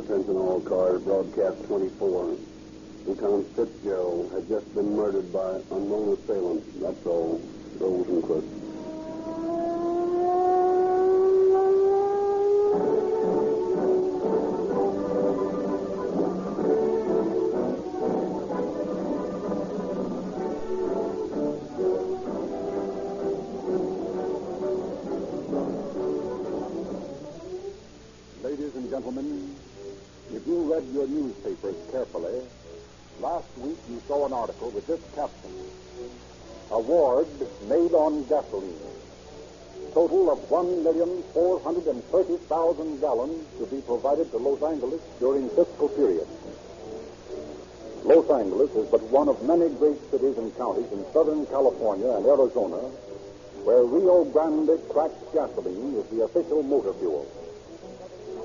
Attention all cars, broadcast 24. Lieutenant Fitzgerald had just been murdered by unknown assailants. That's all. Those and Crooks. Ladies and gentlemen, if you read your newspapers carefully, last week you saw an article with this caption: Award made on gasoline. Total of 1,430,000 gallons to be provided to Los Angeles during fiscal period. Los Angeles is but one of many great cities and counties in Southern California and Arizona where Rio Grande cracked gasoline is the official motor fuel.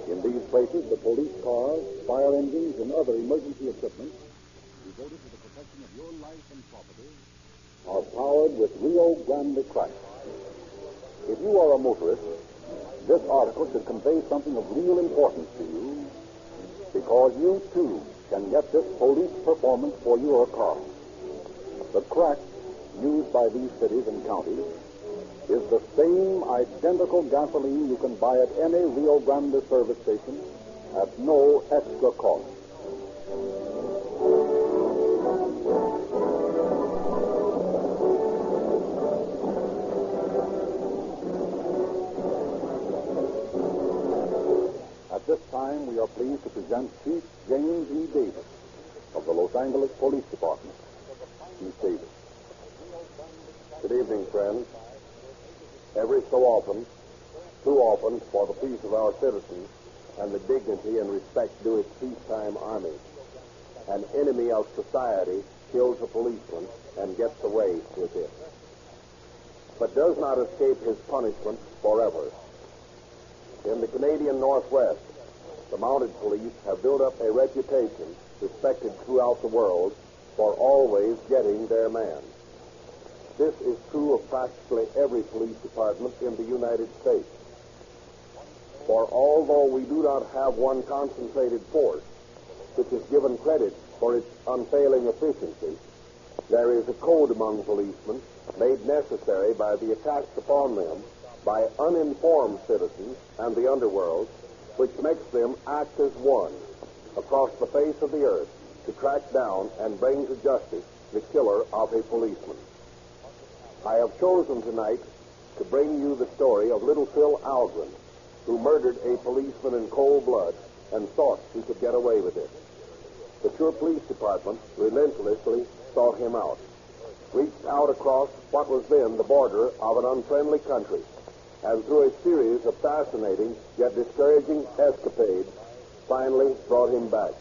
In these places, the police cars, fire engines, and other emergency equipment devoted to the protection of your life and property are powered with Rio Grande crack. If you are a motorist, this article should convey something of real importance to you, because you, too, can get this police performance for your car. The crack used by these cities and counties is the same identical gasoline you can buy at any Rio Grande service station at no extra cost. At this time, we are pleased to present Chief James E. Davis of the Los Angeles Police Department. Chief Davis. Good evening, friends. Every so often, too often, for the peace of our citizens and the dignity and respect due its peacetime army, an enemy of society kills a policeman and gets away with it, but does not escape his punishment forever. In the Canadian Northwest, the mounted police have built up a reputation respected throughout the world for always getting their man. This is true of practically every police department in the United States. For although we do not have one concentrated force which is given credit for its unfailing efficiency, there is a code among policemen made necessary by the attacks upon them by uninformed citizens and the underworld, which makes them act as one across the face of the earth to track down and bring to justice the killer of a policeman. I have chosen tonight to bring you the story of little Phil Alquin, who murdered a policeman in cold blood and thought he could get away with it. The Sure Police Department relentlessly sought him out, reached out across what was then the border of an unfriendly country, and through a series of fascinating yet discouraging escapades, finally brought him back.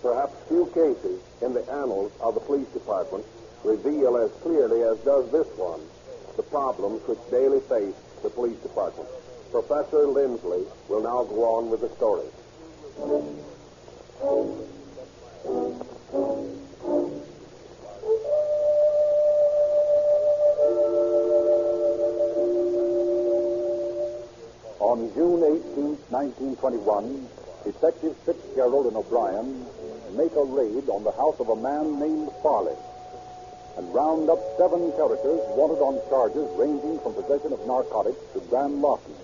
Perhaps few cases in the annals of the police department reveal as clearly as does this one the problems which daily face the police department. Professor Lindsley will now go on with the story. On June 18, 1921, Detectives Fitzgerald and O'Brien make a raid on the house of a man named Farley and round up 7 characters wanted on charges ranging from possession of narcotics to grand larceny.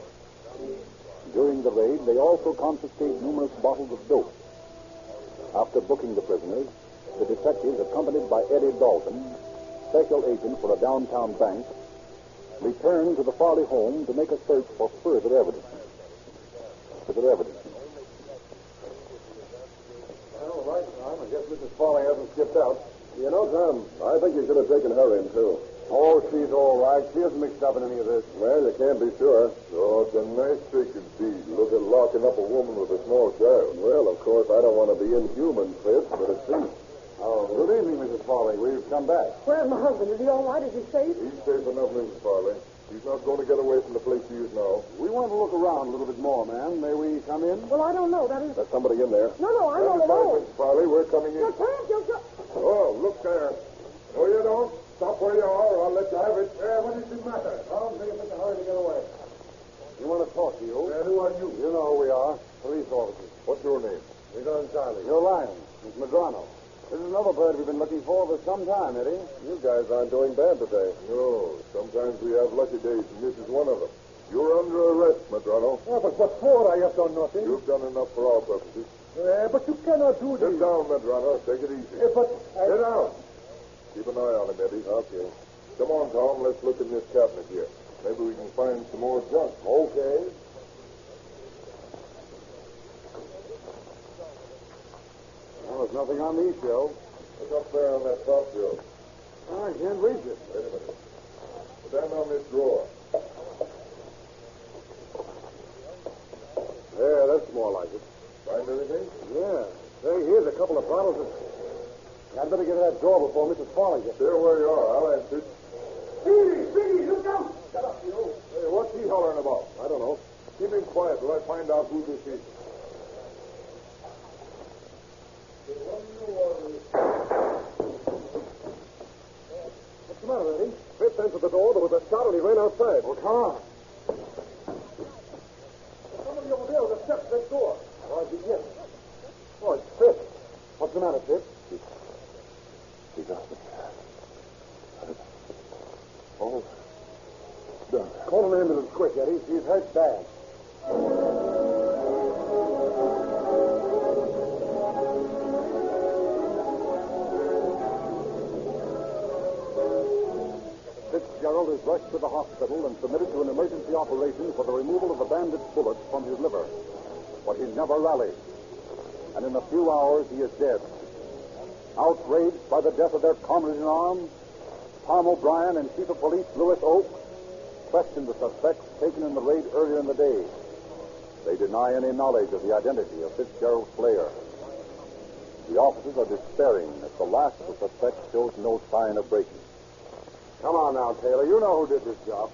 During the raid, they also confiscate numerous bottles of dope. After booking the prisoners, the detectives, accompanied by Eddie Dalton, special agent for a downtown bank, return to the Farley home to make a search for further evidence. Well, right, Tom. I guess Mrs. Farley hasn't skipped out. You know, Tom, I think you should have taken her in, too. Oh, she's all right. She isn't mixed up in any of this. Well, you can't be sure. Oh, it's a nice trick indeed. Look at locking up a woman with a small child. Well, of course, I don't want to be inhuman, Fitz, but it seems. Oh, good evening, Mrs. Farley. We've come back. Where's my husband? Is he all right? Is he safe? He's safe enough, Mrs. Farley. She's not going to get away from the place she is now. We want to look around a little bit more, ma'am. May we come in? Well, I don't know. That is... There's somebody in there. No, I'm all alone. Miss Farley, we're coming in. You can't. Oh, look there. No, you don't. Stop where you are, or I'll let you have it. What does it matter? Tom, think it's a hurry to get away. You want to talk to you? Who are you? You know who we are. Police officers. What's your name? We're going Charlie. You're lying. It's Medrano. This is another bird we've been looking for some time, Eddie. You guys aren't doing bad today. No, sometimes we have lucky days, and this is one of them. You're under arrest, Medrano. Yeah, but what for? I have done nothing. You've done enough for our purposes. But you cannot do this. Sit down, Medrano. Take it easy. Sit down. Keep an eye on him, Eddie. Okay. Come on, Tom. Let's look in this cabinet here. Maybe we can find some more junk. Okay. Well, there's nothing on these shelves. Look up there on that top shelf. I can't reach it. Wait a minute. Stand on this drawer. There, that's more like it. Find anything? Yeah. Say, here's a couple of bottles of... I'd better get to that door before Mrs. Farley gets There where you are. I'll answer. Speedy, look out. Shut up, you. Hey, what's he hollering about? I don't know. Keep him quiet till I find out who this is. What's the matter, Eddie? Fitz entered the door. There was a shot, and he ran outside. Well, come on. There's somebody over there with the steps next door. Oh, yes. Oh, it's Fitz. What's the matter, Fitz? He got me. Oh, done. Call an ambulance quick, Eddie. She's hurt bad. Fitzgerald is rushed to the hospital and submitted to an emergency operation for the removal of the bandit's bullets from his liver. But he never rallied. And in a few hours, he is dead. Outraged by the death of their comrade in arms, Tom O'Brien and Chief of Police Louis Oak questioned the suspects taken in the raid earlier in the day. They deny any knowledge of the identity of Fitzgerald's slayer. The officers are despairing as the last of the suspects shows no sign of breaking. Come on now, Taylor. You know who did this job.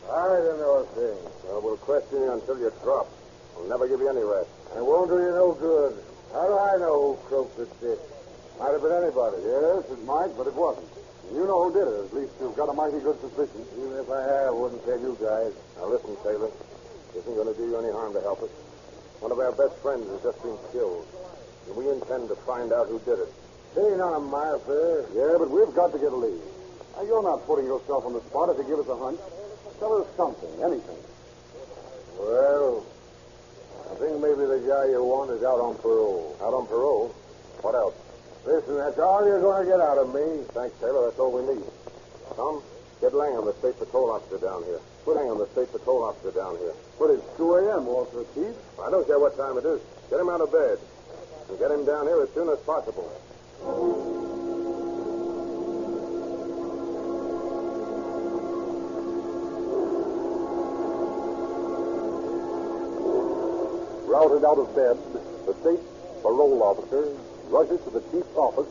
I don't know a thing. Well, we'll question you until you drop. We'll never give you any rest. It won't do you no good. How do I know who Crooks did? Might have been anybody. Yes, it might, but it wasn't. You know who did it. At least you've got a mighty good suspicion. Even if I have, I wouldn't tell you guys. Now, listen, Taylor. It isn't going to do you any harm to help us. One of our best friends has just been killed. And we intend to find out who did it. It ain't none of my affair. Yeah, but we've got to get a lead. Now, you're not putting yourself on the spot if you give us a hunch. Tell us something, anything. Well, I think maybe the guy you want is out on parole. Out on parole? What else? Listen, that's all you're going to get out of me. Thanks, Taylor. That's all we need. Tom, get Langham, the state patrol officer down here. Put Langham, the state patrol officer down here. But it's 2 a.m., Officer Chief. I don't care what time it is. Get him out of bed. And get him down here as soon as possible. Routed out of bed, the state parole officer rushes to the chief's office,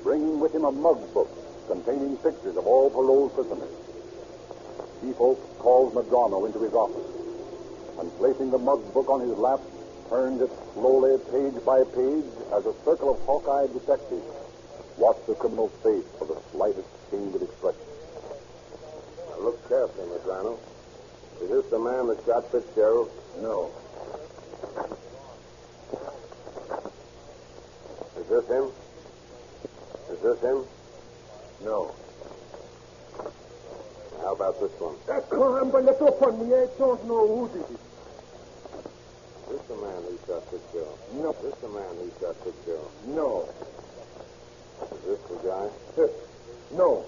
bringing with him a mug book containing pictures of all parole prisoners. Chief Oak calls Medrano into his office, and placing the mug book on his lap, turns it slowly, page by page, as a circle of hawk-eyed detectives watch the criminal's face for the slightest change of expression. Now, look carefully, Medrano. Is this the man that shot Fitzgerald? No. Is this him? Is this him? No. How about this one? Caramba, let up on me. I don't know who did it. Is this the man who shot Fitzgerald? No. Is this the man who shot Fitzgerald? No. Is this the guy? No.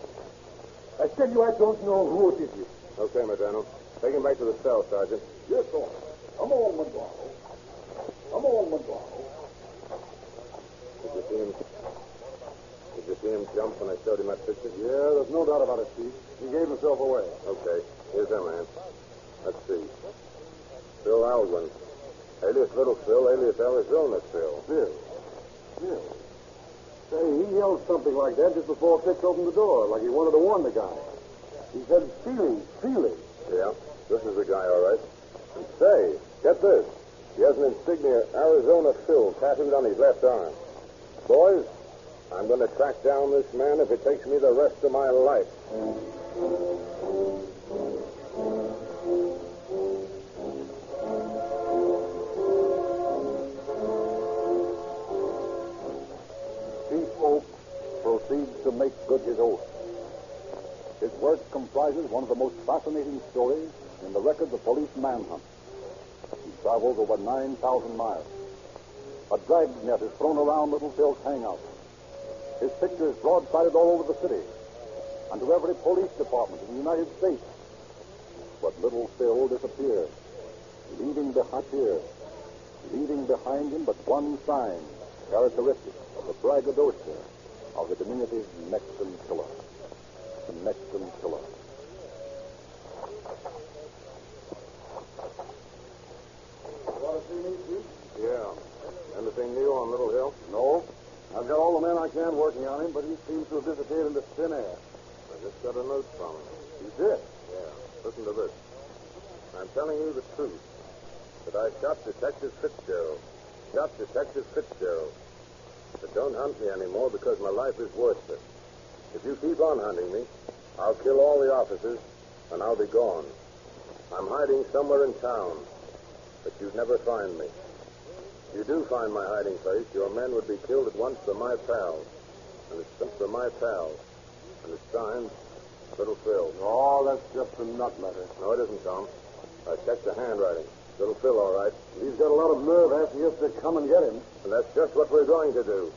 I tell you, I don't know who did it. Okay, Medrano. Take him back to the cell, Sergeant. Yes, sir. Come on, Medrano. Come on, Medrano. Did you see him jump when I showed him that picture? Yeah, there's no doubt about it, Chief. He gave himself away. Okay. Here's him, man. Let's see. Phil Alquin. Alias Little Phil, alias Arizona Phil. Phil. Say, he yelled something like that just before Fitz opened the door, like he wanted to warn the guy. He said Feely. Yeah, this is the guy, all right. And say, get this. He has an insignia Arizona Phil tattooed on his left arm. Boys, I'm going to track down this man if it takes me the rest of my life. Chief Oak proceeds to make good his oath. His work comprises one of the most fascinating stories in the records of police manhunt. He travels over 9,000 miles. A dragnet is thrown around Little Phil's hangout. His picture is broadsided all over the city and to every police department in the United States. But Little Phil disappears, leaving behind him but one sign characteristic of the braggadocio of the diminutive Mexican killer. The Mexican killer. You want to see me, Chief? Yeah. Anything new on Little Hill? No. I've got all the men I can working on him, but he seems to have disappeared into thin air. I just got a note from him. You did? Yeah. Listen to this. I'm telling you the truth. That I shot Detective Fitzgerald. But don't hunt me anymore because my life is worthless. If you keep on hunting me, I'll kill all the officers and I'll be gone. I'm hiding somewhere in town, but you'd never find me. If you do find my hiding place, your men would be killed at once for my pals. And it's sent for my pals. And it's signed Little Phil. Oh, that's just a nut letter. No, it isn't, Tom. I checked the handwriting. Little Phil, all right. He's got a lot of nerve asking us to come and get him. And that's just what we're going to do.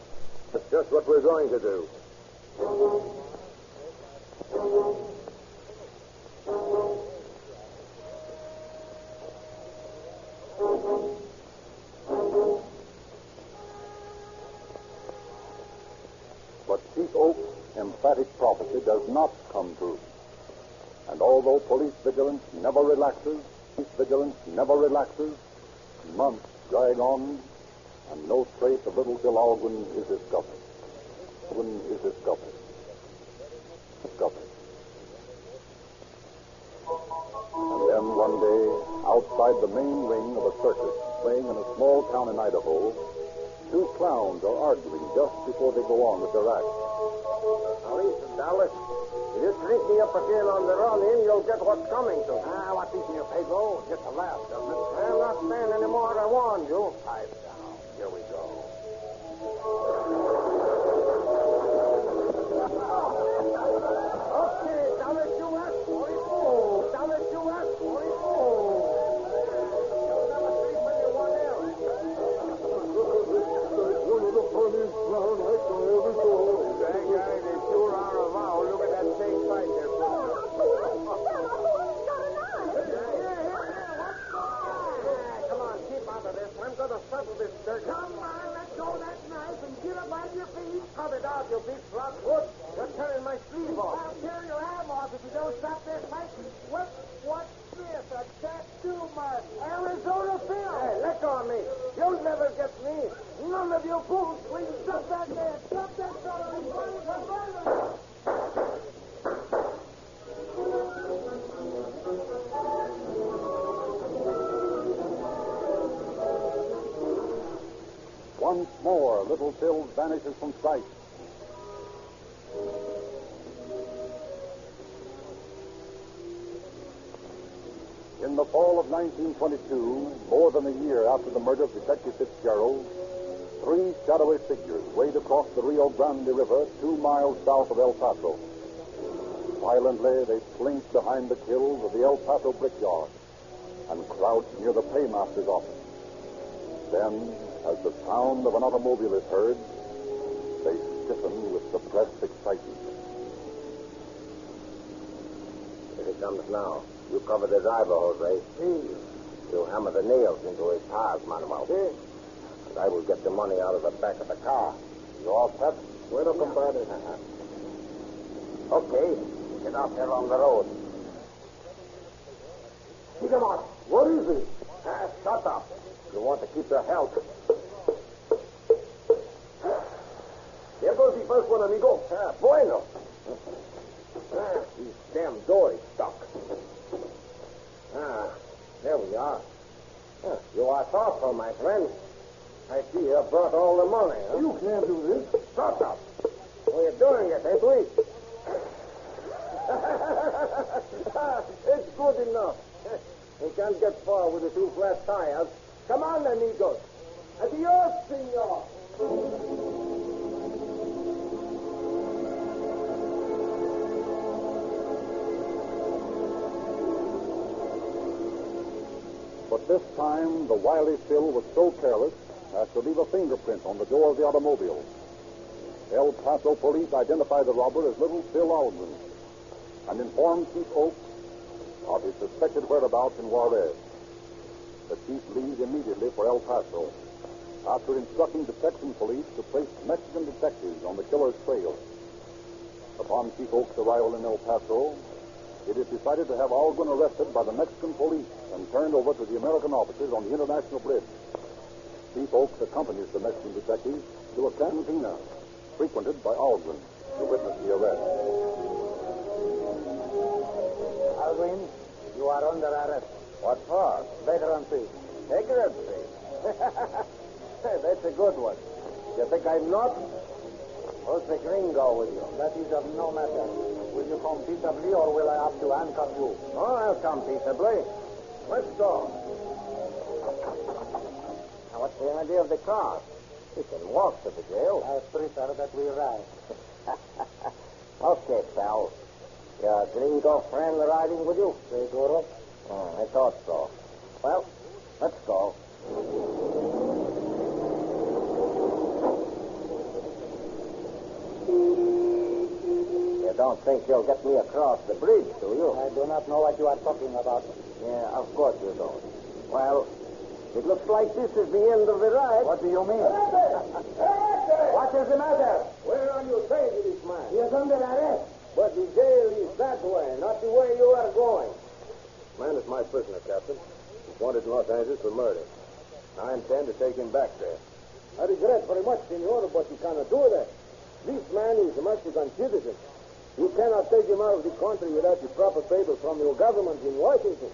But Chief Oak's emphatic prophecy does not come true. And although police vigilance never relaxes, months drag on, and no trace of Little Phil Alquin is discovered. And then one day, outside the main ring of a circus playing in a small town in Idaho, two clowns are arguing just before they go on with their act. Now listen, Dallas. If you sneak me up again on the run-in, you'll get what's coming to me. What's eating you, Pedro? Just a laugh, doesn't it? I'll not stand any more, I warned you. Pipe down. Here we go. Okay, Dallas, you asked for it. Oh, Dallas, you asked for it. Oh. You'll never sleep anyone else. One of the funniest clown acts I ever saw. That guy, they sure are a vow. Look at that same fight there. Come on, keep out of this. I'm going to settle this dirt. Come on, let go of that knife and get up on your feet. Cut it out, you big flatfoot. You're tearing my sleeve off. I'll tear your arm off if you don't stop this fight. What's this? A tattoo mark. Arizona Phil. Hey, let go of me. You'll never get me. None of you fools. Please stop that man. Stop that fellow. He's running for murder. Once more, Little Phil vanishes from sight. In the fall of 1922, more than a year after the murder of Detective Fitzgerald, three shadowy figures wade across the Rio Grande River 2 miles south of El Paso. Silently, they slink behind the kills of the El Paso brickyard and crouch near the paymaster's office. Then, as the sound of an automobile is heard, they stiffen with suppressed excitement. Here he comes now. You cover the driver, Jose. You hammer the nails into his tires, Manuel. And I will get the money out of the back of the car. You all set? Wait up, compadre. Okay. Get out there on the road. Come on. What is it? Shut up. You want to keep your health. There goes the first one, amigo. Bueno. These damn doors. are thoughtful, my friend. I see you have brought all the money, huh? You can't do this. Stop up. We're doing it, ain't we? It's good enough. We can't get far with the two flat tires. Come on, amigos. Adios, senor. But this time, the wily Phil was so careless as to leave a fingerprint on the door of the automobile. El Paso police identified the robber as little Phil Alquin and informed Chief Oakes of his suspected whereabouts in Juarez. The chief leaves immediately for El Paso after instructing the Texan police to place Mexican detectives on the killer's trail. Upon Chief Oakes' arrival in El Paso, it is decided to have Alquin arrested by the Mexican police and turned over to the American officers on the international bridge. Chief Oakes accompanies the Mexican detectives to a cantina frequented by Alquin to witness the arrest. Alquin, you are under arrest. What for? Vagrancy. Vagrancy? That's a good one. You think I'm not? Who's the gringo with you? That is of no matter. Will you come peaceably or will I have to handcuff you? Oh, I'll come peaceably. Let's go. Now, what's the idea of the car? We can walk to the jail. I prefer that we ride. Okay, pal. Your gringo friend riding with you? Seguro? I thought so. Well, let's go. You don't think you'll get me across the bridge, do you? I do not know what you are talking about. Yeah, of course you don't. Well, it looks like this is the end of the ride. What do you mean? What is the matter? Where are you taking this man? He is under arrest. But the jail is that way, not the way you are going. Man is my prisoner, Captain. He's wanted in Los Angeles for murder. I intend to take him back there. I regret very much, senor, but you cannot do that. This man is a Mexican citizen. You cannot take him out of the country without the proper papers from your government in Washington.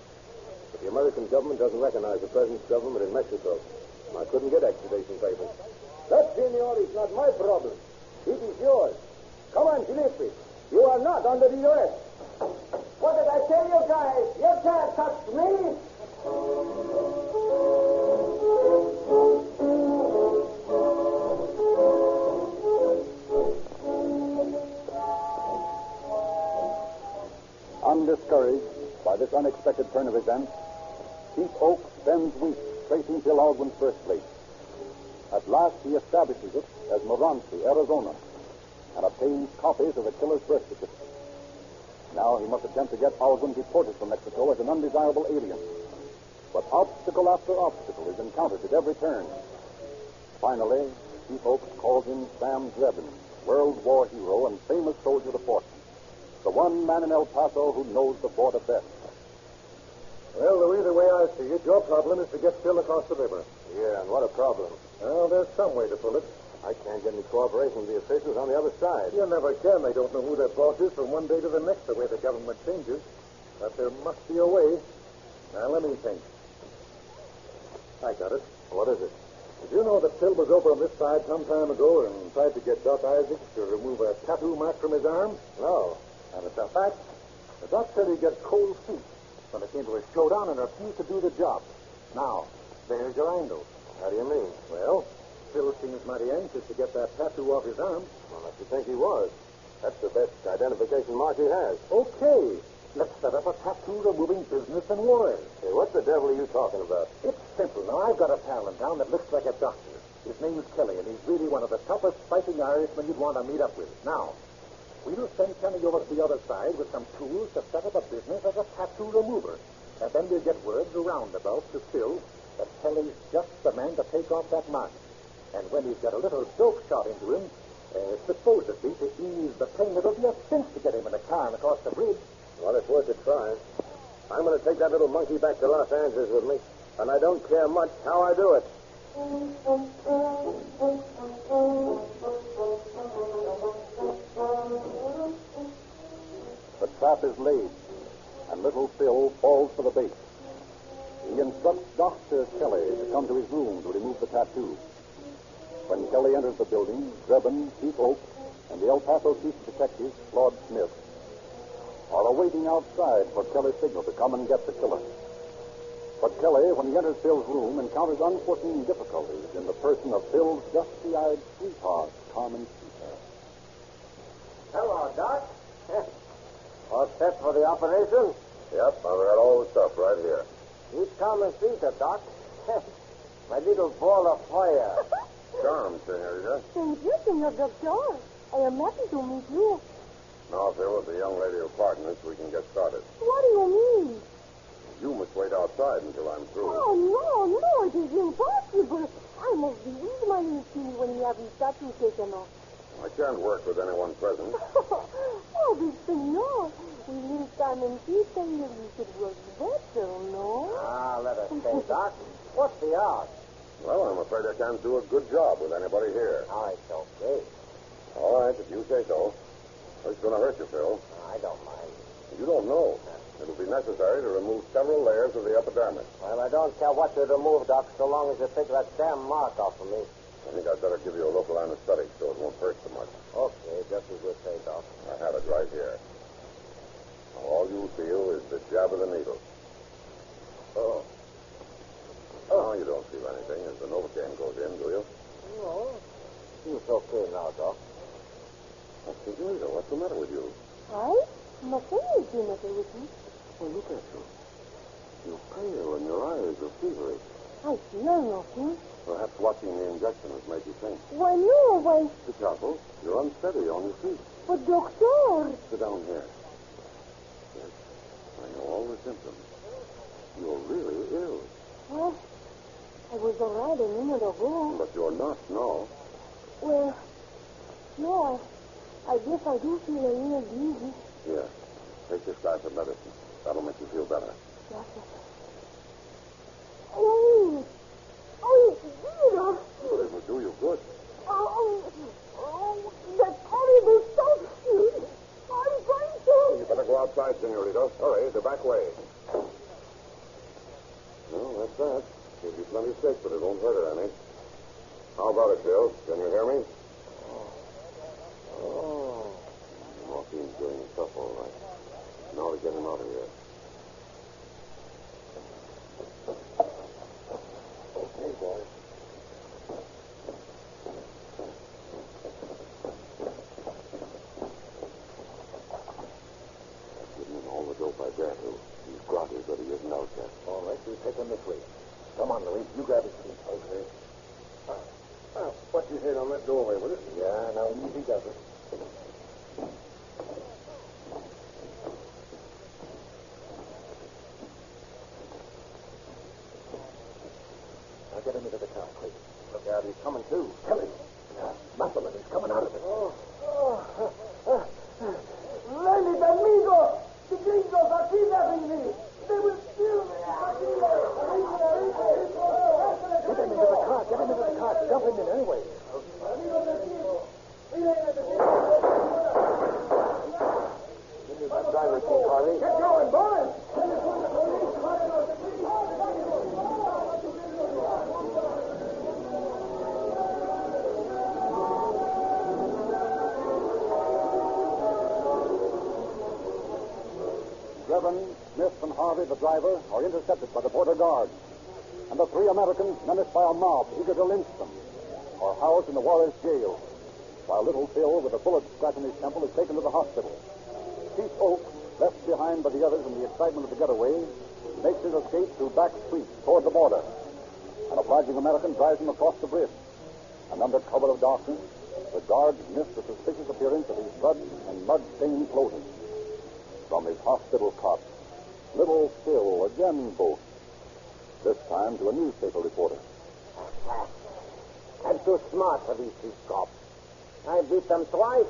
But the American government doesn't recognize the President's government in Mexico. I couldn't get extradition papers. That, senor, is not my problem. It is yours. Come on, Felipe. You are not under the arrest. What did I tell you guys? You can't touch me. Undiscouraged by this unexpected turn of events, Chief Oakes spends weeks tracing Phil Alquin's birthplace. At last, he establishes it as Moronci, Arizona, and obtains copies of the killer's birth certificate. Now he must attempt to get Alquin deported from Mexico as an undesirable alien. But obstacle after obstacle is encountered at every turn. Finally, Chief Oakes calls in Sam Drebin, World War hero and famous soldier of fortune. The one man in El Paso who knows the border best. Well, Louis, the way I see it, your problem is to get Phil across the river. Yeah, and what a problem. Well, there's some way to pull it. I can't get any cooperation from the officials on the other side. You never can. They don't know who their boss is from one day to the next, the way the government changes. But there must be a way. Now, let me think. I got it. What is it? Did you know that Phil was over on this side some time ago and tried to get Doc Isaacs to remove a tattoo mark from his arm? No. And it's a fact. The doc said he'd get cold feet when it came to a showdown and refused to do the job. Now, there's your angle. How do you mean? Well, Phil seems mighty anxious to get that tattoo off his arm. Well, I should think he was. That's the best identification mark he has. Okay. Let's set up a tattoo-removing business in Juarez. Hey, what the devil are you talking about? It's simple. Now, I've got a pal in town that looks like a doctor. His name's Kelly, and he's really one of the toughest fighting Irishmen you'd want to meet up with. Now, we'll send Kenny over to the other side with some tools to set up a business as a tattoo remover. And then we'll get word roundabout to Phil that Kelly's just the man to take off that mark. And when he's got a little dope shot into him, supposedly to ease the pain, it'll be a cinch to get him in a car and across the bridge. Well, it's worth a try. I'm going to take that little monkey back to Los Angeles with me, and I don't care much how I do it. The trap is laid, and little Phil falls for the bait. He instructs Dr. Kelly to come to his room to remove the tattoo. When Kelly enters the building, Drebin, Chief Oak, and the El Paso Chief Detective, Claude Smith, are awaiting outside for Kelly's signal to come and get the killer. But Kelly, when he enters Phil's room, encounters unforeseen difficulties in the person of Phil's dusty-eyed sweetheart, Carmen Peter. Hello, Doc. All set for the operation? Yep, I've got all the stuff right here. Who's Carmen Peter, Doc? My little ball of fire. Charmed, Senorita. Thank you, Senor Doctor. I am happy to meet you. Now, Phil, if the young lady will pardon us, we can get started. What do you mean? You must wait outside until I'm through. Oh, no, it is impossible. I must be with my machine when you have his tattoo taken off. I can't work with anyone present. Oh, but Senor, with little Carmen Peter here, you should work better, no? Ah, let us stay, Doc. What's the odds? Well, I'm afraid I can't do a good job with anybody here. Oh, it's okay. All right, if you say so. It's going to hurt you, Phil. I don't mind. You don't know. It'll be necessary to remove several layers of the epidermis. Well, I don't care what you remove, Doc, so long as you take that damn mark off of me. I think I'd better give you a local anesthetic so it won't hurt so much. Okay, just as you say, Doc. I have it right here. All you feel is the jab of the needle. Oh. Oh, you don't feel anything as the Novocaine goes in, do you? No. It's okay now, Doc. Senorita, what's the matter with you? Nothing is the matter with me. Oh, look at you. You're pale and your eyes are feverish. I feel nothing. Perhaps watching the injection has made you think. Why, no, why... Be careful. You're unsteady on your feet. But, Doctor... Sit down here. Yes, I know all the symptoms. You're really ill. Well, I was all right a minute ago. But you're not now. Well, no, I guess I do feel a little dizzy. Here, take this glass of medicine. That'll make you feel better. Doctor. Oh, Peter. But it will do you good. That horrible stuff. I'm going to... You better go outside, Senorita. Hurry, the back way. Well, that's that. Gives you plenty of stake, but it won't hurt her any. How about it, Bill? Can you hear me? Oh. Morphine's doing the stuff all right. Now to get him out of here. Okay, boys. I've given him all the dope I dare to. He's groggy, but he isn't out yet. All right, you take him this way. Come on, Louise. You grab his feet. Okay. What you hit on that doorway, will it? Yeah, now easy does it. Now get him into the car, quick. Look out, he's coming too. Kelly. Mufflin, he's coming out of it. Lenny, amigo! The gringos are kidnapping me! They will kill me! Get him into the car. Get him into the car. Jump him in anyway. Give me that driver's seat, Harvey. Get going, boys! Drebin, Smith, and Harvey, the driver, are intercepted by the border guard. And the three Americans, menaced by a mob eager to lynch them, are housed in the Juarez jail, while little Phil, with a bullet stuck in his temple, is taken to the hospital. Chief Oak, left behind by the others in the excitement of the getaway, makes his escape through back streets toward the border. An obliging American drives him across the bridge. And under cover of darkness, the guards miss the suspicious appearance of his blood and mud-stained clothing. From his hospital cot, little Phil again boasts, this time to a newspaper reporter. I'm too smart for these two cops. I beat them twice.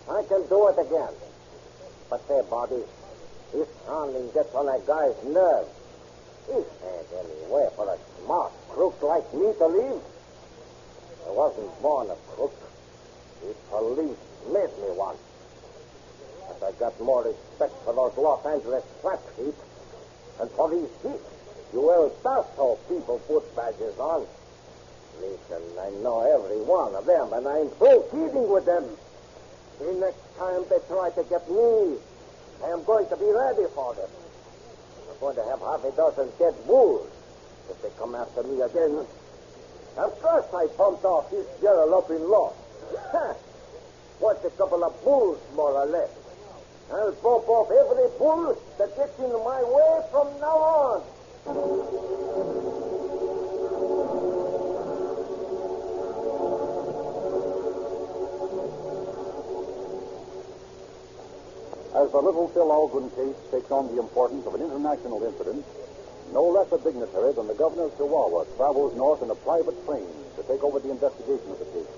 I can do it again. But say, Bobby, this hounding gets on that guy's nerves. He ain't anywhere for a smart crook like me to leave. I wasn't born a crook. The police made me one. But I got more respect for those Los Angeles trap sheep than for these sheep. Well, that's how people put badges on. Listen, I know every one of them, and I'm through kidding with them. The next time they try to get me, I am going to be ready for them. I'm going to have half a dozen dead bulls if they come after me again. At first, I bumped off his Gerald up in law. What's a couple of bulls, more or less? I'll bump off every bull that gets in my way from now on. As the little Phil Alquin case takes on the importance of an international incident, no less a dignitary than the governor of Chihuahua travels north in a private plane to take over the investigation of the case.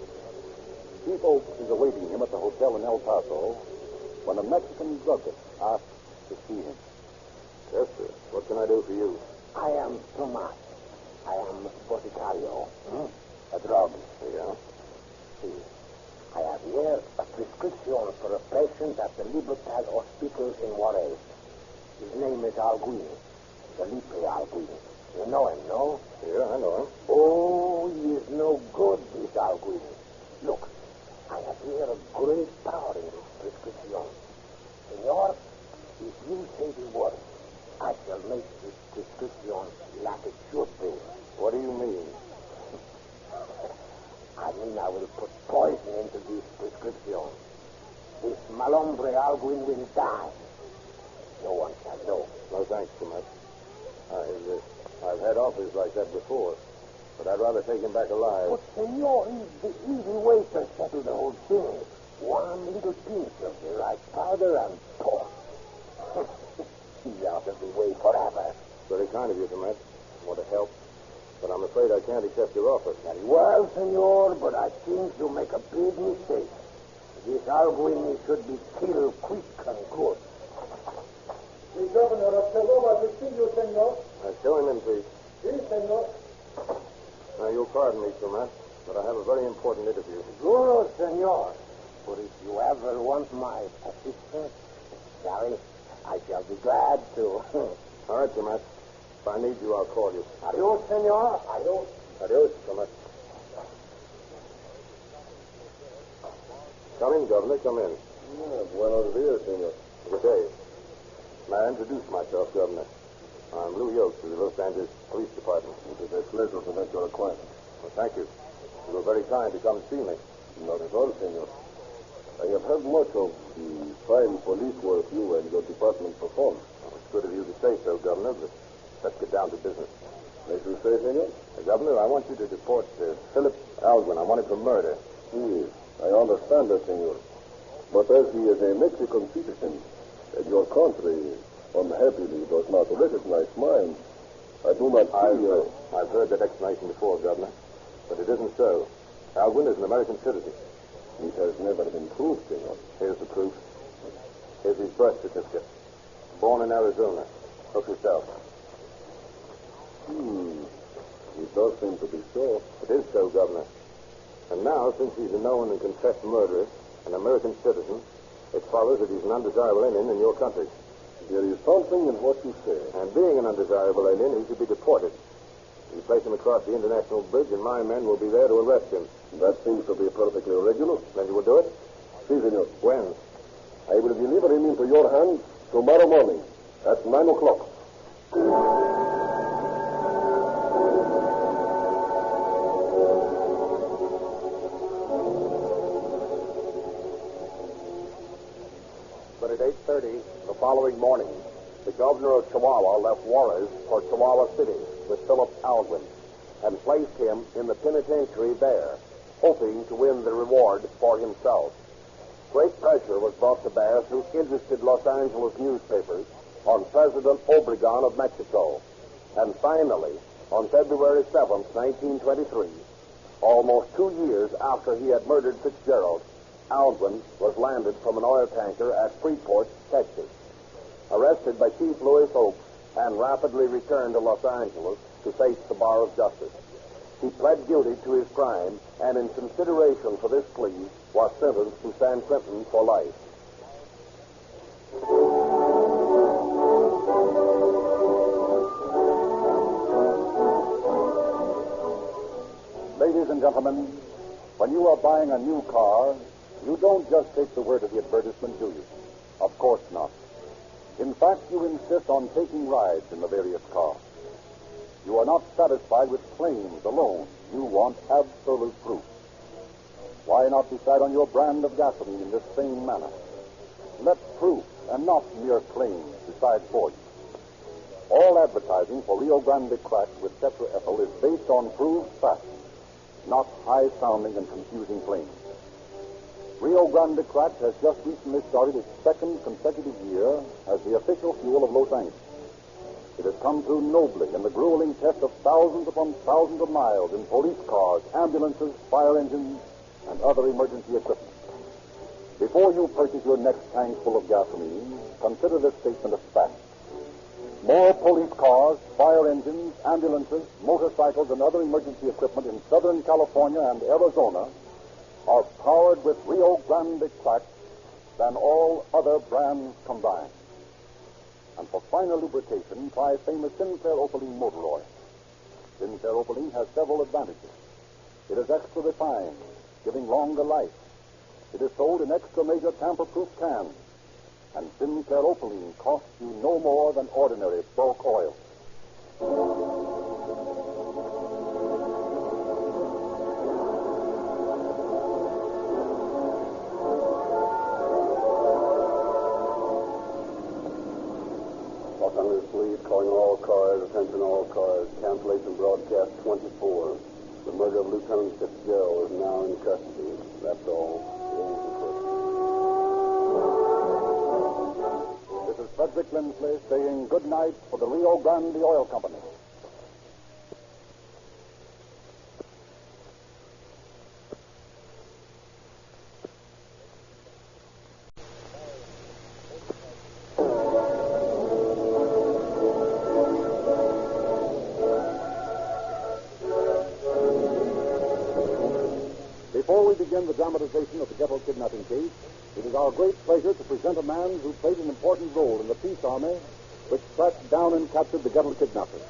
Chief Oaks is awaiting him at the hotel in El Paso when a Mexican druggist asks to see him. Yes, sir. What can I do for you? I am Tomas. I am Boticario. A druggist. Yeah? See, I have here a prescription for a patient at the Libertad Hospital in Juarez. His name is Alquin. Felipe Alquin. You know him, no? Yeah, I know him. Oh, he is no good, this Alquin. Look, I have here a great power in this prescription. Senor, if you say the word, I shall make this prescription like it should be. What do you mean? I mean I will put poison into this prescription. This malombre Alquin will die. No one shall know. No, thanks so much. I've had offers like that before, but I'd rather take him back alive. But, senor, it's the easy way to settle the whole thing. One little pinch of the right powder and poof. He's out of the way forever. Very kind of you, Tomas. I want to help, but I'm afraid I can't accept your offer. Very well, senor, but I think you make a big mistake. This Alquin should be killed quick and good. The governor of Chihuahua to see you, senor. Show him in, please. Si, senor. Now, you'll pardon me, Tomas, but I have a very important interview. Good, senor. But if you ever want my assistance, Sally, I shall be glad to. All right, Tomas. If I need you, I'll call you. Adios, senor. Adios. Adios, Tomas. Come in, Governor. Come in. Buenos dias, senor. Good day. May I introduce myself, Governor? I'm Lou Yokes of the Los Angeles Police Department. It is a pleasure to make your acquaintance. Well, thank you. You were very kind to come see me. Not at all, senor. I have heard much of the fine police work you and your department perform. Well, it's good of you to say so, Governor, but let's get down to business. As you say, senor? Governor, I want you to deport Philip Alquin. I want him for murder. Yes, I understand that, senor. But as he is a Mexican citizen, and your country unhappily does not recognize mine, I do not see... I've heard that explanation before, Governor, but it isn't so. Alquin is an American citizen. It has never been proved, senor. Here's the proof. Here's his birth certificate. Born in Arizona. Look yourself. It does seem to be so. It is so, Governor. And now, since he's a known and confessed murderer, an American citizen, it follows that he's an undesirable alien in your country. There is something in what you say. And being an undesirable alien, he should be deported. You place him across the international bridge, and my men will be there to arrest him. That seems to be perfectly regular. Then you will do it? Si, senor. When? I will deliver him into your hands tomorrow morning at 9 o'clock. But at 8:30 the following morning, the governor of Chihuahua left Juarez for Chihuahua City with Philip Alquin and placed him in the penitentiary there, hoping to win the reward for himself. Great pressure was brought to bear through interested Los Angeles newspapers on President Obregon of Mexico. And finally, on February 7th, 1923, almost 2 years after he had murdered Fitzgerald, Alquin was landed from an oil tanker at Freeport, Texas. Arrested by Chief Louis Oaks and rapidly returned to Los Angeles to face the bar of justice. He pled guilty to his crime and in consideration for this plea was sentenced to San Quentin for life. Ladies and gentlemen, when you are buying a new car, you don't just take the word of the advertisement, do you? Of course not. In fact, you insist on taking rides in the various cars. You are not satisfied with claims alone. You want absolute proof. Why not decide on your brand of gasoline in this same manner? Let proof and not mere claims decide for you. All advertising for Rio Grande cracked with tetraethyl is based on proved facts, not high-sounding and confusing claims. Rio Grande cracked has just recently started its second consecutive year as the official fuel of Los Angeles. It has come through nobly in the grueling test of thousands upon thousands of miles in police cars, ambulances, fire engines, and other emergency equipment. Before you purchase your next tank full of gasoline, consider this statement of fact. More police cars, fire engines, ambulances, motorcycles, and other emergency equipment in Southern California and Arizona are powered with Rio Grande crack than all other brands combined. And for finer lubrication, try famous Sinclair Opaline motor oil. Sinclair Opaline has several advantages. It is extra refined, giving longer life. It is sold in extra major tamper-proof cans. And Sinclair Opaline costs you no more than ordinary bulk oil. Los Angeles Police calling all cars, attention all cars, cancellation broadcast 24. The murder of Lieutenant Fitzgerald is now in custody. That's all. This is Frederick Lindsley saying good night for the Rio Grande Oil Company. Before we begin the dramatization of the Gettle kidnapping case, it is our great pleasure to present a man who played an important role in the peace army which tracked down and captured the Gettle kidnappers.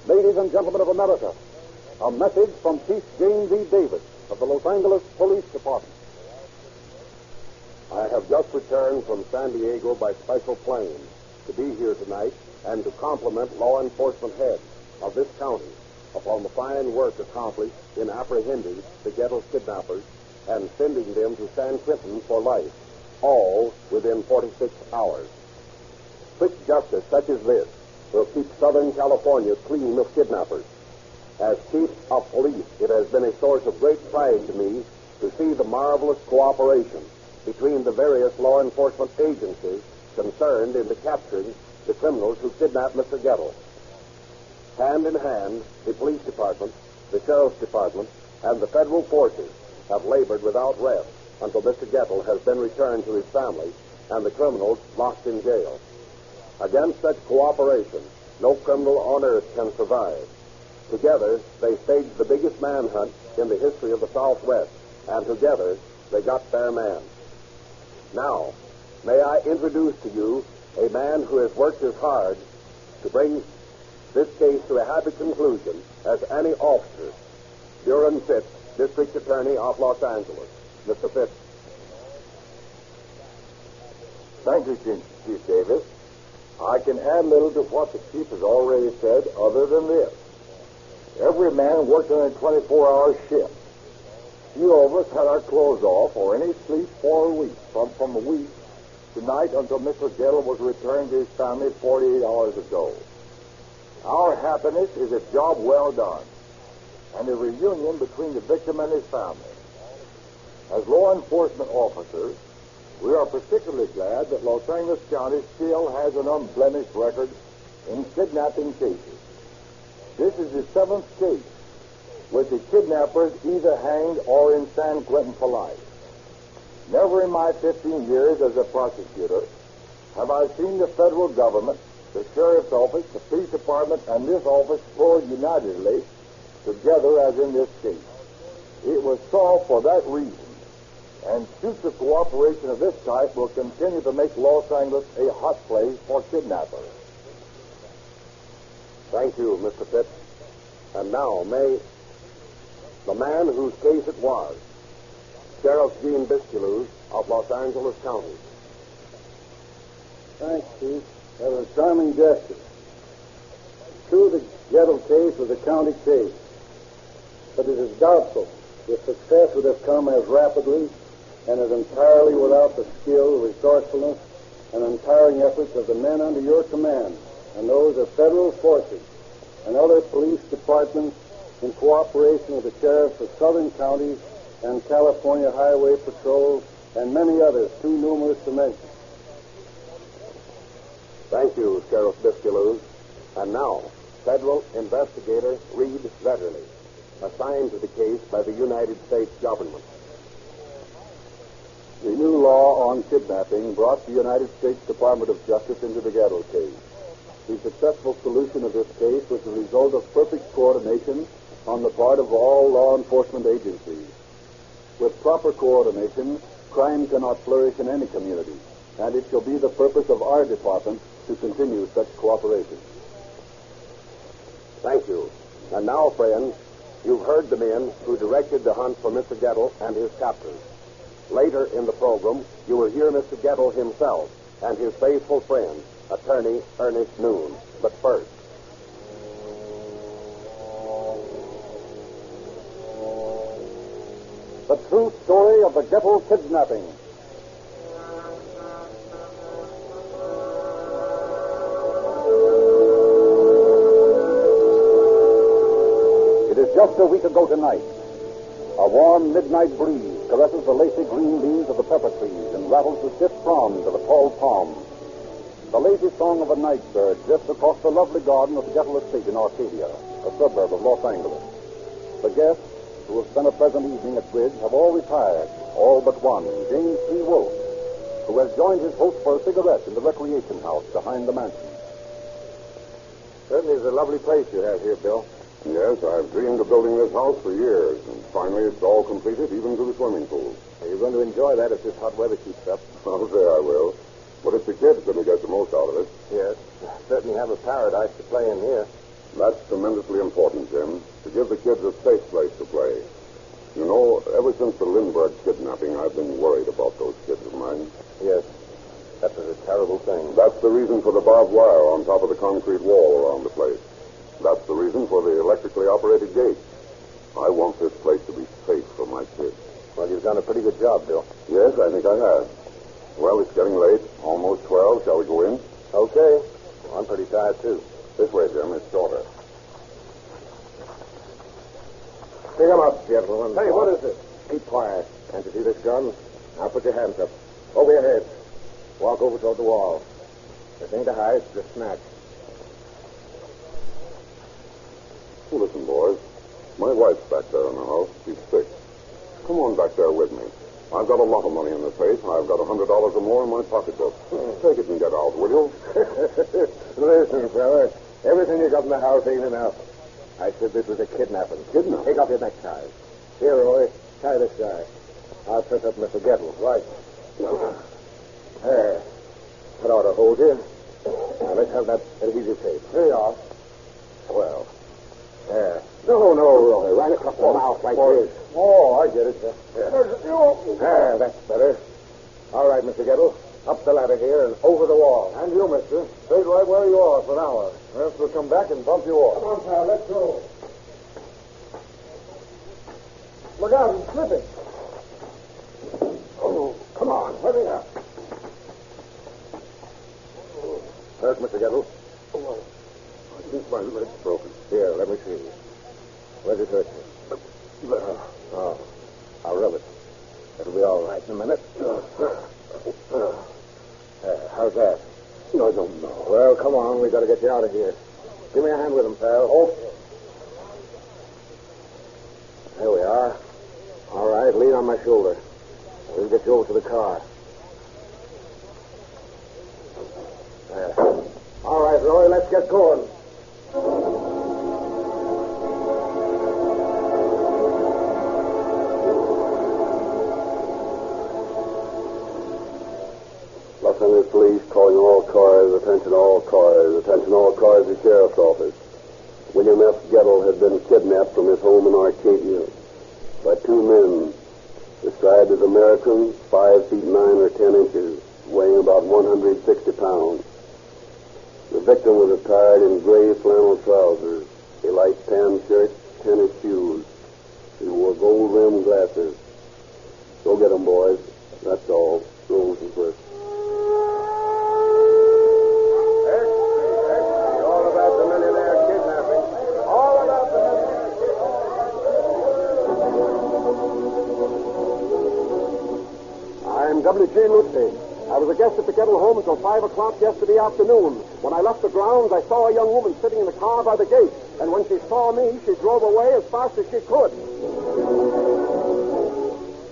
Ladies and gentlemen of America, a message from Chief James E. Davis of the Los Angeles Police Department. I have just returned from San Diego by special plane to be here tonight and to compliment law enforcement heads of this county upon the fine work accomplished in apprehending the Gettle kidnappers and sending them to San Quentin for life, all within 46 hours. Quick justice such as this will keep Southern California clean of kidnappers. As chief of police, it has been a source of great pride to me to see the marvelous cooperation between the various law enforcement agencies concerned in the capturing the criminals who kidnapped Mr. Gettle. Hand in hand, the police department, the sheriff's department, and the federal forces have labored without rest until Mr. Gettle has been returned to his family and the criminals locked in jail. Against such cooperation, no criminal on earth can survive. Together, they staged the biggest manhunt in the history of the Southwest, and together, they got their man. Now, may I introduce to you a man who has worked as hard to bring this case to a happy conclusion as any officer, Buren Fitz, District Attorney of Los Angeles. Mr. Fitz. Thank you, Chief Davis. I can add little to what the Chief has already said other than this. Every man worked on a 24-hour shift. Few of us had our clothes off or any sleep for a week, from a week to night until Mr. Gettle was returned to his family 48 hours ago. Our happiness is a job well done and a reunion between the victim and his family. As law enforcement officers, we are particularly glad that Los Angeles County still has an unblemished record in kidnapping cases. This is the 7th case with the kidnappers either hanged or in San Quentin for life. Never in my 15 years as a prosecutor have I seen the federal government, the sheriff's office, the police department, and this office pull unitedly together as in this case. It was solved for that reason, and future cooperation of this type will continue to make Los Angeles a hot place for kidnappers. Thank you, Mr. Fitz. And now, may the man whose case it was, Sheriff Gene Bisculews of Los Angeles County. Thanks, Chief. That was a charming gesture. True, the Gettle case was a county case, but it is doubtful if success would have come as rapidly and as entirely without the skill, resourcefulness, and untiring efforts of the men under your command and those of federal forces and other police departments in cooperation with the sheriffs of southern counties and California Highway Patrol and many others too numerous to mention. Thank you, Sheriff Bisculews. And now, Federal Investigator Reed Vetterly, assigned to the case by the United States government. The new law on kidnapping brought the United States Department of Justice into the Gettle case. The successful solution of this case was the result of perfect coordination on the part of all law enforcement agencies. With proper coordination, crime cannot flourish in any community, and it shall be the purpose of our department to continue such cooperation. Thank you. And now, friends, you've heard the men who directed the hunt for Mr. Gettle and his captors. Later in the program, you will hear Mr. Gettle himself and his faithful friend, Attorney Ernest Noon. But first, The true story of the Gettle kidnapping. It is just a week ago tonight. A warm midnight breeze caresses the lacy green leaves of the pepper trees and rattles the stiff fronds of the tall palms. The lazy song of a night bird drifts across the lovely garden of the Gettle Estate in Arcadia, a suburb of Los Angeles. The guests who have spent a pleasant evening at bridge have all retired, all but one, James P. Wolfe, who has joined his host for a cigarette in the recreation house behind the mansion. Certainly is a lovely place you have here, Bill. Yes, I've dreamed of building this house for years, and finally it's all completed, even to the swimming pool. You're going to enjoy that if this hot weather keeps up. I'll say I will. But it's the kids that will get the most out of it. Yes. Certainly have a paradise to play in here. That's tremendously important, Jim, to give the kids a safe place to play. You know, ever since the Lindbergh kidnapping, I've been worried about those kids of mine. Yes. That was a terrible thing. That's the reason for the barbed wire on top of the concrete wall around the place. That's the reason for the electrically operated gate. I want this place to be safe for my kids. Well, you've done a pretty good job, Bill. Yes, I think I have. Well, it's getting late. Almost 12. Shall we go in? Okay. Well, I'm pretty tired, too. This way, Jim. It's shorter. Pick 'em up, gentlemen. Hey, what is it? Keep quiet. Can't you see this gun? Now put your hands up. Over your heads. Walk over toward the wall. This ain't a hide, it's a snatch. Listen, boys. My wife's back there in the house. She's sick. Come on back there with me. I've got a lot of money in the safe. I've got $100 or more in my pocketbook. Take it and get out, will you? Listen, fella. Everything you got in the house ain't enough. I said this was a kidnapping. Kidnapping? Take off your neckties. Here, Roy. Tie this guy. I'll set up Mr. Gettle. Right. There. That ought to hold you. Now, let's have that adhesive tape. Here you are. Well. There. No, Roy. Right across the mouth like this. Oh, I get it. There, that's better. All right, Mr. Gettle. Up the ladder here and over the wall. And you, mister. Stay right where you are for an hour. Else we'll come back and bump you off. Come on, pal, let's go. Look out, he's slipping. Oh, come on. Hurry up. Hurt, Mr. Gettle? I think my leg's broken. Here, let me see. Where's it hurt you? There. Oh, I'll rub it. It'll be all right in a minute. How's that? I don't know. Well, come on. We got to get you out of here. Give me a hand with him, pal. Oh. There we are. All right, lean on my shoulder. We'll get you over to the car. There. All right, Roy, let's get going. Los Angeles Police calling all cars, attention all cars, the sheriff's office. William F. Gettle had been kidnapped from his home in Arcadia. by two men, described as Americans, 5 feet 9 or 10 inches, weighing about 160 pounds. The victim was attired in gray flannel trousers, a light tan shirt, tennis shoes. He wore gold-rimmed glasses. Go get 'em, boys. That's all. Rolls and first. All about the millionaire kidnapping. All about the millionaire kidnapping. I'm W.J. Lutte. I was a guest at the Gettle home until 5 o'clock yesterday afternoon. When I left the grounds, I saw a young woman sitting in the car by the gate. And when she saw me, she drove away as fast as she could.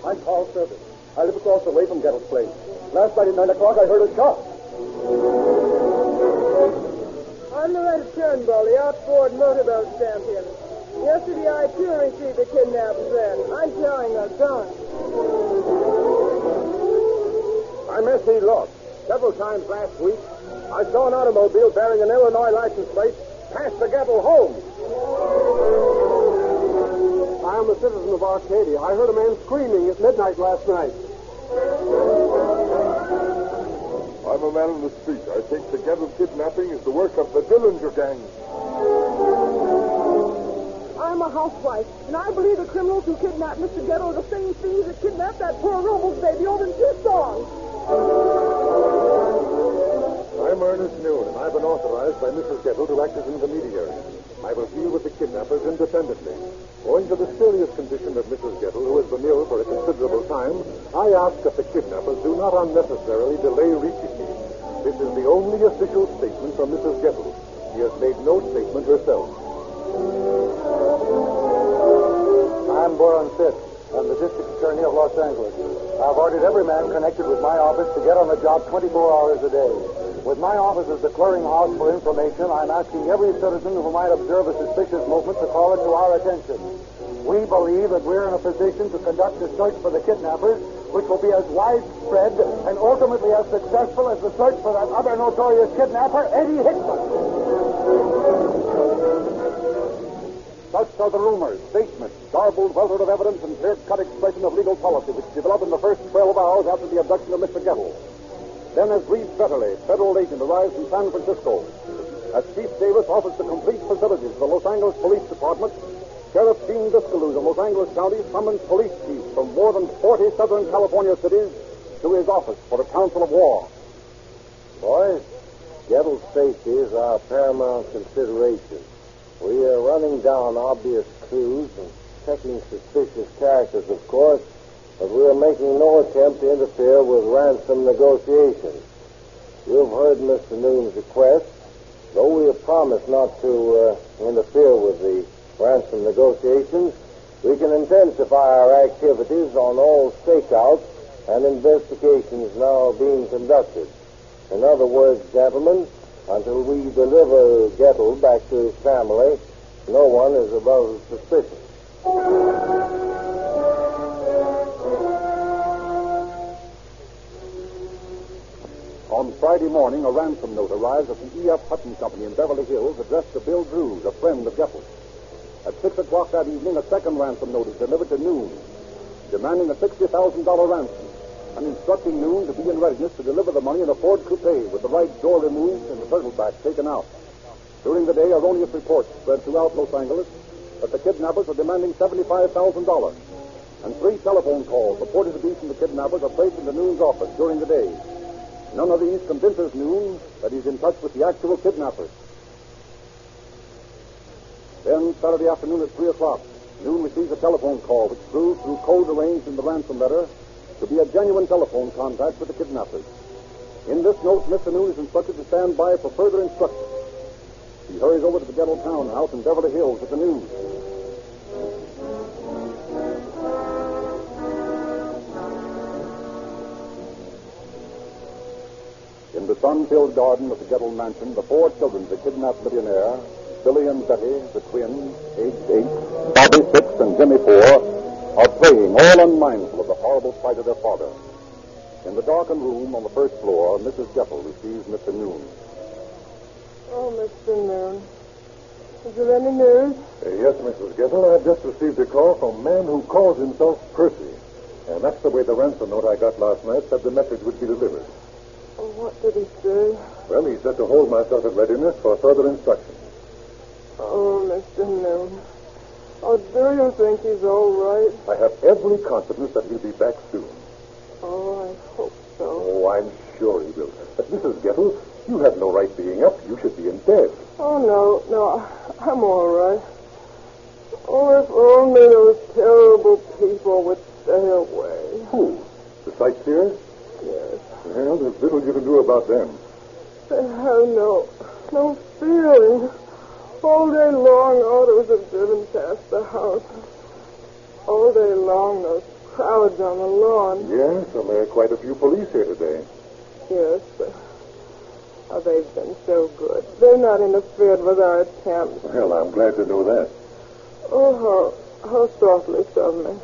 I'm Paul Service. I live across the way from Gettle's place. Last night at 9 o'clock, I heard a shot. I'm Loretta Turnbull, the outboard motorboat champion. Yesterday, I too received a kidnap threat. I'm carrying a gun. I'm S.E. Lost. Several times last week, I saw an automobile bearing an Illinois license plate pass the Gettle home. I'm a citizen of Arcadia. I heard a man screaming at midnight last night. I'm a man in the street. I think the Gettle kidnapping is the work of the Dillinger gang. I'm a housewife, and I believe the criminals who kidnapped Mr. Gettle are the same thieves that kidnapped that poor Robles baby over in Tucson. I'm Ernest Noon, and I've been authorized by Mrs. Gettle to act as intermediary. I will deal with the kidnappers independently. Owing to the serious condition of Mrs. Gettle, who has been ill for a considerable time, I ask that the kidnappers do not unnecessarily delay reaching me. This is the only official statement from Mrs. Gettle. She has made no statement herself. I'm Boron Fitz. I'm the district attorney of Los Angeles. I've ordered every man connected with my office to get on the job 24 hours a day. With my office as the clearinghouse for information, I'm asking every citizen who might observe a suspicious movement to call it to our attention. We believe that we're in a position to conduct a search for the kidnappers, which will be as widespread and ultimately as successful as the search for that other notorious kidnapper, Eddie Hickman. Such are the rumors, statements, garbled welter of evidence, and clear-cut expression of legal policy which developed in the first 12 hours after the abduction of Mr. Gettle. Then, as Reed Fetterly, federal agent, arrives from San Francisco, as Chief Davis offers the complete facilities of the Los Angeles Police Department, Sheriff Gene Biscaluse of Los Angeles County summons police chiefs from more than 40 Southern California cities to his office for a council of war. Boys, Gettle's safety is our paramount consideration. We are running down obvious clues and checking suspicious characters, of course, but we are making no attempt to interfere with ransom negotiations. You've heard Mr. Noon's request. Though we have promised not to interfere with the ransom negotiations, we can intensify our activities on all stakeouts and investigations now being conducted. In other words, gentlemen, until we deliver Gettle back to his family, no one is above suspicion. On Friday morning, a ransom note arrives at the E.F. Hutton Company in Beverly Hills addressed to Bill Drews, a friend of Gettle. At 6 o'clock that evening, a second ransom note is delivered to Noon, demanding a $60,000 ransom and instructing Noon to be in readiness to deliver the money in a Ford coupe with the right door removed and the turtleback taken out. During the day, erroneous reports spread throughout Los Angeles that the kidnappers are demanding $75,000, and 3 telephone calls reported to be from the kidnappers are placed into Noon's office during the day. None of these convinces Noon that he's in touch with the actual kidnappers. Then, Saturday afternoon at 3 o'clock, Noon receives a telephone call which proves, through code arranged in the ransom letter, to be a genuine telephone contact with the kidnappers. In this note, Mr. Noon is instructed to stand by for further instructions. He hurries over to the Gettle townhouse in Beverly Hills with the news. In the sun-filled garden of the Gettle mansion, the 4 children of the kidnapped millionaire, Billy and Betty, the twins, aged 8, Bobby 6, and Jimmy 4, are playing, all unmindful of the horrible plight of their father. In the darkened room on the first floor, Mrs. Gettle receives Mr. Noon. Oh, Mr. Noon, Is there any news? Yes, Mrs. Gettle. I've just received a call from a man who calls himself Percy. And that's the way the ransom note I got last night said the message would be delivered. What did he say? Well, he said to hold myself at readiness for further instructions. Oh, Mr. Noon. Oh, do you think he's all right? I have every confidence that he'll be back soon. Oh, I hope so. Oh, I'm sure he will. But Mrs. Gettle, you have no right being up. You should be in bed. Oh, no, I'm all right. Oh, if only those terrible people would stay away. Who? The sightseers? Yes. Well, there's little you can do about them. They have no feeling. All day long, autos have driven past the house. All day long, those crowds on the lawn. Yes, and there are quite a few police here today. Yes, but they've been so good. They've not interfered with our attempts. Well, I'm glad to know that. Oh, how thoughtfully of me.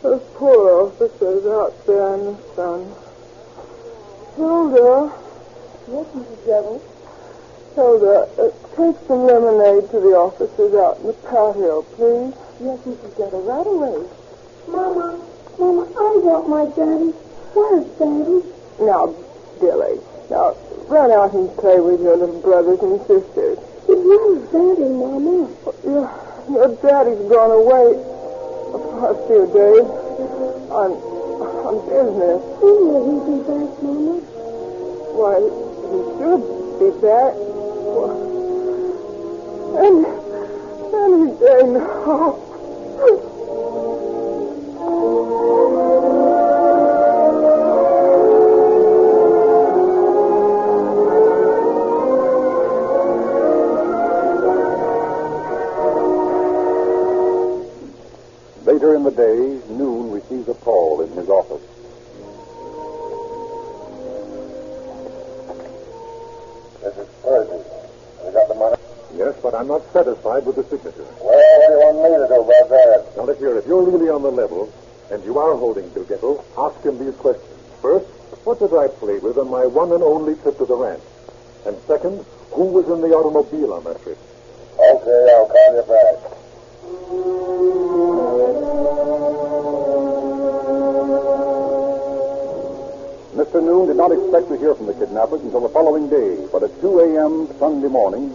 Those poor officers out there in the sun. Hilda. Yes, Mrs. Gettle. Hilda, take some lemonade to the officers out in the patio, please. Yes, Mrs. Gettle, right away. Mama, I want my daddy. Where's Daddy? Now, Billy, run out and play with your little brothers and sisters. Where's Daddy, Mama? Your daddy's gone away for a few days on business. When will he be back, Mama? Why, he should be back. Any day now. Later in the day, Noon receives a call in his office. This is Percy. You got the money? Yes, but I'm not satisfied with the signature. Well, what do you want me to do about that? Now, look here, if you're really on the level, and you are holding Bill Gettle, ask him these questions. First, what did I play with on my one and only trip to the ranch? And second, who was in the automobile on that trip? Okay, I'll call you back. Mr. Noon did not expect to hear from the kidnappers until the following day, but at 2 a.m. Sunday morning...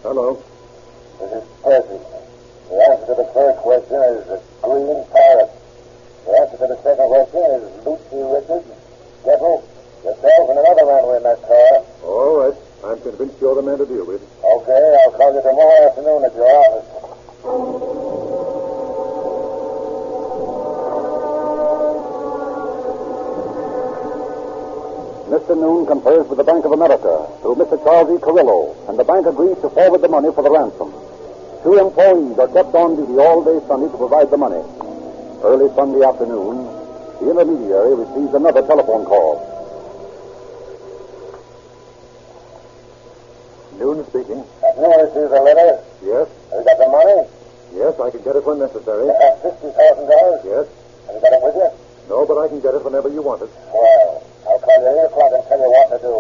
Hello. This is Percy. The answer to the first question is the green parrot. The answer to the second question is Lucy Richards, Gettle, yourself, and another man were in that car. All right. I'm convinced you're the man to deal with. Okay, I'll call you tomorrow afternoon at your office. Mr. Noon confers with the Bank of America through Mr. Charles E. Carrillo, and the bank agrees to forward the money for the ransom. 2 employees are kept on duty all day Sunday to provide the money. Early Sunday afternoon, the intermediary receives another telephone call. Noon speaking. Have you received the letter? Yes? Have you got the money? Yes, I can get it when necessary. You have $50,000? Yes? Have you got it with you? No, but I can get it whenever you want it. Well, I'll call you at 8 o'clock and tell you what to do.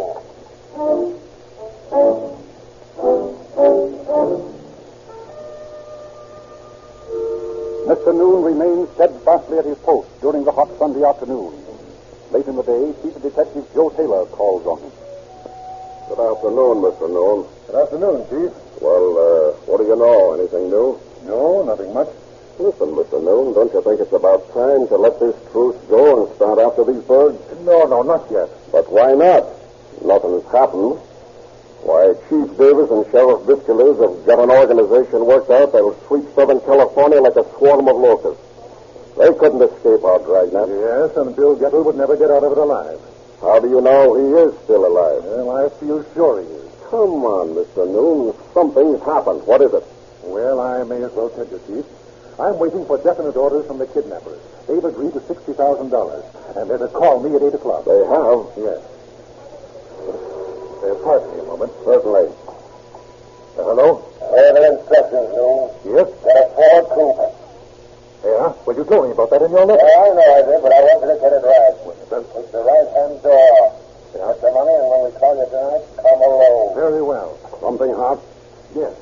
Mr. Noon remains steadfastly at his post during the hot Sunday afternoon. Late in the day, Chief Detective Joe Taylor calls on him. Good afternoon, Mr. Noon. Good afternoon, Chief. Well, what do you know? Anything new? No, nothing much. Listen, Mr. Noon, don't you think it's about time to let this truce go and start after these birds? No, not yet. But why not? Nothing has happened. Why, Chief Davis and Sheriff Biscuits have got an organization worked out that'll sweep Southern California like a swarm of locusts. They couldn't escape our Dragnet. Yes, and Bill Gettle would never get out of it alive. How do you know he is still alive? Well, I feel sure he is. Come on, Mr. Noon. Something's happened. What is it? Well, I may as well tell you, Chief. I'm waiting for definite orders from the kidnappers. They've agreed to $60,000, and they're to call me at 8 o'clock. They have? Yes. Pardon me a moment. Certainly. Hello? Further instructions, Noon. Yes? Get a Ford Coupe. Yeah? Well, you told me about that in your letter. Yeah, I know I did, but I wanted to get it right. Then, It's the right-hand door. Yeah? Get the money, and when we Judd, come along. Very well. Something hot? Yes.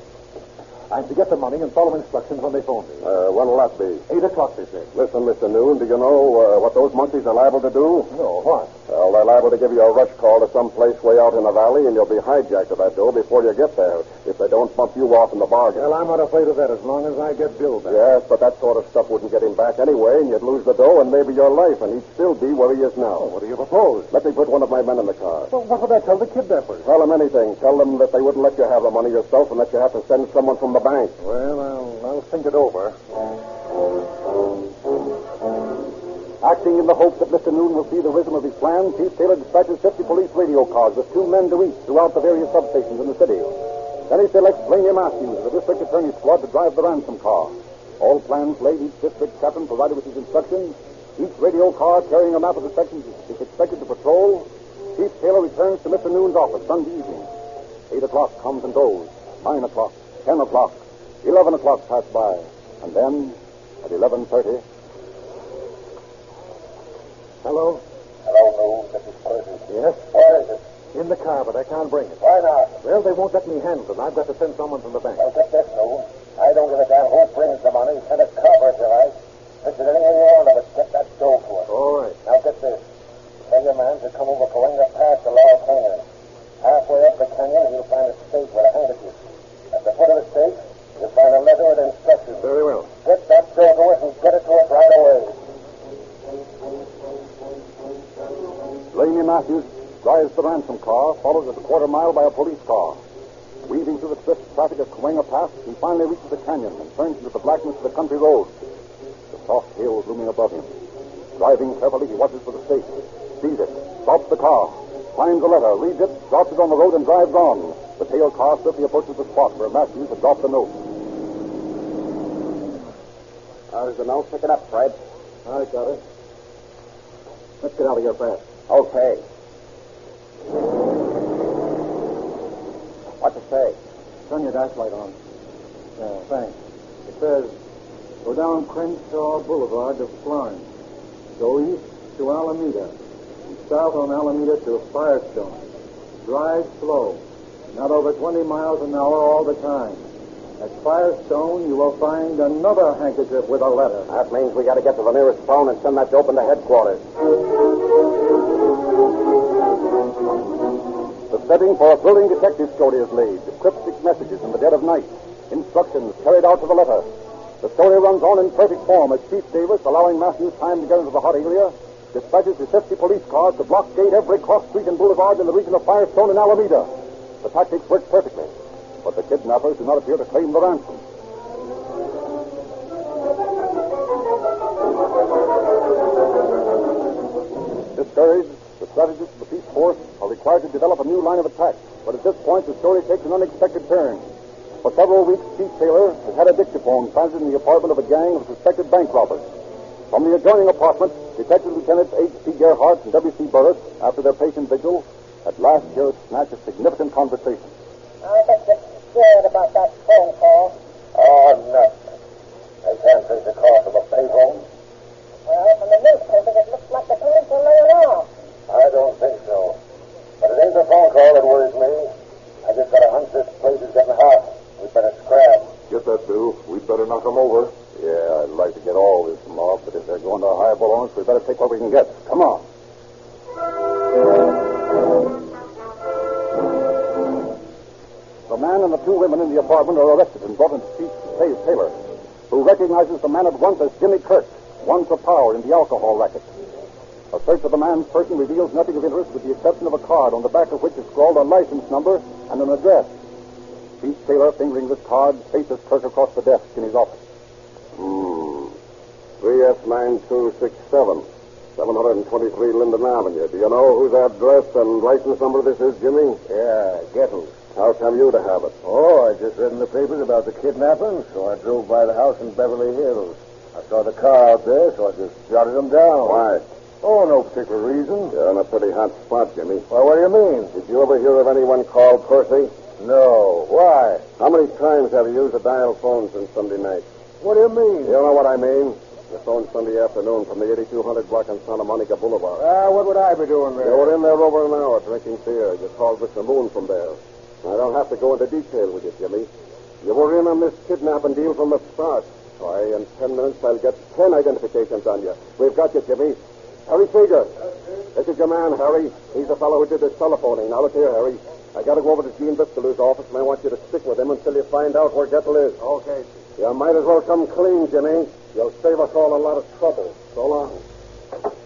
I'm to get the money and follow instructions when they phone me. When'll that be? 8 o'clock, they say. Listen, Mr. Noon, do you know what those monkeys are liable to do? No, what? Well, they're liable to give you a rush call to some place way out in the valley, and you'll be hijacked at that door before you get there, if they don't bump you off in the bargain. Well, I'm not afraid of that as long as I get Bill back. Yes, but that sort of stuff wouldn't get him back anyway, and you'd lose the dough and maybe your life, and he'd still be where he is now. What do you propose? Let me put one of my men in the car. Well, what would I tell the kidnappers? Tell them anything. Tell them that they wouldn't let you have the money yourself and that you have to send someone from the bank. Well, I'll think it over. Acting in the hope that Mr. Noon will see the wisdom of his plan, Chief Taylor dispatches 50 police radio cars with 2 men to each throughout the various substations in the city. Then he selects Blaney Matthews, the district attorney's squad, to drive the ransom car. All plans laid, each district captain provided with his instructions. Each radio car carrying a map of the sections is expected to patrol. Chief Taylor returns to Mr. Noon's office Sunday evening. 8 o'clock comes and goes. 9 o'clock, 10 o'clock, 11 o'clock pass by. And then, at 11:30... Hello? Hello, Noon. This is Percy. Yes? Where is it? In the car, but I can't bring it. Why not? Well, they won't let me handle it. I've got to send someone from the bank. Well, get this, Noon. I don't give a damn who brings the money. Send a cover if you like. If there's anything you want of it, get that dough for it. All right. Now get this. Tell your man to come over Cahuenga Pass to Laurel Canyon. Halfway up the canyon, you'll find a stake with a handkerchief. At the foot of the stake, you'll find a letter with instructions. Very well. Get that dough to us and get it to us right away. Blaney Matthews drives the ransom car, followed at a quarter mile by a police car. Weaving through the swift traffic of Cahuenga Pass, he finally reaches the canyon and turns into the blackness of the country road. The soft hills looming above him. Driving carefully, he watches for the stake, sees it, stops the car, finds the letter, reads it, drops it on the road, and drives on. The tail car swiftly approaches the spot where Matthews had dropped the note. How's the note? Pick it up, Fred. I got it. Let's get out of here fast. Okay. What's it say? Turn your dash light on. Yeah, thanks. It says, go down Crenshaw Boulevard to Florence. Go east to Alameda. And south on Alameda to Firestone. Drive slow. Not over 20 miles an hour all the time. At Firestone, you will find another handkerchief with a letter. That means we got to get to the nearest phone and send that dope into headquarters. The setting for a thrilling detective story is laid. Cryptic messages in the dead of night. Instructions carried out to the letter. The story runs on in perfect form as Chief Davis, allowing Matthews time to get into the hot area, dispatches his 50 police cars to blockade every cross street and boulevard in the region of Firestone and Alameda. The tactics work perfectly, but the kidnappers do not appear to claim the ransom. Discouraged, the strategists of the peace force are required to develop a new line of attack, but at this point the story takes an unexpected turn. For several weeks, Chief Taylor has had a dictaphone planted in the apartment of a gang of suspected bank robbers. From the adjoining apartment, Detective Lieutenants H.C. Gerhardt and W.C. Burris, after their patient vigil, at last hear a snatch of significant conversation. I bet you're scared about that phone call. Oh, nothing. They can't trace the call from a payphone. Well, from the newspapers, it looks like the police are laying off. I don't think so. But it ain't the phone call that worries me. I just got a hunch this place is getting hot. We better scrap. Get that, Bill. We'd better knock them over. Yeah, I'd like to get all this from off, but if they're going to highball on us, we better take what we can get. Come on. The man and the 2 women in the apartment are arrested and brought into Chief Taylor, who recognizes the man at once as Jimmy Kirk, once a power in the alcohol racket. A search of the man's person reveals nothing of interest with the exception of a card on the back of which is scrawled a license number and an address. Chief Taylor, fingering this card, faces Kirk across the desk in his office. 3S9267, 723 Linden Avenue. Do you know whose address and license number this is, Jimmy? Yeah, Gettle. How come you to have it? Oh, I just read in the papers about the kidnapping, so I drove by the house in Beverly Hills. I saw the car out there, so I just jotted them down. Why? Oh, no particular reason. You're in a pretty hot spot, Jimmy. Well, what do you mean? Did you ever hear of anyone called Percy? No. Why? How many times have you used a dial phone since Sunday night? What do you mean? You know what I mean? Your phone Sunday afternoon from the 8200 block on Santa Monica Boulevard. What would I be doing there? You were in there over an hour drinking beer. You called Mr. Moon from there. I don't have to go into detail with you, Jimmy. You were in on this kidnapping deal from the start. Why, in 10 minutes, I'll get 10 identifications on you. We've got you, Jimmy. Harry Seeger. This is your man, Harry. He's the fellow who did this telephoning. Now, look here, Harry. I got to go over to Gene Biscalou's office, and I want you to stick with him until you find out where Gettle is. Okay. You might as well come clean, Jimmy. You'll save us all a lot of trouble. So long.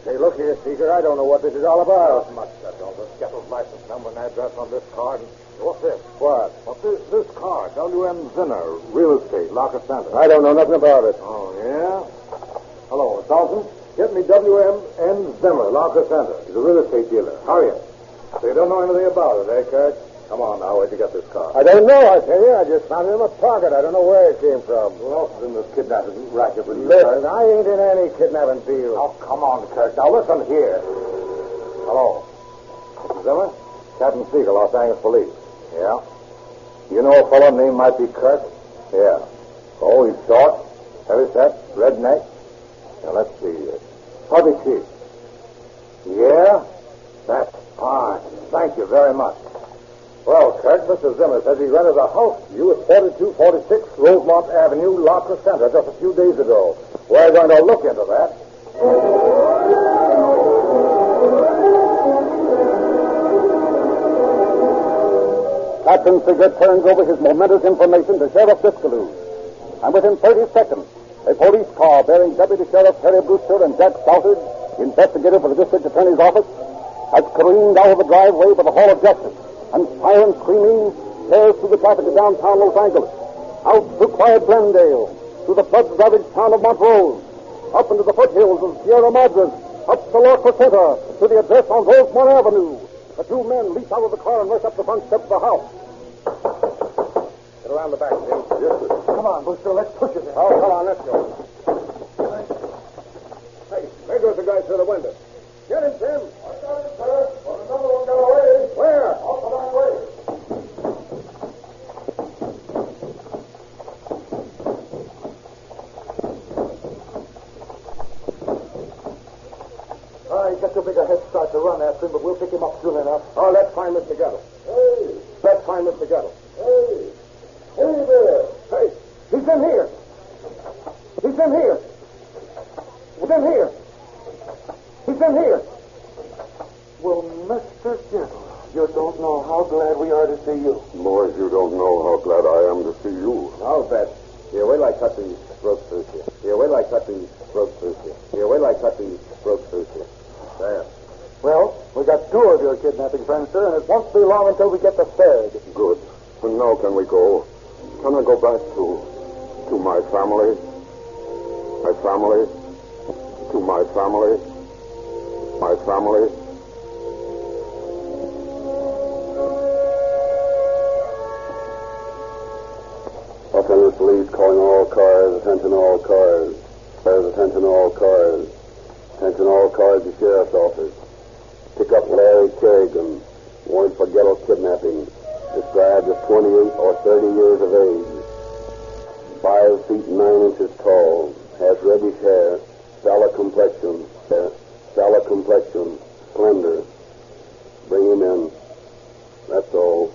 Hey, look here, Seeger. I don't know what this is all about. Not much, that don't. There's Gettle's license number and address on this card. What's this? What? Well, this card, W.M. Zinner, real estate, Locker Center. I don't know nothing about it. Oh, yeah? Hello, Dawson. Get me W.M. Zimmer, Locker Center. He's a real estate dealer. Hurry up. So you don't know anything about it, eh, Kirk? Come on now, where'd you get this card? I don't know, I tell you. I just found it in my pocket. I don't know where it came from. Who else is in this kidnapping racket with you? Listen, I ain't in any kidnapping deal. Oh, come on, Kirk. Now listen here. Hello. Mr. Zimmer? Captain Siegel, Los Angeles Police. Yeah? You know a fellow named might be Kirk? Yeah. Oh, he's short, heavy set, red neck. Now, let's see. Heavy chief. Yeah? That's fine. Thank you very much. Well, Kirk, Mr. Zimmer says he rented a house to you at 4246 Rosemont Avenue, Locker Center, just a few days ago. We're going to look into that. Captain Sigurd turns over his momentous information to Sheriff Biscalou. And within 30 seconds, a police car bearing Deputy Sheriff Harry Brewster and Jack Stoutard, investigator for the District Attorney's Office, has careened out of the driveway to the Hall of Justice, and siren screaming tears through the traffic of downtown Los Angeles, out through quiet Glendale, through the flood-ravaged town of Montrose, up into the foothills of Sierra Madre, up to Locker Center, to the address on Rosemont Avenue. The two men leap out of the car and rush up the front steps of the house. Get around the back, Jim. Yes, sir. Come on, Brewster, let's push it in. Oh, come on, let's go. Hey, there goes the guy through the window. Get him, Jim. I got it, sir. But another one got away. Where? Off the back way. All right, get too big a head start to run after him, but we'll pick him up soon enough. Oh, let's find Mr. Gettle. Hey. Let's find Mr. Gettle. Hey. Hey there. Hey, he's in here. He's in here. He's in here. He's in here. Well, Mr. Gettle, you don't know how glad we are to see you. Boys, you don't know how glad I am to see you. I'll bet. Here, wait till I cut these ropes through here. Here, wait till I cut these ropes through here. Here, wait till I cut these ropes through here. There. Well, we got two of your kidnapping friends, sir, and it won't be long until we get the third. Good. And now can we go? Can I go back to my family? My family? To my family? My family? Los Angeles Police calling all cars, attention all cars. Attention all cars. Attention all cars to Sheriff's Office. Pick up Larry Kerrigan, wanted for Gettle kidnapping. Described as 28 or 30 years of age. 5 feet 9 inches tall. Has reddish hair. Sallow complexion. Slender. Bring him in. That's all.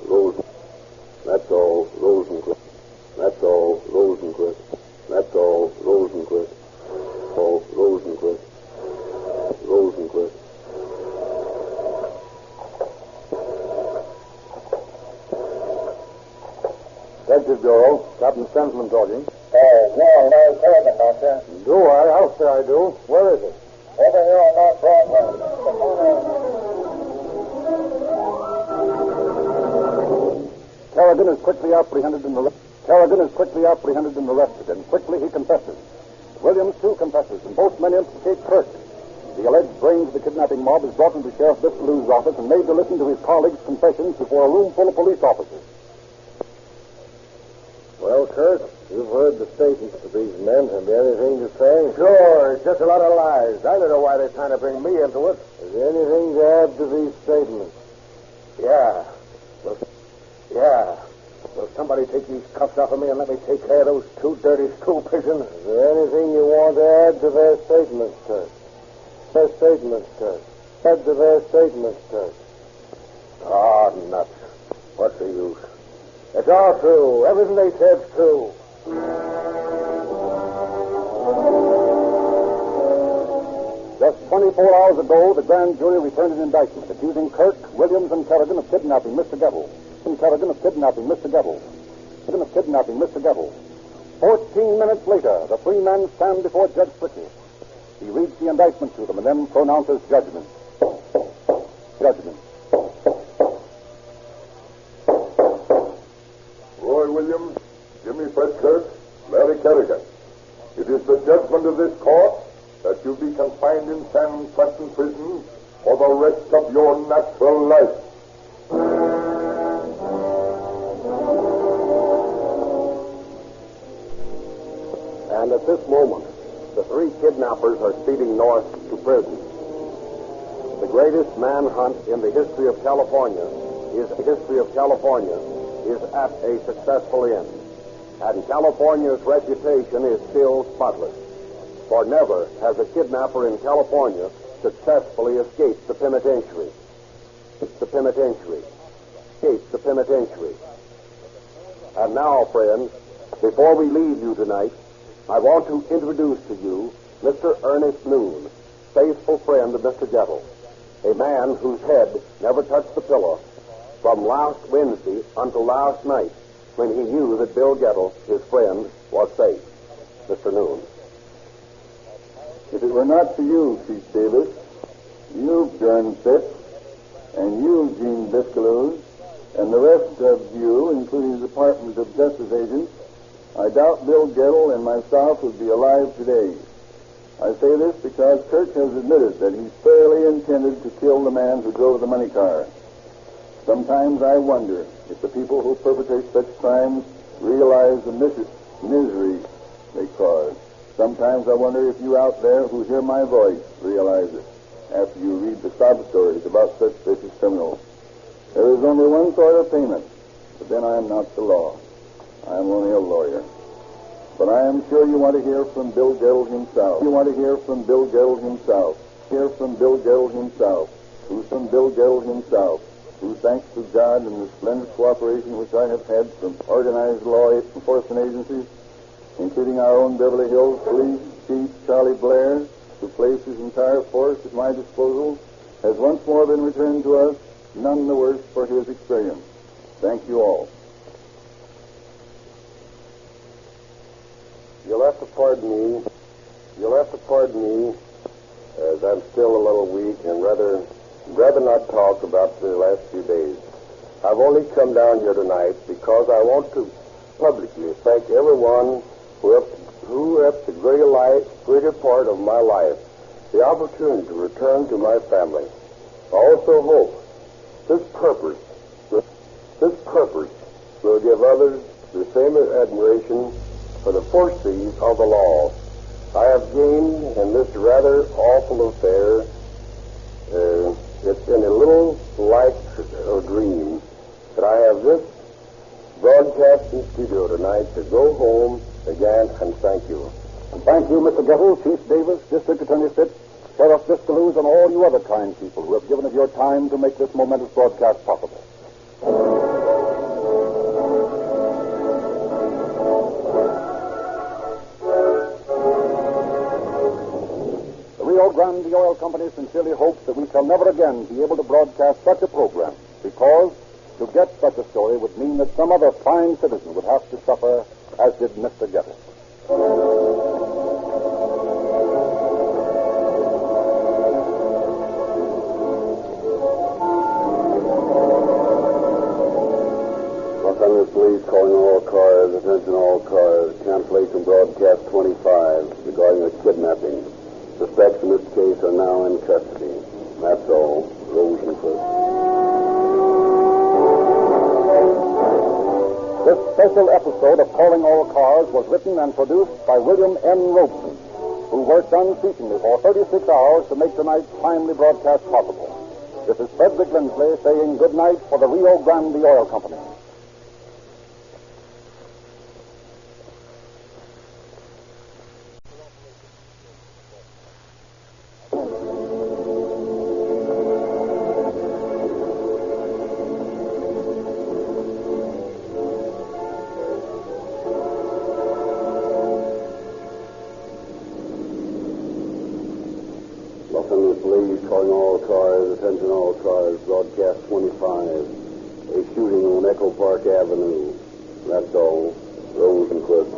That's all. Rosenquist. That's all. Rosenquist. That's all. Rosenquist. Oh, Rosenquist. Rosenquist. Detective Bureau, Captain Stensman talking. No, Kerrigan, don't you? Do I? I'll say I do. Where is it? Over here on North Broadway. Kerrigan is quickly apprehended and arrested, and quickly he confesses. Williams, too, confesses, and both men implicate Kirk. The alleged brains of the kidnapping mob is brought into Sheriff Biscalou's office and made to listen to his colleagues' confessions before a room full of police officers. Well, Kurt, you've heard the statements of these men. Have you anything to say? Sure, it's just a lot of lies. I don't know why they're trying to bring me into it. Is there anything to add to these statements? Yeah. Well, somebody somebody take these cuffs off of me and let me take care of those two dirty stool pigeons. Is there anything you want to add to their statements, Kurt? Their statements, Kurt. Add to their statements, Kurt. Ah, nuts. What's the use? It's all true. Everything they said's true. Just 24 hours ago, the grand jury returned an indictment accusing Kirk, Williams, and Kerrigan of kidnapping Mr. Gettle. And Kerrigan of kidnapping Mr. Gettle. Kerrigan of kidnapping Mr. Gettle. 14 minutes later, the three men stand before Judge Fricky. He reads the indictment to them and then pronounces judgment. Judgment. Roy Williams, Jimmy Fredkirk, Larry Kerrigan. It is the judgment of this court that you be confined in San Quentin prison for the rest of your natural life. And at this moment, the three kidnappers are speeding north to prison. The greatest manhunt in the history of California is at a successful end. And California's reputation is still spotless. For never has a kidnapper in California successfully escaped the penitentiary. And now, friends, before we leave you tonight, I want to introduce to you Mr. Ernest Noon, faithful friend of Mr. Gettle, a man whose head never touched the pillow from last Wednesday until last night, when he knew that Bill Gettle, his friend, was safe. Mr. Noon. If it were not for you, Chief Davis, you, Bjorn Fitz, and you, Gene Biscaloon, and the rest of you, including the Department of Justice agents, I doubt Bill Gettle and myself would be alive today. I say this because Kirk has admitted that he thoroughly intended to kill the man who drove the money car. Sometimes I wonder if the people who perpetrate such crimes realize the misery they cause. Sometimes I wonder if you out there who hear my voice realize it after you read the sob stories about such vicious criminals. There is only one sort of payment, but then I am not the law. I am only a lawyer. But I am sure you want to hear from Bill Gettle himself. You want to hear from Bill Gettle himself. Hear from Bill Gettle himself. Who's from Bill Gettle himself, who, thanks to God and the splendid cooperation which I have had from organized law enforcement agencies, including our own Beverly Hills Police Chief Charlie Blair, who placed his entire force at my disposal, has once more been returned to us, none the worse for his experience. Thank you all. You'll have to pardon me, as I'm still a little weak and rather not talk about the last few days. I've only come down here tonight because I want to publicly thank everyone who at the greater part of my life, the opportunity to return to my family. I also hope this purpose will give others the same admiration for the forces of the law. I have gained in this rather awful affair. It's been a little like a dream that I have this broadcasting studio tonight to go home again and thank you. And thank you, Mr. Gettle, Chief Davis, District Attorney Fitz, Sheriff Biscaloon, and all you other kind people who have given of your time to make this momentous broadcast possible. The Rio Grande Oil Company sincerely hopes that we shall never again be able to broadcast such a program, because to get such a story would mean that some other fine citizen would have to suffer as did Mr. Gettle. Los Angeles Police calling all cars, attention all cars, cancellation broadcast 25 regarding a kidnapping. Suspects in this case are now in custody. That's all. Rosenquist. This special episode of Calling All Cars was written and produced by William N. Robeson, who worked unceasingly for 36 hours to make tonight's timely broadcast possible. This is Frederick Lindsley saying good night for the Rio Grande Oil Company. Calling all cars, attention all cars, broadcast 25. A shooting on Echo Park Avenue. That's all. Rose and Crooks.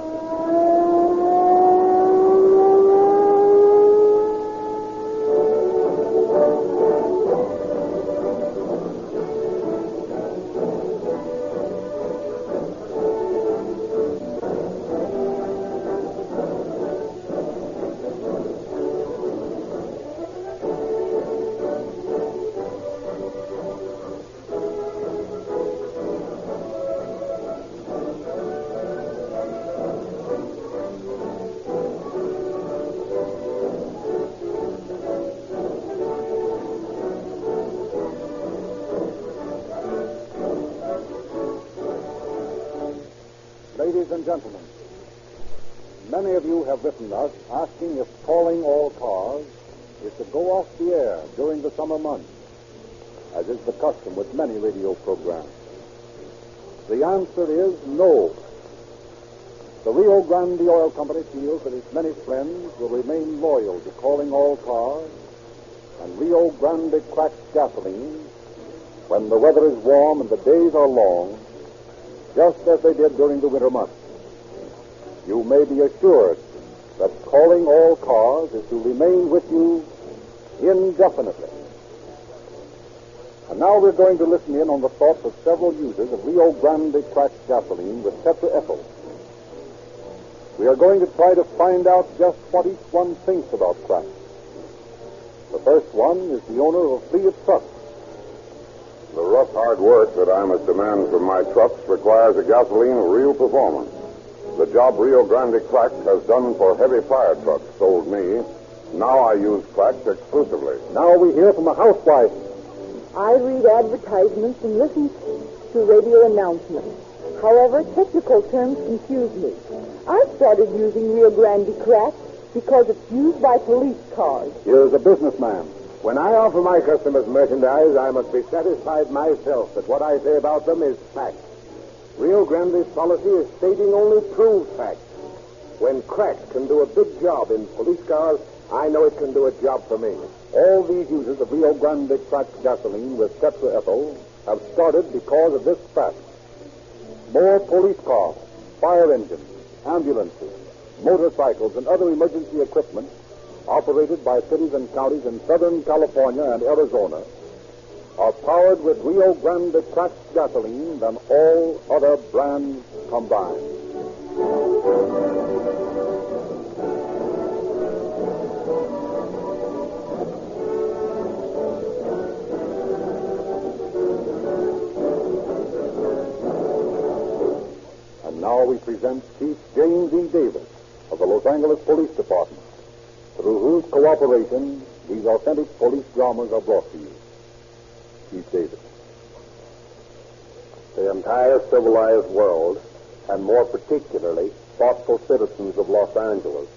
Ladies and gentlemen, many of you have written us asking if calling all cars is to go off the air during the summer months, as is the custom with many radio programs. The answer is no. The Rio Grande Oil Company feels that its many friends will remain loyal to calling all cars and Rio Grande cracked gasoline when the weather is warm and the days are long, just as they did during the winter months. You may be assured that calling all cars is to remain with you indefinitely. And now we're going to listen in on the thoughts of several users of Rio Grande cracked gasoline with tetraethyl. We are going to try to find out just what each one thinks about crack. The first one is the owner of a fleet of trucks. The rough, hard work that I must demand from my trucks requires a gasoline of real performance. The job Rio Grande Cracked has done for heavy fire trucks sold me. Now I use Cracked exclusively. Now we hear from a housewife. I read advertisements and listen to radio announcements. However, technical terms confuse me. I started using Rio Grande Cracked because it's used by police cars. Here's a businessman. When I offer my customers merchandise, I must be satisfied myself that what I say about them is fact. Rio Grande's policy is stating only proved facts. When Cracked can do a big job in police cars, I know it can do a job for me. All these users of Rio Grande cracked gasoline with tetraethyl have started because of this fact. More police cars, fire engines, ambulances, motorcycles, and other emergency equipment operated by cities and counties in Southern California and Arizona are powered with Rio Grande cracked gasoline than all other brands combined. And now we present Chief James E. Davis of the Los Angeles Police Department, through whose cooperation these authentic police dramas are brought to you. Chief Davis. The entire civilized world, and more particularly thoughtful citizens of Los Angeles,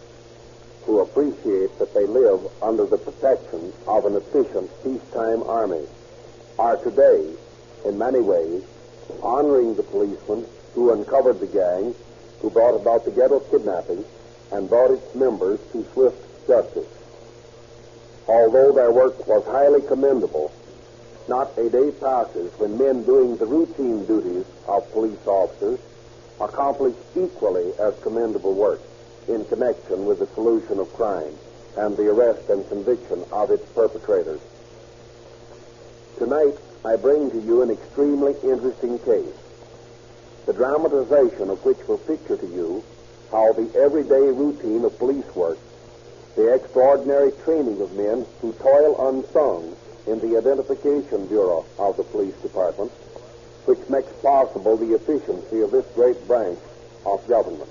who appreciate that they live under the protection of an efficient peacetime army, are today, in many ways, honoring the policemen who uncovered the gang, who brought about the Gettle kidnapping, and brought its members to swift justice. Although their work was highly commendable, not a day passes when men doing the routine duties of police officers accomplish equally as commendable work in connection with the solution of crime and the arrest and conviction of its perpetrators. Tonight, I bring to you an extremely interesting case, the dramatization of which will picture to you how the everyday routine of police work, the extraordinary training of men who toil unsung in the Identification Bureau of the Police Department, which makes possible the efficiency of this great branch of government.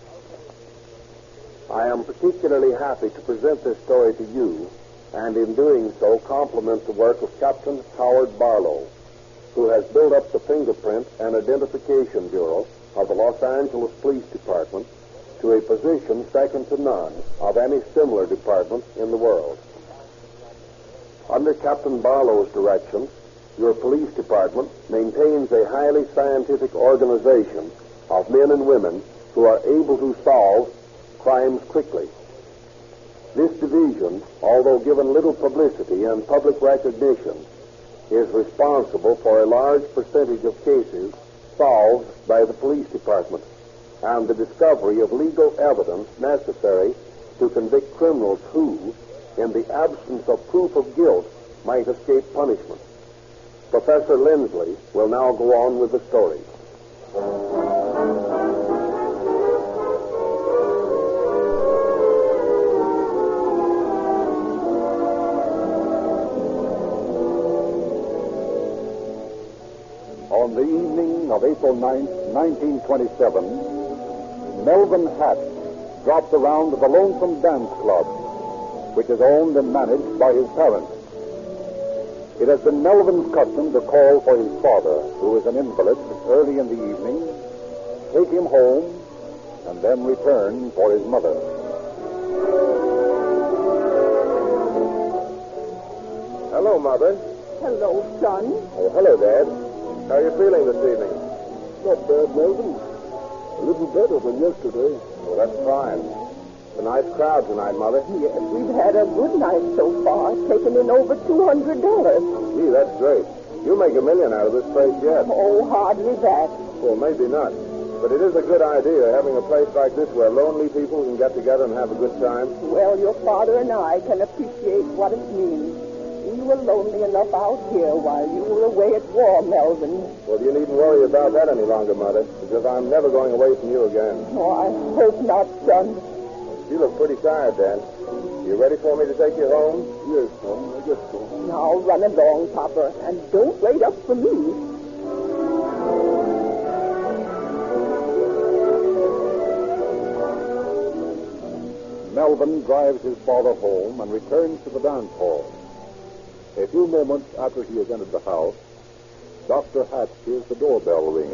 I am particularly happy to present this story to you, and in doing so compliment the work of Captain Howard Barlow, who has built up the Fingerprint and Identification Bureau of the Los Angeles Police Department to a position second to none of any similar department in the world. Under Captain Barlow's direction, your police department maintains a highly scientific organization of men and women who are able to solve crimes quickly. This division, although given little publicity and public recognition, is responsible for a large percentage of cases solved by the police department and the discovery of legal evidence necessary to convict criminals who, in the absence of proof of guilt, might escape punishment. Professor Lindsley will now go on with the story. On the evening of April 9th, 1927, Melvin Hatch dropped around to the Lonesome Dance Club, which is owned and managed by his parents. It has been Melvin's custom to call for his father, who is an invalid, early in the evening, take him home, and then return for his mother. Hello, Mother. Hello, son. Oh, hello, Dad. How are you feeling this evening? Not bad, Melvin. A little better than yesterday. Oh, that's fine. It's a nice crowd tonight, Mother. Yes, we've had a good night so far, taking in over $200. Gee, that's great. You'll make $1 million out of this place yet. Oh, hardly that. Well, maybe not. But it is a good idea, having a place like this where lonely people can get together and have a good time. Well, your father and I can appreciate what it means. We were lonely enough out here while you were away at war, Melvin. Well, you needn't worry about that any longer, Mother, because I'm never going away from you again. Oh, I hope not, son. You look pretty tired, Dad. You ready for me to take you home? Yes, son, I guess so. Now run along, Papa, and don't wait up for me. Melvin drives his father home and returns to the dance hall. A few moments after he has entered the house, Dr. Hatch hears the doorbell ring.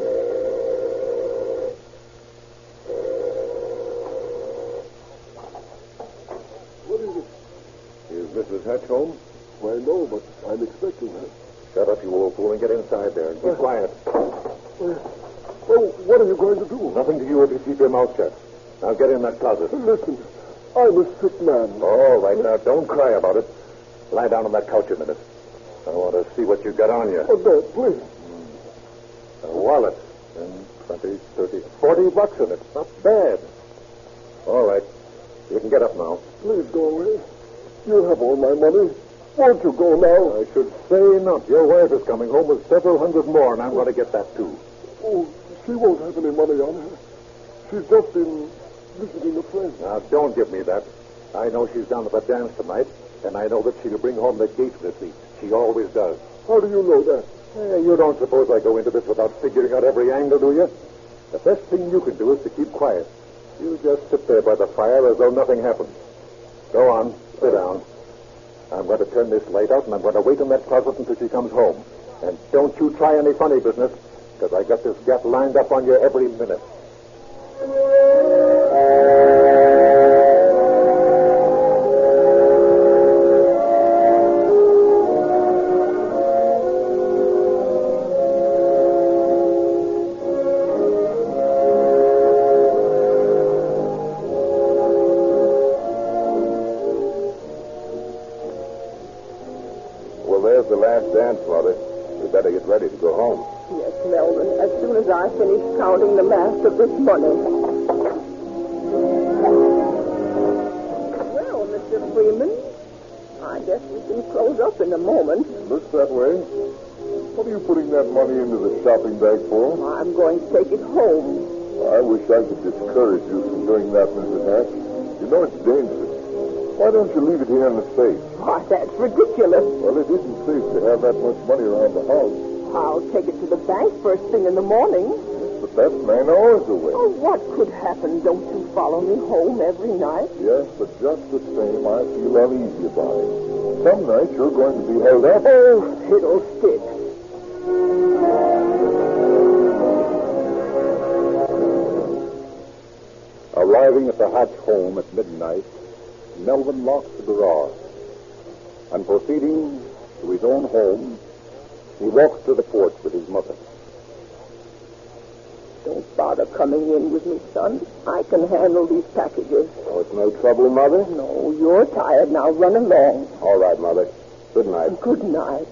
What is it? Is Mrs. Hatch home? Why, no, but I'm expecting her. Shut up, you old fool, and get inside there. And be quiet. Well, what are you going to do? Nothing to you if you keep your mouth shut. Now get in that closet. Listen, I'm a sick man. All right, now don't cry about it. Lie down on that couch a minute. I want to see what you've got on you. Oh, Dad, please. A wallet. 10, 20, 30, $40 in it. Not bad. All right. You can get up now. Please go away. You have all my money. Won't you go now? I should say not. Your wife is coming home with several hundred more, and I'm going to get that, too. Oh, she won't have any money on her. She's just been visiting a friend. Now, don't give me that. I know she's down at the dance tonight, and I know that she'll bring home the gate receipt. She always does. How do you know that? You don't suppose I go into this without figuring out every angle, do you? The best thing you can do is to keep quiet. You just sit there by the fire as though nothing happened. Go on. Sit down. I'm going to turn this light out, and I'm going to wait in that closet until she comes home. And don't you try any funny business, because I got this gap lined up on you every minute. There's the last dance, Mother. We better get ready to go home. Yes, Melvin, as soon as I finish counting the last of this money. Well, Mr. Freeman, I guess we can close up in a moment. Looks that way. What are you putting that money into the shopping bag for? I'm going to take it home. I wish I could discourage you from doing that, Mrs. Hatch. You know it's dangerous. Why don't you leave it here in the safe? Why, that's ridiculous. Well, it isn't safe to have that much money around the house. I'll take it to the bank first thing in the morning. But that's 9 hours away. Oh, what could happen? Don't you follow me home every night? Yes, but just the same, I feel uneasy about it. Some nights you're going to be held up. Oh, fiddlestick. Arriving at the Hatch home at midnight, Melvin locks the garage, and proceeding to his own home, he walks to the porch with his mother. Don't bother coming in with me, son. I can handle these packages. Oh, it's no trouble, Mother? No, you're tired. Now run along. All right, Mother. Good night. Good night.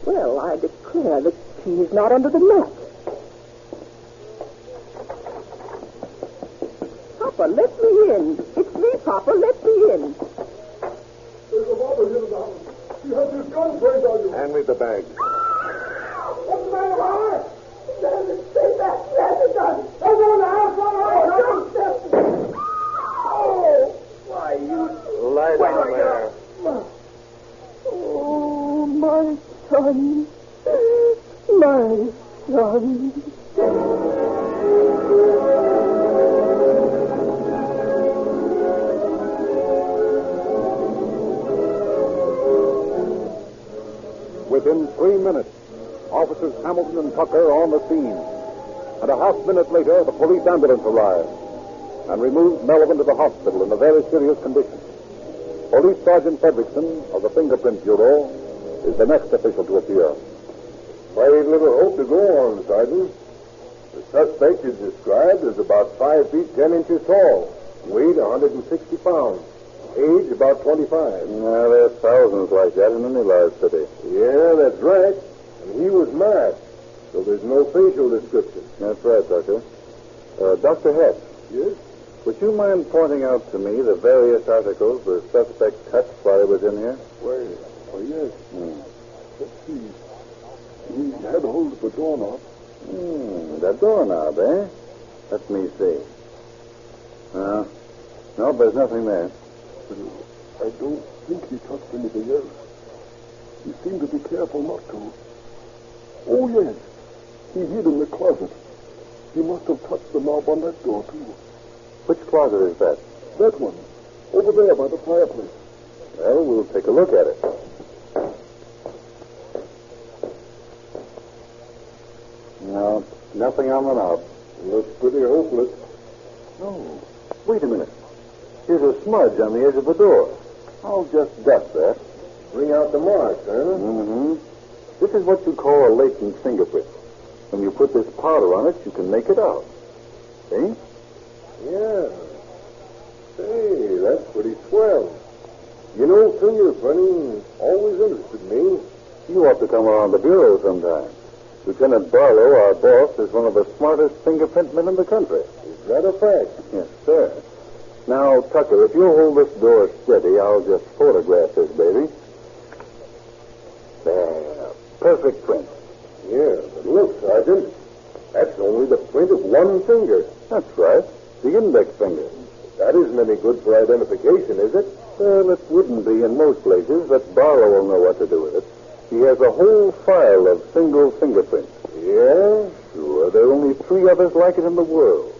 Well, I declare the key is not under the mat. Papa, let me in. It's me, Papa. Let me in. There's a robber here in the house. He has his gun trained on you. Hand me the bag. What's the matter, Robert? Stay back. Stand the gun. Don't go in the house. Don't step. Oh, why, you... Lie down there. Oh, my son. My son. Within 3 minutes, Officers Hamilton and Tucker are on the scene. And a half minute later, the police ambulance arrives and removes Melvin to the hospital in a very serious condition. Police Sergeant Fredrickson of the Fingerprint Bureau is the next official to appear. Very little hope to go on, Sergeant. The suspect is described as about 5 feet 10 inches tall, weight 160 pounds, age about 25. There's thousands like that in any large city. Yeah, that's right. And he was masked, so there's no facial description. That's right, Doctor. Dr. Hess, Yes? would you mind pointing out to me the various articles the suspect touched while he was in here? Why, yes. Let's see. He had hold of the doorknob. That doorknob, eh? Let me see. No, there's nothing there. I don't think he touched anything else. He seemed to be careful not to. Oh, yes. He hid in the closet. He must have touched the knob on that door, too. Which closet is that? That one. Over there by the fireplace. Well, we'll take a look at it. No, nothing on the knob. Looks pretty hopeless. Oh, wait a minute. Here's a smudge on the edge of the door. I'll just dust that. Bring out the marks, huh? This is what you call a latent fingerprint. When you put this powder on it, you can make it out. See? Yeah. Say, that's pretty swell. You know, fingerprinting always interested me. You ought to come around the bureau sometime. Lieutenant Barlow, our boss, is one of the smartest fingerprint men in the country. Is that a fact? Yes, sir. Now, Tucker, if you'll hold this door steady, I'll just photograph this baby. There. Perfect print. Yeah, but look, Sergeant. That's only the print of one finger. That's right. The index finger. That isn't any good for identification, is it? Well, it wouldn't be in most places, but Barlow will know what to do with it. He has a whole file of single fingerprints. Yeah? Sure. There are only 3 others like it in the world.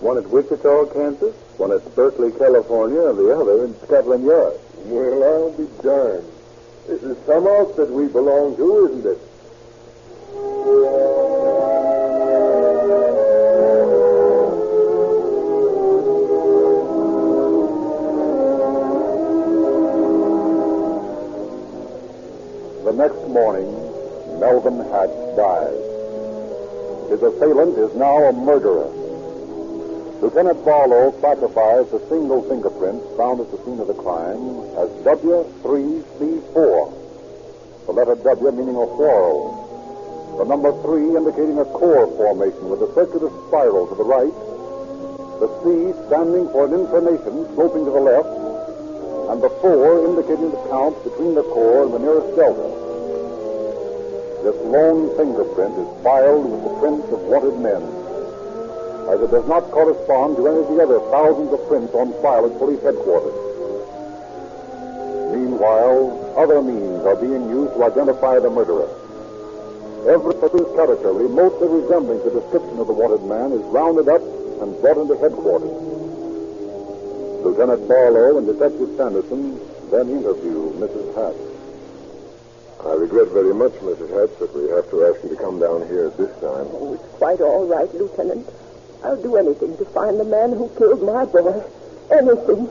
One at Wichita, Kansas, one at Berkeley, California, and the other in Scotland Yard. Well, I'll be darned. This is some outfit we belong to, isn't it? The next morning, Melvin Hatch dies. His assailant is now a murderer. Lieutenant Barlow classifies the single fingerprint found at the scene of the crime as W3C4. The letter W meaning a whorl. The number 3 indicating a core formation with a circular spiral to the right. The C standing for an inclination sloping to the left. And the 4 indicating the count between the core and the nearest delta. This lone fingerprint is filed with the prints of wanted men, as it does not correspond to any of the other thousands of prints on file at police headquarters. Meanwhile, other means are being used to identify the murderer. Every person's character remotely resembling the description of the wanted man is rounded up and brought into headquarters. Lieutenant Barlow and Detective Sanderson then interview Mrs. Hatch. I regret very much, Mrs. Hatch, that we have to ask you to come down here at this time. Oh, it's quite all right, Lieutenant. I'll do anything to find the man who killed my boy. Anything.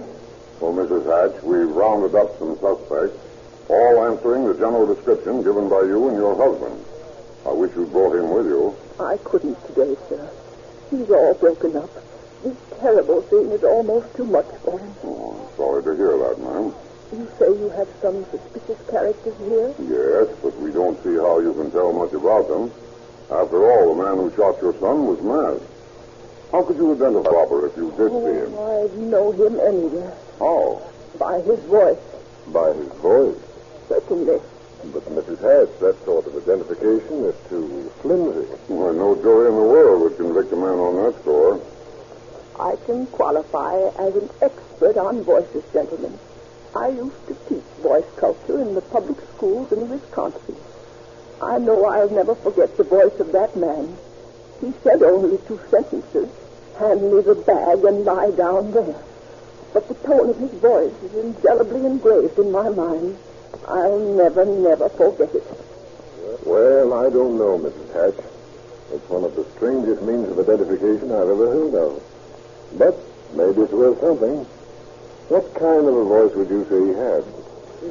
Well, Mrs. Hatch, we've rounded up some suspects, all answering the general description given by you and your husband. I wish you brought him with you. I couldn't today, sir. He's all broken up. This terrible thing is almost too much for him. Oh, I'm sorry to hear that, ma'am. You say you have some suspicious characters here? Yes, but we don't see how you can tell much about them. After all, the man who shot your son was masked. How could you identify Robert if you did see him? I'd know him anywhere. How? By his voice. By his voice. Certainly. But Mrs. Hatch, that sort of identification is too flimsy. Why, no jury in the world would convict a man on that score. I can qualify as an expert on voices, gentlemen. I used to teach voice culture in the public schools in Wisconsin. I know I'll never forget the voice of that man. He said only 2 sentences. Hand me the bag and lie down there. But the tone of his voice is indelibly engraved in my mind. I'll never, never forget it. Well, I don't know, Mrs. Hatch. It's one of the strangest means of identification I've ever heard of. But maybe it's worth something. What kind of a voice would you say he had?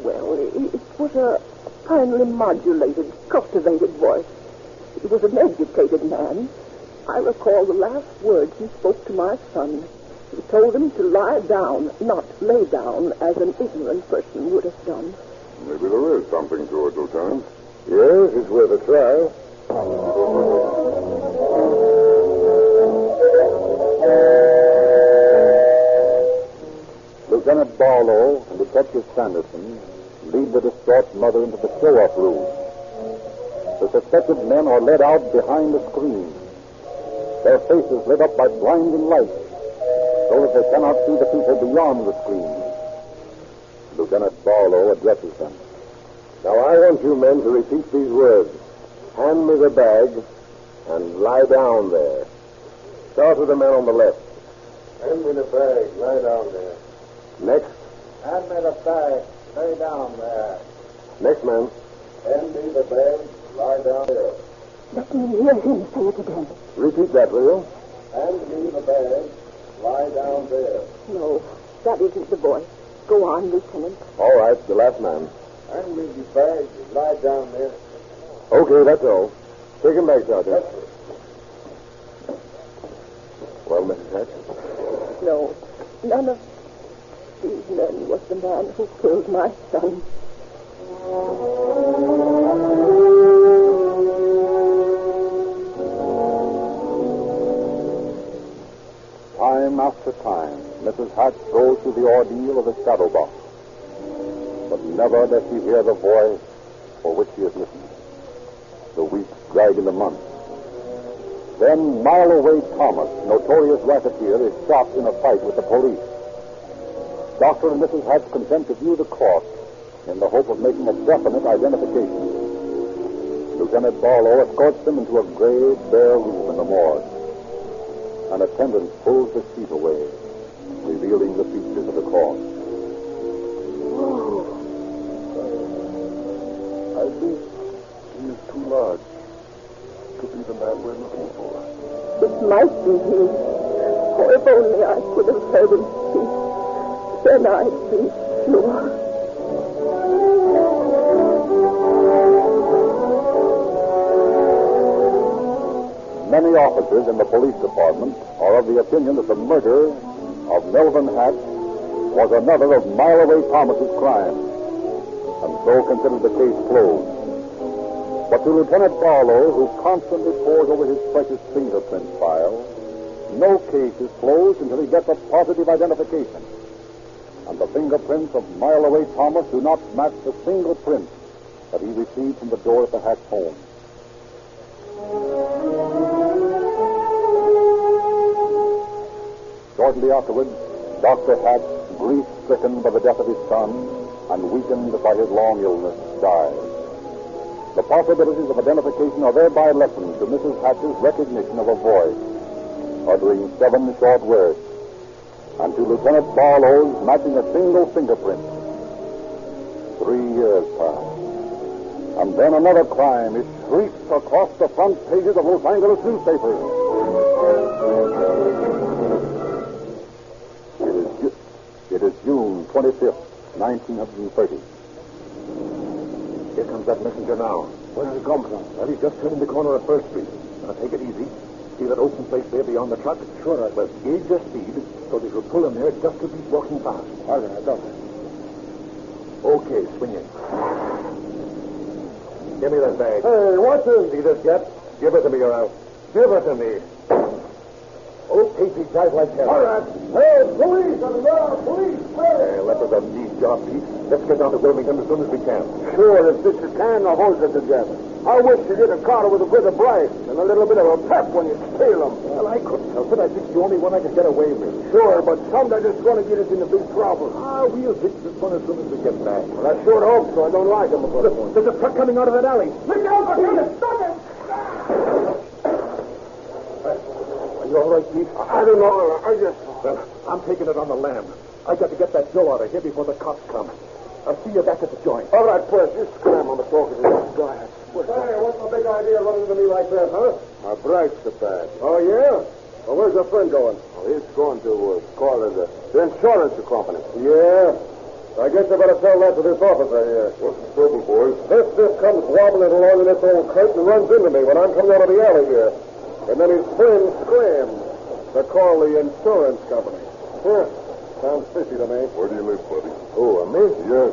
Well, it was a finely modulated, cultivated voice. He was an educated man. I recall the last words he spoke to my son. He told him to lie down, not lay down, as an ignorant person would have done. Maybe there is something to it, Lieutenant. Yes, it's worth a try. Lieutenant Barlow and Detective Sanderson lead the distraught mother into the show-off room. The suspected men are led out behind the screen, their faces lit up by blinding light, so that they cannot see the people beyond the screen. Lieutenant Barlow addresses them. Now, I want you men to repeat these words. Hand me the bag and lie down there. Start with the man on the left. Hand me the bag. Lie down there. Next. Hand me the bag. Lay down there. Next man. Hand me the bag. Lie down there. Let me hear him say it again. Repeat that, will you? Hand me the bag. Lie down there. No, that isn't the voice. Go on, Lieutenant. All right, the last man. Hand me the bag. Lie down there. Okay, that's all. Take him back, Sergeant. Well, Mrs. Hatch? No, none of these men was the man who killed my son. Time after time, Mrs. Hatch goes through the ordeal of the shadow box. But never does she hear the voice for which she has listened. The weeks drag into months. Then Mile Away Thomas, notorious racketeer, is shot in a fight with the police. Dr. and Mrs. Hatch consent to view the corpse in the hope of making a definite identification. Lieutenant Barlow escorts them into a gray, bare room in the morgue. An attendant pulls the sheet away, revealing the features of the corpse. I think he is too large to be the man we're looking for. It might be he. Oh, if only I could have heard him speak. Then I'd be sure. Many officers in the police department are of the opinion that the murder of Melvin Hatch was another of Mile Away Thomas's crimes, and so considered the case closed. But to Lieutenant Barlow, who constantly pores over his precious fingerprint file, no case is closed until he gets a positive identification. And the fingerprints of Mile Away Thomas do not match the single print that he received from the door of the Hatch home. Shortly afterwards, Dr. Hatch, grief-stricken by the death of his son and weakened by his long illness, died. The possibilities of identification are thereby lessened to Mrs. Hatch's recognition of a voice, uttering 7 short words, and to Lieutenant Barlow's matching a single fingerprint. 3 years pass. And then another crime is shrieked across the front pages of Los Angeles newspapers. It is June 25th, 1930. Here comes that messenger now. Where did he come from? Well, he's just turning the corner of First Street. Now, take it easy. See that open place there beyond the truck? Sure, I Well, gauge your speed so that you'll pull in there just as he's walking past. All right, I got it. Okay, swing in. Give me that bag. Hey, what's this? See this, Get? Give it to me, or else. Give it to me. Okay, Pete, drive like hell. All right. Hey, police! Police! Hey, let us have these job, Pete. Let's get down to Wilmington as soon as we can. Sure, if this is can, the hold it together. I wish you did a car with a bit of bright and a little bit of a pep when you steal them. Well, I couldn't help it. I think the only one I could get away with. Sure, but someday it's going to get us into big trouble. We'll fix this one as soon as we get back. Well, I sure hope so. I don't like them. There's a truck coming out of that alley. Look out, McKinnon! Stop him! Are you all right, Pete? I don't know. I just... Well, I'm taking it on the lam. I got to get that Joe out of here before the cops come. I'll see you back at the joint. All right, Press. You scram on the talk of this guy. Hey, what's the big idea running into me like that, huh? My brake's the bad. Oh, yeah? Well, where's your friend going? Well, he's going to call the insurance company. Yeah. I guess I better tell that to this officer here. What's the trouble, boys? This comes wobbling along in this old crate and runs into me when I'm coming out of the alley here. And then his friend screams to call the insurance company. Huh. Sounds fishy to me. Where do you live, buddy? Oh, me? Yes.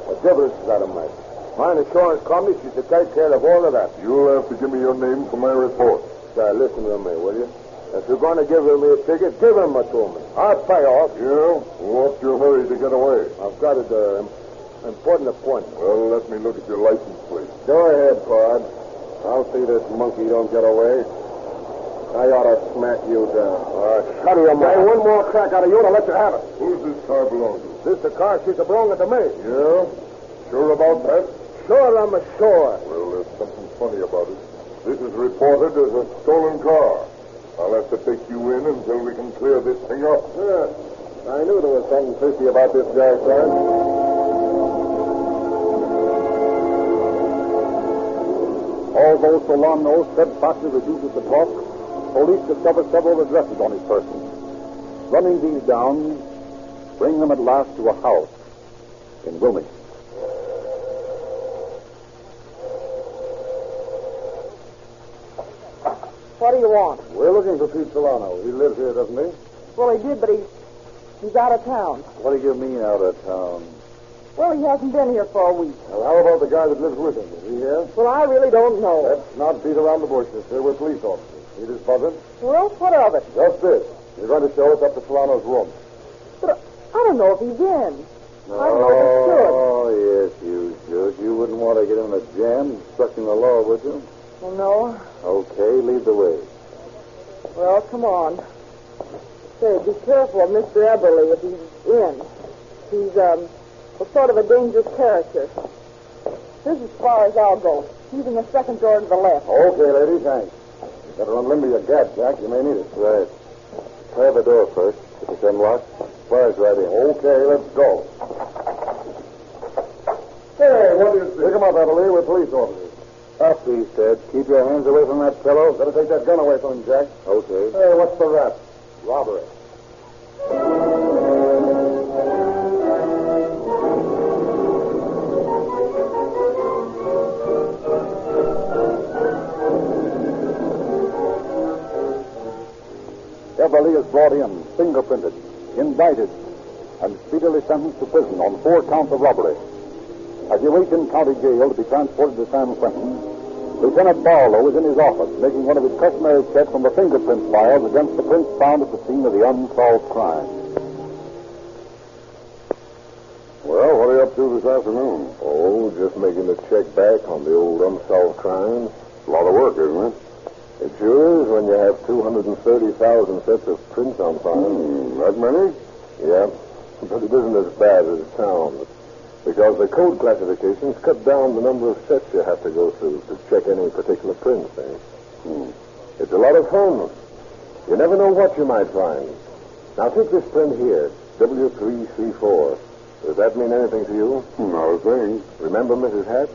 What difference does that make? My insurance company should take care of all of that. You'll have to give me your name for my report. Now, listen to me, will you? If you're going to give him a ticket, give him it to me. I'll pay off. Yeah? What's your hurry to get away? I've got an important appointment. Well, let me look at your license plate. Go ahead, Pard. I'll see this monkey don't get away. I ought to smack you down. Shut your mouth. One more crack out of you and I'll let you have it. Who's this car belong to? This the car she's belonging to me. Yeah? Sure about that? Sure, I'm sure. Well, there's something funny about it. This is reported as a stolen car. I'll have to take you in until we can clear this thing up. Yeah. I knew there was something fishy about this guy, son. Although Solano steadfastly refuses to talk, police discover several addresses on his person. Running these down, bring them at last to a house in Wilmington. What do you want? We're looking for Pete Solano. He lives here, doesn't he? Well, he did, but he's out of town. What do you mean, out of town? Well, he hasn't been here for a week. Well, how about the guy that lives with him? Is he here? Well, I really don't know. Let's not beat around the bushes. There were police officers. See this buzzard? Well, what of it? Just this. You're going to show us up to Solano's room. But I don't know if he's in. I don't know if he should. Oh, yes, you should. You wouldn't want to get in a jam obstructing the law, would you? Well, no. Okay, lead the way. Well, come on. Say, be careful of Mr. Eberly if he's in. He's, sort of a dangerous character. This is as far as I'll go. He's in the second door to the left. Okay, lady, thanks. You better unlimber your gad, Jack. You may need it. Right. Try the door first. If it's unlocked, fire's right in. Okay, let's go. Hey, what is this? Pick him up, Eberly. We're police officers. Up, he said. Keep your hands away from that fellow. Better take that gun away from him, Jack. Okay. Hey, what's the rap? Robbery. Eberly is brought in, fingerprinted, indicted, and speedily sentenced to prison on 4 counts of robbery. As he waits in county jail to be transported to San Quentin, Lieutenant Barlow is in his office making one of his customary checks on the fingerprint files against the prints found at the scene of the unsolved crime. Well, what are you up to this afternoon? Oh, just making a check back on the old unsolved crime. A lot of work, isn't it? It sure is when you have 230,000 sets of prints on file. That many? Yeah, but it isn't as bad as it sounds. Because the code classifications cut down the number of sets you have to go through to check any particular print thing. It's a lot of fun. You never know what you might find. Now, take this print here, W334. Does that mean anything to you? Not a thing. Remember Mrs. Hatch?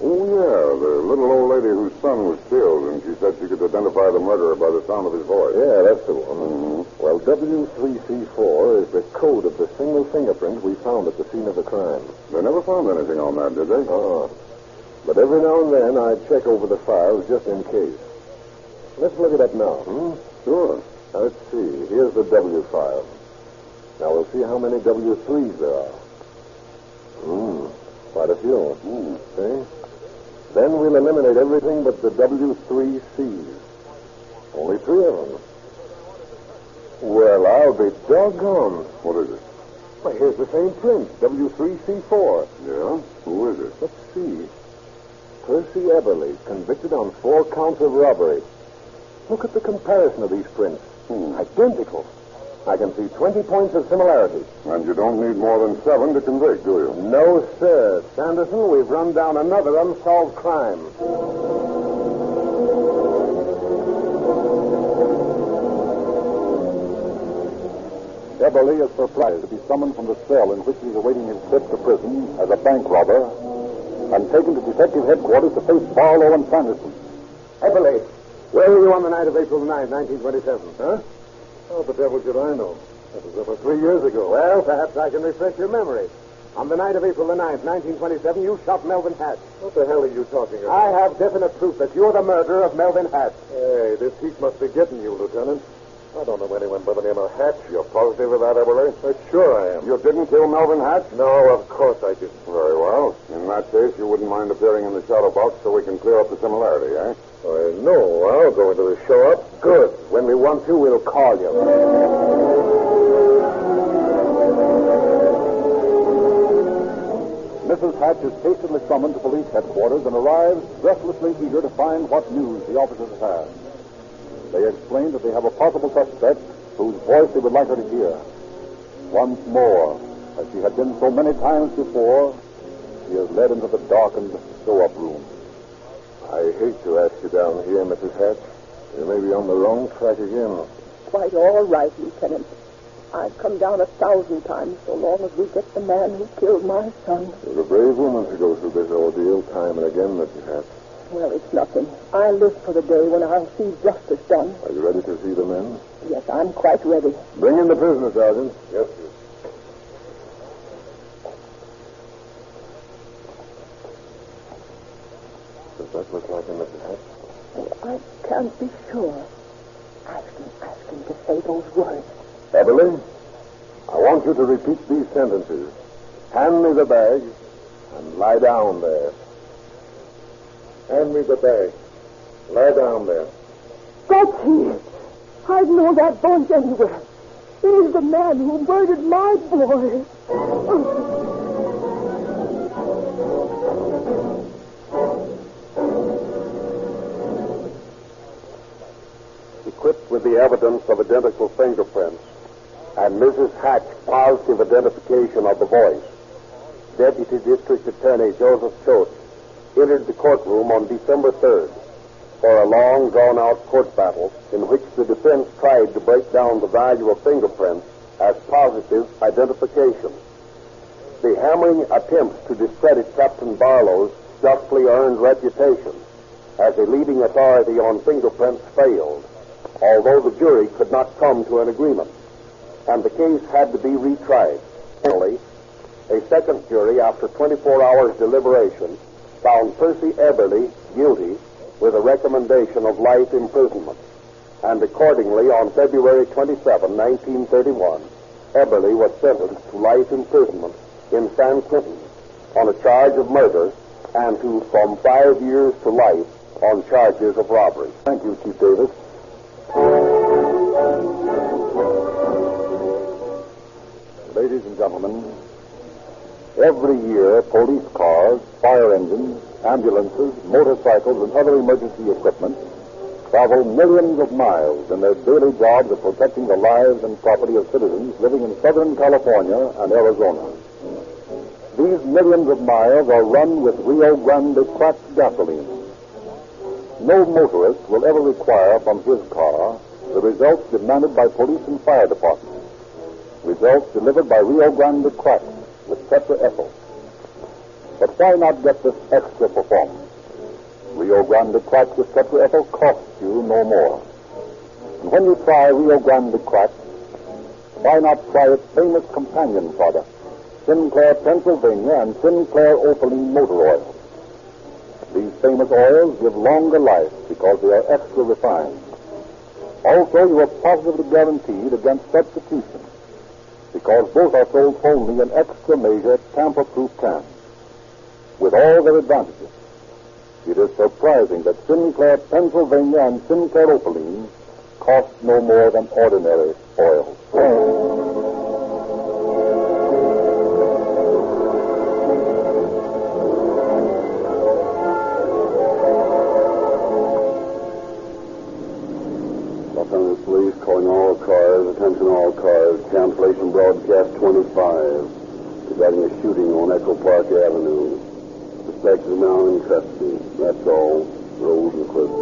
Oh, yeah, the little old lady whose son was killed, and she said she could identify the murderer by the sound of his voice. Yeah, that's the one. Well, W334 is the code of the single fingerprint we found at the scene of the crime. They never found anything on that, did they? But every now and then I check over the files just in case. Let's look at that now. Sure. Now, let's see. Here's the W file. Now, we'll see how many W3s there are. Quite a few. See? Then we'll eliminate everything but the W3Cs. Only 3 of them. Well, I'll be doggone. What is it? Why, here's the same print, W3C4. Yeah? Who is it? Let's see. Percy Eberly, convicted on 4 counts of robbery. Look at the comparison of these prints. Identical. I can see 20 points of similarity. And you don't need more than 7 to convict, do you? No, sir. Sanderson, we've run down another unsolved crime. Eberly is surprised to be summoned from the cell in which he is awaiting his trip to prison as a bank robber and taken to detective headquarters to face Barlow and Sanderson. Eberly, where were you on the night of April 9, 1927? Huh? How the devil should I know? That was over 3 years ago. Well, perhaps I can refresh your memory. On the night of April the 9th, 1927, you shot Melvin Hatch. What the hell are you talking about? I have definite proof that you're the murderer of Melvin Hatch. Hey, this heat must be getting you, Lieutenant. I don't know anyone by the name of Hatch. You're positive of that, Eberly? Sure I am. You didn't kill Melvin Hatch? No, of course I didn't. Very well. In that case, you wouldn't mind appearing in the shadow box so we can clear up the similarity, eh? No, I'll go into the show-up. Good. When we want you, we'll call you. Mrs. Hatch is hastily summoned to police headquarters and arrives breathlessly eager to find what news the officers have. They explain that they have a possible suspect whose voice they would like her to hear. Once more, as she had been so many times before, she is led into the darkened show-up room. I hate to ask you down here, Mrs. Hatch. You may be on the wrong track again. Quite all right, Lieutenant. I've come down 1,000 times so long as we get the man who killed my son. You're a brave woman to go through this ordeal time and again, Mrs. Hatch. Well, it's nothing. I live for the day when I'll see justice done. Are you ready to see the men? Yes, I'm quite ready. Bring in the prisoner, Sergeant. Yes, sir. Does that look like him, Mrs. Hatch? Oh, I can't be sure. Ask him to say those words. Eberly, I want you to repeat these sentences. Hand me the bag and lie down there. Hand me the bag. Lie down there. That's he. I'd know that voice anywhere. It is the man who murdered my boy. Equipped with the evidence of identical fingerprints and Mrs. Hatch's positive identification of the voice, Deputy District Attorney Joseph Choate entered the courtroom on December 3rd for a long, drawn-out court battle in which the defense tried to break down the value of fingerprints as positive identification. The hammering attempts to discredit Captain Barlow's justly earned reputation as a leading authority on fingerprints failed, although the jury could not come to an agreement, and the case had to be retried. Finally, a second jury, after 24 hours deliberation, found Percy Eberly guilty with a recommendation of life imprisonment, and accordingly, on February 27, 1931, Eberly was sentenced to life imprisonment in San Quentin on a charge of murder and to from 5 years to life on charges of robbery. Thank you, Chief Davis. Ladies and gentlemen, every year police cars, fire engines, ambulances, motorcycles, and other emergency equipment travel millions of miles in their daily jobs of protecting the lives and property of citizens living in Southern California and Arizona. These millions of miles are run with Rio Grande cracked gasoline. No motorist will ever require from his car the results demanded by police and fire departments. Results delivered by Rio Grande cracked with tetraethyl. But why not get this extra performance? Rio Grande cracked with tetraethyl costs you no more. And when you try Rio Grande cracked, why not try its famous companion product, Sinclair Pennsylvania and Sinclair Opaline Motor Oil? These famous oils give longer life because they are extra refined. Also, you are positively guaranteed against substitution because both are sold only in extra measure tamper-proof cans. With all their advantages, it is surprising that Sinclair Pennsylvania and Sinclair Opaline cost no more than ordinary oil. Los Angeles Police calling all cars, attention all cars, cancellation broadcast 25 regarding a shooting on Echo Park Avenue. Suspect is now in custody. That's all. Rolls and clips.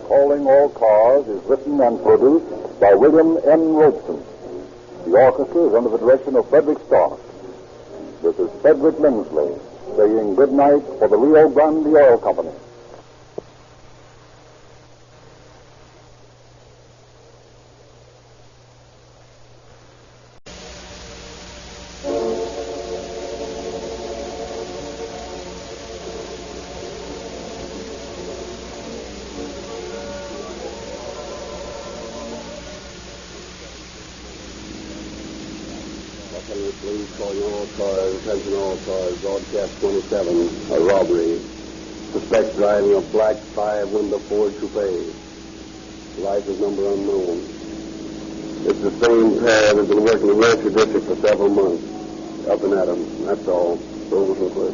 Calling All Cars is written and produced by William N. Robeson. The orchestra is under the direction of Frederick Stark. This is Frederick Lindsley saying good night for the Rio Grande Oil Company. Police calling all cars, attention all cars, broadcast 27, a robbery. Suspect driving a black 5-window Ford Coupe. License number unknown. It's the same pair that's been working the Wilshire District for several months. Up and at 'em. That's all. Over so quick.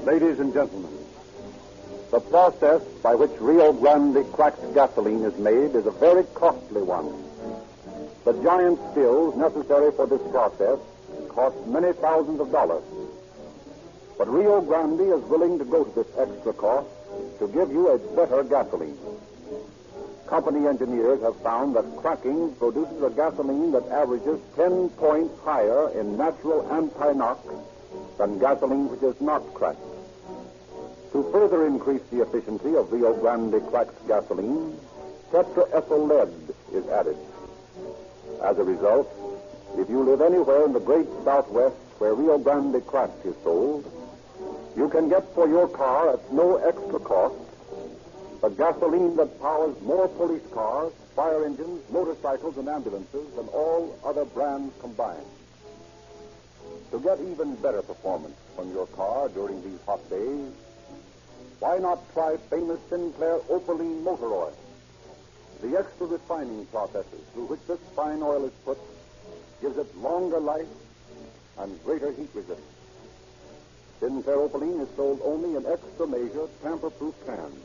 Ladies and gentlemen, the process by which Rio Grande cracked gasoline is made is a very costly one. The giant stills necessary for this process cost many thousands of dollars. But Rio Grande is willing to go to this extra cost to give you a better gasoline. Company engineers have found that cracking produces a gasoline that averages 10 points higher in natural anti-knock than gasoline which is not cracked. To further increase the efficiency of Rio Grande cracked gasoline, tetraethyl lead is added. As a result, if you live anywhere in the great Southwest where Rio Grande cracked is sold, you can get for your car at no extra cost the gasoline that powers more police cars, fire engines, motorcycles, and ambulances than all other brands combined. To get even better performance from your car during these hot days, why not try famous Sinclair Opaline motor oil? The extra refining processes through which this fine oil is put gives it longer life and greater heat resistance. Sinclair Opaline is sold only in extra measure tamper-proof cans,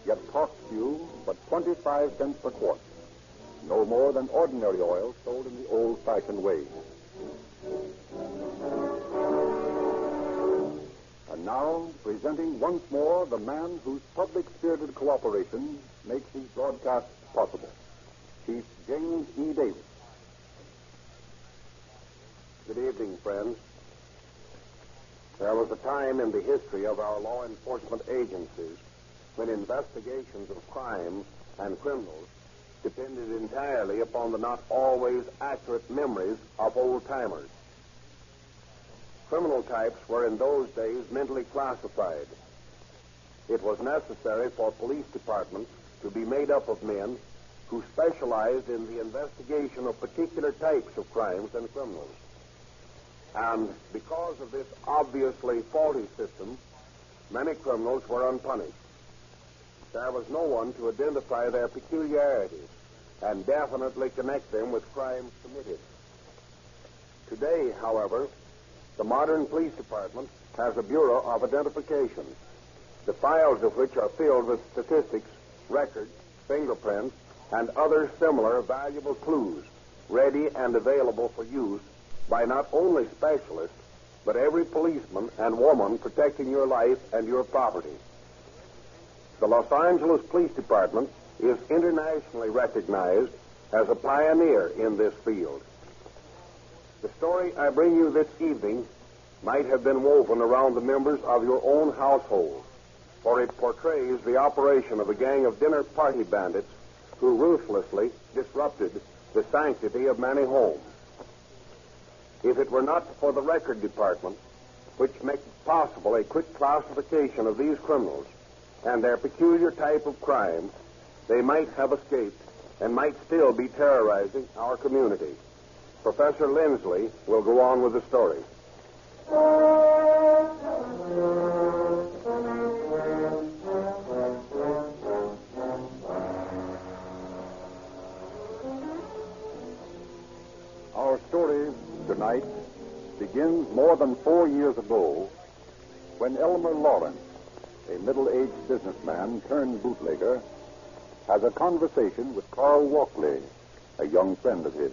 yet costs you but 25 cents per quart, no more than ordinary oil sold in the old-fashioned way. And now, presenting once more the man whose public-spirited cooperation makes these broadcasts possible, Chief James E. Davis. Good evening, friends. There was a time in the history of our law enforcement agencies when investigations of crimes and criminals depended entirely upon the not always accurate memories of old-timers. Criminal types were in those days mentally classified. It was necessary for police departments to be made up of men who specialized in the investigation of particular types of crimes and criminals. And because of this obviously faulty system, many criminals were unpunished. there was no one to identify their peculiarities and definitely connect them with crimes committed. Today, however, the modern police department has a Bureau of Identification, the files of which are filled with statistics, records, fingerprints, and other similar valuable clues, ready and available for use by not only specialists, but every policeman and woman protecting your life and your property. The Los Angeles Police Department is internationally recognized as a pioneer in this field. The story I bring you this evening might have been woven around the members of your own household, for it portrays the operation of a gang of dinner party bandits who ruthlessly disrupted the sanctity of many homes. If it were not for the record department, which makes possible a quick classification of these criminals and their peculiar type of crime, they might have escaped and might still be terrorizing our community. Professor Lindsley will go on with the story. Our story tonight begins more than 4 years ago when Elmer Lawrence, a middle-aged businessman turned bootlegger, has a conversation with Carl Walkley, a young friend of his.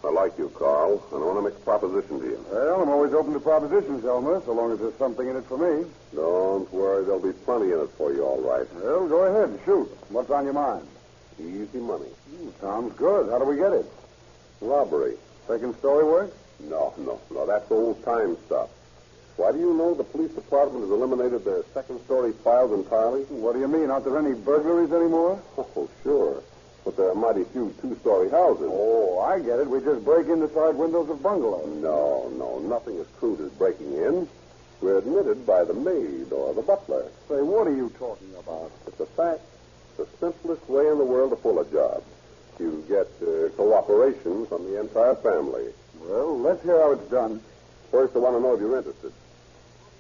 I like you, Carl, and I want to make a proposition to you. Well, I'm always open to propositions, Elmer, so long as there's something in it for me. Don't worry, there'll be plenty in it for you, all right. Well, go ahead, shoot. What's on your mind? Easy money. Sounds good. How do we get it? Robbery. Second story work? No, that's old-time stuff. Why do you know the police department has eliminated their second-story files entirely? What do you mean? Aren't there any burglaries anymore? Oh, sure. But there are mighty few two-story houses. Oh, I get it. We just break in the side windows of bungalows. No. Nothing as crude as breaking in. We're admitted by the maid or the butler. Say, what are you talking about? It's a fact. The simplest way in the world to pull a job. You get cooperation from the entire family. Well, let's hear how it's done. First, I want to know if you're interested.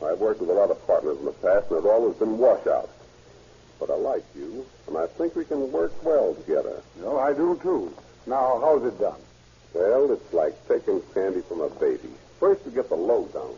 I've worked with a lot of partners in the past, and there's always been washouts. But I like you, and I think we can work well together. No, I do, too. Now, how's it done? Well, it's like taking candy from a baby. First, you get the lowdown.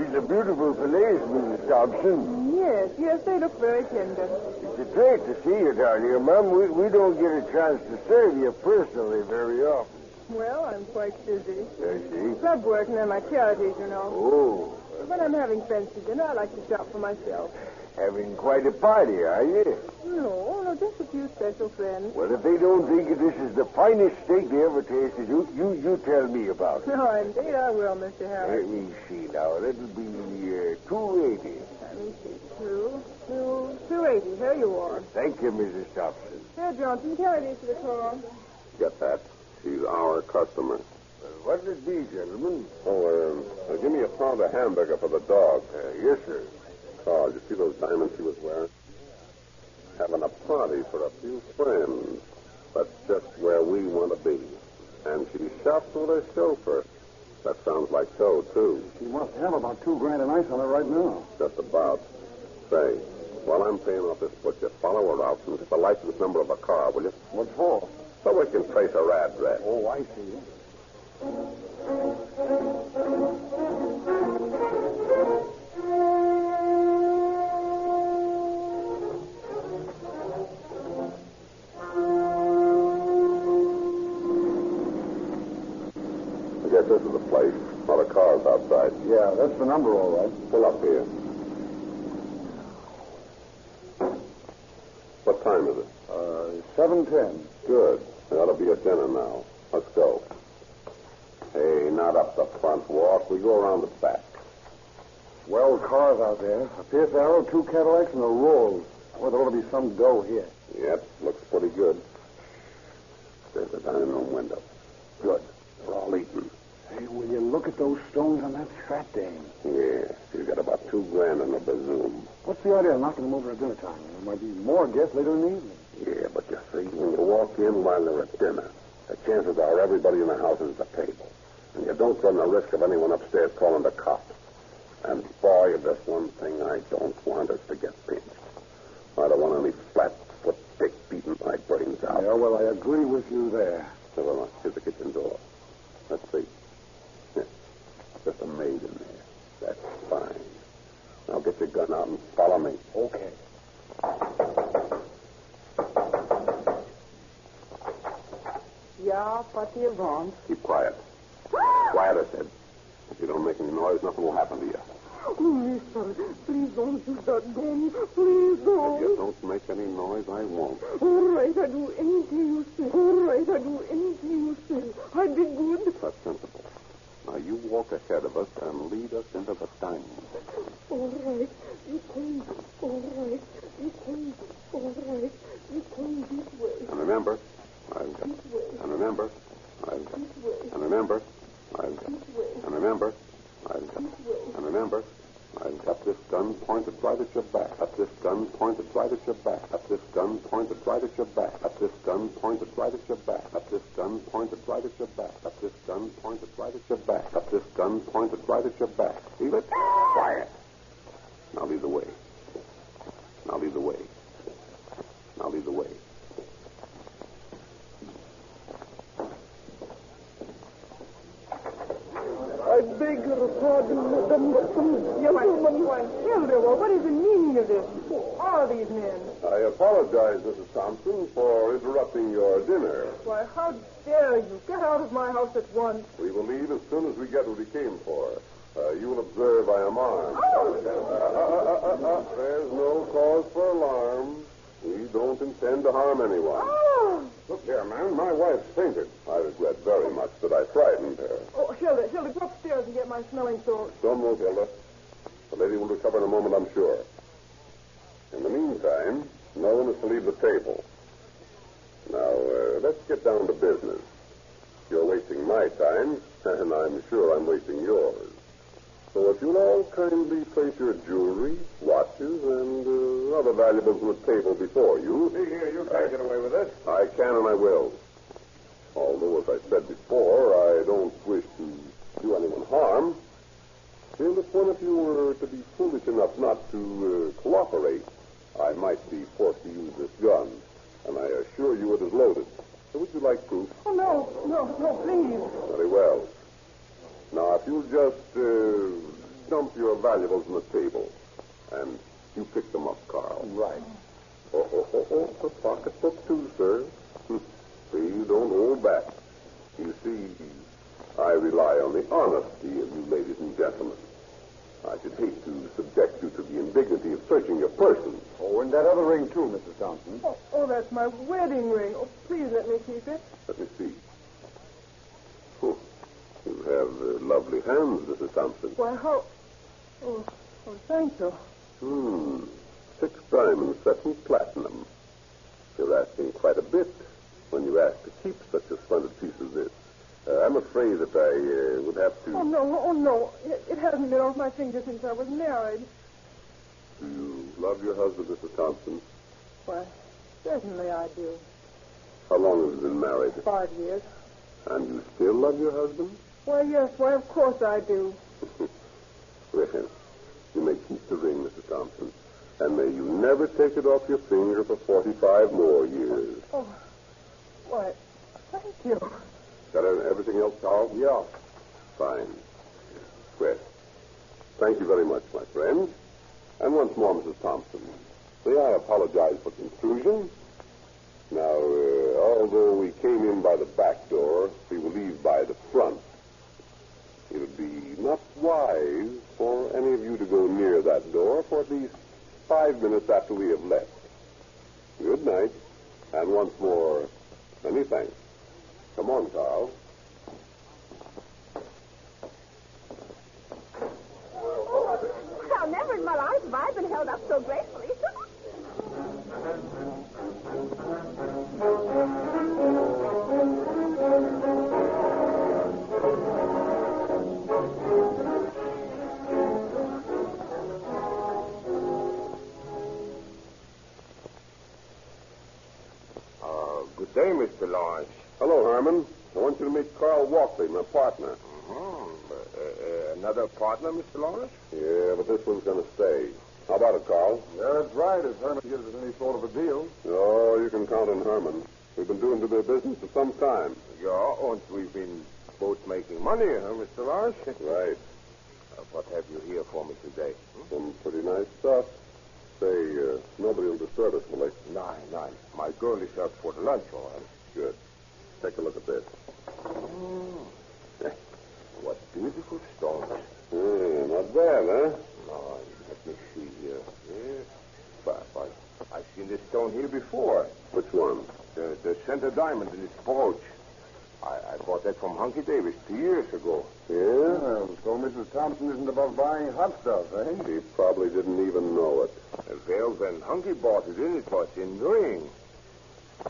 It's a beautiful place, Mrs. Thompson. Yes, they look very tender. It's a treat to see you down here, Mum. We don't get a chance to serve you personally very often. Well, I'm quite busy. I see. Club work and then my charities, you know. Oh, When I'm having friends to dinner, I like to shop for myself. having quite a party, are you? No, just a few special friends. Well, if they don't think this is the finest steak they ever tasted, you tell me about it. No, indeed I will, Mr. Let Harris. me see now. That'll be $2.80. Let me see. 280. Here you are. Thank you, Mrs. Thompson. Here, Johnson, carry these to the car. Get that. She's our customer. What did it be, gentlemen? Oh, give me a pound of hamburger for the dog. Yes, sir. Carl, you see those diamonds she was wearing? Having a party for a few friends. That's just where we want to be. And she shops with her chauffeur. That sounds like so, too. She must have about $2,000 in ice on her right now. Just about. Say, while I'm paying off this butcher, follow her out and get the license number of a car, will you? What for? So we can trace her address. Oh, I see. I guess this is the place. A lot of cars outside. Yeah, that's the number, all right. Pull up here. What time is it? 7:10. Good. There ought to be a dinner now. Let's go. Hey, not up the front walk. We go around the back. Well, cars out there. A Pierce Arrow, 2 Cadillacs, and a Rolls. Well, there ought to be some dough here. Yep, looks pretty good. There's the dining room window. Good. for all eating. Hey, will you look at those stones on that fat dame? Yeah, she's got about $2,000 in the bazoom. What's the idea of knocking them over at dinner time? There might be more guests later in the evening. Yeah, but you see, when you walk in while they're at dinner, the chances are everybody in the house is at the table. And you don't run the risk of anyone upstairs calling the cops. And, boy, if there's one thing I don't want is to get pinched. I don't want any flat-foot dick beating my brains out. Yeah, well, I agree with you there. Well, here's the kitchen door. Let's see. Yeah, just a maid in there. That's fine. Now get your gun out and follow me. Okay. Yeah, what do you want? Keep quiet. Quiet, I said. If you don't make any noise, nothing will happen to you. Mister, please don't use that gun. Please don't. If you don't make any noise, I won't. All right, I do anything you say. All right, I do anything you say. I be good. That's sensible. Now, you walk ahead of us and lead us into the dining room. All right, you come. All right, you come. All right, you come this way. And remember, I've got... This way. And remember, I've got... This way. And remember, I've got... This way. And remember, I've got... This way. And remember, I've got this gun pointed right at your back. Got this gun pointed right at your back. Got this gun pointed right at your back. Got this gun pointed right at your back. Got this gun pointed right at your back. Got this gun pointed right at your back. Got this gun pointed right at your back. Leave it quiet. Now lead the way. Now lead the way. Now lead the way. I beg your pardon, madam, but some gentlemen... Why, Hilda, what is the meaning of this? Who are these men? I apologize, Mrs. Thompson, for interrupting your dinner. Why, how dare you? Get out of my house at once. We will leave as soon as we get what we came for. You will observe I am armed. There's no cause for alarm. We don't intend to harm anyone. Oh! Look here, man. My wife's fainted. I regret very much that I frightened her. Oh, Hilda, go upstairs and get my smelling salts. Don't move, Hilda. The lady will recover in a moment, I'm sure. In the meantime, no one is to leave the table. Now, let's get down to business. You're wasting my time, and I'm sure I'm wasting yours. So if you'll all kindly place your jewelry, watches, and other valuables on the table before you. See here, you can't get away with this. I can and I will. Although, as I said before, I don't wish to do anyone harm. Still, if one of you were to be foolish enough not to cooperate, I might be forced to use this gun. And I assure you it is loaded. So would you like proof? Oh, no, please. Very well. Now, if you'll just dump your valuables on the table, and you pick them up, Carl. Right. The pocketbook, too, sir. Please don't hold back. You see, I rely on the honesty of you ladies and gentlemen. I should hate to subject you to the indignity of searching your person. Oh, and that other ring, too, Mrs. Thompson. Oh, that's my wedding ring. Oh, please let me keep it. Let me see. You have lovely hands, Mrs. Thompson. Why, how... Oh, thank you. 6 diamonds set in platinum. You're asking quite a bit when you ask to keep such a splendid piece as this. I'm afraid that I would have to... Oh, no. It hasn't been off my finger since I was married. Do you love your husband, Mrs. Thompson? Why, certainly I do. How long have you been married? 5 years. And you still love your husband? Why, yes. Why, of course I do. Well, you may keep the ring, Mrs. Thompson. And may you never take it off your finger for 45 more years. Oh, why, thank you. Got everything else, Carl? Yeah. Fine. Well, thank you very much, my friend. And once more, Mrs. Thompson, may I apologize for confusion? Now, although we came in by the back door, we will leave by the front. It would be not wise for any of you to go near that door for at least 5 minutes after we have left. Good night. And once more, many thanks. Come on, Carl. Well, never in my life have I been held up so gracefully. Good day, Mr. Lawrence. Hello, Herman. I want you to meet Carl Walkley, my partner. Another partner, Mr. Lawrence? Yeah, but this one's going to stay. How about it, Carl? That's right, if Herman gives us any sort of a deal. Oh, you can count on Herman. We've been doing the business for some time. Yeah, and we've been both making money, huh, Mr. Lawrence? Right. What have you here for me today? Some pretty nice stuff. Say, nobody will disturb us, will they? Nine. My girl is out for the lunch, all right? Good. Take a look at this. What beautiful stones. Not bad, huh? No, let me see here. Yes. But I've seen this stone here before. Which one? The center diamond in its bulge. I bought that from Hunky Davis 2 years ago. Yeah? So Mrs. Thompson isn't above buying hot stuff, eh? He probably didn't even know it. Well, when Hunky bought it in, it was in the ring.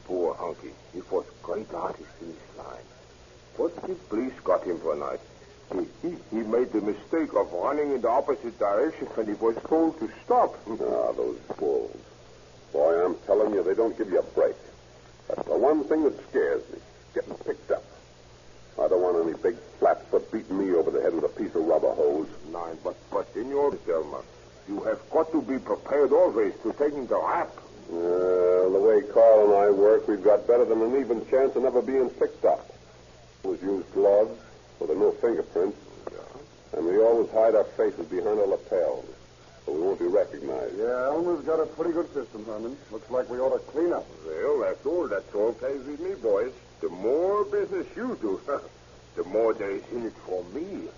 Poor Hunky. He was a great artist in his line. But the police got him for a night. He made the mistake of running in the opposite direction when he was told to stop. Those bulls. Boy, I'm telling you, they don't give you a break. That's the one thing that scares me, getting picked up. I don't want any big flat-foot beating me over the head with a piece of rubber hose. Nine, but in your Selma, you have got to be prepared always to taking the rap. The way Carl and I work, we've got better than an even chance of never being picked up. We use gloves, so there are no fingerprints. And we always hide our faces behind our lapels, so we won't be recognized. Yeah, Elmer's got a pretty good system, Herman. Looks like we ought to clean up. Well, that's all pays with me, boys. The more business you do, the more there is in it for me.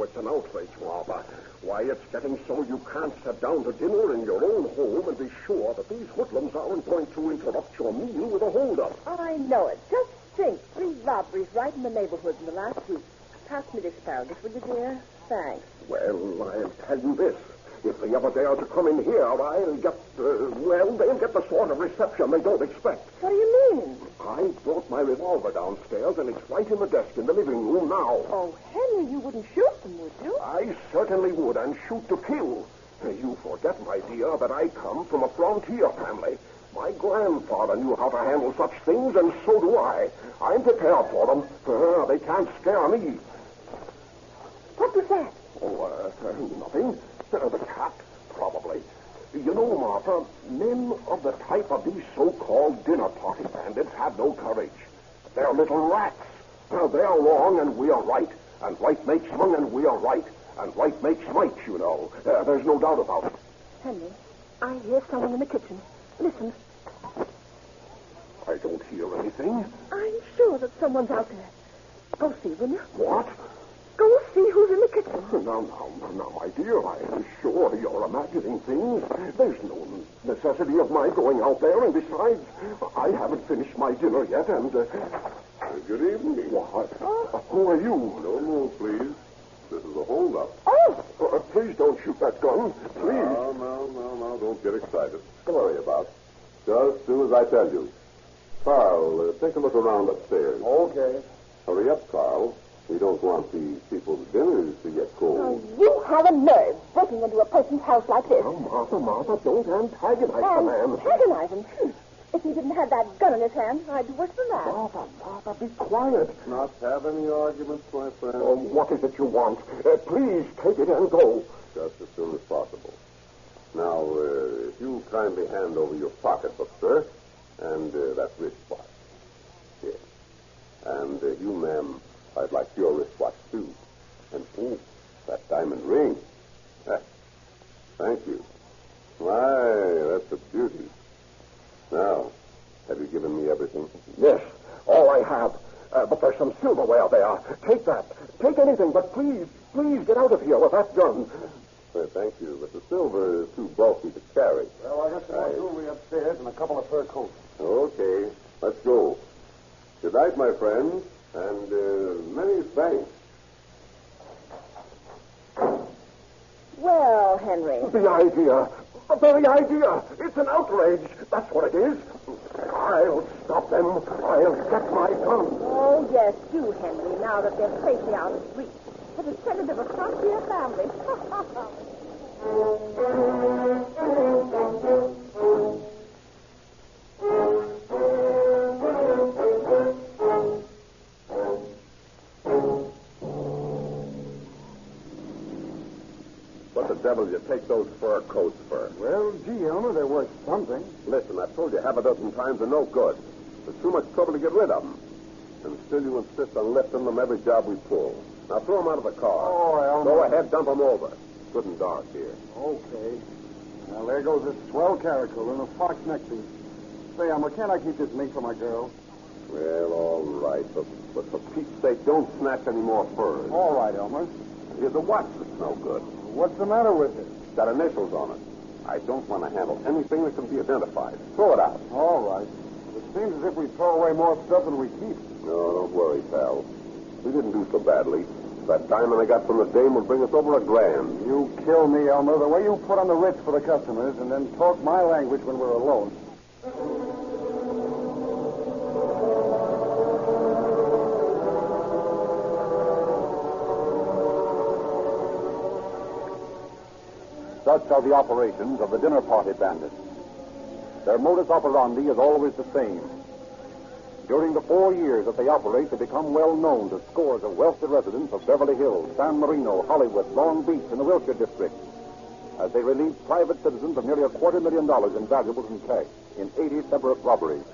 It's an outrage, Martha. Why, it's getting so you can't sit down to dinner in your own home and be sure that these hoodlums aren't going to interrupt your meal with a holdup. I know it. Just think. 3 robberies right in the neighborhood in the last week. Pass me the asparagus, will you, dear? Thanks. Well, I'll tell you this. If they ever dare to come in here, I'll get, they'll get the sort of reception they don't expect. What do you mean? I brought my revolver downstairs, and it's right in the desk in the living room now. Oh, Henry, you wouldn't shoot them, would you? I certainly would, and shoot to kill. You forget, my dear, that I come from a frontier family. My grandfather knew how to handle such things, and so do I. I'm prepared for them. They can't scare me. What was that? Oh, nothing. The cat, probably. You know, Martha, men of the type of these so-called dinner party bandits have no courage. They're little rats. They're wrong and we are right. And right makes wrong and we are right. And right makes right, you know. There's no doubt about it. Henry, I hear someone in the kitchen. Listen. I don't hear anything. I'm sure that someone's out there. Go see, will you? What? Go see who's in the kitchen. Now, my dear, I'm sure you're imagining things. There's no necessity of my going out there, and besides, I haven't finished my dinner yet, and... Good evening. What? Who are you? No move, please. This is a holdup. Oh! Please don't shoot that gun. Please. No, don't get excited. Don't worry about it. Just do as I tell you. Carl, take a look around upstairs. Okay. Hurry up, Carl. We don't want these people's dinners to get cold. Oh, you have a nerve breaking into a person's house like this. Oh, Martha, don't antagonize the man. Antagonize him? If he didn't have that gun in his hand, I'd do worse than that. Martha, be quiet. Not have any arguments, my friend. Oh, what is it you want? Please take it and go. Just as soon as possible. Now, if you kindly hand over your pocketbook, sir, and that wristwatch. Yes. And you, ma'am, I'd like your wristwatch, too. And, that diamond ring. Thank you. My, that's a beauty. Now, have you given me everything? Yes, all I have. But there's some silverware there. Take that. Take anything, but please get out of here with that gun. Thank you, but the silver is too bulky to carry. Well, I got some more jewelry upstairs and a couple of fur coats. Okay, let's go. Good night, my friends, and many thanks. Well, Henry. The idea. The very idea. It's an outrage. That's what it is. I'll stop them. I'll get my gun. Oh, yes, do, Henry, now that they're safely out of reach. For the credit of a frontier family. What the devil did you take those fur coats for? Well, gee, Elmer, they're worth something. Listen, I've told you half a dozen times they're no good. There's too much trouble to get rid of them. And still you insist on lifting them every job we pull. Now throw them out of the car. Oh, Elmer. Go ahead, dump them over. It's good and dark here. Okay. Now, there goes this swell caracal and a fox next to it. Say, Elmer, can't I keep this mink for my girl? Well, all right. But for Pete's sake, don't snatch any more furs. All right, Elmer. Here's a watch that's no good. What's the matter with it? It's got initials on it. I don't want to handle anything that can be identified. Throw it out. All right. It seems as if we throw away more stuff than we keep. No, don't worry, pal. We didn't do so badly. That diamond I got from the dame will bring us over $1,000. You kill me, Elmer, the way you put on the ritz for the customers and then talk my language when we're alone. Such are the operations of the dinner party bandits. Their modus operandi is always the same. During the 4 years that they operate, they become well known to scores of wealthy residents of Beverly Hills, San Marino, Hollywood, Long Beach, and the Wilshire District, as they relieve private citizens of nearly $250,000 in valuables and cash in 80 separate robberies.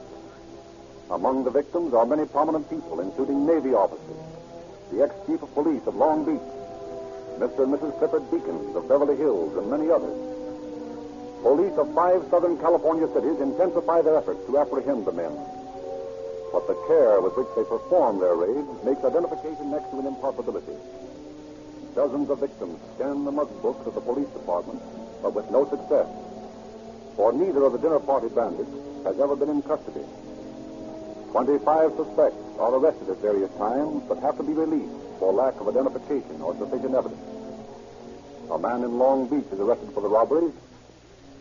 Among the victims are many prominent people, including Navy officers, the ex-chief of police of Long Beach, Mr. and Mrs. Clifford Deakins of Beverly Hills, and many others. Police of 5 Southern California cities intensify their efforts to apprehend the men. But the care with which they perform their raids makes identification next to an impossibility. Dozens of victims scan the mug books of the police department, but with no success. For neither of the dinner party bandits has ever been in custody. 25 suspects are arrested at various times, but have to be released for lack of identification or sufficient evidence. A man in Long Beach is arrested for the robberies,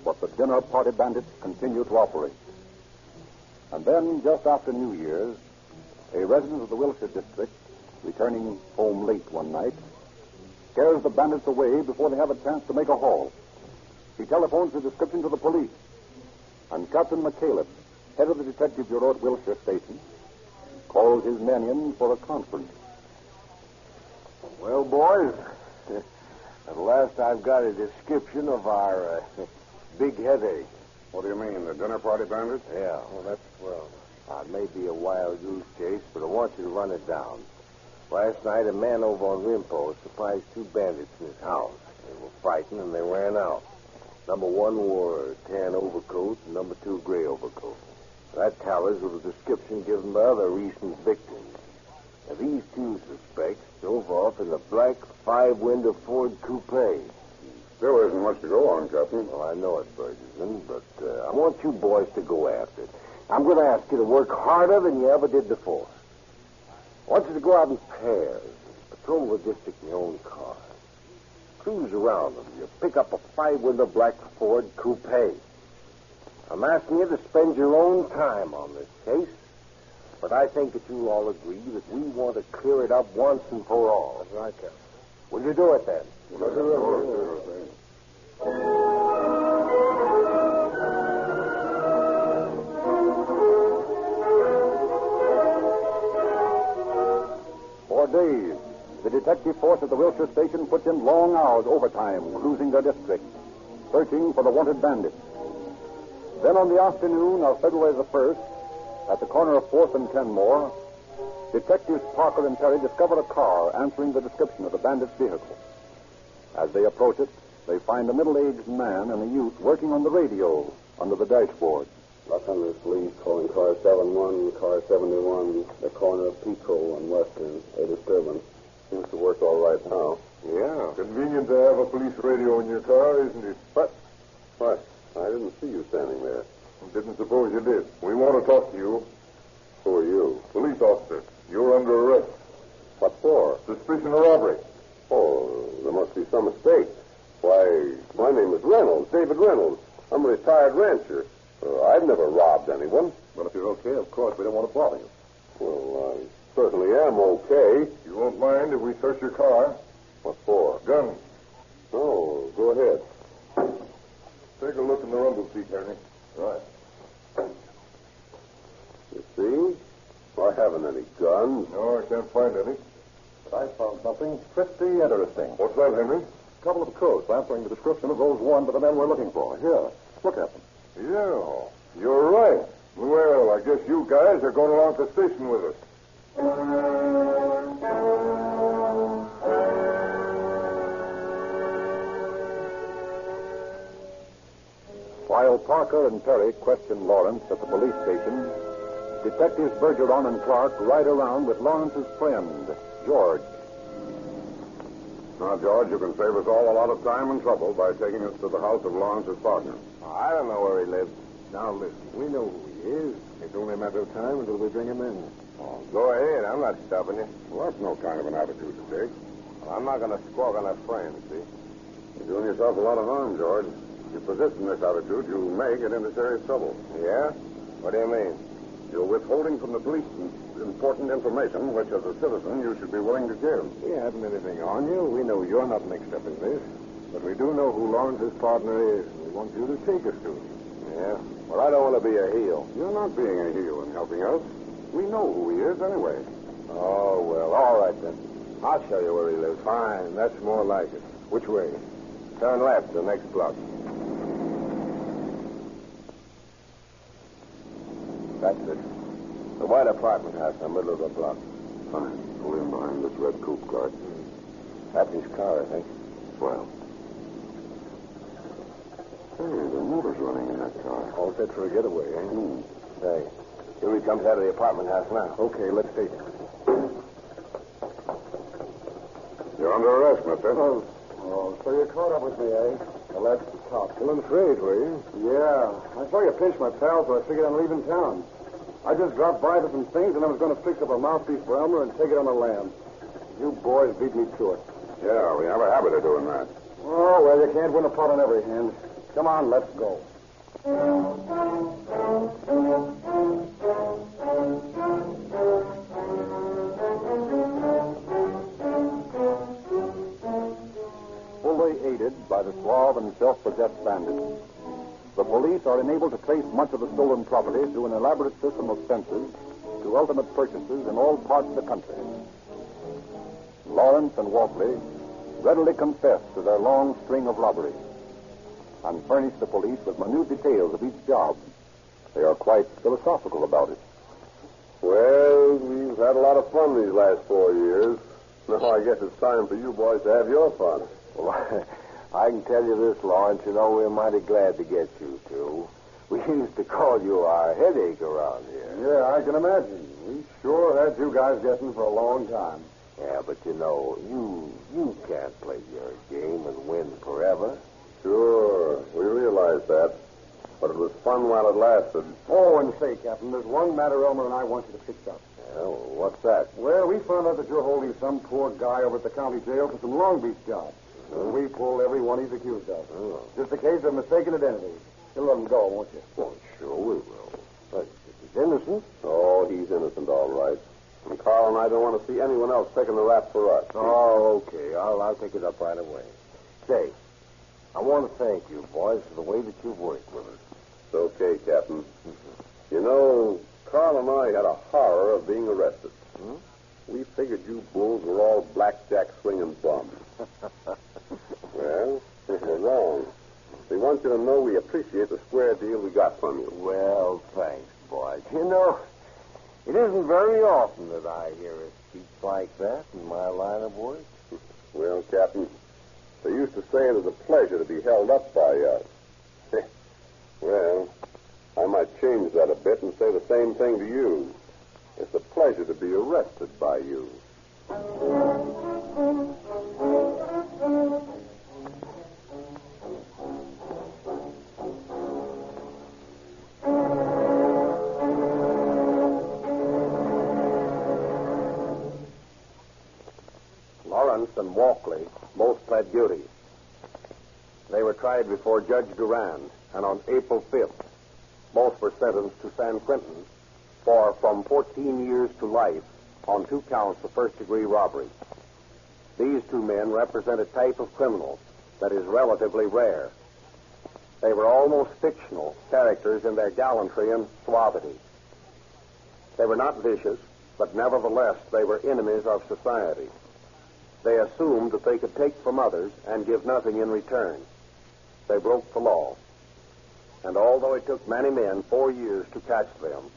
but the dinner party bandits continue to operate. And then, just after New Year's, a resident of the Wilshire District, returning home late one night, scares the bandits away before they have a chance to make a haul. He telephones the description to the police, and Captain McCaleb, head of the Detective Bureau at Wilshire Station, calls his men in for a conference. Well, boys, at last I've got a description of our big headache. What do you mean, the dinner party bandits? Yeah, well, that's swell. It may be a wild goose chase, but I want you to run it down. Last night, a man over on Rimpo surprised 2 bandits in his house. They were frightened and they ran out. Number 1 wore a tan overcoat and number 2 gray overcoat. That tallies with the description given by other recent victims. Now, these 2 suspects drove off in a black 5-window Ford coupe. There isn't much to go on, Captain. Well, I know it, Ferguson, but I want you boys to go after it. I'm going to ask you to work harder than you ever did before. I want you to go out in pairs, patrol the district in your own car. Cruise around them. You pick up a 5-window black Ford coupe. I'm asking you to spend your own time on this case, but I think that you'll all agree that we want to clear it up once and for all. That's right, Captain. Will you do it, then? For days, the detective force at the Wilshire Station puts in long hours overtime, cruising their district, searching for the wanted bandits. Then on the afternoon of February the 1st, at the corner of 4th and Kenmore, Detectives Parker and Terry discover a car answering the description of the bandit's vehicle. As they approach it, they find a middle-aged man and a youth working on the radio under the dashboard. Los Angeles Police calling car 71, car 71, the corner of Pico and Western, a disturbance. Seems to work all right now. Yeah. Convenient to have a police radio in your car, isn't it? What? I didn't see you standing there. Didn't suppose you did. We want to talk to you. Who are you? Police officer. You're under arrest. What for? Suspicion of robbery. Oh, there must be some mistake. Why, my name is Reynolds, David Reynolds. I'm a retired rancher. I've never robbed anyone. Well, if you're okay, of course, we don't want to bother you. Well, I certainly am okay. You won't mind if we search your car? What for? Gun. Oh, go ahead. Take a look in the rumble seat, Henry. Right. You see? I haven't any guns. No, I can't find any. But I found something pretty interesting. What's that, Henry? A couple of coats answering the description of those worn by the men we're looking for. Here, look at them. Yeah, you're right. Well, I guess you guys are going along to the station with us. While Parker and Perry questioned Lawrence at the police station, Detectives Bergeron and Clark ride around with Lawrence's friend, George. Now, George, you can save us all a lot of time and trouble by taking us to the house of Lawrence's partner. I don't know where he lives. Now, listen, we know who he is. It's only a matter of time until we bring him in. Oh, go ahead. I'm not stopping you. Well, that's no kind of an attitude to take. Well, I'm not going to squawk on a friend, see? You're doing yourself a lot of harm, George. If you persist in this attitude, you may get into serious trouble. Yeah? What do you mean? You're withholding from the police important information, which, as a citizen, you should be willing to give. We haven't anything on you. We know you're not mixed up in this. But we do know who Lawrence's partner is, and we want you to take us to him. Yeah? Well, I don't want to be a heel. You're not being a heel in helping us. We know who he is anyway. Oh, well, all right then. I'll show you where he lives. Fine. That's more like it. Which way? Turn left, the next block. That's it. The white apartment house in the middle of the block. Fine. Pull in behind this red coupe car. That's his car, I think. Swell. Hey, the motor's running in that car. All set for a getaway, eh? Say, here he comes out of the apartment house now. Okay, let's take it. You're under arrest, mister. Oh, so you caught up with me, eh? Well, that's the top. Still afraid, were you? Yeah. I saw you pinch my pal, so I figured I'm leaving town. I just dropped by for some things, and I was going to fix up a mouthpiece for Elmer and take it on the lam. You boys beat me to it. Yeah, we have a habit of doing that. Oh, well, you can't win a pot on every hand. Come on, let's go. Fully aided by the suave and self-possessed bandits, the police are enabled to trace much of the stolen property through an elaborate system of fences to ultimate purchases in all parts of the country. Lawrence and Walkley readily confess to their long string of robberies and furnish the police with minute details of each job. They are quite philosophical about it. Well, we've had a lot of fun these last 4 years. Now I guess it's time for you boys to have your fun. Well, I can tell you this, Lawrence. You know, we're mighty glad to get you two. We used to call you our headache around here. Yeah, I can imagine. We sure had you guys guessing for a long time. Yeah, but you know, you can't play your game and win forever. Sure, we realize that. But it was fun while it lasted. Oh, and say, Captain, there's one matter Elmer and I want you to fix up. Well, what's that? Well, we found out that you're holding some poor guy over at the county jail for some Long Beach jobs. And we pulled every one he's accused of. Oh. Just a case of mistaken identity. You'll let him go, won't you? Well, sure we will. But he's innocent. Oh, he's innocent, all right. And Carl and I don't want to see anyone else taking the rap for us. Oh, okay. I'll take it up right away. Say, I want to thank you, boys, for the way that you've worked with us. It's okay, Captain. You know, Carl and I had a horror of being arrested. We figured you bulls were all blackjack swinging bums. Well, we're wrong. We want you to know we appreciate the square deal we got from you. Well, thanks, boys. You know, it isn't very often that I hear a speech like that in my line of work. Well, Captain, they used to say it was a pleasure to be held up by us. Well, I might change that a bit and say the same thing to you. It's a pleasure to be arrested by you. Lawrence and Walkley both pled guilty. They were tried before Judge Durand, and on April 5th, Both were sentenced to San Quentin for from 14 years to life on 2 counts of first-degree robbery. These 2 men represent a type of criminal that is relatively rare. They were almost fictional characters in their gallantry and suavity. They were not vicious, but nevertheless they were enemies of society. They assumed that they could take from others and give nothing in return. They broke the law. And although it took many men 4 years to catch them,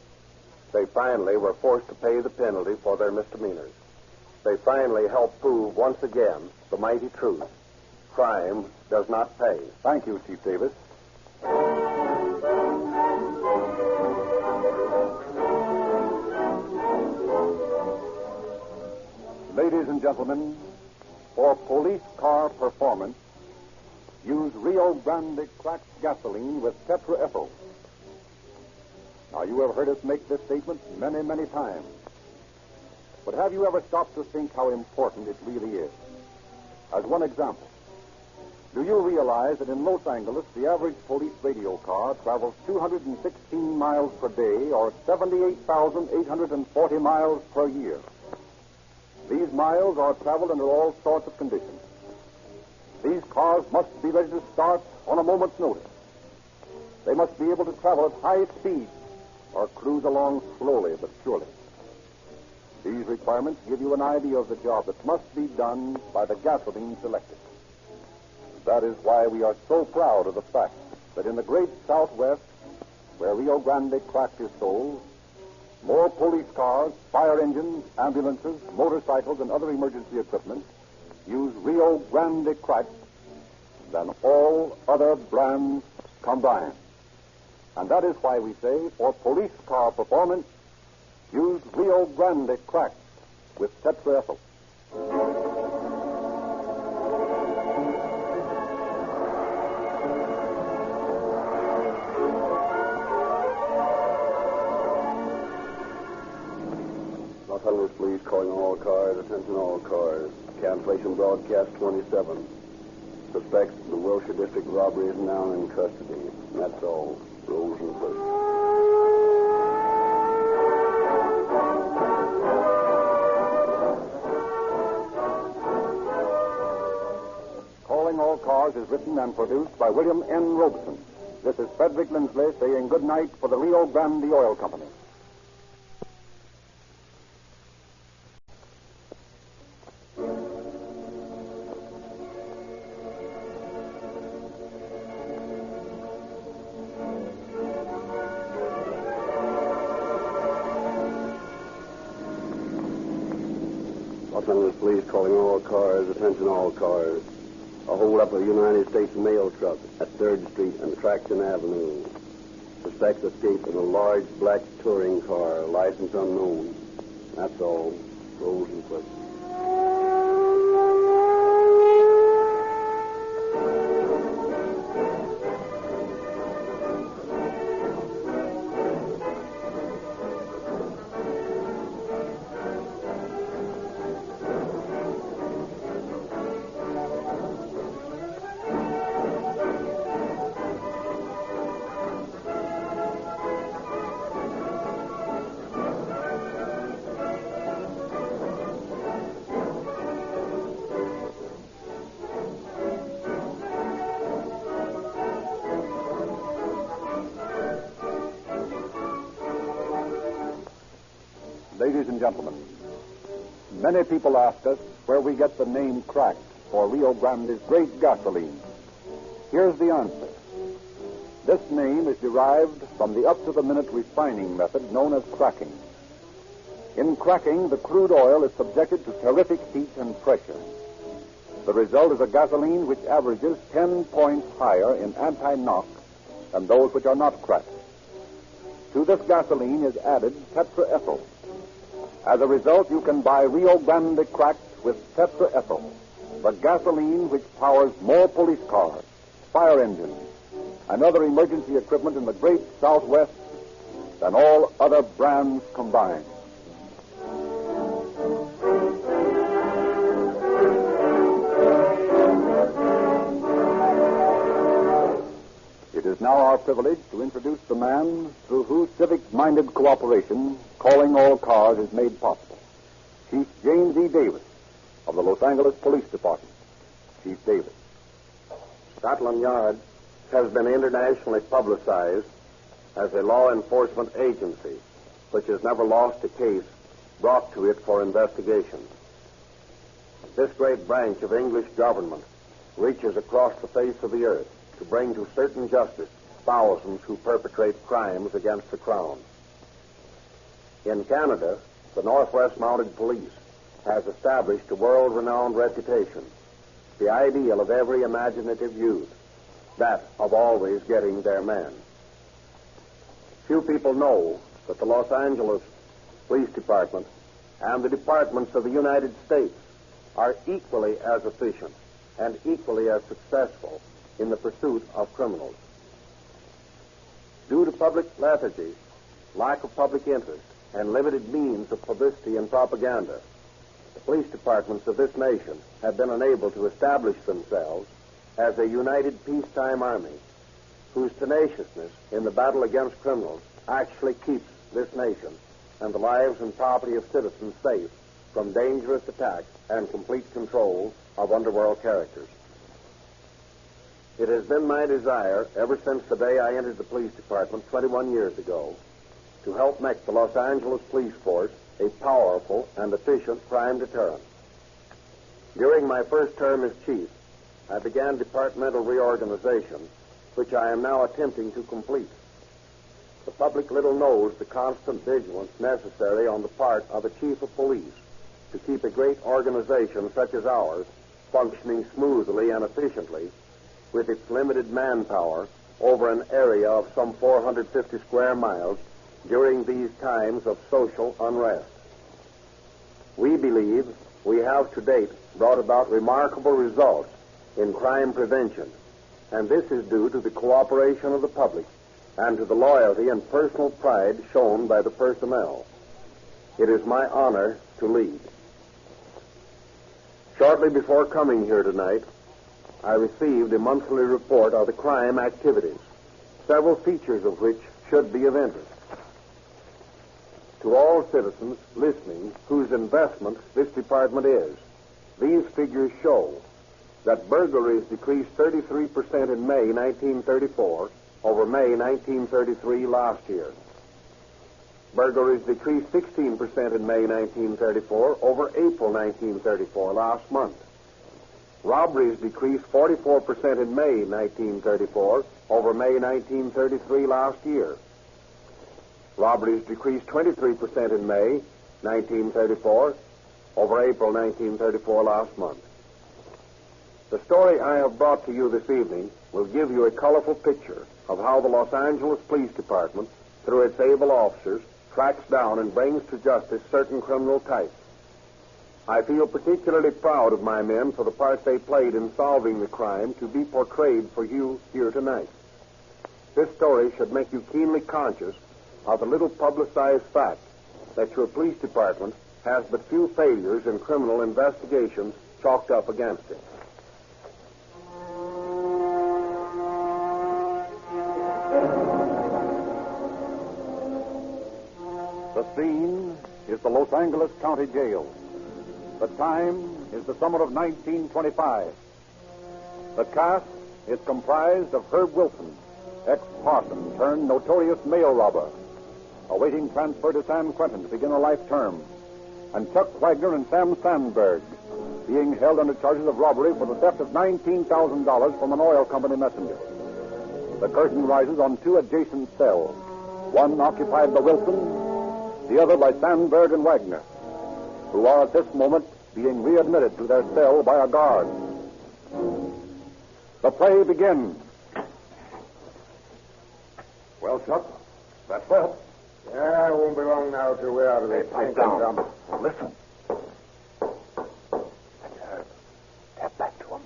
they finally were forced to pay the penalty for their misdemeanors. They finally helped prove once again the mighty truth. Crime does not pay. Thank you, Chief Davis. Ladies and gentlemen, for police car performance, use Rio Grande cracked gasoline with tetraethyl. Now, you have heard us make this statement many, many times. But have you ever stopped to think how important it really is? As one example, do you realize that in Los Angeles, the average police radio car travels 216 miles per day, or 78,840 miles per year? These miles are traveled under all sorts of conditions. These cars must be ready to start on a moment's notice. They must be able to travel at high speed or cruise along slowly but surely. These requirements give you an idea of the job that must be done by the gasoline selected. That is why we are so proud of the fact that in the great Southwest, where Rio Grande cracked is sold, more police cars, fire engines, ambulances, motorcycles, and other emergency equipment use Rio Grande cracked than all other brands combined. And that is why we say, for police car performance, use Rio Grande cracked with tetraethyl. Los Angeles Police calling all cars, attention all cars. Cancellation broadcast 27. Suspect in the Wilshire District robbery is now in custody. That's all. Rosenquist. Calling All Cars is written and produced by William N. Robeson. This is Frederick Lindsley saying good night for the Rio Grande Oil Company. Los Angeles Police calling all cars, attention all cars. A holdup of a United States mail truck at 3rd Street and Traction Avenue. Suspect escaped in a large black touring car, license unknown. That's all. Rosenquist. Ladies and gentlemen, many people ask us where we get the name cracked for Rio Grande's great gasoline. Here's the answer. This name is derived from the up-to-the-minute refining method known as cracking. In cracking, the crude oil is subjected to terrific heat and pressure. The result is a gasoline which averages 10 points higher in anti-knock than those which are not cracked. To this gasoline is added tetraethyl. As a result, you can buy Rio Grande cracked with tetraethyl, the gasoline which powers more police cars, fire engines, and other emergency equipment in the great Southwest than all other brands combined. It is is now our privilege to introduce the man through whose civic-minded cooperation calling all cars is made possible. Chief James E. Davis of the Los Angeles Police Department. Chief Davis. Scotland Yard has been internationally publicized as a law enforcement agency which has never lost a case brought to it for investigation. This great branch of English government reaches across the face of the earth to bring to certain justice thousands who perpetrate crimes against the Crown. In Canada, the Northwest Mounted Police has established a world-renowned reputation, the ideal of every imaginative youth, that of always getting their man. Few people know that the Los Angeles Police Department and the departments of the United States are equally as efficient and equally as successful in the pursuit of criminals. Due to public lethargy, lack of public interest, and limited means of publicity and propaganda, the police departments of this nation have been unable to establish themselves as a united peacetime army whose tenaciousness in the battle against criminals actually keeps this nation and the lives and property of citizens safe from dangerous attacks and complete control of underworld characters. It has been my desire, ever since the day I entered the police department 21 years ago, to help make the Los Angeles Police Force a powerful and efficient crime deterrent. During my first term as chief, I began departmental reorganization, which I am now attempting to complete. The public little knows the constant vigilance necessary on the part of a chief of police to keep a great organization such as ours functioning smoothly and efficiently with its limited manpower over an area of some 450 square miles during these times of social unrest. We believe we have to date brought about remarkable results in crime prevention, and this is due to the cooperation of the public and to the loyalty and personal pride shown by the personnel. It is my honor to lead. Shortly before coming here tonight, I received a monthly report of the crime activities, several features of which should be of interest. To all citizens listening whose investment this department is, these figures show that burglaries decreased 33% in May 1934 over May 1933 last year. Burglaries decreased 16% in May 1934 over April 1934 last month. Robberies decreased 44% in May 1934 over May 1933 last year. Robberies decreased 23% in May 1934 over April 1934 last month. The story I have brought to you this evening will give you a colorful picture of how the Los Angeles Police Department, through its able officers, tracks down and brings to justice certain criminal types. I feel particularly proud of my men for the part they played in solving the crime to be portrayed for you here tonight. This story should make you keenly conscious of the little publicized fact that your police department has but few failures in criminal investigations chalked up against it. The scene is the Los Angeles County Jail. The time is the summer of 1925. The cast is comprised of Herb Wilson, ex-parson turned notorious mail robber, awaiting transfer to San Quentin to begin a life term, and Chuck Wagner and Sam Sandberg, being held under charges of robbery for the theft of $19,000 from an oil company messenger. The curtain rises on two adjacent cells, one occupied by Wilson, the other by Sandberg and Wagner, who are at this moment being readmitted to their cell by a guard. The play begins. Well, Chuck, that's well. Yeah, it won't be long now till we're out of this. Pipe down. Listen. Tap back to him.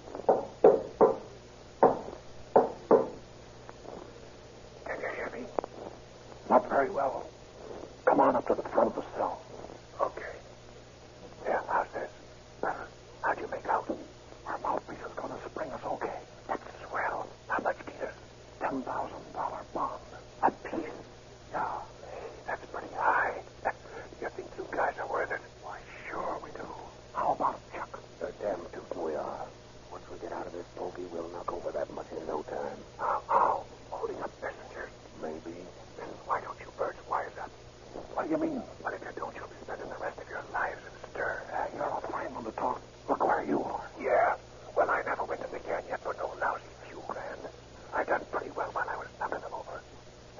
Can you hear me? Not very well. Come on up to the front of the cell. Okay. Yeah, how's this? Better. How'd you make out? Our mouthpiece is going to spring us okay. That's swell. How much, Peter? 10,000. do you mean? Well, if you don't, you'll be spending the rest of your lives in stir. You're all fine on the talk. Look where you are. Yeah. Well, I never went to the canyon for no lousy few grand. I done pretty well while I was knocking them over.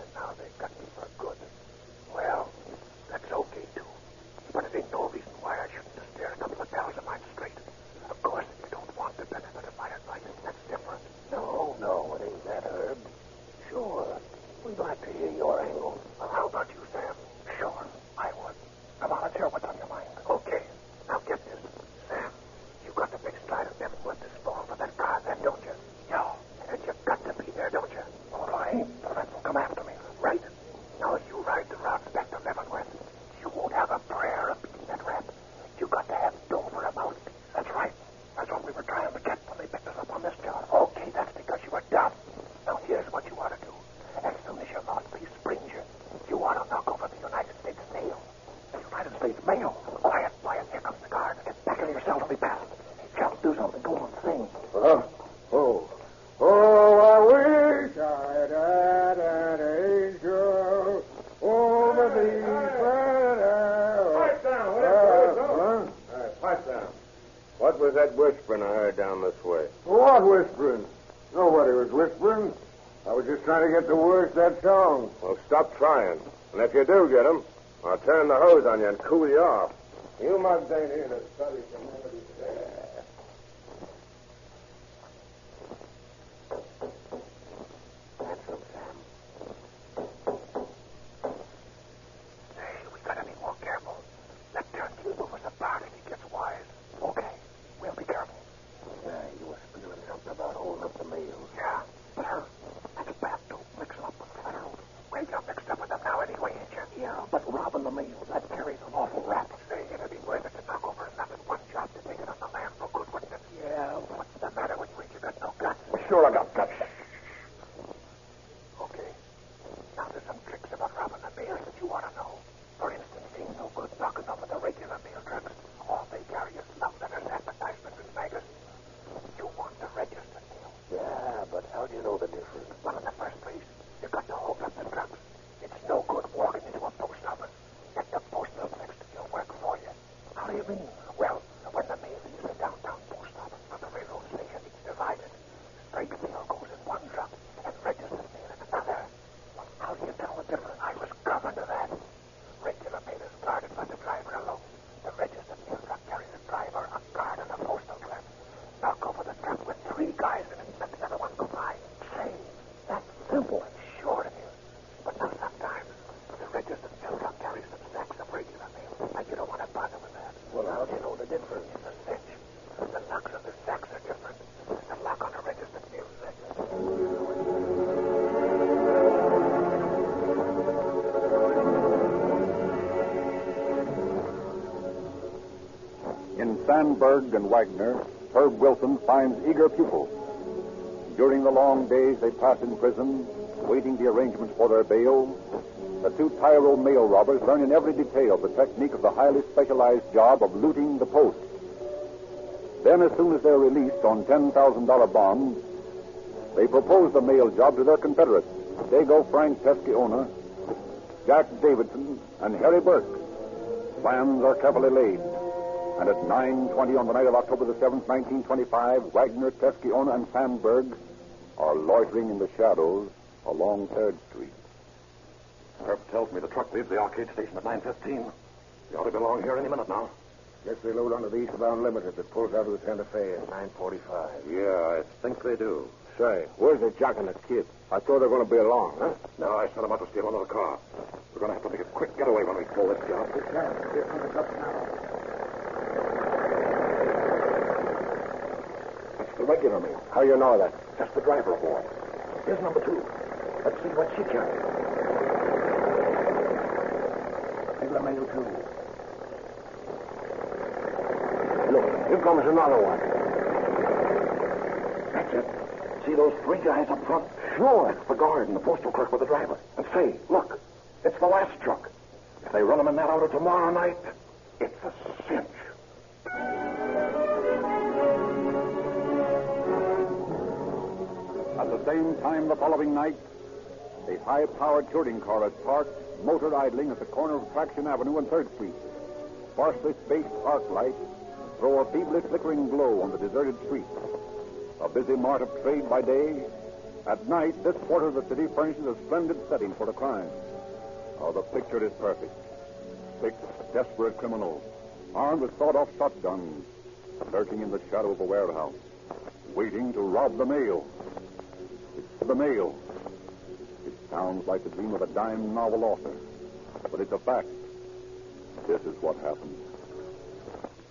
And now they've got me for good. Well, that's okay, too. But it ain't no reason why I shouldn't just stare a couple of pals of mine straight. Of course, if you don't want the benefit of my advice, that's different. No, it ain't that, Herb. Sure. We'd like to hear your angle. Well, how about you, Sam? Sure, I would. Come on, let's hear what's on your mind. Okay. Now get this. Sam, you got the big stride of Neverwood this fall for that car then, don't you? Yeah. And you've got to be there, don't you? All right. The rest will come after me. Right. Now, as you ride the route back to Leavenworth, you won't have a prayer of beating that rap. You got to have dough for a mouthpiece. That's right. That's what we were trying to get when they picked us up on this job. Okay, that's because you were dumb. Now, here's what you ought to do. As soon as your mouthpiece springs you ought to knock over the United States mail. The United States mail? Quiet. Here comes the guard. Get back in your cell till we pass. Hey, Judd, do something. Go on, sing. I wish I had an angel over the Pipe down. Pipe down. What was that whispering I heard down this way? What whispering? Nobody was whispering. I was just trying to get the words of that song. Well, stop trying. And if you do get 'em, I'll turn the hose on you and cool you off. You mugs ain't here to study some melodies today. That's him, Sam. Hey, we gotta be more careful. That turnkey move us apart if he gets wise. Okay, we'll be careful. You were spewing something about holding up the mail. Yeah, but that's bad dope mixing up with federals. Well, you're mixed up with them now anyway, ain't you? Yeah, but robbing the mail, that carries an awful rap. Say, it'd be worth it to knock over enough in one job to take it on the land for good, wouldn't it? Yeah, what's the matter with you? Ain't you got no guts? Sure, I got guts. Okay. Now, there's some tricks about robbing the mail that you ought to know. For instance, it ain't no good knocking over the regular mail trucks. All they carry is love letters, advertisements, and magazines. You want the registered mail. Yeah, but how do you know the difference? Well, in the first place, you got to hold up the trucks. It's no good walking into a post office. Let the postal clerks do your work for you. How do you mean? Well, when the mail leaves the downtown post office from the railroad station, it's divided. Straight mail goes in one truck and registered mail in another. Well, how do you tell the difference? I was coming to that. Regular mail is guarded by the driver alone. The registered mail truck carries a driver, a guard, and a postal clerk. Knock over the truck with 3 guys in it and let the other one go by. Say, that's simple. Sure it is. But now sometimes the registered mail truck carries some sacks of regular mail, and you don't want to bother with that. Well, how do you know the difference? It's a cinch. The locks of the sacks are different. The lock on a registered mail sack. In Sandberg and Wagner, Herb Wilson finds eager pupils. During the long days they pass in prison, waiting the arrangements for their bail, the 2 Tyro mail robbers learn in every detail the technique of the highly specialized job of looting the post. Then, as soon as they're released on $10,000 bonds, they propose the mail job to their confederates, Dago Frank Pesciona, Jack Davidson, and Harry Burke. Plans are carefully laid. And at 9:20 on the night of October the 7th, 1925, Wagner, Pesciona, and Sandberg are loitering in the shadows along 3rd Street. Herb tells me the truck leaves the arcade station at 9:15. You ought to be along here any minute now. Guess they load onto the eastbound limited that pulls out of the Santa Fe at 9:45. Yeah, I think they do. Say, where's the jock and the kid? I thought they were going to be along, huh? No, I sent them out to steal another car. We're going to have to make a quick getaway when we pull this job. That's the regular mail. How you know that? That's the driver aboard. Here's number 2. Let's see what she carries. Regular mail, too. Look, here comes another one. That's it. See those 3 guys up front? Sure. That's the guard and the postal clerk with the driver. And say, look, it's the last truck. If they run them in that auto tomorrow night, it's a cinch. At the same time the following night, a high-powered touring car is parked motor idling at the corner of Traction Avenue and 3rd Street. Sparsely spaced arc lights throw a feebly flickering glow on the deserted street. A busy mart of trade by day. At night, this quarter of the city furnishes a splendid setting for the crime. Oh, the picture is perfect. 6 desperate criminals, armed with sawed-off shotguns, lurking in the shadow of a warehouse, waiting to rob the mail. It's the mail. It sounds like the dream of a dime novel author, but it's a fact. This is what happened.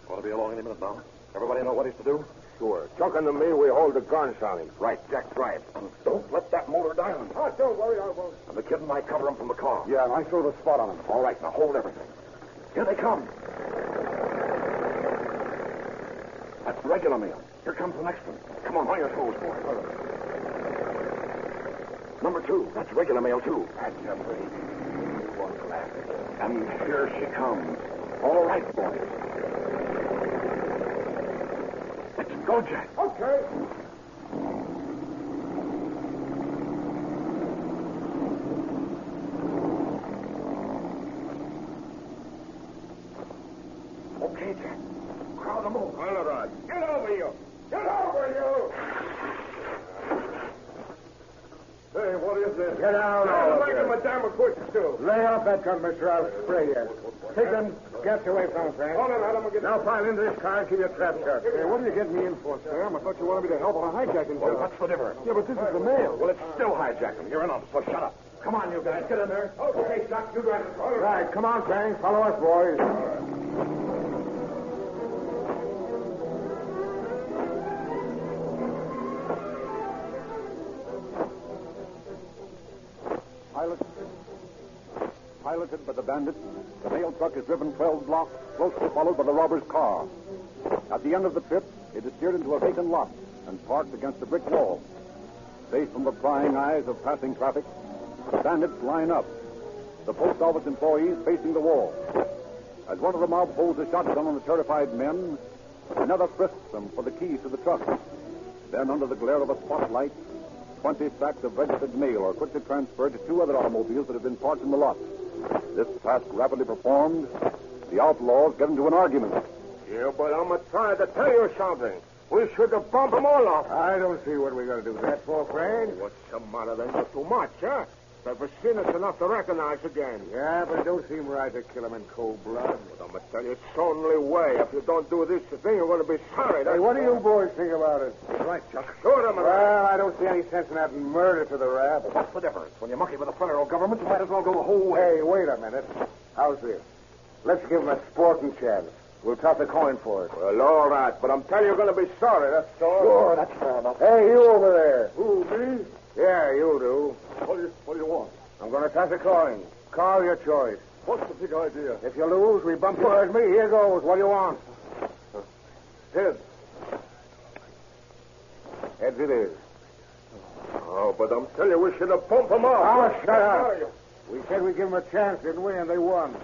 Ought to be along any minute now. Everybody know what he's to do? Sure. Chuck and me, we hold the guns on him. Right, Jack's right. And don't let that motor down. Oh, don't worry, I won't. And the kid and I cover him from the car. Yeah, and I throw the spot on him. All right, now hold everything. Here they come. That's regular mail. Here comes the next one. Come on, on your toes, boys. Number 2. That's regular mail, too. That's a break. One classic. And here she comes. All right, boys. Let's go, Jack. Okay. Okay, Jack. Crowd them over. All right. Get over you. Get over, you! Hey, what is this? Get down, I'll make him a damn push, too. Lay off that gun, mister. I'll spray you. Take them gaps away from him, Frank. Hold on, Adam. Now climb into this car and keep your trap shut. Hey, what are you getting me in for, Sam? I thought you wanted me to help on a hijacking Well, job. what's the difference? Yeah, but this is the mail. Well, it's still hijacking. You're an officer. Shut up. Come on, you guys. Get in there. Okay, Chuck, you drive it. All right, come on, Frank. Follow us, boys. Piloted by the bandits, the mail truck is driven 12 blocks, closely followed by the robber's car. At the end of the trip, it is steered into a vacant lot and parked against a brick wall. Safe from the prying eyes of passing traffic, the bandits line up, the post office employees facing the wall. As one of the mob holds a shotgun on the terrified men, another frisks them for the keys to the truck. Then, under the glare of a spotlight, 20 sacks of registered mail are quickly transferred to 2 other automobiles that have been parked in the lot. This task rapidly performed, the outlaws get into an argument. Yeah, but I'm trying to tell you something. We should have bumped them all off. I don't see what we got to do that for, Frank. What's the matter then? Not too much, huh? They've seen us enough to recognize again. Yeah, but it don't seem right to kill him in cold blood. But I'm going to tell you, it's the only way. If you don't do this thing, you're going to be sorry. Hey, what do you boys think about it? Right, Chuck. Sure, I'm Well, I don't see any sense in adding murder to the rap. What's the difference? When you monkey with the federal government, you might as well go the whole way. Hey, wait a minute. How's this? Let's give him a sporting chance. We'll toss a coin for it. Well, all right, but I'm telling you, you're going to be sorry, that's all. Sure, that's fair enough. Hey, you over there. Who, me? Yeah, you do. What do you want? I'm going to toss a coin. Call your choice. What's the big idea? If you lose, we bump you as me. Here goes. What do you want? Heads. Heads it is. Oh, but I'm telling you, we should have bumped them off. Oh, shut up. We said we'd give them a chance, didn't we? And they won.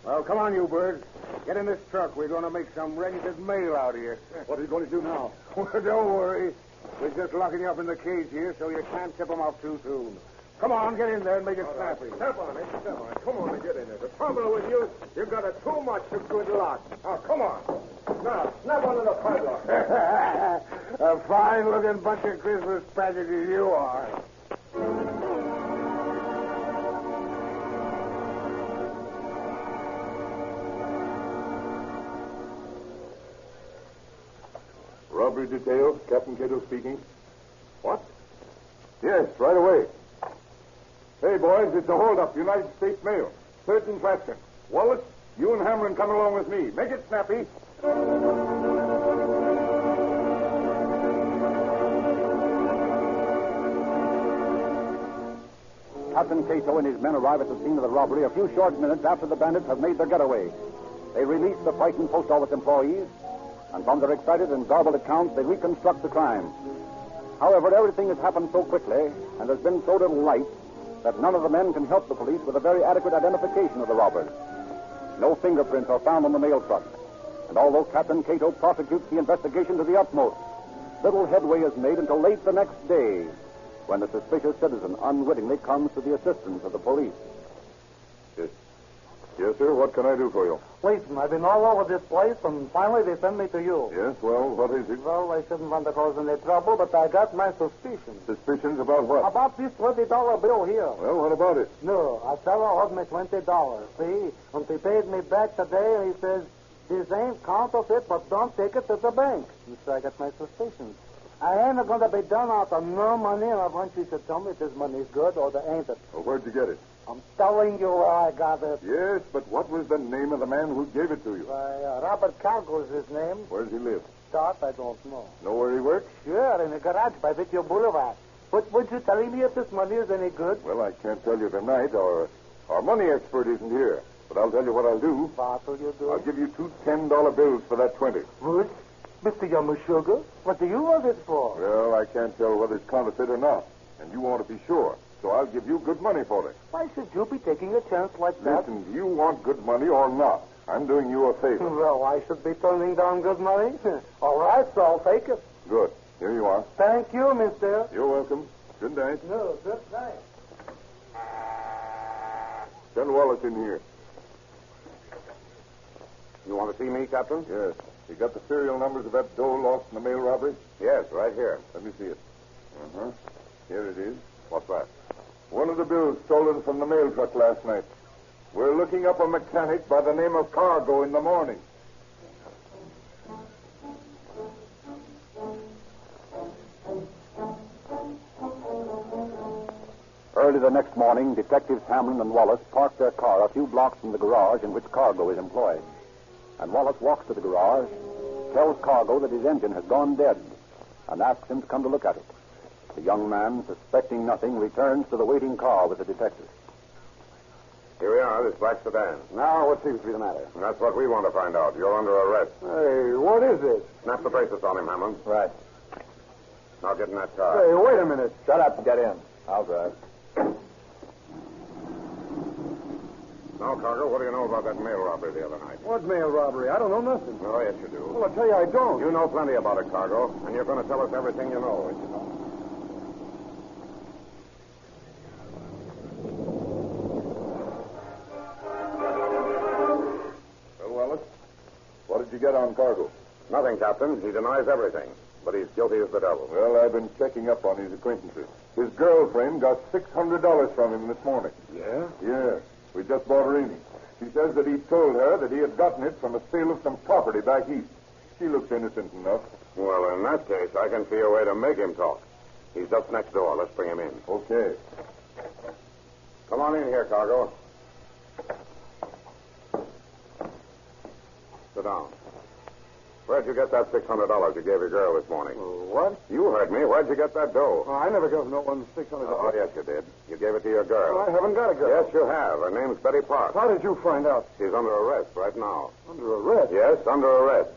Well, come on, you birds. Get in this truck. We're going to make some registered mail out of you. What are you going to do now? Well, don't worry. We're just locking you up in the cage here so you can't tip them off too soon. Come on, get in there and make it snappy. Step on it. Come on and get in there. The trouble with you, you got a too much of good luck. Now, come on. Now, snap onto the padlock. A fine-looking bunch of Christmas packages you are. Robbery detail, Captain Cato speaking. What? Yes, right away. Hey, boys, it's a holdup, United States Mail. 13 Claxton. Wallace, you and Hamlin come along with me. Make it snappy. Captain Cato and his men arrive at the scene of the robbery a few short minutes after the bandits have made their getaway. They release the frightened post office employees, and from their excited and garbled accounts, they reconstruct the crime. However, everything has happened so quickly, and there's been so little light, that none of the men can help the police with a very adequate identification of the robbers. No fingerprints are found on the mail truck, and although Captain Cato prosecutes the investigation to the utmost, little headway is made until late the next day, when a suspicious citizen unwittingly comes to the assistance of the police. Yes, sir. What can I do for you? Listen, I've been all over this place, and finally they sent me to you. Yes, well, what is it? Well, I shouldn't want to cause any trouble, but I got my suspicions. Suspicions about what? About this $20 bill here. Well, what about it? No, a fellow owed me $20, see? And he paid me back today, and he says, this ain't counterfeit, but don't take it to the bank. And so I got my suspicions. I ain't going to be done out of no money, and I want you to tell me if this money's good or they ain't it. Well, where'd you get it? I'm telling you where I got it. Yes, but what was the name of the man who gave it to you? Robert Cargo is his name. Where does he live? I don't know. Know where he works? Sure, in the garage by Victor Boulevard. But would you telling me if this money is any good? Well, I can't tell you tonight. Our money expert isn't here. But I'll tell you what I'll do. What will you do? I'll give you two $10 bills for that 20. Ruth? Mr. Yamashuga? What do you want it for? Well, I can't tell whether it's counterfeit or not. And you want to be sure. So I'll give you good money for it. Why should you be taking a chance like that? Listen, do you want good money or not? I'm doing you a favor. Well, I should be turning down good money. All right, so I'll take it. Good. Here you are. Thank you, mister. You're welcome. Good night. No, good night. Send Wallace in here. You want to see me, Captain? Yes. You got the serial numbers of that dough lost in the mail robbery? Yes, right here. Let me see it. Uh-huh. Here it is. What's that? One of the bills stolen from the mail truck last night. We're looking up a mechanic by the name of Cargo in the morning. Early the next morning, Detectives Hamlin and Wallace parked their car a few blocks from the garage in which Cargo is employed. And Wallace walks to the garage, tells Cargo that his engine has gone dead, and asks him to come to look at it. The young man, suspecting nothing, returns to the waiting car with the detective. Here we are, this black sedan. Now, what seems to be the matter? And that's what we want to find out. You're under arrest. Hey, what is this? Snap the bracelets on him, Hamlin. Right. Now get in that car. Hey, wait a minute. Shut up and get in. I'll drive. Now, Cargo, what do you know about that mail robbery the other night? What mail robbery? I don't know nothing. Oh, yes, you do. Well, I tell you, I don't. You know plenty about it, Cargo, and you're going to tell us everything you know. Well, Wallace, what did you get on Cargo? Nothing, Captain. He denies everything, but he's guilty as the devil. Well, I've been checking up on his acquaintances. His girlfriend got $600 from him this morning. Yeah? Yeah. We just bought her in. She says that he told her that he had gotten it from a sale of some property back east. She looks innocent enough. Well, in that case, I can see a way to make him talk. He's just next door. Let's bring him in. Okay. Come on in here, Cargo. Sit down. Where'd you get that $600 you gave your girl this morning? What? You heard me. Where'd you get that dough? Oh, I never gave no one $600. Oh, yes, you did. You gave it to your girl. Well, I haven't got a girl. Yes, you have. Her name's Betty Park. How did you find out? She's under arrest right now. Under arrest? Yes, under arrest.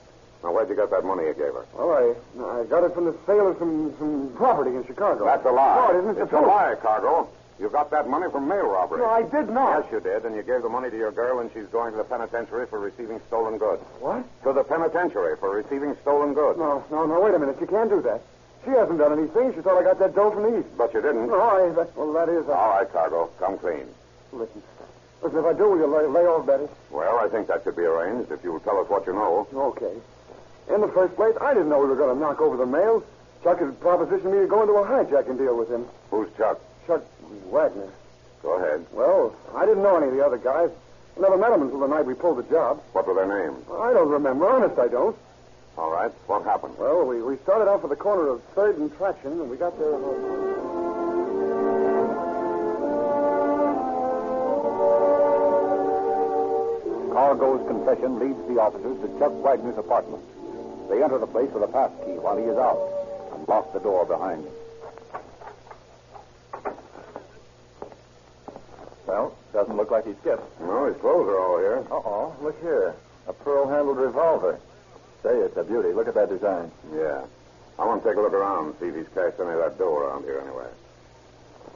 Now, where'd you get that money you gave her? Well, I got it from the sale of some property in Chicago. That's a lie. No, it isn't. It's a lie, Cargo. You got that money from mail robbery. No, I did not. Yes, you did, and you gave the money to your girl, and she's going to the penitentiary for receiving stolen goods. What? To the penitentiary for receiving stolen goods. No, wait a minute. You can't do that. She hasn't done anything. She thought I got that dough from the east. But you didn't. No, that is... All right, Cargo. Come clean. Listen, if I do, will you lay off Betty? Well, I think that should be arranged if you'll tell us what you know. Okay. In the first place, I didn't know we were going to knock over the mail. Chuck had propositioned me to go into a hijacking deal with him. Who's Chuck? Chuck Wagner. Go ahead. Well, I didn't know any of the other guys. Never met them until the night we pulled the job. What were their names? I don't remember. Honest, I don't. All right. What happened? Well, we started off at the corner of 3rd and Traction, and we got there... Cargo's confession leads the officers to Chuck Wagner's apartment. They enter the place with a pass key while he is out and lock the door behind him. Well, doesn't look like he skipped. No, his clothes are all here. Uh-oh. Look here. A pearl-handled revolver. Say, it's a beauty. Look at that design. Yeah. I want to take a look around and see if he's cached any of that dough around here anywhere.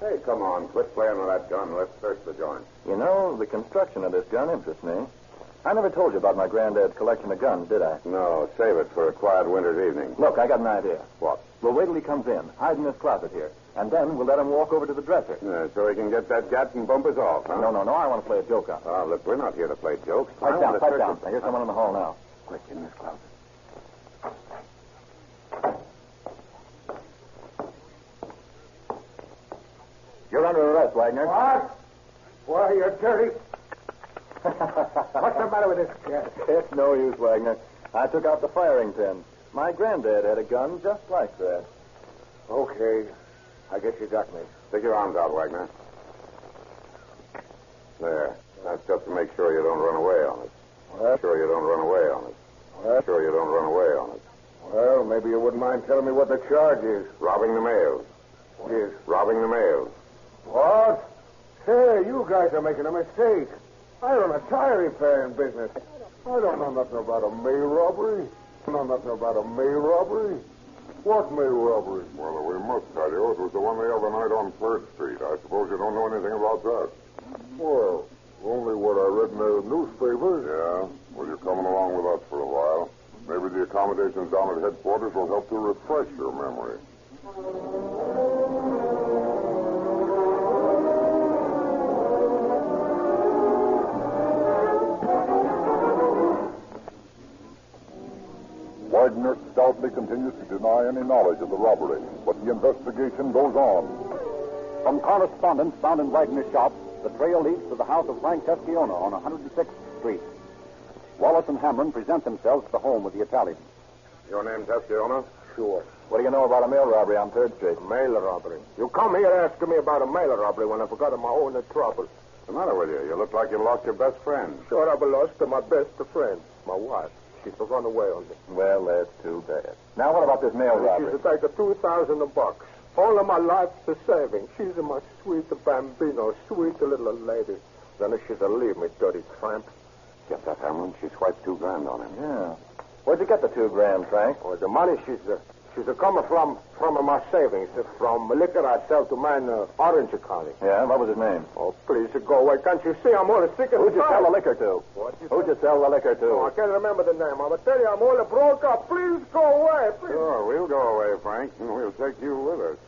Hey, come on. Quit playing with that gun. Let's search the joint. You know, the construction of this gun interests me. I never told you about my granddad's collection of guns, did I? No, save it for a quiet winter's evening. Look, I got an idea. What? We'll wait till he comes in, hide in this closet here, and then we'll let him walk over to the dresser. Yeah, so he can get that gat and bump us off, huh? No, I want to play a joke on him. Oh, look, we're not here to play jokes. Pipe down. I hear someone in the hall now. Quick, in this closet. You're under arrest, Wagner. What? Why, you're dirty. What's the matter with this kid? It's no use, Wagner. I took out the firing pin. My granddad had a gun just like that. Okay. I guess you got me. Stick your arms out, Wagner. There. That's just to make sure you don't run away on us. What? Sure you don't run away on us. What? Sure you don't run away on us. Well, maybe you wouldn't mind telling me what the charge is. Robbing the mails. What is? Robbing the mails. What? Say, you guys are making a mistake. I run a tire repairing business. I don't know nothing about a mail robbery. I don't know nothing about a mail robbery. What mail robbery? Well, we must tell you. It was the one the other night on 3rd Street. I suppose you don't know anything about that. Well, only what I read in the newspaper. Yeah? Well, you're coming along with us for a while. Maybe the accommodations down at headquarters will help to refresh your memory. Wagner stoutly continues to deny any knowledge of the robbery, but the investigation goes on. From correspondence found in Wagner's shop, the trail leads to the house of Frank Teschiona on 106th Street. Wallace and Hamlin present themselves at the home of the Italian. Your name, Teschiona? Sure. What do you know about a mail robbery on 3rd Street? Mail robbery. You come here asking me about a mail robbery when I forgot my own trouble. What's the matter with you? You look like you lost your best friend. Sure, I've lost to my best friend, my wife. She's run away on me. Well, that's too bad. Now, what about this mail robbery? She's like $2,000. All of my life's a saving. She's my sweet bambino, sweet little lady. Then she's a leave me, dirty tramp. Get that, Hamlin. She swiped $2 grand on him. Yeah. Where'd you get the $2 grand, Frank? Oh, the money she's coming from my savings, from liquor I sell to man Orange County. Yeah, what was his name? Oh, please, go away. Can't you see I'm all sick and Who'd you sell the liquor to? Who'd you sell the liquor to? Oh, I can't remember the name. I'm tell you, I'm all broke up. Please go away, please. Sure, we'll go away, Frank, and we'll take you with us.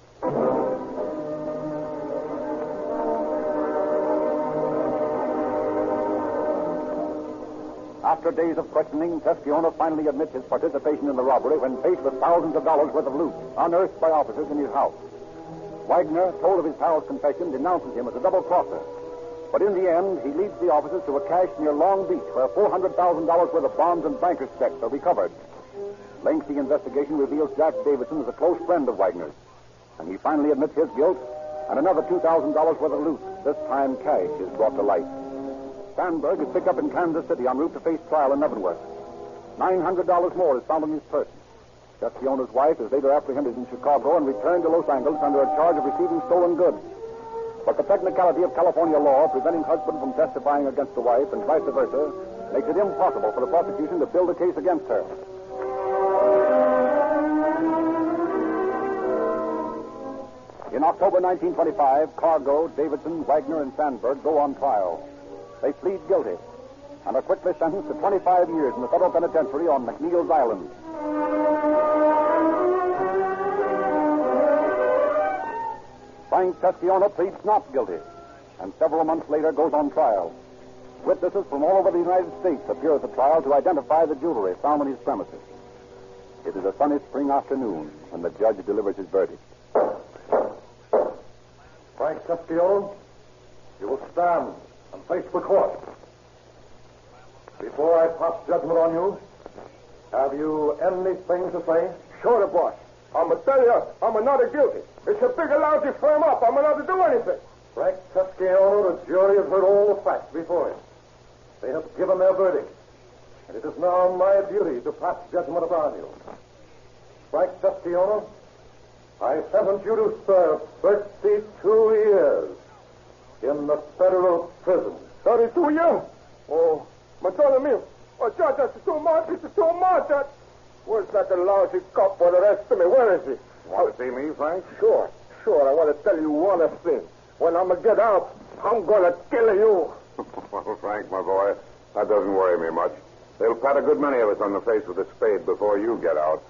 After days of questioning, Teschiona finally admits his participation in the robbery when faced with thousands of dollars worth of loot unearthed by officers in his house. Wagner, told of his pal's confession, denounces him as a double-crosser. But in the end, he leads the officers to a cache near Long Beach where $400,000 worth of bonds and banker's checks are recovered. Lengthy investigation reveals Jack Davidson is a close friend of Wagner's. And he finally admits his guilt, and another $2,000 worth of loot, this time cash, is brought to light. Sandberg is picked up in Kansas City en route to face trial in Leavenworth. $900 more is found in his purse. Tesschiona's wife is later apprehended in Chicago and returned to Los Angeles under a charge of receiving stolen goods. But the technicality of California law preventing husband from testifying against the wife and vice versa makes it impossible for the prosecution to build a case against her. In October 1925, Cargo, Davidson, Wagner, and Sandberg go on trial. They plead guilty and are quickly sentenced to 25 years in the federal penitentiary on McNeil's Island. Frank Teschiona pleads not guilty and several months later goes on trial. Witnesses from all over the United States appear at the trial to identify the jewelry found on his premises. It is a sunny spring afternoon when the judge delivers his verdict. Frank Teschiona, you will stand and face the court. Before I pass judgment on you, have you anything to say? Sure, boss. I'm going to tell you, I'm not guilty. It's a big lousy firm up. I'm not to do anything. Frank Teschiona, the jury has heard all the facts before it. They have given their verdict. And it is now my duty to pass judgment upon you. Frank Teschiona, I sentence you to serve 32 years in the federal prison. 32 years? Oh, my telling me. Oh, Judge, that's too much. It's too much. Where's that lousy cop for the rest of me? Where is he? Want to see me, Frank? Sure. I want to tell you one thing. When I'm going to get out, I'm going to kill you. Well, Frank, my boy, That doesn't worry me much. They'll pat a good many of us on the face with a spade before you get out.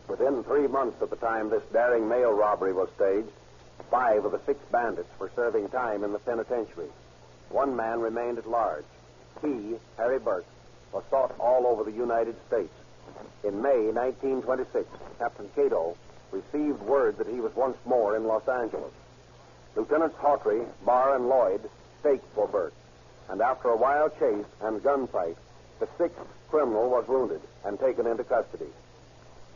Within 3 months of the time this daring mail robbery was staged, 5 of the 6 bandits were serving time in the penitentiary. 1 man remained at large. He, Harry Burke, was sought all over the United States. In May 1926, Captain Cato received word that he was once more in Los Angeles. Lieutenants Hawtrey, Barr, and Lloyd staked for Burke, and after a wild chase and gunfight, the 6th criminal was wounded and taken into custody.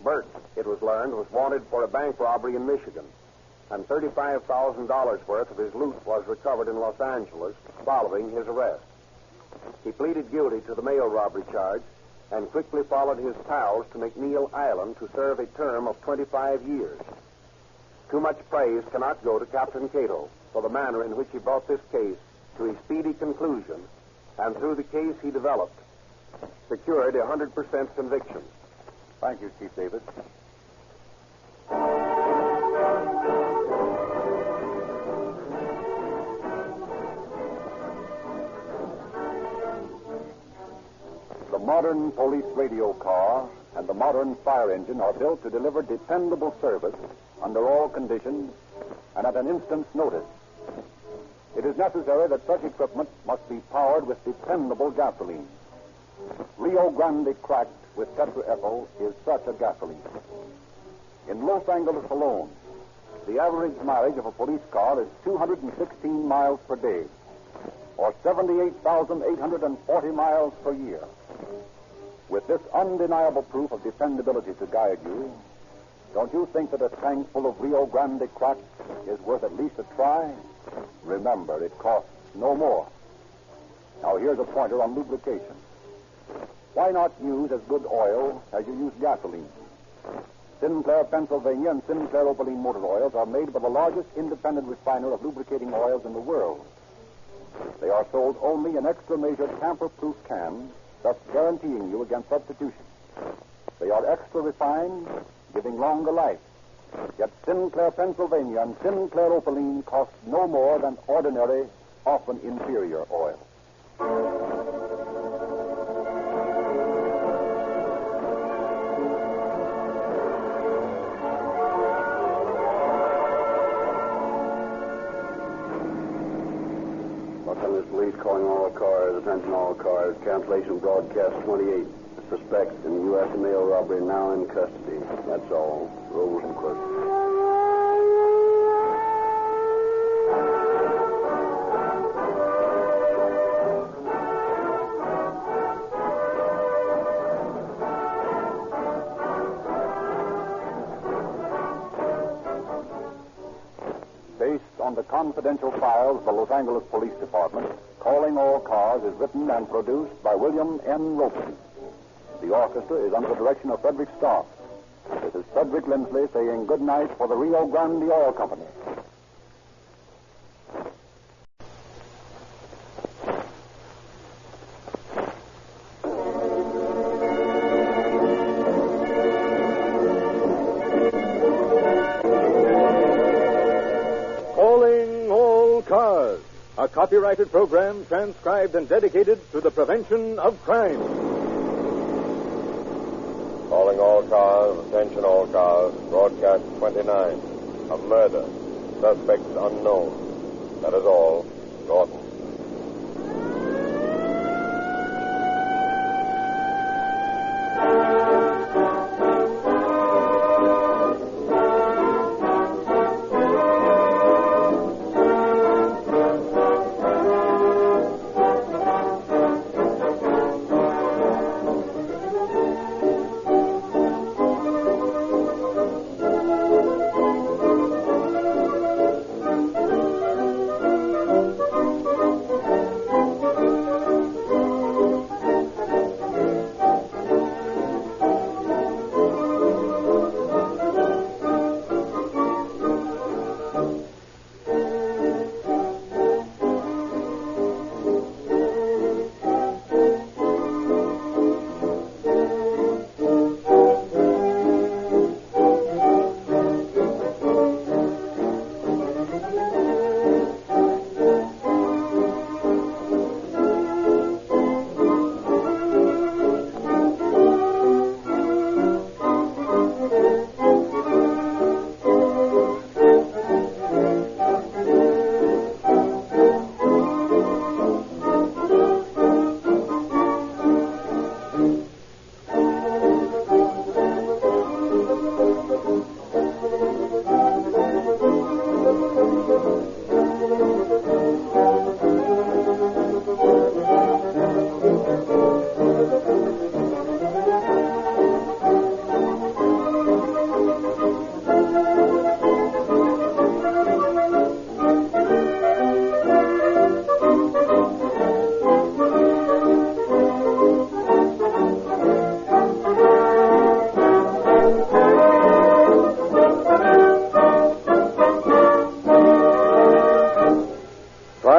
Burke, it was learned, was wanted for a bank robbery in Michigan, and $35,000 worth of his loot was recovered in Los Angeles following his arrest. He pleaded guilty to the mail robbery charge and quickly followed his pals to McNeil Island to serve a term of 25 years. Too much praise cannot go to Captain Cato for the manner in which he brought this case to a speedy conclusion, and through the case he developed, secured a 100% conviction. Thank you, Chief Davis. The modern police radio car and the modern fire engine are built to deliver dependable service under all conditions and at an instant's notice. It is necessary that such equipment must be powered with dependable gasoline. Rio Grande cracked with tetraethyl is such a gasoline. In Los Angeles alone, the average mileage of a police car is 216 miles per day, or 78,840 miles per year. With this undeniable proof of dependability to guide you, don't you think that a tank full of Rio Grande crack is worth at least a try? Remember, it costs no more. Now, here's a pointer on lubrication. Why not use as good oil as you use gasoline? Sinclair, Pennsylvania, and Sinclair Opaline motor oils are made by the largest independent refiner of lubricating oils in the world. They are sold only in extra-measured tamper-proof cans, thus guaranteeing you against substitution. They are extra refined, giving longer life. Yet Sinclair, Pennsylvania, and Sinclair Opaline cost no more than ordinary, often inferior oil. Police calling all cars, attention all cars, cancellation broadcast 28. Suspect in U.S. mail robbery now in custody. That's all. Rolls and clerks. Based on the confidential files of the Los Angeles Police Department, Calling All Cars is written and produced by William N. Ropen. The orchestra is under the direction of Frederick Stark. This is Frederick Lindsley saying good night for the Rio Grande Oil Company. A copyrighted program transcribed and dedicated to the prevention of crime. Calling all cars, attention all cars, broadcast 29. A murder. Suspects unknown. That is all. Gordon.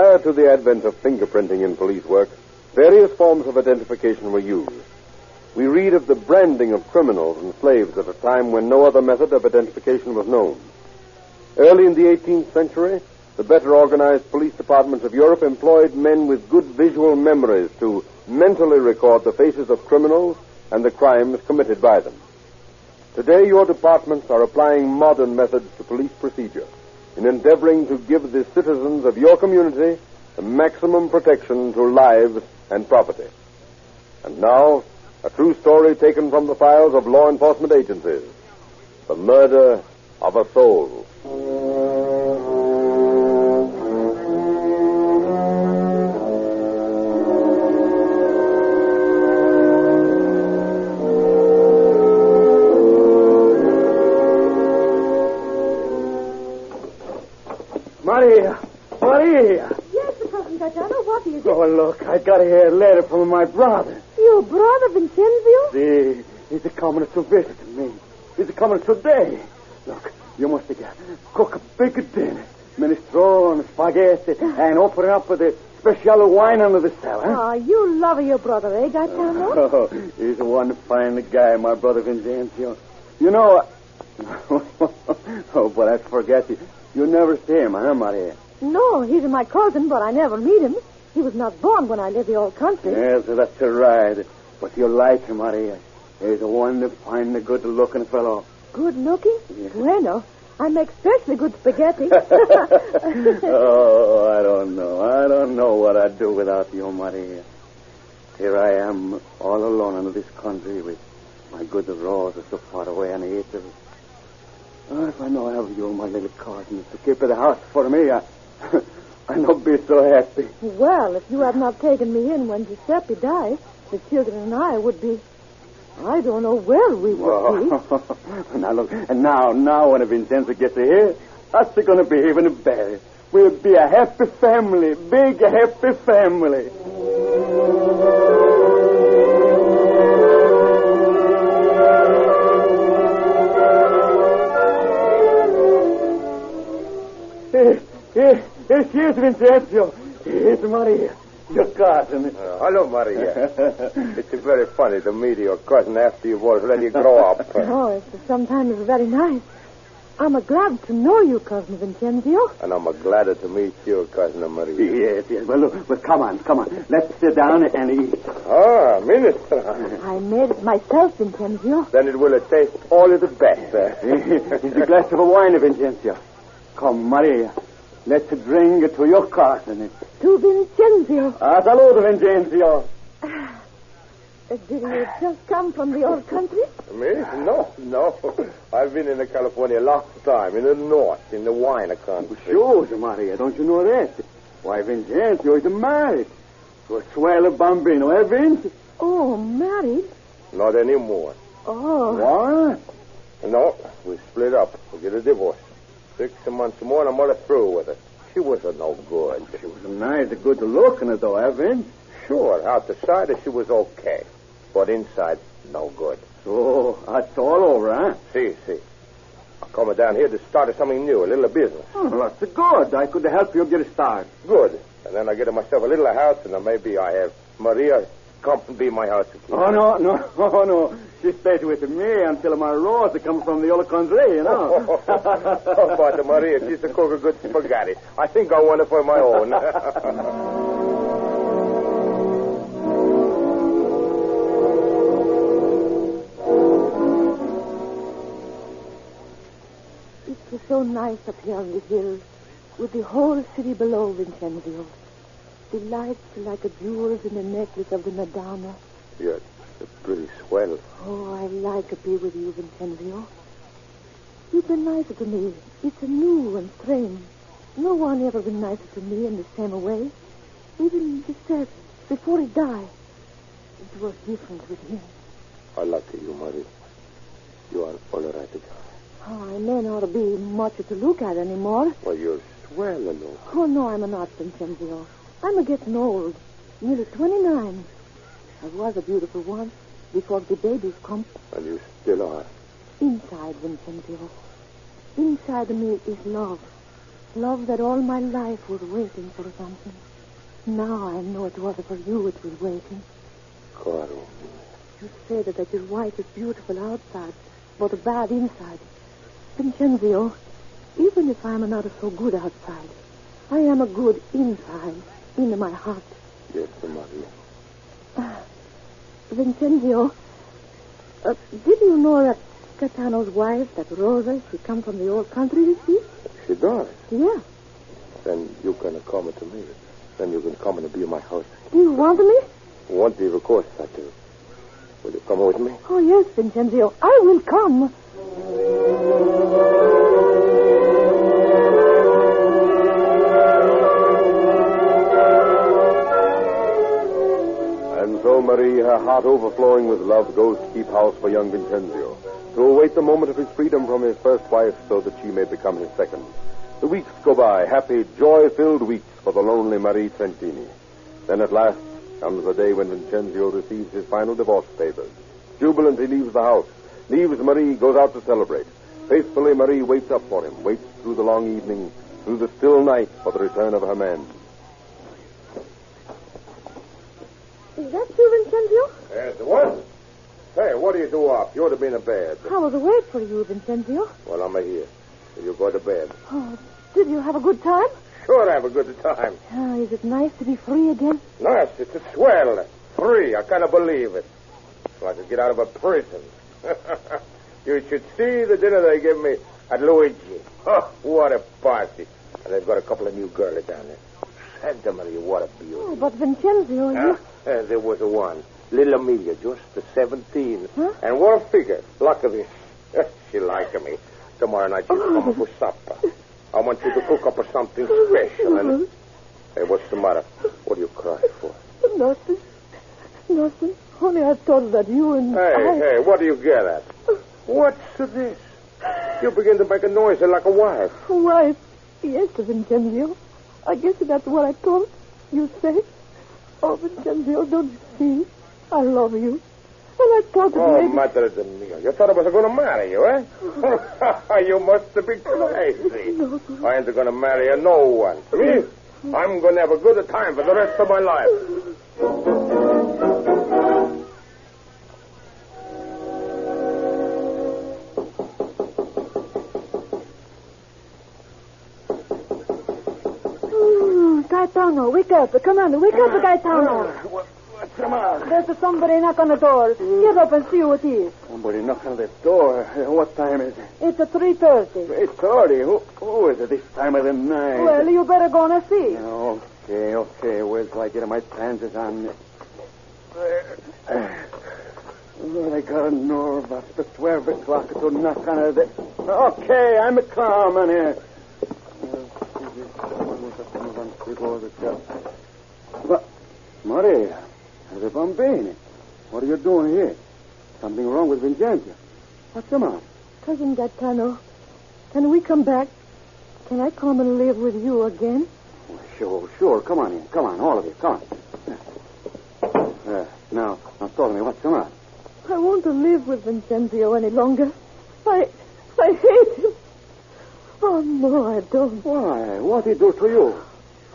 Prior to the advent of fingerprinting in police work, various forms of identification were used. We read of the branding of criminals and slaves at a time when no other method of identification was known. Early in the 18th century, the better organized police departments of Europe employed men with good visual memories to mentally record the faces of criminals and the crimes committed by them. Today, your departments are applying modern methods to police procedure in endeavoring to give the citizens of your community the maximum protection to lives and property. And now, a true story taken from the files of law enforcement agencies. The murder of a soul. Maria! Maria! Yes, Cousin Gaetano, what is it? Oh, look, I got here a letter from my brother. Your brother, Vincenzo? See, he's coming to visit me. He's coming today. Look, you must cook a big dinner. Minestrone, spaghetti, and open it up with a special wine under the cellar. Ah, you love your brother, eh, Gaetano? Oh, he's one fine guy, my brother Vincenzo. You know, oh, but I forget you. You never see him, huh, Maria? No, he's my cousin, but I never meet him. He was not born when I left the old country. Yes, that's right. But you like him, Maria. He's one fine, good-looking fellow. Good-looking? Yes. Bueno, I make especially good spaghetti. Oh, I don't know. I don't know what I'd do without you, Maria. Here I am, all alone in this country with my good Rosa so far away in Italy. Oh, if I know I have you, my little cousin, to keep the house for me, I not be so happy. Well, if you had not taken me in when Giuseppe died, the children and I would be... I don't know where we would be. Now, look, and now when Vincenzo gets here, that's going to be even better. We'll be a happy family, big happy family. Here's Vincenzo. Here's Maria, your cousin. Hello, Maria. It's very funny to meet your cousin after you've already grow up. Oh, it's sometimes very nice. I'm glad to know you, Cousin Vincenzo. And I'm glad to meet you, Cousin Maria. Yes. Well, look, come on. Let's sit down and eat. Ah, Minister. I made it myself, Vincenzo. Then it will taste all of the best. Here's a glass of wine, Vincenzo. Come, Maria. Let's drink to your cousin. To Vincenzo. Salute, Vincenzo. Did you just come from the old country? Me? No. I've been in California a long time, in the north, in the wine country. Sure, Maria. Don't you know that? Why, Vincenzo is married to a swell bambino, eh, Vince? Oh, married? Not anymore. Oh. What? No, we split up. We get a divorce. 6 months more and I'm all through with it. She was no good. She was nice, good looking, though, eh, Vince? Sure, outside she was okay. But inside, no good. So, that's all over, huh? See. I'm coming down here to start something new, a little business. Oh, that's good. I could help you get a start. Good. And then I get myself a little house, and then maybe I have Maria come and be my housekeeper. Oh, no. She stays with me until my Rosa comes from the old country, you know. But Maria, she's a cook of good spaghetti. I think I want it for my own. It was so nice up here on the hill, with the whole city below, Vincenzo. The lights like a jewels in the necklace of the Madonna. Yes, it's pretty swell. Oh, I like to be with you, Vincenzo. You've been nicer to me. It's new and strange. No one ever been nicer to me in the same way. Even Giuseppe, before he died. It was different with him. I like you, Marie. You are all right again. Oh, I may not be much to look at anymore. Well, you're swell, no? Oh, no, I'm not, Vincenzo. I'm getting old. Nearly 29. I was a beautiful one before the babies come. And you still are. Inside, Vincenzo. Inside me is love. love that all my life was waiting for something. Now I know it wasn't for you it was waiting. Caro. You say that your wife is beautiful outside, but bad inside. Vincenzo, even if I'm not so good outside, I am a good inside, in my heart. Yes, Maria. Vincenzo, did you know that Gaetano's wife, that Rosa, she come from the old country, you see? She does? Yeah. Then you can come to me. Then you can come and be in my house. Do you want me? Want to, of course I do. Will you come with me? Oh, yes, Vincenzo. I will come. And so Marie, her heart overflowing with love, goes to keep house for young Vincenzo, to await the moment of his freedom from his first wife so that she may become his second. The weeks go by, happy, joy-filled weeks for the lonely Marie Trentini. Then at last comes the day when Vincenzo receives his final divorce papers. Jubilant, he leaves the house, leaves Marie, goes out to celebrate. Faithfully, Marie waits up for him, waits through the long evening, through the still night for the return of her man. Is that you, Vincenzo? Yes, what? Hey, what do you do up? You ought to be in bed. I was awake for you, Vincenzo. Well, I'm here. You go to bed. Oh, did you have a good time? Sure, I have a good time. Is it nice to be free again? Nice. It's a swell. Free. I kind of believe it. It's like to get out of a prison. You should see the dinner they give me at Luigi. Oh, what a party. And they've got a couple of new girls down there. Santa Maria, what a beauty. Oh, but Vincenzo, you... There was one. Little Amelia, just 17. Huh? And what a figure. Look at this. She liked me. Tomorrow night she's coming for supper. I want you to cook up something special. And... Hey, what's the matter? What do you cry for? Nothing. Nothing. Only I thought that you and Hey, what do you get at? What's this? You begin to make a noise like a wife. A wife? Yes, Vincenzo. I guess that's what I thought you say. Oh, Vincenzo, don't you see? I love you. And I thought that maybe... Oh, madre de mia. You thought I was going to marry you, eh? You must be crazy. No. I ain't going to marry no one. Me? I'm going to have a good time for the rest of my life. Gaetano, wake up. Come on, wake up, Gaetano. What's the matter? There's somebody knock on the door. Get up and see who it is. Somebody knock on the door. What time is it? It's 3:30. 3:30? Who is it this time of the night? Well, you better go and see. Okay. Where do I get my pants on? Well, I got a nerve after 12 o'clock to knock on the... Okay, I'm coming here. Maria, the bambini. What are you doing here? Something wrong with Vincenzo. What's the matter? Cousin Gaetano, can we come back? Can I come and live with you again? Sure. Come on in. Come on, all of you. Come on. Now, tell me, what's the matter? I won't live with Vincenzo any longer. I hate him. Oh, no, I don't. Why? What did he do to you?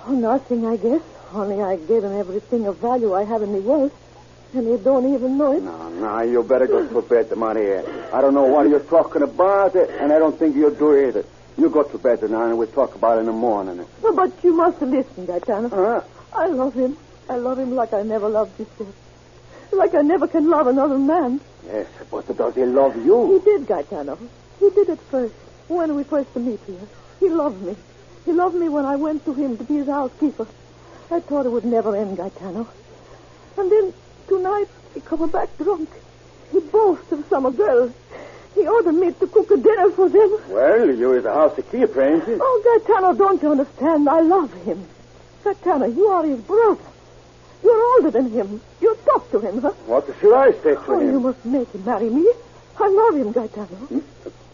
Oh, nothing, I guess. Only I gave him everything of value I have in the world. And he don't even know it. No, you better go to bed, Maria. I don't know what you're talking about, and I don't think you'll do either. You go to bed now, and we'll talk about it in the morning. Oh, but you must listen, Gaetano. Huh? I love him. I love him like I never loved before. Like I never can love another man. Yes, but does he love you? He did, Gaetano. He did at first. When we first met here. He loved me. He loved me when I went to him to be his housekeeper. I thought it would never end, Gaetano. And then, tonight, he come back drunk. He boasted of some girl. He ordered me to cook a dinner for them. Well, you is a housekeeper, ain't you? Oh, Gaetano, don't you understand? I love him. Gaetano, you are his brother. You're older than him. You talk to him, huh? What should I say to him? You must make him marry me. I love him, Gaetano.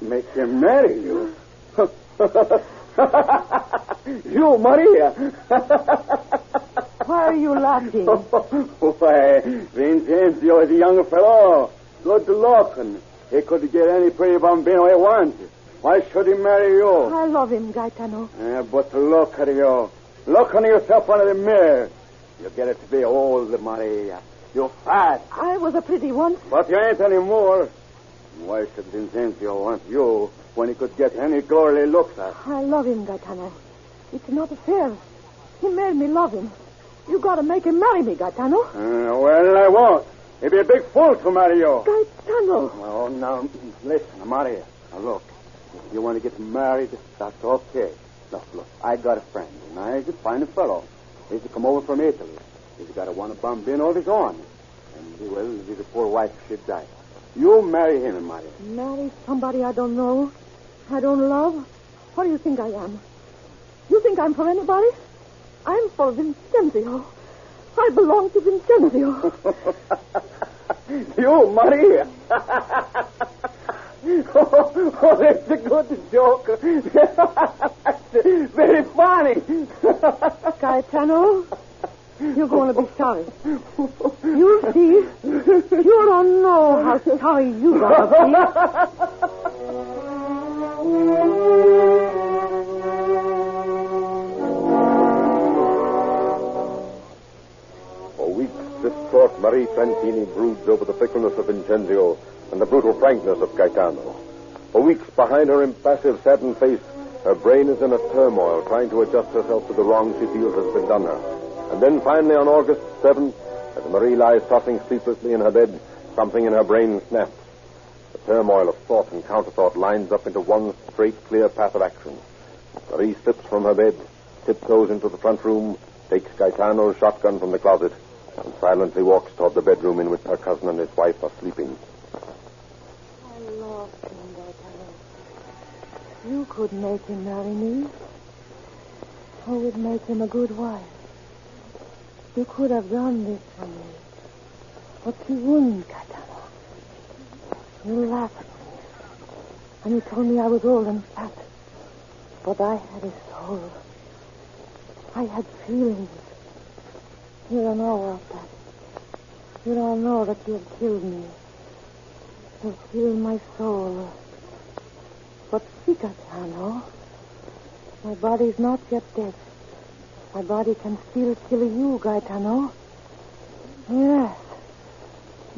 Make him marry you? You, Maria. Why are you laughing? Why, Vincenzo is a young fellow. Good looking. He could get any pretty bambino he wants. Why should he marry you? I love him, Gaetano. But look at you. Look on yourself under the mirror. You get it to be old, Maria. You're fat. I was a pretty once. But you ain't anymore. Why should Vincenzo want you when he could get any girl he looks at? I love him, Gaetano. It's not fair. He made me love him. You gotta make him marry me, Gaetano. Well, I won't. He'd be a big fool to marry you. Gaetano. Oh, now, listen, Maria. Now, look. If you want to get married, that's okay. Look, I got a friend, and I could find a fellow. He's to come over from Italy. He's got a one bambino of his own. And, well, his poor wife should die. You marry him, Maria. Marry somebody I don't know, I don't love? What do you think I am? You think I'm for anybody? I'm for Vincenzo. I belong to Vincenzo. You, Maria. Oh, that's a good joke. That's very funny. Gaetano, you're going to be sorry. You'll see. You don't know how sorry you're going to For weeks, this short Marie Trentini broods over the fickleness of Vincenzo and the brutal frankness of Gaetano. For weeks, behind her impassive, saddened face, her brain is in a turmoil, trying to adjust herself to the wrong she feels has been done her. And then finally, on August 7th, as Marie lies tossing sleeplessly in her bed, something in her brain snaps. The turmoil of thought and counterthought lines up into one straight, clear path of action. Marie slips from her bed, tiptoes into the front room, takes Gaetano's shotgun from the closet, and silently walks toward the bedroom in which her cousin and his wife are sleeping. I love him, Gaetano. You could make him marry me. I would make him a good wife. You could have done this for me. But you wouldn't, Gaetano. You laughed at me. And you told me I was old and fat. But I had a soul. I had feelings. You don't know about that. You don't know that you have killed me. You've killed my soul. But see, Gaetano, my body's not yet dead. My body can still kill you, Gaetano. Yes.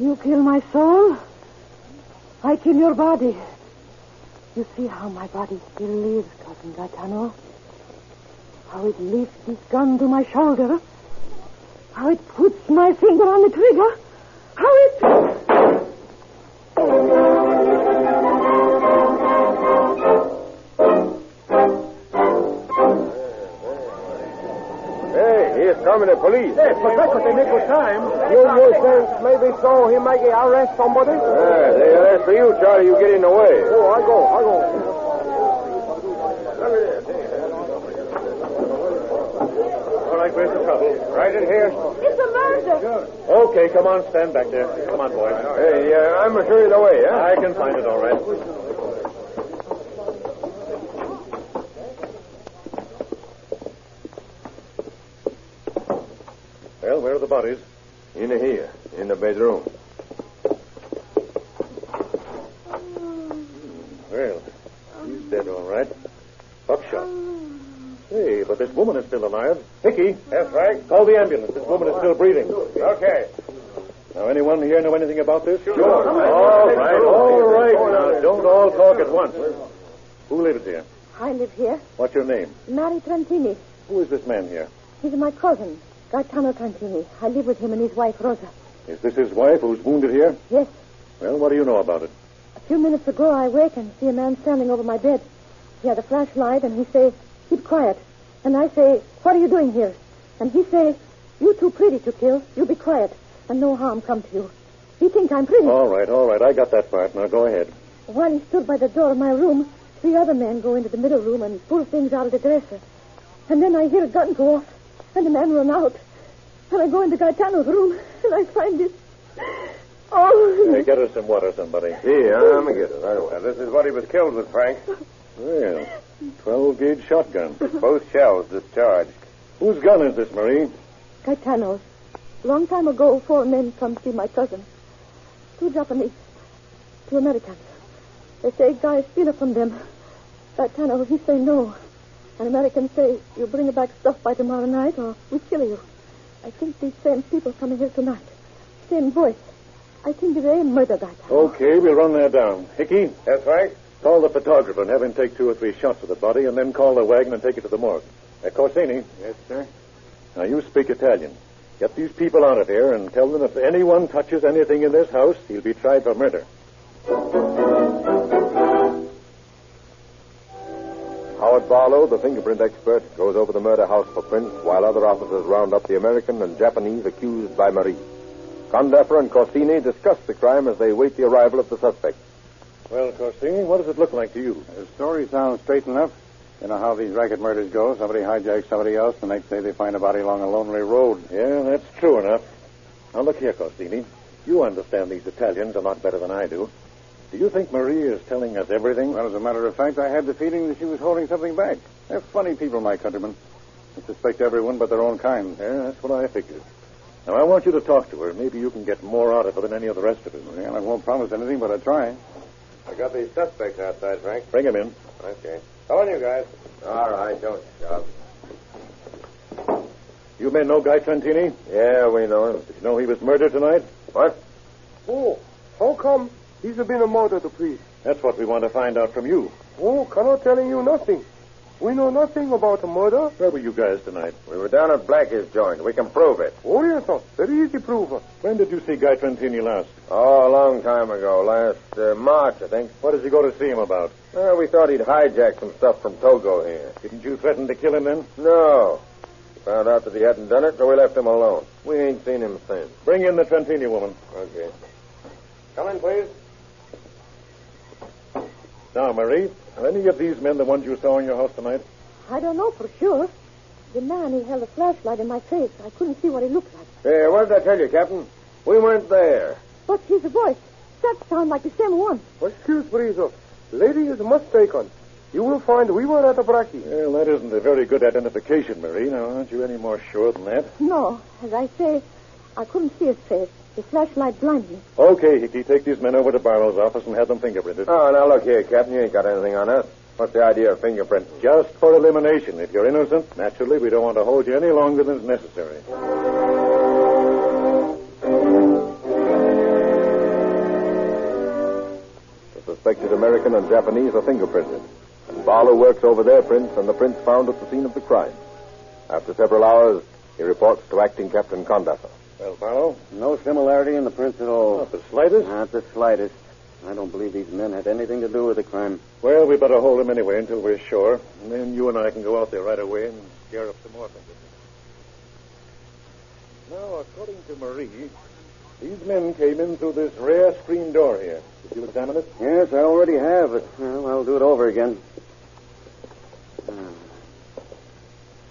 You kill my soul, I kill your body. You see how my body still lives, cousin Gaetano? How it lifts this gun to my shoulder. How it puts my finger on the trigger. How it... Coming to police. Yes, but that's what they make with time. You think maybe so he may arrest somebody? Yeah, they arrest for you, Charlie. You get in the way. Oh, I go. All right, where's the trouble? Right in here. It's a murder. Okay, come on, stand back there. Come on, boys. Hey, I'm going to show you the way, huh? I can find it all right. Well, where are the bodies? In here, in the bedroom. Well, he's dead, all right. Buckshot. Hey, but this woman is still alive. Hickey. Yes, Frank? Call the ambulance. This woman is still breathing. Okay. Now, anyone here know anything about this? Sure. All right. Now, don't all talk at once. Who lives here? I live here. What's your name? Mary Trentini. Who is this man here? He's my cousin, Gaetano Trentini. I live with him and his wife, Rosa. Is this his wife who's wounded here? Yes. Well, what do you know about it? A few minutes ago, I wake and see a man standing over my bed. He had a flashlight, and he say, "Keep quiet." And I say, "What are you doing here?" And he say, "You too pretty to kill. You be quiet, and no harm come to you." He think I'm pretty. All right. I got that part. Now, go ahead. While he stood by the door of my room, 3 other men go into the middle room and pull things out of the dresser. And then I hear a gun go off, and the man run out. And I go into Gaetano's room, and I find this. Oh. Hey, get us some water, somebody. Here, I'm going to get it right away. Now, this is what he was killed with, Frank. Well, 12-gauge shotgun. Both shells discharged. Whose gun is this, Marie? Gaetano's. Long time ago, 4 men come see my cousin. 2 Japanese, 2 Americans. They say Guy steal it from them. Gaetano, he say no. And Americans say you bring back stuff by tomorrow night or we kill you. I think these same people coming here tonight. Same voice. I think they murdered Gaetano. Okay, we'll run that down. Hickey? Yes, Frank? Call the photographer and have him take 2 or 3 shots of the body and then call the wagon and take it to the morgue. Corsini. Yes, sir. Now, you speak Italian. Get these people out of here and tell them if anyone touches anything in this house, he'll be tried for murder. Howard Barlow, the fingerprint expert, goes over the murder house for prints while other officers round up the American and Japanese accused by Marie. Condeffer and Corsini discuss the crime as they await the arrival of the suspect. Well, Corsini, what does it look like to you? The story sounds straight enough. You know how these racket murders go. Somebody hijacks somebody else, the next day they find a body along a lonely road. Yeah, that's true enough. Now, look here, Corsini. You understand these Italians a lot better than I do. Do you think Marie is telling us everything? Well, as a matter of fact, I had the feeling that she was holding something back. They're funny people, my countrymen. They suspect everyone but their own kind. Yeah, that's what I figured. Now, I want you to talk to her. Maybe you can get more out of her than any of the rest of us. Well, I won't promise anything, but I'll try. I got these suspects outside, Frank. Bring him in. Okay. Come on, you guys. All right, don't shove. You men know Guy Trentini? Yeah, we know him. Did you know he was murdered tonight? What? Oh, how come he's been a murdered, please? That's what we want to find out from you. Oh, cannot telling you nothing. We know nothing about a murder. Where were you guys tonight? We were down at Blackie's joint. We can prove it. Oh, yes, sir. Very easy proof. When did you see Guy Trentini last? Oh, a long time ago. Last March, I think. What did you go to see him about? Well, we thought he'd hijacked some stuff from Togo here. Didn't you threaten to kill him then? No. We found out that he hadn't done it, so we left him alone. We ain't seen him since. Bring in the Trentini woman. Okay. Come in, please. Now, Marie, are any of these men the ones you saw in your house tonight? I don't know for sure. The man, he held a flashlight in my face. I couldn't see what he looked like. Hey, what did I tell you, Captain? We weren't there. But his voice. That sounds like the same one. Excuse me, sir. Lady is mistaken. You will find we were at a Brackie. Well, that isn't a very good identification, Marie. Now, aren't you any more sure than that? No. As I say, I couldn't see his face. The flashlight blinded me. Okay, Hickey, take these men over to Barlow's office and have them fingerprinted. Oh, now look here, Captain. You ain't got anything on us. What's the idea of fingerprinting? Just for elimination. If you're innocent, naturally, we don't want to hold you any longer than is necessary. The suspected American and Japanese are fingerprinted. And Barlow works over their prints and the prints found at the scene of the crime. After several hours, he reports to Acting Captain Condeffer. Well, Barlow? No similarity in the prints at all. Not the slightest? Not the slightest. I don't believe these men had anything to do with the crime. Well, we better hold them anyway until we're sure. And then you and I can go out there right away and scare up some more fingerprints. Now, according to Marie, these men came in through this rare screen door here. Did you examine it? Yes, I already have it. Well, I'll do it over again.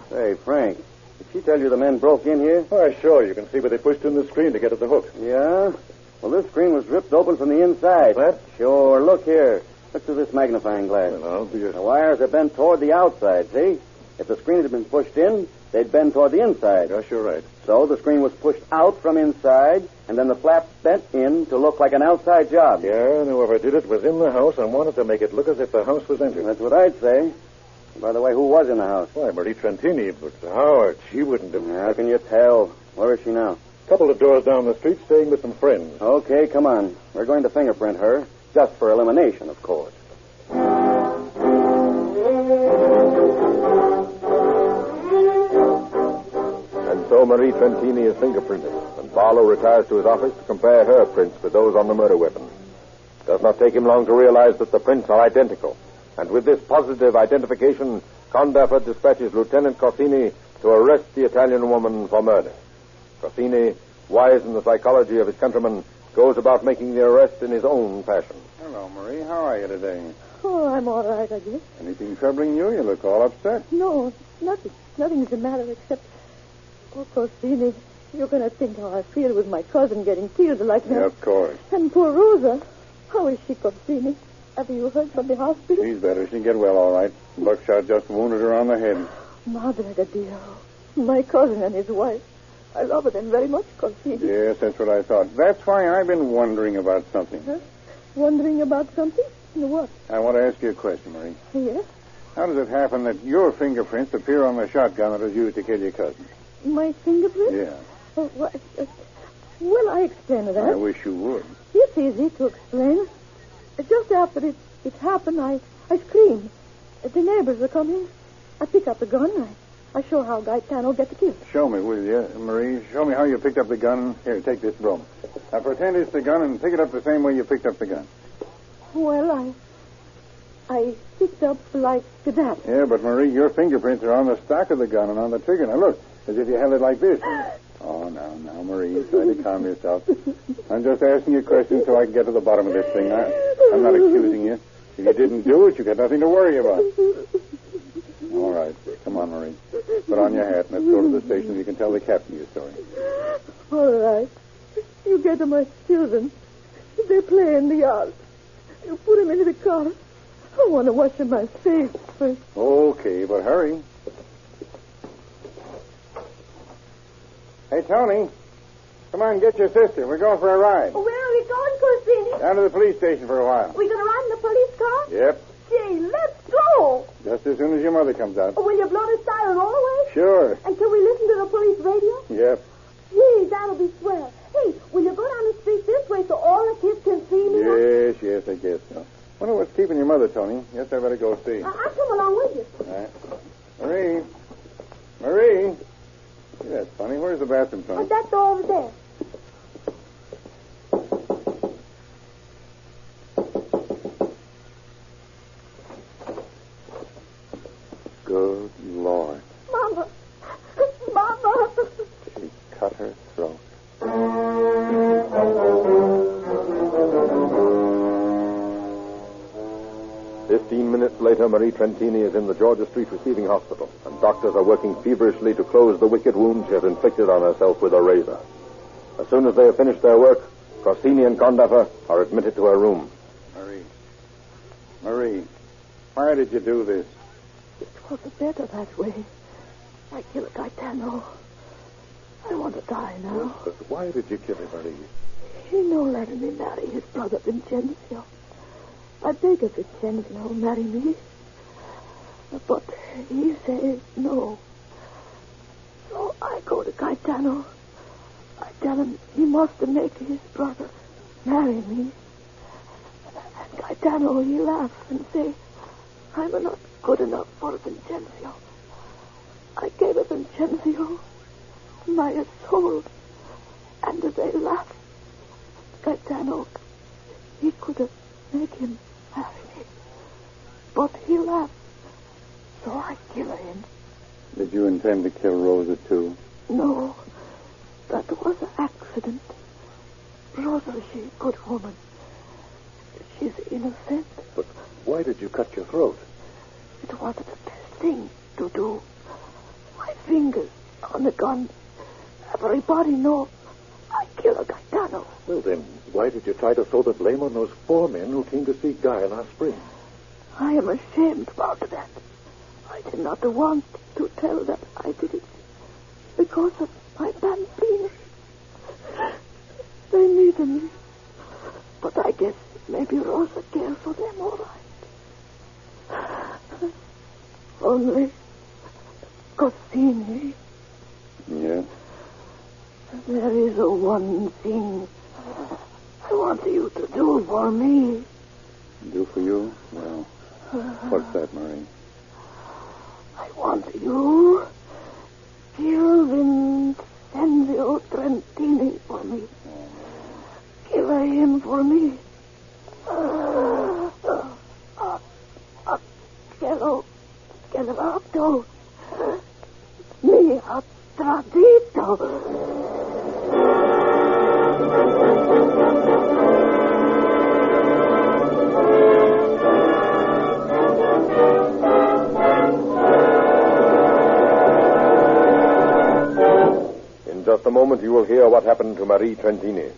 Say, Frank, did she tell you the men broke in here? Why, sure. You can see where they pushed in the screen to get at the hook. Yeah? Well, this screen was ripped open from the inside. What? Sure. Look here. Look through this magnifying glass. Well, I'll be a... The wires are bent toward the outside, see? If the screen had been pushed in, they'd bend toward the inside. Yes, you're right. So the screen was pushed out from inside, and then the flaps bent in to look like an outside job. Yeah, and whoever did it was in the house and wanted to make it look as if the house was empty. That's what I'd say. By the way, who was in the house? Why, Marie Trentini, but Howard, she wouldn't have... How can you tell? Where is she now? A couple of doors down the street, staying with some friends. Okay, come on. We're going to fingerprint her, just for elimination, of course. And so Marie Trentini is fingerprinted, and Barlow retires to his office to compare her prints with those on the murder weapon. It does not take him long to realize that the prints are identical. And with this positive identification, Condeffer dispatches Lieutenant Corsini to arrest the Italian woman for murder. Corsini, wise in the psychology of his countrymen, goes about making the arrest in his own fashion. Hello, Marie. How are you today? Oh, I'm all right, I guess. Anything troubling you? You look all upset. No, nothing. Nothing's the matter except... Oh, Corsini, you're going to think how I feel with my cousin getting killed like that. Yeah, of course. And poor Rosa. How is she, Corsini? Have you heard from the hospital? She's better. She'll get well, all right. Buckshot just wounded her on the head. Madre de Dio. My cousin and his wife. I love them very much, Corsini. Yes, that's what I thought. That's why I've been wondering about something. Huh? Wondering about something? What? I want to ask you a question, Marie. Yes? How does it happen that your fingerprints appear on the shotgun that was used to kill your cousin? My fingerprint? Yeah. Oh, well, I explain that. I wish you would. It's easy to explain. Just after it happened, I screamed. The neighbors were coming. I pick up the gun. I show how Gaetano get the kill. Show me, will you, Marie? Show me how you picked up the gun. Here, take this broom. Now pretend it's the gun and pick it up the same way you picked up the gun. Well, I picked up like that. Yeah, but Marie, your fingerprints are on the stock of the gun and on the trigger. Now look, as if you held it like this. Oh, now, Marie, try to calm yourself. I'm just asking you questions so I can get to the bottom of this thing. I'm not accusing you. If you didn't do it, you got nothing to worry about. All right. Come on, Marie. Put on your hat and let's go to the station so you can tell the captain your story. All right. You get to my children. They play in the yard. You put them into the car. I want to wash my face first. Okay, but hurry. Hey, Tony. Come on, get your sister. We're going for a ride. Where are we going, Corsini? Down to the police station for a while. We going to ride in the police car? Yep. Gee, let's go. Just as soon as your mother comes out. Will you blow the siren all the way? Sure. And can we listen to the police radio? Yep. Gee, that'll be swell. Hey, will you go down the street this way so all the kids can see me? Yes, I guess so. Wonder what's keeping your mother, Tony. Guess I better go see. I'll come along with you. All right. Marie. Gee, that's funny. Where's the bathroom, Tony? That door over there. Good Lord. Mama. She cut her throat. Minutes later, Marie Trentini is in the Georgia Street Receiving Hospital, and doctors are working feverishly to close the wicked wound she has inflicted on herself with a razor. As soon as they have finished their work, Corsini and Condaffer are admitted to her room. Marie, why did you do this? It was better that way. I killed Gaetano. I want to die now. But why did you kill him, Marie? He no let me marry his brother Vincenzo. I beg of Vincenzo to marry me. But he says no. So I go to Gaetano. I tell him he must make his brother marry me. And Gaetano, he laughs and say, I'm not good enough for Vincenzo. I gave Vincenzo my soul. And they laugh. Gaetano, he could have made him marry me. But he laughed. So I kill him. Did you intend to kill Rosa, too? No. That was an accident. Rosa, she's a good woman. She's innocent. But why did you cut your throat? It wasn't the best thing to do. My fingers on the gun. Everybody knows I killed Gaetano. Well, then, why did you try to throw the blame on those 4 men who came to see Guy last spring? I am ashamed about that. I did not want to tell that I did it because of my bambini. They needed me. But I guess maybe Rosa cares for them all right. Only Corsini. Yeah? There is one thing I want you to do for me. Do for you? Well, what's that, Marie? I want you kill Vincenzo Trentini for me. Kill him for me. Chiarato. Mi ha tradito. In just a moment, you will hear what happened to Marie Trentini.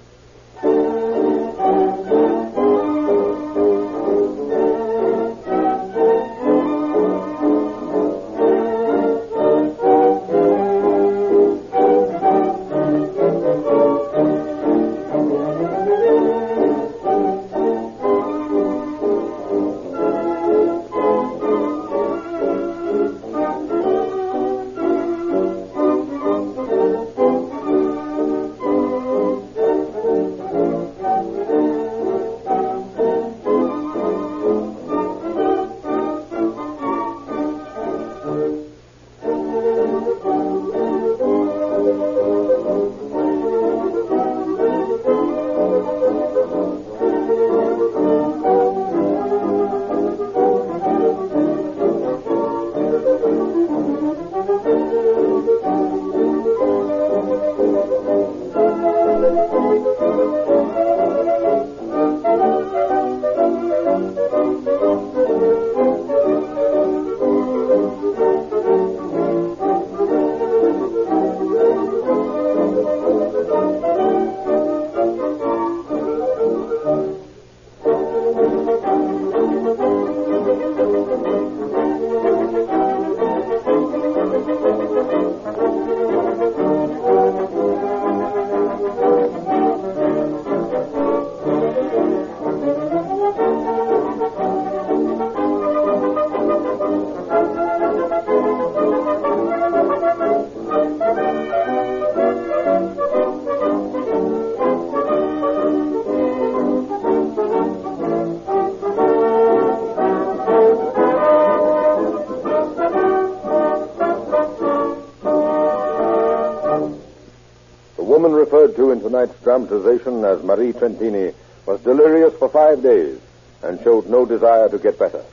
woman referred to in tonight's dramatization as Marie Trentini was delirious for 5 days and showed no desire to get better.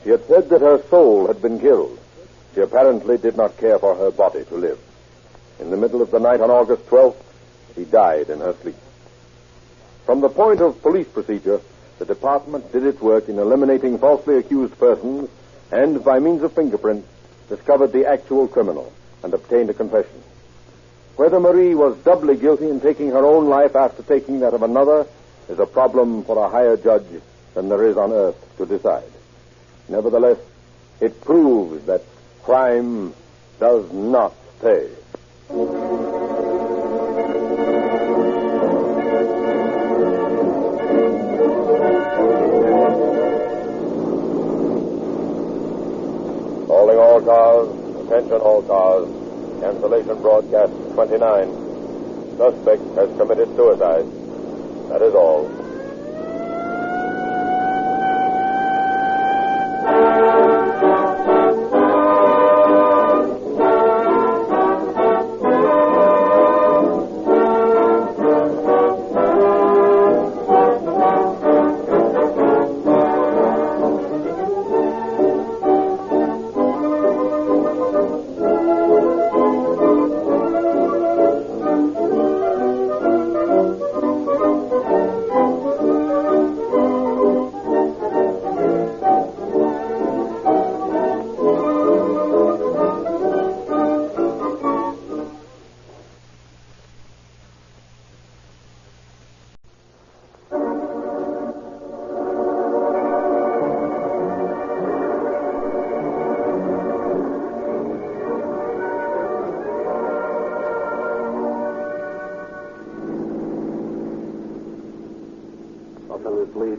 She had said that her soul had been killed. She apparently did not care for her body to live. In the middle of the night on August 12th, she died in her sleep. From the point of police procedure, the department did its work in eliminating falsely accused persons and, by means of fingerprints, discovered the actual criminal and obtained a confession. Whether Marie was doubly guilty in taking her own life after taking that of another is a problem for a higher judge than there is on earth to decide. Nevertheless, it proves that crime does not pay. Calling all cars, attention all cars, cancellation broadcast 29. Suspect has committed suicide. That is all.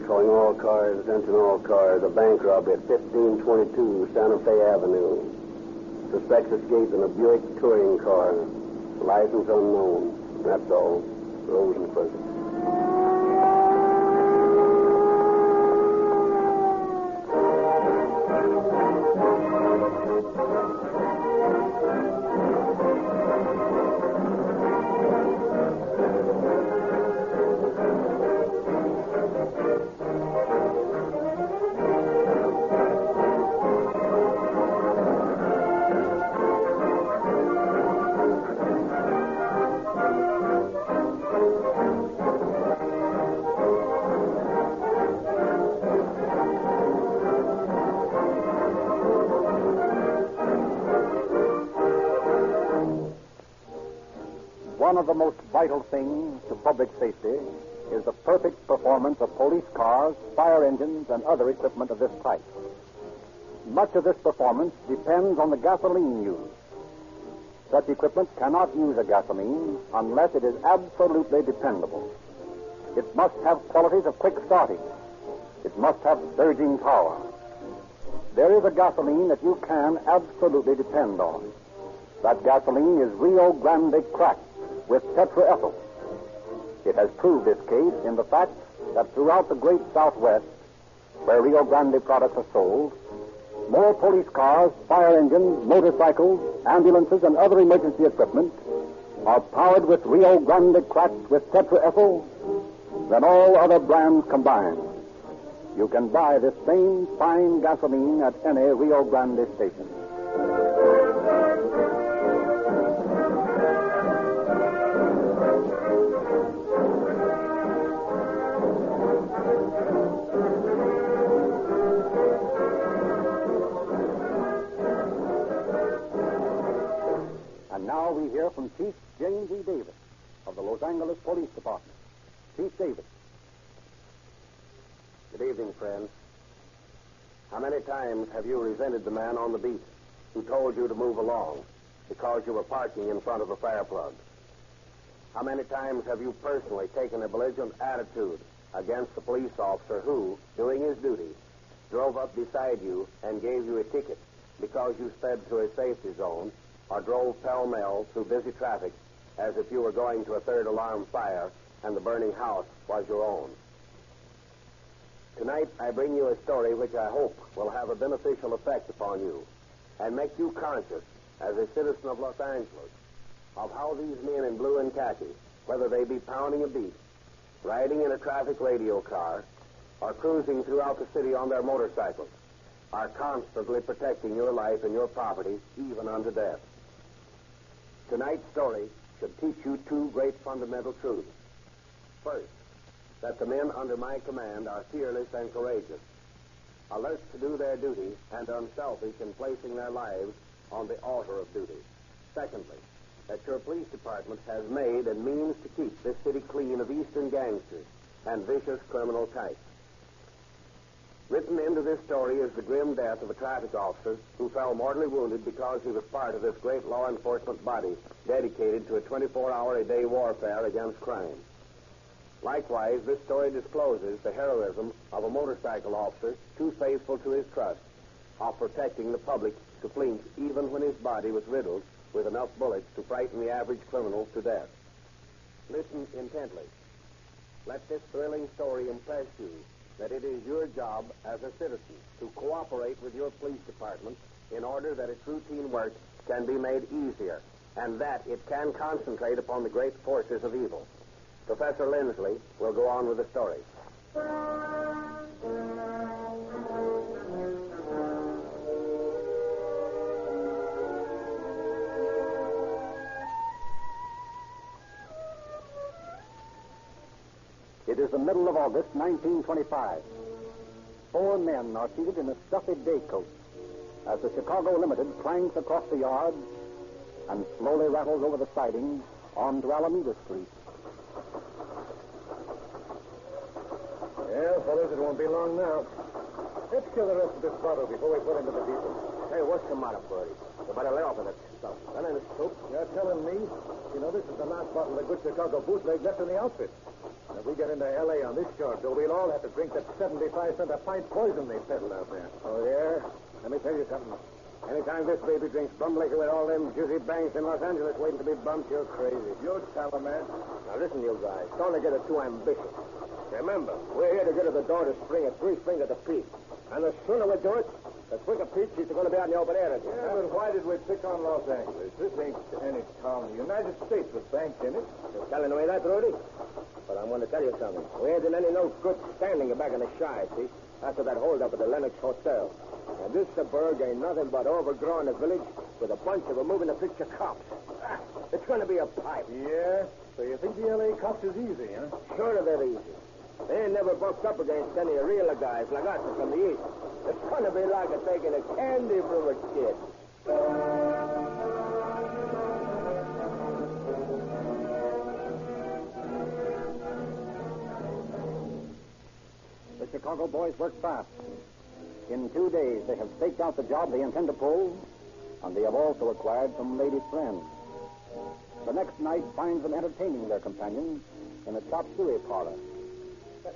Calling all cars, attention all cars. A bank robbery at 1522 Santa Fe Avenue. Suspects escaped in a Buick touring car. License unknown. That's all. Rosenquist. One of the most vital things to public safety is the perfect performance of police cars, fire engines, and other equipment of this type. Much of this performance depends on the gasoline used. Such equipment cannot use a gasoline unless it is absolutely dependable. It must have qualities of quick starting. It must have surging power. There is a gasoline that you can absolutely depend on. That gasoline is Rio Grande cracked with tetraethyl. It has proved its case in the fact that throughout the great Southwest, where Rio Grande products are sold, more police cars, fire engines, motorcycles, ambulances, and other emergency equipment are powered with Rio Grande cracked with tetraethyl than all other brands combined. You can buy this same fine gasoline at any Rio Grande station. And now we hear from Chief James E. Davis of the Los Angeles Police Department. Chief Davis. Good evening, friends. How many times have you resented the man on the beat who told you to move along because you were parking in front of a fire plug? How many times have you personally taken a belligerent attitude against the police officer who, doing his duty, drove up beside you and gave you a ticket because you sped through a safety zone or drove pell-mell through busy traffic as if you were going to a third alarm fire and the burning house was your own? Tonight, I bring you a story which I hope will have a beneficial effect upon you and make you conscious, as a citizen of Los Angeles, of how these men in blue and khaki, whether they be pounding a beat, riding in a traffic radio car, or cruising throughout the city on their motorcycles, are constantly protecting your life and your property, even unto death. Tonight's story should teach you two great fundamental truths. First, that the men under my command are fearless and courageous, alert to do their duty and unselfish in placing their lives on the altar of duty. Secondly, that your police department has made and means to keep this city clean of eastern gangsters and vicious criminal types. Written into this story is the grim death of a traffic officer who fell mortally wounded because he was part of this great law enforcement body dedicated to a 24-hour-a-day warfare against crime. Likewise, this story discloses the heroism of a motorcycle officer too faithful to his trust of protecting the public to flinch even when his body was riddled with enough bullets to frighten the average criminal to death. Listen intently. Let this thrilling story impress you that it is your job as a citizen to cooperate with your police department in order that its routine work can be made easier and that it can concentrate upon the great forces of evil. Professor Lindsley will go on with the story. It is the middle of August, 1925. 4 men are seated in a stuffy day coach as the Chicago Limited clangs across the yard and slowly rattles over the siding onto Alameda Street. Yeah, fellas, it won't be long now. Let's kill the rest of this bottle before we put into the diesel. Hey, what's the matter, Birdie? You better lay off of that stuff. That ain't a scoop. You're telling me? You know, this is the last bottle of good Chicago bootleg left in the outfit. And if we get into L.A. on this short, though, we'll all have to drink that 75-cent a pint poison they peddle out there. Oh, yeah? Let me tell you something. Anytime this baby drinks bum liquor with all them juicy banks in Los Angeles waiting to be bumped, you're crazy. You tell him, man. Now, listen, you guys. Don't get it too ambitious. Remember, we're here to get to the door to spring at 3 fingers apiece. And the sooner we do it, the quicker Pete she's going to be out in the open air again. Yeah, but why did we pick on Los Angeles? This ain't any town in the United States with banks in it. You're telling me that, Rudy? But I'm going to tell you something. We ain't in any no good standing back in the shy, see? After that holdup at the Lennox Hotel. And this suburb ain't nothing but overgrown a village with a bunch of moving the picture cops. It's going to be a pipe. Yeah? So you think the L.A. cops is easy, huh? Sure they're easy. They ain't never bucked up against any real guys like us from the East. It's going to be like taking a candy from a kid. The Chicago boys work fast. In 2 days, they have staked out the job they intend to pull, and they have also acquired some lady friends. The next night finds them entertaining their companions in a chop suey parlor.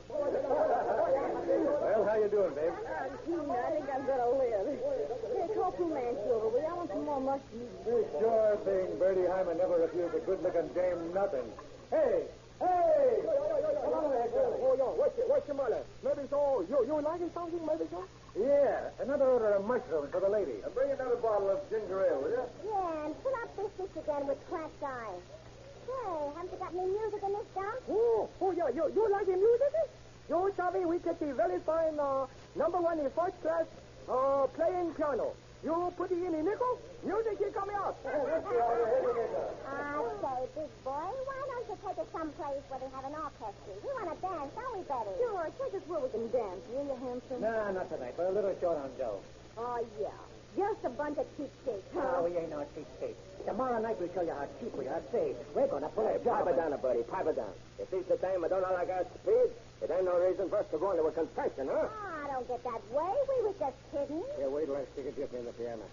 Well, how you doing, babe? I think I'm going to live. Here, call through Manchuko. We want some more mushrooms. Sure thing. Bertie Hyman never refused a good-looking dame nothing. Hey! Hey! Come on there, girl. Oh, yo, what's your mother? Maybe so. You liking something, maybe so? Yeah, another order of mushrooms for the lady. And bring another bottle of ginger ale, will you? Yeah, and fill up this dish again with cracked ice. Say, haven't you got any music in this dump? Oh, yeah, you like the music? You, Charlie, we get the very fine, number 1 in first class, playing piano. You put it in the nickel, music is coming out. I say, big boy, why don't you take us someplace where they have an orchestra? We want to dance, don't we, Betty? Sure, take us where we can dance, will you, handsome? No, not tonight. We're a little short on dough. Oh, yeah. Just a bunch of cheapskates, huh? No, we ain't no cheapskates. Tomorrow night we'll show you how cheap we are. Say, we're going to pull a job. Pipe it down, buddy. Pipe it down. If this the time I don't know like our speed, it ain't no reason for us to go into a confession, huh? Oh, don't get that way. We was just kidding. Here, wait till I stick a dip in the piano.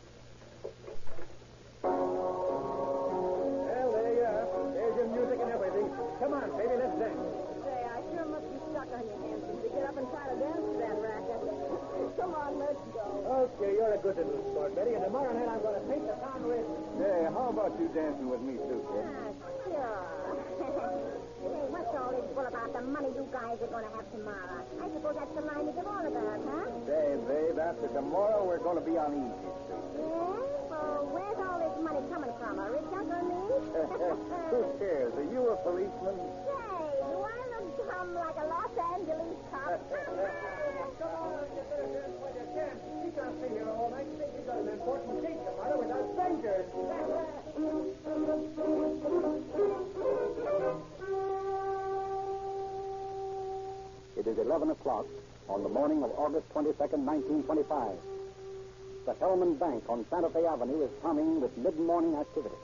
Well, there you are. There's your music and everything. Come on, baby, let's dance. Say, I sure must be stuck on you, handsome, to get up and try to dance to that racket. Come on, let's go. Okay, you're a good little sport, Betty, and tomorrow night I'm going to paint the town red. Hey, how about you dancing with me, too, kid? Sure. Hey, what's all this bull about the money you guys are going to have tomorrow? I suppose that's the line you give all the girls, huh? Say, babe, after tomorrow, we're going to be on Easy Street. Yeah? Oh, where's all this money coming from? A rich Uncle me? Who cares? Are you a policeman? Say, do I look dumb like a Los Angeles cop? Come on, get better dressed when you can. You can't stay here all night. You got an important case tomorrow with our strangers. It is 11 o'clock on the morning of August 22nd, 1925. The Hellman Bank on Santa Fe Avenue is humming with mid-morning activity.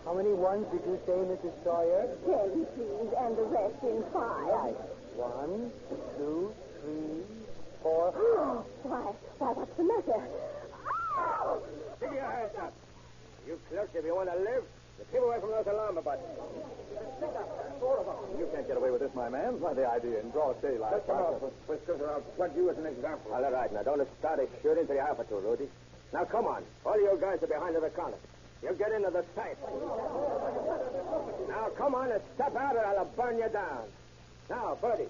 How many ones did you say, Mrs. Sawyer? 10, please, and the rest in 5. Right. 1, 2, 3, 4. Why, what's the matter? Oh! Keep your hands up. You clerks, if you want to live, you keep away from those alarm buttons. You can't get away with this, my man. Why, the idea in broad daylight. Whiskers, or I'll plug you as an example. All right, now don't start a shooting till you're half a two, Rudy. Now, come on. All you guys are behind the counter. You get into the safe. Now, come on and step out or I'll burn you down. Now, Bertie,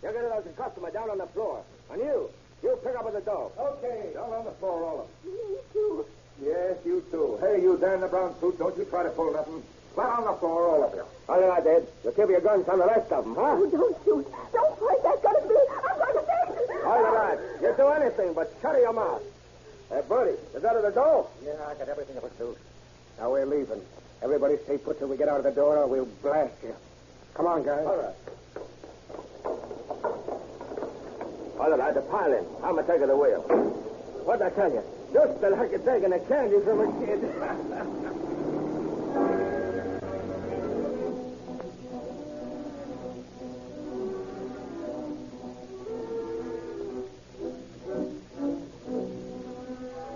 you get those customer down on the floor. And you pick up at the door. Okay. Down on the floor, all of them. Me too. Yes, you too. Hey, you there in the brown suit, don't you try to pull nothing. Flat on the floor, all of you. All right, Ed. You keep your guns on the rest of them, huh? Oh, don't shoot. Don't point. That's going to be. I'm going to say. All right. You do anything but shut your mouth. Hey, Bertie, is that at the door? Yeah, I got everything up to. Now we're leaving. Everybody stay put till we get out of the door or we'll blast you. Come on, guys. All right. All right, the pilot. I'm going to take the wheel. What'd I tell you? Just like you're taking a candy from a kid.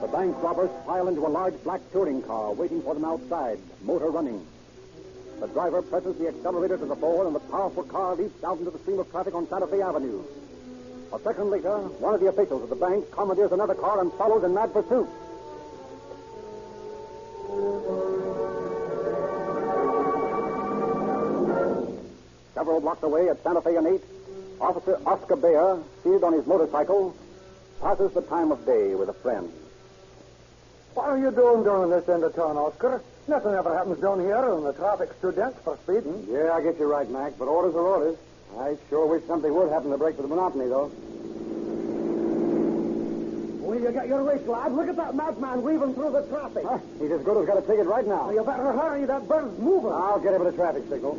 The bank robbers pile into a large black touring car waiting for them outside, motor running. The driver presses the accelerator to the floor and the powerful car leaps out into the stream of traffic on Santa Fe Avenue. A second later, one of the officials of the bank commandeers another car and follows in mad pursuit. Several blocks away at Santa Fe and 8, Officer Oscar Bayer, seated on his motorcycle, passes the time of day with a friend. What are you doing down this end of town, Oscar? Nothing ever happens down here, and the traffic's too dense for speeding. Yeah, I guess you're right, Mac, but orders are orders. I sure wish something would happen to break the monotony, though. Will you get your race, lad? Look at that madman weaving through the traffic. Huh? He's as good as got a ticket right now. Well, you better hurry. That bird's moving. I'll get him at a traffic signal.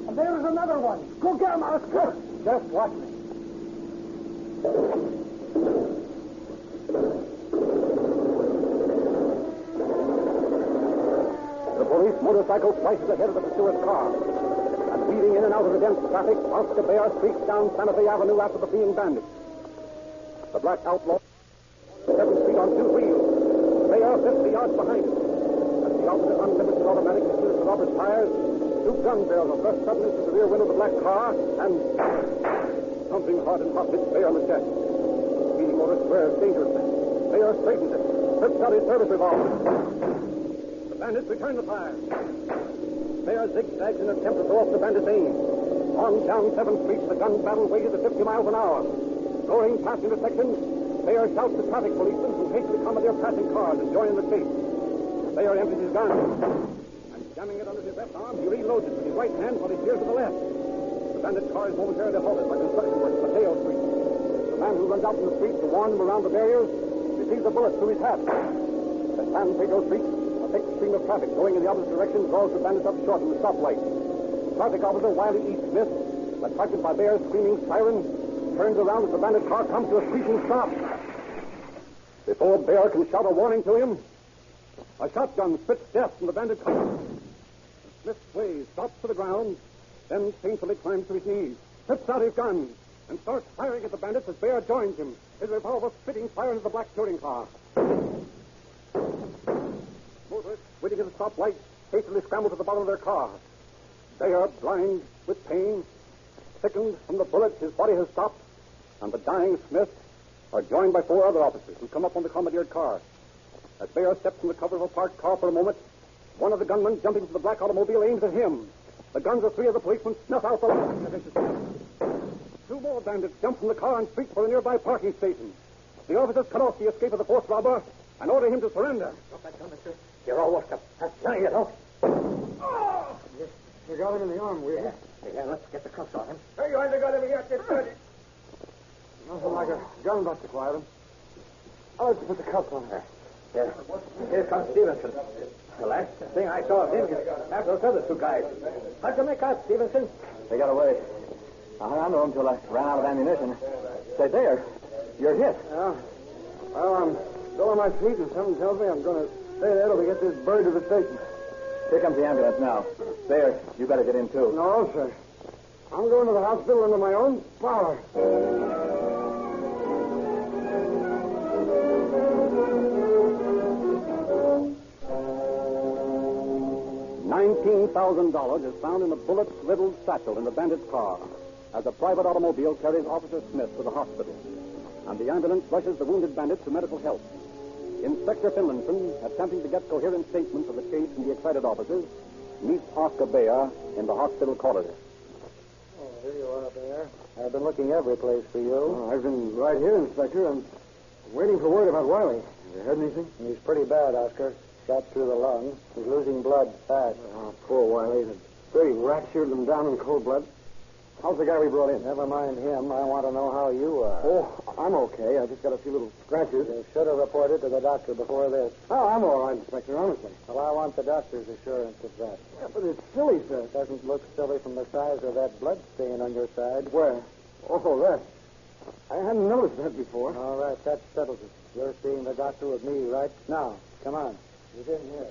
And there's another one. Go get him, Oscar. Just watch me. The police motorcycle slices ahead of the pursuer's car. And weaving in and out of the dense traffic, Oscar Bayer streaks down Santa Fe Avenue after the fleeing bandits. The black outlaw, 7 feet on 2 wheels. Bayer 50 yards behind him. As the officer unlimits his automatic and shoots the robber's tires, 2 gun barrels are thrust suddenly through the rear window of the black car, and something hard and hot hits Bayer on the chest. The speeding motor swerves dangerously. Bayer straightens it, trips out his service revolver. The bandits return the fire. Bayer zigzags in an attempt to throw off the bandits' aim. On down 7th Street, the gun battle wages at 50 miles an hour. Roaring past intersections, Bayer shouts to traffic policemen who hastily commandeer passing cars and join in the chase. Bayer empties his gun, and jamming it under his left arm, he reloads it with his right hand while he steers to the left. The bandit car is momentarily halted by construction work at Mateo Street. The man who runs out from the street to warn them around the barriers receives a bullet through his hat. At San Pedro Street, a thick stream of traffic going in the opposite direction draws the bandits up short in the stoplight. Traffic officer Wiley E. Smith, attracted by Bayer's screaming siren, turns around as the bandit car comes to a screeching stop. Before Bayer can shout a warning to him, a shotgun spits death from the bandit car. Smith sways, drops to the ground, then painfully climbs to his knees, trips out his gun, and starts firing at the bandits as Bayer joins him, his revolver spitting fire into the black touring car. Motorists, waiting at the stoplight, hastily scramble to the bottom of their car. Bayer, blind with pain, sickened from the bullets his body has stopped, and the dying Smith are joined by 4 other officers who come up on the commandeered car. As Bayer steps from the cover of a parked car for a moment, one of the gunmen jumping from the black automobile aims at him. The guns of 3 of the policemen snuff out the light. 2 more More bandits jump from the car and streak for the nearby parking station. The officers cut off the escape of the fourth robber and order him to surrender. Drop that gun, mister. You're all washed up. Now you don't. Oh! You got him in the arm, will you? Yeah, let's get the cuffs on him. Hey, you ain't got him yet, this dirty. Nothing like a gun buster, Clive. I'll just put the cuffs on her. Here comes Stevenson. The last thing I saw of him is after those other two guys. How'd you make out, Stevenson? They got away. I hung on to them until I ran out of ammunition. Say, there, you're hit. Yeah. Well, I'm still on my feet, and something tells me I'm going to stay there till we get this bird to the station. Here comes the ambulance now. There, you better get in, too. No, sir. I'm going to the hospital under my own power. $19,000 is found in a bullet-riddled satchel in the bandit's car as a private automobile carries Officer Smith to the hospital, and the ambulance rushes the wounded bandit to medical help. Inspector Finlinson, attempting to get coherent statements of the case from the excited officers, meets Oscar Bayer in the hospital corridor. Oh, here you are, Bear. I've been looking every place for you. Oh, I've been right here, Inspector. I'm waiting for word about Wiley. Have you heard anything? He's pretty bad, Oscar. Shot through the lung. He's losing blood fast. Oh, poor Wiley. The dirty rat shooted him down in cold blood. How's the guy we brought in? Never mind him. I want to know how you are. Oh, I'm okay. I just got a few little scratches. You should have reported to the doctor before this. Oh, I'm all right, Inspector, honestly. Well, I want the doctor's assurance of that. Yeah, but it's silly, sir. It doesn't look silly from the size of that blood stain on your side. Where? Oh, that. I hadn't noticed that before. All right, that settles it. You're seeing the doctor with me right now. Come on. He's in here.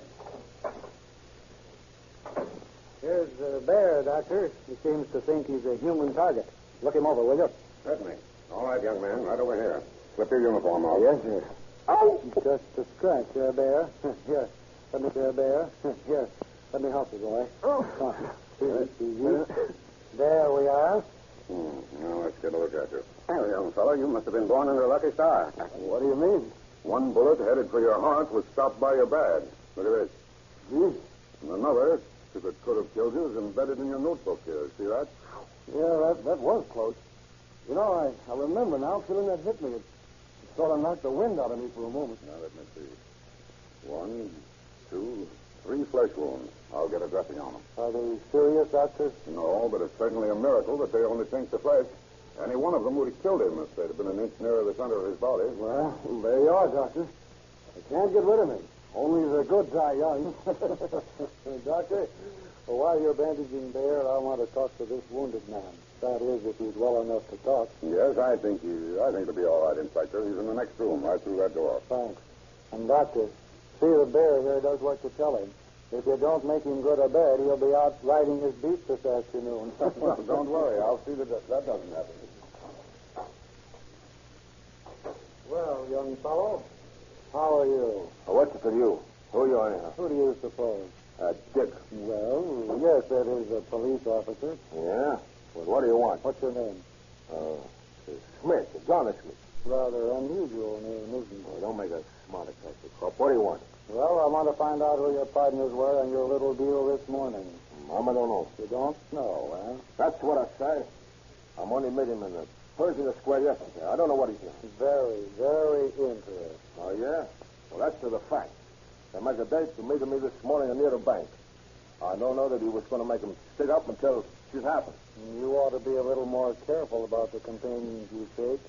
Here's Bear, Doctor. He seems to think he's a human target. Look him over, will you? Certainly. All right, young man. Right over here. Slip your uniform off. Yes, sir. Oh! Just a scratch, Bear. Here. Let me, Bear. Here. Let me help you, boy. Oh. Easy. There we are. Now, let's get a look at you. Well, young fellow, you must have been born under a lucky star. What do you mean? One bullet headed for your heart was stopped by your bag. Look at this. And another, if it could have killed you, is embedded in your notebook here. See that? Yeah, that was close. You know, I remember now feeling that hit me. It sort of knocked the wind out of me for a moment. Now, let me see. 1, 2, 3 flesh wounds. I'll get a dressing on them. Are they serious, Doctor? No, but it's certainly a miracle that they only chink the flesh. Any one of them would have killed him if they'd have been an inch nearer the center of his body. Well, there you are, Doctor. I can't get rid of him. Only the good die young. Doctor, while you're bandaging Bear, I want to talk to this wounded man. That is, if he's well enough to talk. Yes, I think he'll be all right, Inspector. He's in the next room, right through that door. Thanks. And, Doctor, see the Bear here does what you tell him. If you don't make him go to bed, he'll be out riding his beat this afternoon. Well, don't worry. I'll see that doesn't happen. Well, young fellow, how are you? What's it to you? Who are you anyhow? Who do you suppose? Dick. Well, yes, that is a police officer. Yeah? Well, what do you want? What's your name? Smith. John Smith. Rather unusual name, isn't it? Well, don't make a smart attack, Cop. What do you want? Well, I want to find out who your partners were on your little deal this morning. Mama don't know. You don't know, eh? That's what I say. I'm only met him in the Pershing Square yesterday. I don't know what he's doing. Very, very interesting. Oh, yeah? Well, that's to the fact. They make a date to meet me this morning near the bank. I don't know that he was going to make him stick up until shit happened. You ought to be a little more careful about the companions you take.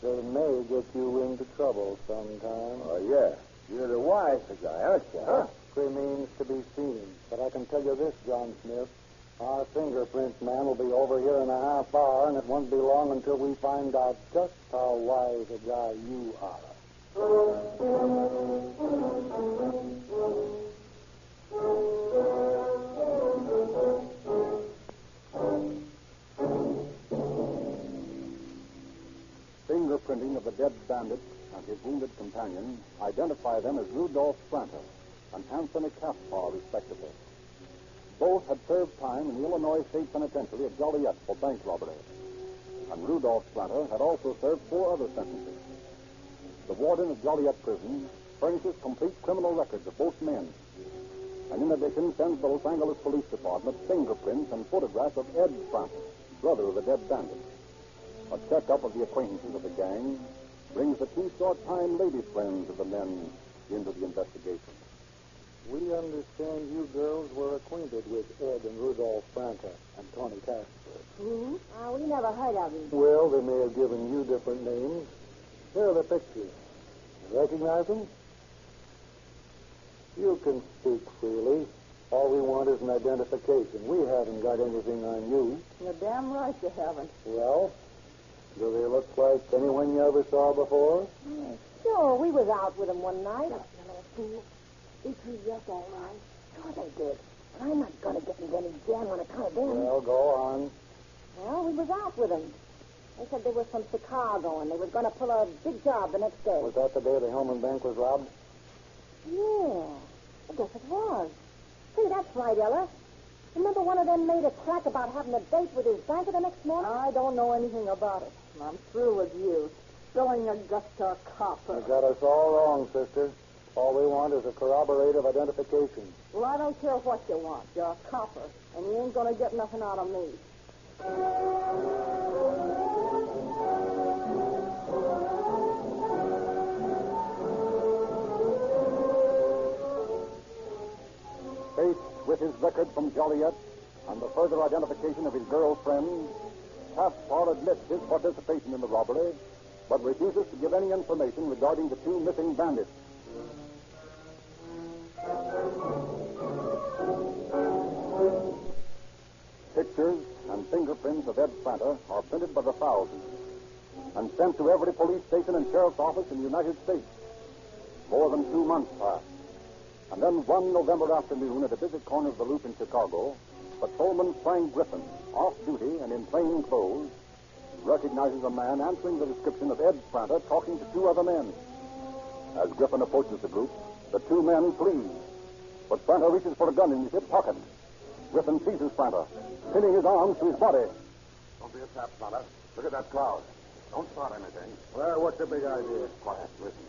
They may get you into trouble sometime. Oh, yeah. You're the wise guy, aren't you, huh? Remains to be seen. But I can tell you this, John Smith. Our fingerprint man will be over here in a half hour, and it won't be long until we find out just how wise a guy you are. Fingerprinting of the dead bandit and his wounded companion identify them as Rudolph Spranter and Anthony Caspar, respectively. Both had served time in the Illinois State Penitentiary at Joliet for bank robbery. And Rudolph Spranter had also served 4 other sentences. The warden of Joliet Prison furnishes complete criminal records of both men, and in addition sends the Los Angeles Police Department fingerprints and photographs of Ed Spranter, brother of the dead bandit. A checkup of the acquaintances of the gang brings the two short-time lady friends of the men into the investigation. We understand you girls were acquainted with Ed and Rudolph Franta and Tony Casper. Who? We never heard of him. Well, they may have given you different names. Here are the pictures. Recognize them? You can speak freely. All we want is an identification. We haven't got anything on you. You're damn right you haven't. Well, do they look like anyone you ever saw before? Sure, we was out with him one night. You little fool. They treated us all right. Sure they did. But I'm not going to get into any jam on account of them. Well, go on. Well, we was out with them. They said they was from Chicago, and they was going to pull a big job the next day. Was that the day the Hillman Bank was robbed? Yeah, I guess it was. See, that's right, Ella. Remember one of them made a crack about having a date with his banker the next morning? I don't know anything about it. I'm through with you. Spilling Augusta copper. You got us all wrong, sister. All we want is a corroborative identification. Well, I don't care what you want. You're a copper, and you ain't going to get nothing out of me. Faced with his record from Joliet and the further identification of his girlfriend, Caspar admits his participation in the robbery, but refuses to give any information regarding the two missing bandits. Pictures and fingerprints of Ed Franta are printed by the thousands and sent to every police station and sheriff's office in the United States. More than 2 months pass. And then one November afternoon at a busy corner of the Loop in Chicago, Patrolman Frank Griffin, off duty and in plain clothes, recognizes a man answering the description of Ed Franta talking to two other men. As Griffin approaches the group, the two men flee. But Franta reaches for a gun in his hip pocket. Griffin seizes Franta, pinning his arms to his body. Don't be a sap, fella. Look at that crowd. Don't start anything. Well, what's the big idea? Quiet. Listen.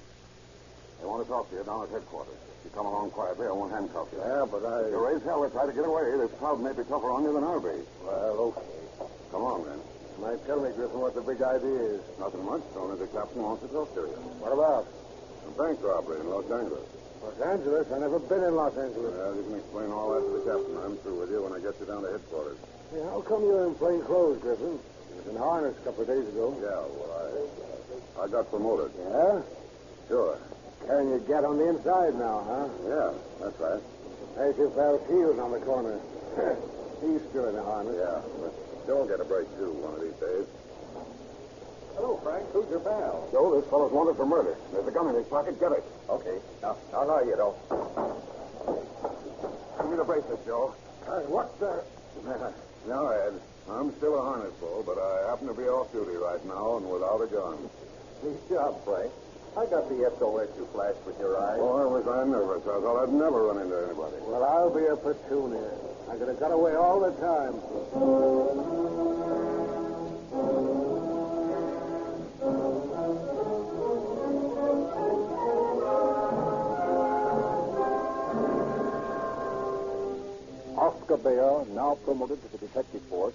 They want to talk to you down at headquarters. You come along quietly, I won't handcuff you. Yeah, but I... If you raise hell or try to get away, this crowd may be tougher on you than I'll be. Well, okay. Come on, then. Now, tell me, Griffin, what the big idea is. Nothing much. Only the captain wants to talk to you. What about? A bank robbery in Los Angeles. Los Angeles? I never been in Los Angeles. Well, you can explain all that to the captain. I'm through with you when I get you down to headquarters. Hey, how come you're in plain clothes, Griffin? You was in harness a couple of days ago. Yeah, well, I got promoted. Yeah? Sure. Carrying your gat on the inside now, huh? Yeah, that's right. There's your pal Shields on the corner. He's still in the harness. Yeah, but you'll get a break, too, one of these days. Hello, Frank. Who's your pal? Joe, this fellow's wanted for murder. There's a gun in his pocket. Get it. Okay. Now, you don't. Give me the bracelet, Joe. What the... No, Ed. I'm still a harness bull, but I happen to be off duty right now and without a gun. Nice job, Frank. I got the SOS you flashed with your eyes. Boy, was I nervous. I thought I'd never run into anybody. Well, I'll be a platoon here. I could have got away all the time. Oscar Bayer, now promoted to the detective force,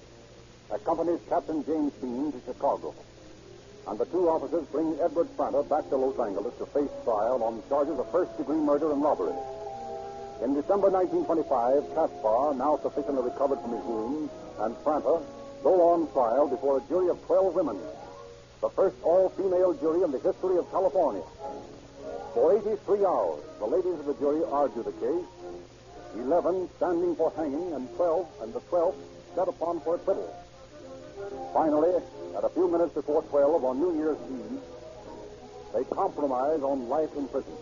accompanies Captain James Bean to Chicago. And the two officers bring Edward Franta back to Los Angeles to face trial on charges of first-degree murder and robbery. In December 1925, Caspar, now sufficiently recovered from his wounds, and Franta go on trial before a jury of 12 women, the first all-female jury in the history of California. For 83 hours, the ladies of the jury argue the case, 11 standing for hanging and the 12th set upon for acquittal. Finally, at a few minutes before 12 on New Year's Eve, they compromise on life in prison.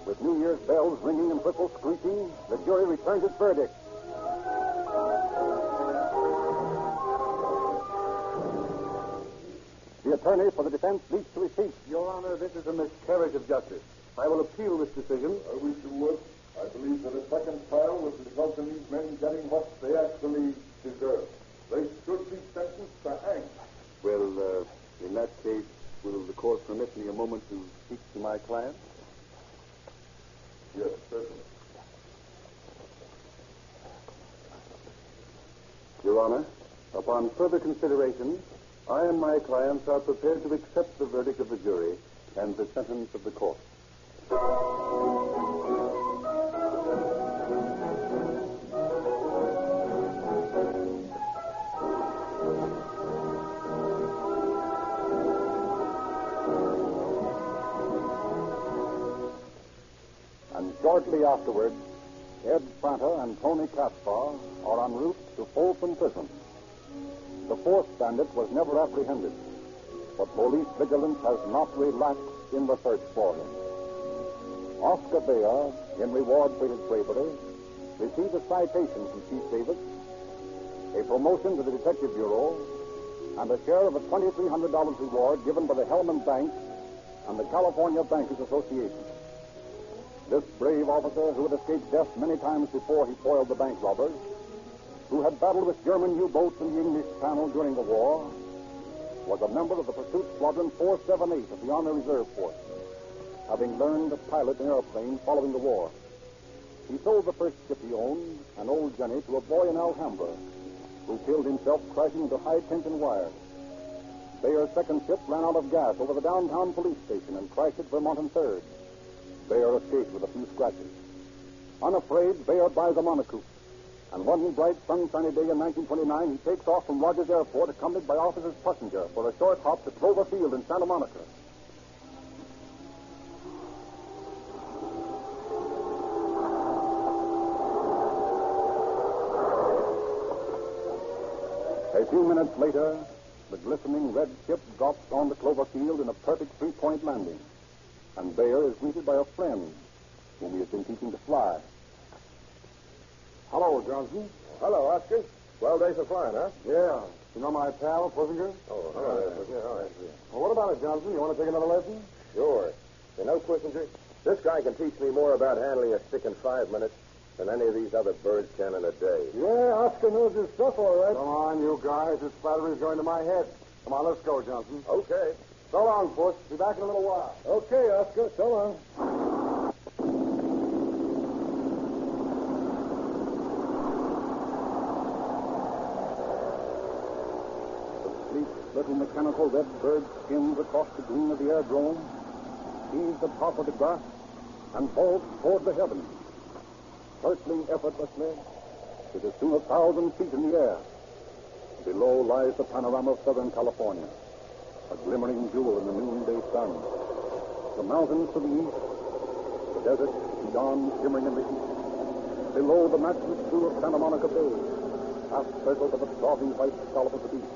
With New Year's bells ringing and whistles screeching, the jury returns its verdict. The attorney for the defense leaps to his feet. Your Honor, this is a miscarriage of justice. I will appeal this decision. I wish you would. I believe that a second trial would result in these men getting what they actually deserve. They should be sentenced to hang. Well, in that case, will the court permit me a moment to speak to my client? Yes, certainly. Your Honor, upon further consideration, I and my clients are prepared to accept the verdict of the jury and the sentence of the court. And shortly afterward, Ed Franta and Tony Caspar are en route to Folsom Prison. The fourth bandit was never apprehended, but police vigilance has not relaxed in the search for him. Oscar Bayer, in reward for his bravery, received a citation from Chief Davis, a promotion to the Detective Bureau, and a share of a $2,300 reward given by the Hellman Bank and the California Bankers Association. This brave officer, who had escaped death many times before he foiled the bank robbers, who had battled with German U-boats in the English Channel during the war, was a member of the Pursuit Squadron 478 of the Army Reserve Force, having learned to pilot an airplane following the war. He sold the first ship he owned, an old Jenny, to a boy in Alhambra, who killed himself crashing into high-tension wires. Bayer's second ship ran out of gas over the downtown police station and crashed at Vermont and 3rd. Bayer escaped with a few scratches. Unafraid, Bayer buys a monocoupe. And one bright, sunshiny day in 1929, he takes off from Rogers Airport, accompanied by Officer's Pussenger, for a short hop to Clover Field in Santa Monica. A few minutes later, the glistening red ship drops onto Clover Field in a perfect three-point landing. And Bayer is greeted by a friend whom he has been teaching to fly. Hello, Johnson. Hello, Oscar. 12 days of flying, huh? Yeah. You know my pal, Pussenger? Oh, hello. Well, what about it, Johnson? You want to take another lesson? Sure. You know, Pussenger, this guy can teach me more about handling a stick in 5 minutes than any of these other birds can in a day. Yeah, Oscar knows his stuff, all right. Come on, you guys. This battery's going to my head. Come on, let's go, Johnson. Okay. So long, Puss. Be back in a little while. Okay, Oscar. So long. Little mechanical red bird skims across the green of the aerodrome, sees the top of the grass, and falls toward the heavens. Circling effortlessly, it is soon 1,000 feet in the air. Below lies the panorama of Southern California, a glimmering jewel in the noonday sun. The mountains to the east, the desert beyond shimmering in the east. Below, the matchless blue of Santa Monica Bay, half circled by the throbbing white scallop of the beach.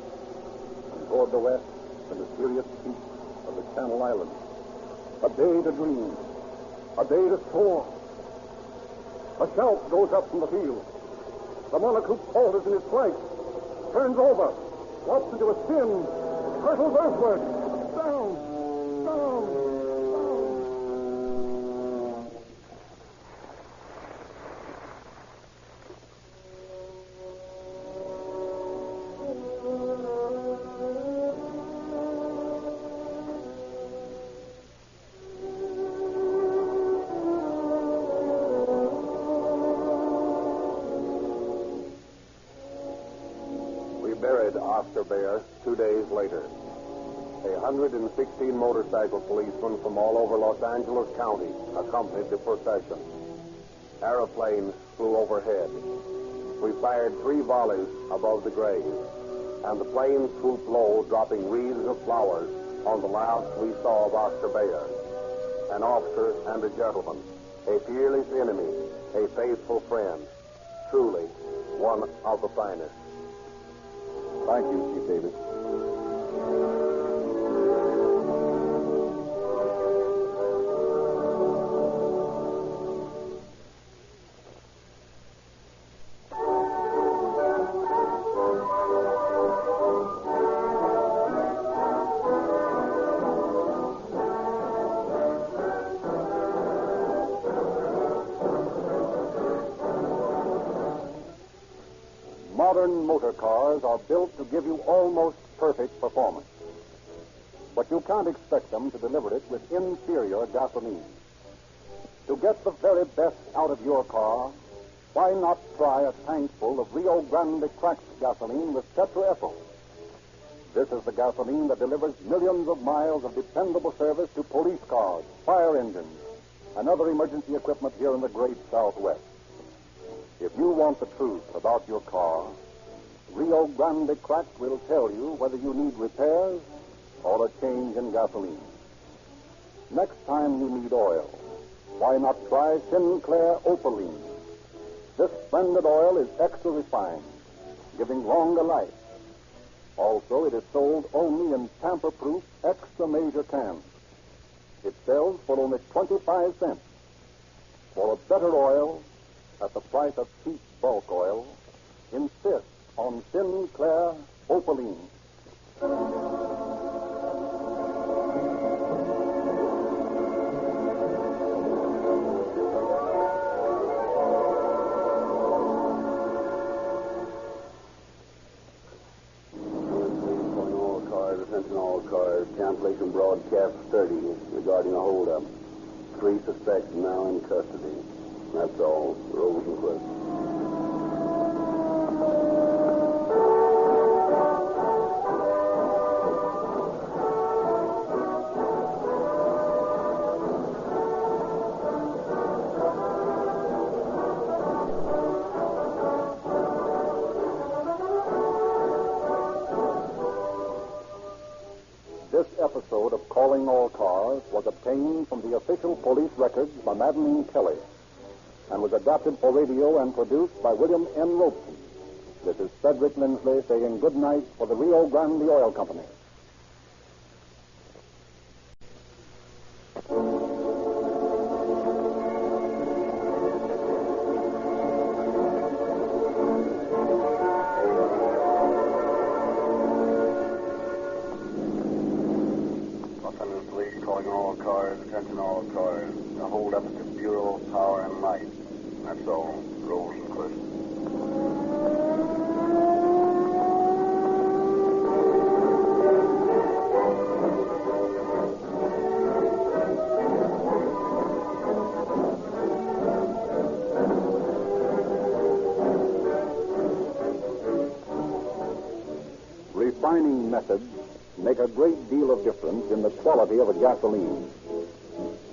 Toward the west, the mysterious peaks of the Channel Islands. A day to dream. A day to soar. A shout goes up from the field. The monocoupe falters in his flight, turns over, drops into a spin, hurtles earthward. Down, down, down. Oscar Bayer 2 days later. 116 motorcycle policemen from all over Los Angeles County accompanied the procession. Aeroplanes flew overhead. We fired 3 volleys above the grave, and the planes swooped low, dropping wreaths of flowers on the last we saw of Oscar Bayer, an officer and a gentleman, a fearless enemy, a faithful friend, truly one of the finest. Thank you, Chief Davis. Modern motor cars are built to give you almost perfect performance. But you can't expect them to deliver it with inferior gasoline. To get the very best out of your car, why not try a tank full of Rio Grande cracked gasoline with tetraethyl? This is the gasoline that delivers millions of miles of dependable service to police cars, fire engines, and other emergency equipment here in the great Southwest. If you want the truth about your car, Rio Grande Cracked will tell you whether you need repairs or a change in gasoline. Next time you need oil, why not try Sinclair Opaline? This splendid oil is extra refined, giving longer life. Also, it is sold only in tamper-proof extra major cans. It sells for only 25 cents. For a better oil at the price of cheap bulk oil, insist on Sinclair Opaline. Attention all cars. Cancellation broadcast 30 regarding a holdup. 3 suspects now in custody. That's all. Rosenquist. This episode of Calling All Cars was obtained from the official police records by Madeline Kelly and was adapted for radio and produced by William N. Robeson. This is Frederick Lindsley saying good night for the Rio Grande Oil Company. Calling all cars, attention all cars. A hold up at the Bureau of Power and Light. That's all. Rosenquist. Refining methods make a great deal of difference in the quality of a gasoline.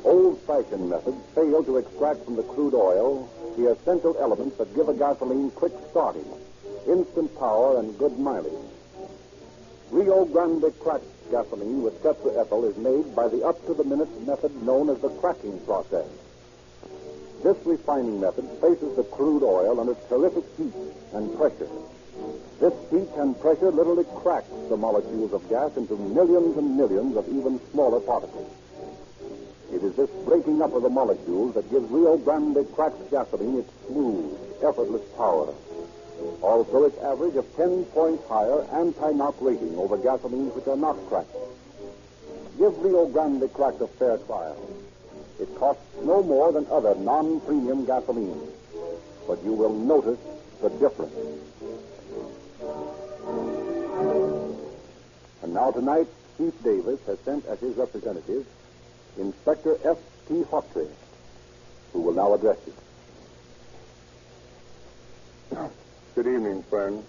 Old-fashioned methods fail to extract from the crude oil the essential elements that give a gasoline quick starting, instant power, and good mileage. Rio Grande Cracked gasoline with tetraethyl is made by the up-to-the-minute method known as the cracking process. This refining method places the crude oil under terrific heat and pressure. This heat and pressure literally cracks the molecules of gas into millions and millions of even smaller particles. It is this breaking up of the molecules that gives Rio Grande Cracked gasoline its smooth, effortless power. Also, its average of 10 points higher anti-knock rating over gasolines which are not cracked. Give Rio Grande Cracked a fair trial. It costs no more than other non-premium gasolines, but you will notice the difference. And now tonight, Chief Davis has sent as his representative Inspector F.T. Hawtrey, who will now address you. Good evening, friends.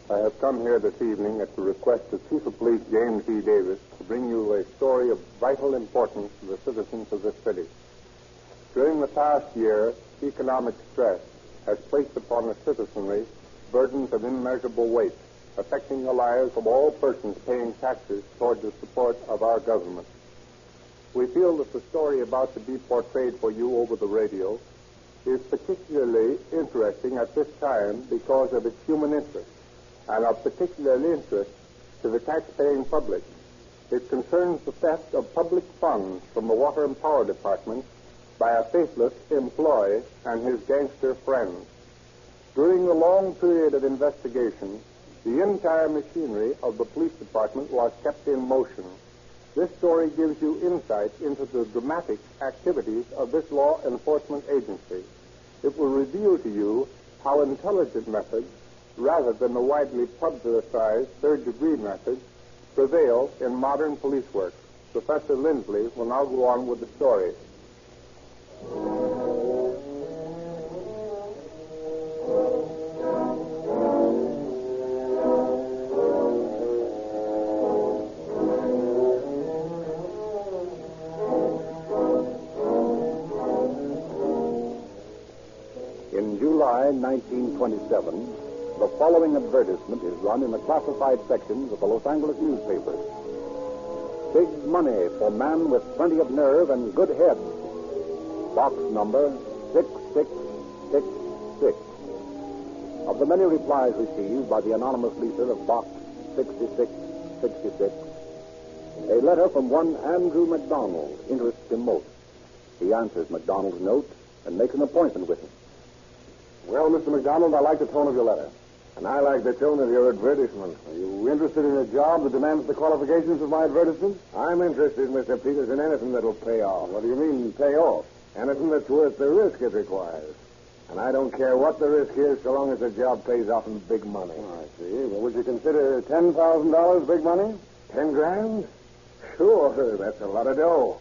I have come here this evening at the request of Chief of Police James E. Davis to bring you a story of vital importance to the citizens of this city. During the past year, economic stress has placed upon the citizenry burdens of immeasurable weight, affecting the lives of all persons paying taxes toward the support of our government. We feel that the story about to be portrayed for you over the radio is particularly interesting at this time because of its human interest and of particular interest to the tax-paying public. It concerns the theft of public funds from the Water and Power Department by a faithless employee and his gangster friends. During the long period of investigation, the entire machinery of the police department was kept in motion. This story gives you insight into the dramatic activities of this law enforcement agency. It will reveal to you how intelligent methods, rather than the widely publicized third-degree methods, prevail in modern police work. Professor Lindsley will now go on with the story. July 1927, the following advertisement is run in the classified sections of the Los Angeles newspapers. Big money for man with plenty of nerve and good head. Box number 6666. Of the many replies received by the anonymous leaser of Box 6666, a letter from one Andrew McDonald interests him most. He answers McDonald's note and makes an appointment with him. Well, Mr. McDonald, I like the tone of your letter. And I like the tone of your advertisement. Are you interested in a job that demands the qualifications of my advertisement? I'm interested, Mr. Peters, in anything that'll pay off. What do you mean, pay off? Anything that's worth the risk it requires. And I don't care what the risk is, so long as the job pays off in big money. Oh, I see. Well, would you consider $10,000 big money? 10 grand? Sure, that's a lot of dough.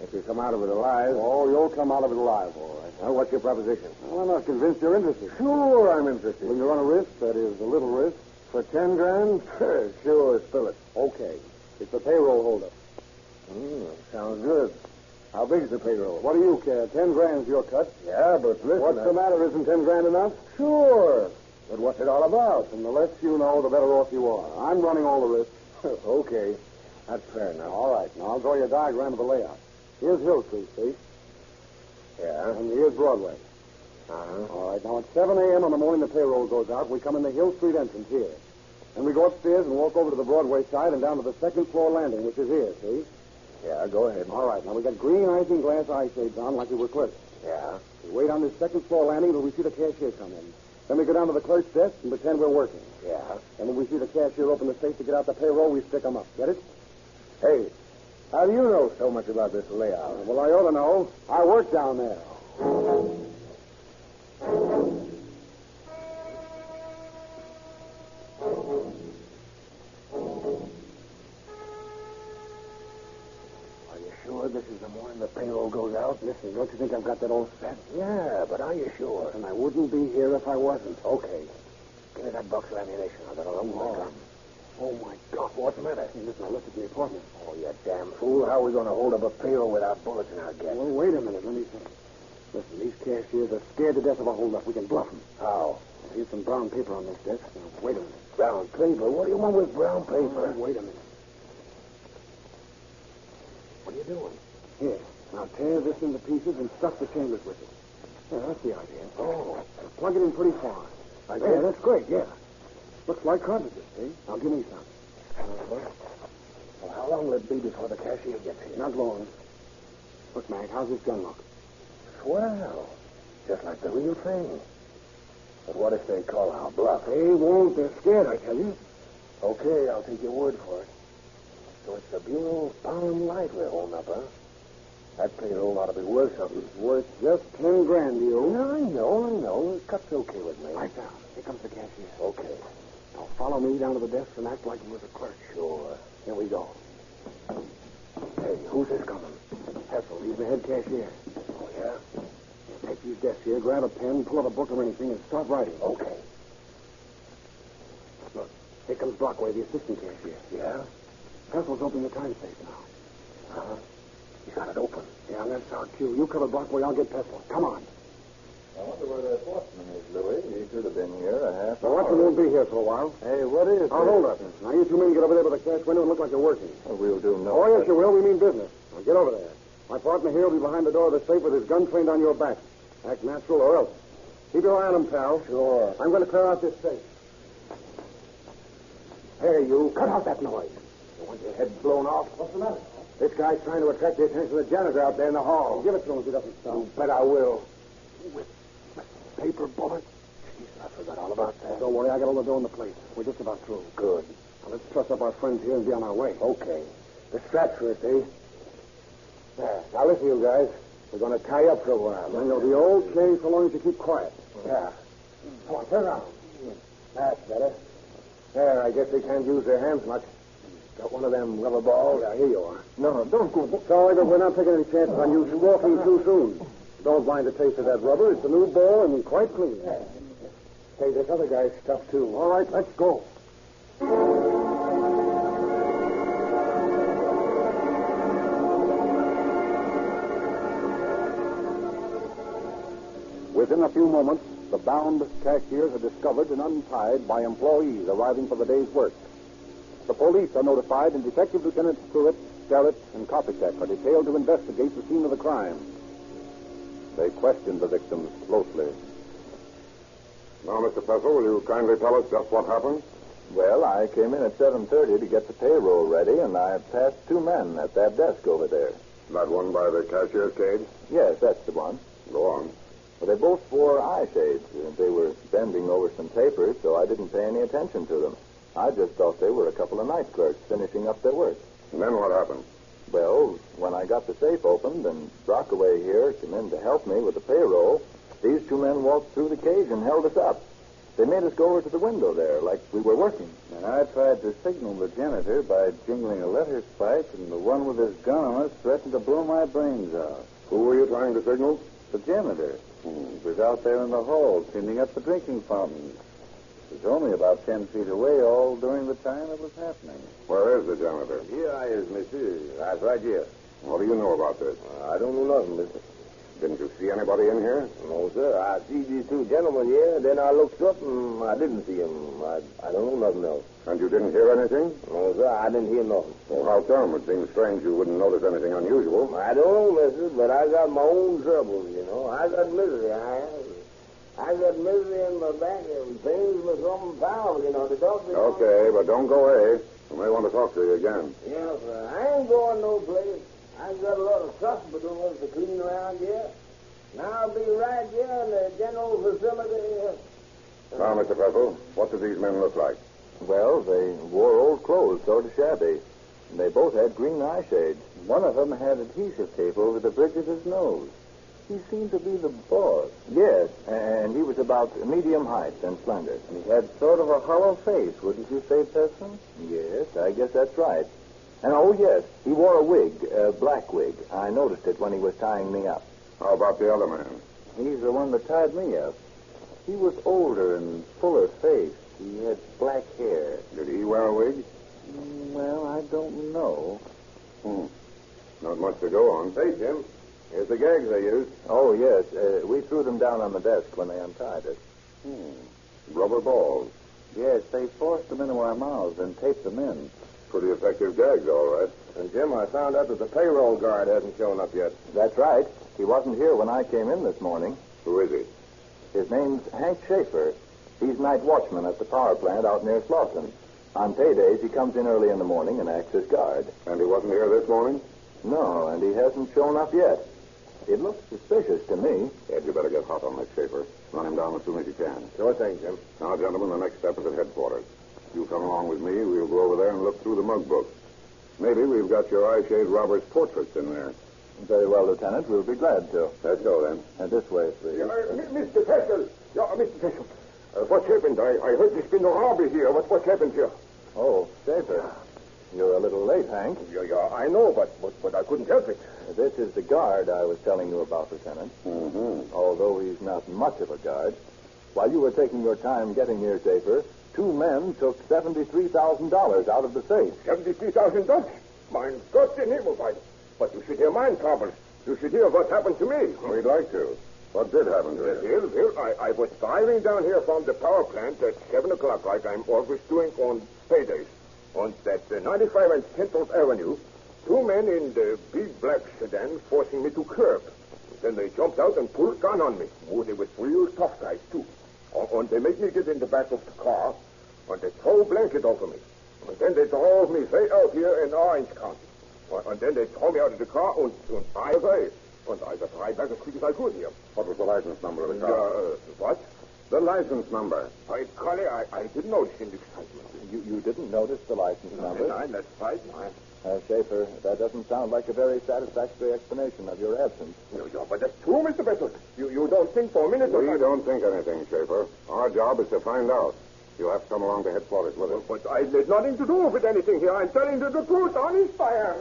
If you come out of it alive. Oh, you'll come out of it alive, all right. Well, what's your proposition? Well, I'm not convinced you're interested. Sure, I'm interested. Will you run a risk? That is, a little risk. For 10 grand? Sure, spill it. Okay. It's a payroll holdup. Sounds good. How big's the payroll? What do you care? 10 grand's your cut. Yeah, but listen. What's the matter? Isn't 10 grand enough? Sure. But what's it all about? And the less you know, the better off you are. I'm running all the risks. Okay. That's fair enough. All right. Now, I'll draw you a diagram of the layout. Here's Hill Street, see? Yeah. And here's Broadway. Uh-huh. All right. Now, at 7 a.m. on the morning the payroll goes out, we come in the Hill Street entrance here. Then we go upstairs and walk over to the Broadway side and down to the second floor landing, which is here, see? Yeah, go ahead. All right. Now, we got green isinglass eye shades on like we were clerks. Yeah. We wait on this second floor landing till we see the cashier come in. Then we go down to the clerk's desk and pretend we're working. Yeah. And when we see the cashier open the safe to get out the payroll, we stick 'em up. Get it? Hey, how do you know so much about this layout? Well, I ought to know. I work down there. Sure this is the morning the payroll goes out? Listen, don't you think I've got that all set? Yeah, but are you sure? And I wouldn't be here if I wasn't. Okay. Give me that box of ammunition. I've got a long gun. Oh, my God. What's the matter? Listen, I looked at the apartment. Oh, you damn fool. How are we going to hold up a payroll without bullets in our gas? Well, wait a minute. Let me think. Listen, these cashiers are scared to death of a holdup. We can bluff them. How? Here's some brown paper on this desk. Now, wait a minute. Brown paper? What do you want with brown paper? Wait a minute. What are you doing? Here. Now tear this into pieces and stuff the chambers with it. Yeah, that's the idea. Oh. Now plug it in pretty far. Like that? That's great, yeah. Looks like cartridges, see? Now give me some. Well, how long will it be before the cashier gets here? Not long. Look, Mac, how's this gun look? Swell. Just like the real thing. But what if they call our bluff? They won't. They're scared, I tell you. Okay, I'll take your word for it. So it's the Bureau of Power and Light we're holding up, huh? That payroll ought to be worth something. Worth just 10 grand, you. No, I know. The cut's okay with me. Right down. Here comes the cashier. Okay. Now follow me down to the desk and act like you was a clerk. Sure. Here we go. Hey, who's this coming? Hessel. He's the head cashier. Oh, yeah? Now, take these desks here, grab a pen, pull out a book or anything, and start writing. Okay. Look, here comes Brockway, the assistant cashier. Yeah? Pessel's opening the time safe now. Uh-huh. He's got it open. Yeah, and that's our cue. You cover Brockway, I'll get Pessel. Come on. I wonder where that watchman is, Louis. He should have been here a half hour. The watchman won't be here for a while. Hey, what is I'll hold up. Now, you two men get over there by the cash window and look like you're working. Well, we'll do no. Oh, yes, you will. We mean business. Now, get over there. My partner here will be behind the door of the safe with his gun trained on your back. Act natural or else. Keep your eye on him, pal. Sure. I'm going to clear out this safe. Hey, you. Cut out that noise. You want your head blown off? What's the matter? This guy's trying to attract the attention of the janitor out there in the hall. Give it to him if he doesn't stop. You bet I will. With paper bullets? Jeez, I forgot all about that. Don't worry, I got all the dough in the place. We're just about through. Good. Now, let's truss up our friends here and be on our way. Okay. The straps first, eh? There. Now, listen, you guys. We're going to tie you up for a while. Then you'll be okay so long as you keep quiet. Yeah. Come on, turn around. That's better. There, I guess they can't use their hands much. Got one of them rubber balls? Yeah, here you are. No, don't go. Sorry, but we're not taking any chances on you squawking too soon. Don't mind the taste of that rubber. It's a new ball and quite clean. Hey, this other guy's stuff, too. All right, let's go. Within a few moments, the bound cashiers are discovered and untied by employees arriving for the day's work. The police are notified, and Detective Lieutenants Pruitt, Garrett, and Kopicek are detailed to investigate the scene of the crime. They question the victims closely. Now, Mr. Pessel, will you kindly tell us just what happened? Well, I came in at 7:30 to get the payroll ready, and I passed two men at that desk over there. That one by the cashier's cage? Yes, that's the one. Go on. Well, they both wore eye shades. They were bending over some papers, so I didn't pay any attention to them. I just thought they were a couple of night clerks finishing up their work. And then what happened? Well, when I got the safe opened and Rockaway here came in to help me with the payroll, these two men walked through the cage and held us up. They made us go over to the window there, like we were working. And I tried to signal the janitor by jingling a letter spike, and the one with his gun on us threatened to blow my brains out. Who were you trying to signal? The janitor. He was out there in the hall cleaning up the drinking fountains. He was only about 10 feet away all during the time it was happening. Where is the janitor? Here I is, mister. I'm right here. What do you know about this? I don't know nothing, mister. Didn't you see anybody in here? No, sir. I see these two gentlemen here, and then I looked up and I didn't see them. I don't know nothing else. And you didn't hear anything? No, sir. I didn't hear nothing. Well, how come? It seems strange you wouldn't notice anything unusual. I don't know, mister, but I got my own troubles, you know. I got misery, I have. I got misery in my back and pains me something foul, you know. The doctor... Okay, but don't go away. I may want to talk to you again. Yeah, sir. I ain't going no place. I got a lot of stuff between to clean around here. Now I'll be right here in the general facility. Now, Mr. Pessel, what do these men look like? Well, they wore old clothes, sort of shabby. And they both had green eye shades. One of them had adhesive tape over the bridge of his nose. He seemed to be the boss. Yes, and he was about medium height and slender. And he had sort of a hollow face, wouldn't you say, Pesson? Yes, I guess that's right. And, oh, yes, he wore a wig, a black wig. I noticed it when he was tying me up. How about the other man? He's the one that tied me up. He was older and fuller faced. He had black hair. Did he wear a wig? Well, I don't know. Not much to go on. Hey, Jim. Here's the gags they used. Oh, yes. We threw them down on the desk when they untied us. Rubber balls. Yes, they forced them into our mouths and taped them in. Pretty effective gags, all right. And, Jim, I found out that the payroll guard hasn't shown up yet. That's right. He wasn't here when I came in this morning. Who is he? His name's Hank Schaefer. He's night watchman at the power plant out near Slauson. On paydays, he comes in early in the morning and acts as guard. And he wasn't here this morning? No, and he hasn't shown up yet. It looks suspicious to me. Ed, you better get hot on that Schaefer. Run him down as soon as you can. Sure thing, Jim. Now, gentlemen, the next step is at headquarters. You come along with me. We'll go over there and look through the mug book. Maybe we've got your eye-shade robber's portraits in there. Very well, Lieutenant. We'll be glad to. Let's go, then. And this way, please. Mr. Pessel. Yeah, Mr. Pessel. What's happened? I heard there's been a robbery here. What's happened here? Oh, Schaefer. You're a little late, Hank. Yeah, I know, but I couldn't help it. This is the guard I was telling you about, Lieutenant. Although he's not much of a guard. While you were taking your time getting here, Schaefer, two men took $73,000 out of the safe. $73,000? Mein Gott in Himmelwein. But you should hear mine troubles. You should hear what happened to me. We'd like to. What did happen to you? Well, I was driving down here from the power plant at 7 o'clock, like I'm always doing on paydays. On that 95 and Central Avenue, two men in the big black sedan forcing me to curb. Then they jumped out and pulled a gun on me. Oh, they were real tough guys, too. And they made me get in the back of the car, and they throw a blanket over me. And then they drove me way out here in Orange County. And then they throw me out of the car and drive away. And I got right back as quick as I could here. What was the license number of the car? What? The license number. Collie, I didn't notice in the excitement. You didn't notice the license number? No, that's right, mine. Schaefer, that doesn't sound like a very satisfactory explanation of your absence. Yeah, but that's true, Mr. Bessel. You don't think for a minute... We don't think anything, Schaefer. Our job is to find out. You'll have to come along to headquarters with us. But there's nothing to do with anything here. I'm telling you the truth, honest fire.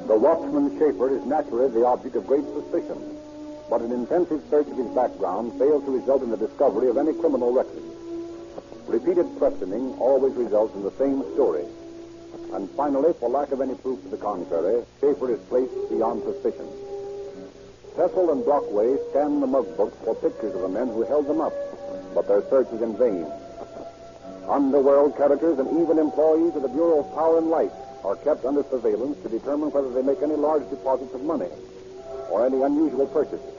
The watchman Schaefer is naturally the object of great suspicion, but an intensive search of his background failed to result in the discovery of any criminal record. Repeated questioning always results in the same story. And finally, for lack of any proof to the contrary, Schaefer is placed beyond suspicion. Cecil and Brockway scan the mug books for pictures of the men who held them up, but their search is in vain. Underworld characters and even employees of the Bureau of Power and Light are kept under surveillance to determine whether they make any large deposits of money or any unusual purchases.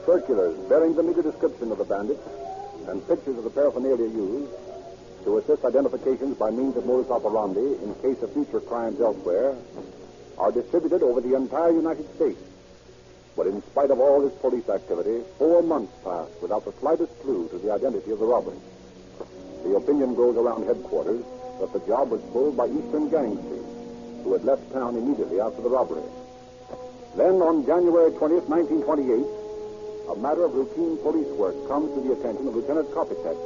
Circulars bearing the meager description of the bandits and pictures of the paraphernalia used to assist identifications by means of modus operandi in case of future crimes elsewhere are distributed over the entire United States. But in spite of all this police activity, 4 months passed without the slightest clue to the identity of the robbers. The opinion goes around headquarters that the job was pulled by Eastern gangsters who had left town immediately after the robbery. Then, on January 20th, 1928, a matter of routine police work comes to the attention of Lieutenant Kopitek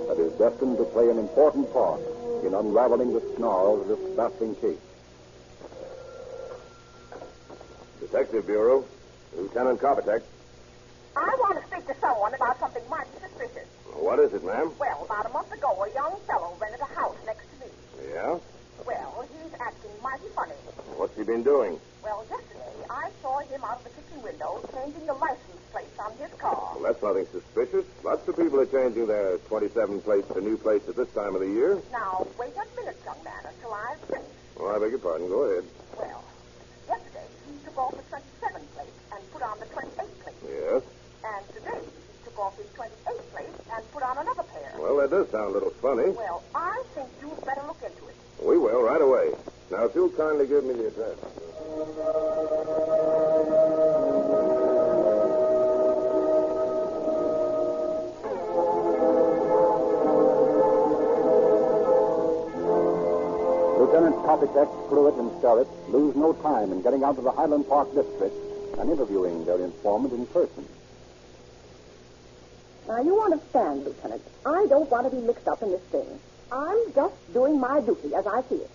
that is destined to play an important part in unraveling the snarls of this baffling case. Detective Bureau, Lieutenant Kopitek. I want to speak to someone about something mighty suspicious. What is it, ma'am? Well, about a month ago, a young fellow rented a house next to me. Yeah? Well, he's acting mighty funny. What's he been doing? Well, yesterday, I saw him out of the kitchen window changing the license plates on his car. Well, that's nothing suspicious. Lots of people are changing their 27 plates to new plates at this time of the year. Now, wait a minute, young man, until I've finished. Oh, I beg your pardon. Go ahead. Well, yesterday, he took off the 27 plate and put on the 28 plate. Yes? And today, he took off his 28 plate and put on another pair. Well, that does sound a little funny. Well, I think you'd better look into it. We will, right away. Now, if you'll kindly give me the address. Lieutenant Kopitek, Pruitt, and Starrett lose no time in getting out to the Highland Park district and interviewing their informant in person. Now, you understand, Lieutenant, I don't want to be mixed up in this thing. I'm just doing my duty as I see it.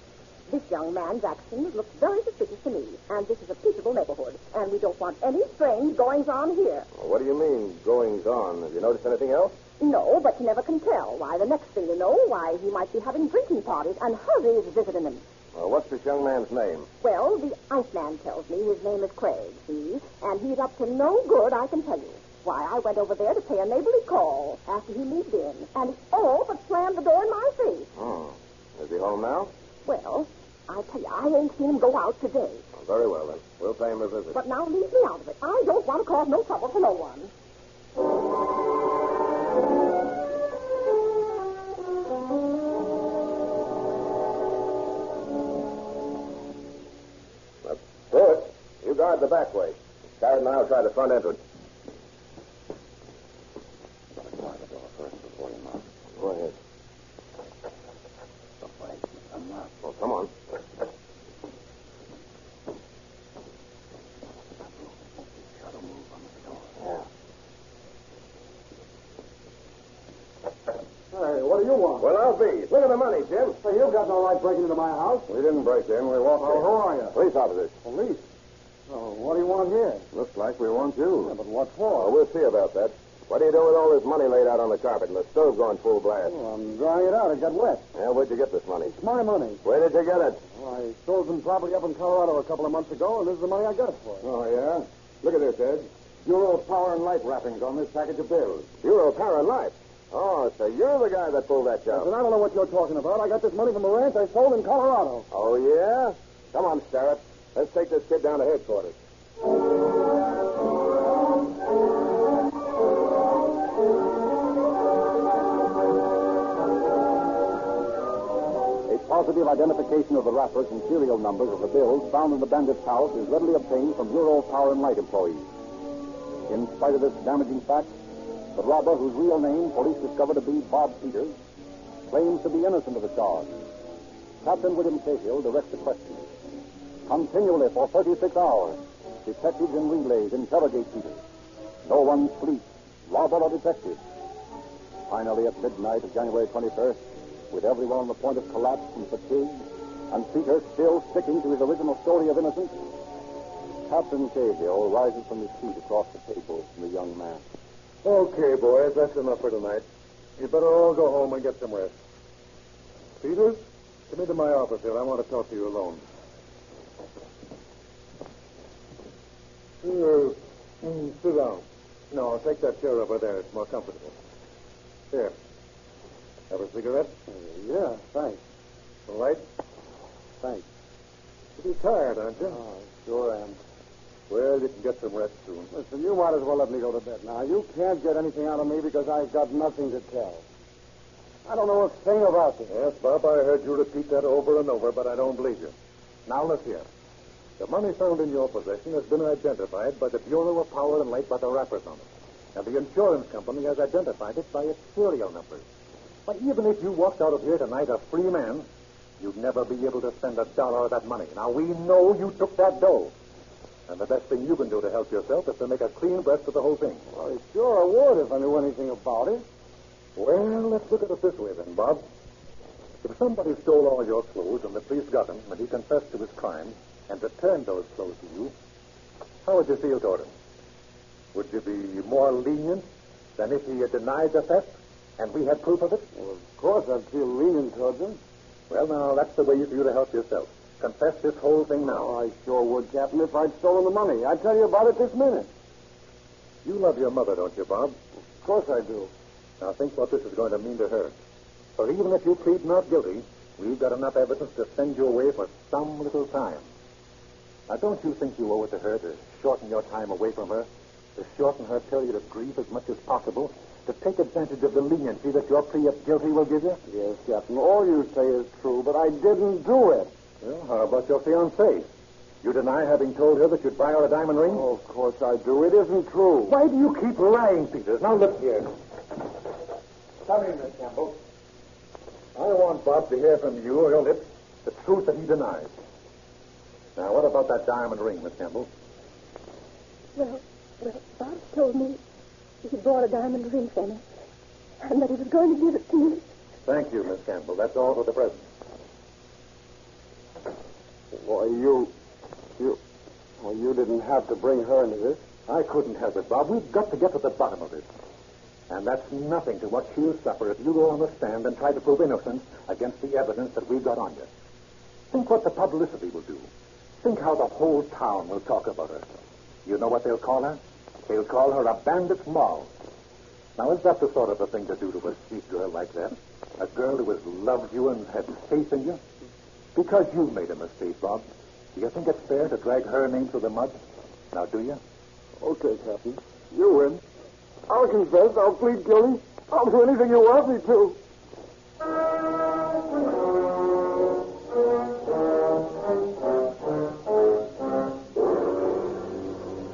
This young man's actions look very suspicious to me, and this is a peaceable neighborhood, and we don't want any strange goings-on here. Well, what do you mean, goings-on? Have you noticed anything else? No, but you never can tell. Why, the next thing you know, he might be having drinking parties, and Huzzy is visiting him. Well, what's this young man's name? Well, the Iceman tells me his name is Craig, see? And he's up to no good, I can tell you. Why, I went over there to pay a neighborly call after he moved in, and he all but slammed the door in my face. Is he home now? Well, I tell you, I ain't seen him go out today. Oh, very well, then. We'll pay him a visit. But now leave me out of it. I don't want to cause no trouble to no one. Pruitt, you guard the back way. Garrett and I'll try the front entrance. Go ahead. Well, come on. Hey, what do you want? Well, I'll be. Look at the money, Jim. Hey, you've got no right breaking into my house. We didn't break in. We walked in. Who are you? Police officers. Police? Oh, what do you want here? Looks like we want you. Yeah, but what for? Well, we'll see about that. What do you do with all this money laid out on the carpet and the stove going full blast? Oh, I'm drying it out. It got wet. Yeah, where'd you get this money? It's my money. Where did you get it? Well, I sold some property up in Colorado a couple of months ago, and this is the money I got it for. Oh, yeah? Look at this, Ed. Bureau of Power and Light wrappings on this package of bills. Bureau of Power and Light? Oh, so you're the guy that pulled that job. Listen, I don't know what you're talking about. I got this money from a ranch I sold in Colorado. Oh, yeah? Come on, Starrett. Let's take this kid down to headquarters. Positive identification of the wrappers and serial numbers of the bills found in the bandit's house is readily obtained from Bureau of Power and Light employees. In spite of this damaging fact, the robber, whose real name police discovered to be Bob Peters, claims to be innocent of the charge. Captain William Cahill directs the questioning. Continually for 36 hours, detectives in relays interrogate Peters. No one sleeps, robber or detective. Finally, at midnight of January 21st, with everyone on the point of collapse from fatigue, and Peter still sticking to his original story of innocence, Captain Cahill rises from his seat across the table from the young man. Okay, boys, that's enough for tonight. You better all go home and get some rest. Peters, come into my office here. I want to talk to you alone. Sit down. No, take that chair over there. It's more comfortable. Here. Have a cigarette? Yeah, thanks. A light? Thanks. You're tired, aren't you? Oh, sure am. Well, you can get some rest soon. Listen, you might as well let me go to bed now. You can't get anything out of me because I've got nothing to tell. I don't know a thing about this. Yes, Bob, I heard you repeat that over and over, but I don't believe you. Now, look here. The money found in your possession has been identified by the Bureau of Power and Light by the wrappers on it. And the insurance company has identified it by its serial numbers. But even if you walked out of here tonight a free man, you'd never be able to spend $1 of that money. Now, we know you took that dough. And the best thing you can do to help yourself is to make a clean breast of the whole thing. Well, I sure would if I knew anything about it. Well, let's look at it this way then, Bob. If somebody stole all your clothes and the police got him and he confessed to his crime and returned those clothes to you, how would you feel toward him? Would you be more lenient than if he had denied the theft and we had proof of it? Well, of course I'd feel lenient towards him. Well, now, that's the way for you to help yourself. Confess this whole thing now. Oh, I sure would, Captain, if I'd stolen the money. I'd tell you about it this minute. You love your mother, don't you, Bob? Of course I do. Now, think what this is going to mean to her. For even if you plead not guilty, we've got enough evidence to send you away for some little time. Now, don't you think you owe it to her to shorten your time away from her, to shorten her period of grief as much as possible, to take advantage of the leniency that your plea of guilty will give you? Yes, Captain, all you say is true, but I didn't do it. Well, how about your fiancée? You deny having told her that you'd buy her a diamond ring? Oh, of course I do. It isn't true. Why do you keep lying, Peters? Now, look here. Come in, Miss Campbell. I want Bob to hear from you or your lips the truth that he denies. Now, what about that diamond ring, Miss Campbell? Well, Bob told me he bought a diamond ring for me and that he was going to give it to me. Thank you, Miss Campbell. That's all for the present. Boy, you didn't have to bring her into this. I couldn't help it, Bob. We've got to get to the bottom of it. And that's nothing to what she'll suffer if you go on the stand and try to prove innocence against the evidence that we've got on you. Think what the publicity will do. Think how the whole town will talk about her. You know what they'll call her? They'll call her a bandit's moll. Now, is that the sort of a thing to do to a sweet girl like that? A girl who has loved you and had faith in you? Because you made a mistake, Bob. Do you think it's fair to drag her name through the mud? Now, do you? Okay, Captain. You win. I'll confess. I'll plead guilty. I'll do anything you want me to.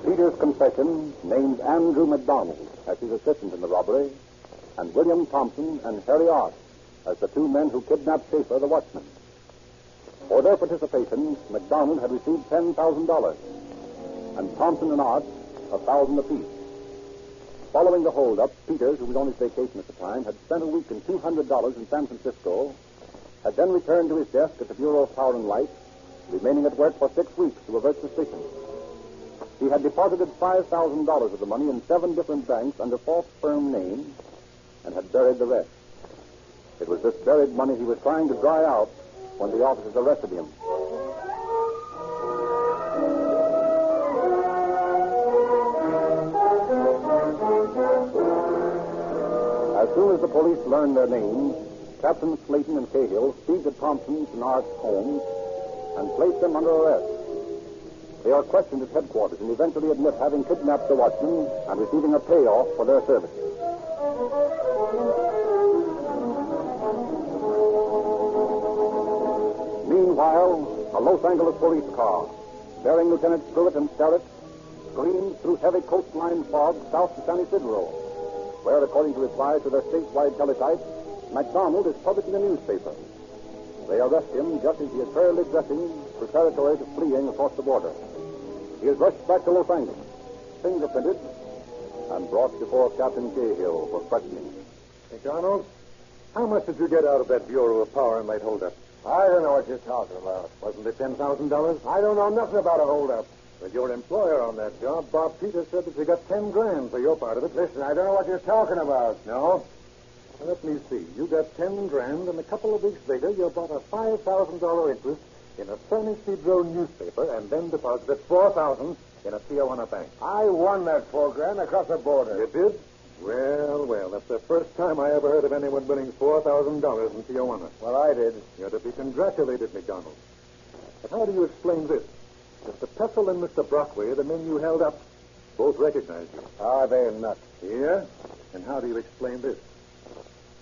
Peter's confession named Andrew McDonald as his assistant in the robbery, and William Thompson and Harry Art as the two men who kidnapped Schaefer, the watchman. For their participation, McDonald had received $10,000, and Thompson and Art $1,000 apiece. Following the holdup, Peters, who was on his vacation at the time, had spent a week and $200 in San Francisco, had then returned to his desk at the Bureau of Power and Light, remaining at work for 6 weeks to avert suspicion. He had deposited $5,000 of the money in 7 different banks under false firm names and had buried the rest. It was this buried money he was trying to dry out when the officers arrested him. As soon as the police learned their names, Captains Slayton and Cahill speed to Thompson's and Art's homes and place them under arrest. They are questioned at headquarters and eventually admit having kidnapped the watchman and receiving a payoff for their services. Meanwhile, a Los Angeles police car, bearing Lieutenant Stewart and Starrett, screams through heavy coastline fog south to San Isidro, where, according to replies to their statewide teletype, McDonald is publishing a newspaper. They arrest him just as he is hurriedly dressing preparatory to fleeing across the border. He is rushed back to Los Angeles, fingerprinted, and brought before Captain Cahill for questioning. McDonald, how much did you get out of that Bureau of Power and Light holdup? I don't know what you're talking about. Wasn't it $10,000? I don't know nothing about a holdup. But your employer on that job, Bob Peters, said that you got $10,000 for your part of it. Listen, I don't know what you're talking about. No? Let me see. You got 10 grand, and a couple of weeks later, you bought a $5,000 interest in a San Isidro newspaper, and then deposited $4,000 in a Tijuana bank. I won that $4 grand across the border. You did? Well, that's the first time I ever heard of anyone winning $4,000 in Tijuana. Well, I did. You're to be congratulated, McDonald. But how do you explain this? Mr. Pessel and Mr. Brockway, the men you held up, both recognize you. Ah, they're nuts. Yeah? And how do you explain this?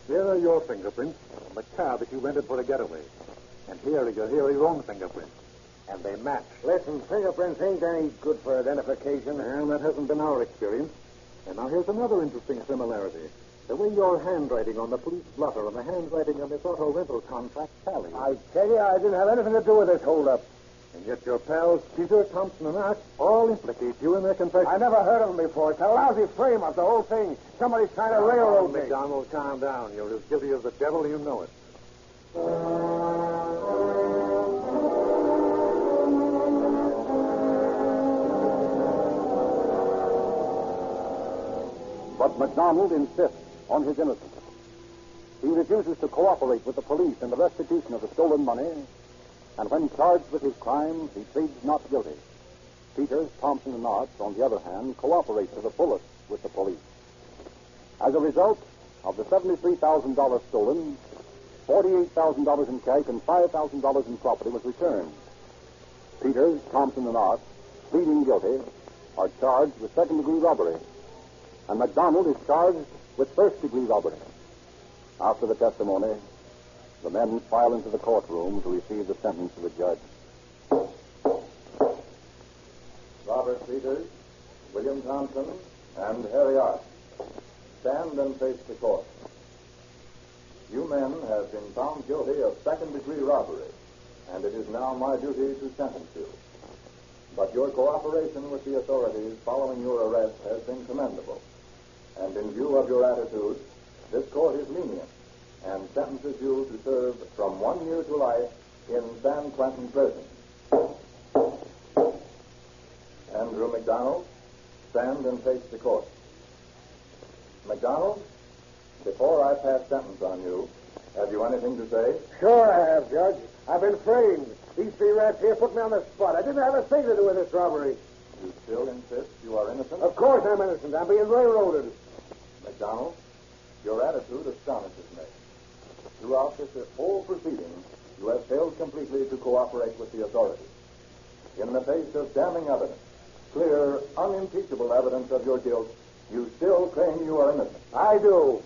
Here are your fingerprints on the car that you rented for a getaway. And here are your own fingerprints. And they match. Listen, fingerprints ain't any good for identification. Well, that hasn't been our experience. And now here's another interesting similarity. The way your handwriting on the police blotter and the handwriting on this auto rental contract tally. I tell you, I didn't have anything to do with this holdup. And yet your pals, Peter, Thompson, and Art, all implicate you in their confession. I never heard of them before. It's a lousy frame-up, the whole thing. Somebody's trying to railroad me. McDonald, calm down. You're as guilty as the devil, you know it. But McDonald insists on his innocence. He refuses to cooperate with the police in the restitution of the stolen money, and when charged with his crime, he pleads not guilty. Peters, Thompson, and Art, on the other hand, cooperate to the fullest with the police. As a result of the $73,000 stolen, $48,000 in cash and $5,000 in property was returned. Peters, Thompson, and Art, pleading guilty, are charged with second-degree robbery, and McDonald is charged with first-degree robbery. After the testimony, the men file into the courtroom to receive the sentence of the judge. Robert Peters, William Thompson, and Harry Art, stand and face the court. You men have been found guilty of second-degree robbery, and it is now my duty to sentence you. But your cooperation with the authorities following your arrest has been commendable. And in view of your attitude, this court is lenient and sentences you to serve from 1 year to life in San Quentin Prison. Andrew McDonald, stand and face the court. McDonald, before I pass sentence on you, have you anything to say? Sure I have, Judge. I've been framed. These three rats here put me on the spot. I didn't have a thing to do with this robbery. You still insist you are innocent? Of course I'm innocent. I'm being railroaded. McDonald, your attitude astonishes me. Throughout this whole proceeding, you have failed completely to cooperate with the authorities. In the face of damning evidence, clear, unimpeachable evidence of your guilt, you still claim you are innocent. I do.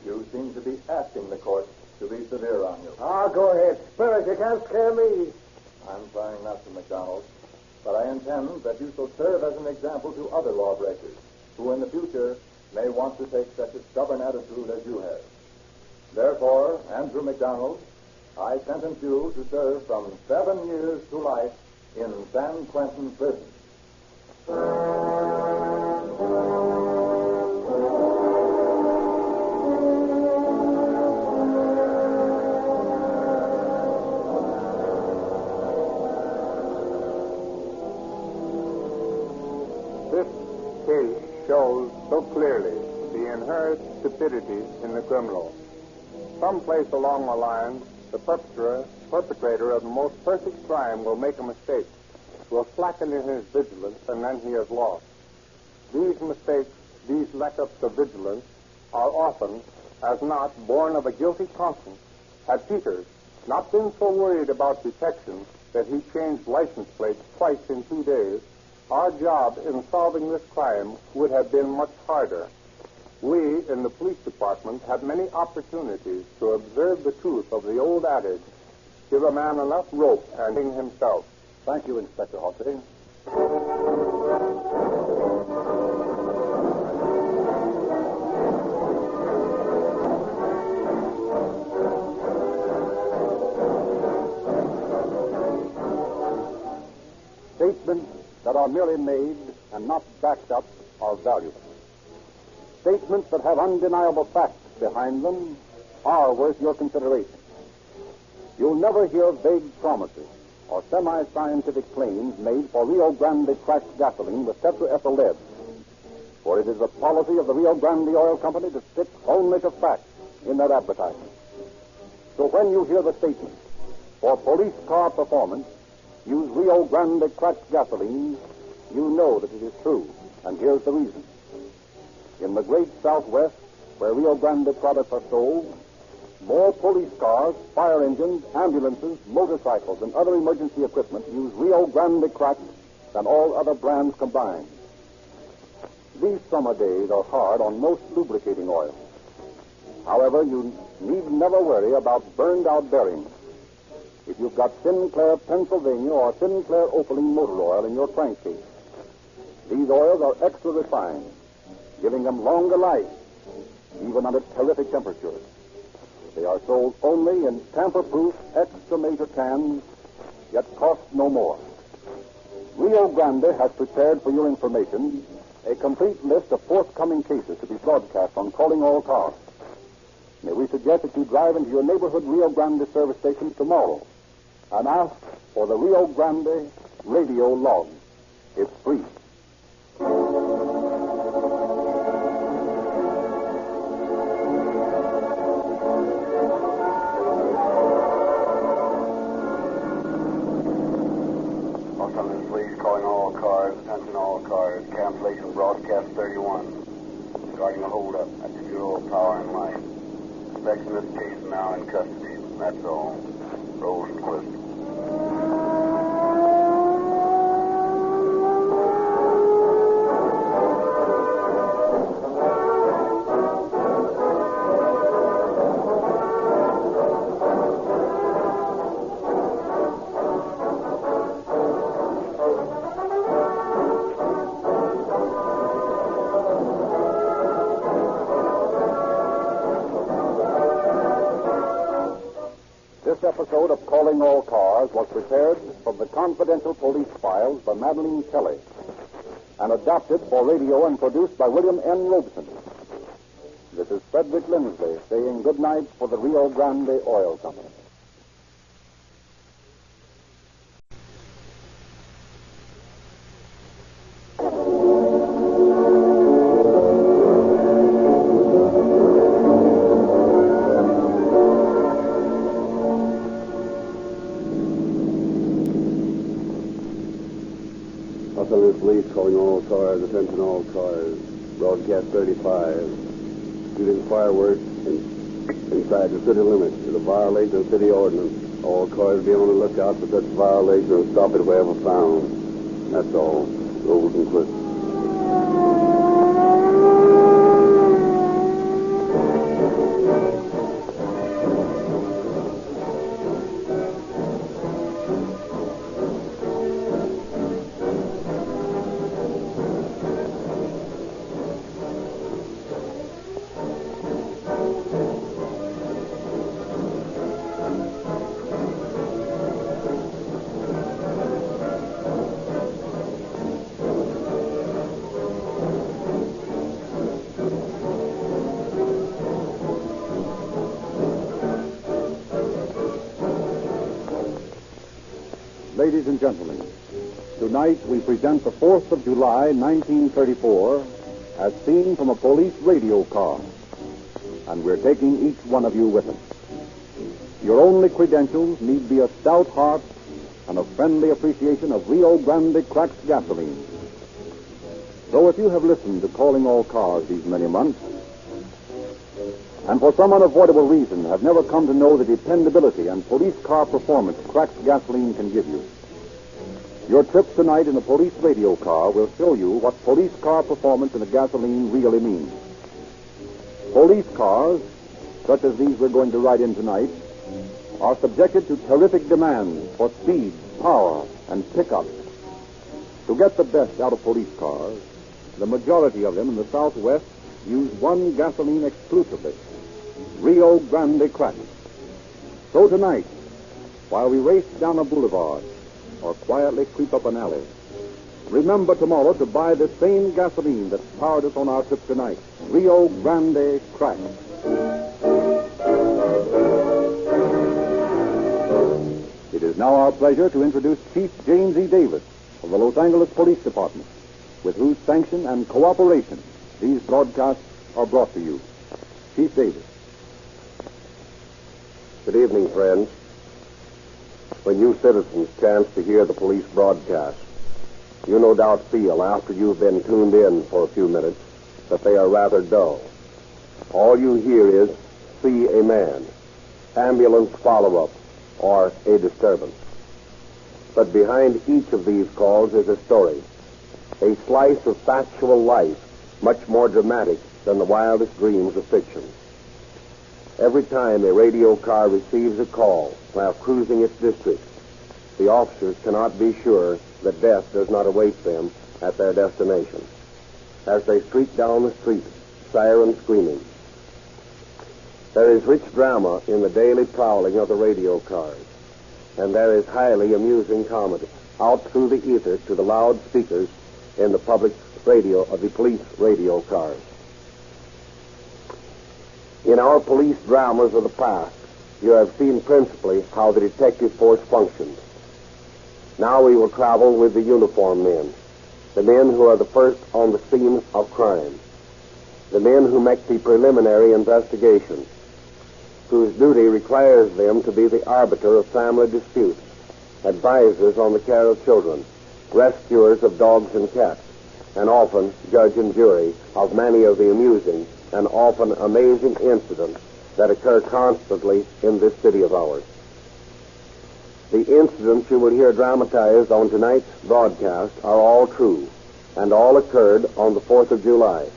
You seem to be asking the court to be severe on you. Ah, go ahead. Spirit, you can't scare me. I'm trying not to, McDonald, but I intend that you shall serve as an example to other lawbreakers who in the future may want to take such a stubborn attitude as you have. Therefore, Andrew McDonald, I sentence you to serve from 7 years to life in San Quentin Prison. This case shows so clearly the inherent stupidity in the criminal. Someplace along the line, the perpetrator of the most perfect crime will make a mistake, will slacken in his vigilance, and then he is lost. These mistakes, these lack-ups of vigilance, are often, as not, born of a guilty conscience. Had Peters not been so worried about detection that he changed license plates twice in 2 days, our job in solving this crime would have been much harder. We, in the police department, have many opportunities to observe the truth of the old adage, give a man enough rope and hang himself. Thank you, Inspector Hawtrey. Statements that are merely made and not backed up are valuable. Statements that have undeniable facts behind them are worth your consideration. You'll never hear vague promises or semi-scientific claims made for Rio Grande cracked gasoline with tetraethyl lead. For it is the policy of the Rio Grande Oil Company to stick only to facts in that advertisement. So when you hear the statement, for police car performance, use Rio Grande cracked gasoline, you know that it is true. And here's the reason. In the great Southwest, where Rio Grande products are sold, more police cars, fire engines, ambulances, motorcycles, and other emergency equipment use Rio Grande cracked than all other brands combined. These summer days are hard on most lubricating oils. However, you need never worry about burned-out bearings. If you've got Sinclair Pennsylvania or Sinclair Opaline motor oil in your crankcase, these oils are extra refined, giving them longer life, even under terrific temperatures. They are sold only in tamper-proof, extra-major cans, yet cost no more. Rio Grande has prepared for your information a complete list of forthcoming cases to be broadcast on Calling All Cars. May we suggest that you drive into your neighborhood Rio Grande service station tomorrow and ask for the Rio Grande radio log. It's free. Los Angeles Police calling all cars, attention all cars, cancellation broadcast 31, regarding a holdup at the Bureau of Power and Light. Suspects in this case now in custody. That's all. Rosenquist. This episode of Calling All Cars was prepared from the confidential police files by Madeline Kelly and adapted for radio and produced by William N. Robeson. This is Frederick Lindsley saying good night for the Rio Grande Oil Company. Los Angeles Police calling all cars, attention all cars. Broadcast 35. Shooting fireworks inside the city limits is a violation of city ordinance. All cars be on the lookout for such violation and stop it wherever found. That's all. Rosenquist. Ladies and gentlemen, tonight we present the 4th of July, 1934, as seen from a police radio car. And we're taking each one of you with us. Your only credentials need be a stout heart and a friendly appreciation of Rio Grande cracked gasoline. So if you have listened to Calling All Cars these many months, and for some unavoidable reason have never come to know the dependability and police car performance cracked gasoline can give you, your trip tonight in a police radio car will show you what police car performance in a gasoline really means. Police cars, such as these we're going to ride in tonight, are subjected to terrific demands for speed, power, and pickup. To get the best out of police cars, the majority of them in the Southwest use one gasoline exclusively, Rio Grande cracked. So tonight, while we race down a boulevard or quietly creep up an alley, remember tomorrow to buy the same gasoline that powered us on our trip tonight, Rio Grande cracked. It is now our pleasure to introduce Chief James E. Davis of the Los Angeles Police Department, with whose sanction and cooperation these broadcasts are brought to you. Chief Davis. Good evening, friends. When you citizens chance to hear the police broadcast, you no doubt feel, after you've been tuned in for a few minutes, that they are rather dull. All you hear is, see a man, ambulance follow-up, or a disturbance. But behind each of these calls is a story, a slice of factual life, much more dramatic than the wildest dreams of fiction. Every time a radio car receives a call while cruising its district, the officers cannot be sure that death does not await them at their destination. As they streak down the street, sirens screaming. There is rich drama in the daily prowling of the radio cars, and there is highly amusing comedy out through the ether to the loudspeakers in the public radio of the police radio cars. In our police dramas of the past, you have seen principally how the detective force functions. Now we will travel with the uniformed men, the men who are the first on the scene of crime, the men who make the preliminary investigation, whose duty requires them to be the arbiter of family disputes, advisors on the care of children, rescuers of dogs and cats, and often judge and jury of many of the amusing and often amazing incidents that occur constantly in this city of ours. The incidents you will hear dramatized on tonight's broadcast are all true, and all occurred on the 4th of July.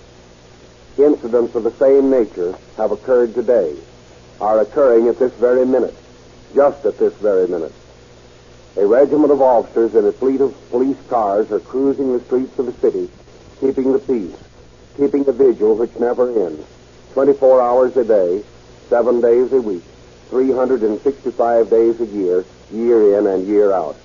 Incidents of the same nature have occurred today, are occurring at this very minute, just at this very minute. A regiment of officers in a fleet of police cars are cruising the streets of the city, keeping the peace, keeping a vigil which never ends, 24 hours a day, 7 days a week, 365 days a year, year in and year out.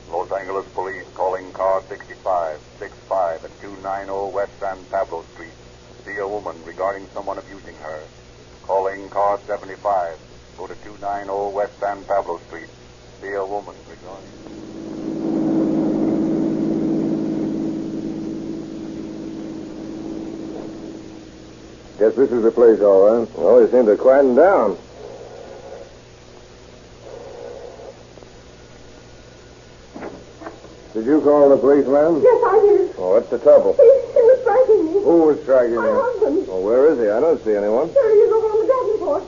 Los Angeles Police calling car 65, 65 and 290 West San Pablo Street. See a woman regarding someone abusing her. Calling car 75. Go to 290 West San Pablo Street. See a woman regarding... Guess this is the place, all right. Well, they seem to quieten down. Did you call the police, ma'am? Yes, I did. Oh, what's the trouble? He was striking me. Who was striking you? My husband. Oh, where is he? I don't see anyone. There he is over on the Davenport.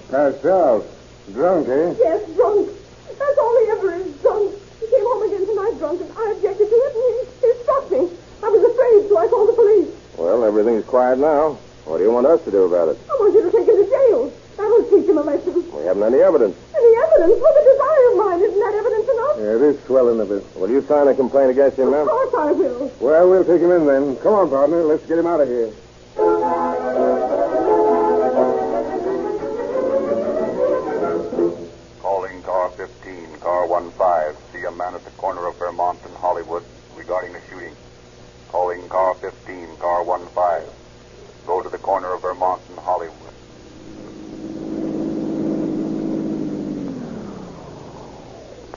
Passed out. Drunk, eh? Yes, drunk. That's all he ever is, drunk. He came home again tonight drunk, and I objected to it, and he struck me. I was afraid, so I called the police. Well, everything's quiet now. What do you want us to do about it? I want you to take him to jail. That'll teach him a lesson. We haven't any evidence. Any evidence? Well, the desire of mine, isn't that evidence enough? Yeah, it is swelling a bit. Will you sign a complaint against him, ma'am? Of course I will. Well, we'll take him in then. Come on, partner. Let's get him out of here. Calling car 15, car 15. See a man at the corner of Vermont and Hollywood regarding a shooting. Calling car 15, car 15. Go to the corner of Vermont and Hollywood.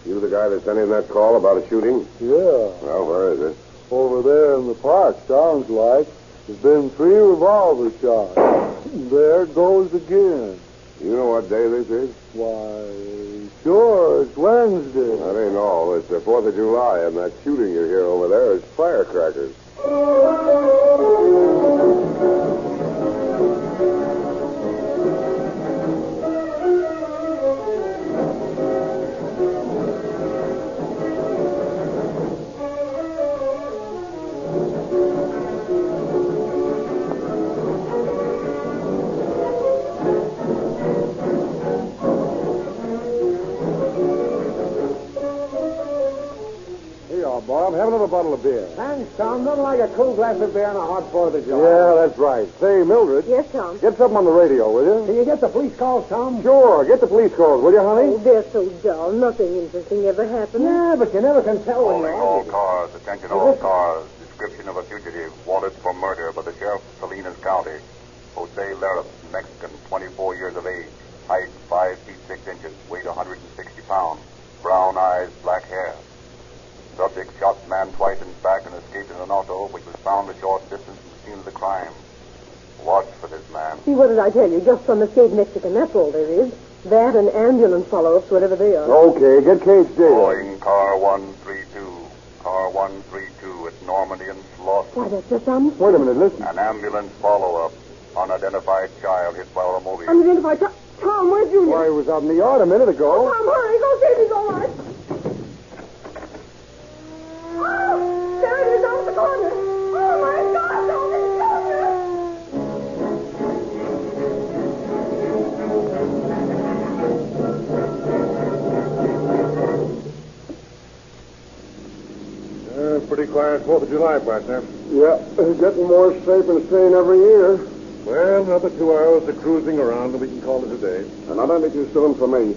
You the guy that sent in that call about a shooting? Yeah. Well, where is it? Over there in the park, sounds like. There's been 3 revolver shots. There it goes again. You know what day this is? Why, sure, it's Wednesday. That ain't all. It's the 4th of July, and that shooting you hear over there is firecrackers. Bob, have another bottle of beer. Thanks, Tom. Nothing like a cool glass of beer on a hot 4th of July. Yeah, that's right. Say, Mildred. Yes, Tom. Get something on the radio, will you? Can you get the police calls, Tom? Sure. Get the police calls, will you, honey? Oh, they're so dull. Nothing interesting ever happens. Yeah, but you never can tell when Calling you're all cars. Attention all cars. Description of a fugitive wanted for murder by the sheriff of Salinas County. Jose Lerith, Mexican, 24 years of age. Height 5 feet 6 inches. Weight 160 pounds. brown eyes, black hair. Subject shot the man twice in his back and escaped in an auto, which was found a short distance from the scene of the crime. Watch for this man. See, what did I tell you? Just from the state Mexican, that's all there is. That and ambulance follow-ups, whatever they are. Okay, get Cage data. Calling car 132. Car 132 at Normandy and Slaughter. Why, that's just some... Wait a minute, listen. An ambulance follow-up. Unidentified child hit by automobile. Unidentified... Tom, where's Junior? Why, he was out in the yard a minute ago. Tom, hurry. Go see if he's all right. Oh, there it is, down the corner. Oh, my God, don't be Pretty quiet 4th of July, partner. Yeah, getting more safe and sane every year. Well, another 2 hours of cruising around and we can call it a day. And not only too soon for me.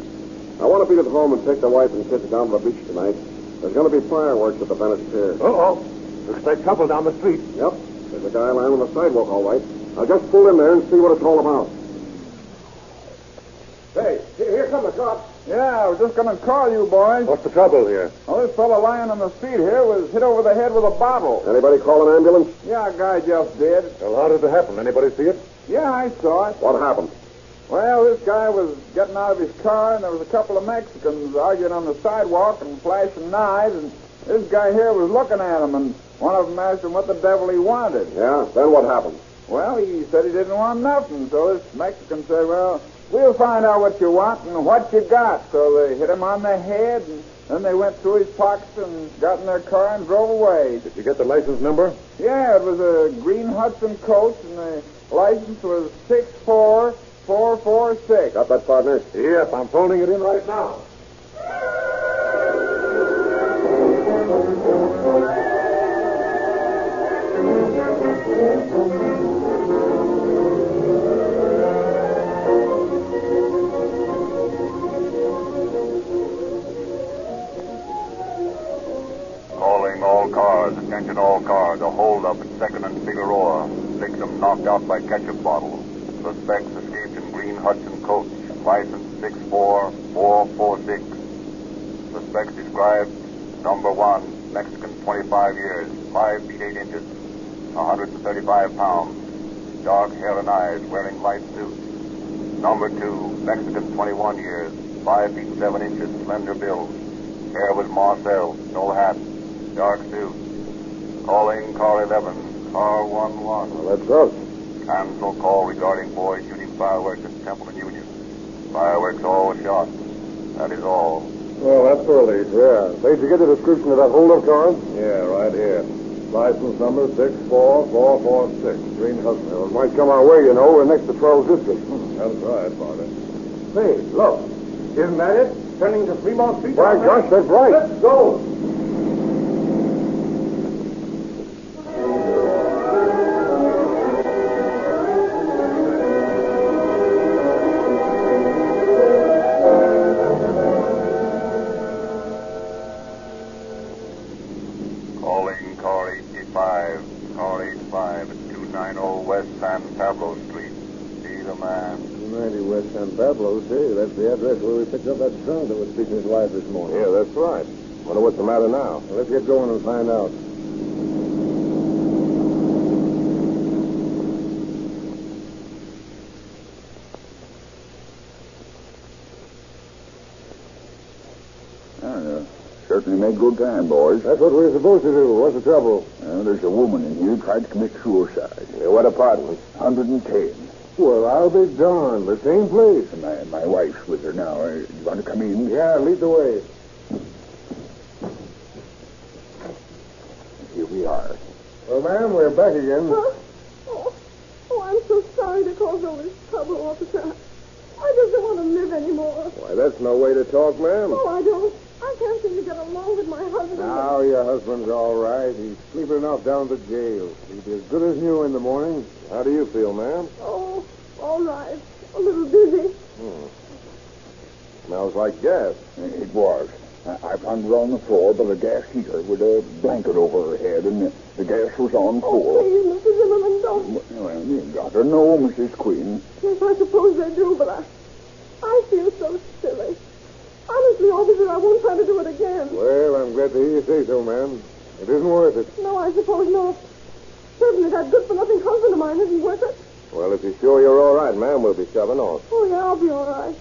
I want to be at home and take the wife and kids down to the beach tonight. There's going to be fireworks at the Bandits Pier. Uh-oh. Looks like trouble down the street. Yep. There's a guy lying on the sidewalk, all right. I'll just pull in there and see what it's all about. Hey, here come the cops. Yeah, I was just going to call you, boys. What's the trouble here? Well, this fellow lying on the street here was hit over the head with a bottle. Anybody call an ambulance? Yeah, a guy just did. Well, how did it happen? Anybody see it? Yeah, I saw it. What happened? Well, this guy was getting out of his car, and there was a couple of Mexicans arguing on the sidewalk and flashing knives, and this guy here was looking at him, and one of them asked him what the devil he wanted. Yeah, then what happened? Well, he said he didn't want nothing, so this Mexican said, well, we'll find out what you want and what you got. So they hit him on the head, and then they went through his pockets and got in their car and drove away. Did you get the license number? Yeah, it was a green Hudson coach, and the license was 64446. Got that, partner? Yep, I'm phoning it in right now. Calling all cars, attention all cars, a holdup at 2nd and Figueroa. Victim knocked out by ketchup bottle. Suspects escaped in green Hudson coach, license 64446. Suspects described, number 1, Mexican 25 years, 5 feet 8 inches, 135 pounds, dark hair and eyes, wearing light suit. Number 2, Mexican 21 years, 5 feet 7 inches, slender build. Hair was Marcel, no hat, dark suit. Calling car 11, car 11. Well, that's us. Cancel call regarding boy shooting fireworks at Temple and Union. Fireworks all shot. That is all. Well, that's early. Yeah. Did you get the description of that holdup car? Yeah, right here. License number 64446. Green Hudson. Well, it might come our way, you know. We're next to 12th District. That's right, partner. Say, look. Isn't that it? Turning to Fremont Street? By gosh, that's right. Let's go. Calling car 85. Car 85 at 290 West San Pablo Street. See the man. 290 West San Pablo, see. That's the address where we picked up that drunk that was speaking his wife this morning. Yeah, that's right. Wonder what's the matter now. Well, let's get going and find out. Certainly made good time, boys. That's what we're supposed to do. What's the trouble? There's a woman in here tried to commit suicide. What apartment? 110. Well, I'll be darned. The same place. My wife's with her now. You want to come in? Yeah, lead the way. Here we are. Well, ma'am, we're back again. Huh? Oh, I'm so sorry to cause all this trouble, officer. I just don't want to live anymore. Why, that's no way to talk, ma'am. Oh, I don't. I can't seem to get along with my husband. Now, your husband's all right. He's sleeping enough down at the jail. He'll be as good as new in the morning. How do you feel, ma'am? Oh, all right. A little dizzy. Smells like gas. It was. I found her on the floor by the gas heater with a blanket over her head, and the gas was on full. Oh, please, Mr. Zimmerman, don't. Well, you got to know, Mrs. Queen. Yes, I suppose they do, but I feel so silly. I Honestly, officer, I won't try to do it again. Well, I'm glad to hear you say so, ma'am. It isn't worth it. No, I suppose not. Certainly, that good-for-nothing husband of mine isn't worth it. Well, if you're sure you're all right, ma'am, we'll be shoving off. Oh, yeah, I'll be all right.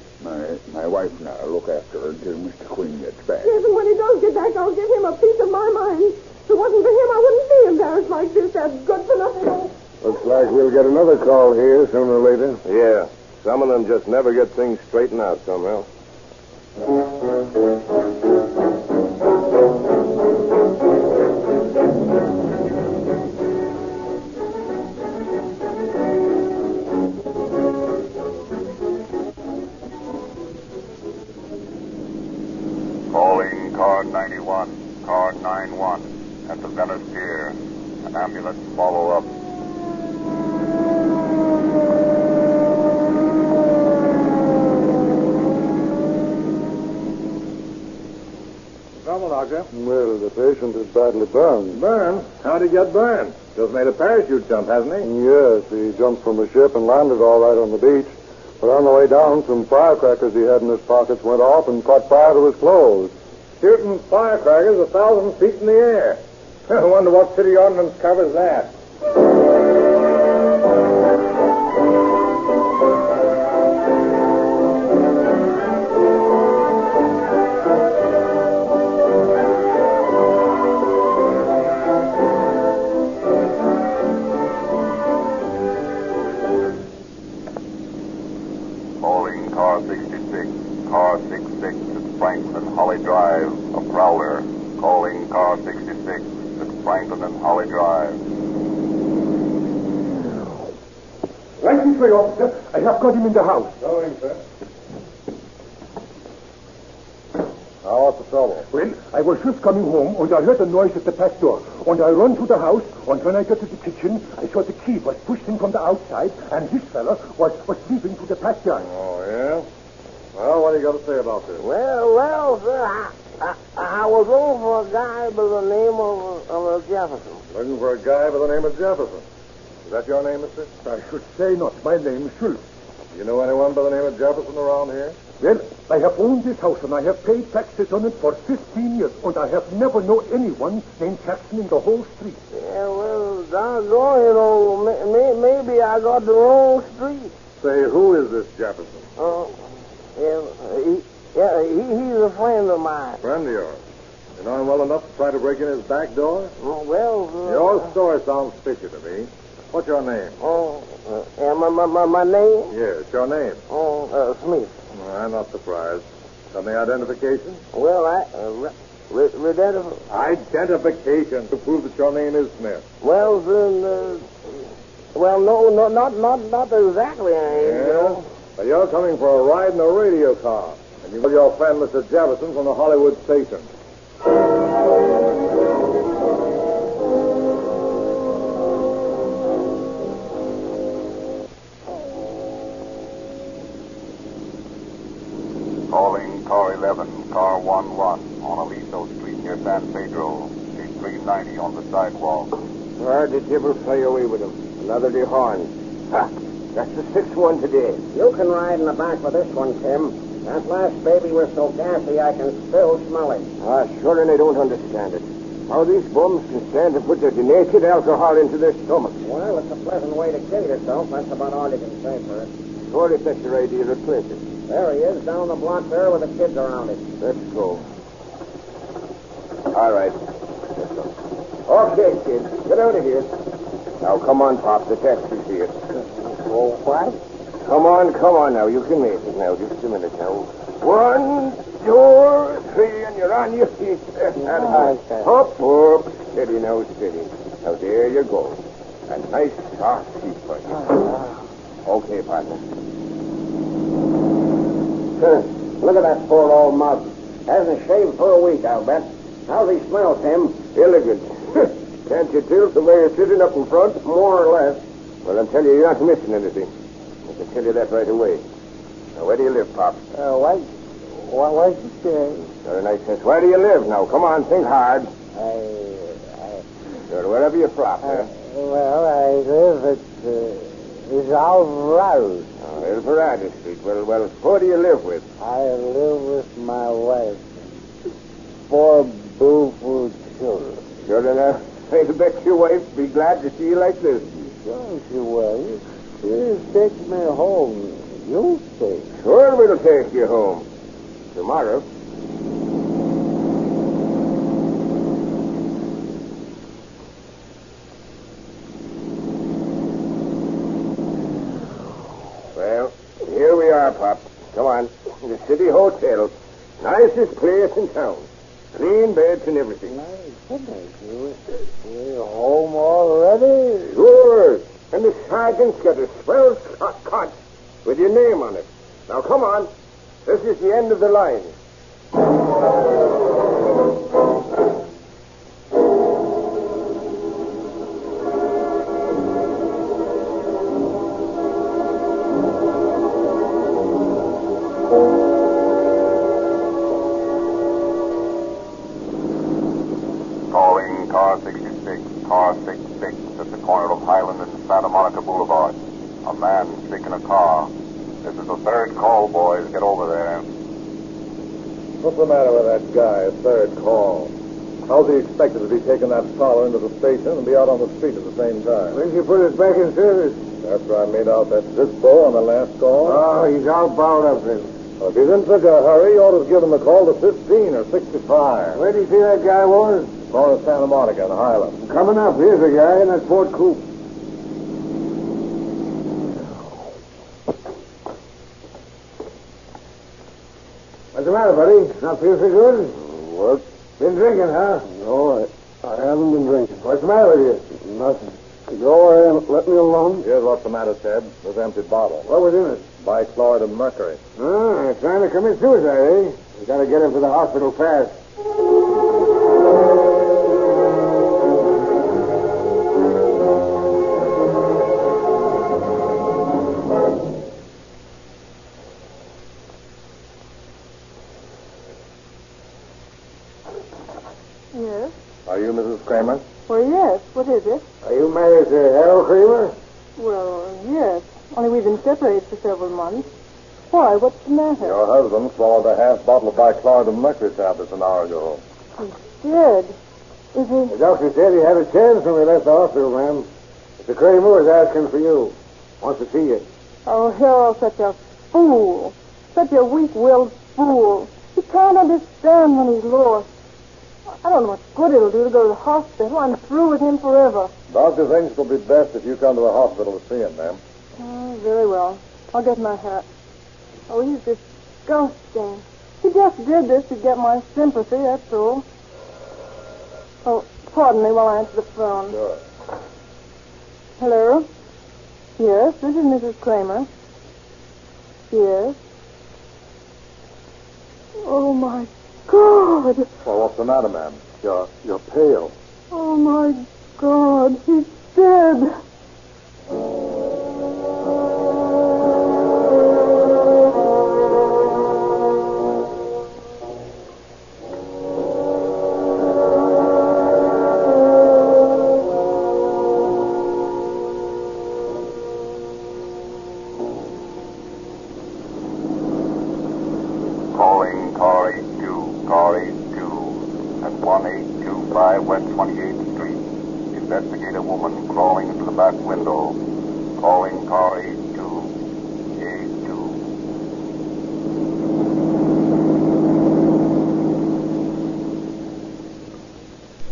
My wife and I will look after her until Mr. Quinn gets back. Yes, and when he does get back, I'll give him a piece of my mind. If it wasn't for him, I wouldn't be embarrassed like this. That good-for-nothing old... Looks like we'll get another call here sooner or later. Yeah. Some of them just never get things straightened out somehow. Calling car 91, car 91 at the Venice Pier. An ambulance follow up. Doctor? Well, the patient is badly burned. Burned? How'd he get burned? Just made a parachute jump, hasn't he? Yes, he jumped from a ship and landed all right on the beach. But on the way down, some firecrackers he had in his pockets went off and caught fire to his clothes. Shooting firecrackers 1,000 feet in the air. I wonder what city ordnance covers that. Car 66, car 66 at Franklin and Holly Drive, a prowler. Calling car 66 at Franklin and Holly Drive. Right this way, officer. I have got him in the house. Going, sir. Now, what's the trouble? Well, I was just coming home, and I heard a noise at the back door. And I run to the house, and when I got to the kitchen, I saw the key was pushed in from the outside, and this fella was leaving to the backyard. Oh, yeah? Well, what do you got to say about this? Well, sir, I was looking for a guy by the name of Jefferson. Looking for a guy by the name of Jefferson. Is that your name, mister? I should say not. My name is Schultz. You know anyone by the name of Jefferson around here? Well, I have owned this house, and I have paid taxes on it for 15 years, and I have never known anyone named Jackson in the whole street. Yeah, well, doggone, you know, maybe I got the wrong street. Say, who is this Jefferson? He's a friend of mine. Friend of yours? You know him well enough to try to break in his back door? Your story sounds fishy to me. What's your name? My name? Yes, your name. Smith. I'm not surprised. Any identification? Well, Identification to prove that your name is Smith. Well, no, not exactly. Yeah? But you're coming for a ride in a radio car. And you know your friend, Mr. Jefferson, from the Hollywood station. Calling car 11, car 11 on Aliso Street near San Pedro. Street 390 on the sidewalk. Where did you ever play away with him? Another dehorn. Ha! That's the sixth one today. You can ride in the back with this one, Tim. That last baby was so gassy I can still smell it. Sure, and I don't understand it. How these bums can stand to put their denatured alcohol into their stomachs. Well, it's a pleasant way to kill yourself. That's about all you can say for it. Sure, if that's your idea, replace it. There he is, down the block there with the kids around him. Let's go. All right. Let's go. Okay, kids, get out of here. Now, come on, Pop. The taxi's here. Oh, what? Come on now. You can make it now. Just a minute now. 1, 2, 3, and you're on your feet. Up. Steady now, steady. Now, there you go. A nice soft seat for you. Okay, partner. Look at that poor old mug. Hasn't shaved for a week, I'll bet. How's he smell, Tim? Elegant. Can't you tell the way you're sitting up in front? More or less. Well, I'll tell you, you're not missing anything. I can tell you that right away. Now, where do you live, Pop? What's you say? Very nice sense. Where do you live now? Come on, think hard. Sure, wherever you're from, Well, I live at is Alvarado. Oh, Alvarado Street. Well, who do you live with? I live with my wife. 4 beautiful children. Sure enough. I'll bet your wife be glad to see you like this. Sure she will. You take me home. You take. Sure we'll take you home. Tomorrow. Well, here we are, Pop. Come on. The City Hotel. Nicest place in town. Clean beds and everything. My goodness, we're home already? Sure. And the sergeant's got a swell cot with your name on it. Now, come on. This is the end of the line. Calling car 66, car 66 at the corner of Highland and Santa Monica Boulevard. A man sick in a car. This is the third call, boys. Get over there. What's the matter with that guy? Third call. How's he expected to be taking that prowler into the station and be out on the street at the same time? When you put it back in service? After I made out that dispo on the last call. Oh, he's all balled up then. Well, if he's in such a hurry, you ought to give him a call to 15 or 65. Where do you see that guy was? Corner of Santa Monica in Highland. Coming up. Here's a guy in that Ford coupe. What's the matter, buddy? Not feel so good? What? Been drinking, huh? No, I haven't been drinking. What's the matter with you? Nothing. Go ahead and let me alone. Here's what's the matter, Ted. This empty bottle. What was in it? Bichloride of mercury. Ah, trying to commit suicide, eh? You gotta get him to the hospital fast. Yes? Are you Mrs. Kramer? Well, yes. What is it? Are you married to Harold Kramer? Well, yes. Only we've been separated for several months. Why? What's the matter? Your husband swallowed a half bottle of bichloride of mercury tablets an hour ago. He's dead. Is he? The doctor said he had a chance when we left the hospital, ma'am. Mr. Kramer was asking for you. Wants to see you. Oh, Harold's such a fool. Such a weak-willed fool. He can't understand when he's lost. I don't know what good it'll do to go to the hospital. I'm through with him forever. Doctor thinks it'll be best if you come to the hospital to see him, ma'am. Oh, very well. I'll get my hat. Oh, he's disgusting. He just did this to get my sympathy, that's all. Oh, pardon me while I answer the phone. Sure. Hello? Yes, this is Mrs. Kramer. Yes. Oh, my God. Well, what's the matter, ma'am? You're pale. Oh, my God. He's dead. Calling car 82, car 82 at 1825 West 28th Street. Investigate a woman crawling into the back window. Calling car 82, 82.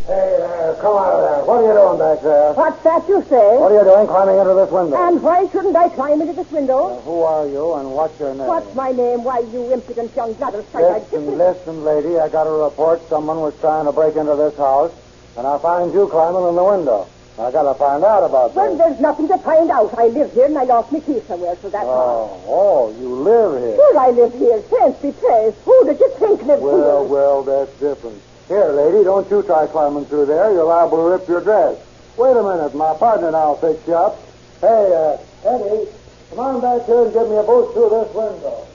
Hey, come out of there. What are you doing back there? What's that you say? What are you doing climbing into this window? And why shouldn't I climb into this window? Who are you and what's your name? What's my name? Why, you impudent young nutter-sight. Listen, lady, I got a report someone was trying to break into this house, and I find you climbing in the window. I got to find out about Well, this. there's nothing to find out. I live here, and I lost my keys somewhere, so that's all. Oh, you live here. Sure, I live here. Fancy place. Who did you think lived here? Well, that's different. Here, lady, don't you try climbing through there. You're liable to rip your dress. Wait a minute. My partner and I'll fix you up. Hey, Eddie, come on back here and give me a boost through this window.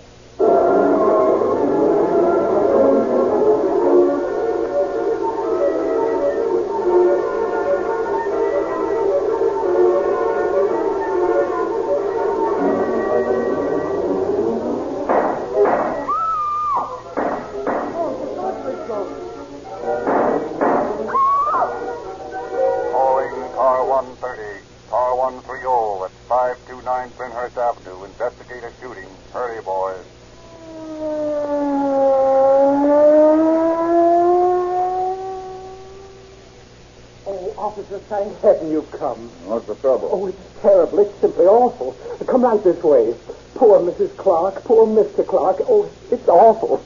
officer, thank heaven you've come. What's the trouble? Oh, it's terrible. It's simply awful. Come right this way. Poor Mrs. Clark. Poor Mr. Clark. Oh, it's awful.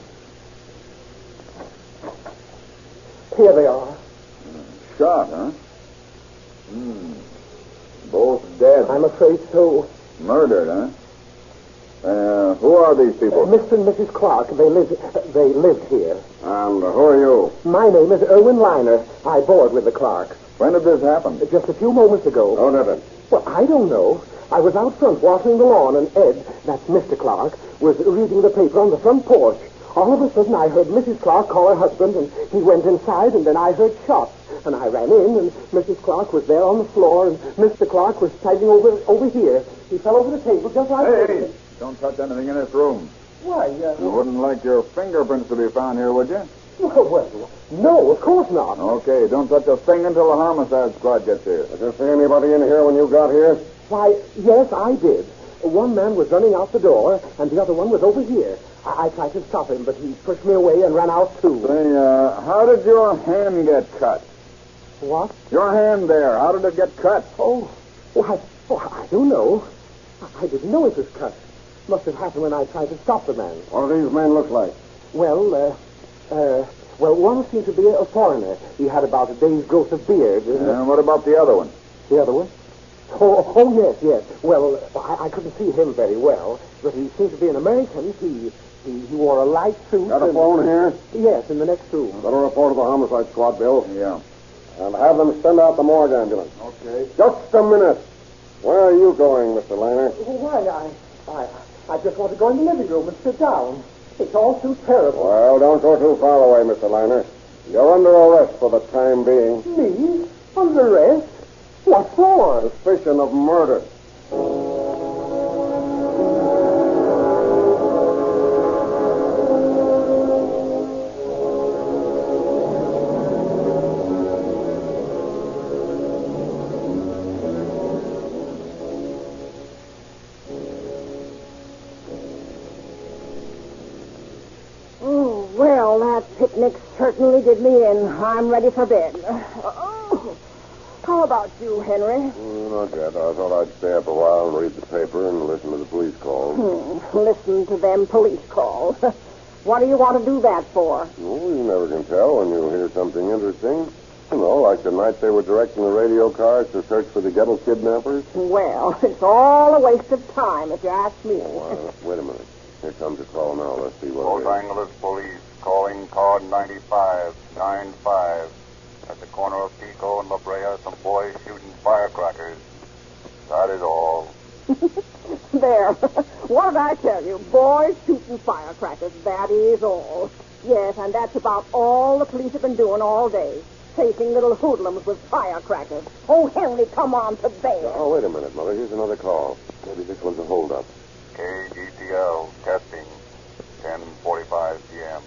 Here they are. Shot, huh? Both dead. I'm afraid so. Murdered, huh? Who are these people? Mr. and Mrs. Clark. They lived here. And who are you? My name is Erwin Liner. I board with the Clarks. When did this happen? Just a few moments ago. Who did it? Well, I don't know. I was out front watering the lawn, and Ed, that's Mr. Clark, was reading the paper on the front porch. All of a sudden, I heard Mrs. Clark call her husband, and he went inside, and then I heard shots. And I ran in, and Mrs. Clark was there on the floor, and Mr. Clark was standing over here. He fell over the table just like this. Hey! Don't touch anything in this room. Why, You wouldn't like your fingerprints to be found here, would you? Well, no, of course not. Okay, don't touch a thing until the homicide squad gets here. Did you see anybody in here when you got here? Why, yes, I did. One man was running out the door, and the other one was over here. I tried to stop him, but he pushed me away and ran out, too. Say, how did your hand get cut? What? Your hand there, how did it get cut? Oh, I don't know. I didn't know it was cut. Must have happened when I tried to stop the man. What do these men look like? Well, one seemed to be a foreigner. He had about a day's growth of beard. And what about the other one? The other one? Oh, yes. Well, I couldn't see him very well, but he seemed to be an American. He wore a light suit. Got a phone here? Yes, in the next room. Better report to the homicide squad, Bill. Yeah. And have them send out the morgue ambulance. Okay. Just a minute. Where are you going, Mr. Liner? Why, I just want to go in the living room and sit down. It's all too terrible. Well, don't go too far away, Mr. Liner. You're under arrest for the time being. Me? Under arrest? What for? Suspicion of murder. Picnic certainly did me in. I'm ready for bed. How about you, Henry? Not yet. I thought I'd stay up a while and read the paper and listen to the police calls. Listen to them police calls. What do you want to do that for? Oh, you never can tell when you hear something interesting. You know, like the night they were directing the radio cars to search for the Gettle kidnappers. Well, it's all a waste of time, if you ask me. Wait a minute. Here comes a call now. Let's see what Los Angeles Police calling car 9595. At the corner of Pico and La Brea, some boys shooting firecrackers. That is all. There. What did I tell you? Boys shooting firecrackers. That is all. Yes, and that's about all the police have been doing all day. Chasing little hoodlums with firecrackers. Oh, Henry, come on to bed. Oh, wait a minute, Mother. Here's another call. Maybe this one's a holdup. KGTL testing. 10:45 p.m.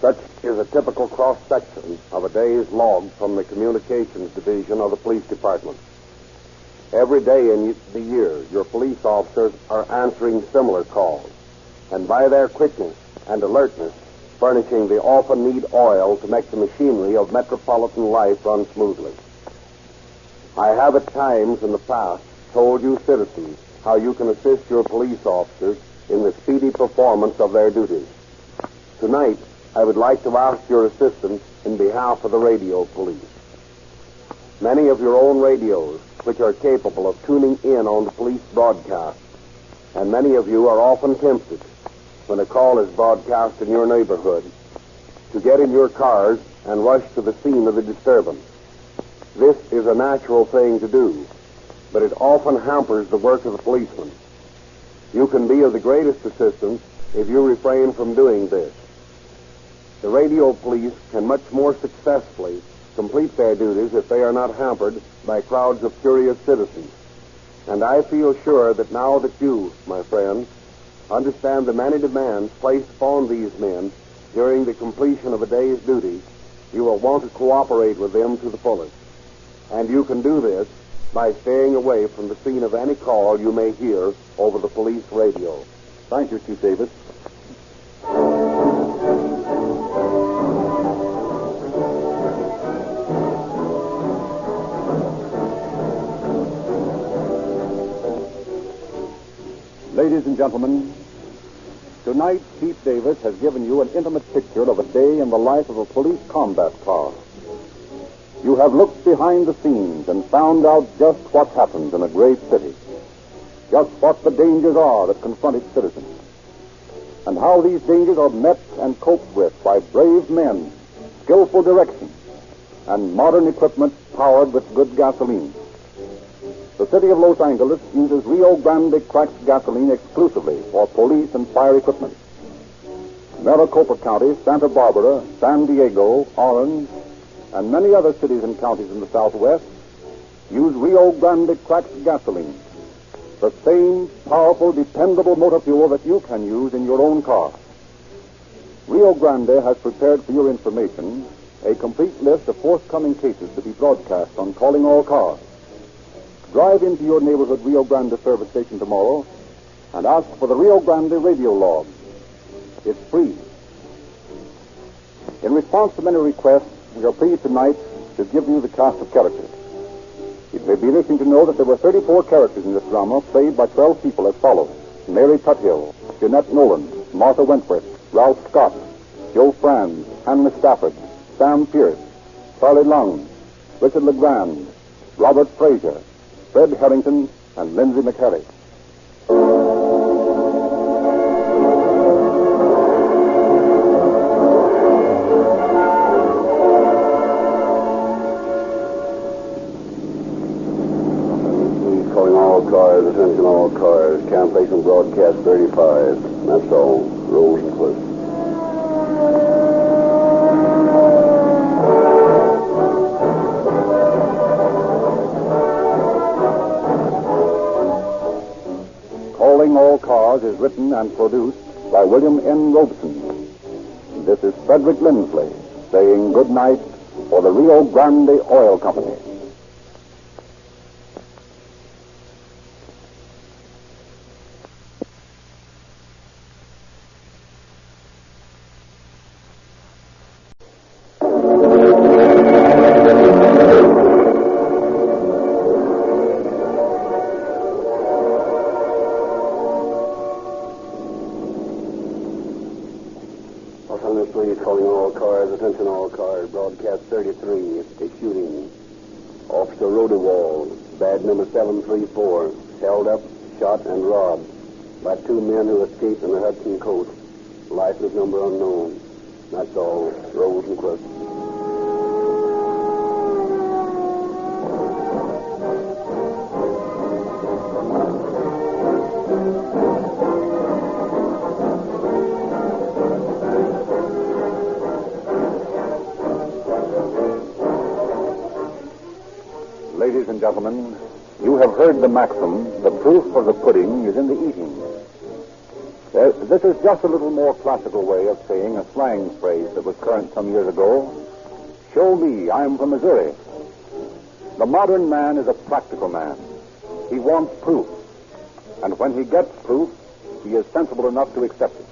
Such is a typical cross-section of a day's log from the Communications Division of the Police Department. Every day in the year, your police officers are answering similar calls, and by their quickness and alertness, furnishing the often need oil to make the machinery of metropolitan life run smoothly. I have at times in the past told you citizens how you can assist your police officers in the speedy performance of their duties. Tonight, I would like to ask your assistance in behalf of the radio police. Many of your own radios, which are capable of tuning in on the police broadcast, and many of you are often tempted, when a call is broadcast in your neighborhood, to get in your cars and rush to the scene of the disturbance. This is a natural thing to do, but it often hampers the work of the policeman. You can be of the greatest assistance if you refrain from doing this. The radio police can much more successfully complete their duties if they are not hampered by crowds of curious citizens. And I feel sure that now that you, my friends, understand the many demands placed upon these men, during the completion of a day's duty, you will want to cooperate with them to the fullest. And you can do this by staying away from the scene of any call you may hear over the police radio. Thank you, Chief Davis. Ladies and gentlemen, tonight Chief Davis has given you an intimate picture of a day in the life of a police combat car. You have looked behind the scenes and found out just what happens in a great city, just what the dangers are that confront its citizens, and how these dangers are met and coped with by brave men, skillful direction, and modern equipment powered with good gasoline. The city of Los Angeles uses Rio Grande cracked gasoline exclusively for police and fire equipment. Maricopa County, Santa Barbara, San Diego, Orange, and many other cities and counties in the Southwest use Rio Grande cracked gasoline, the same powerful, dependable motor fuel that you can use in your own car. Rio Grande has prepared for your information a complete list of forthcoming cases to be broadcast on Calling All Cars. Drive into your neighborhood Rio Grande service station tomorrow and ask for the Rio Grande radio log. It's free. In response to many requests, we are pleased tonight to give you the cast of characters. It may be interesting to know that there were 34 characters in this drama, played by 12 people as follows: Mary Tuthill, Jeanette Nolan, Martha Wentworth, Ralph Scott, Joe Franz, Hannah Stafford, Sam Pierce, Charlie Lung, Richard LeGrand, Robert Frazier, Fred Harrington, and Lindsay McHarry. Calling all cars, attention all cars, cancellation broadcast 35. That's all. Rosencliff. Calling All Cars is written and produced by William N. Robeson. This is Frederick Lindsley saying good night for the Rio Grande Oil Company. Calling all cars, attention all cars, broadcast 33, a shooting. Officer Rodewald, badge number 734, held up, shot, and robbed by two men who escaped on the Hudson coast. License number unknown. That's all. Rosencliff. Ladies and gentlemen, you have heard the maxim, the proof of the pudding is in the eating. This is just a little more classical way of saying a slang phrase that was current some years ago. Show me, I'm from Missouri. The modern man is a practical man. He wants proof. And when he gets proof, he is sensible enough to accept it.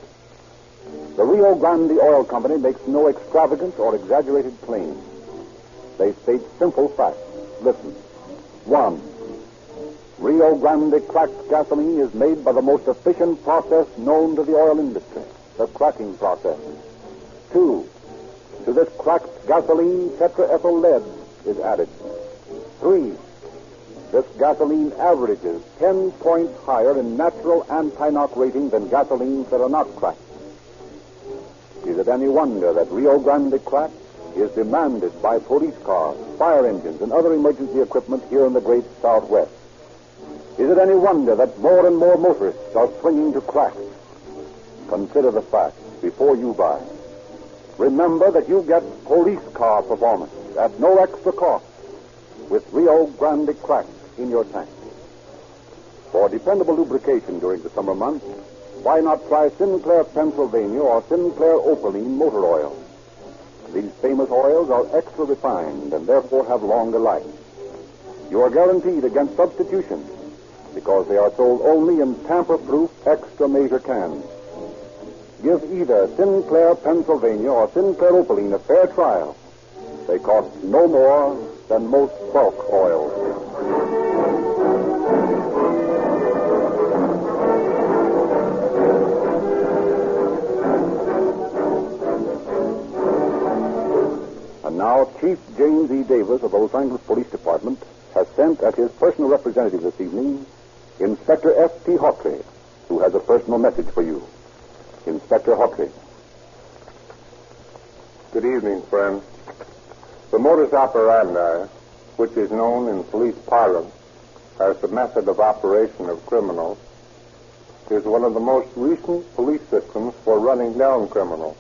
The Rio Grande Oil Company makes no extravagant or exaggerated claims. They state simple facts. Listen. 1. Rio Grande cracked gasoline is made by the most efficient process known to the oil industry, the cracking process. 2. To this cracked gasoline, tetraethyl lead is added. 3. This gasoline averages 10 points higher in natural anti-knock rating than gasolines that are not cracked. Is it any wonder that Rio Grande crack is demanded by police cars, fire engines, and other emergency equipment here in the great Southwest? Is it any wonder that more and more motorists are swinging to crack? Consider the facts before you buy. Remember that you get police car performance at no extra cost with Rio Grande crack in your tank. For dependable lubrication during the summer months, why not try Sinclair Pennsylvania or Sinclair Opaline motor oil? These famous oils are extra refined and therefore have longer life. You are guaranteed against substitution because they are sold only in tamper-proof extra major cans. Give either Sinclair Pennsylvania or Sinclair Opaline a fair trial. They cost no more than most bulk oils. And now Chief James E. Davis of the Los Angeles Police Department has sent as his personal representative this evening Inspector F.T. Hawtrey, who has a personal message for you. Inspector Hawtrey. Good evening, friends. The modus operandi, which is known in police parlance as the method of operation of criminals, is one of the most recent police systems for running down criminals.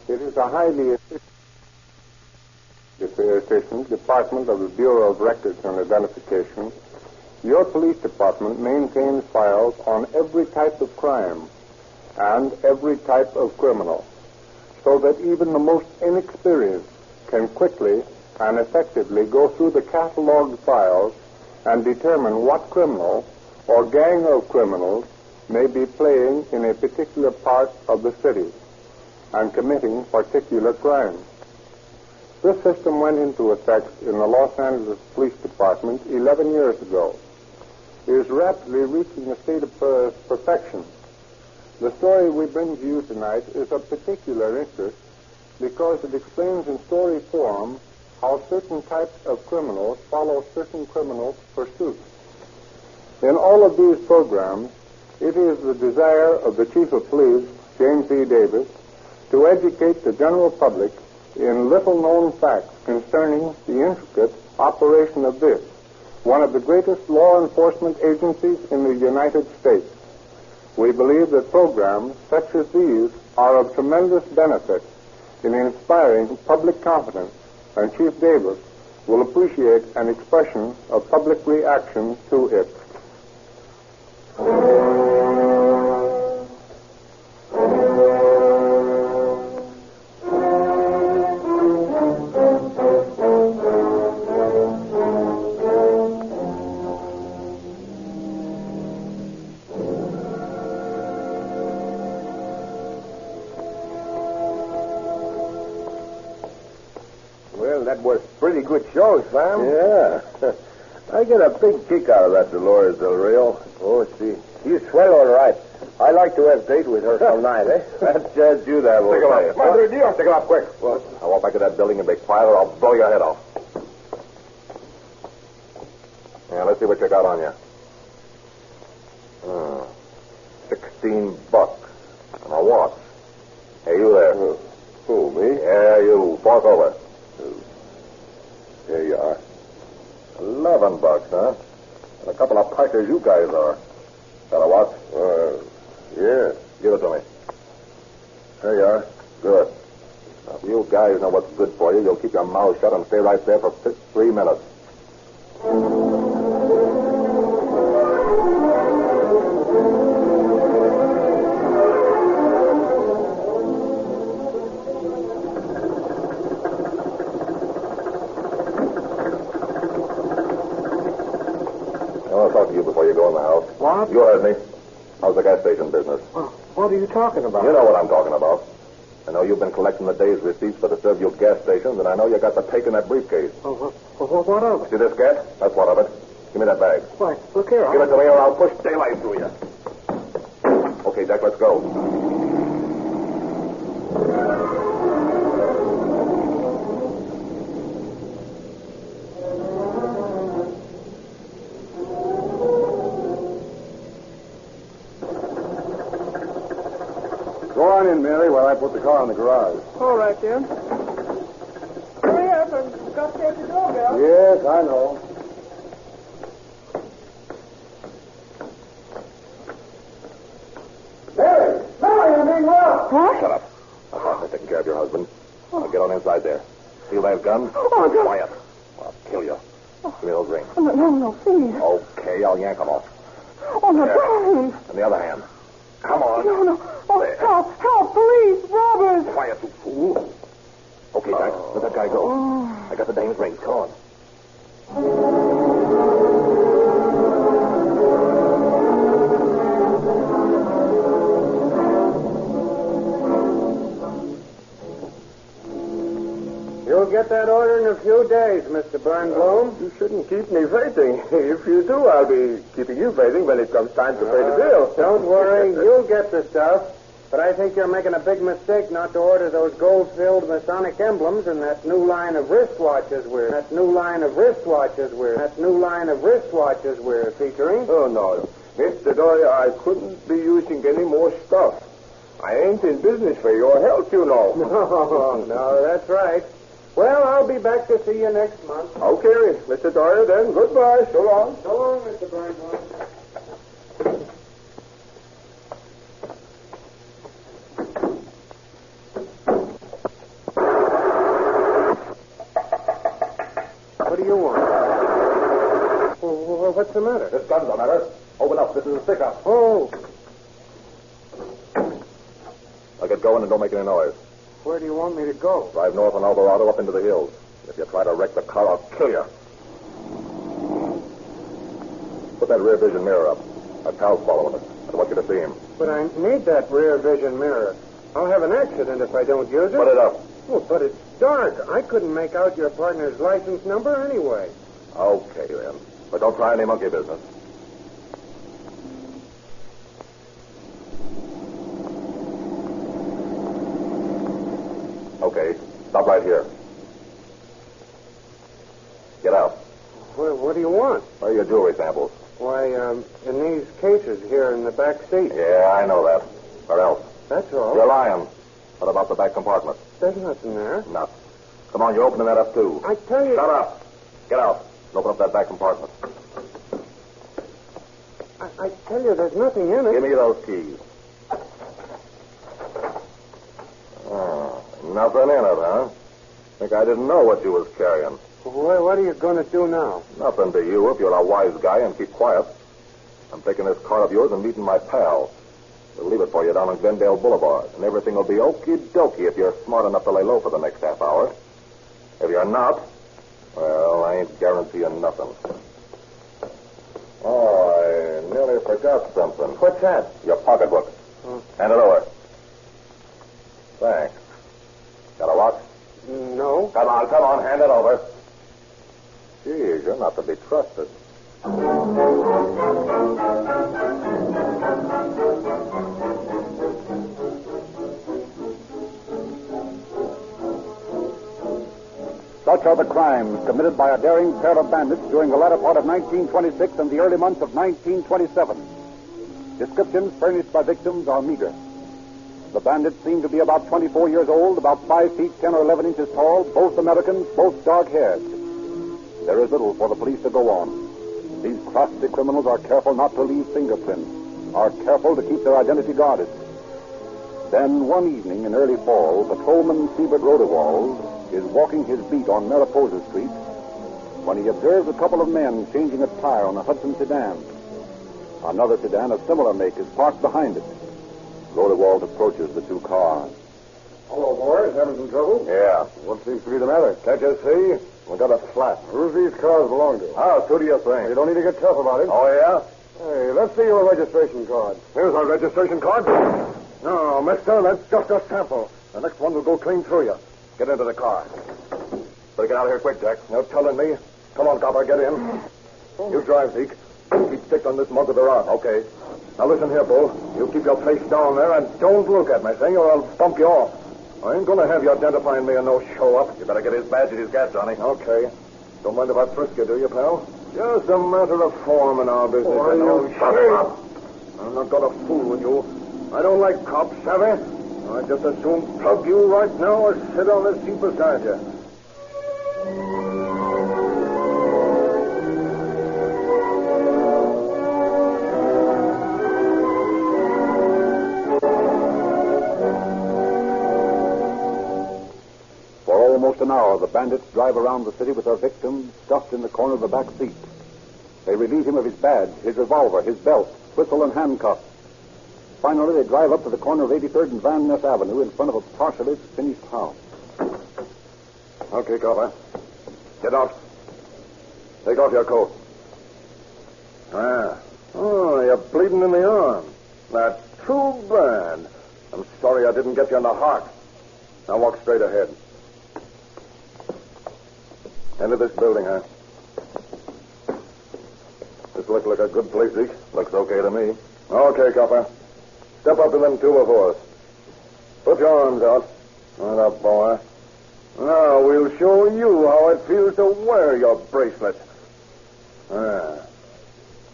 It is a highly efficient department of the Bureau of Records and Identification. Your police department maintains files on every type of crime and every type of criminal, so that even the most inexperienced can quickly and effectively go through the cataloged files and determine what criminal or gang of criminals may be playing in a particular part of the city and committing particular crimes. This system went into effect in the Los Angeles Police Department 11 years ago. It is rapidly reaching a state of perfection. The story we bring to you tonight is of particular interest because it explains in story form how certain types of criminals follow certain criminal pursuits. In all of these programs, it is the desire of the Chief of Police, James E. Davis, to educate the general public in little-known facts concerning the intricate operation of this, one of the greatest law enforcement agencies in the United States. We believe that programs such as these are of tremendous benefit in inspiring public confidence, and Chief Davis will appreciate an expression of public reaction to it. That was pretty good show, Sam. Yeah. I get a big kick out of that Dolores Del Rio. Oh, see. She's swell, all right. I like to have a date with her some night, eh? That's just you there, Stick him up. Mother, deal. Stick him up quick. Well, I walk back to that building and be quiet or I'll blow your head off. Yeah, let's see what you got on you. $16. And a watch. Hey, you there. Who, me? Yeah, you. Fork over. Here you are. $11, huh? And a couple of pikers you guys are. Got a watch? Yeah. Give it to me. There you are. Good. Now, if you guys know what's good for you, you'll keep your mouth shut and stay right there for 3 minutes. To you before you go in the house. What? You heard me. How's the gas station business? What are you talking about? You know what I'm talking about. I know you've been collecting the day's receipts for the Servio gas stations, and I know you got the take in that briefcase. What of it? See this gas? That's one of it. Give me that bag. Why, look here. Give it to me or I'll push daylight through you. Okay, Jack, let's go. Go on in, Mary, while I put the car in the garage. All right, Jim. Hurry up. I've got to take the doorbell. Yes, I know. Mary! Mary, I'm being robbed! What? Shut up. I'll start taking care of your husband. I'll get on inside there. Feel that gun? Oh, God. Quiet. I'll kill you. Give me those rings. No, please. Okay, I'll yank them off. Oh, no, There. don't. And the other hand. Come on. No. Oh, help, police, robbers. Quiet, you fool. Okay, Jack, let that guy go. I got the dame's ring. Come on. You'll get that order in a few days, Mr. Burnbloom. You shouldn't keep me waiting. If you do, I'll be keeping you waiting when it comes time to pay the bill. Don't worry, you'll get the stuff. But I think you're making a big mistake not to order those gold-filled Masonic emblems and that new line of wristwatches we're featuring. Oh, no. Mr. Dory, I couldn't be using any more stuff. I ain't in business for your help, you know. No, that's right. Well, I'll be back to see you next month. Okay, Mr. Dory, then. Goodbye. So long. So long, Mr. Burnbloom. What do you want? Well, what's the matter? This gun's the matter. Open up. This is a stick-up. Oh. Now get going and don't make any noise. Where do you want me to go? Drive north on Alvarado up into the hills. If you try to wreck the car, I'll kill you. Put that rear vision mirror up. My pal's following it. I want you to see him. But I need that rear vision mirror. I'll have an accident if I don't use it. Put it up. Oh, but it's dark. I couldn't make out your partner's license number anyway. Okay, then. But don't try any monkey business. Okay, stop right here. Get out. What do you want? Where are your jewelry samples? Why, in these cases here in the back seat. Yeah, I know that. Where else? That's all. You're lying. What about the back compartment? There's nothing there. Nothing. Come on, you're opening that up, too. I tell you... Shut up. Get out. And open up that back compartment. I tell you, there's nothing in it. Give me those keys. Nothing in it, huh? Think I didn't know what you was carrying. What are you going to do now? Nothing to you if you're a wise guy and keep quiet. I'm taking this car of yours and meeting my pal. We'll leave it for you down on Glendale Boulevard, and everything will be okie-dokie if you're smart enough to lay low for the next half hour. If you're not, well, I ain't guaranteeing nothing. Oh, I nearly forgot something. What's that? Your pocketbook. Hand it over. Thanks. Got a watch? No. Come on, hand it over. Geez, you're not to be trusted. Such are the crimes committed by a daring pair of bandits during the latter part of 1926 and the early months of 1927. Descriptions furnished by victims are meager. The bandits seem to be about 24 years old, about 5 feet 10 or 11 inches tall, both Americans, both dark-haired. There is little for the police to go on. These crafty criminals are careful not to leave fingerprints, are careful to keep their identity guarded. Then one evening in early fall, patrolman Siebert Rodewald is walking his beat on Mariposa Street when he observes a couple of men changing a tire on a Hudson sedan. Another sedan of similar make is parked behind it. Rodewald approaches the two cars. Hello, boys. Having some trouble? Yeah. What seems to be the matter? Can't you see? We got a flat. Who's these cars belong to? Oh, who do you think? You don't need to get tough about it. Oh, yeah? Hey, let's see your registration card. Here's our registration card. No, mister, that's just a sample. The next one will go clean through you. Get into the car. Better get out of here quick, Jack. No telling me. Come on, copper, get in. You drive, Zeke. Keep stick on this mug of the rod. Okay. Now listen here, Bull. You keep your face down there and don't look at me, thing, or I'll bump you off. I ain't gonna have you identifying me and no show-up. You better get his badge and his gat, Johnny. Okay. Don't mind if I frisk you, do you, pal? Just a matter of form in our business. Shut up. I'm not gonna fool with you. I don't like cops, savvy? I'd just as soon plug you right now or sit on this seat beside you. For almost an hour, the bandits drive around the city with their victim stuffed in the corner of the back seat. They relieve him of his badge, his revolver, his belt, whistle, and handcuffs. Finally, they drive up to the corner of 83rd and Van Ness Avenue in front of a partially finished house. Okay, copper. Get out. Take off your coat. Oh, you're bleeding in the arm. That's too bad. I'm sorry I didn't get you in the heart. Now walk straight ahead. Into this building, huh? This looks like a good place, Zeke. Looks okay to me. Okay, copper. Step up to them two before us. Put your arms out. Right up, boy. Now we'll show you how it feels to wear your bracelet.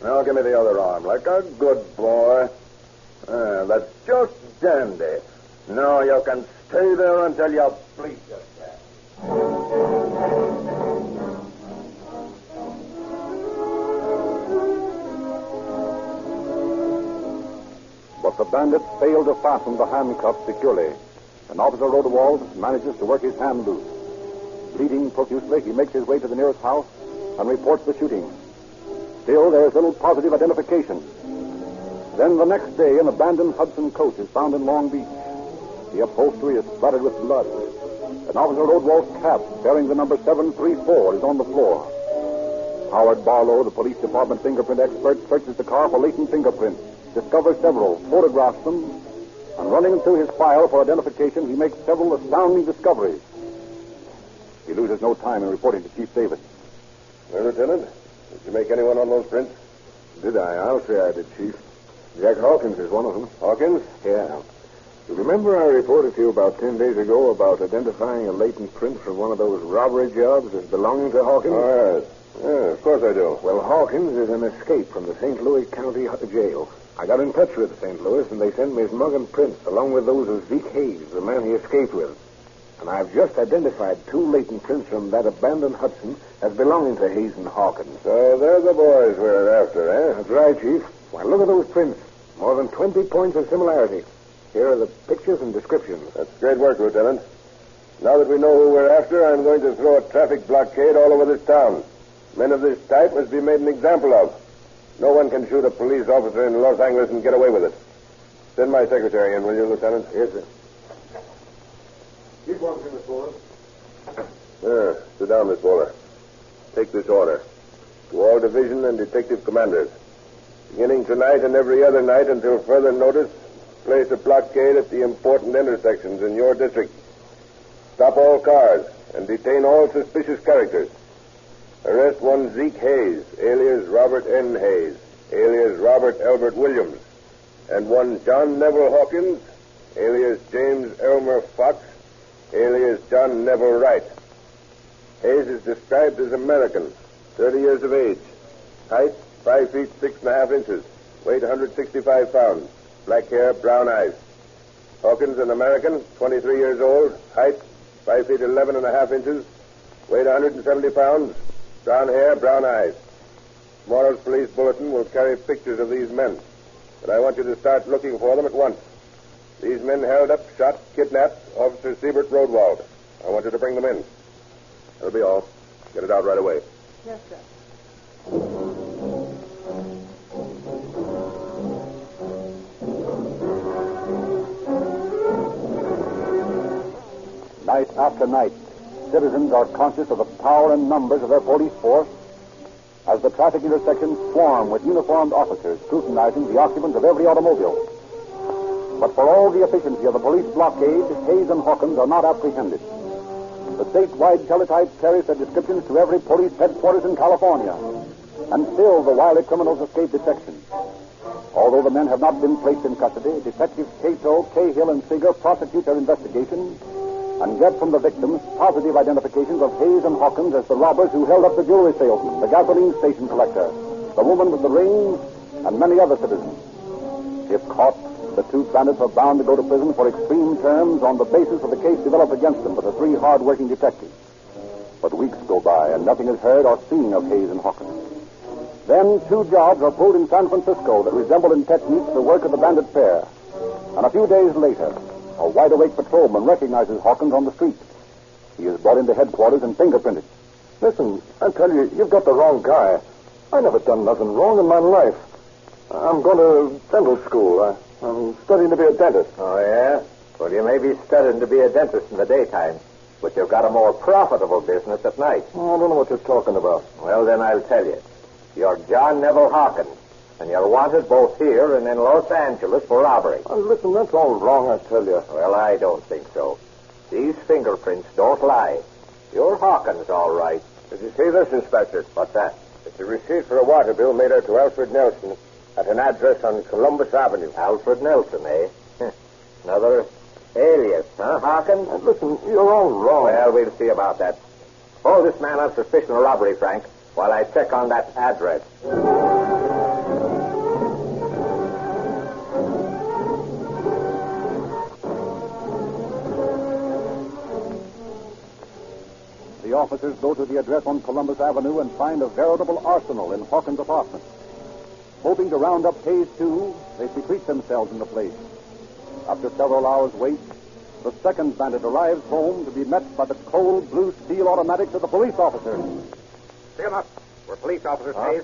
Now give me the other arm, like a good boy. That's just dandy. Now you can stay there until you bleed to death. But the bandits fail to fasten the handcuffs securely, and Officer Rodewald manages to work his hand loose. Bleeding profusely, he makes his way to the nearest house and reports the shooting. Still, there is little positive identification. Then the next day, an abandoned Hudson coach is found in Long Beach. The upholstery is splattered with blood. And Officer Rodewald's cap, bearing the number 734, is on the floor. Howard Barlow, the police department fingerprint expert, searches the car for latent fingerprints, discovers several, photographs them, and running through his file for identification, he makes several astounding discoveries. He loses no time in reporting to Chief Davis. Well, Lieutenant, did you make anyone on those prints? Did I? I'll say I did, Chief. Jack Hawkins is one of them. Hawkins? Yeah. You remember I reported to you about 10 days ago about identifying a latent print from one of those robbery jobs as belonging to Hawkins? All right. Yeah, of course I do. Well, Hawkins is an escape from the St. Louis County jail. I got in touch with St. Louis, and they sent me his mug and prints, along with those of Zeke Hayes, the man he escaped with. And I've just identified 2 latent prints from that abandoned Hudson as belonging to Hayes and Hawkins. So they're the boys we're after, eh? That's right, Chief. Why, look at those prints. More than 20 points of similarity. Here are the pictures and descriptions. That's great work, Lieutenant. Now that we know who we're after, I'm going to throw a traffic blockade all over this town. Men of this type must be made an example of. No one can shoot a police officer in Los Angeles and get away with it. Send my secretary in, will you, Lieutenant? Yes, sir. Keep walking, Miss Bowler. Sit down, Miss Bowler. Take this order. To all division and detective commanders. Beginning tonight and every other night until further notice, place a blockade at the important intersections in your district. Stop all cars and detain all suspicious characters. Arrest one Zeke Hayes, alias Robert N. Hayes, alias Robert Albert Williams, and one John Neville Hawkins, alias James Elmer Fox, alias John Neville Wright. Hayes is described as American, 30 years of age, height 5 feet 6.5 inches, weight 165 pounds, black hair, brown eyes. Hawkins, an American, 23 years old, height 5 feet 11.5 inches, weight 170 pounds, brown hair, brown eyes. Tomorrow's police bulletin will carry pictures of these men, but I want you to start looking for them at once. These men held up, shot, kidnapped Officer Siebert Rodewald. I want you to bring them in. That'll be all. Get it out right away. Yes, sir. Night after night, citizens are conscious of the power and numbers of their police force as the traffic intersections swarm with uniformed officers scrutinizing the occupants of every automobile. But for all the efficiency of the police blockade, Hayes and Hawkins are not apprehended. The statewide teletype carries their descriptions to every police headquarters in California, and still the wily criminals escape detection. Although the men have not been placed in custody, Detectives Cato, Cahill, and Seeger prosecute their investigation and get from the victims positive identifications of Hayes and Hawkins as the robbers who held up the jewelry salesman, the gasoline station collector, the woman with the rings, and many other citizens. If caught, the 2 bandits are bound to go to prison for extreme terms on the basis of the case developed against them by the 3 hard-working detectives. But weeks go by, and nothing is heard or seen of Hayes and Hawkins. Then 2 jobs are pulled in San Francisco that resemble in technique the work of the bandit pair. And a few days later, a wide-awake patrolman recognizes Hawkins on the street. He is brought into headquarters and fingerprinted. Listen, I tell you, you've got the wrong guy. I never done nothing wrong in my life. I'm going to dental school. I'm studying to be a dentist. Oh, yeah? Well, you may be studying to be a dentist in the daytime, but you've got a more profitable business at night. Oh, I don't know what you're talking about. Well, then I'll tell you. You're John Neville Hawkins, and you're wanted both here and in Los Angeles for robbery. Listen, that's all wrong, I tell you. Well, I don't think so. These fingerprints don't lie. You're Hawkins, all right. Did you see this, Inspector? What's that? It's a receipt for a water bill made out to Alfred Nelson at an address on Columbus Avenue. Alfred Nelson, eh? Another alias, huh, Hawkins? Listen, you're all wrong. Well, we'll see about that. Hold this man on suspicion of robbery, Frank, while I check on that address. The officers go to the address on Columbus Avenue and find a veritable arsenal in Hawkins' apartment. Hoping to round up Hayes, too, they secrete themselves in the place. After several hours' wait, the second bandit arrives home to be met by the cold blue steel automatics of the police officers. See him up. We're police officers, Hayes.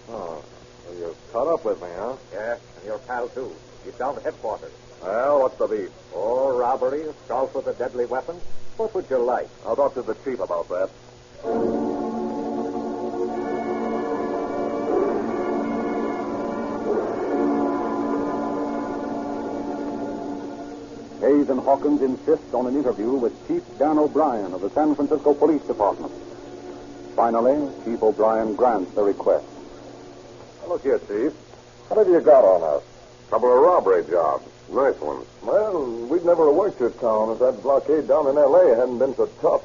Oh, well, you caught up with me, huh? Yeah, and your pal, too. He's down to headquarters. Well, what's the beef? Oh, robbery, assault with a deadly weapon. What would you like? I'll talk to the chief about that. Hayes and Hawkins insist on an interview with Chief Dan O'Brien of the San Francisco Police Department. Finally, Chief O'Brien grants the request. Look here, Chief. What have you got on us? Couple of robbery jobs. Nice ones. Well, we'd never have worked your town if that blockade down in L.A. hadn't been so tough.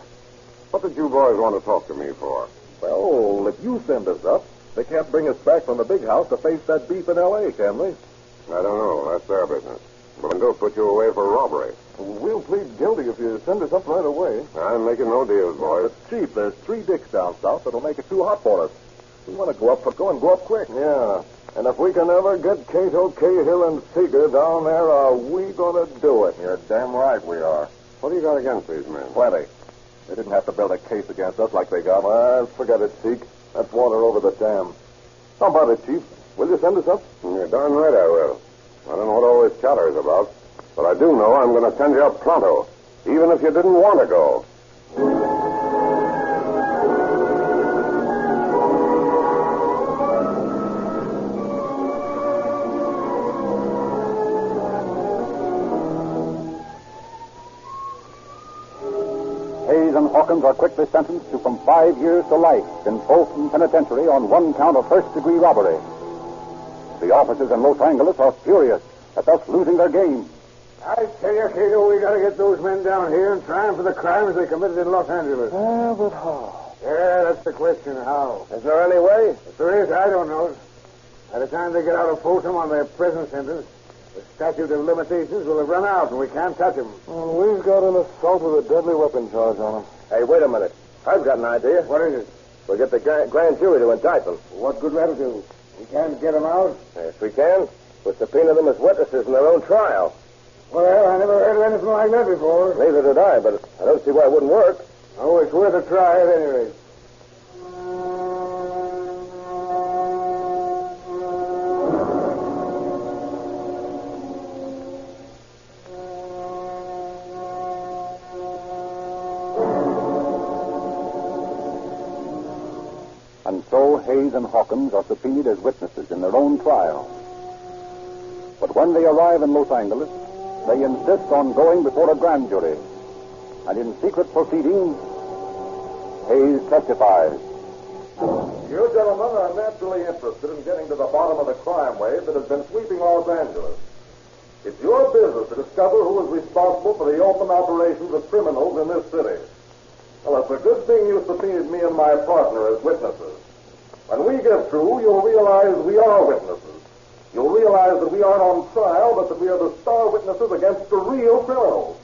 What did you boys want to talk to me for? Well, if you send us up, they can't bring us back from the big house to face that beef in L.A., can they? I don't know. That's their business. But they'll put you away for robbery. We'll plead guilty if you send us up right away. I'm making no deals, boys. But, Chief, there's 3 dicks down south that'll make it too hot for us. We want to go up quick. Yeah. And if we can ever get Cato, Cahill, and Seeger down there, are we going to do it? You're damn right we are. What do you got against these men? Plenty. They didn't have to build a case against us like they got. Well, forget it, Seek. That's water over the dam. How about it, Chief? Will you send us up? You're darn right I will. I don't know what all this chatter is about, but I do know I'm going to send you up pronto, even if you didn't want to go. Hayes and Hawkins are quickly sentenced to from 5 years to life in Folsom Penitentiary on one count of first-degree robbery. The officers in Los Angeles are furious at thus losing their game. I tell you, Cato, we got to get those men down here and try them for the crimes they committed in Los Angeles. But how? Yeah, that's the question, how. Is there any way? If there is, I don't know. By the time they get out of Folsom on their present sentence, the statute of limitations will have run out and we can't touch them. Well, we've got an assault with a deadly weapon charge on them. Hey, wait a minute. I've got an idea. What is it? We'll get the grand jury to indict them. What good that'll do? We can't get them out? Yes, we can. We'll subpoena them as witnesses in their own trial. Well, I never heard of anything like that before. Neither did I, but I don't see why it wouldn't work. Oh, it's worth a try at any rate. And so Hayes and Hawkins are subpoenaed as witnesses in their own trial. But when they arrive in Los Angeles, they insist on going before a grand jury. And in secret proceedings, Hayes testifies. You gentlemen are naturally interested in getting to the bottom of the crime wave that has been sweeping Los Angeles. It's your business to discover who is responsible for the open operations of criminals in this city. Well, it's a good thing you subpoenaed me and my partner as witnesses. When we get through, you'll realize we are witnesses. You'll realize that we aren't on trial, but that we are the star witnesses against the real criminals.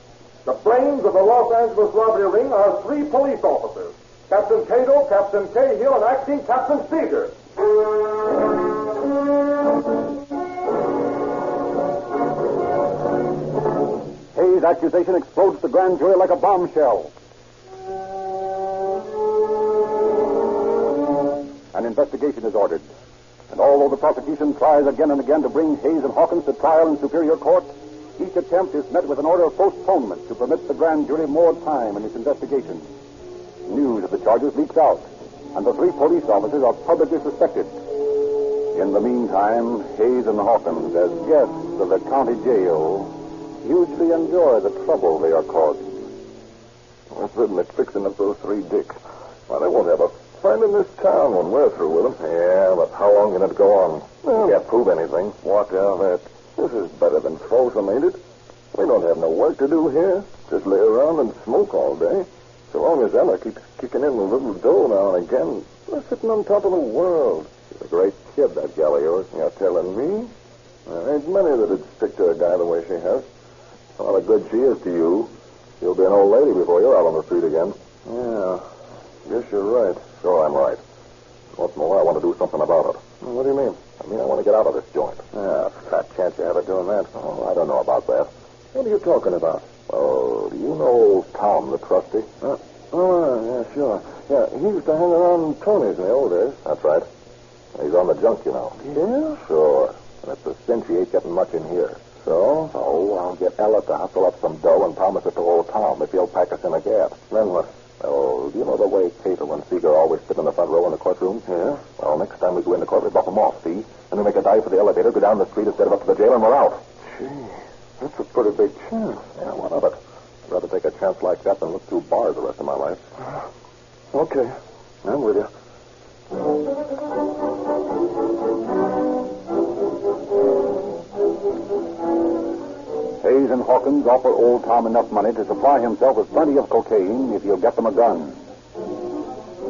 The brains of the Los Angeles robbery ring are 3 police officers. Captain Cato, Captain Cahill, and acting Captain Seeger. Hayes' accusation explodes the grand jury like a bombshell. An investigation is ordered. And although the prosecution tries again and again to bring Hayes and Hawkins to trial in Superior Court, each attempt is met with an order of postponement to permit the grand jury more time in its investigation. News of the charges leaks out, and the 3 police officers are publicly suspected. In the meantime, Hayes and Hawkins, as guests of the county jail, hugely enjoy the trouble they are causing. What's written at fixing up those 3 dicks? Well, they won't have a friend in this town when we're through with them. Yeah, but how long can it go on? Well, can't prove anything. What of it? This is better than Folsom, ain't it? We don't have no work to do here. Just lay around and smoke all day. So long as Ella keeps kicking in a little dough now and again, we're sitting on top of the world. She's a great kid, that gal of yours. You're telling me? There ain't many that'd stick to a guy the way she has. All the good she is to you. You'll be an old lady before you're out on the street again. Yeah, guess you're right. Sure, I'm right. Once in a while, I want to do something about it. What do you mean? I mean, I want to get out of this joint. Yeah, fat chance you have of doing that. Oh, I don't know about that. What are you talking about? Oh, do you know Tom, the trustee? Yeah, sure. Yeah, he used to hang around Tony's in the old days. That's right. He's on the junk, you know. Yeah? Sure. And it's a cinch he ain't getting much in here. So? So, I'll get Ella to hustle up some dough and promise it to old Tom if he'll pack us in a gap. Then what? Oh, do you know the way Cato and Seeger always sit in the front row in the courtroom? Yeah. Well, next time we go in the court, we buff them off, see? And we make a dive for the elevator, go down the street instead of up to the jail, and we're out. Gee, that's a pretty big chance. Yeah, what of it? I'd rather take a chance like that than look through bars the rest of my life. Okay. I'm with you. Hayes and Hawkins offer old Tom enough money to supply himself with plenty of cocaine if he'll get them a gun.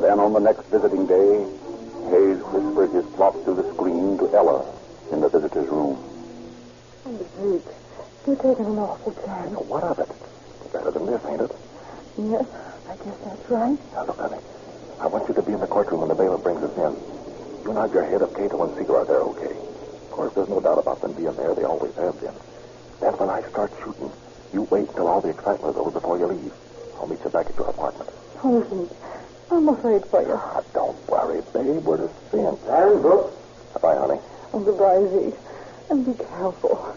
Then on the next visiting day, Hayes whispers his plot through the screen to Ella in the visitor's room. Oh, Zeke, you're taking an awful chance. Now, what of it? Better than this, ain't it? Yes, I guess that's right. Now, look, honey. I want you to be in the courtroom when the bailiff brings us in. You nod your head if Cato and Seeger are there, okay? Of course, there's no doubt about them being there. They always have been. Then when I start shooting, you wait till all the excitement is over before you leave. I'll meet you back at your apartment. Oh, Zeke, I'm afraid for you. Don't worry, babe. We're the same. And Brooks. Bye, honey. Oh, goodbye, Zeke. And be careful.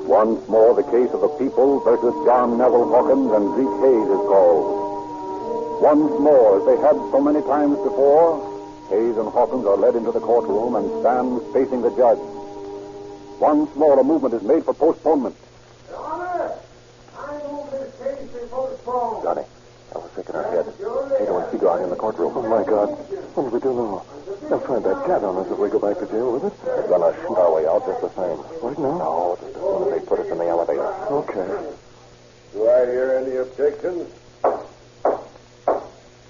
Once more, the case of the people versus John Neville Hawkins and Zeke Hayes is called. Once more, as they had so many times before, Hayes and Hawkins are led into the courtroom and stand facing the judge. Once more, a movement is made for postponement. Your Honor, I move this case be postponed. Johnny, I was shaking her head. Cato and Seeger are in the courtroom. Oh, my God. What do we do now? They'll find that cat on us if we go back to jail with it. They're going to shoot our way out just the same. Right now? No, just as soon as they put us in the elevator. Okay. Do I hear any objections?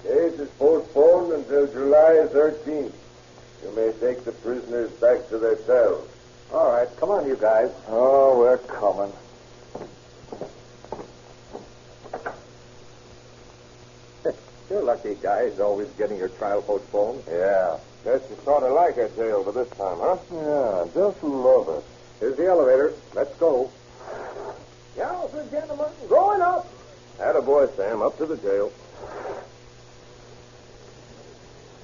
Case is postponed until July 13th. You may take the prisoners back to their cells. All right, come on, you guys. Oh, we're coming. You're lucky, guys, always getting your trial postponed. Yeah. Guess you sort of like our jail for this time, huh? Yeah, just love it. Here's the elevator. Let's go. Gals and gentlemen, going up. Attaboy, Sam. Up to the jail.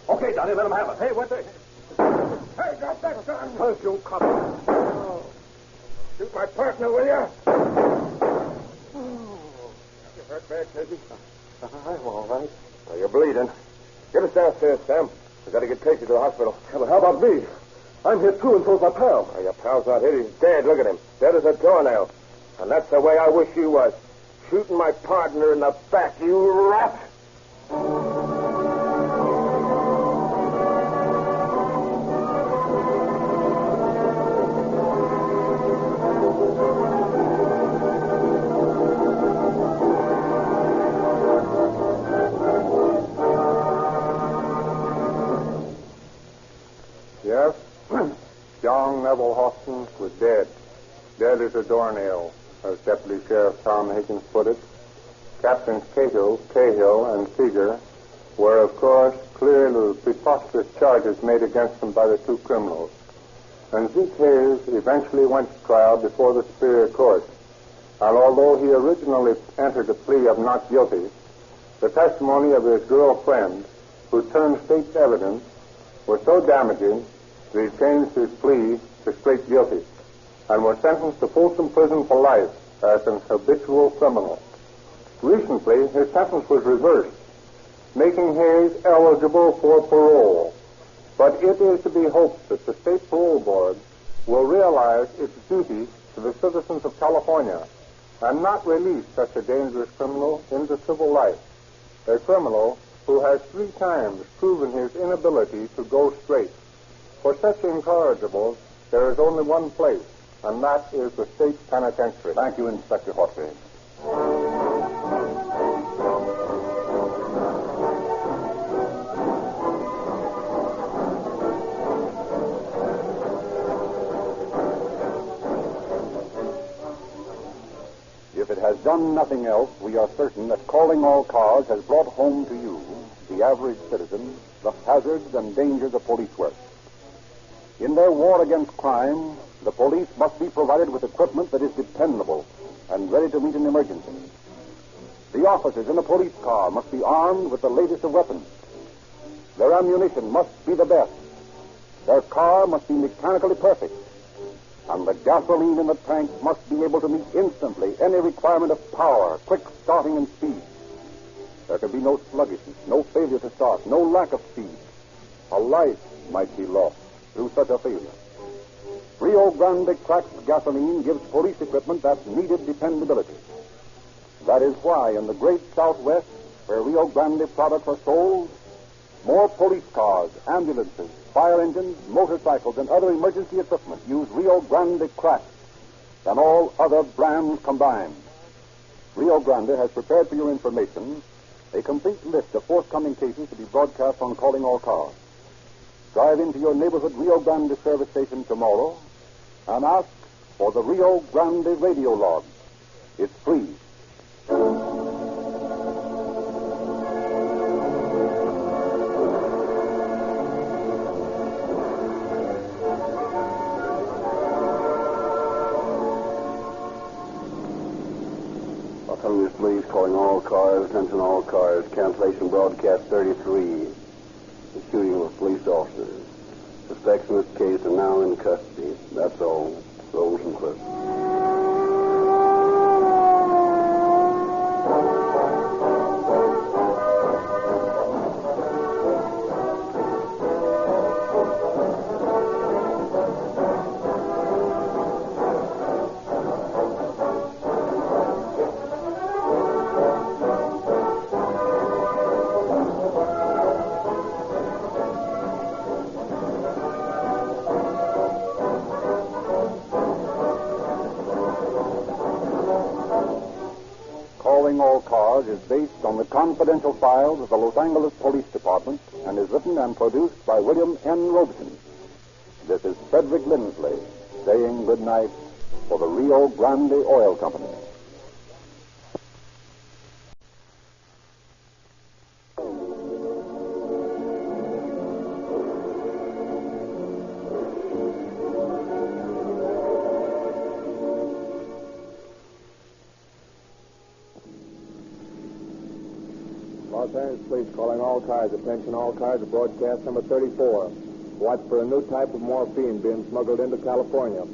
Okay, Johnny, let him have it. Hey, what the... Hey, got that gun. Hush, you cop. Oh. Shoot my partner, will you? You hurt bad, Casey? I'm all right. Well, you're bleeding. Get us downstairs, Sam. We've got to get Casey to the hospital. Yeah, but how about me? I'm hit too, and so's my pal. Oh, your pal's not hit. He's dead. Look at him. Dead as a doornail. And that's the way I wish you was. Shooting my partner in the back, you rat. Yes? John Neville Hawkins was dead. Dead as a doornail, as Deputy Sheriff Tom Higgins put it. Captains Cahill, and Seeger were, of course, clear of the preposterous charges made against them by the two criminals. and Zeke Hayes eventually went to trial before the Superior Court. And although he originally entered a plea of not guilty, the testimony of his girlfriend, who turned state's evidence, was so damaging that he changed his plea to straight guilty and was sentenced to Folsom Prison for life as an habitual criminal. Recently, his sentence was reversed, making Hayes eligible for parole. But it is to be hoped that the State Parole Board will realize its duty to the citizens of California and not release such a dangerous criminal into civil life, a criminal who has 3 times proven his inability to go straight. For such incorrigibles, there is only one place, and that is the state penitentiary. Thank you, Inspector Hortley. If it has done nothing else, we are certain that Calling All Cars has brought home to you, the average citizen, the hazards and dangers of police work. In their war against crime, the police must be provided with equipment that is dependable and ready to meet an emergency. The officers in a police car must be armed with the latest of weapons. Their ammunition must be the best. Their car must be mechanically perfect. And the gasoline in the tank must be able to meet instantly any requirement of power, quick starting, and speed. There can be no sluggishness, no failure to start, no lack of speed. A life might be lost through such a failure. Rio Grande cracked gasoline gives police equipment that needed dependability. That is why in the great Southwest, where Rio Grande products are sold, more police cars, ambulances, fire engines, motorcycles, and other emergency equipment use Rio Grande cracked than all other brands combined. Rio Grande has prepared for your information a complete list of forthcoming cases to be broadcast on Calling All Cars. Drive into your neighborhood Rio Grande service station tomorrow and ask for the Rio Grande radio log. It's free. Los Angeles Police calling all cars, attention all cars, cancellation broadcast 33. The shooting of police officers. Suspects in this case are now in custody. That's all. Rolls and clips. Calling All Cars is based on the confidential files of the Los Angeles Police Department and is written and produced by William N. Robeson. This is Frederick Lindsley saying good night for the Rio Grande Oil Company. Los Angeles Police calling all cars. Attention all cars to broadcast number 34. Watch for a new type of morphine being smuggled into California.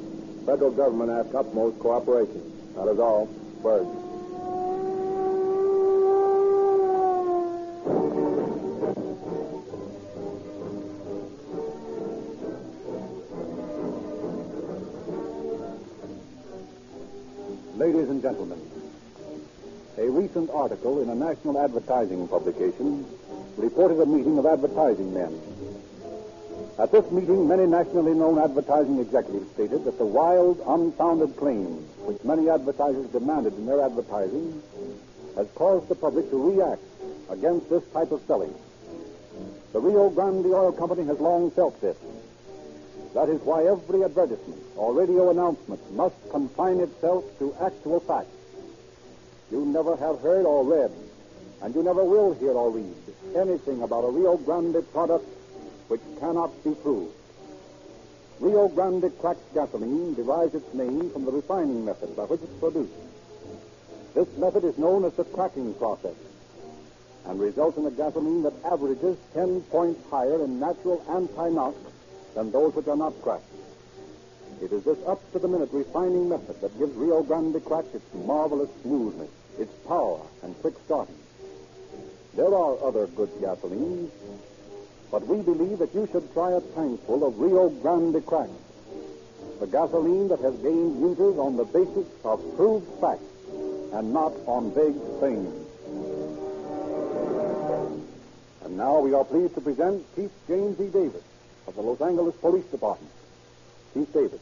Federal government asks utmost cooperation. That is all. Bird. Ladies and gentlemen, a recent article in a national advertising publication reported a meeting of advertising men. At this meeting, many nationally known advertising executives stated that the wild, unfounded claims which many advertisers demanded in their advertising has caused the public to react against this type of selling. The Rio Grande Oil Company has long felt this. That is why every advertisement or radio announcement must confine itself to actual facts. You never have heard or read, and you never will hear or read anything about a Rio Grande product which cannot be proved. Rio Grande cracked gasoline derives its name from the refining method by which it's produced. This method is known as the cracking process and results in a gasoline that averages 10 points higher in natural anti-knock than those which are not cracked. It is this up-to-the-minute refining method that gives Rio Grande crack its marvelous smoothness, its power, and quick starting. There are other good gasolines, but we believe that you should try a tankful of Rio Grande crack, the gasoline that has gained users on the basis of proved facts and not on vague things. And now we are pleased to present Chief James E. Davis of the Los Angeles Police Department. Chief Davis.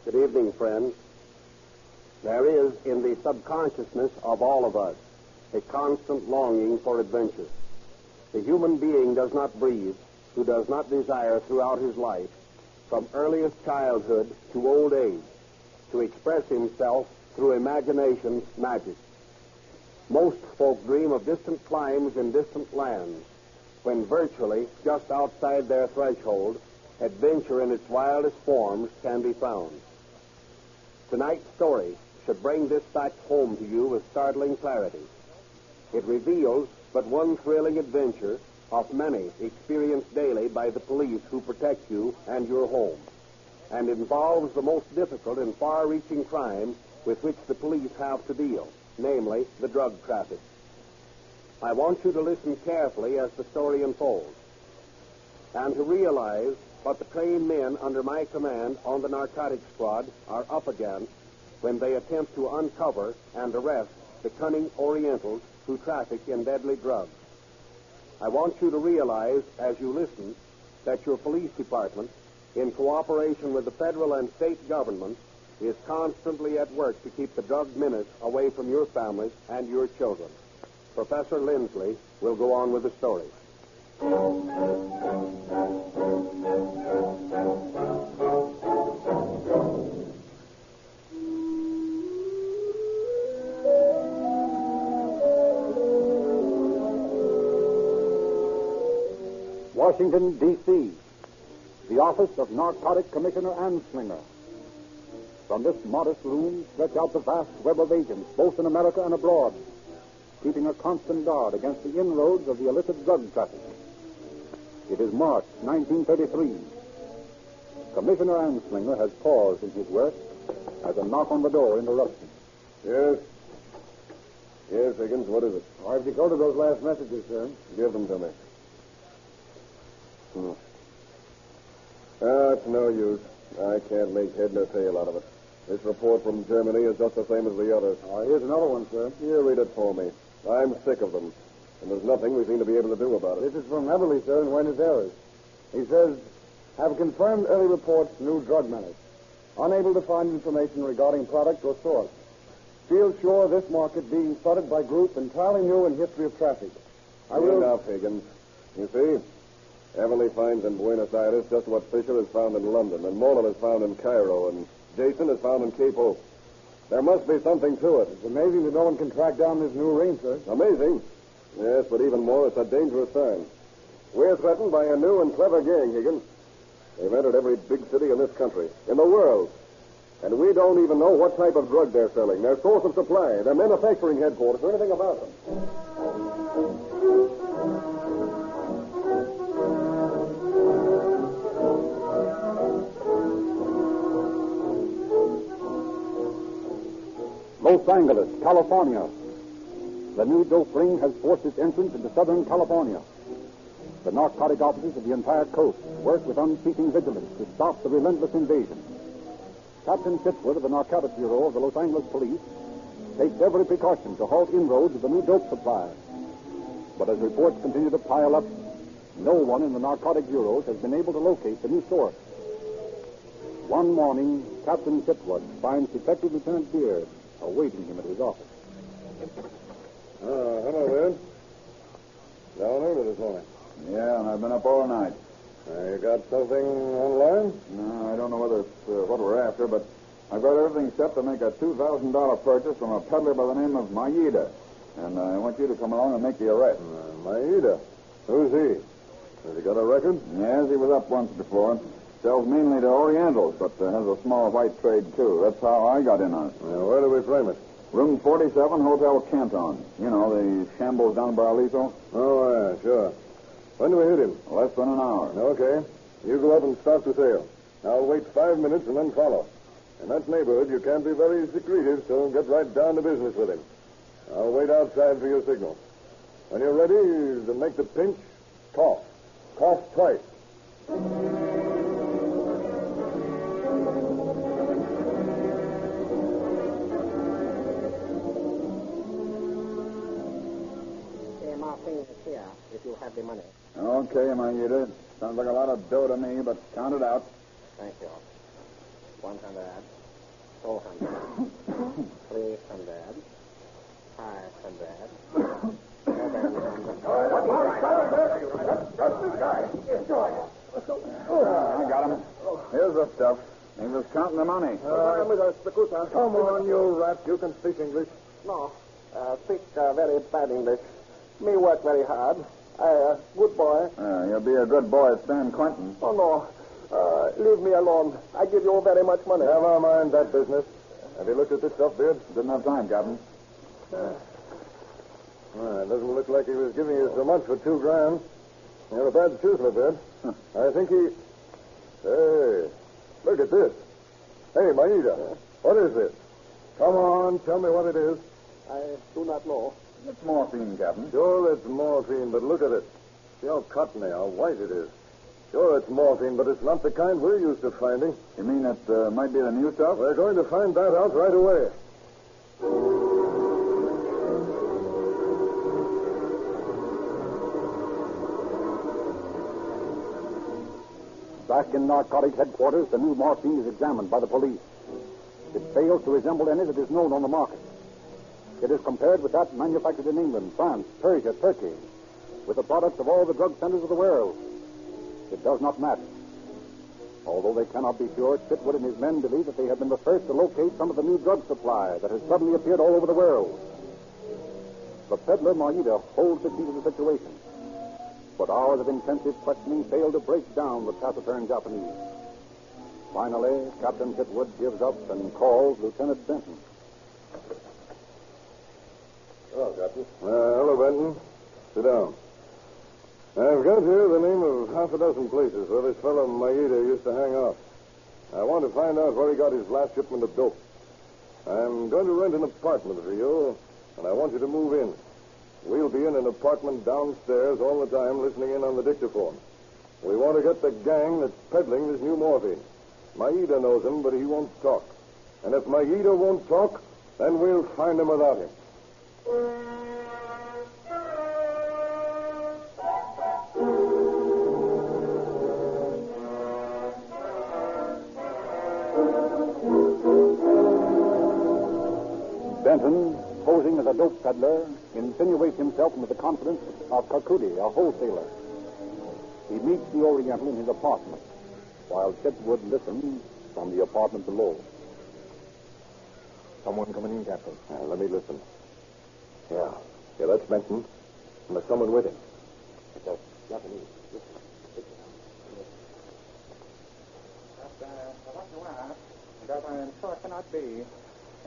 Good evening, friends. There is in the subconsciousness of all of us a constant longing for adventure. The human being does not breathe who does not desire throughout his life, from earliest childhood to old age, to express himself through imagination's magic. Most folk dream of distant climes in distant lands, when virtually just outside their threshold, adventure in its wildest forms can be found. Tonight's story should bring this fact home to you with startling clarity. It reveals but one thrilling adventure of many experienced daily by the police who protect you and your home, and involves the most difficult and far-reaching crime with which the police have to deal, namely the drug traffic. I want you to listen carefully as the story unfolds, and to realize what the trained men under my command on the narcotics squad are up against when they attempt to uncover and arrest the cunning Orientals who traffic in deadly drugs. I want you to realize as you listen that your police department, in cooperation with the federal and state governments, is constantly at work to keep the drug menace away from your families and your children. Professor Lindsley will go on with the story. Washington, D.C., the office of Narcotic Commissioner Anslinger. From this modest room stretch out the vast web of agents, both in America and abroad, keeping a constant guard against the inroads of the illicit drug traffic. It is March 1933. Commissioner Anslinger has paused in his work as a knock on the door interrupts him. Yes? Yes, Higgins, what is it? I've decoded those last messages, sir. Give them to me. It's no use. I can't make head nor tail out of it. This report from Germany is just the same as the others. Here's another one, sir. You read it for me. I'm sick of them, and there's nothing we seem to be able to do about it. This is from Everly, sir, in Buenos Aires. He says, have confirmed early reports new drug menace. Unable to find information regarding product or source. Feel sure this market being flooded by group entirely new in history of traffic. Enough, Higgins. You see, Everly finds in Buenos Aires just what Fisher has found in London, and Mola has found in Cairo, and Jason has found in Cape Hope. There must be something to it. It's amazing that no one can track down this new ring, sir. Amazing? Yes, but even more, it's a dangerous sign. We're threatened by a new and clever gang, Higgins. They've entered every big city in this country, in the world. And we don't even know what type of drug they're selling, their source of supply, their manufacturing headquarters, or anything about them. Los Angeles, California. The new dope ring has forced its entrance into Southern California. The narcotic officers of the entire coast work with unceasing vigilance to stop the relentless invasion. Captain Fitchwood of the Narcotics Bureau of the Los Angeles Police takes every precaution to halt inroads of the new dope supply. But as reports continue to pile up, no one in the narcotic bureaus has been able to locate the new source. One morning, Captain Fitchwood finds Detective Lieutenant Beard awaiting him at his office. Hello, Ed. Down early this morning. Yeah, and I've been up all night. You got something online? No, I don't know whether it's what we're after, but I've got everything set to make a $2,000 purchase from a peddler by the name of Maeda. And I want you to come along and make the arrest. Maeda? Who's he? Has he got a record? Yes, he was up once before. Sells mainly to Orientals, but has a small white trade, too. That's how I got in on it. Where do we frame it? Room 47, Hotel Canton. You know, the shambles down by Aliso? Oh, yeah, sure. When do we hit him? Less than an hour. Okay. You go up and start the sale. I'll wait 5 minutes and then follow. In that neighborhood, you can't be very secretive, so get right down to business with him. I'll wait outside for your signal. When you're ready to make the pinch, cough. Cough twice. Morphine is here, if you have the money. Okay, Maida. Sounds like a lot of dough to me, but count it out. Thank you. 100, 400, 300, 500, 700. That's this guy. I got him. Here's the stuff. He was counting the money. Come on, you rat. You can speak English. No, speak very bad English. Me work very hard. I good boy. You'll be a good boy at San Quentin. Oh, no. Leave me alone. I give you very much money. Never mind that business. Have you looked at this stuff, Beard? Didn't have time, Captain. It doesn't look like he was giving you so much for $2,000. You're a bad choosler, Beard. I think he... Hey, look at this. Hey, Maida, what is this? Come on, tell me what it is. I do not know. It's morphine, Captain. Sure, it's morphine, but look at it. See how cottony, how white it is. Sure, it's morphine, but it's not the kind we're used to finding. You mean it might be the new stuff? We're going to find that out right away. Back in narcotics headquarters, the new morphine is examined by the police. It fails to resemble any that is known on the market. It is compared with that manufactured in England, France, Persia, Turkey, with the products of all the drug centers of the world. It does not match. Although they cannot be sure, Chitwood and his men believe that they have been the first to locate some of the new drug supply that has suddenly appeared all over the world. The peddler, Maida, holds the key to the situation. But hours of intensive questioning fail to break down the taciturn Japanese. Finally, Captain Chitwood gives up and calls Lieutenant Benton. Hello, Captain. Hello, Benton. Sit down. I've got here the name of half a dozen places where this fellow Maida used to hang out. I want to find out where he got his last shipment of dope. I'm going to rent an apartment for you, and I want you to move in. We'll be in an apartment downstairs all the time listening in on the dictaphone. We want to get the gang that's peddling this new morphine. Maida knows him, but he won't talk. And if Maida won't talk, then we'll find him without him. Benton, posing as a dope peddler, insinuates himself into the confidence of Kakudi, a wholesaler. He meets the Oriental in his apartment, while Chitwood listens from the apartment below. Someone coming in, Captain. Let me listen. Yeah, that's Benton. And there's someone with him. It's a Japanese. That I'm sure cannot be.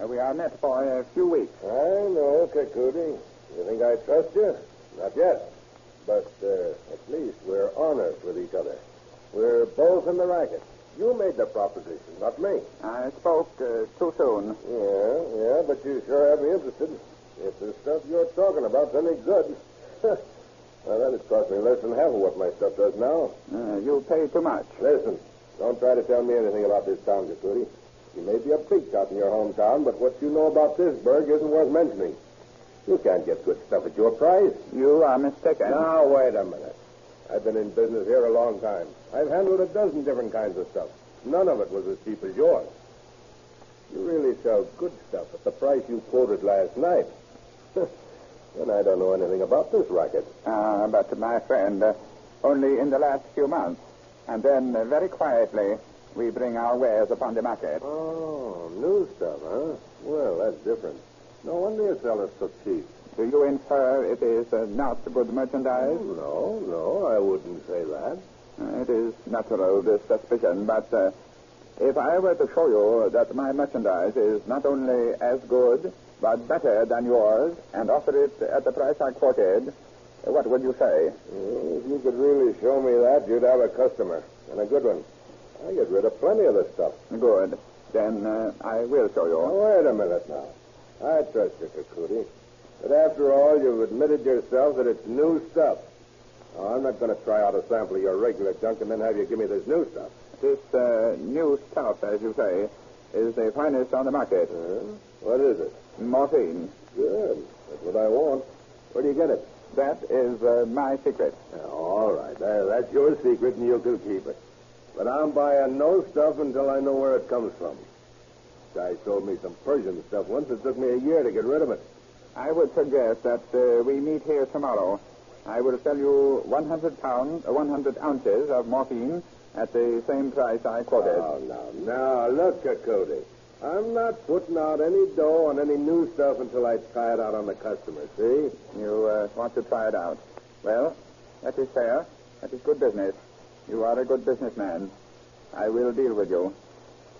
We are met for a few weeks. I know, Kakudi. You think I trust you? Not yet. But at least we're honest with each other. We're both in the racket. You made the proposition, not me. I spoke too soon. Yeah, but you sure have me interested. If the stuff you're talking about's any good. Well, then it's cost me less than half of what my stuff does now. You pay too much. Listen, don't try to tell me anything about this town, Kakudi. You may be a big shot in your hometown, but what you know about this burg isn't worth mentioning. You can't get good stuff at your price. You are mistaken. Now, wait a minute. I've been in business here a long time. I've handled a dozen different kinds of stuff. None of it was as cheap as yours. You really sell good stuff at the price you quoted last night. And I don't know anything about this racket. But my friend, only in the last few months. And then, very quietly, we bring our wares upon the market. Oh, new stuff, huh? Well, that's different. No wonder you sell it so cheap. Do you infer it is not good merchandise? No, I wouldn't say that. It is natural, this suspicion, but if I were to show you that my merchandise is not only as good, but better than yours, and offer it at the price I quoted, what would you say? If you could really show me that, you'd have a customer, and a good one. I get rid of plenty of this stuff. Good. Then I will show you. Now, wait a minute now. I trust you, Kakuti. But after all, you've admitted yourself that it's new stuff. Now, I'm not going to try out a sample of your regular junk and then have you give me this new stuff. This new stuff, as you say, is the finest on the market. What is it? Morphine. Good. That's what I want. Where do you get it? That is my secret. All right. That's your secret, and you can keep it. But I'm buying no stuff until I know where it comes from. Guy sold me some Persian stuff once. It took me a year to get rid of it. I would suggest that we meet here tomorrow. I will sell you 100 ounces of morphine at the same price I quoted. Oh, now, look, Kakuti. I'm not putting out any dough on any new stuff until I try it out on the customer, see? You want to try it out. Well, that is fair. That is good business. You are a good businessman. I will deal with you.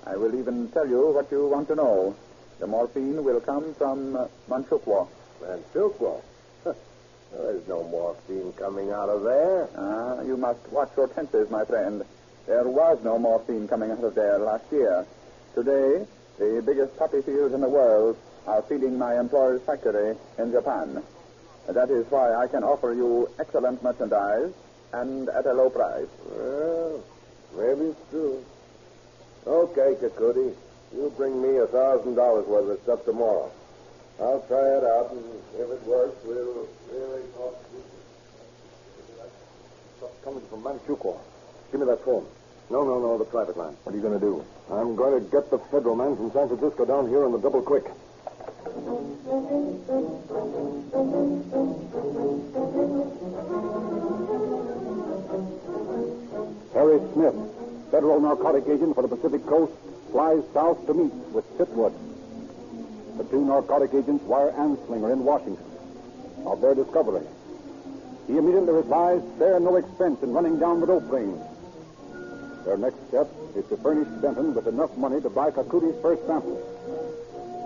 I will even tell you what you want to know. The morphine will come from Manchuko. Manchuko? There's no morphine coming out of there. You must watch your tenses, my friend. There was no morphine coming out of there last year. Today, the biggest poppy fields in the world are feeding my employer's factory in Japan. That is why I can offer you excellent merchandise and at a low price. Well, maybe it's true. Okay, Kakuti. You bring me $1,000 worth of stuff tomorrow. I'll try it out, and if it works, we'll really talk. Stuff's coming from Manchuko. Give me that phone. No, the private line. What are you going to do? I'm going to get the federal man from San Francisco down here on the double quick. Harry Smith, federal narcotic agent for the Pacific Coast, flies south to meet with Sitwood. The two narcotic agents wire Anslinger in Washington of their discovery. He immediately replies, spare no expense in running down the dope rings. Their next step is to furnish Benton with enough money to buy Kakuti's first sample.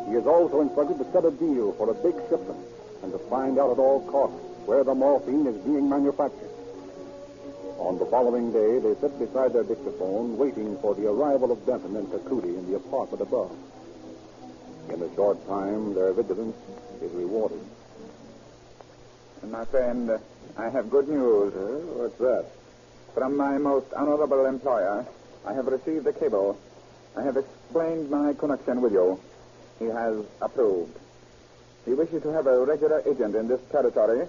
He is also instructed to set a deal for a big shipment and to find out at all costs where the morphine is being manufactured. On the following day, they sit beside their dictaphone, waiting for the arrival of Benton and Kakuti in the apartment above. In a short time, their vigilance is rewarded. My friend, I have good news. What's that? From my most honorable employer, I have received a cable. I have explained my connection with you. He has approved. He wishes to have a regular agent in this territory,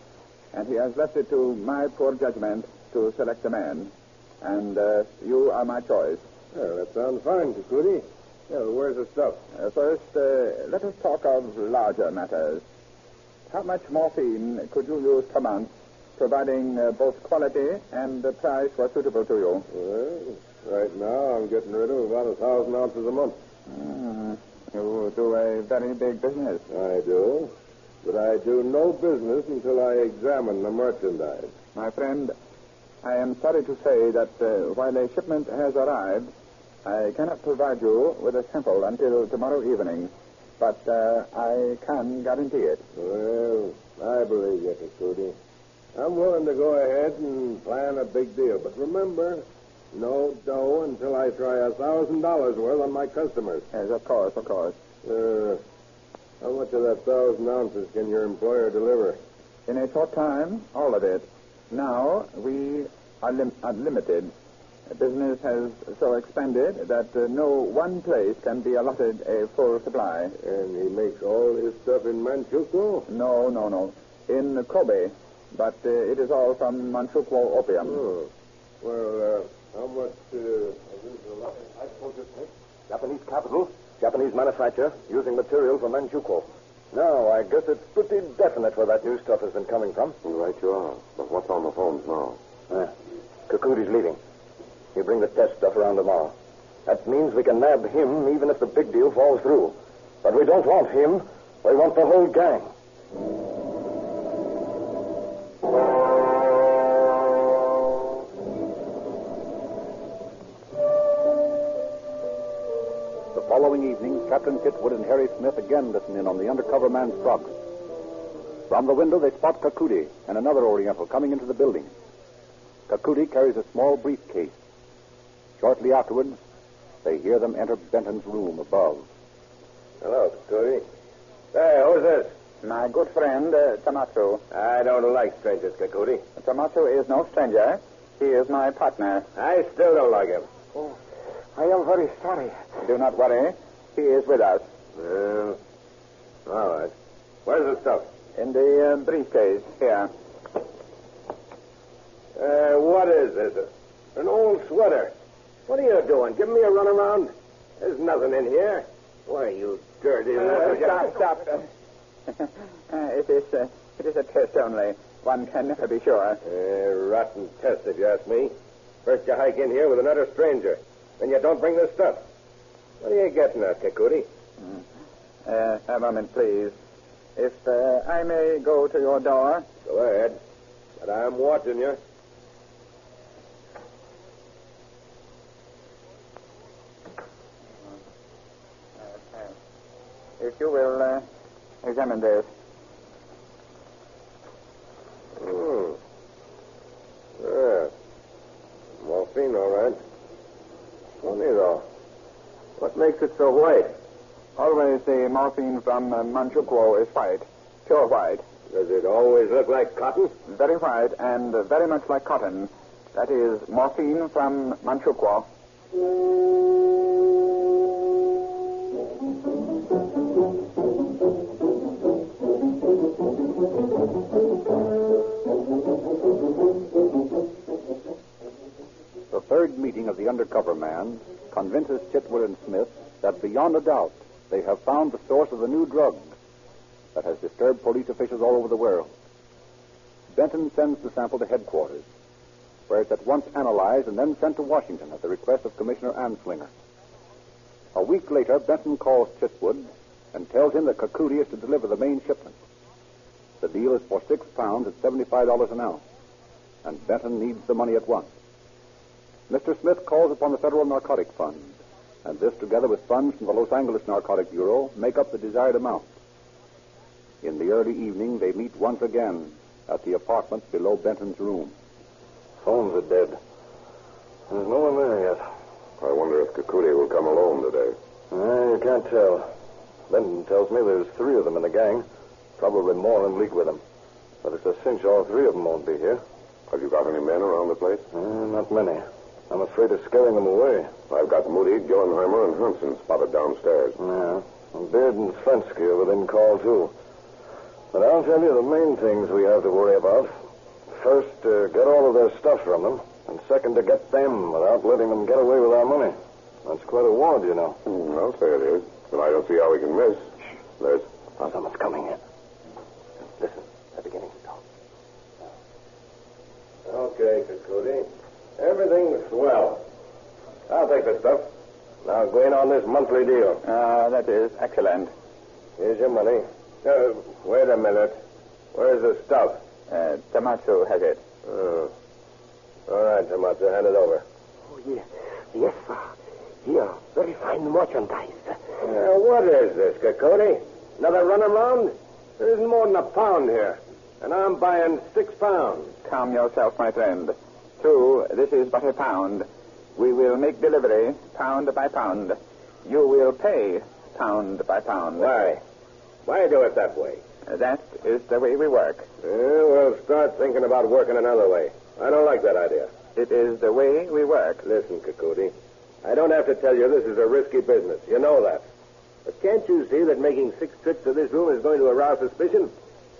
and he has left it to my poor judgment to select a man. And you are my choice. Well, that sounds fine, Kakuti. Yeah, where's the stuff? First, let us talk of larger matters. How much morphine could you use per month, providing both quality and the price were suitable to you? Well, right now I'm getting rid of about 1,000 ounces a month. You do a very big business. I do. But I do no business until I examine the merchandise. My friend, I am sorry to say that while a shipment has arrived, I cannot provide you with a sample until tomorrow evening. But I can guarantee it. Well, I believe you, Kakuti. I'm willing to go ahead and plan a big deal. But remember, no dough until I try $1,000 worth on my customers. Yes, of course. How much of that 1,000 ounces can your employer deliver? In a short time, all of it. Now, we are limited. Business has so expanded that no one place can be allotted a full supply. And he makes all his stuff in Manchuko? No. In Kobe. But it is all from Manchuko opium. Oh. Well, how much I told you, Smith. Japanese capital, Japanese manufacture, using material from Manchuko. Now, I guess it's pretty definite where that new stuff has been coming from. Right you are. But what's on the phones now? Kakuti's leaving. He'll bring the test stuff around tomorrow. That means we can nab him even if the big deal falls through. But we don't want him. We want the whole gang. following evening, Captain Chitwood and Harry Smith again listen in on the undercover man's progress. From the window, they spot Kakudi and another Oriental coming into the building. Kakudi carries a small briefcase. Shortly afterwards, they hear them enter Benton's room above. Hello, Kakudi. Hey, who's this? My good friend, Tamacho. I don't like strangers, Kakudi. Tamacho is no stranger. He is my partner. I still don't like him. Oh, I am very sorry. Do not worry. He is with us. All right. Where's the stuff? In the briefcase, here. What is this? An old sweater. What are you doing? Giving me a runaround? There's nothing in here. Why, you dirty little... Stop. It is a test only. One can never be sure. Rotten test, if you ask me. First you hike in here with another stranger. Then you don't bring the stuff. What are you getting at, Kakudi? A moment, please. If I may go to your door. Go ahead. But I'm watching you. If you will examine this. Yeah. Morphine, all right. Funny, though. What makes it so white? Always the morphine from Manchuko is white. Pure white. Does it always look like cotton? Very white and very much like cotton. That is morphine from Manchuko. The third meeting of the undercover man convinces Chitwood and Smith that beyond a doubt they have found the source of the new drug that has disturbed police officials all over the world. Benton sends the sample to headquarters, where it's at once analyzed and then sent to Washington at the request of Commissioner Anslinger. A week later, Benton calls Chitwood and tells him that Kakudi is to deliver the main shipment. The deal is for £6 at $75 an ounce, and Benton needs the money at once. Mr. Smith calls upon the Federal Narcotic Fund, and this, together with funds from the Los Angeles Narcotic Bureau, make up the desired amount. In the early evening, they meet once again at the apartment below Benton's room. Phones are dead. There's no one there yet. I wonder if Kakudi will come alone today. You can't tell. Benton tells me there's 3 of them in the gang. Probably more in league with him. But it's a cinch all 3 of them won't be here. Have you got any men around the place? Not many. I'm afraid of scaring them away. I've got Moody, Gillenheimer, and Hansen spotted downstairs. Yeah. And Beard and Svensky are within call, too. But I'll tell you the main things we have to worry about. First, get all of their stuff from them. And second, to get them without letting them get away with our money. That's quite a ward, you know. I'll say it is. But I don't see how we can miss. There's... Oh, someone's coming in. Listen, they're beginning to talk. Okay, Kakudi. Everything's swell. I'll take the stuff. Now go in on this monthly deal. That is excellent. Here's your money. Wait a minute. Where's the stuff? Tamacho has it. All right, Tamacho, hand it over. Oh, yes. Yes, sir. Here, very fine merchandise. What is this, Kakudi? Another runaround? There isn't more than a pound here. And I'm buying £6. Calm yourself, my friend. True, this is but a pound. We will make delivery pound by pound. You will pay pound by pound. Why? Why do it that way? That is the way we work. We'll start thinking about working another way. I don't like that idea. It is the way we work. Listen, Kakudi, I don't have to tell you this is a risky business. You know that. But can't you see that making 6 trips to this room is going to arouse suspicion?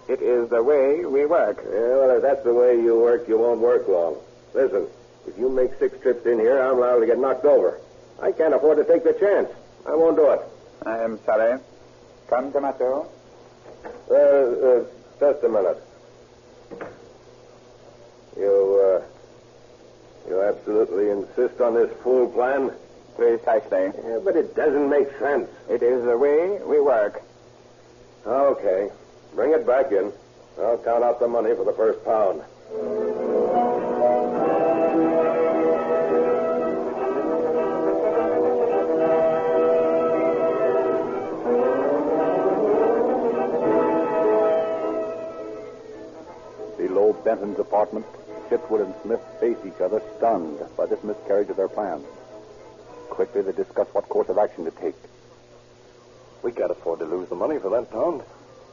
It is the way we work. Yeah, well, if that's the way you work, you won't work long. Listen, if you make 6 trips in here, I'm liable to get knocked over. I can't afford to take the chance. I won't do it. I am sorry. Come, Tamacho. Just a minute. You absolutely insist on this fool plan? Precisely. Yeah, but it doesn't make sense. It is the way we work. Okay. Bring it back in. I'll count out the money for the first pound. Benton's apartment, Chitwood and Smith face each other, stunned by this miscarriage of their plans. Quickly, they discuss what course of action to take. We can't afford to lose the money for that pound.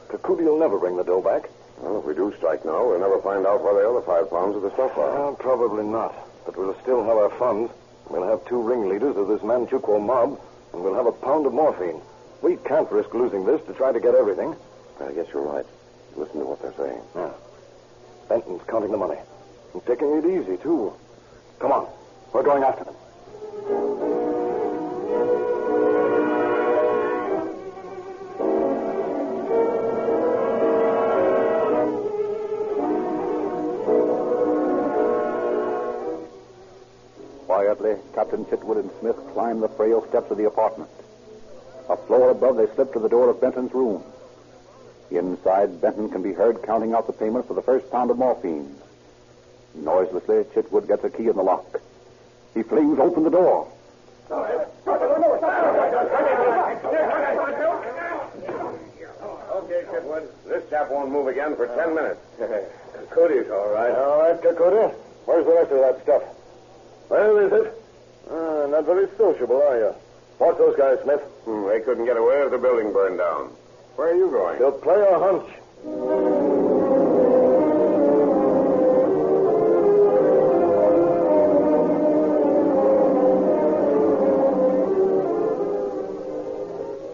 Kakudi will never bring the dough back. Well, if we do strike now, we'll never find out where the other 5 pounds of the stuff are. Well, probably not. But we'll still have our funds. We'll have 2 ringleaders of this Manchuko mob, and we'll have a pound of morphine. We can't risk losing this to try to get everything. I guess you're right. Listen to what they're saying. Yeah. Benton's counting the money. And taking it easy, too. Come on. We're going after them. Quietly, Captain Chitwood and Smith climbed the frail steps of the apartment. A floor above, they slipped to the door of Benton's room. Inside, Benton can be heard counting out the payment for the first pound of morphine. Noiselessly, Chitwood gets a key in the lock. He flings open the door. Okay, Chitwood. This chap won't move again for 10 minutes. Kakudi's all right. All right, Kakudi. Where's the rest of that stuff? Well, is it? Not very sociable, are you? Watch those guys, Smith. They couldn't get away if the building burned down. Where are you going? They'll play a hunch.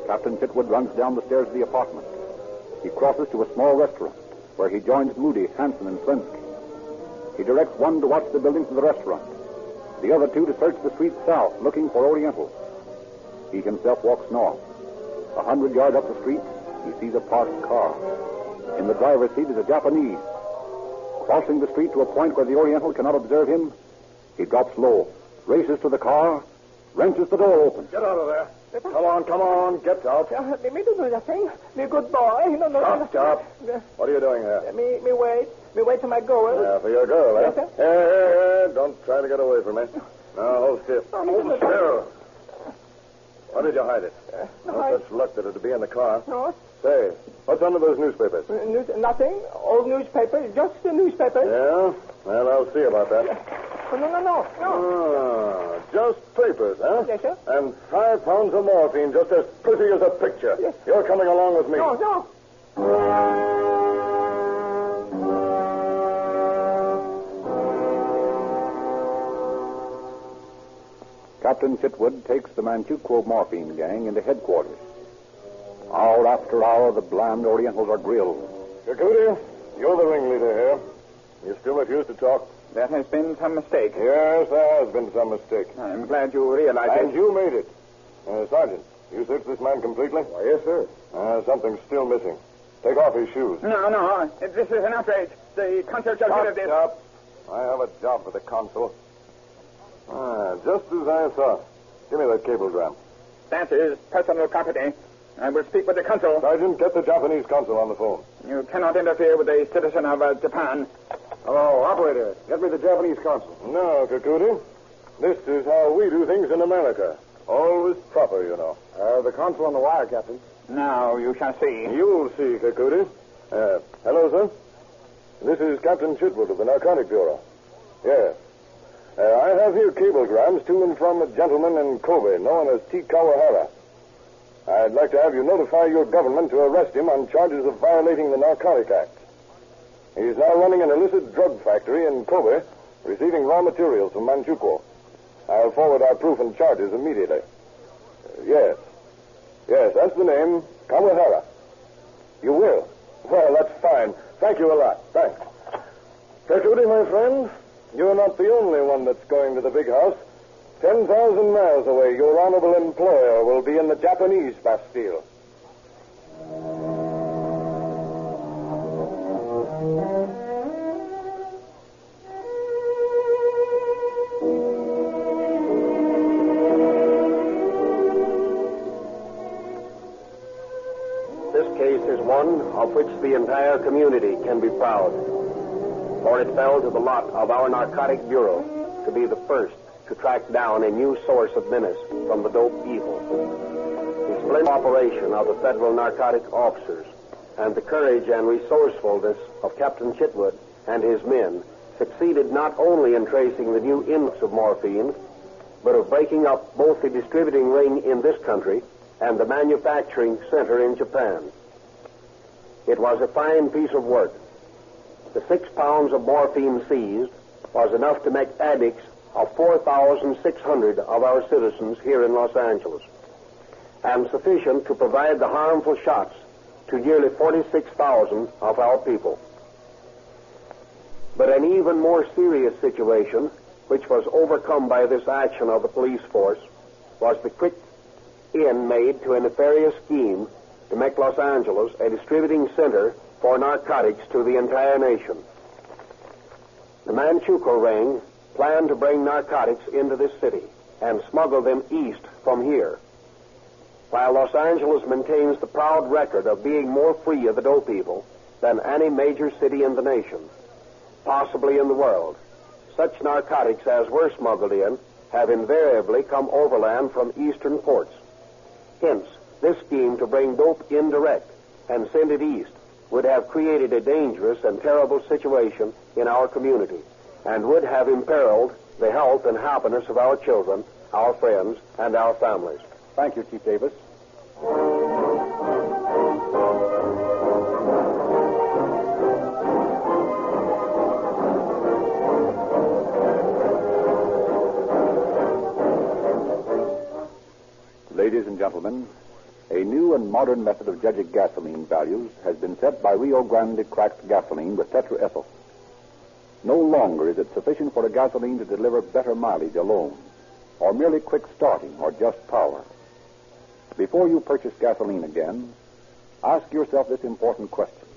Captain Chitwood runs down the stairs of the apartment. He crosses to a small restaurant where he joins Moody, Hanson, and Flensky. He directs one to watch the buildings of the restaurant, the other 2 to search the streets south, looking for Orientals. He himself walks north. 100 yards up the street, he sees a parked car. In the driver's seat is a Japanese. Crossing the street to a point where the Oriental cannot observe him, he drops low, races to the car, wrenches the door open. Get out of there. Come on, get out. Me do nothing. Me good boy. No. Stop. What are you doing here? Me wait till my girl. Yeah, for your girl, Yes, eh? sir. Hey, don't try to get away from me. Now, hold still. Hold still. Why did you hide it? No such luck that it'd be in the car. No. Say, what's under those newspapers? Nothing. Old newspaper. Just the newspaper. Yeah? Well, I'll see about that. No. Just papers, huh? Yes, sir. And 5 pounds of morphine, just as pretty as a picture. Yes. You're coming along with me. No. Captain Chitwood takes the Manchuko morphine gang into headquarters. Hour after hour, the bland Orientals are grilled. Kakudi, you're the ringleader here. You still refuse to talk? There has been some mistake. Yes, there has been some mistake. I'm glad you realize it. And you made it. Sergeant, you searched this man completely? Why, yes, sir. Something's still missing. Take off his shoes. No. This is an outrage. The consul shall hear of this. Stop. I have a job for the consul. Just as I thought. Give me that cablegram. That is personal property. I will speak with the consul. Sergeant, get the Japanese consul on the phone. You cannot interfere with a citizen of Japan. Hello, operator. Get me the Japanese consul. No, Kakudi. This is how we do things in America. Always proper, you know. The consul on the wire, Captain. Now you shall see. You'll see, Kakudi. Hello, sir. This is Captain Chitwood of the Narcotic Bureau. Yes. I have here cablegrams to and from a gentleman in Kobe known as T. Kawahara. I'd like to have you notify your government to arrest him on charges of violating the Narcotic Act. He's now running an illicit drug factory in Kobe, receiving raw materials from Manchuko. I'll forward our proof and charges immediately. Yes, that's the name, Kawahara. You will? Well, that's fine. Thank you a lot. Thanks. Kakudi, my friend, you're not the only one that's going to the big house. 10,000 miles away, your honorable employer will be in the Japanese Bastille. This case is one of which the entire community can be proud. For it fell to the lot of our Narcotic Bureau to be the first to track down a new source of menace from the dope evil. The splendid operation of the federal narcotic officers and the courage and resourcefulness of Captain Chitwood and his men succeeded not only in tracing the new influx of morphine, but of breaking up both the distributing ring in this country and the manufacturing center in Japan. It was a fine piece of work. The 6 pounds of morphine seized was enough to make addicts of 4,600 of our citizens here in Los Angeles, and sufficient to provide the harmful shots to nearly 46,000 of our people. But an even more serious situation, which was overcome by this action of the police force, was the quick end made to a nefarious scheme to make Los Angeles a distributing center for narcotics to the entire nation. The Manchuko ring planned to bring narcotics into this city and smuggle them east from here, while Los Angeles maintains the proud record of being more free of the dope people than any major city in the nation, possibly in the world. Such narcotics as were smuggled in have invariably come overland from eastern ports. Hence, this scheme to bring dope in direct and send it east would have created a dangerous and terrible situation in our community and would have imperiled the health and happiness of our children, our friends, and our families. Thank you, Chief Davis. Ladies and gentlemen, a new and modern method of judging gasoline values has been set by Rio Grande cracked gasoline with tetraethyl. No longer is it sufficient for a gasoline to deliver better mileage alone, or merely quick starting or just power. Before you purchase gasoline again, ask yourself this important question.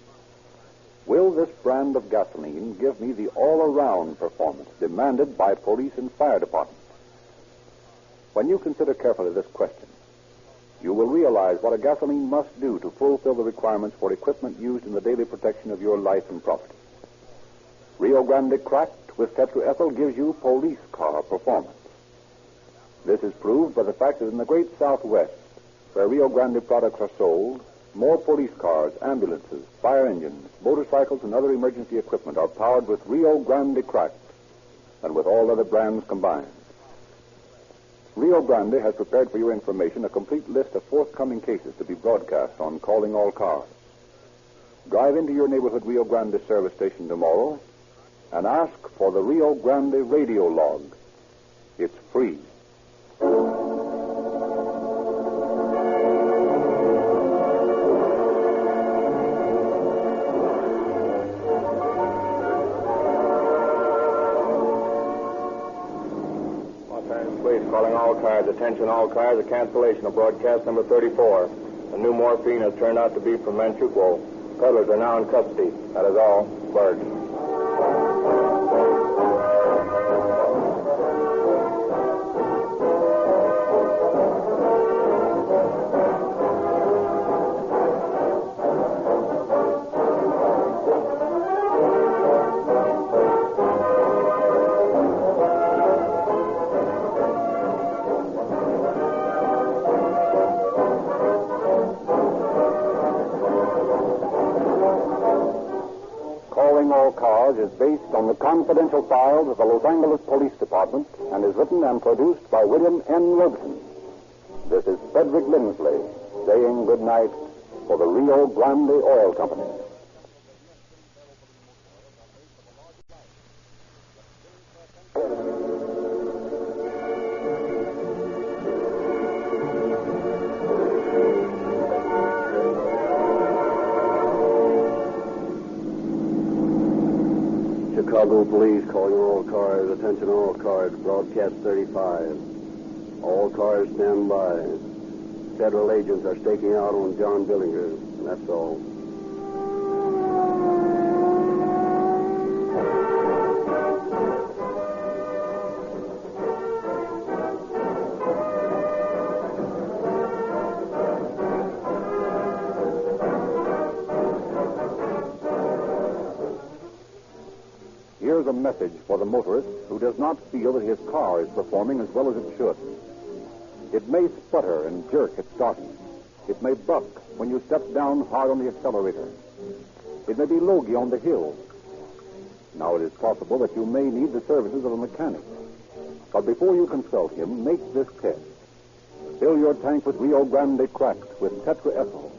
Will this brand of gasoline give me the all-around performance demanded by police and fire departments? When you consider carefully this question, you will realize what a gasoline must do to fulfill the requirements for equipment used in the daily protection of your life and property. Rio Grande cracked with tetraethyl gives you police car performance. This is proved by the fact that in the great Southwest, where Rio Grande products are sold, more police cars, ambulances, fire engines, motorcycles, and other emergency equipment are powered with Rio Grande cracked than with all other brands combined. Rio Grande has prepared for your information a complete list of forthcoming cases to be broadcast on Calling All Cars. Drive into your neighborhood Rio Grande service station tomorrow and ask for the Rio Grande radio log. It's free. Calling all cars. Attention all cars. A cancellation of broadcast number 34. The new morphine has turned out to be from Manchuko. Peddlers are now in custody. That is all. Bird. Is based on the confidential files of the Los Angeles Police Department and is written and produced by William N. Robeson. This is Frederick Lindsley saying good night for the Rio Grande Oil Company. Chicago Police calling all cars. Attention all cars. Broadcast 35. All cars stand by. Federal agents are staking out on John Dillinger. That's all. Here's a message for the motorist who does not feel that his car is performing as well as it should. It may sputter and jerk at starting. It may buck when you step down hard on the accelerator. It may be logy on the hill. Now, it is possible that you may need the services of a mechanic. But before you consult him, make this test. Fill your tank with Rio Grande cracked with tetraethyl,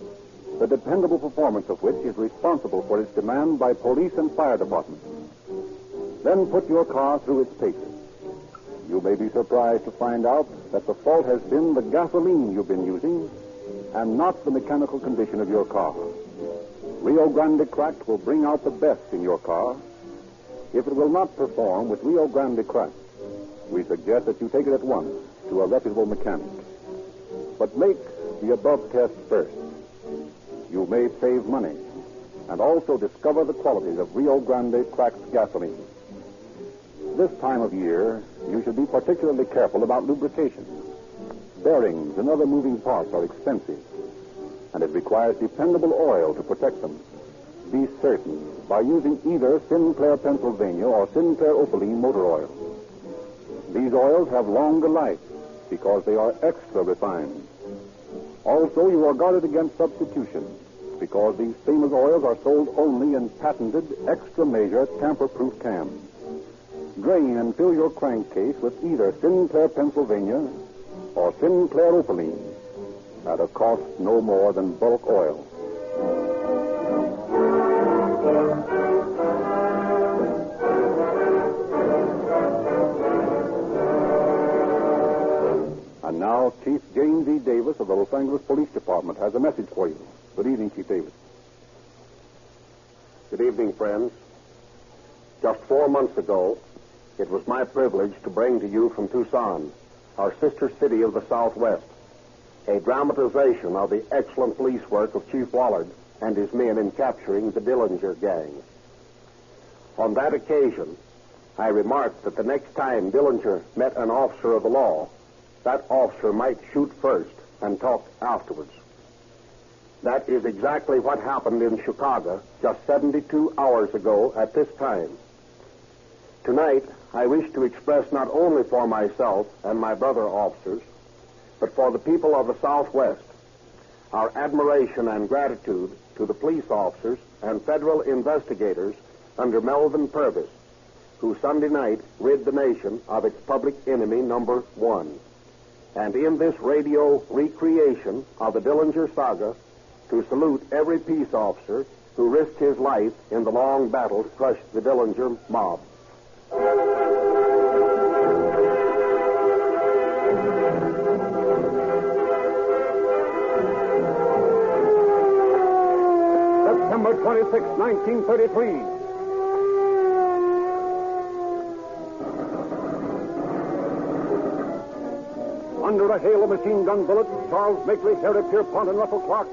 the dependable performance of which is responsible for its demand by police and fire departments. Then put your car through its paces. You may be surprised to find out that the fault has been the gasoline you've been using and not the mechanical condition of your car. Rio Grande cracked will bring out the best in your car. If it will not perform with Rio Grande cracked, we suggest that you take it at once to a reputable mechanic. But make the above test first. You may save money and also discover the qualities of Rio Grande cracked gasoline. This time of year, you should be particularly careful about lubrication. Bearings and other moving parts are expensive, and it requires dependable oil to protect them. Be certain by using either Sinclair Pennsylvania or Sinclair Opaline motor oil. These oils have longer life because they are extra refined. Also, you are guarded against substitution because these famous oils are sold only in patented, extra-measure, tamper-proof cans. Drain and fill your crankcase with either Sinclair Pennsylvania or Sinclair Opaline at a cost no more than bulk oil. And now, Chief James E. Davis of the Los Angeles Police Department has a message for you. Good evening, Chief Davis. Good evening, friends. Just 4 months ago, it was my privilege to bring to you from Tucson, our sister city of the Southwest, a dramatization of the excellent police work of Chief Wallard and his men in capturing the Dillinger gang. On that occasion, I remarked that the next time Dillinger met an officer of the law, that officer might shoot first and talk afterwards. That is exactly what happened in Chicago just 72 hours ago at this time. Tonight, I wish to express not only for myself and my brother officers, but for the people of the Southwest, our admiration and gratitude to the police officers and federal investigators under Melvin Purvis, who Sunday night rid the nation of its public enemy number one. And in this radio recreation of the Dillinger saga, to salute every peace officer who risked his life in the long battle to crush the Dillinger mob. September 26, 1933. Under a hail of machine gun bullets, Charles Makeley, Harry Pierpont, and Russell Clark,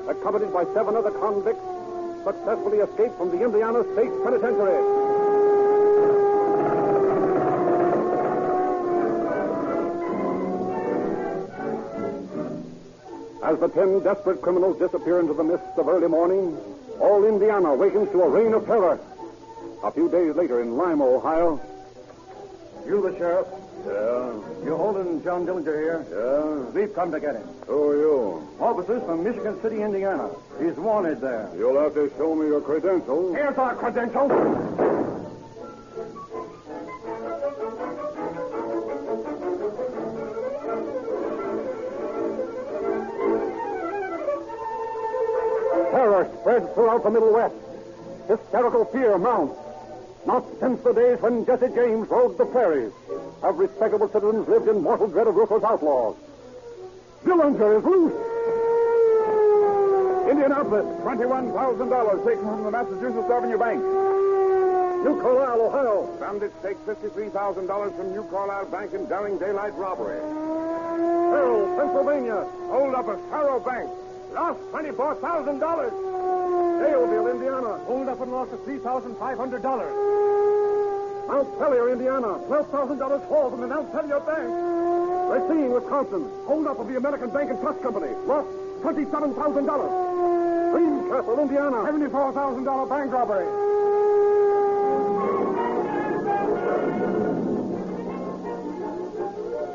accompanied by 7 other convicts, successfully escaped from the Indiana State Penitentiary. As the 10 desperate criminals disappear into the mists of early morning, all Indiana awakens to a reign of terror. A few days later in Lima, Ohio. You the sheriff? Yeah. You holding John Dillinger here? Yeah. We've come to get him. Who are you? Officers from Michigan City, Indiana. He's wanted there. You'll have to show me your credentials. Here's our credentials. Terror spreads throughout the Middle West. Hysterical fear mounts. Not since the days when Jesse James rode the prairies have respectable citizens lived in mortal dread of ruthless outlaws. Dillinger is loose. Indianapolis, $21,000 taken from the Massachusetts Avenue Bank. New Carlisle, Ohio. Bandits take $53,000 from New Carlisle Bank in daring daylight robbery. Carroll, Pennsylvania. Hold up a Faro Bank. Lost $24,000. Daleville, Indiana. Hold up and lost $3,500. Mount Pelier, Indiana. $12,000 fall from the Mount Pelier Bank. Racine, Wisconsin. Hold up of the American Bank and Trust Company. Lost $27,000. Greencastle, Indiana. $74,000 bank robbery.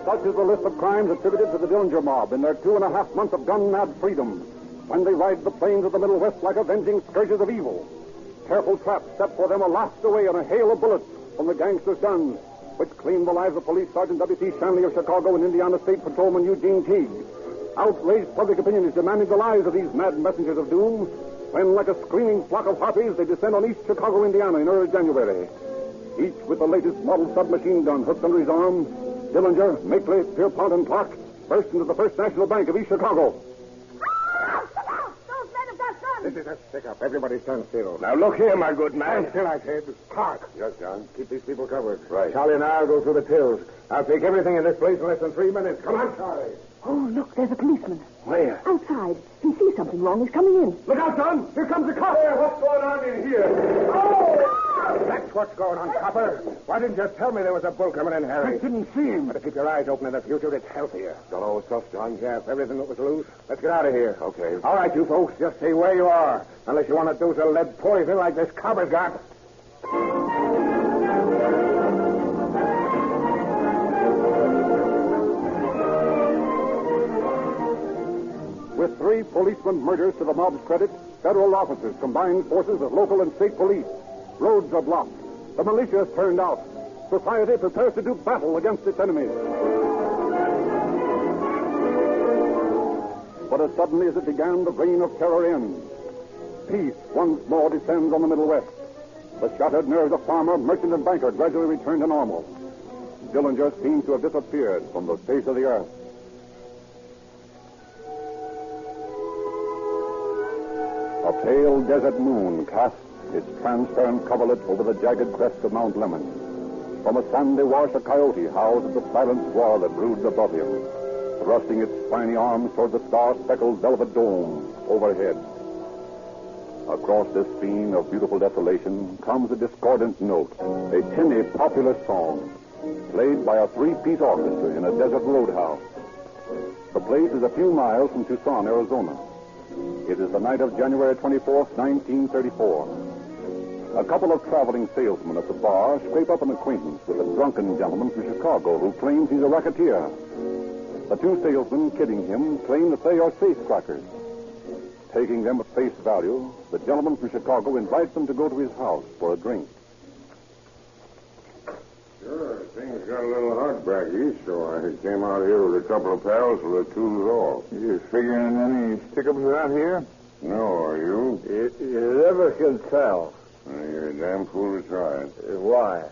Such is the list of crimes attributed to the Dillinger mob in their 2.5 months of gun-mad freedom, when they ride the plains of the Middle West like avenging scourges of evil. careful traps set for them are lashed away in a hail of bullets from the gangsters' guns, which claimed the lives of Police Sergeant W.T. Shanley of Chicago and Indiana State Patrolman Eugene Teague. Outraged public opinion is demanding the lives of these mad messengers of doom when, like a screaming flock of harpies, they descend on East Chicago, Indiana in early January. Each with the latest model submachine gun hooked under his arm, Dillinger, Makeley, Pierpont, and Clark burst into the First National Bank of East Chicago. This is a stick-up. Everybody stand still. Now, look here, my good man. Stand still, I said. Clark. Yes, John. Keep these people covered. Right. Charlie and I'll go through the tills. I'll take everything in this place in less than 3 minutes. Come on, Charlie. Oh, look, there's a policeman. Where? Outside. He sees something wrong. He's coming in. Look out, John. Here comes the cop. Hey, what's going on in here? Oh! That's what's going on, Copper. Why didn't you tell me there was a bull coming in, Harry? I didn't see him. But to keep your eyes open in the future, it's healthier. Got all the stuff, John? Yeah, everything that was loose. Let's get out of here. Okay. All right, you folks, just stay where you are. Unless you want to dose a lead poison like this copper's got. With 3 policemen murders to the mob's credit, federal officers combined forces of local and state police. Roads are blocked. The militia is turned out. Society prepares to do battle against its enemies. But as suddenly as it began, the reign of terror ends. Peace once more descends on the Middle West. The shattered nerves of farmer, merchant, and banker gradually return to normal. Dillinger seems to have disappeared from the face of the earth. A pale desert moon casts its transparent coverlet over the jagged crest of Mount Lemmon. From a sandy wash, a coyote howls at the silent squall that broods above him, thrusting its spiny arms toward the star-speckled velvet dome overhead. Across this scene of beautiful desolation comes a discordant note, a tinny popular song, played by a 3-piece orchestra in a desert roadhouse. The place is a few miles from Tucson, Arizona. It is the night of January 24th, 1934. A couple of traveling salesmen at the bar scrape up an acquaintance with a drunken gentleman from Chicago who claims he's a racketeer. The 2 salesmen, kidding him, claim that they are safecrackers. Taking them at face value, the gentleman from Chicago invites them to go to his house for a drink. Sure, things got a little hot back east, so I came out here with a couple of pals for the tools off. You figuring any stick-ups out here? No, are you? You never can tell. You're a damn fool to try it. Why?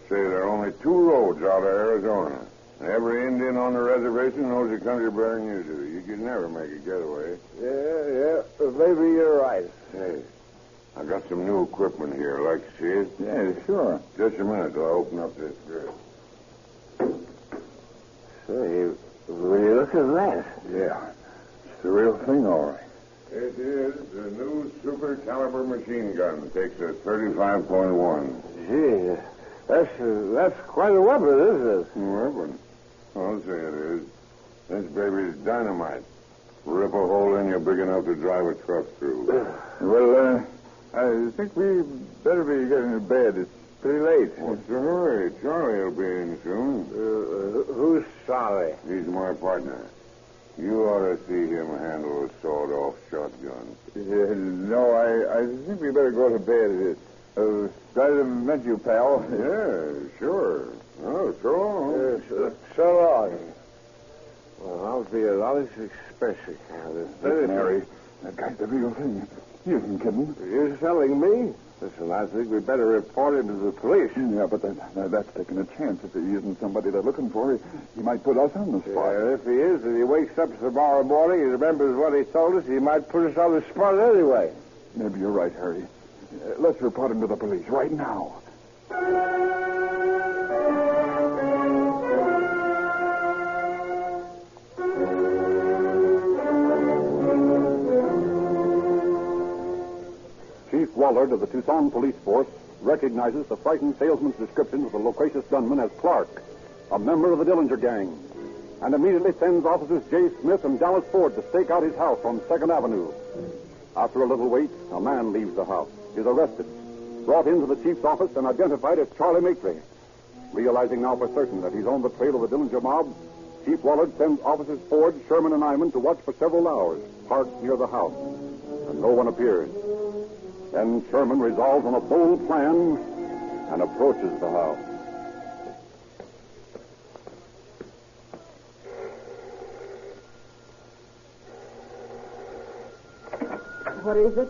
Say, there are only 2 roads out of Arizona. Every Indian on the reservation knows the country better than you do. You could never make a getaway. Yeah, maybe you're right. Hey, I got some new equipment here. Like to see it? Yeah, sure. Just a minute till I open up this girl. Say, will you look at that? Yeah, It's the real thing, all right. it is the new super caliber machine gun. Takes a 35.1. Gee, that's quite a weapon, isn't it? Weapon? I'll say it is. This baby's dynamite. Rip a hole in you big enough to drive a truck through. Well, I think we better be getting to bed. It's pretty late. What's the hurry? Charlie will be in soon. Who's Charlie? He's my partner. You ought to see him handle a sawed-off shotgun. No, I think we better go to bed. Glad to meet you, pal. Yeah, sure. Oh, so long. So long. Well, I'll be a lot expensive. Listen, Harry, that guy's the real thing. You isn't kidding. You're selling me? Listen, I think we better report him to the police. Yeah, but that's taking a chance. If he isn't somebody they're looking for, he might put us on the spot. Yeah, if he is, and he wakes up tomorrow morning and remembers what he told us, he might put us on the spot anyway. Maybe you're right, Harry. Let's report him to the police right now. Chief Wallard of the Tucson Police Force recognizes the frightened salesman's description of the loquacious gunman as Clark, a member of the Dillinger gang, and immediately sends officers J. Smith and Dallas Ford to stake out his house on 2nd Avenue. After a little wait, a man leaves the house, is arrested, brought into the chief's office, and identified as Charlie Makeley. Realizing now for certain that he's on the trail of the Dillinger mob, Chief Wallard sends officers Ford, Sherman, and Iman to watch for several hours, parked near the house, and no one appears. Then Sherman resolves on a bold plan and approaches the house. What is it?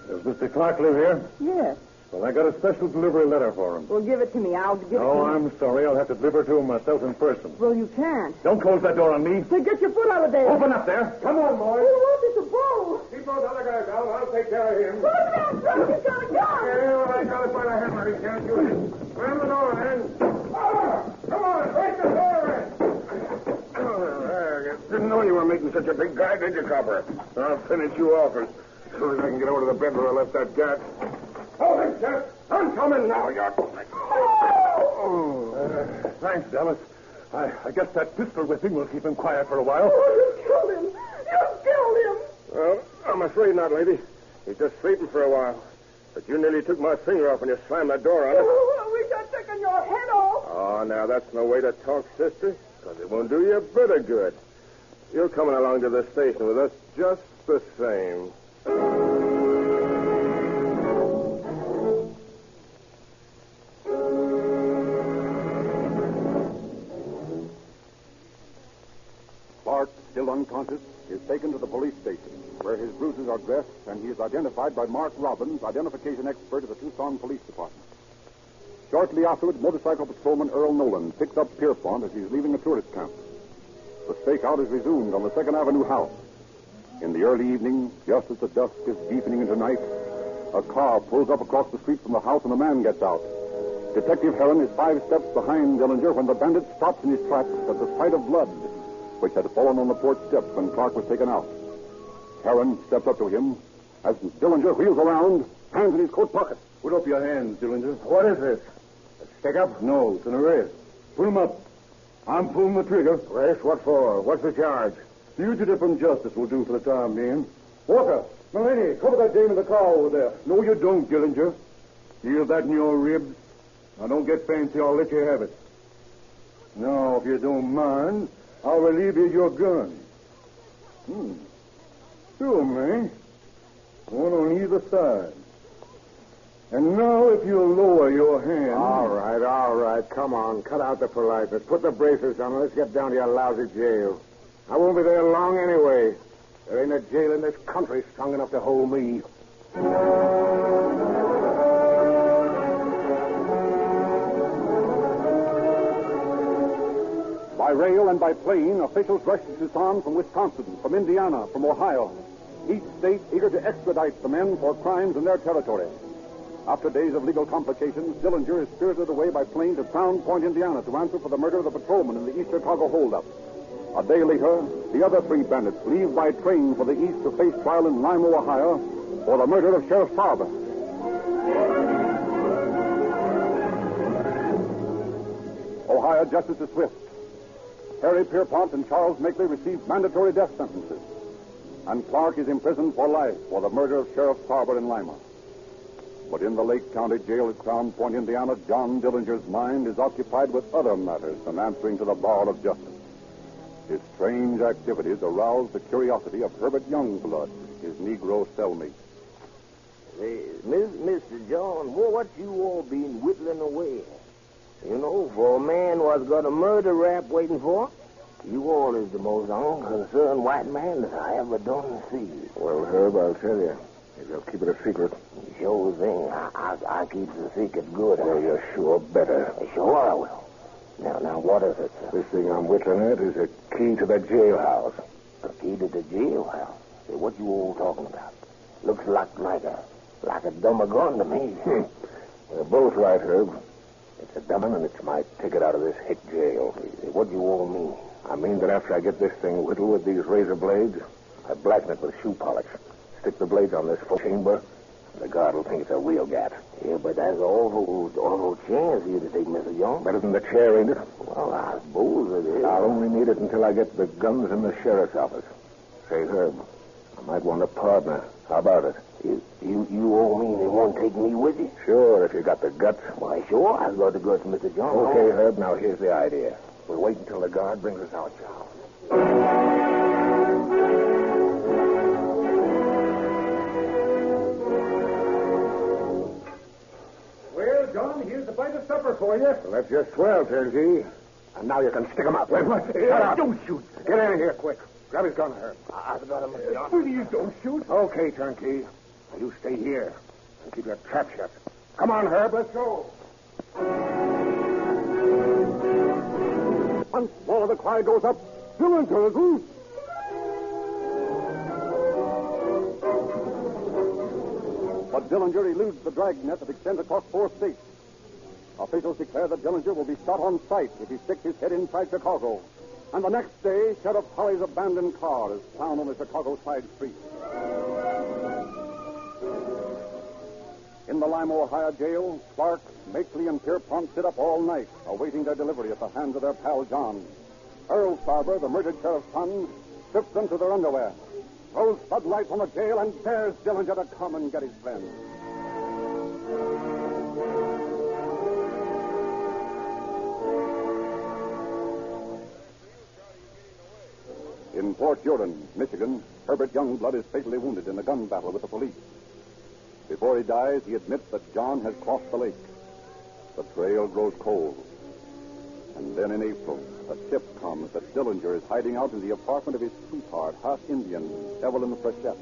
Does Mr. Clark live here? Yes. Well, I got a special delivery letter for him. Well, give it to me. I'll give it to No, you. I'm sorry. I'll have to deliver it to him myself in person. Well, you can't. Don't close that door on me. So get your foot out of there. Open up there. Come on, boys. Who wants it to blow? Keep those other guys out. I'll take care of him. Look out, Drake. He's got a gun. Yeah, well, I got it by the hammer. He can't do it. Slam the door in. Come on, break the door in. Didn't know you were making such a big guy, did you, Copper? I'll finish you off as soon as I can get over to the bed where I left that gat. Hold him, Jeff. I'm coming now, you... Thanks, Dallas. I guess that pistol whipping will keep him quiet for a while. Oh, you killed him. You killed him. Well, I'm afraid not, lady. He's just sleeping for a while. But you nearly took my finger off when you slammed that door on it. Oh, we got taken your head off. Oh, now that's no way to talk, sister, because it won't do you a bit of good. You're coming along to the station with us just the same. Clark, still unconscious, is taken to the police station, where his bruises are dressed, and he is identified by Mark Robbins, identification expert of the Tucson Police Department. Shortly afterwards, motorcycle patrolman Earl Nolan picks up Pierpont as he's leaving a tourist camp. The stakeout is resumed on the 2nd Avenue house. In the early evening, just as the dusk is deepening into night, a car pulls up across the street from the house and a man gets out. Detective Heron is 5 steps behind Dillinger when the bandit stops in his tracks at the sight of blood, which had fallen on the porch steps when Clark was taken out. Heron steps up to him as Dillinger wheels around, hands in his coat pocket. Put up your hands, Dillinger. What is this? A stick-up? No, it's an arrest. Put him up. I'm pulling the trigger. Arrest? What for? What's the charge? Fugitive from justice will do for the time being. Walker, Mulaney, cover that dame in the car over there. No, you don't, Dillinger. Feel that in your ribs? Now, don't get fancy. I'll let you have it. Now, if you don't mind, I'll relieve you of your gun. Sure, man. One on either side. And now, if you'll lower your hand... All right. Come on. Cut out the politeness. Put the braces on and let's get down to your lousy jail. I won't be there long anyway. There ain't a jail in this country strong enough to hold me. By rail and by plane, officials rush to Tucson from Wisconsin, from Indiana, from Ohio. Each state eager to extradite the men for crimes in their territory. After days of legal complications, Dillinger is spirited away by plane to Crown Point, Indiana, to answer for the murder of the patrolman in the East Chicago holdup. A day later, the other 3 bandits leave by train for the east to face trial in Lima, Ohio, for the murder of Sheriff Farber. Ohio Justice is swift. Harry Pierpont and Charles Makeley receive mandatory death sentences, and Clark is imprisoned for life for the murder of Sheriff Farber in Lima. But in the Lake County Jail at Crown Point, Indiana, John Dillinger's mind is occupied with other matters than answering to the bar of justice. His strange activities arouse the curiosity of Herbert Youngblood, his Negro cellmate. Hey, Mr. John, what you all been whittling away? You know, for a man who's got a murder rap waiting for, you all is the most unconcerned white man that I ever done see. Well, Herb, I'll tell you. If you'll keep it a secret. Sure thing. I keep the secret good. Well, you're sure better. Sure I will. Now, what is it, sir? This thing I'm whittling at is a key to the jailhouse. A key to the jailhouse? Say, what you all talking about? Looks like a dumb gun to me. You're both right, Herb. It's a dumb one, and it's my ticket out of this hick jail. What do you all mean? I mean that after I get this thing whittled with these razor blades, I blacken it with shoe polish. Stick the blades on this full chamber, and the guard will think it's a real gat. Yeah, but that's awful chance here to take, Mr. Young. Better than the chair, ain't it? Well, I suppose it is. I'll only need it until I get the guns in the sheriff's office. Say, Herb, I might want a partner. How about it? You all mean you won't take me with you? Sure, if you got the guts. Why, sure, I've got the guts, Mr. John. Okay, Herb, now here's the idea. We'll wait until the guard brings us out, John. for you. Well, that's just swell, Turnkey. And now you can stick him up. Shut up. Don't shoot. Get in here quick. Grab his gun, Herb. I've got him. Please don't shoot. Okay, Turnkey. Now you stay here and keep your trap shut. Come on, Herb. Let's go. Once more the cry goes up. Dillinger, Ruth! But Dillinger eludes the dragnet that extends across 4 states. Officials declare that Dillinger will be shot on sight if he sticks his head inside Chicago. And the next day, Sheriff Holly's abandoned car is found on the Chicago side street. In the Lima, Ohio jail, Clark, Makeley, and Pierpont sit up all night, awaiting their delivery at the hands of their pal John. Earl Sarber, the murdered sheriff's son, strips them to their underwear, throws floodlights on the jail, and dares Dillinger to come and get his friend. In Fort Huron, Michigan, Herbert Youngblood is fatally wounded in a gun battle with the police. Before he dies, he admits that John has crossed the lake. The trail grows cold. And then in April, a tip comes that Dillinger is hiding out in the apartment of his sweetheart, half-Indian, Evelyn Frechette.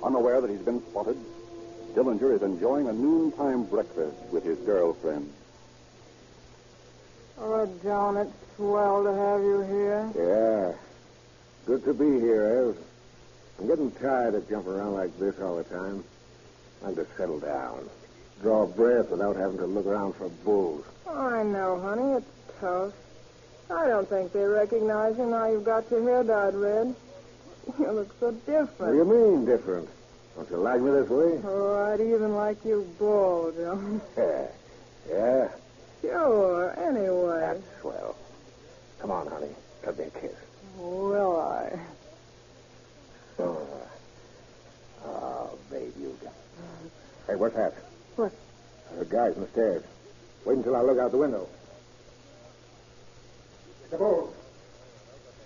Unaware that he's been spotted, Dillinger is enjoying a noontime breakfast with his girlfriend. Oh, John, it's swell to have you here. Yeah. Good to be here, Ev. I'm getting tired of jumping around like this all the time. I'll just settle down. Draw breath without having to look around for bulls. I know, honey. It's tough. I don't think they recognize you now you've got your hair dyed red. You look so different. What do you mean, different? Don't you like me this way? Oh, I'd even like you bald, John. Yeah? Sure, anyway. That's swell. Come on, honey. Give me a kiss. Will I? Oh, babe, you got... Hey, what's that? What? The guys on the stairs. Wait until I look out the window. Suppose.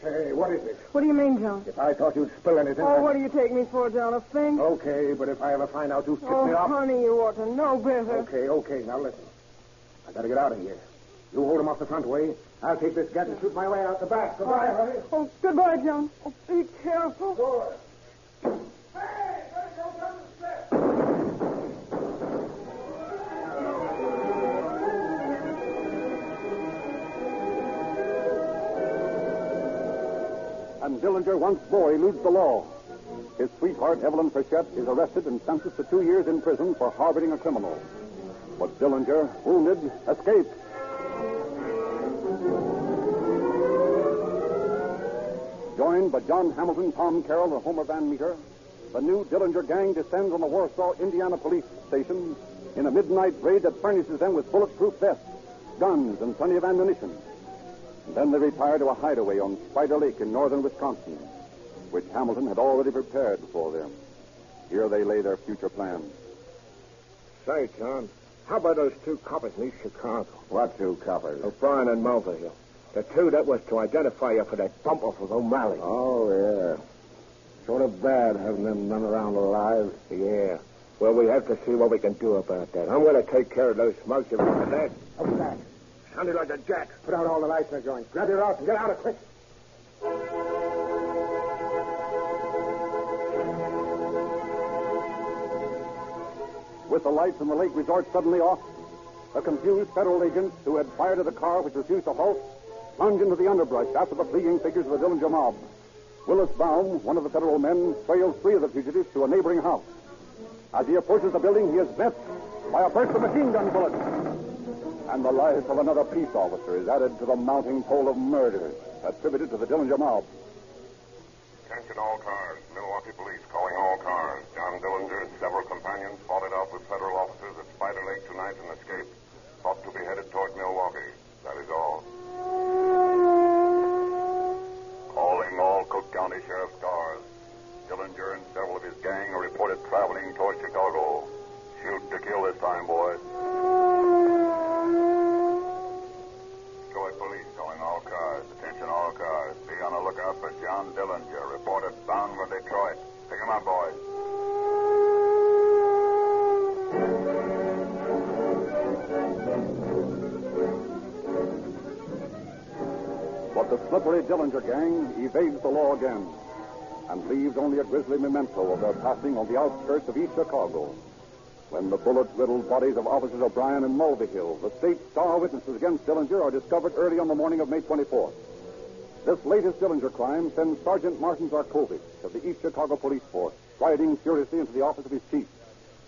Hey, what is it? What do you mean, John? If I thought you'd spill anything... Oh, what do you take me for, John? A thing? Okay, but if I ever find out you tipped Oh, me off... honey, you ought to know better. Okay. Now listen. I gotta get out of here. You hold him off the front way. I'll take this gun and shoot my way out the back. Goodbye, honey. Oh, goodbye, John. Oh, be careful. Sure. And Dillinger, once more, eludes the law. His sweetheart, Evelyn Frechette, is arrested and sentenced to 2 years in prison for harboring a criminal. But Dillinger, wounded, escapes. Joined by John Hamilton, Tom Carroll, and Homer Van Meter, the new Dillinger gang descends on the Warsaw, Indiana police station in a midnight raid that furnishes them with bulletproof vests, guns, and plenty of ammunition. And then they retire to a hideaway on Spider Lake in northern Wisconsin, which Hamilton had already prepared for them. Here they lay their future plans. Say, John, how about those 2 coppers in East Chicago? What 2 coppers? O'Brien and Mulvihill. The 2 that was to identify you for that bump off of O'Malley. Oh, yeah. Sort of bad having them run around alive. Yeah. Well, we have to see what we can do about that. I'm going to take care of those smokes if we can. That. What's that? Sounded like a jack. Put out all the lights in the joint. Grab your out and get out of quick. With the lights in the lake resort suddenly off, the confused federal agents who had fired at the car which refused to halt plunge into the underbrush after the fleeing figures of the Dillinger mob. Willis Baum, one of the federal men, trails 3 of the fugitives to a neighboring house. As he approaches the building, he is met by a burst of machine gun bullets. And the life of another peace officer is added to the mounting toll of murders attributed to the Dillinger mob. Attention all cars. Milwaukee police calling all cars. John Dillinger and several companions fought it out with federal officers at Spider Lake tonight and escaped. Thought to be headed toward Milwaukee. That is all. Calling all Cook County Sheriff's cars. Dillinger and several of his gang are reported traveling toward Chicago. Shoot to kill this time, boys. Detroit police calling all cars. Attention all cars. Be on the lookout for John Dillinger, reported bound for Detroit. Pick him up, boys. the slippery Dillinger gang evades the law again and leaves only a grisly memento of their passing on the outskirts of East Chicago. When the bullet-riddled bodies of Officers O'Brien and Mulvihill, the state's star witnesses against Dillinger, are discovered early on the morning of May 24th. This latest Dillinger crime sends Sergeant Martin Zarkovich of the East Chicago Police Force striding furiously into the office of his chief.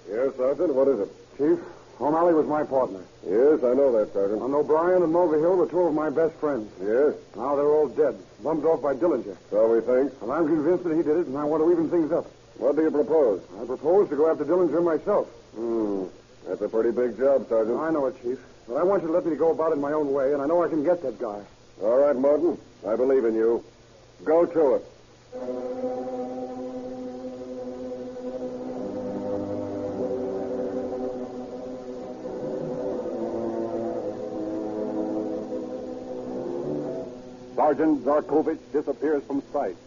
Yes, Sergeant, what is it? Chief, O'Malley was my partner. Yes, I know that, Sergeant. And O'Brien and Mulvihill were two of my best friends. Yes? Now they're all dead, bumped off by Dillinger. So we think. And I'm convinced that he did it, and I want to even things up. What do you propose? I propose to go after Dillinger myself. That's a pretty big job, Sergeant. I know it, Chief. But I want you to let me go about it my own way, and I know I can get that guy. All right, Martin. I believe in you. Go to it. Sergeant Zarkovich disappears from sight.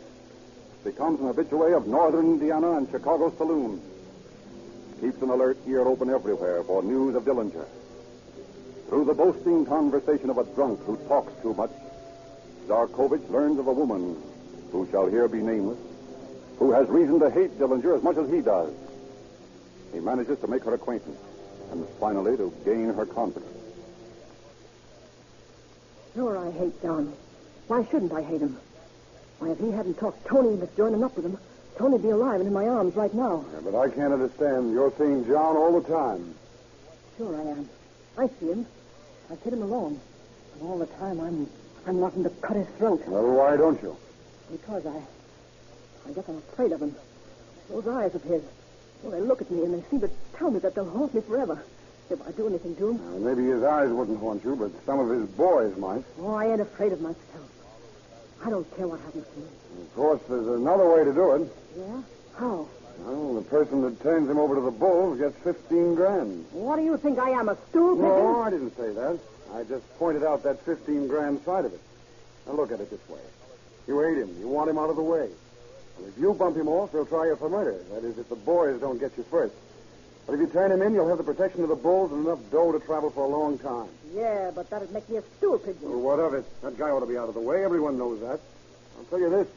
Becomes an habitué of northern Indiana and Chicago saloons. Keeps an alert ear open everywhere for news of Dillinger. Through the boasting conversation of a drunk who talks too much, Zarkovich learns of a woman who shall here be nameless, who has reason to hate Dillinger as much as he does. He manages to make her acquaintance and finally to gain her confidence. Sure, I hate John. Why shouldn't I hate him? Why, if he hadn't talked Tony into joining up with him, Tony'd be alive and in my arms right now. Yeah, but I can't understand. You're seeing John all the time. Sure I am. I see him. I've hit him alone. And all the time I'm wanting to cut his throat. Well, why don't you? Because I guess I'm afraid of him. Those eyes of his. Well, they look at me and they seem to tell me that they'll haunt me forever if I do anything to him. Well, maybe his eyes wouldn't haunt you, but some of his boys might. Oh, I ain't afraid of myself. I don't care what happens to me. Of course, there's another way to do it. Yeah? How? Well, the person that turns him over to the bulls gets 15 grand. What do you think I am, a stool pigeon? No, I didn't say that. I just pointed out that 15 grand side of it. Now, look at it this way. You hate him. You want him out of the way. And if you bump him off, they'll try you for murder. That is, if the boys don't get you first. But if you turn him in, you'll have the protection of the bulls and enough dough to travel for a long time. Yeah, but that'd make me a stool pigeon. Well, what of it? That guy ought to be out of the way. Everyone knows that. I'll tell you this.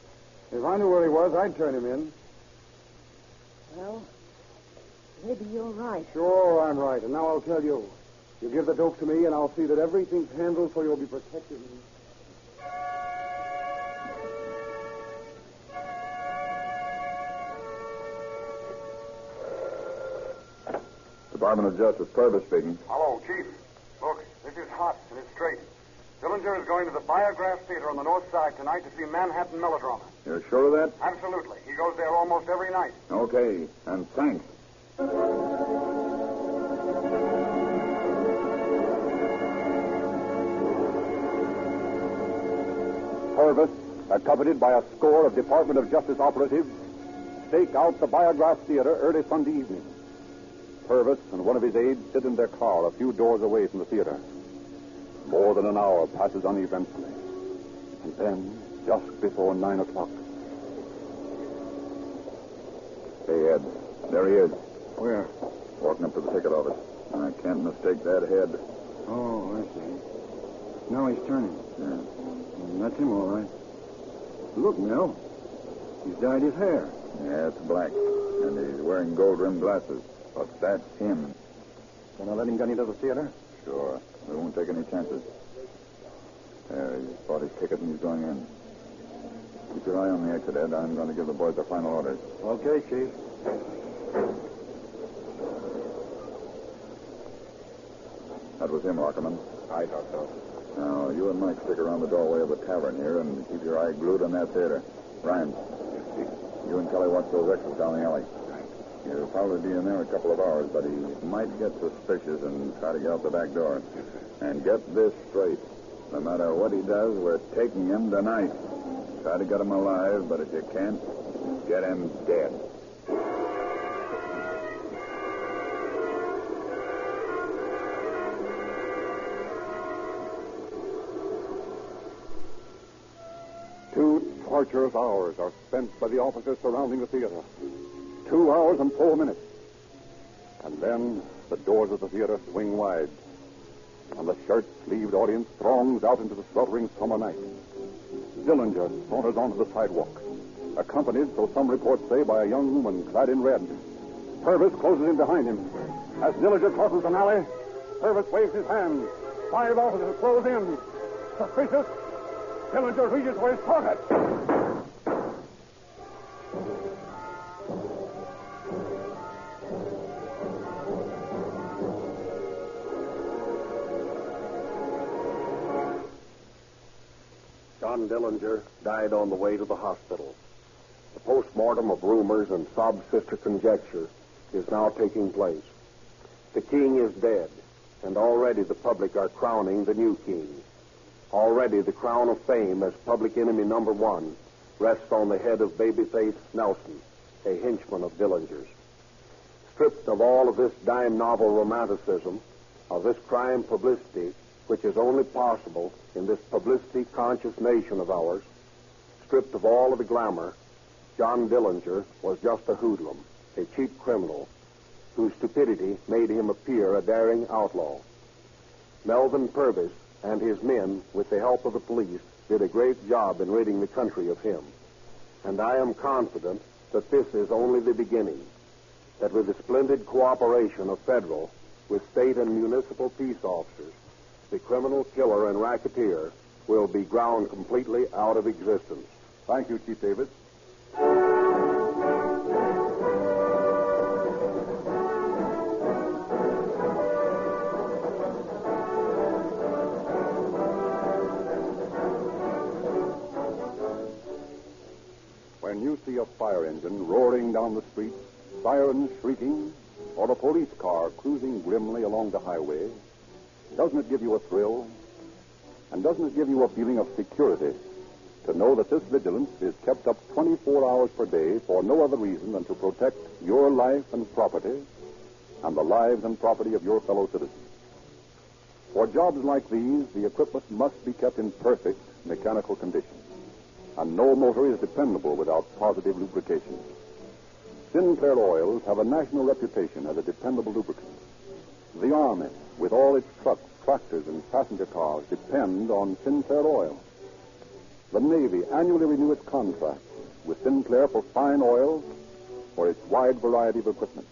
If I knew where he was, I'd turn him in. Well, maybe you're right. Sure, I'm right. And now I'll tell you. You give the dope to me, and I'll see that everything's handled so you'll be protected. Department of Justice, Purvis speaking. Hello, Chief. Look, this is hot, and it's straight. Dillinger is going to the Biograph Theater on the north side tonight to see Manhattan melodrama. You're sure of that? Absolutely. He goes there almost every night. Okay, and thanks. Purvis, accompanied by a score of Department of Justice operatives, stake out the Biograph Theater early Sunday evening. Purvis and one of his aides sit in their car a few doors away from the theater. More than an hour passes uneventfully. And then, just before 9 o'clock... Hey, Ed. There he is. Where? Walking up to the ticket office. I can't mistake that head. Oh, I see. Now he's turning. Yeah. That's him, all right. Look, Mel. He's dyed his hair. Yeah, it's black. And he's wearing gold-rimmed glasses. But that's him. Can I let him get into the theater? Sure. We won't take any chances. There, he's bought his ticket and he's going in. Keep your eye on the exit, Ed. I'm going to give the boys the final orders. Okay, Chief. That was him, Ackerman. I thought so. Now, you and Mike stick around the doorway of the tavern here and keep your eye glued on that theater. Ryan, you and Kelly watch those exits down the alley. He'll probably be in there a couple of hours, but he might get suspicious and try to get out the back door. And get this straight. No matter what he does, we're taking him tonight. Try to get him alive, but if you can't, get him dead. Two torturous hours are spent by the officers surrounding the theater. 2 hours and 4 minutes. And then the doors of the theater swing wide. And the shirt-sleeved audience throngs out into the sweltering summer night. Dillinger saunters onto the sidewalk, accompanied, so some reports say, by a young woman clad in red. Purvis closes in behind him. As Dillinger crosses an alley, Purvis waves his hand. 5 officers close in. Suspicious. Dillinger reaches for his target. John Dillinger died on the way to the hospital. The post-mortem of rumors and sob-sister conjecture is now taking place. The king is dead, and already the public are crowning the new king. Already the crown of fame as public enemy number 1 rests on the head of babyface Nelson, a henchman of Dillinger's. Stripped of all of this dime novel romanticism, of this crime publicity, which is only possible in this publicity-conscious nation of ours, stripped of all of the glamour, John Dillinger was just a hoodlum, a cheap criminal, whose stupidity made him appear a daring outlaw. Melvin Purvis and his men, with the help of the police, did a great job in ridding the country of him. And I am confident that this is only the beginning, that with the splendid cooperation of federal, with state and municipal peace officers, the criminal killer and racketeer will be ground completely out of existence. Thank you, Chief Davis. When you see a fire engine roaring down the street, sirens shrieking, or a police car cruising grimly along the highway, doesn't it give you a thrill? And doesn't it give you a feeling of security to know that this vigilance is kept up 24 hours per day for no other reason than to protect your life and property and the lives and property of your fellow citizens? For jobs like these, the equipment must be kept in perfect mechanical condition, and no motor is dependable without positive lubrication. Sinclair Oils have a national reputation as a dependable lubricant. The Army, with all its trucks, tractors, and passenger cars, depend on Sinclair Oil. The Navy annually renew its contract with Sinclair for fine oil for its wide variety of equipment.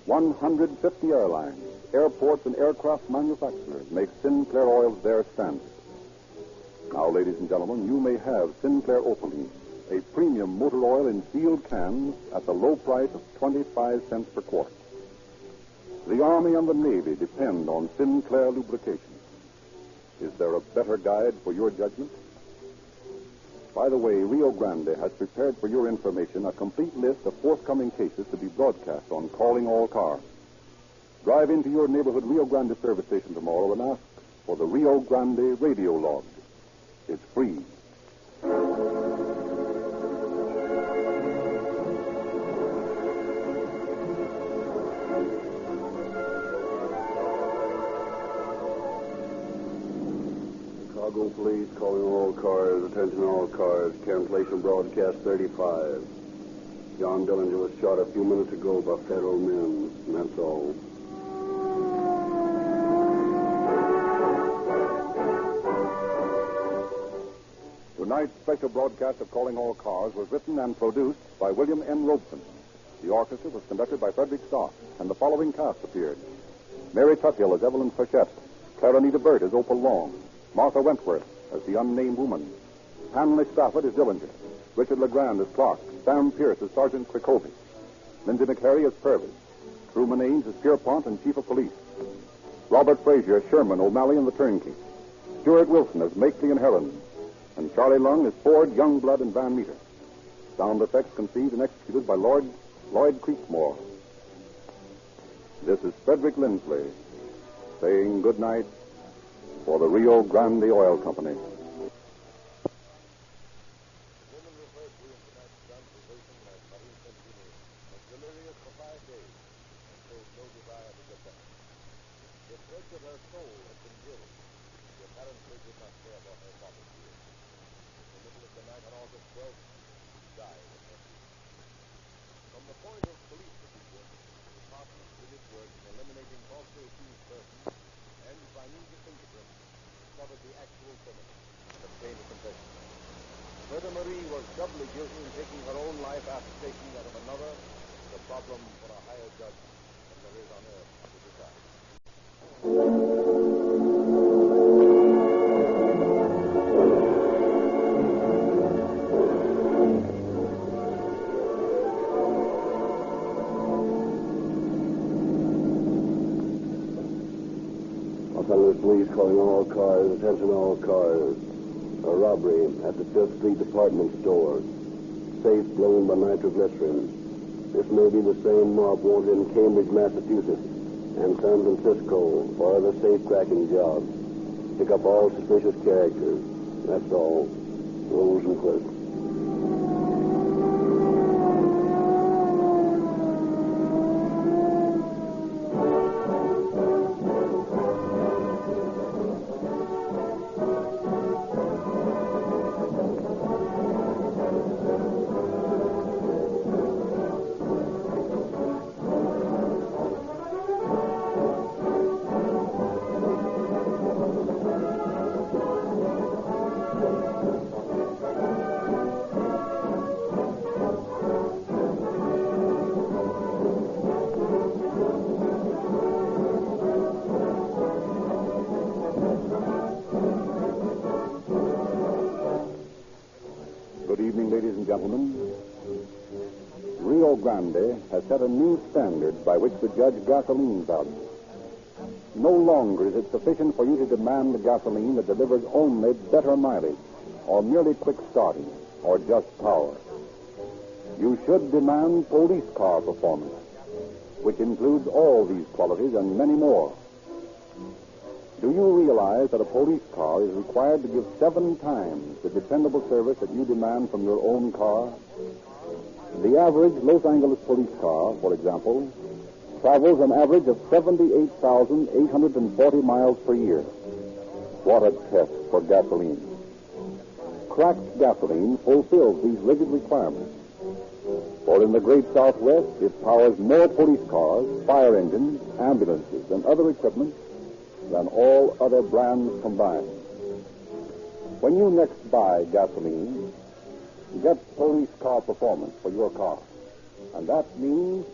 150 airlines, airports, and aircraft manufacturers make Sinclair Oils their standard. Now, ladies and gentlemen, you may have Sinclair Opaline, a premium motor oil in sealed cans at the low price of 25 cents per quart. The Army and the Navy depend on Sinclair lubrication. Is there a better guide for your judgment? By the way, Rio Grande has prepared for your information a complete list of forthcoming cases to be broadcast on Calling All Cars. Drive into your neighborhood Rio Grande service station tomorrow and ask for the Rio Grande radio log. It's free. Chicago Police calling all cars, attention all cars, cancellation broadcast 35. John Dillinger was shot a few minutes ago by federal men, and that's all. Tonight's special broadcast of Calling All Cars was written and produced by William N. Robeson. The orchestra was conducted by Frederick Stock, and the following cast appeared: Mary Tuthill as Evelyn Frechette, Clara Nita Burt as Opal Long, Martha Wentworth as the unnamed woman, Hanley Stafford as Dillinger, Richard LeGrand as Clark, Sam Pierce as Sergeant Cricovey, Lindsay McHarry as Purvis, Truman Ames as Pierpont and Chief of Police, Robert Frazier as Sherman, O'Malley, and the Turnkey, Stuart Wilson as Makeley and Heron, and Charlie Lung as Ford, Youngblood, and Van Meter. Sound effects conceived and executed by Lloyd Creekmore. This is Frederick Lindsley saying good night for the Rio Grande Oil Company. The actual criminal and obtain a confession. whether Marie was doubly guilty in taking her own life after taking that of another is a problem for a higher judge than there is on earth to decide. Los Angeles Police calling all cars, attention all cars. A robbery at the 5th Street department store. Safe blown by nitroglycerin. This may be the same mob wanted in Cambridge, Massachusetts, and San Francisco for other safe-cracking jobs. Pick up all suspicious characters. That's all. Rose and Clerk. Ladies and gentlemen, Rio Grande has set a new standard by which to judge gasoline value. No longer is it sufficient for you to demand gasoline that delivers only better mileage, or merely quick starting, or just power. You should demand police car performance, which includes all these qualities and many more. Do you realize that a police car is required to give 7 times the dependable service that you demand from your own car? The average Los Angeles police car, for example, travels an average of 78,840 miles per year. What a test for gasoline. Cracked gasoline fulfills these rigid requirements. For in the great Southwest, it powers more police cars, fire engines, ambulances, and other equipment than all other brands combined. When you next buy gasoline, get police car performance for your car. And that means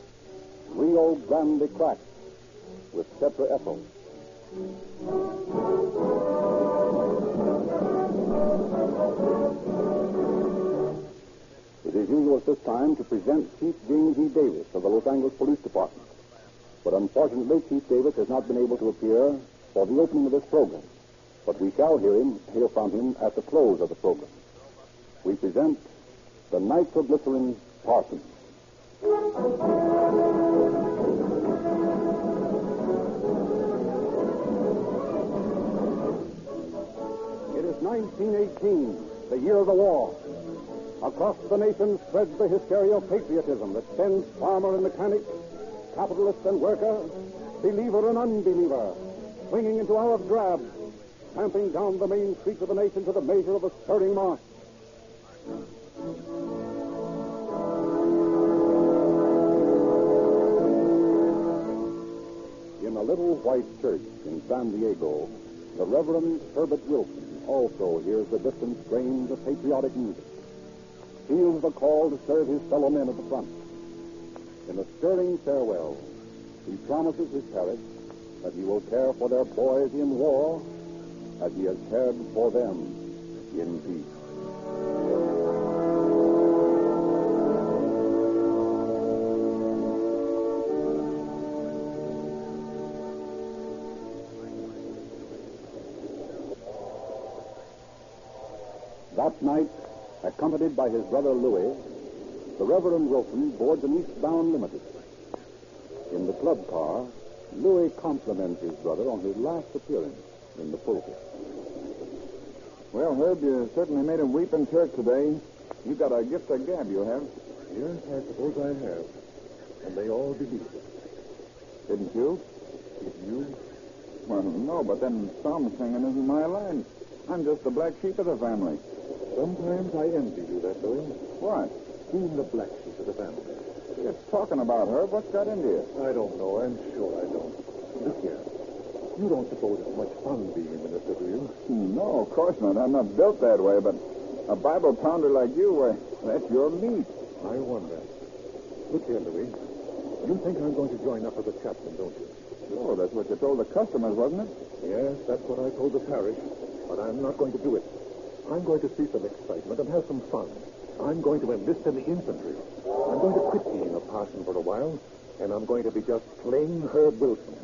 Rio Grande cracked with tetraethyl. It is usual at this time to present Chief James E. Davis of the Los Angeles Police Department. But unfortunately, Chief Davis has not been able to appear for the opening of this program. But we shall hear from him at the close of the program. We present the Nitroglycerin Pardon. It is 1918, the year of the war. Across the nation spreads the hysteria of patriotism that sends farmer and mechanic, capitalist and worker, believer and unbeliever, swinging into hour of drab, tramping down the main streets of the nation to the measure of a stirring march. In a little white church in San Diego, the Reverend Herbert Wilson also hears the distant strains of patriotic music, feels the call to serve his fellow men at the front. In a stirring farewell, he promises his parish that he will care for their boys in war as he has cared for them in peace. That night, accompanied by his brother Louis, the Reverend Wilson boards an eastbound limited. In the club car, Louis compliments his brother on his last appearance in the pulpit. Well, Herb, you certainly made him weep in church today. You got a gift of gab, you have. Yes, I suppose I have. And they all believed it. Didn't you? Did you? Well, no, but then psalm singing isn't my line. I'm just the black sheep of the family. Sometimes I envy you that, Louis. What? Being the black sheep of the family. Just talking about her. What's got into you? I don't know. I'm sure I don't. Look here. You don't suppose it's much fun being a minister, do you? No, of course not. I'm not built that way, but A Bible pounder like you, that's your meat. I wonder. Look here, Louis. You think I'm going to join up with the chaplain, don't you? Oh, that's what you told the customers, wasn't it? Yes, that's what I told the parish. But I'm not going to do it. I'm going to see some excitement and have some fun. I'm going to enlist in the infantry. I'm going to quit being a parson for a while, and I'm going to be just plain Herb Wilson.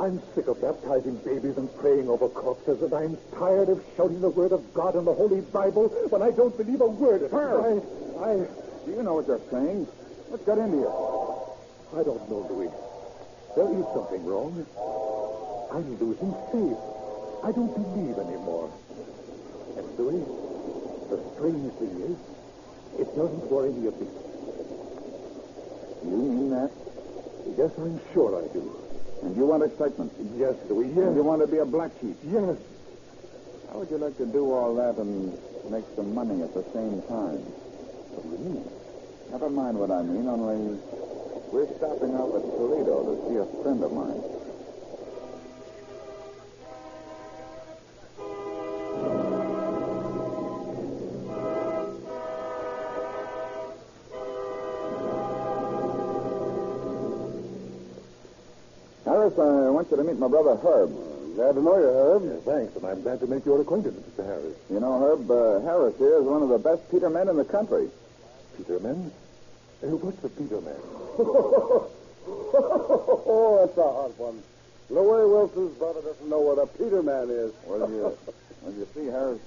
I'm sick of baptizing babies and praying over corpses, and I'm tired of shouting the word of God in the Holy Bible when I don't believe a word of it. Do you know what you're saying? What's got into you? I don't know, Louis. There is something wrong. I'm losing faith. I don't believe anymore. And, Louis, the strange thing is, it doesn't worry me a bit. You mean that? Yes, I'm sure I do. And you want excitement? Yes, Louis, yes. And you want to be a black sheep? Yes. How would you like to do all that and make some money at the same time? What do you mean? Never mind what I mean, only we're stopping off at Toledo to see a friend of mine. Harris, I want you to meet my brother Herb. Glad to know you, Herb. Thanks, and I'm glad to make your acquaintance, Mr. Harris. You know, Herb, Harris here is one of the best Peter men in the country. Peter men? What's the Peter man? Oh, that's a hard one. Louis Wilson's brother doesn't know what a Peter man is. Well, you see, Harris,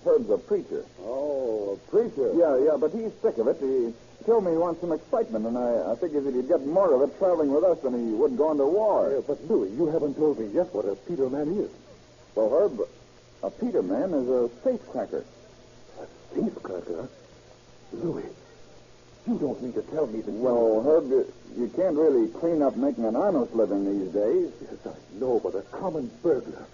Herb's a preacher. Oh, a preacher? Yeah, but he's sick of it. He told me he wants some excitement, and I figured that he'd get more of it traveling with us than he would going to war. Yeah, but, Louis, you haven't told me yet what a Peter man is. Well, Herb, a Peter man is a safecracker. A safecracker? Louis, you don't mean to tell me that... Well, Herb, you can't really clean up making an honest living these days. Yes, I know, but a common burglar.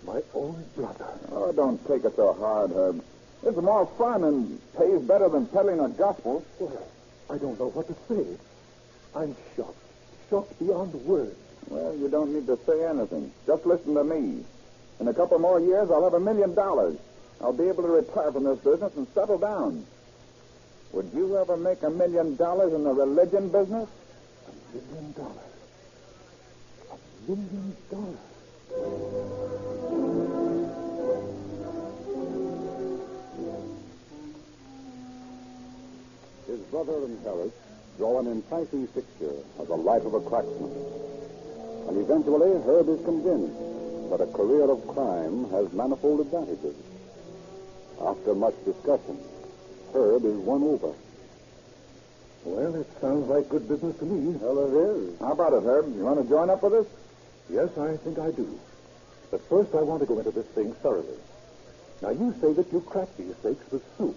My own brother. Oh, don't take it so hard, Herb. It's more fun and pays better than peddling the gospel. Well, I don't know what to say. I'm shocked. Shocked beyond words. Well, you don't need to say anything. Just listen to me. In a couple more years, I'll have $1 million. I'll be able to retire from this business and settle down. Would you ever make $1 million in the religion business? $1 million? $1 million? His brother and Harris draw an enticing picture of the life of a cracksman. And eventually, Herb is convinced that a career of crime has manifold advantages. After much discussion, Herb is won over. Well, it sounds like good business to me. Well, it is. How about it, Herb? You want to join up with us? Yes, I think I do. But first, I want to go into this thing thoroughly. Now, you say that you crack these safes with soup.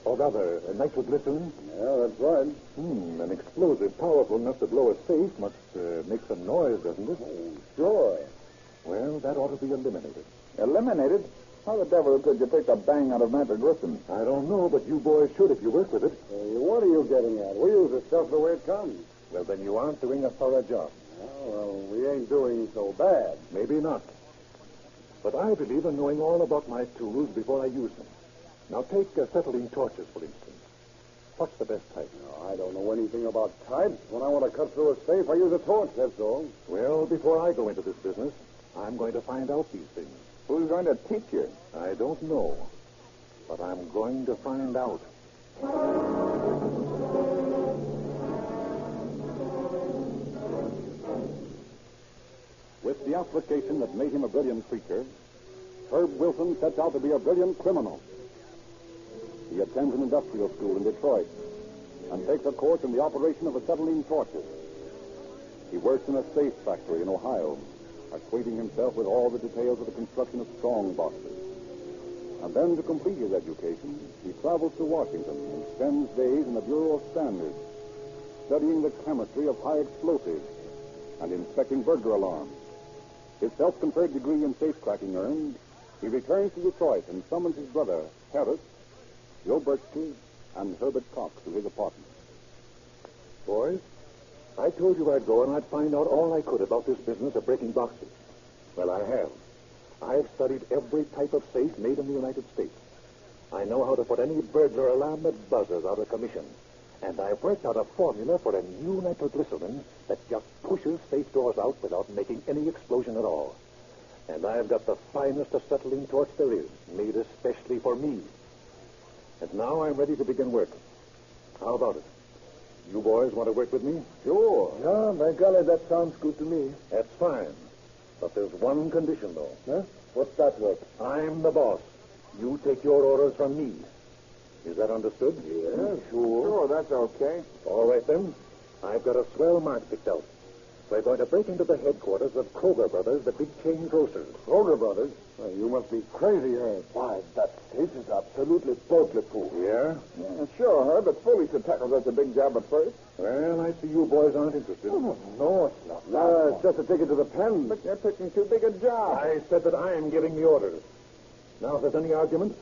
Or rather, nitroglycerin. Yeah, that's right. An explosive powerful enough to blow a safe must make some noise, doesn't it? Oh, sure. Well, that ought to be eliminated. Eliminated? How the devil could you take the bang out of nitroglycerin? I don't know, but you boys should if you work with it. What are you getting at? We use the stuff the way it comes. Well, then you aren't doing a thorough job. Well, we ain't doing so bad. Maybe not. But I believe in knowing all about my tools before I use them. Now, take acetylene torches, for instance. What's the best type? No, I don't know anything about types. When I want to cut through a safe, I use a torch, that's all. Well, before I go into this business, I'm going to find out these things. Who's going to teach you? I don't know. But I'm going to find out. With the application that made him a brilliant preacher, Herb Wilson sets out to be a brilliant criminal. He attends an industrial school in Detroit and takes a course in the operation of acetylene torches. He works in a safe factory in Ohio, acquainting himself with all the details of the construction of strong boxes. And then, to complete his education, he travels to Washington and spends days in the Bureau of Standards, studying the chemistry of high explosives and inspecting burglar alarms. His self-conferred degree in safecracking earned, he returns to Detroit and summons his brother, Harris, Joe Birchke, and Herbert Cox to his apartment. Boys, I told you I'd go and I'd find out all I could about this business of breaking boxes. Well, I have. I've studied every type of safe made in the United States. I know how to put any burglar alarm that buzzes out of commission. And I've worked out a formula for a new nitroglycerin that just pushes safe doors out without making any explosion at all. And I've got the finest acetylene torch there is, made especially for me. And now I'm ready to begin work. How about it? You boys want to work with me? Sure. Yeah, by golly, that sounds good to me. That's fine. But there's one condition, though. Huh? What's that, Ruth? I'm the boss. You take your orders from me. Is that understood? Yeah, sure. Sure, that's okay. All right, then. I've got a swell mark picked out. We're going to break into the headquarters of Kroger Brothers, the big chain grocers. Kroger Brothers? Well, you must be crazy, Herb. Why, that safe is absolutely bulletproof. Yeah? Yeah, sure, Herb, but foolish to tackle such a big job at first. Well, I see you boys aren't interested. Oh, no, it's not. No, it's just a ticket to the pen. But you're picking too big a job. I said that I am giving the orders. Now, if there's any argument,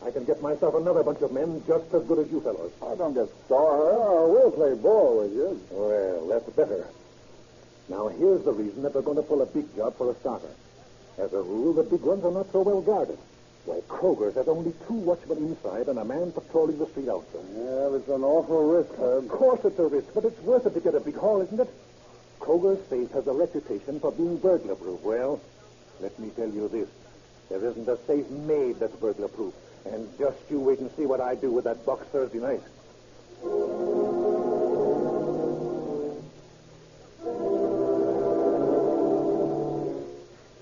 I can get myself another bunch of men just as good as you fellows. I don't get sore. Oh, we'll play ball with you. Well, that's better. Now, here's the reason that we're going to pull a big job for a starter. As a rule, the big ones are not so well guarded. Why, Kroger's has only 2 watchmen inside and a man patrolling the street outside. Yeah, it's an awful risk, Herb. Of course it's a risk, but it's worth it to get a big haul, isn't it? Kroger's safe has a reputation for being burglar-proof. Well, let me tell you this. There isn't a safe made that's burglar-proof. And just you wait and see what I do with that box Thursday night.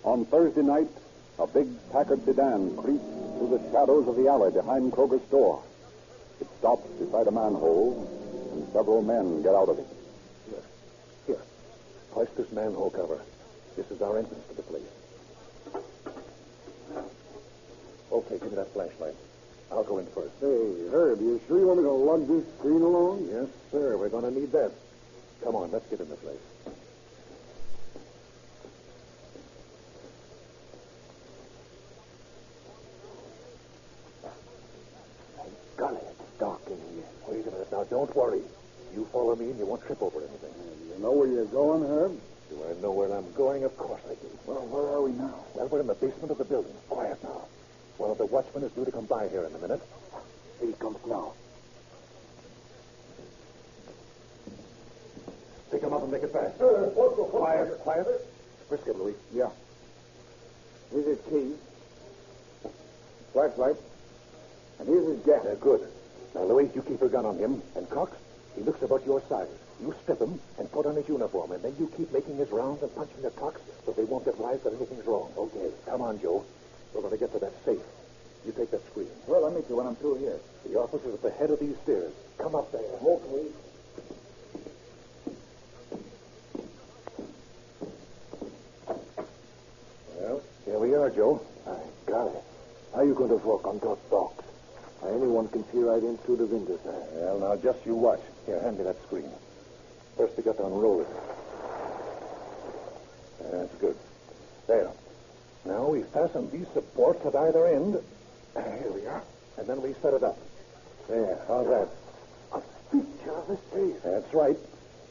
On Thursday night, a big Packard sedan creeps through the shadows of the alley behind Kroger's store. It stops beside a manhole, and several men get out of it. Here. Hoist this manhole cover. This is our entrance to the place. Okay, give me that flashlight. I'll go in first. Hey, Herb, you sure you want me to lug this screen along? Yes, sir. We're going to need that. Come on, let's get in the place. Golly, it's dark in here. Wait a minute now. Don't worry. You follow me and you won't trip over anything. You know where you're going, Herb? Do I know where I'm going? Of course I do. Well, where are we now? Well, we're in the basement of the building. Quiet now. One of the watchmen is due to come by here in a minute. Here he comes now. Pick him up and make it fast. Quiet, quiet. Frisk him, Louis. Yeah. Here's his key. Flashlight. And here's his gas. Good. Now, Louis, you keep your gun on him. And Cox, he looks about your size. You strip him and put on his uniform, and then you keep making his rounds and punching the cocks so they won't get wise that anything's wrong. Okay. Come on, Joe. We're going to get to that safe. You take that screen. Well, I'll meet you when I'm through here. The office is at the head of these stairs. Come up there. Okay. Well, here we are, Joe. I got it. How you going to walk on those docks? Anyone can see right in through the windows there. Well, now, just you watch. Here, hand me that screen. First, we got to unroll it. That's good. There. Now, we fasten these supports at either end. Here we are. And then we set it up. There, how's that? A picture of a safe. That's right.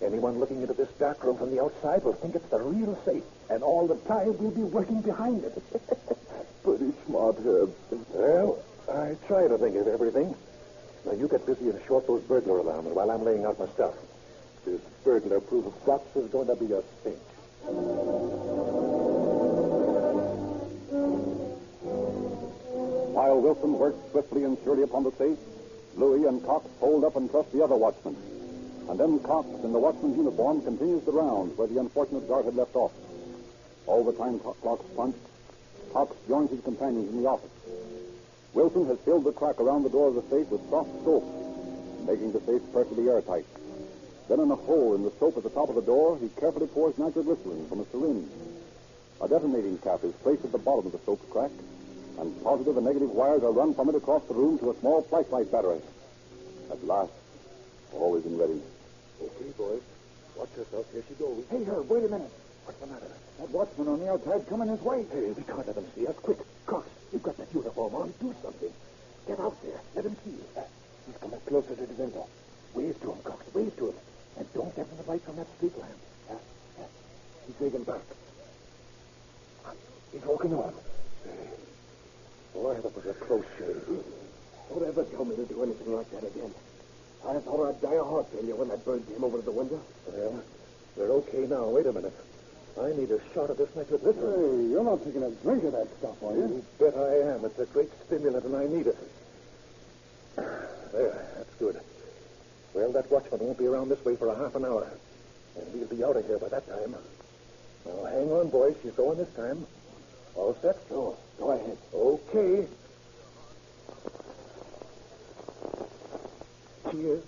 Anyone looking into this dark room from the outside will think it's the real safe. And all the time we'll be working behind it. Pretty smart, Herb. Well, I try to think of everything. Now, you get busy and short those burglar alarms while I'm laying out my stuff. This burglar-proof box is going to be a cinch. While Wilson worked swiftly and surely upon the safe, Louis and Cox hold up and trust the other watchman. And then Cox, in the watchman's uniform, continues the rounds where the unfortunate guard had left off. All the time clocks punched, Cox joins his companions in the office. Wilson has filled the crack around the door of the safe with soft soap, making the safe perfectly airtight. Then in a hole in the soap at the top of the door, he carefully pours nitroglycerin from a syringe. A detonating cap is placed at the bottom of the soap crack, and positive and negative wires are run from it across the room to a small flashlight battery. At last, all is in readiness. Okay, boys. Watch yourself. Here she goes. Hey, Herb, wait a minute. What's the matter? That watchman on the outside coming his way. Hey, we can't let him see us. Quick, Cox, you've got that uniform on. Do something. Get out there. Let him see you. He's coming closer to the window. Wave to him, Cox. Wave to him. And don't give him the light from that street lamp. He's waving back. He's walking on. Boy, that was a close shave. Don't ever tell me to do anything like that again. I thought I'd die of heart failure when that bird came over to the window. Well, we're okay now. Wait a minute. I need a shot of this nitroglycerin. Hey, you're not taking a drink of that stuff, are you? You bet I am. It's a great stimulant, and I need it. There, that's good. Well, that watchman won't be around this way for a half an hour. And we'll be out of here by that time. Now, hang on, boys. She's going this time. All set? Sure. Go ahead. Okay. Cheers.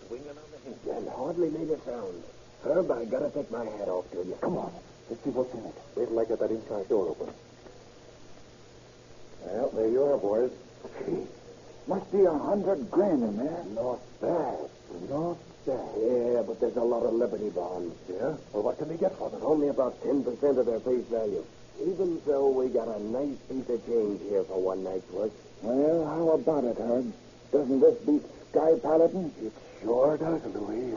Swinging on the hinge. And hardly made a sound. Herb, I gotta take my hat off to you. Come on. Let's see what's in it. Wait till I get that inside door open. Well, there you are, boys. Gee, must be $100,000 in there. Not bad. Not bad. Yeah, but there's a lot of Liberty bonds. Yeah? Well, what can we get for them? Only about 10% of their face value. Even so, we got a nice piece of change here for one night's work. Well, how about it, Herb? Doesn't this beat sky piloting? It sure does, Louise.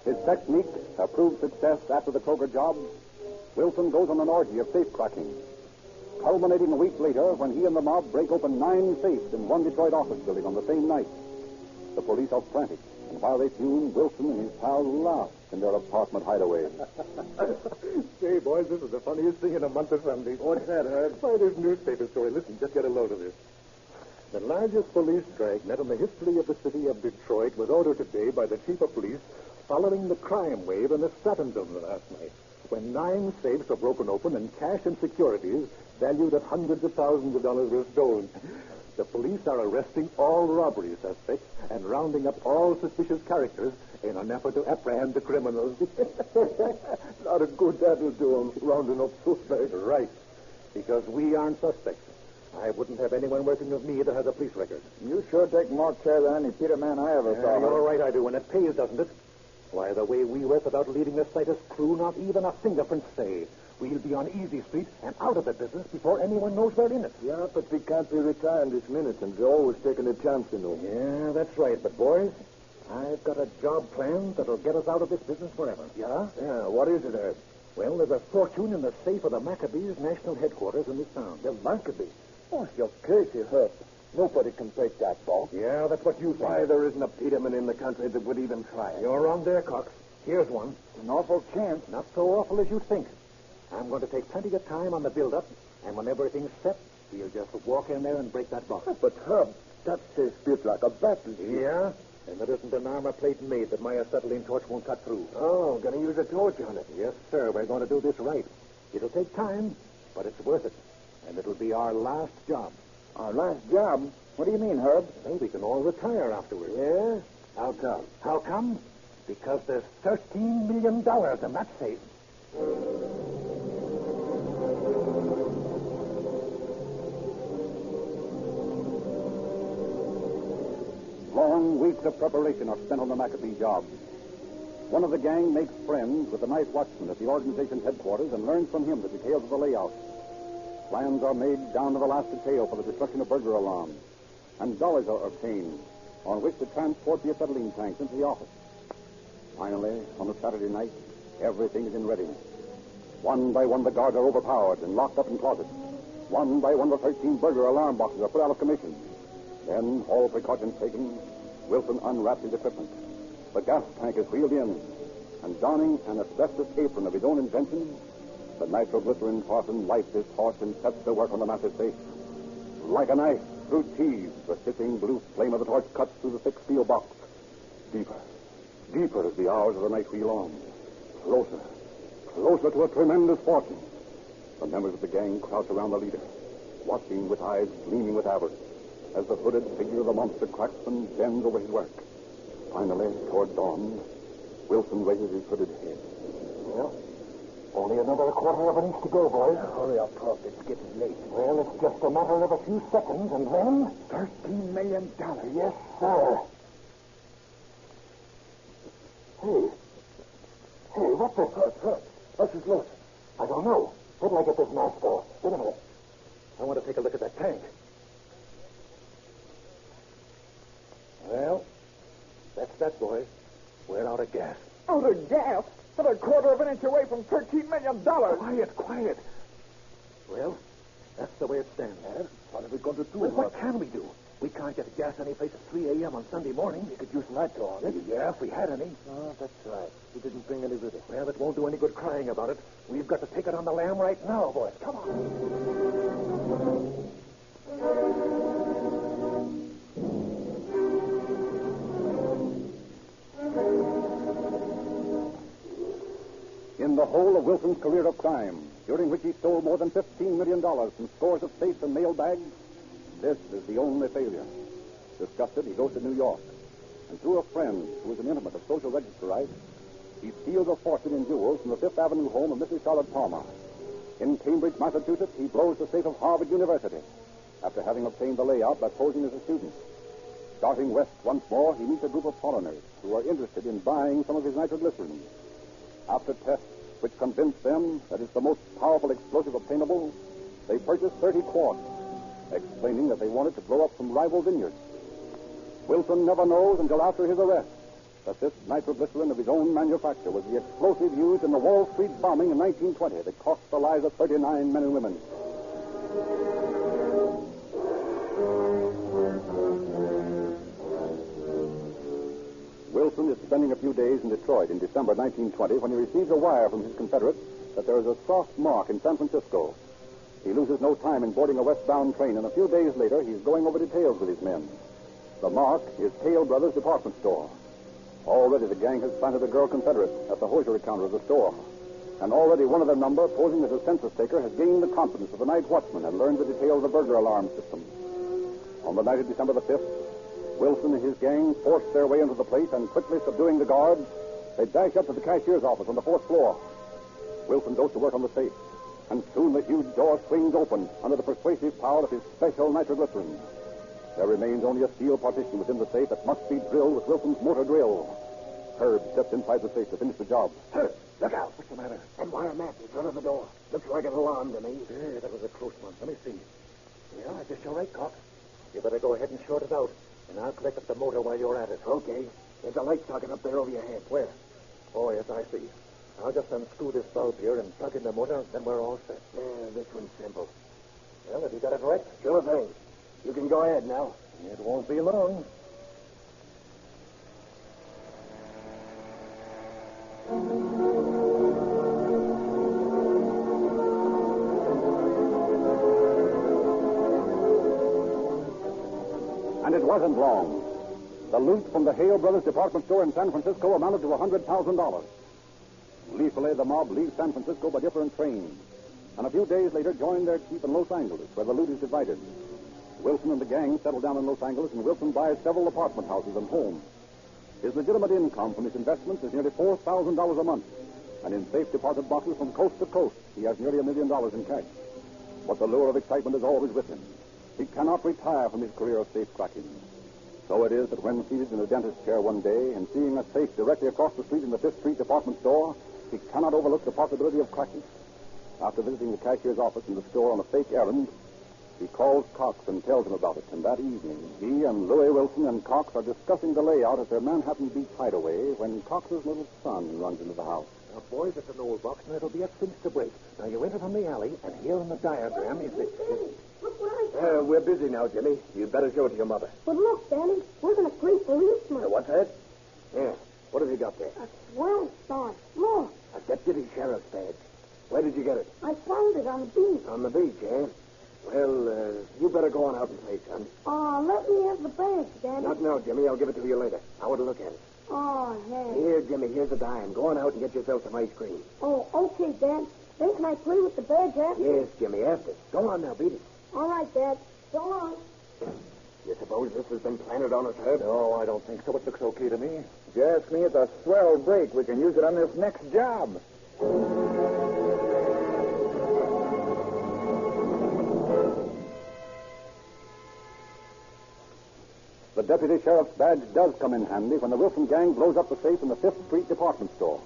His technique a proved success after the Kroger job. Wilson goes on an orgy of safe cracking, culminating a week later when he and the mob break open 9 safes in one Detroit office building on the same night. The police are frantic, and while they fume, Wilson and his pals laugh in their apartment hideaway. Say, boys, this is the funniest thing in a month of Sundays. What's that, Herb? Why, this newspaper story. Listen, just get a load of this. The largest police dragnet in the history of the city of Detroit was ordered today by the chief of police following the crime wave in the Stratton building last night, when 9 safes were broken open and cash and securities valued at hundreds of thousands of dollars were stolen. The police are arresting all robbery suspects and rounding up all suspicious characters in an effort to apprehend the criminals. Not a good that'll do them, rounding up suspects. Right, because we aren't suspects. I wouldn't have anyone working with me that has a police record. You sure take more care than any Peter man I ever saw. You're right, I do, and it pays, doesn't it? Why, the way we work without leaving the slightest clue, not even a fingerprint stay. We'll be on Easy Street and out of the business before anyone knows we're in it. Yeah, but we can't be retiring this minute, and we're always taking a chance, you know. Yeah, that's right. But, boys, I've got a job planned that'll get us out of this business forever. Yeah? Yeah, what is it, Ed? Well, there's a fortune in the safe of the Maccabees' national headquarters in this town. The Maccabees? Oh, you're crazy, Herb. Nobody can take that box. Yeah, that's what you think. Why, there isn't a Peterman in the country that would even try it. You're wrong there, Cox. Here's one. An awful chance. Not so awful as you think. I'm going to take plenty of time on the build-up, and when everything's set, we'll just walk in there and break that box. But, Herb, that says built like a battleship. Yeah? And there isn't an armor plate made that my acetylene torch won't cut through. Oh, going to use a torch on it. Yes, sir. We're going to do this right. It'll take time, but it's worth it. And it'll be our last job. Our last job? What do you mean, Herb? Well, we can all retire afterwards. Yeah? How come? How come? Because there's $13 million in that safe. Long weeks of preparation are spent on the Maccabee job. One of the gang makes friends with the night watchman at the organization's headquarters and learns from him the details of the layout. Plans are made down to the last detail for the destruction of burglar alarms, and dollars are obtained on which to transport the acetylene tanks into the office. Finally, on a Saturday night, everything is in readiness. One by one, the guards are overpowered and locked up in closets. One by one, the 13 burglar alarm boxes are put out of commission. Then, all precautions taken, Wilson unwraps his equipment. The gas tank is wheeled in, and donning an asbestos apron of his own invention, the nitroglycerin Pardon lights his torch and sets to work on the massive safe. Like a knife through teeth, the hissing blue flame of the torch cuts through the thick steel box. Deeper, deeper as the hours of the night wheel on. Closer, closer to a tremendous fortune. The members of the gang crouch around the leader, watching with eyes gleaming with avarice as the hooded figure of the monster cracks and bends over his work. Finally, toward dawn, Wilson raises his hooded head. Well, only another quarter of an inch to go, boys. Hurry up, Puff. It's getting late. Well, it's just a matter of a few seconds, and then... $13 million. Yes, sir. Hey, what's this? What's this loose? I don't know. Wait till I get this mask off. Wait a minute. I want to take a look at that tank. Well, that's that, boys. We're out of gas. Out of gas? Another quarter of an inch away from $13 million. Quiet. Well, that's the way it stands. What are we going to do? Well, what can we do? We can't get gas any place at 3 a.m. on Sunday morning. We could use nitro on it. Yeah, if we had any. Oh, that's right. We didn't bring any with us. Well, it won't do any good crying about it. We've got to take it on the lam right now, boys. Come on. In the whole of Wilson's career of crime, during which he stole more than $15 million from scores of safes and mail bags, this is the only failure. Disgusted, he goes to New York, and through a friend who is an intimate of social registrarites, he steals a fortune in jewels from the Fifth Avenue home of Mrs. Charlotte Palmer. In Cambridge, Massachusetts, he blows the safe of Harvard University, after having obtained the layout by posing as a student. Starting west once more, he meets a group of foreigners who are interested in buying some of his nitroglycerin. After tests which convince them that it's the most powerful explosive obtainable, they purchase 30 quarts, explaining that they wanted to blow up some rival vineyards. Wilson never knows until after his arrest that this nitroglycerin of his own manufacture was the explosive used in the Wall Street bombing in 1920 that cost the lives of 39 men and women. Wilson is spending a few days in Detroit in December 1920 when he receives a wire from his Confederates that there is a soft mark in San Francisco. He loses no time in boarding a westbound train, and a few days later he's going over details with his men. The mark is Hale Brothers Department Store. Already the gang has planted a girl Confederate at the hosiery counter of the store. And already one of their number, posing as a census taker, has gained the confidence of the night watchman and learned the details of the burglar alarm system. On the night of December the 5th, Wilson and his gang force their way into the place, and quickly subduing the guards, they dash up to the cashier's office on the 4th floor. Wilson goes to work on the safe, and soon the huge door swings open under the persuasive power of his special nitroglycerin. There remains only a steel partition within the safe that must be drilled with Wilson's motor drill. Herb steps inside the safe to finish the job. Herb, look out. What's the matter? That wire mat in front of the door. Looks like an alarm to me. Yeah, that was a close one. Let me see. Yeah, I guess you're right, Cox. You better go ahead and short it out, and I'll collect up the motor while you're at it. Okay. There's a light socket up there over your head. Where? Oh, yes, I see. I'll just unscrew this bulb here and plug in the motor, then we're all set. Yeah, this one's simple. Well, have you got it right? Sure thing. You can go ahead now. It won't be long. And it wasn't long. The loot from the Hale Brothers Department Store in San Francisco amounted to $100,000. Gleefully, the mob leaves San Francisco by different trains, and a few days later join their chief in Los Angeles, where the loot is divided. Wilson and the gang settle down in Los Angeles, and Wilson buys several apartment houses and homes. His legitimate income from his investments is nearly $4,000 a month, and in safe deposit boxes from coast to coast, he has nearly $1 million in cash. But the lure of excitement is always with him. He cannot retire from his career of safe cracking. So it is that when seated in a dentist's chair one day and seeing a safe directly across the street in the 5th Street department store, he cannot overlook the possibility of cracking. After visiting the cashier's office in the store on a fake errand, he calls Cox and tells him about it. And that evening, he and Louis Wilson and Cox are discussing the layout at their Manhattan Beach hideaway when Cox's little son runs into the house. Now, boys, it's an old box, and it'll be a cinch to break. Now, you enter from the alley, and here in the diagram is the... Look what I got. We're busy now, Jimmy. You'd better show it to your mother. But look, Daddy, we're going to greet policemen. What's that? Yeah. What have you got there? A swell star. Look. A deputy sheriff's badge. Where did you get it? I found it on the beach. On the beach, eh? Well, you better go on out and play, son. Let me have the badge, Daddy. Not now, Jimmy. I'll give it to you later. I want to look at it. Oh, hey. Here, Jimmy, here's a dime. Go on out and get yourself some ice cream. Oh, okay, Dad. Then can I play with the badge after? Yes, Jimmy, after. Go on now, beat it. All right, Dad. So long. You suppose this has been planted on us, Herb? No, I don't think so. It looks okay to me. If you ask me, it's a swell break. We can use it on this next job. The deputy sheriff's badge does come in handy when the Wilson gang blows up the safe in the 5th Street department store.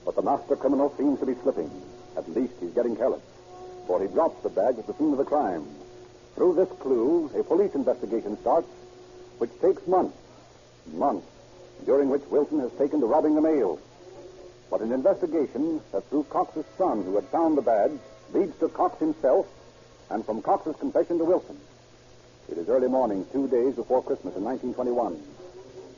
But the master criminal seems to be slipping. At least he's getting careless, for he drops the badge at the scene of the crime. Through this clue, a police investigation starts, which takes months, during which Wilson has taken to robbing the mail. But an investigation that through Cox's son, who had found the badge, leads to Cox himself, and from Cox's confession to Wilson. It is early morning, 2 days before Christmas in 1921.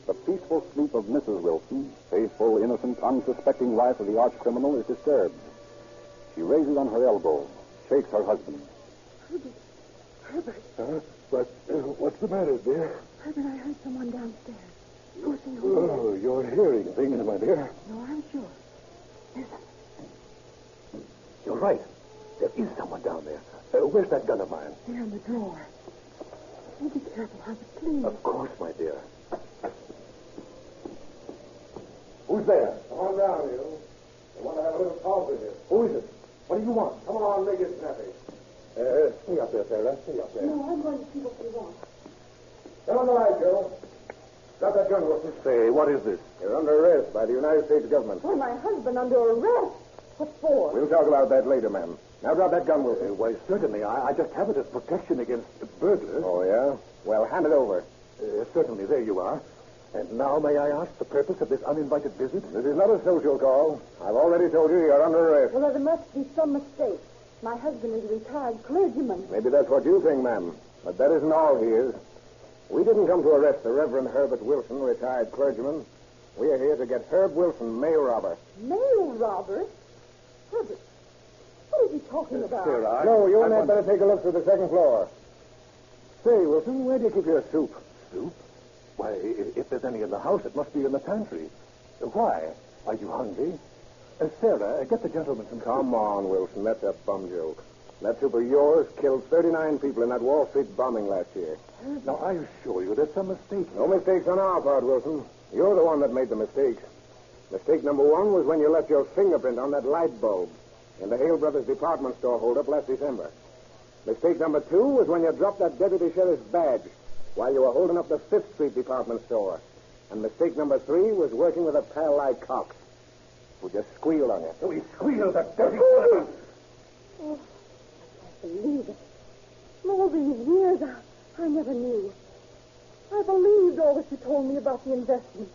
The peaceful sleep of Mrs. Wilson, faithful, innocent, unsuspecting wife of the arch criminal, is disturbed. She raises on her elbow, shakes her husband. Herbert. What's the matter, dear? Herbert, I heard someone downstairs. Go see who it is. Oh, you're hearing things, my dear. No, I'm sure. Listen. You're right. There is someone down there. Where's that gun of mine? There in the drawer. Oh, be careful, Herbert, please. Of course, my dear. Who's there? Come on down, you. I want to have a little talk with you. Who is it? What do you want? Come on, make it snappy. Stay up there, Sarah. Stay up there. No, I'm going to see what they want. Come on the light, Joe. Drop that gun, Wilson. Say, what is this? You're under arrest by the United States government. Why, my husband under arrest. What for? We'll talk about that later, ma'am. Now drop that gun, Wilson. Why, certainly. I just have it as protection against burglars. Oh, yeah? Well, hand it over. Certainly. There you are. And now may I ask the purpose of this uninvited visit? This is not a social call. I've already told you you're under arrest. Well, there must be some mistake. My husband is a retired clergyman. Maybe that's what you think, ma'am. But that isn't all he is. We didn't come to arrest the Reverend Herbert Wilson, retired clergyman. We are here to get Herb Wilson, mail robber. Mail robber? Herbert, what is he talking about? Sarah, no, you and I better take a look through the second floor. Say, Wilson, where do you keep your soup? Soup? Why, if there's any in the house, it must be in the pantry. Why? Are you hungry? Sarah, get the gentleman some soup. Come on, Wilson. That's a bum joke. That soup of yours killed 39 people in that Wall Street bombing last year. Now, I assure you there's some mistake. No mistakes on our part, Wilson. You're the one that made the mistakes. Mistake number one was when you left your fingerprint on that light bulb in the Hale Brothers department store holdup last December. Mistake number two was when you dropped that deputy sheriff's badge while you were holding up the 5th Street department store. And mistake number three was working with a pal like Cox, who just squealed on you. Oh, he squealed, that dirty son. Oh, I can't believe it. All these years, I never knew. I believed all that you told me about the investment.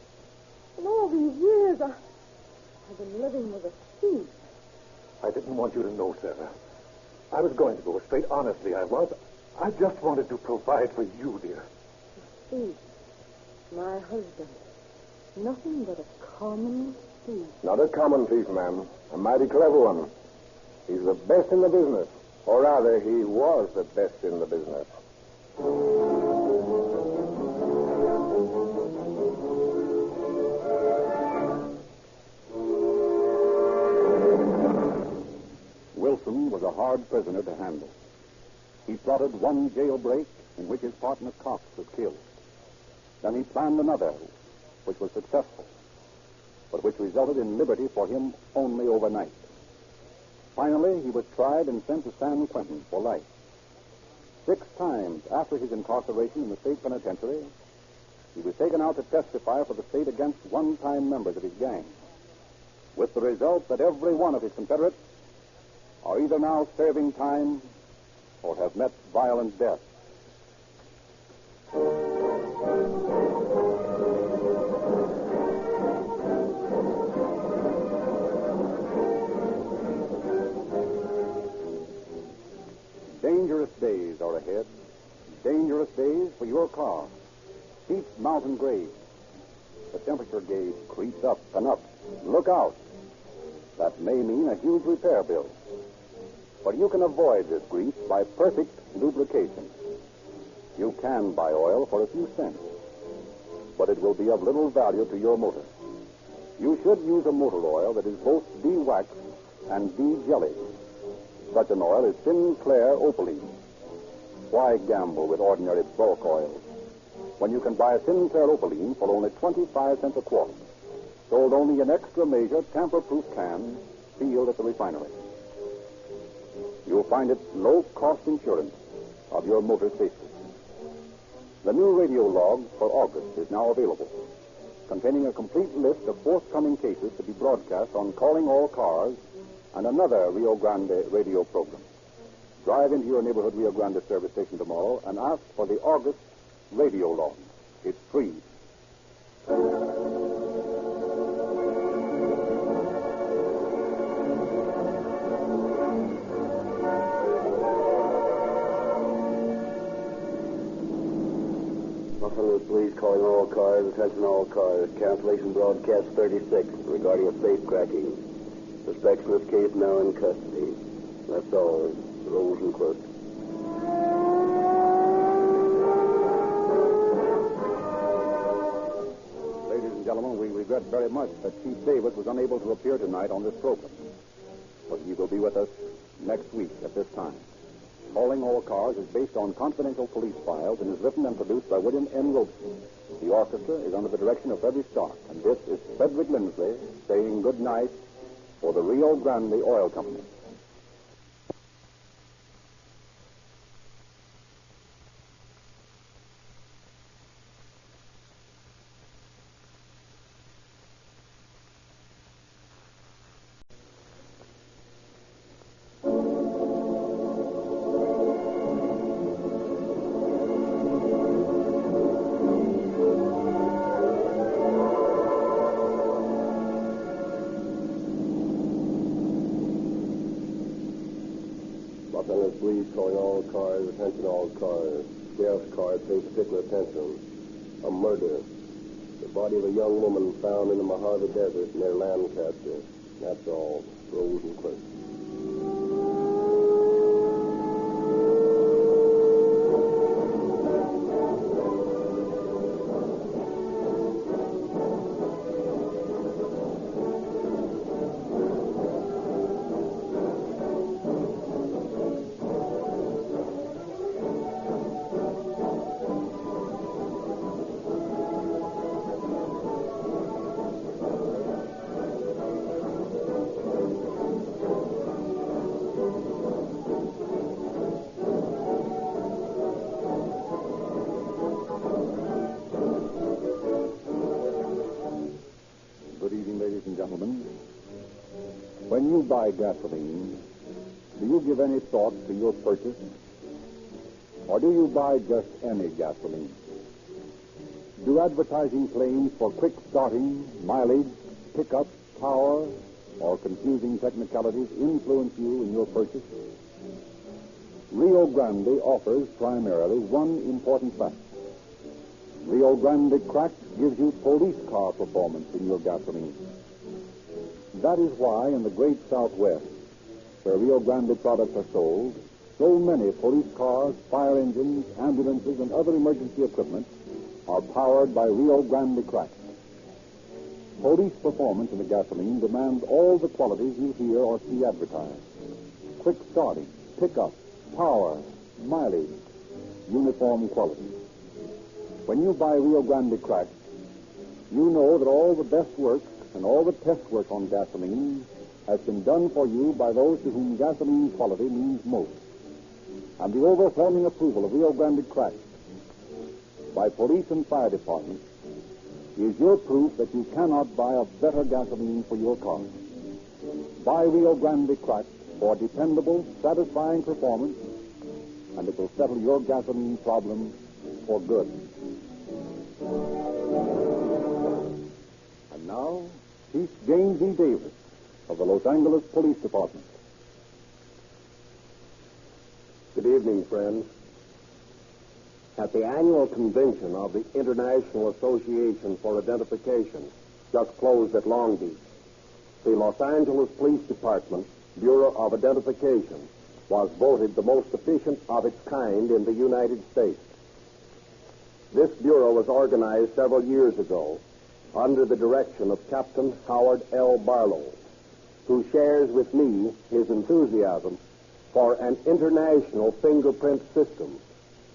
And all these years, I've been living with a thief. I didn't want you to know, Sarah. I was going to go straight. Honestly, I was. I just wanted to provide for you, dear. A thief. My husband. Nothing but a common thief. Not a common thief, ma'am. A mighty clever one. He's the best in the business. Or rather, he was the best in the business. Wilson was a hard prisoner to handle. He plotted one jailbreak in which his partner Cox was killed. Then he planned another, which was successful, but which resulted in liberty for him only overnight. Finally, he was tried and sent to San Quentin for life. 6 times after his incarceration in the state penitentiary, he was taken out to testify for the state against one-time members of his gang, with the result that every one of his confederates are either now serving time or have met violent death. Dangerous days are ahead. Dangerous days for your car. Steep mountain grades. The temperature gauge creeps up and up. Look out. That may mean a huge repair bill. But you can avoid this grief by perfect lubrication. You can buy oil for a few cents, but it will be of little value to your motor. You should use a motor oil that is both de-waxed and de-jellied. Such an oil is Sinclair Opaline. Why gamble with ordinary bulk oils when you can buy a Sinclair Opaline for only 25 cents a quart, sold only in extra measure tamper-proof cans sealed at the refinery? You'll find it low-cost insurance of your motor safety. The new radio log for August is now available, containing a complete list of forthcoming cases to be broadcast on Calling All Cars and another Rio Grande radio program. Drive into your neighborhood Rio Grande service station tomorrow and ask for the August radio log. It's free. Los Angeles Police calling all cars. Attention all cars. Cancellation broadcast 36 regarding a safe cracking. Suspects in this case now in custody. That's all. Rose and Clerk. Ladies and gentlemen, we regret very much that Chief Davis was unable to appear tonight on this program. But he will be with us next week at this time. Calling All Cars is based on confidential police files and is written and produced by William N. Robeson. The orchestra is under the direction of Freddie Stark. And this is Frederick Lindsley saying good night for the Rio Grande Oil Company. Los Angeles Police calling all cars. Attention all cars. Sheriff's car pay particular attention. A murder. The body of a young woman found in the Mojave Desert near Lancaster. That's all. Rose and Clerk. When you buy gasoline, do you give any thought to your purchase? Or do you buy just any gasoline? Do advertising claims for quick starting, mileage, pickup, power, or confusing technicalities influence you in your purchase? Rio Grande offers primarily one important fact. Rio Grande Cracked gives you police car performance in your gasoline. That is why in the great Southwest, where Rio Grande products are sold, so many police cars, fire engines, ambulances, and other emergency equipment are powered by Rio Grande Cracked. Police performance in the gasoline demands all the qualities you hear or see advertised. Quick starting, pickup, power, mileage, uniform quality. When you buy Rio Grande Cracked, you know that all the best work and all the test work on gasoline has been done for you by those to whom gasoline quality means most. And the overwhelming approval of Rio Grande Cracked by police and fire departments is your proof that you cannot buy a better gasoline for your car. Buy Rio Grande Cracked for dependable, satisfying performance, and it will settle your gasoline problem for good. And now, Chief James E. Davis of the Los Angeles Police Department. Good evening, friends. At the annual convention of the International Association for Identification, just closed at Long Beach, the Los Angeles Police Department Bureau of Identification was voted the most efficient of its kind in the United States. This bureau was organized several years ago under the direction of Captain Howard L. Barlow, who shares with me his enthusiasm for an international fingerprint system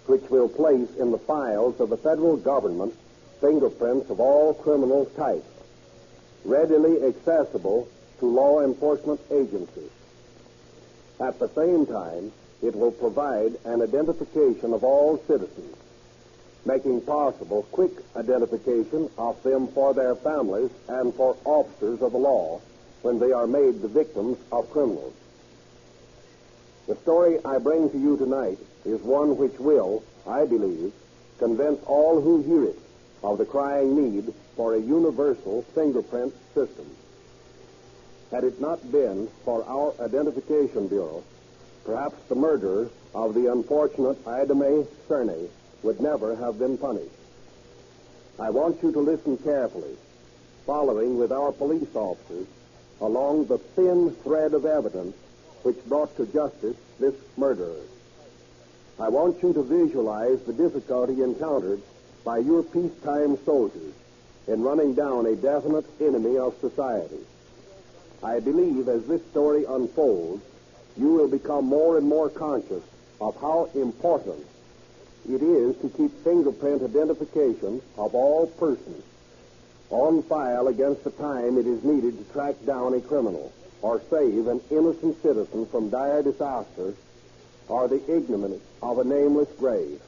which will place in the files of the federal government fingerprints of all criminal types, readily accessible to law enforcement agencies. At the same time, it will provide an identification of all citizens, making possible quick identification of them for their families and for officers of the law when they are made the victims of criminals. The story I bring to you tonight is one which will, I believe, convince all who hear it of the crying need for a universal fingerprint system. Had it not been for our Identification Bureau, perhaps the murderer of the unfortunate Ida Mae Cerny would never have been punished. I want you to listen carefully, following with our police officers along the thin thread of evidence which brought to justice this murderer. I want you to visualize the difficulty encountered by your peacetime soldiers in running down a definite enemy of society. I believe as this story unfolds, you will become more and more conscious of how important it is to keep fingerprint identification of all persons on file against the time it is needed to track down a criminal or save an innocent citizen from dire disaster or the ignominy of a nameless grave.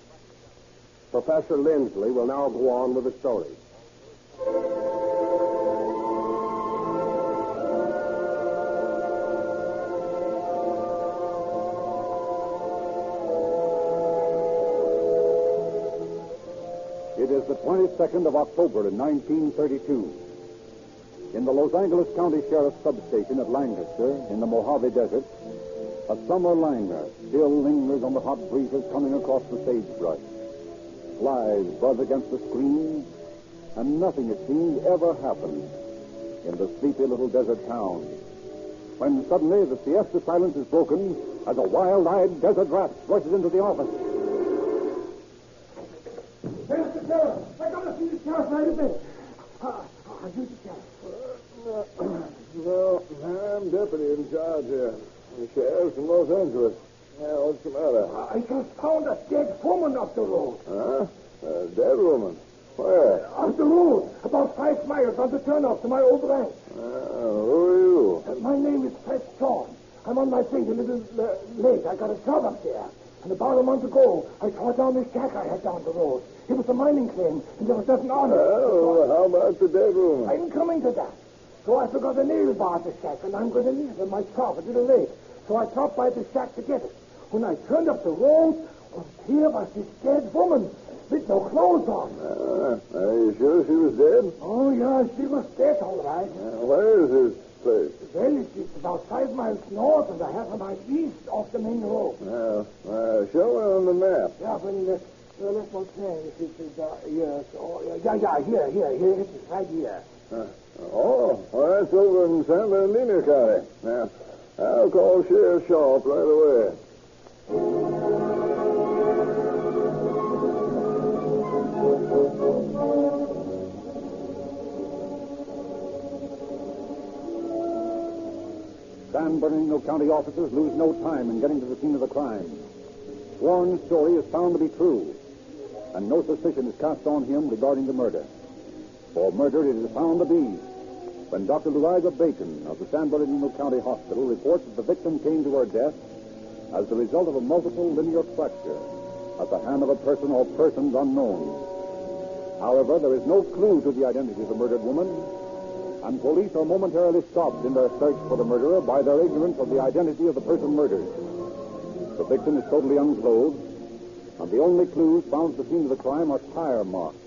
Professor Lindsley will now go on with the story. It is the 22nd of October in 1932. In the Los Angeles County Sheriff's Substation at Lancaster, in the Mojave Desert, a summer languor still lingers on the hot breezes coming across the sagebrush. Flies buzz against the screen, and nothing, it seems, ever happens in the sleepy little desert town. When suddenly the siesta silence is broken as a wild-eyed desert rat rushes into the office. There's the sheriff. I gotta see the sheriff right away. Are you the sheriff? No, I'm deputy in charge here. The sheriff's in Los Angeles. Yeah, what's the matter? I just found a dead woman off the road. Huh? A dead woman? Where? Off the road, about 5 miles on the turnoff to my old ranch. Who are you? My name is Fred Shaw. I'm on my feet a little late. I got a job up there. And about a month ago, I tore down the shack I had down the road. It was a mining claim, and there was nothing on it. Well, how about the dead woman? I'm coming to that. So I forgot a nail bar at the shack, and I'm going to leave in my shop a little late. So I stopped by the shack to get it. When I turned up the road, here was this dead woman with no clothes on. Are you sure she was dead? Oh, yeah, she was dead, all right. Where is this place? Well, it's about 5 miles north and a half a mile east off the main road. Show her on the map. Yeah, well, let's not say this is, yes. Oh, yeah, here, it is right here. That's over in San Bernardino County. Now, I'll call Sheriff Shaw up right away. San Bernardino County officers lose no time in getting to the scene of the crime. Warren's story is found to be true, and no suspicion is cast on him regarding the murder. For murder it is found to be when Dr. Louisa Bacon of the San Bernardino County Hospital reports that the victim came to her death as the result of a multiple linear fracture at the hand of a person or persons unknown. However, there is no clue to the identity of the murdered woman, and police are momentarily stopped in their search for the murderer by their ignorance of the identity of the person murdered. The victim is totally unclothed, and the only clues found at the scene of the crime are tire marks,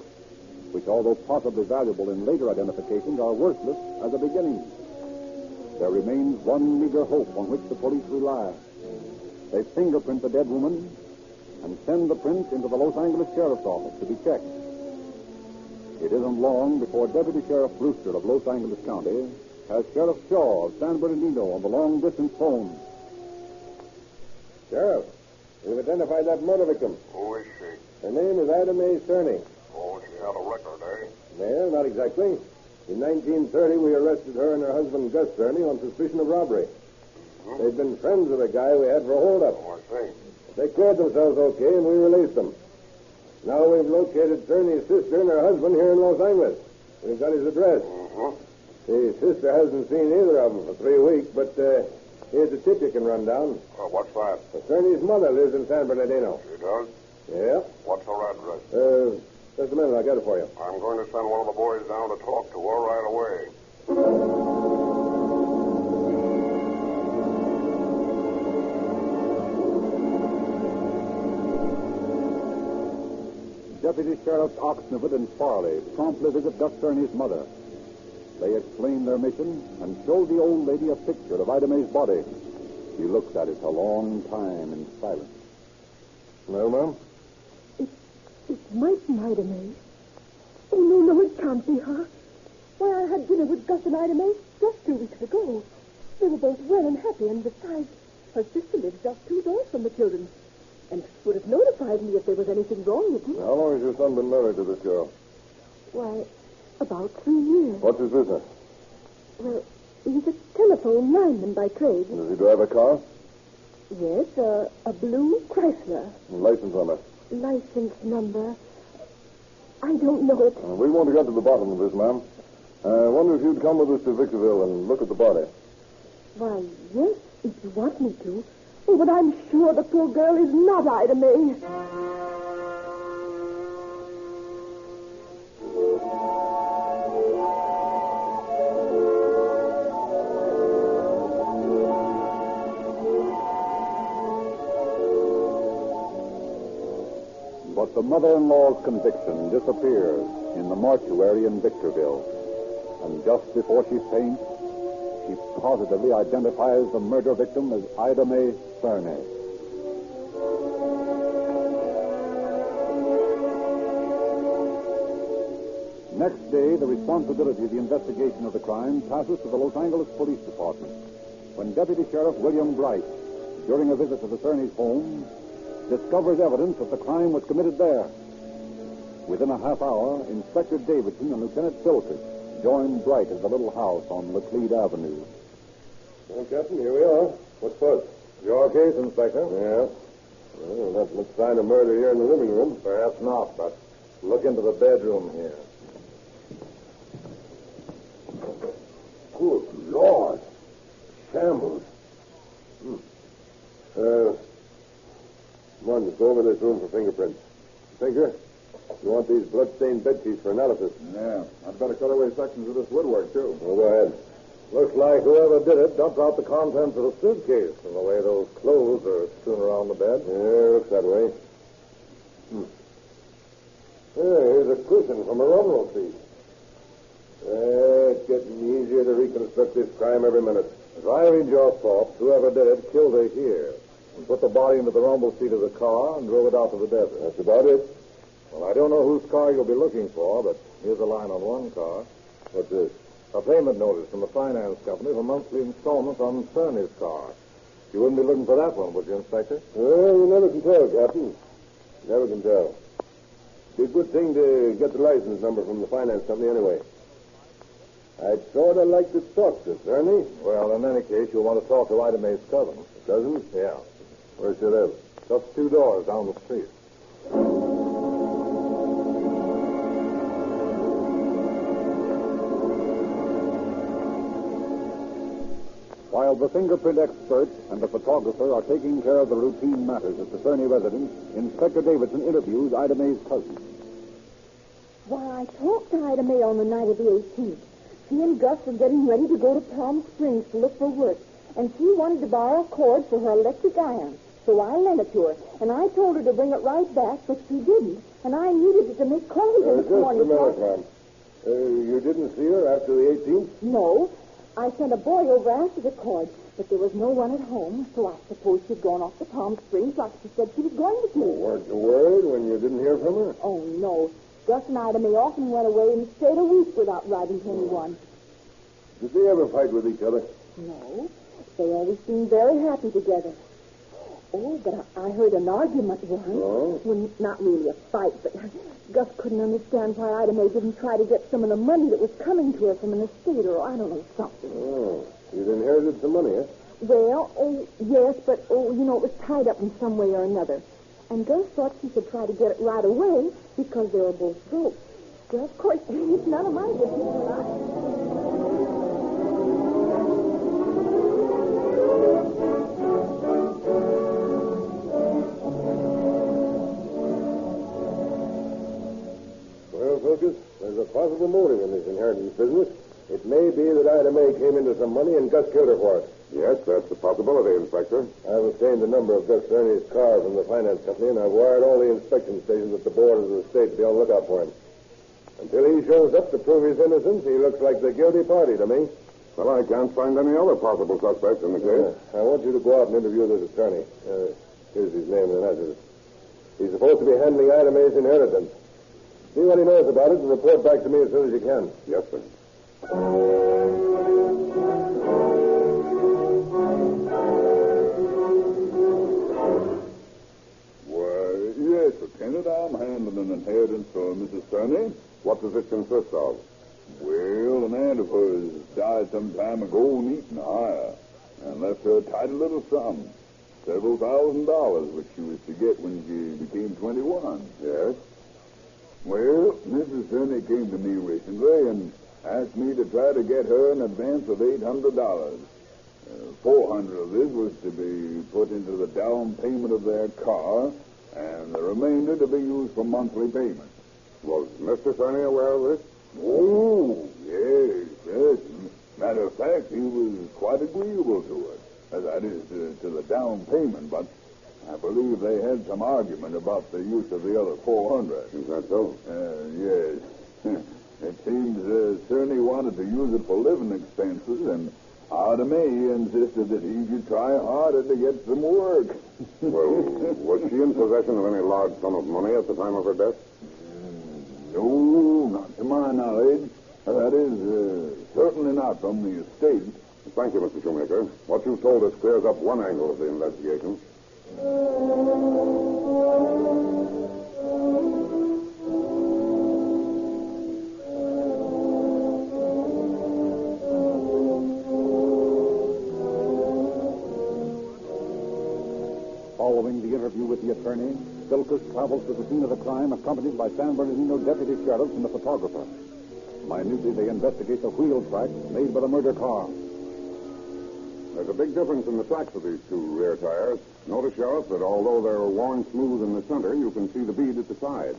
which, although possibly valuable in later identifications, are worthless as a beginning. There remains one meager hope on which the police rely. They fingerprint the dead woman and send the print into the Los Angeles Sheriff's Office to be checked. It isn't long before Deputy Sheriff Brewster of Los Angeles County has Sheriff Shaw of San Bernardino on the long-distance phone. Sheriff, we've identified that murder victim. Who is she? Her name is Ida Mae Cerny. Oh, she had a record, eh? No, not exactly. In 1930, we arrested her and her husband, Gus Cerny, on suspicion of robbery. Mm-hmm. They'd been friends with a guy we had for a holdup. Oh, I see. They cleared themselves okay, and we released them. Now we've located Cerny's sister and her husband here in Los Angeles. We've got his address. Mm-hmm. The sister hasn't seen either of them for 3 weeks, but here's a tip you can run down. What's that? Cerny's mother lives in San Bernardino. She does? Yeah. What's her address? Just a minute, I'll get it for you. I'm going to send one of the boys down to talk to her right away. Deputy Sheriffs Oxnard and Farley promptly visit Gus Cerny's mother. They explain their mission and show the old lady a picture of Ida Mae's body. She looks at it a long time in silence. Well, Mom? It might be Ida Mae. Oh, no, it can't be her. Why, I had dinner with Gus and Ida May just 2 weeks ago. They were both well and happy, and besides, her sister lives just 2 doors from the children. And would have notified me if there was anything wrong with me. How long has your son been married to this girl? Why, about 3 years. What's his business? Well, he's a telephone lineman by trade. Does he drive a car? Yes, a blue Chrysler. License number? License number? I don't know it. We want to get to the bottom of this, ma'am. I wonder if you'd come with us to Victorville and look at the body. Why, yes, if you want me to. Oh, but I'm sure the poor girl is not Ida May. But the mother-in-law's conviction disappears in the mortuary in Victorville. And just before she faints, she positively identifies the murder victim as Ida May Cerny. Next day, the responsibility of the investigation of the crime passes to the Los Angeles Police Department, when Deputy Sheriff William Bright, during a visit to the Cerny's home, discovers evidence that the crime was committed there. Within a half hour, Inspector Davidson and Lieutenant Philkes join Bright at the little house on Laclede Avenue. Well, Captain, here we are. What's first? Your case, Inspector? Yeah. Well, that looks sign of murder here in the living room. Perhaps not, but look into the bedroom here. Good Lord. Shambles. Come on, let's go over this room for fingerprints. Tinker, you want these blood-stained bed sheets for analysis? Yeah. I'd better cut away sections of this woodwork, too. Well, go ahead. Looks like whoever did it dumped out the contents of the suitcase from the way those clothes are strewn around the bed. Yeah, looks that way. Here's a cushion from a railroad seat. It's getting easier to reconstruct this crime every minute. If I read your thoughts, whoever did it killed her here and put the body into the rumble seat of the car and drove it out to the desert. That's about it. Well, I don't know whose car you'll be looking for, but here's a line on one car. What's this? A payment notice from the finance company for monthly installments on Cerny's car. You wouldn't be looking for that one, would you, Inspector? Well, you never can tell, Captain. Never can tell. Be a good thing to get the license number from the finance company anyway. I'd sort of like to talk to Cerny. Well, in any case, you'll want to talk to Ida May's cousin. Cousin? Yeah. Where she live? Just 2 doors down the street. While the fingerprint expert and the photographer are taking care of the routine matters at the Cerny residence, Inspector Davidson interviews Ida May's cousin. Why, I talked to Ida May on the night of the 18th. She and Gus were getting ready to go to Palm Springs to look for work, and she wanted to borrow a cord for her electric iron. So I lent it to her, and I told her to bring it right back, but she didn't. And I needed it to make coffee this morning. Just a minute, ma'am. You didn't see her after the 18th? No. I sent a boy over after the cord, but there was no one at home, so I suppose she'd gone off to Palm Springs like she said she was going to do. Weren't you worried when you didn't hear from her? Oh, no. Gus and Ida May often went away and stayed a week without writing to anyone. Did they ever fight with each other? No. They always seemed very happy together. Oh, but I heard an argument once. Oh? Well, not really a fight, but Gus couldn't understand why Ida May didn't try to get some of the money that was coming to her from an estate or, I don't know, something. Oh, you'd inherited some money, eh? Well, yes, but, it was tied up in some way or another. And Gus thought she should try to get it right away because they were both broke. Well, of course, it's none of my business. Focus, there's a possible motive in this inheritance business. It may be that Ida May came into some money and Gus killed her for it. Yes, that's a possibility, Inspector. I've obtained the number of Gus Cerny's car from the finance company, and I've wired all the inspection stations at the borders of the state to be on the lookout for him. Until he shows up to prove his innocence, he looks like the guilty party to me. Well, I can't find any other possible suspects in the case. I want you to go out and interview this attorney. Here's his name and address. He's supposed to be handling Ida May's inheritance. See what he knows about it and report back to me as soon as you can. Yes, sir. Why, yes, Lieutenant, I'm handling an inheritance for Mrs. Turney. What does it consist of? Well, an aunt of hers died some time ago in Eaton, Ohio, and left her a tidy little sum, several $1,000s, which she was to get when she became 21. Yes? Well, Mrs. Turney came to me recently and asked me to try to get her an advance of $800. 400 of this was to be put into the down payment of their car, and the remainder to be used for monthly payments. Was Mr. Turney aware of this? Oh, yes. Matter of fact, he was quite agreeable to it. That is, to the down payment, but I believe they had some argument about the use of the other 400. Is that so? Yes. It seems Cerny wanted to use it for living expenses, and Arda May insisted that he should try harder to get some work. Well, was she in possession of any large sum of money at the time of her death? No, not to my knowledge. That is, certainly not from the estate. Thank you, Mr. Shoemaker. What you've told us clears up one angle of the investigation. Following the interview with the attorney, Silkus travels to the scene of the crime accompanied by San Bernardino deputy sheriffs and a photographer. Minutely, they investigate the wheel tracks made by the murder car. There's a big difference in the tracks of these two rear tires. Notice, Sheriff, that although they're worn smooth in the center, you can see the bead at the side.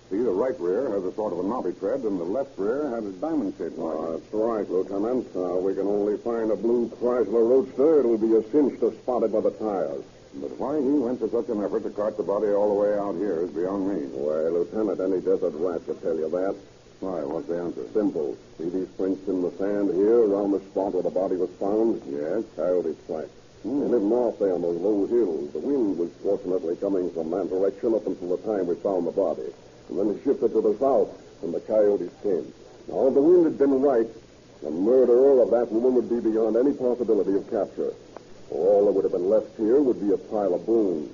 See, the right rear has a sort of a knobby tread, and the left rear has a diamond-shaped line. That's right, Lieutenant. We can only find a blue Chrysler Roadster. It'll be a cinch to spot it by the tires. But why he went to such an effort to cart the body all the way out here is beyond me. Well, Lieutenant, any desert rat could tell you that. Why, what's the answer? Simple. See these prints in the sand here around the spot where the body was found? Yes. Coyote tracks. They lived north there on those low hills. The wind was fortunately coming from that direction up until the time we found the body. And then it shifted to the south, and the coyotes came. Now, if the wind had been right, the murderer of that woman would be beyond any possibility of capture. For all that would have been left here would be a pile of bones.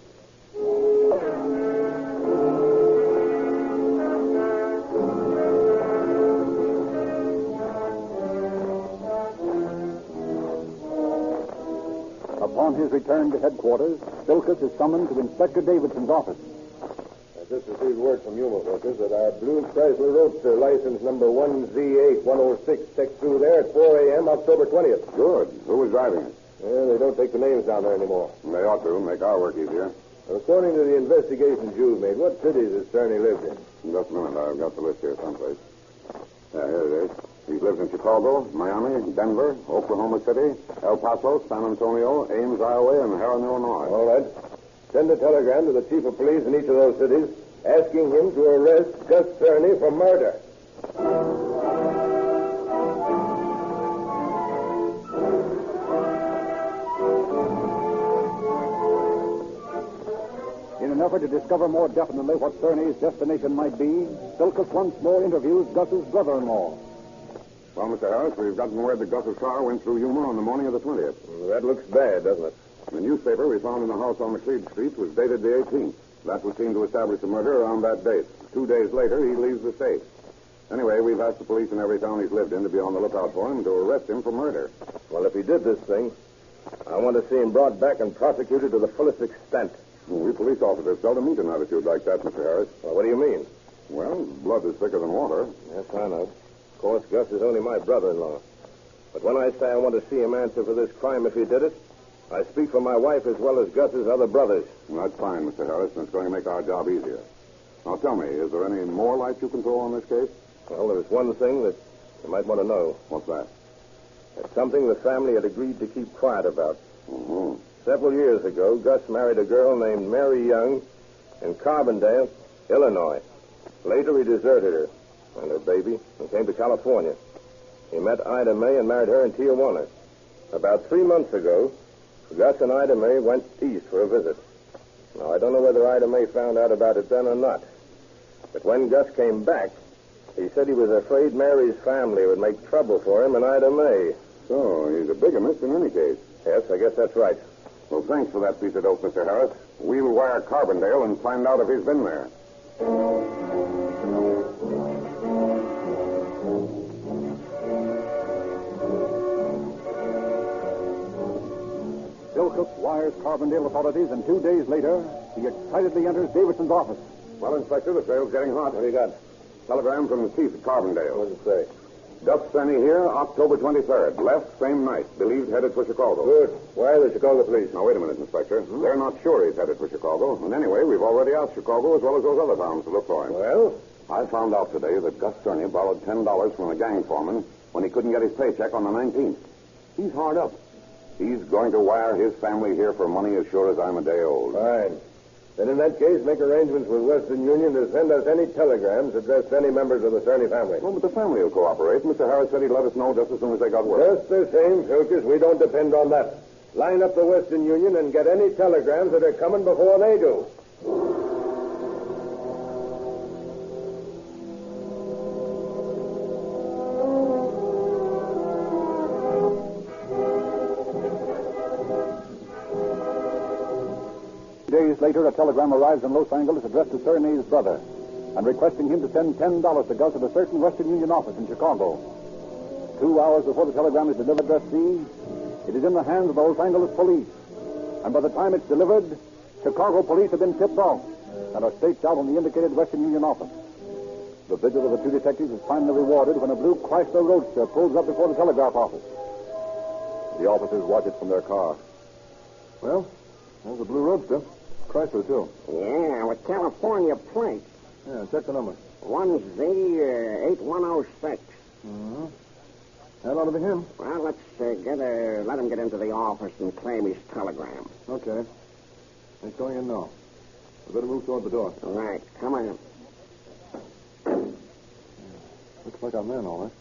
Upon his return to headquarters, Silkus is summoned to Inspector Davidson's office. I just received word from you, Wilkins, that our blue Chrysler Roadster, license number 1Z8106, checked through there at 4 a.m., October 20th. Good. Who was driving it? Well, they don't take the names down there anymore. They ought to make our work easier. According to the investigations you've made, what cities has Cerny lived in? Just a minute. I've got the list here someplace. Yeah, here it is. He's lived in Chicago, Miami, Denver, Oklahoma City, El Paso, San Antonio, Ames, Iowa, and Heron, Illinois. All right. Send a telegram to the chief of police in each of those cities asking him to arrest Gus Cerny for murder. In an effort to discover more definitely what Cerny's destination might be, Silkus once more interviews Gus's brother-in-law. Well, Mr. Harris, we've gotten word that Gus's car went through Yuma on the morning of the 20th. Well, that looks bad, doesn't it? The newspaper we found in the house on McLeod Street was dated the 18th. That would seem to establish the murder around that date. 2 days later, he leaves the state. Anyway, we've asked the police in every town he's lived in to be on the lookout for him to arrest him for murder. Well, if he did this thing, I want to see him brought back and prosecuted to the fullest extent. Well, we police officers seldom meet an attitude like that, Mr. Harris. Well, what do you mean? Well, blood is thicker than water. Yes, I know. Of course, Gus is only my brother-in-law. But when I say I want to see him answer for this crime if he did it, I speak for my wife as well as Gus's other brothers. Well, that's fine, Mr. Harris, and it's going to make our job easier. Now, tell me, is there any more light you can throw on this case? Well, there's one thing that you might want to know. What's that? It's something the family had agreed to keep quiet about. Mm-hmm. Several years ago, Gus married a girl named Mary Young in Carbondale, Illinois. Later, he deserted her and her baby and came to California. He met Ida May and married her in Tijuana. About 3 months ago, Gus and Ida May went east for a visit. Now, I don't know whether Ida May found out about it then or not. But when Gus came back, he said he was afraid Mary's family would make trouble for him in Ida May. So, he's a bigamist in any case. Yes, I guess that's right. Well, thanks for that piece of dope, Mr. Harris. We'll wire Carbondale and find out if he's been there. Silcook wires Carbondale authorities, and 2 days later, he excitedly enters Davidson's office. Well, Inspector, the trail's getting hot. What do you got? Telegram from the chief at Carbondale. What does it say? Gus Cerny here, October 23rd. Left same night. Believed headed for Chicago. Good. Why the Chicago police? Now, wait a minute, Inspector. They're not sure he's headed for Chicago. And anyway, we've already asked Chicago as well as those other towns to look for him. Well? I found out today that Gus Cerny borrowed $10 from a gang foreman when he couldn't get his paycheck on the 19th. He's hard up. He's going to wire his family here for money as sure as I'm a day old. Fine. Then in that case, make arrangements with Western Union to send us any telegrams addressed to any members of the Cerny family. Oh, but the family will cooperate. Mr. Harris said he'd let us know just as soon as they got word. Just the same, Filkers, we don't depend on that. Line up the Western Union and get any telegrams that are coming before they do. Days later, a telegram arrives in Los Angeles addressed to Cerny's brother and requesting him to send $10 to Gus at a certain Western Union office in Chicago. 2 hours before the telegram is delivered, it is in the hands of the Los Angeles police. And by the time it's delivered, Chicago police have been tipped off and are staked out on the indicated Western Union office. The vigil of the 2 detectives is finally rewarded when a blue Chrysler Roadster pulls up before the telegraph office. The officers watch it from their car. Well, there's a blue Roadster. Chrysler, too. Yeah, with California plates. Yeah, check the number. 1Z8106. Mm-hmm. That ought to be him. Well, let's let him get into the office and claim his telegram. Okay. He's going in now. We better move toward the door. All right, come on. Looks like our man, all right.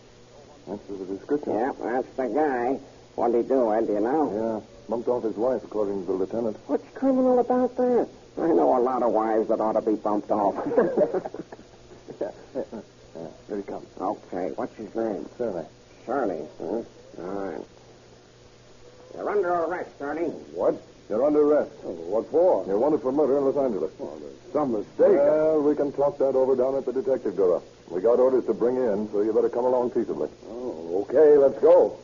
That's the description. Yeah, that's the guy. What'd he do, Ed? Do you know? Yeah, bumped off his wife, according to the lieutenant. What's criminal about that? I know a lot of wives that ought to be bumped off. Yeah, here he comes. Okay, what's his name? Cerny. Cerny, huh? All right. You're under arrest, Cerny. What? You're under arrest. Oh, what for? You're wanted for murder in Los Angeles. Oh, there's some mistake. Well, we can talk that over down at the detective bureau. We got orders to bring you in, so you better come along peaceably. Oh, okay, let's go.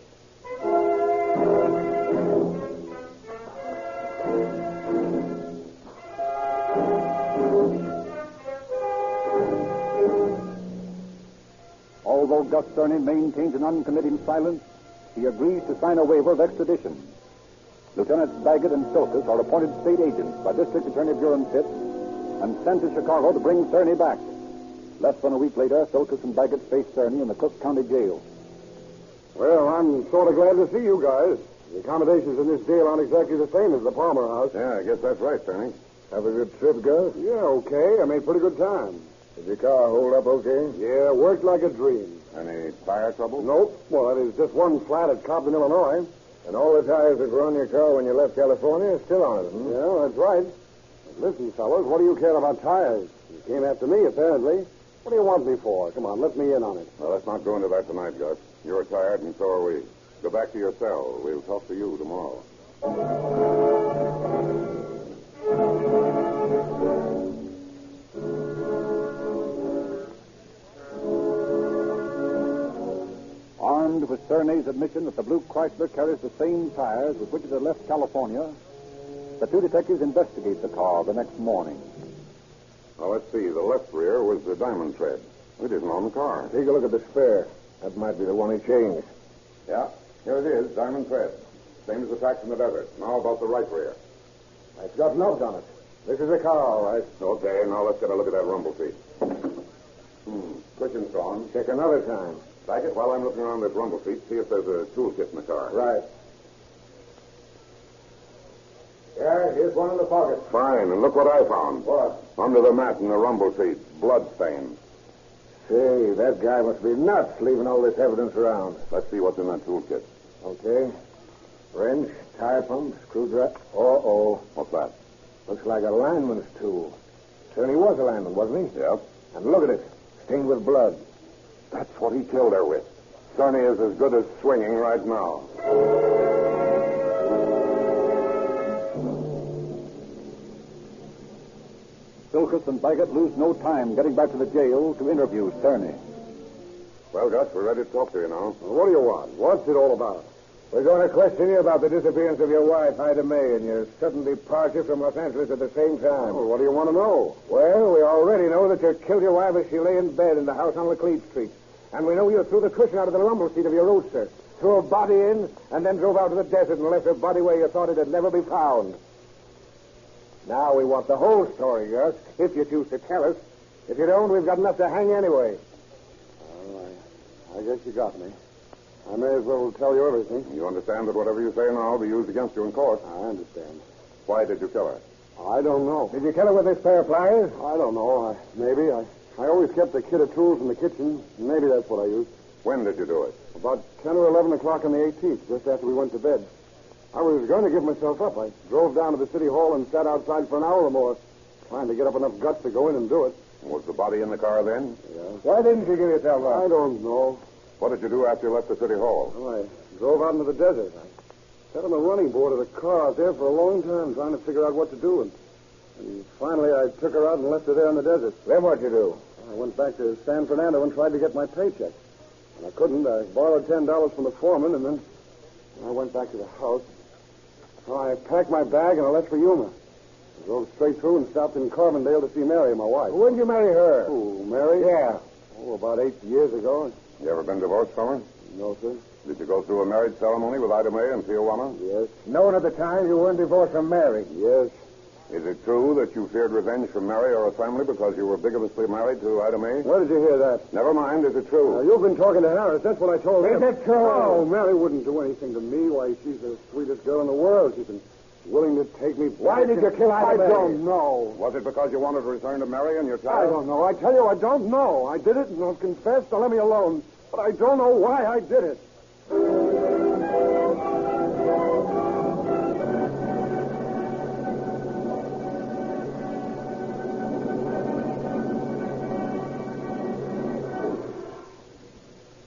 Although Gus Cerny maintains an uncommitting silence, he agrees to sign a waiver of extradition. Lieutenants Baggett and Silkus are appointed state agents by District Attorney Buren Pitts and sent to Chicago to bring Cerny back. Less than a week later, Silkus and Baggett face Cerny in the Cook County Jail. Well, I'm sort of glad to see you guys. The accommodations in this jail aren't exactly the same as the Palmer House. Yeah, I guess that's right, Cerny. Have a good trip, Gus? Yeah, okay. I made pretty good time. Did your car hold up okay? Yeah, worked like a dream. Any tire trouble? Nope. Well, there's just one flat at Cobden, Illinois. And all the tires that were on your car when you left California are still on it, hmm? Yeah, that's right. But listen, fellas, what do you care about tires? You came after me, apparently. What do you want me for? Come on, let me in on it. Well, let's not go into that tonight, Gus. You're tired, and so are we. Go back to your cell. We'll talk to you tomorrow. Armed with Cerny's admission that the blue Chrysler carries the same tires with which it had left California, the 2 detectives investigate the car the next morning. Now, let's see. The left rear was the diamond tread. It isn't on the car. Take a look at the spare. That might be the one he changed. Yeah, here it is, diamond tread. Same as the tracks in the desert. Now about the right rear. It's got notes on it. This is the car, all right. Okay, now let's get a look at that rumble seat. Cushion's gone. Check another time. Baggett, while I'm looking around this rumble seat, see if there's a toolkit in the car. Right. Yeah, here's one in the pocket. Fine, and look what I found. What? Under the mat in the rumble seat, blood stain. Say, that guy must be nuts leaving all this evidence around. Let's see what's in that toolkit. Okay. Wrench, tire pump, screwdriver. Uh-oh. What's that? Looks like a lineman's tool. Cerny was a lineman, wasn't he? Yep. And look at it, stained with blood. That's what he killed her with. Cerny is as good as swinging right now. Silkus and Baggett lose no time getting back to the jail to interview Cerny. Well, Gus, we're ready to talk to you now. Well, what do you want? What's it all about? We're going to question you about the disappearance of your wife, Ida May, and your sudden departure from Los Angeles at the same time. Well, what do you want to know? Well, we already know that you killed your wife as she lay in bed in the house on Laclede Street. And we know you threw the cushion out of the rumble seat of your roadster, threw her body in, and then drove out to the desert and left her body where you thought it'd never be found. Now we want the whole story, Gus, if you choose to tell us. If you don't, we've got enough to hang you anyway. Well, I guess you got me. I may as well tell you everything. You understand that whatever you say now will be used against you in court? I understand. Why did you kill her? I don't know. Did you kill her with this pair of pliers? I don't know. Maybe. I always kept a kit of tools in the kitchen. Maybe that's what I used. When did you do it? About 10 or 11 o'clock on the 18th, just after we went to bed. I was going to give myself up. I drove down to the city hall and sat outside for an hour or more, trying to get up enough guts to go in and do it. Was the body in the car then? Yeah. Why didn't you give yourself up? I don't know. What did you do after you left the city hall? Well, I drove out into the desert. I sat on the running board of the car out there for a long time, trying to figure out what to do. And finally, I took her out and left her there in the desert. Then what'd you do? I went back to San Fernando and tried to get my paycheck. And I couldn't. I borrowed $10 from the foreman, and then I went back to the house. So I packed my bag and I left for Yuma. I drove straight through and stopped in Carbondale to see Mary, my wife. When did you marry her? Who, Mary? Yeah. Oh, about 8 years ago. You ever been divorced from her? No, sir. Did you go through a marriage ceremony with Ida May in Tijuana? Yes. Knowing at the time you weren't divorced from Mary? Yes. Is it true that you feared revenge from Mary or her family because you were bigamously married to Ida May? Where did you hear that? Never mind. Is it true? You've been talking to Harris. That's what I told him. Is it true? No, Mary wouldn't do anything to me. Why, she's the sweetest girl in the world. She's been willing to take me back. Why did you kill Ida May? I don't know. Was it because you wanted to return to Mary and your child? I don't know. I tell you, I don't know. I did it and I've confessed. Now let me alone. But I don't know why I did it.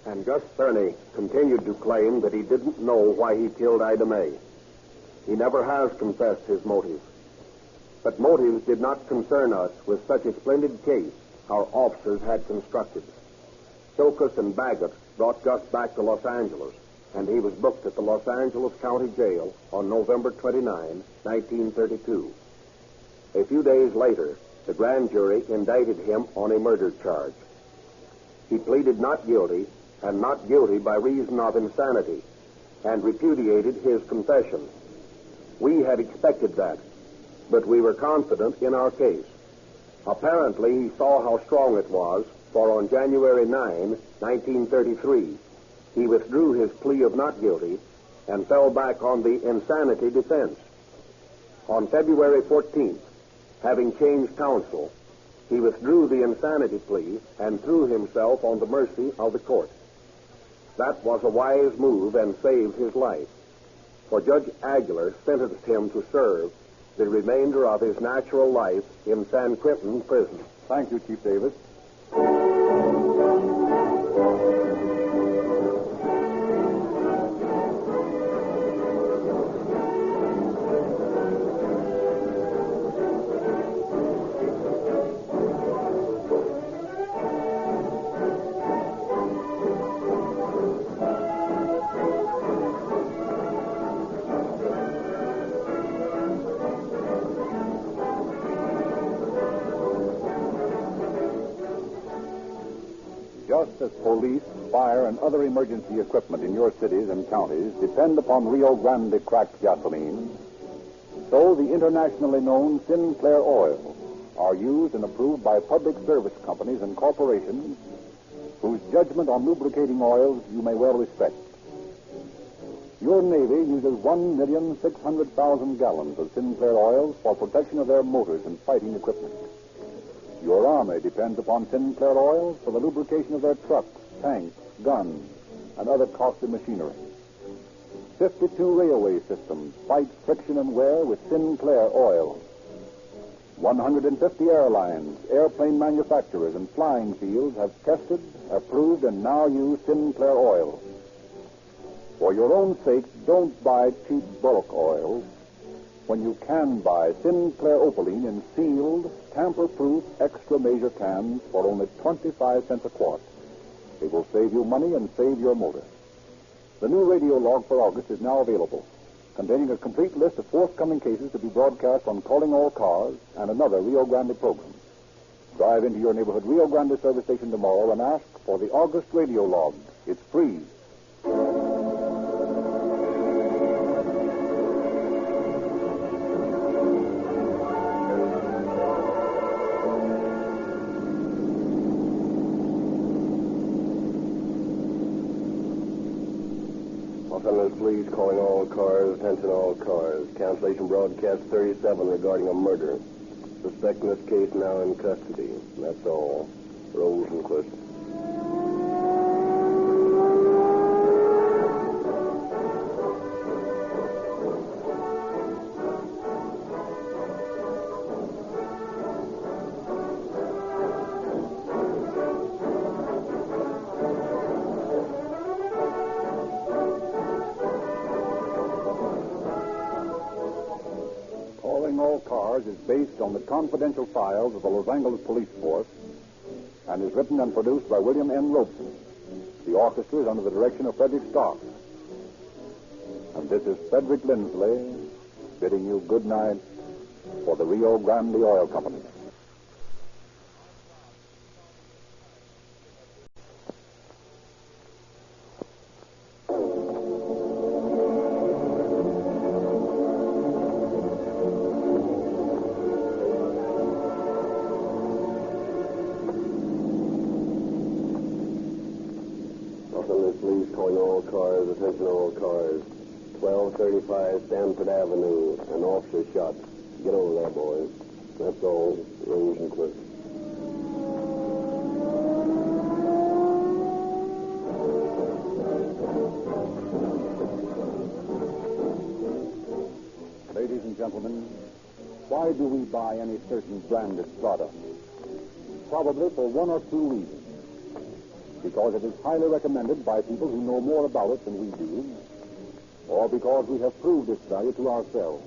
And Gus Cerny continued to claim that he didn't know why he killed Ida May. He never has confessed his motives. But motives did not concern us with such a splendid case our officers had constructed. Silkus and Baggett brought Gus back to Los Angeles, and he was booked at the Los Angeles County Jail on November 29, 1932. A few days later, the grand jury indicted him on a murder charge. He pleaded not guilty, and not guilty by reason of insanity, and repudiated his confession. We had expected that, but we were confident in our case. Apparently, he saw how strong it was, for on January 9, 1933, he withdrew his plea of not guilty and fell back on the insanity defense. On February 14th, having changed counsel, he withdrew the insanity plea and threw himself on the mercy of the court. That was a wise move and saved his life, for Judge Aguilar sentenced him to serve the remainder of his natural life in San Quentin prison. Thank you, Chief Davis. Just as police, fire, and other emergency equipment in your cities and counties depend upon Rio Grande cracked gasoline, so the internationally known Sinclair oils are used and approved by public service companies and corporations whose judgment on lubricating oils you may well respect. Your Navy uses 1,600,000 gallons of Sinclair oils for protection of their motors and fighting equipment. Your Army depends upon Sinclair oils for the lubrication of their trucks, tanks, guns, and other costly machinery. 52 railway systems fight friction and wear with Sinclair oil. 150 airlines, airplane manufacturers, and flying fields have tested, approved, and now use Sinclair oil. For your own sake, don't buy cheap bulk oil when you can buy Sinclair Opaline in sealed, tamper-proof, extra major cans for only 25 cents a quart. It will save you money and save your motor. The new radio log for August is now available, containing a complete list of forthcoming cases to be broadcast on Calling All Cars and another Rio Grande program. Drive into your neighborhood Rio Grande service station tomorrow and ask for the August radio log. It's free. Los Angeles Police calling all cars, attention all cars. Cancellation broadcast 37 regarding a murder. Suspect in this case now in custody. That's all. Rosenquist. All Cars is based on the confidential files of the Los Angeles Police Force and is written and produced by William N. Robeson. The orchestra is under the direction of Frederick Stark. And this is Frederick Lindsley bidding you good night for the Rio Grande Oil Company. Police calling all cars, attention all cars. 1235 Stanford Avenue. An officer shot. Get over there, boys. That's all. Rosenquist. Ladies and gentlemen, why do we buy any certain branded product? Probably for one or two reasons. Because it is highly recommended by people who know more about it than we do, or because we have proved its value to ourselves.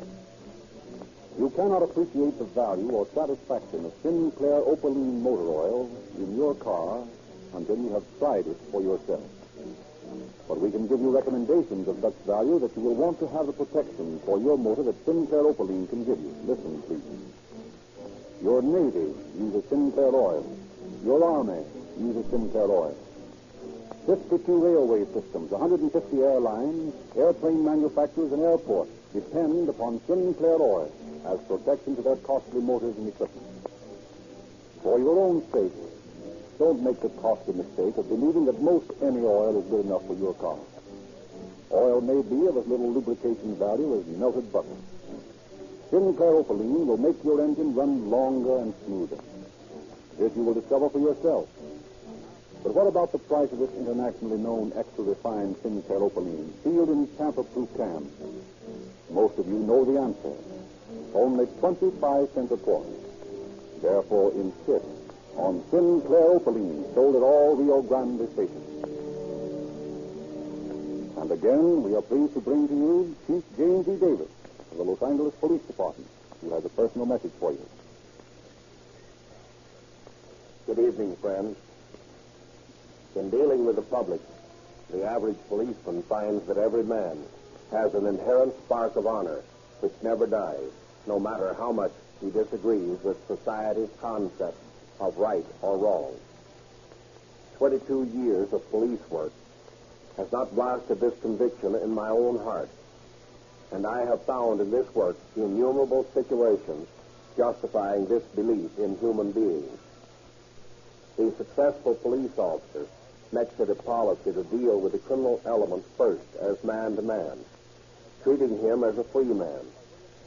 You cannot appreciate the value or satisfaction of Sinclair Opaline motor oil in your car until you have tried it for yourself. But we can give you recommendations of such value that you will want to have the protection for your motor that Sinclair Opaline can give you. Listen, please. Your Navy uses Sinclair oil. Your Army uses Sinclair oil. 52 railway systems, 150 airlines, airplane manufacturers, and airports depend upon Sinclair oil as protection to their costly motors and equipment. For your own sake, don't make the costly mistake of believing that most any oil is good enough for your car. Oil may be of as little lubrication value as melted butter. Sinclair Opaline will make your engine run longer and smoother. This you will discover for yourself. But what about the price of this internationally known extra-refined Sinclair Opaline, sealed in tamper-proof cans? Most of you know the answer. Only 25 cents a quart. Therefore, insist on Sinclair Opaline, sold at all Rio Grande stations. And again, we are pleased to bring to you Chief James E. Davis of the Los Angeles Police Department, who has a personal message for you. Good evening, friends. In dealing with the public, the average policeman finds that every man has an inherent spark of honor which never dies, no matter how much he disagrees with society's concept of right or wrong. 22 years of police work has not blasted this conviction in my own heart, and I have found in this work innumerable situations justifying this belief in human beings. The successful police officer makes it a policy to deal with the criminal element first as man to man, treating him as a free man,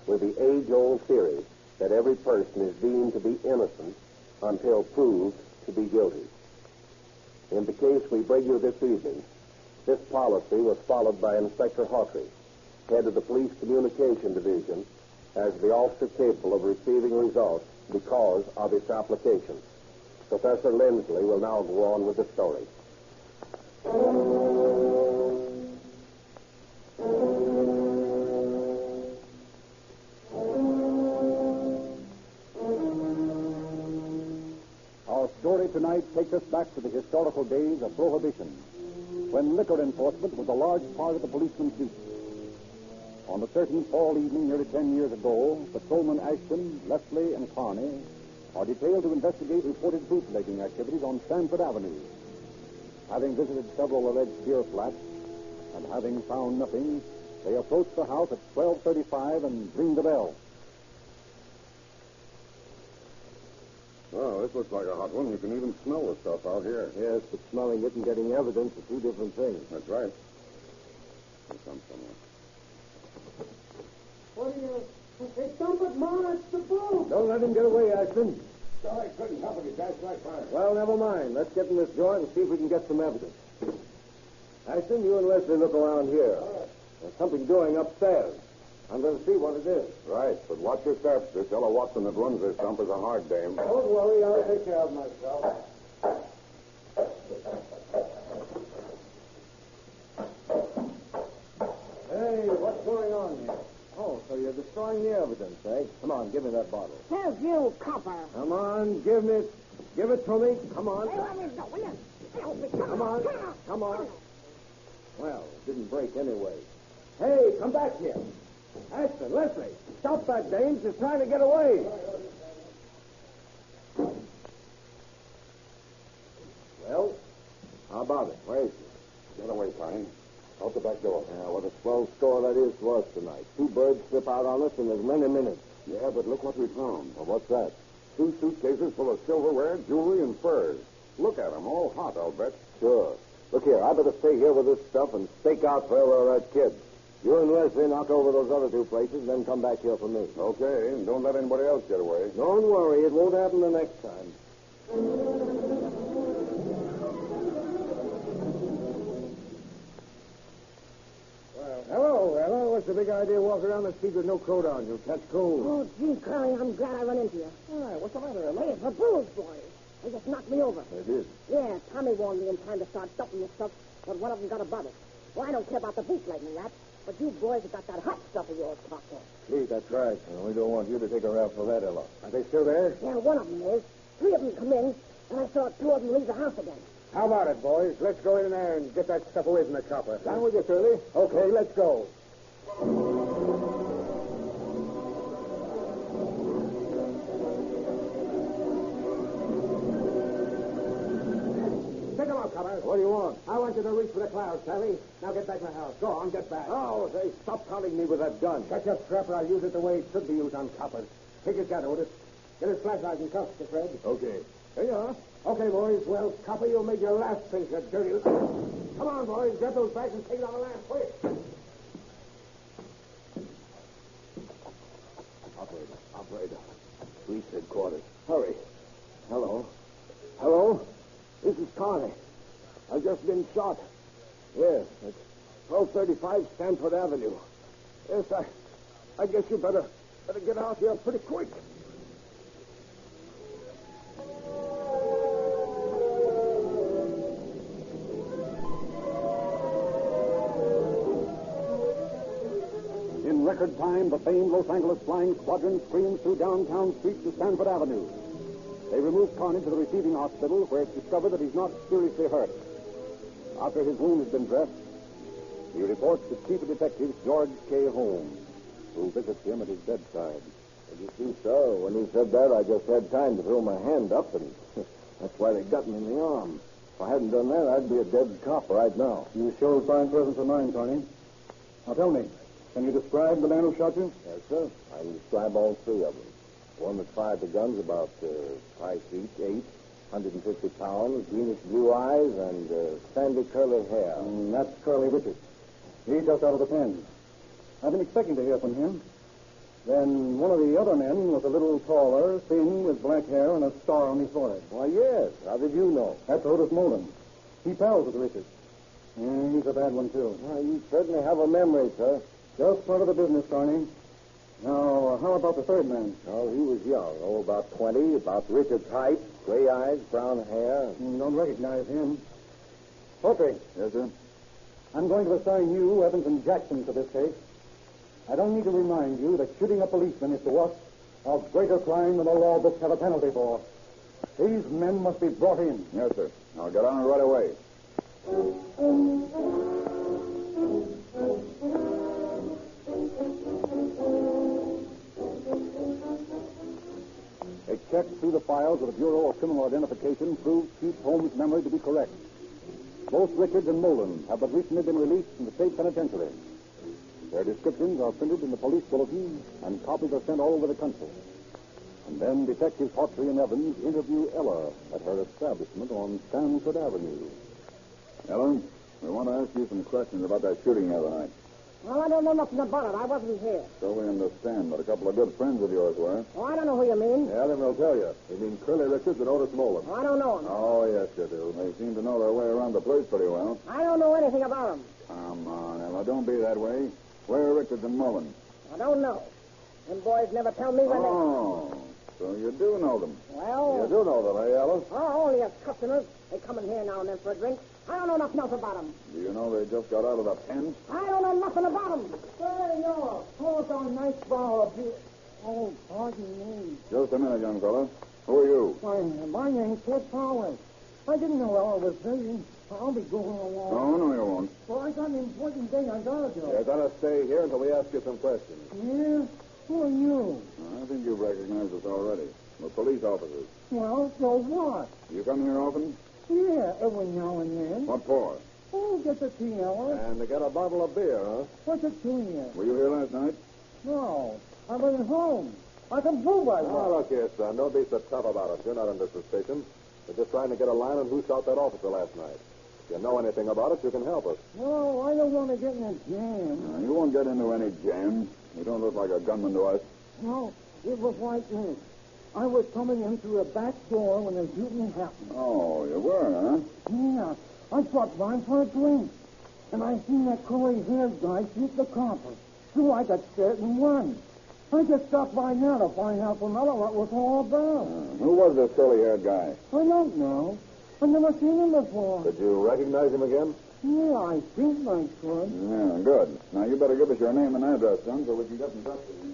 with the age-old theory that every person is deemed to be innocent until proved to be guilty. In the case we bring you this evening, this policy was followed by Inspector Hawtrey, head of the Police Communication Division as the officer capable of receiving results because of its application. Professor Lindsley will now go on with the story. Our story tonight takes us back to the historical days of Prohibition, when liquor enforcement was a large part of the policeman's duty. On a certain fall evening nearly 10 years ago, Patrolman Ashton, Leslie, and Carney are detailed to investigate reported bootlegging activities on Stanford Avenue. Having visited several alleged beer flats and having found nothing, they approached the house at 12:35 and ring the bell. Well, this looks like a hot one. You can even smell the stuff out here. Yes, but smelling it and getting evidence are two different things. That's right. Here comes someone. What do you... Hey, stop it, Ma. It's the bull. Don't let him get away, Ashton. Sorry, couldn't help it. He dashed right by us. Well, never mind. Let's get in this joint and see if we can get some evidence. Ashton, you and Leslie look around here. There's something doing upstairs. I'm going to see what it is. Right, but watch your steps. This Ella Watson that runs this dump is a hard dame. Don't worry, I'll take care of myself. Hey, what's going on here? Oh, so you're destroying the evidence, eh? Come on, give me that bottle. Help you, copper. Come on, give it to me. Come on. Hey, let me go, will you? Help me. Come on. Come on. Well, it didn't break anyway. Hey, come back here. Ashton, Leslie, stop that dame. She's trying to get away. Well, how about it? Where is she? Get away, Connie. Out the back door. Yeah, what a swell score that is to us tonight. 2 birds slip out on us in as many minutes. Yeah, but look what we found. Well, what's that? 2 suitcases full of silverware, jewelry, and furs. Look at them, all hot, I'll bet. Sure. Look here, I better stay here with this stuff and stake out for that kid. You and Leslie knock over those other 2 places, then come back here for me. Okay, and don't let anybody else get away. Don't worry, it won't happen the next time. Hello, Ella. What's the big idea walking around the street with no coat on? You'll catch cold. Oh, gee, Curly, I'm glad I run into you. All right, what's the matter, Ella? Hey, it's the bulls, boys. They just knocked me over. They did? Yeah, Tommy warned me in time to start dumping the stuff, but one of them got above it. Well, I don't care about the bootlegging, that, but you boys have got that hot stuff of yours cocked off. Gee, that's right. And we don't want you to take a rap for that, Ella. Are they still there? Yeah, one of them is. 3 of them come in, and I saw 2 of them leave the house again. How about it, boys? Let's go in there and get that stuff away from the copper. Down with you, Curly. Okay, let's go. Take them out, copper. What do you want? I want you to reach for the clouds, Sally. Now get back in the house. Go on, get back. Oh, say, stop taunting me with that gun. Catch your strap, or I'll use it the way it should be used on coppers. Take his gun, Otis. Get his flashlight and cuffs, Mr. Fred. Okay. There you are. Okay, boys. Well, copper, you'll make your last think, you dirty... Come on, boys. Grab those bags and take it on the lamp, quick. Operator. Police headquarters. Hurry. Hello? This is Carney. I've just been shot. Yes, it's 1235 Stanford Avenue. Yes, I guess you better get out here pretty quick. In record time, the famed Los Angeles Flying Squadron screams through downtown streets to Stanford Avenue. They remove Carney to the receiving hospital, where it's discovered that he's not seriously hurt. After his wound has been dressed, he reports to Chief of Detectives George K. Holmes, who visits him at his bedside. You see, sir, when he said that, I just had time to throw my hand up, and that's why they got me in the arm. If I hadn't done that, I'd be a dead cop right now. You show fine presence of mind, Carney. Now tell me, can you describe the man who shot you? Yes, sir. I can describe all 3 of them. The one that fired the gun's about 5 feet, 8, 150 pounds, greenish blue eyes, and sandy curly hair. That's Curly Richards. He's just out of the pen. I've been expecting to hear from him. Then one of the other men was a little taller, thin, with black hair and a star on his forehead. Why, yes. How did you know? That's Otis Mullen. He pals with Richards. He's a bad one, too. Well, you certainly have a memory, sir. Just part of the business, Carney. Now, how about the third man? Oh, he was young. Oh, about 20, about Richard's height, gray eyes, brown hair. Don't recognize him. Okay. Yes, sir? I'm going to assign you, Evans and Jackson, to this case. I don't need to remind you that shooting a policeman is to us a greater crime than the law books have a penalty for. These men must be brought in. Yes, sir. I'll get on it right away. A check through the files of the Bureau of Criminal Identification proves Chief Holmes' memory to be correct. Both Richards and Nolan have but recently been released from the state penitentiary. Their descriptions are printed in the police bulletin, and copies are sent all over the country. And then Detectives Hawtrey and Evans interview Ella at her establishment on Stanford Avenue. Ella, we want to ask you some questions about that shooting the other night. Well, I don't know nothing about it. I wasn't here. So we understand, but a couple of good friends of yours were. Oh, I don't know who you mean. Yeah, then we'll tell you. You mean Curly Richards and Otis Nolan. Oh, I don't know him. Oh, yes, you do. They seem to know their way around the place pretty well. I don't know anything about him. Come on, Ella, don't be that way. Where are Richards and Nolan? I don't know. Them boys never tell me when So you do know them. Well... You do know them, eh, Ella? Oh, only as customers. They come in here now and then for a drink. I don't know nothing else about them. Do you know they just got out of the pen? I don't know nothing about them. Hey, Yellow, pour us a nice bottle of beer. Oh, pardon me. Just a minute, young fella. Who are you? Why, my name's Ted Powers. I didn't know Ella was busy. I'll be going along. Oh, no, you won't. Well, I got an important thing I gotta do. You're going to stay here until we ask you some questions. Yeah? Who are you? I think you've recognized us already. We're police officers. Well, so what? You come here often? Yeah, every now and then. What for? Oh, get the tea, Ella. And to get a bottle of beer, huh? What's it to you? Were you here last night? No, I wasn't home. I can prove I was. Oh, look here, son. Don't be so tough about it. You're not under suspicion. We're just trying to get a line on who shot that officer last night. If you know anything about it, you can help us. No, I don't want to get in a jam. You won't get into any jam. You don't look like a gunman to us. No, it was like this. I was coming in through a back door when the shooting happened. Oh, you were, huh? Yeah, I stopped by for a drink. And I seen that curly-haired guy shoot the copper. So I got scared and run. I just stopped by now to find out from Ella what was all about. Who was this curly-haired guy? I don't know. I've never seen him before. Did you recognize him again? Yeah, I think I could. Yeah, good. Now, you better give us your name and address, son, so we can get in touch with you.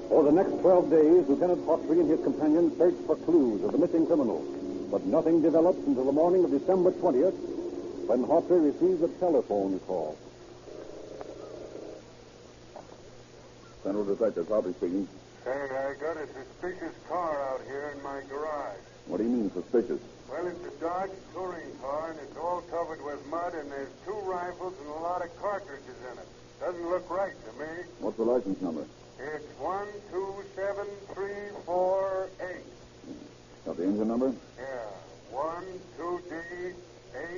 For the next 12 days, Lieutenant Hawtrey and his companions searched for clues of the missing criminals. But nothing developed until the morning of December 20th, when Hawtrey received a telephone call. Central Detective Hawtrey speaking. Say, I got a suspicious car out here in my garage. What do you mean, suspicious? Well, it's a Dodge touring car, and it's all covered with mud, and there's 2 rifles and a lot of cartridges in it. Doesn't look right to me. What's the license number? It's 127348. Got the engine number? Yeah, 12D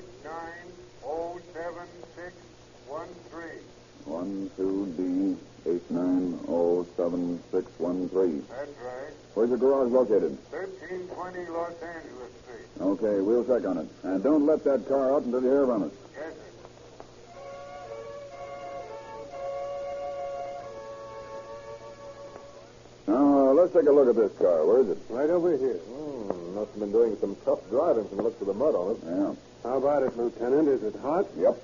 89076613. 12D 89076613. That's right. Where's the garage located? 1320 Los Angeles Street. Okay, we'll check on it. And don't let that car out until you hear from us. Yes, sir. Now, let's take a look at this car. Where is it? Right over here. Must have been doing some tough driving from the looks of the mud on it. Yeah. How about it, Lieutenant? Is it hot? Yep.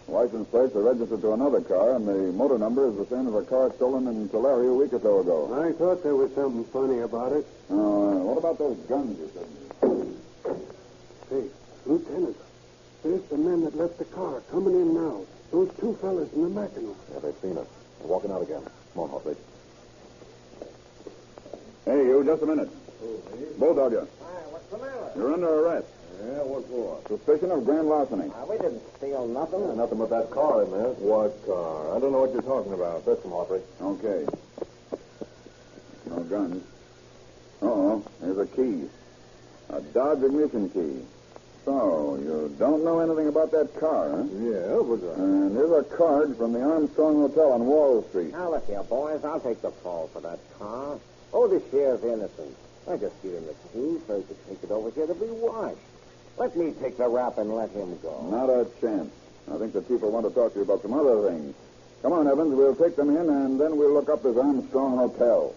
License plates are registered to another car, and the motor number is the same as a car stolen in Tulare a week or so ago. I thought there was something funny about it. What about those guns you said? Hey, Lieutenant, there's the men that left the car coming in now. Those 2 fellas in the Mackinac. Yeah, they've seen us. They're walking out again. Come on, Hawtrey. Hey, you, just a minute. Both of you. What's the matter? You're under arrest. Yeah, what for? Suspicion of grand larceny. We didn't steal nothing. Nothing but that car in there. What car? I don't know what you're talking about. That's some Hawtrey. Okay. No guns. Oh, here's a key. A Dodge ignition key. So, you don't know anything about that car, huh? Yeah, it was a... And here's a card from the Armstrong Hotel on Wall Street. Now, look here, boys. I'll take the fall for that car. Oh, this here's innocent. I just give him the key so he could take it over here to be washed. Let me take the rap and let him go. Not a chance. I think the chief will want to talk to you about some other things. Come on, Evans. We'll take them in, and then we'll look up this Armstrong Hotel.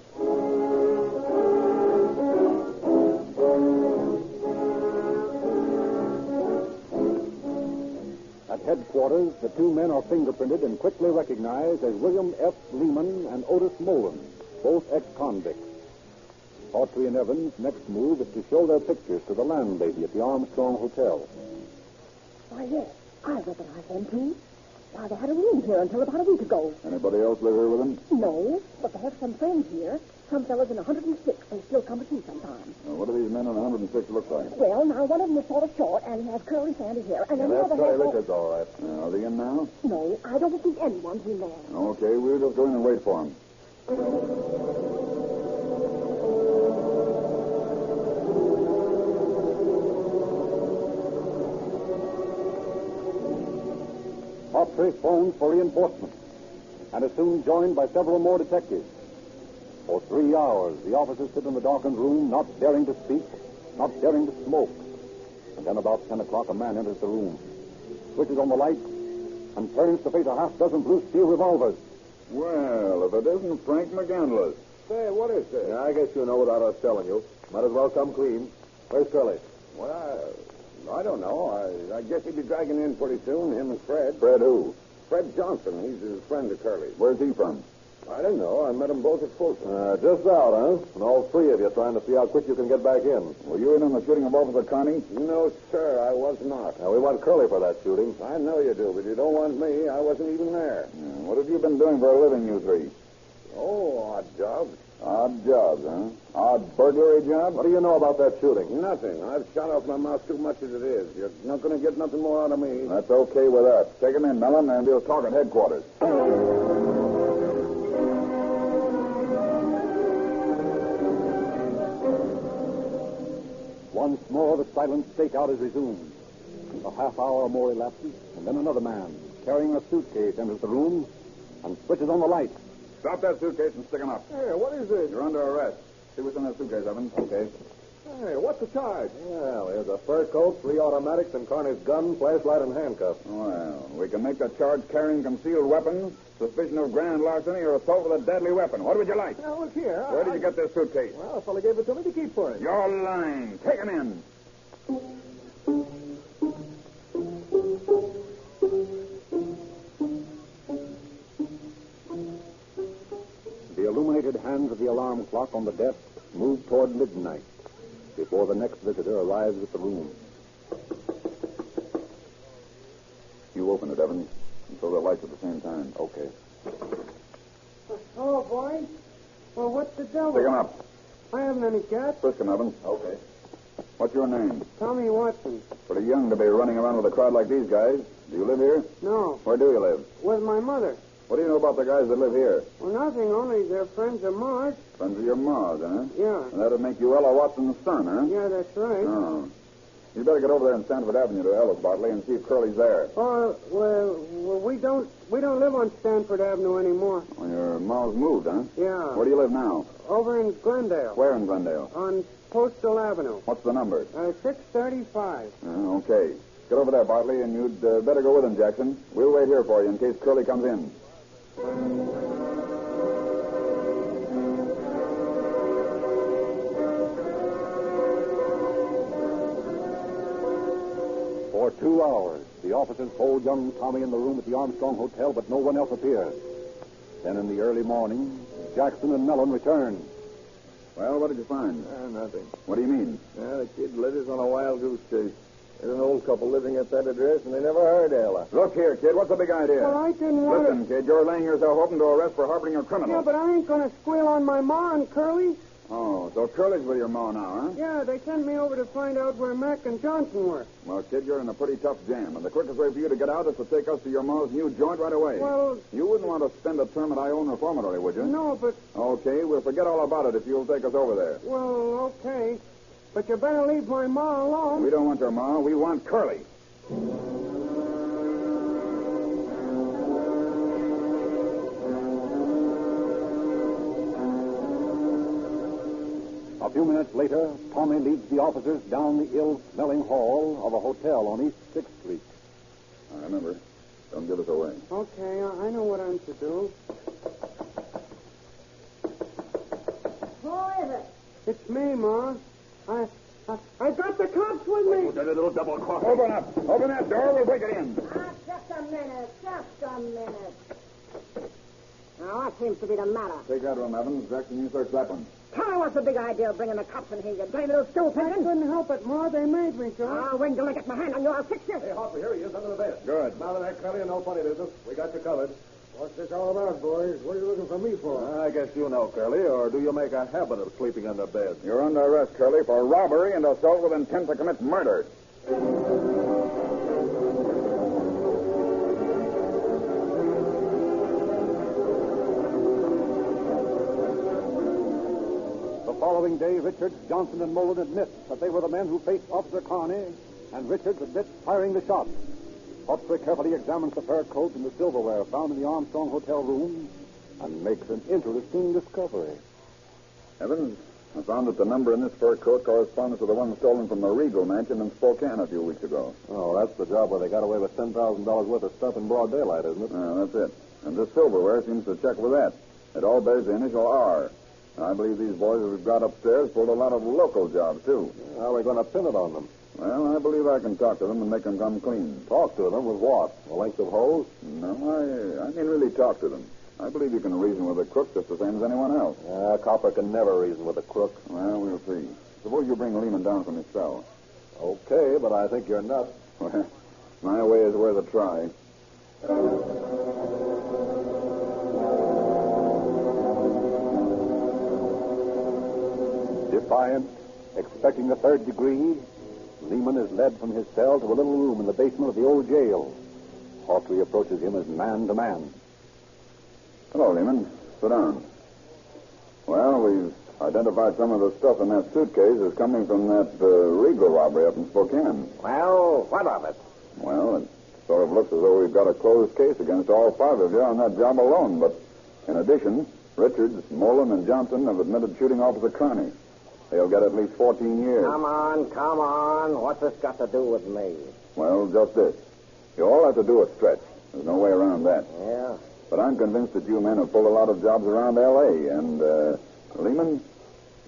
At headquarters, the two men are fingerprinted and quickly recognized as William F. Lehman and Otis Molan, both ex-convicts. Autry and Evans' next move is to show their pictures to the landlady at the Armstrong Hotel. Why, yes, I recognize them, too. Why, they had a room here until about a week ago. Anybody else live here with them? No, but they have some friends here. Some fellas in 106. They still come to see sometimes. What do these men in 106 look like? Well, now, one of them is sort of short, and he has curly, sandy hair. And then the that's other Charlie has... Richards, all right. Are they in now? No, I don't think anyone's in there. Okay, we'll just go in and wait for them. Autry phones for reinforcements and is soon joined by several more detectives. For 3 hours, the officers sit in the darkened room, not daring to speak, not daring to smoke. And then about 10 o'clock, a man enters the room, switches on the light, and turns to face a half-dozen blue steel revolvers. Well, if it isn't Frank McGandless. Say, what is this? I guess you know without us telling you. Might as well come clean. Where's Curly? Well, I don't know. I guess he'll be dragging in pretty soon, him and Fred. Fred who? Fred Johnson. He's his friend of Curly. Where's he from? I don't know. I met them both at Fulton. Just out, huh? And all three of you trying to see how quick you can get back in. Were you in on the shooting of Officer Carney? No, sir, I was not. Now, we want Curly for that shooting. I know you do, but you don't want me. I wasn't even there. What have you been doing for a living, you three? Oh, odd jobs. Odd jobs, huh? Odd burglary jobs? What do you know about that shooting? Nothing. I've shot off my mouth too much as it is. You're not going to get nothing more out of me. That's okay with us. Take him in, Mellon, and we'll talk at headquarters. Once more, the silent stakeout is resumed. A half hour or more elapses, and then another man, carrying a suitcase, enters the room and switches on the light. Stop that suitcase and stick him up. Hey, what is this? You're under arrest. See what's in that suitcase, Evans. Okay. Hey, what's the charge? Well, here's a fur coat, 3 automatics, and Carney's gun, flashlight, and handcuffs. Well, we can make the charge carrying concealed weapons, suspicion of grand larceny, or assault with a deadly weapon. What would you like? Now, look here. Where did you get this suitcase? Well, a fellow gave it to me to keep for him. You're lying. Take him in. The illuminated hands of the alarm clock on the desk move toward midnight before the next visitor arrives at the room. You open it, Evans, and throw the lights at the same time. Okay. Hello, boys. Well, what's the devil? Stick him up. I haven't any cats. Frisk him, Evans. Okay. What's your name? Tommy Watson. Pretty young to be running around with a crowd like these guys. Do you live here? No. Where do you live? With my mother. What do you know about the guys that live here? Well, nothing, only they're friends of Marge. Friends of your ma's, huh? Yeah. And that'd make you Ella Watson's son, huh? Yeah, that's right. Oh. You better get over there in Stanford Avenue to Ella's, Bartley, and see if Curly's there. Oh, well, we don't live on Stanford Avenue anymore. Well, your ma's moved, huh? Yeah. Where do you live now? Over in Glendale. Where in Glendale? On Postal Avenue. What's the number? 635. Okay. Get over there, Bartley, and you'd better go with him, Jackson. We'll wait here for you in case Curly comes in. For 2 hours, the officers hold young Tommy in the room at the Armstrong Hotel, but no one else appears. Then in the early morning, Jackson and Mellon return. Well, what did you find? Nothing. What do you mean? The kid led us on a wild goose chase. There's an old couple living at that address, and they never heard Ella. Look here, kid. What's the big idea? Well, I didn't want to... Listen, kid, you're laying yourself open to arrest for harboring a criminal. Yeah, but I ain't going to squeal on my ma and Curly. Oh, so Curly's with your ma now, huh? Yeah, they sent me over to find out where Mac and Johnson were. Well, kid, you're in a pretty tough jam, and the quickest way for you to get out is to take us to your ma's new joint right away. Well... You wouldn't want to spend a term at Ione Reformatory, would you? No, but... Okay, we'll forget all about it if you'll take us over there. Well, okay. But you better leave my ma alone. We don't want your ma. We want Curly. A few minutes later, Tommy leads the officers down the ill-smelling hall of a hotel on East 6th Street. Now, remember, don't give us away. Okay, I know what I'm to do. Who is it? It's me, Ma. I got the cops with me. Oh, that little double cross. Open up. Open that door. We'll break it in. Just a minute. Now, what seems to be the matter? Take that room, Evans. Jackson, you search that one. Tell me what's the big idea of bringing the cops in here, you dirty little stool I pigeon. couldn't help it, Ma. They made me, Joe. Ah, wait until I get my hand on you. I'll fix you. Hey, Hopper, here he is under the bed. Good. Now that Curly and no funny business. We got you covered. What's this all about, boys? What are you looking for me for? I guess you know, Curly, or do you make a habit of sleeping under bed? You're under arrest, Curly, for robbery and assault with intent to commit murder. The following day, Richards, Johnson, and Mullen admit that they were the men who faced Officer Carney, and Richards admits firing the shots. Hopper carefully examines the fur coat and the silverware found in the Armstrong Hotel room and makes an interesting discovery. Evans, I found that the number in this fur coat corresponds to the one stolen from the Regal mansion in Spokane a few weeks ago. Oh, that's the job where they got away with $10,000 worth of stuff in broad daylight, isn't it? That's it. And this silverware seems to check with that. It all bears the initial R. I believe these boys that we've got upstairs pulled a lot of local jobs, too. How are we going to pin it on them? Well, I believe I can talk to them and make them come clean. Talk to them with what? A length of hose? No, I mean really talk to them. I believe you can reason with a crook just the same as anyone else. A copper can never reason with a crook. Well, we'll see. Suppose you bring Lehman down from his cell. Okay, but I think you're nuts. Well, my way is worth a try. Defiant, expecting the third degree, Lehman is led from his cell to a little room in the basement of the old jail. Hawtrey approaches him as man to man. Hello, Lehman. Sit down. Well, we've identified some of the stuff in that suitcase as coming from that Regal robbery up in Spokane. Well, what of it? Well, it sort of looks as though we've got a closed case against all five of you on that job alone. But in addition, Richards, Mullen, and Johnson have admitted shooting Officer Carney. They'll get at least 14 years. Come on. What's this got to do with me? Well, just this. You all have to do a stretch. There's no way around that. Yeah? But I'm convinced that you men have pulled a lot of jobs around L.A., and, Lehman,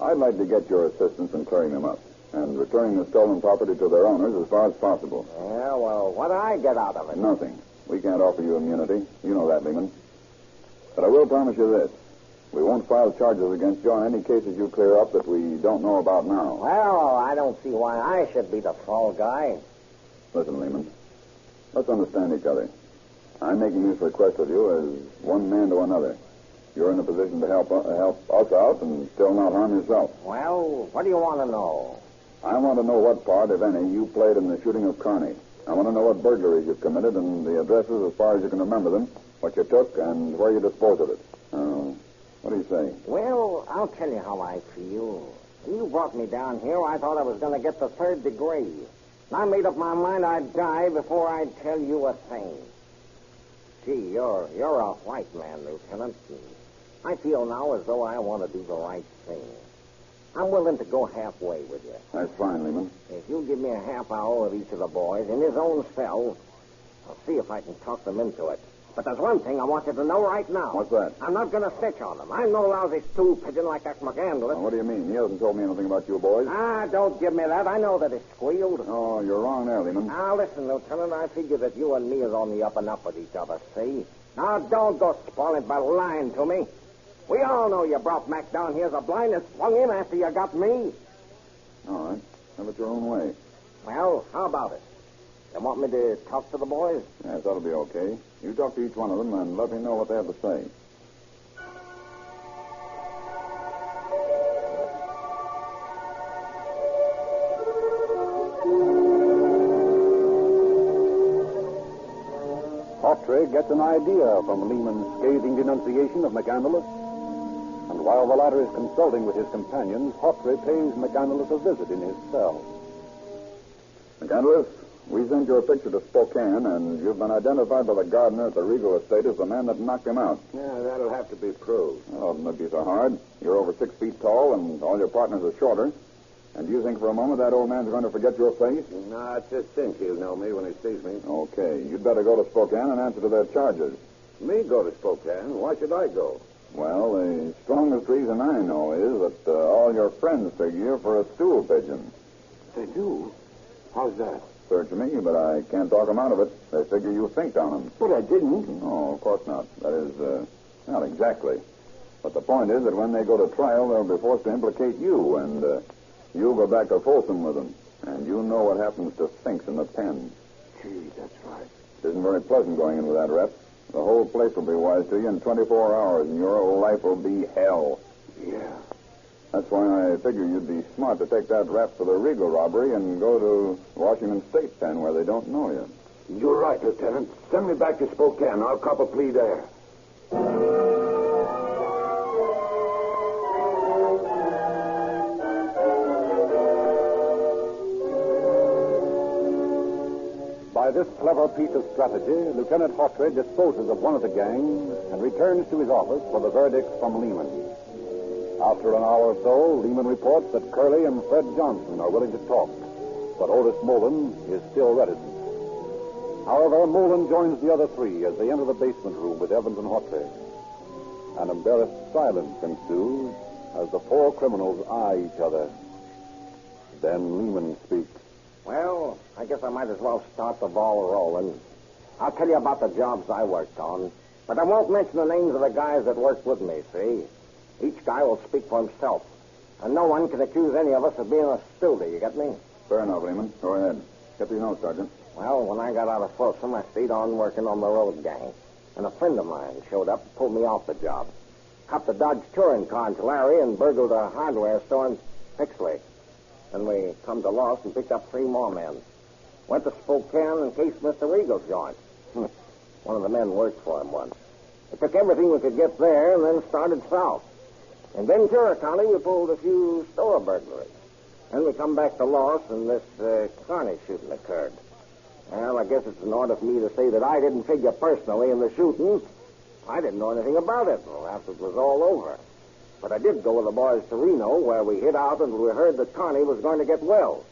I'd like to get your assistance in clearing them up and returning the stolen property to their owners as far as possible. Yeah, well, what do I get out of it? Nothing. We can't offer you immunity. You know that, Lehman. But I will promise you this. We won't file charges against you on any cases you clear up that we don't know about now. Well, I don't see why I should be the fall guy. Listen, Lehman. Let's understand each other. I'm making this request of you as one man to another. You're in a position to help us out and still not harm yourself. Well, what do you want to know? I want to know what part, if any, you played in the shooting of Carney. I want to know what burglaries you've committed and the addresses as far as you can remember them, what you took, and where you disposed of it. What do you say? Well, I'll tell you how I feel. When you brought me down here, I thought I was going to get the third degree. And I made up my mind I'd die before I'd tell you a thing. Gee, you're a white man, Lieutenant. I feel now as though I want to do the right thing. I'm willing to go halfway with you. That's fine, Lehman. If you'll give me a half hour with each of the boys in his own cell, I'll see if I can talk them into it. But there's one thing I want you to know right now. What's that? I'm not going to snitch on them. I'm no lousy stool pigeon like that McCandless. What do you mean? He hasn't told me anything about you boys. Don't give me that. I know that it's squealed. Oh, you're wrong there, Lehman. Now, listen, Lieutenant, I figure that you and me is on the up and up with each other, see? Now, don't go spoiling by lying to me. We all know you brought Mac down here as a blind and swung him after you got me. All right. Have it your own way. Well, how about it? You want me to talk to the boys? Yes, that'll be okay. You talk to each one of them and let me know what they have to say. Hawtrey gets an idea from Lehman's scathing denunciation of McCandless. And while the latter is consulting with his companions, Hawtrey pays McCandless a visit in his cell. McCandless, We sent your picture to Spokane, and you've been identified by the gardener at the Regal estate as the man that knocked him out. Yeah, that'll have to be proved. Well, it wouldn't be so hard. You're over 6 feet tall, and all your partners are shorter. And do you think for a moment that old man's going to forget your face? No, it's a cinch he'll know me when he sees me. Okay. You'd better go to Spokane and answer to their charges. Me go to Spokane? Why should I go? Well, the strongest reason I know is that all your friends figure for a stool pigeon. They do? How's that? Search me, but I can't talk them out of it. They figure you think on them. But I didn't. No, of course not. That is, not exactly. But the point is that when they go to trial, they'll be forced to implicate you, and you'll go back to Folsom with them. And you know what happens to Sphinx in the pen. Gee, that's right. It isn't very pleasant going in with that rep. The whole place will be wise to you in 24 hours, and your life will be hell. Yeah. That's why I figure you'd be smart to take that rap for the Regal robbery and go to Washington State Pen where they don't know you. You're right, Lieutenant. Send me back to Spokane. I'll cop a plea there. By this clever piece of strategy, Lieutenant Hawtrey disposes of one of the gang and returns to his office for the verdict from Lehman. After an hour or so, Lehman reports that Curley and Fred Johnson are willing to talk, but Otis Mullen is still reticent. However, Mullen joins the other three as they enter the basement room with Evans and Hawtrey. An embarrassed silence ensues as the four criminals eye each other. Then Lehman speaks. Well, I guess I might as well start the ball rolling. I'll tell you about the jobs I worked on, but I won't mention the names of the guys that worked with me, see? Each guy will speak for himself, and no one can accuse any of us of being a stooter, you get me? Fair enough, Lehman. Go ahead. Get these notes, Sergeant. Well, when I got out of Folsom, I stayed on working on the road gang, and a friend of mine showed up and pulled me off the job. Copped a Dodge touring car in Tulare and burgled a hardware store in Pixley. Then we come to Lost and picked up 3 more men. Went to Spokane and cased Mr. Regal's joint. One of the men worked for him once. We took everything we could get there and then started south. In Ventura County, we pulled a few store burglaries. Then we come back to Lost, and this Carney shooting occurred. Well, I guess it's in order for me to say that I didn't figure personally in the shooting. I didn't know anything about it after it was all over. But I did go with the boys to Reno, where we hid out until we heard that Carney was going to get well.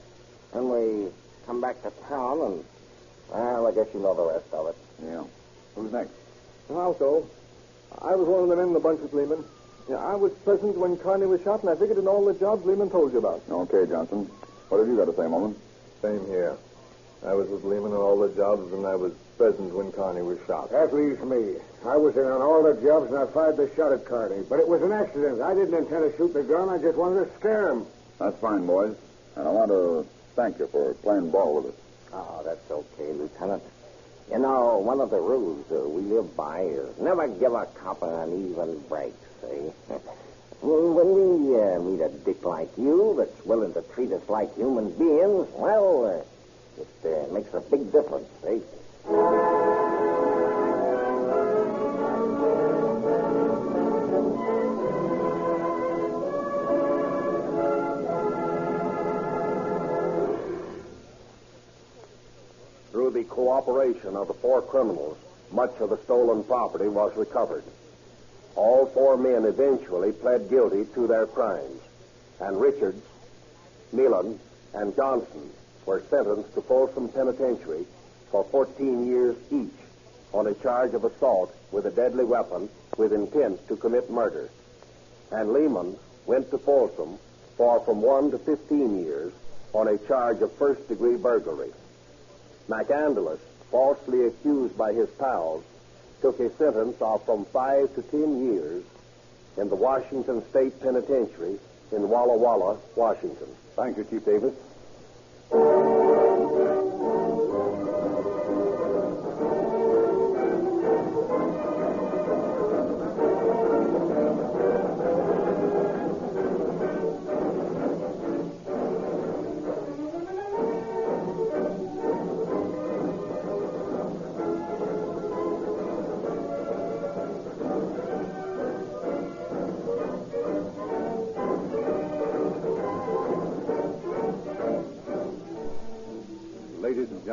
Then we come back to town, and, well, I guess you know the rest of it. Yeah. Who's next? Also, I was one of the men in the bunch with Lehman. Yeah, I was present when Carney was shot, and I figured in all the jobs Lehman told you about. Okay, Johnson. What have you got to say, Mullen? Same here. I was with Lehman on all the jobs, and I was present when Carney was shot. That leaves me. I was in on all the jobs, and I fired the shot at Carney. But it was an accident. I didn't intend to shoot the gun. I just wanted to scare him. That's fine, boys. And I want to thank you for playing ball with us. Oh, that's okay, Lieutenant. You know, one of the rules we live by is never give a cop an even break, see? When we meet a dick like you that's willing to treat us like human beings, well, it makes a big difference, see? Through the cooperation of the 4 criminals, much of the stolen property was recovered. All 4 men eventually pled guilty to their crimes, and Richards, Nealon, and Johnson were sentenced to Folsom Penitentiary for 14 years each on a charge of assault with a deadly weapon with intent to commit murder. And Lehman went to Folsom for from 1 to 15 years on a charge of first-degree burglary. McAndalus, falsely accused by his pals, took a sentence of from 5 to 10 years in the Washington State Penitentiary in Walla Walla, Washington. Thank you, Chief Davis.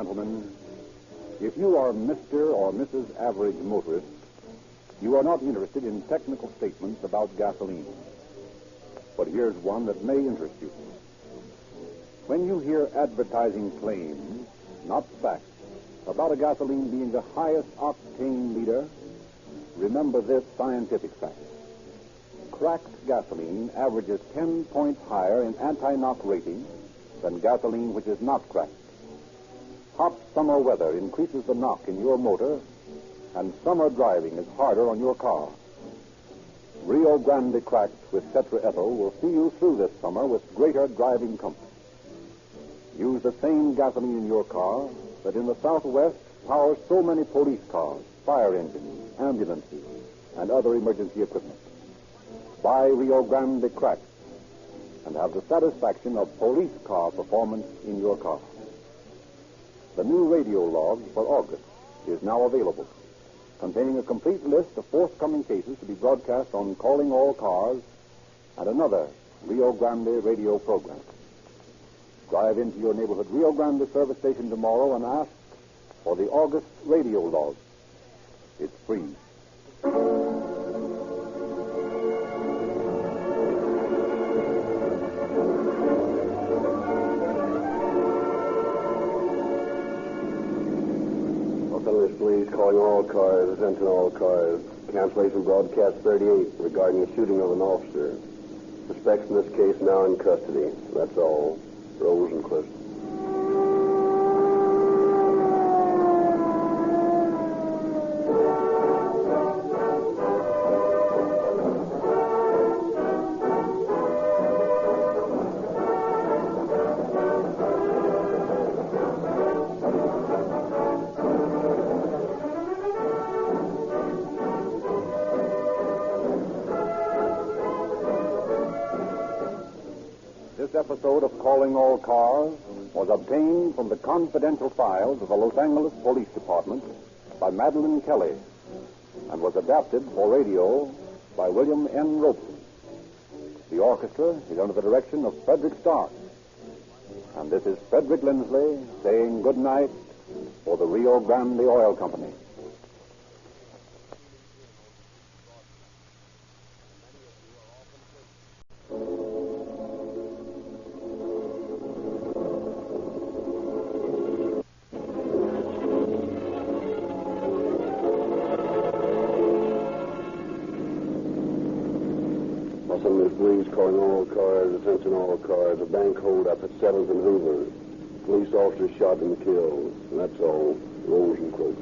gentlemen, if you are Mr. or Mrs. Average Motorist, you are not interested in technical statements about gasoline. But here's one that may interest you. When you hear advertising claims, not facts, about a gasoline being the highest octane leader, remember this scientific fact. Cracked gasoline averages 10 points higher in anti-knock rating than gasoline which is not cracked. Hot summer weather increases the knock in your motor, and summer driving is harder on your car. Rio Grande cracked with tetraethyl will see you through this summer with greater driving comfort. Use the same gasoline in your car that in the Southwest powers so many police cars, fire engines, ambulances, and other emergency equipment. Buy Rio Grande cracked and have the satisfaction of police car performance in your car. The new radio log for August is now available, containing a complete list of forthcoming cases to be broadcast on Calling All Cars and another Rio Grande radio program. Drive into your neighborhood Rio Grande service station tomorrow and ask for the August radio log. It's free. Police calling all cars, attention all cars. Cancellation broadcast 38 regarding the shooting of an officer. Suspects in this case now in custody. That's all. Rosencliff. This episode of Calling All Cars was obtained from the confidential files of the Los Angeles Police Department by Madeline Kelly and was adapted for radio by William N. Robeson. The orchestra is under the direction of Frederick Stark. And this is Frederick Lindsley saying good night for the Rio Grande Oil Company. Police calling all cars, attention all cars. A bank holdup at 7th and Hoover. Police officer shot and killed. And that's all. Rosencliff.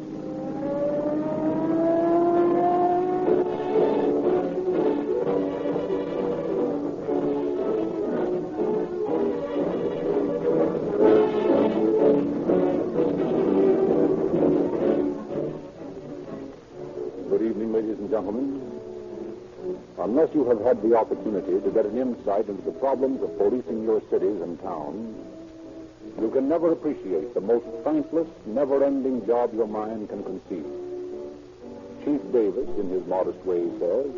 Good evening, ladies and gentlemen. Unless you have had the opportunity to get an insight into the problems of policing your cities and towns, you can never appreciate the most thankless, never-ending job your mind can conceive. Chief Davis, in his modest way, says,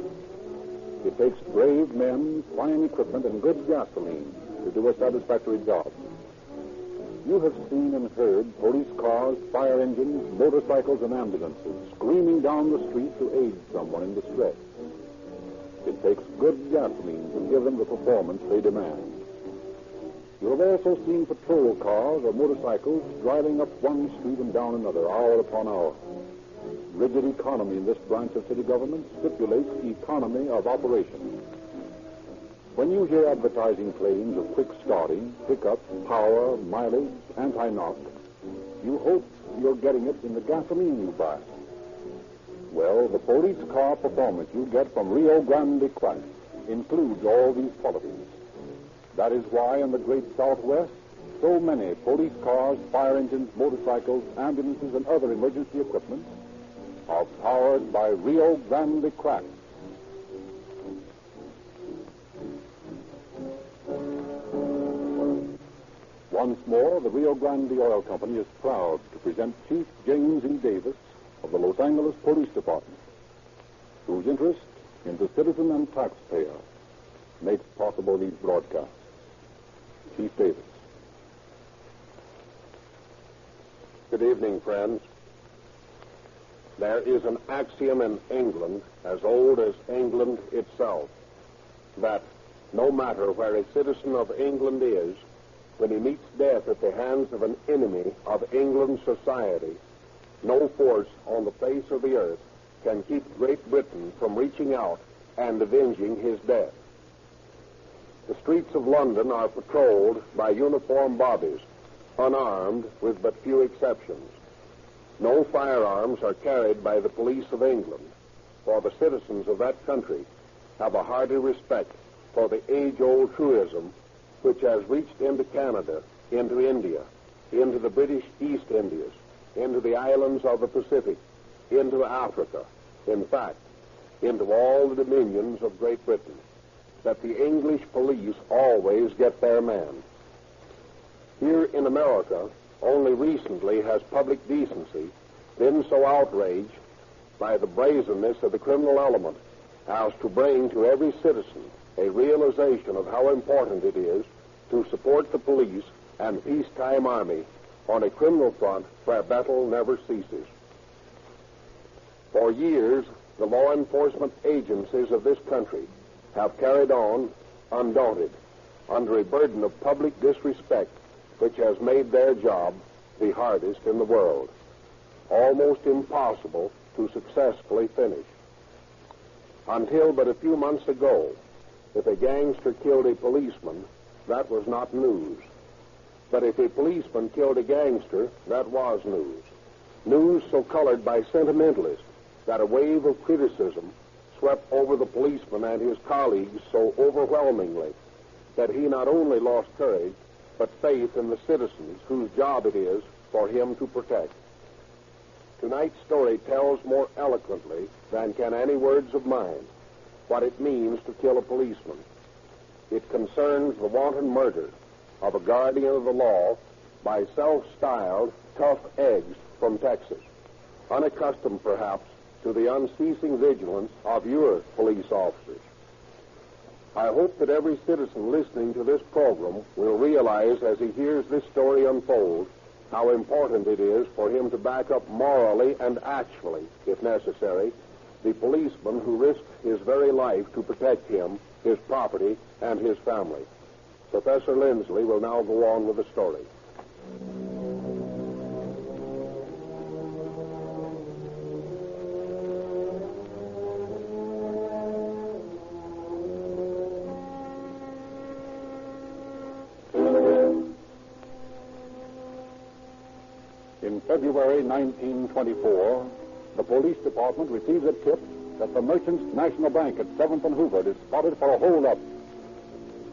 it takes brave men, fine equipment, and good gasoline to do a satisfactory job. You have seen and heard police cars, fire engines, motorcycles, and ambulances screaming down the street to aid someone in distress. It takes good gasoline to give them the performance they demand. You have also seen patrol cars or motorcycles driving up one street and down another, hour upon hour. Rigid economy in this branch of city government stipulates economy of operation. When you hear advertising claims of quick starting, pickup, power, mileage, anti-knock, you hope you're getting it in the gasoline you buy. Well, the police car performance you get from Rio Grande Cracked includes all these qualities. That is why in the great Southwest, so many police cars, fire engines, motorcycles, ambulances, and other emergency equipment are powered by Rio Grande Cracked. Once more, the Rio Grande Oil Company is proud to present Chief James E. Davis of the Los Angeles Police Department, whose interest in the citizen and taxpayer makes possible these broadcasts. Chief Davis. Good evening, friends. There is an axiom in England as old as England itself, that no matter where a citizen of England is, when he meets death at the hands of an enemy of England's society, no force on the face of the earth can keep Great Britain from reaching out and avenging his death. The streets of London are patrolled by uniformed bobbies, unarmed with but few exceptions. No firearms are carried by the police of England, for the citizens of that country have a hearty respect for the age-old truism which has reached into Canada, into India, into the British East Indies, into the islands of the Pacific, into Africa, in fact, into all the dominions of Great Britain, that the English police always get their man. Here in America, only recently has public decency been so outraged by the brazenness of the criminal element as to bring to every citizen a realization of how important it is to support the police and peacetime army on a criminal front where battle never ceases. For years, the law enforcement agencies of this country have carried on undaunted under a burden of public disrespect which has made their job the hardest in the world, almost impossible to successfully finish. Until but a few months ago, if a gangster killed a policeman, that was not news. But if a policeman killed a gangster, that was news. News so colored by sentimentalists that a wave of criticism swept over the policeman and his colleagues so overwhelmingly that he not only lost courage, but faith in the citizens whose job it is for him to protect. Tonight's story tells more eloquently than can any words of mine what it means to kill a policeman. It concerns the wanton murder of a guardian of the law by self-styled tough eggs from Texas, unaccustomed perhaps to the unceasing vigilance of your police officers. I hope that every citizen listening to this program will realize as he hears this story unfold how important it is for him to back up morally and actually, if necessary, the policeman who risked his very life to protect him, his property, and his family. Professor Lindsley will now go on with the story. In February 1924, the police department receives a tip that the Merchants National Bank at 7th and Hoover is spotted for a holdup.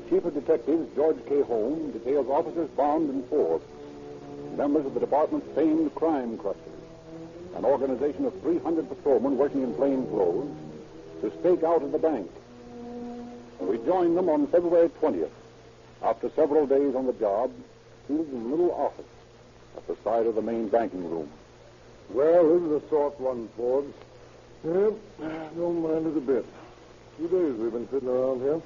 Chief of Detectives George K. Holmes details officers Bond and Forbes, members of the department's famed crime clusters, an organization of 300 patrolmen working in plain clothes, to stake out at the bank. We join them on February 20th, after several days on the job, seated in a little office at the side of the main banking room. Well, this is a soft one, Forbes. Yep, don't mind it a bit. 2 days we've been sitting around here.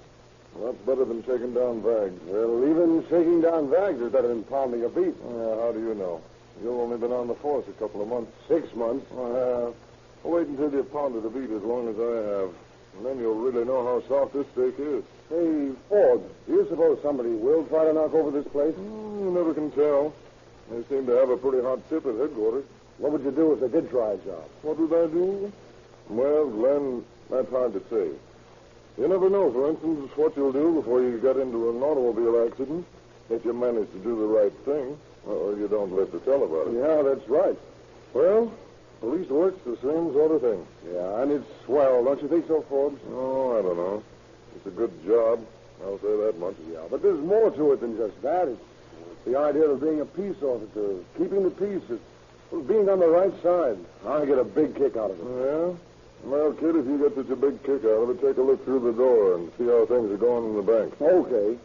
Well, that's better than shaking down bags. Well, even shaking down bags is better than pounding a beat. How do you know? You've only been on the force a couple of months. 6 months. Well, wait until you've pounded a beat as long as I have. And then you'll really know how soft this steak is. Hey, Forbes, do you suppose somebody will try to knock over this place? You never can tell. They seem to have a pretty hot tip at headquarters. What would you do if they did try a job? What would I do? Well, Glenn, that's hard to say. You never know, for instance, what you'll do before you get into an automobile accident if you manage to do the right thing, or you don't live to tell about it. Yeah, that's right. Well, police work's the same sort of thing. Yeah, and it's swell, don't you think so, Forbes? Oh, I don't know. It's a good job. I'll say that much. Yeah, but there's more to it than just that. It's the idea of being a peace officer, keeping the peace. It's being on the right side. I get a big kick out of it. Yeah? Well, kid, if you get such a big kick out of it, take a look through the door and see how things are going in the bank. Okay.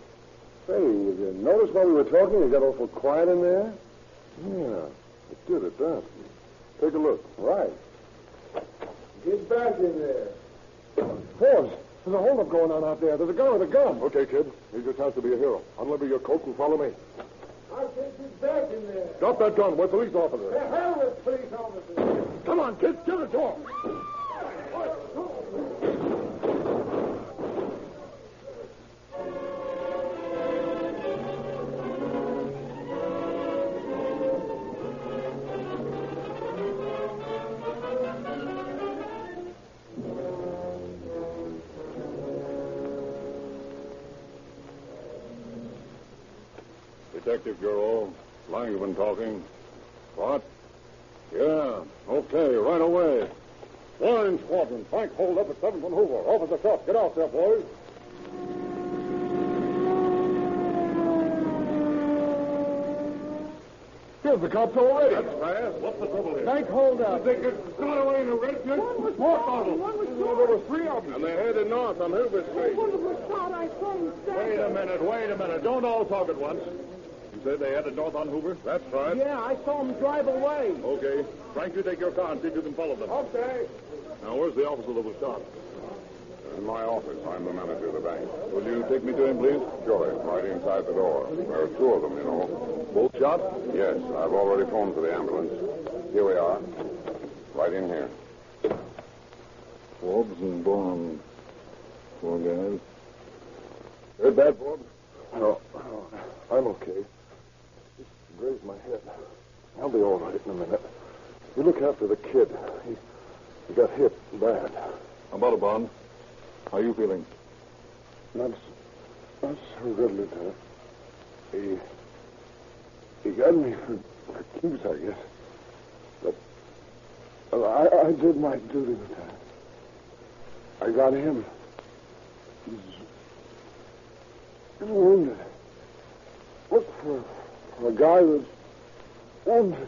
Say, have you noticed while we were talking, it got awful quiet in there? Yeah, it did at that. Take a look. Right. Get back in there. Forbes, there's a holdup going on out there. There's a guy with a gun. Okay, kid. Here's your chance to be a hero. Unlimber your coat and follow me. I'll take you back in there. Drop that gun. We're police officers. The hell with police officers. Come on, kids. Get the door. Detective Bureau. Lang, you've been talking. What? Yeah. Okay, right away. Flying Squadron. Frank Holdup at 7th and Hoover. Officer Shutt. Get out there, boys. Here's the cops already. That's fast. What's the trouble here? Frank Holdup. They got away in a red suit. One was More shot. bottles. One was There shot. were 3 of them. And they're headed north on Hoover Street. One was shot. I saw him stand. Wait a minute. Don't all talk at once. You said they headed north on Hoover? That's right. Yeah, I saw him drive away. Okay. Frank, you take your car and see if you can follow them. Okay. Now, where's the officer that was shot? In my office. I'm the manager of the bank. Will you take me to him, please? Sure. Right inside the door. There are 2 of them, you know. Both shot? Yes. I've already phoned for the ambulance. Here we are. Right in here. Forbes and Bond. 4 guys. Heard that, Forbes? No, I'm okay. Just grazed my head. I'll be all right in a minute. You look after the kid. He got hit bad. How about it, Bond? How are you feeling? Not so good, Lieutenant. He got me for keeps, I guess. But I did my duty, Lieutenant. I got him. He's wounded. Look for a guy that's wounded.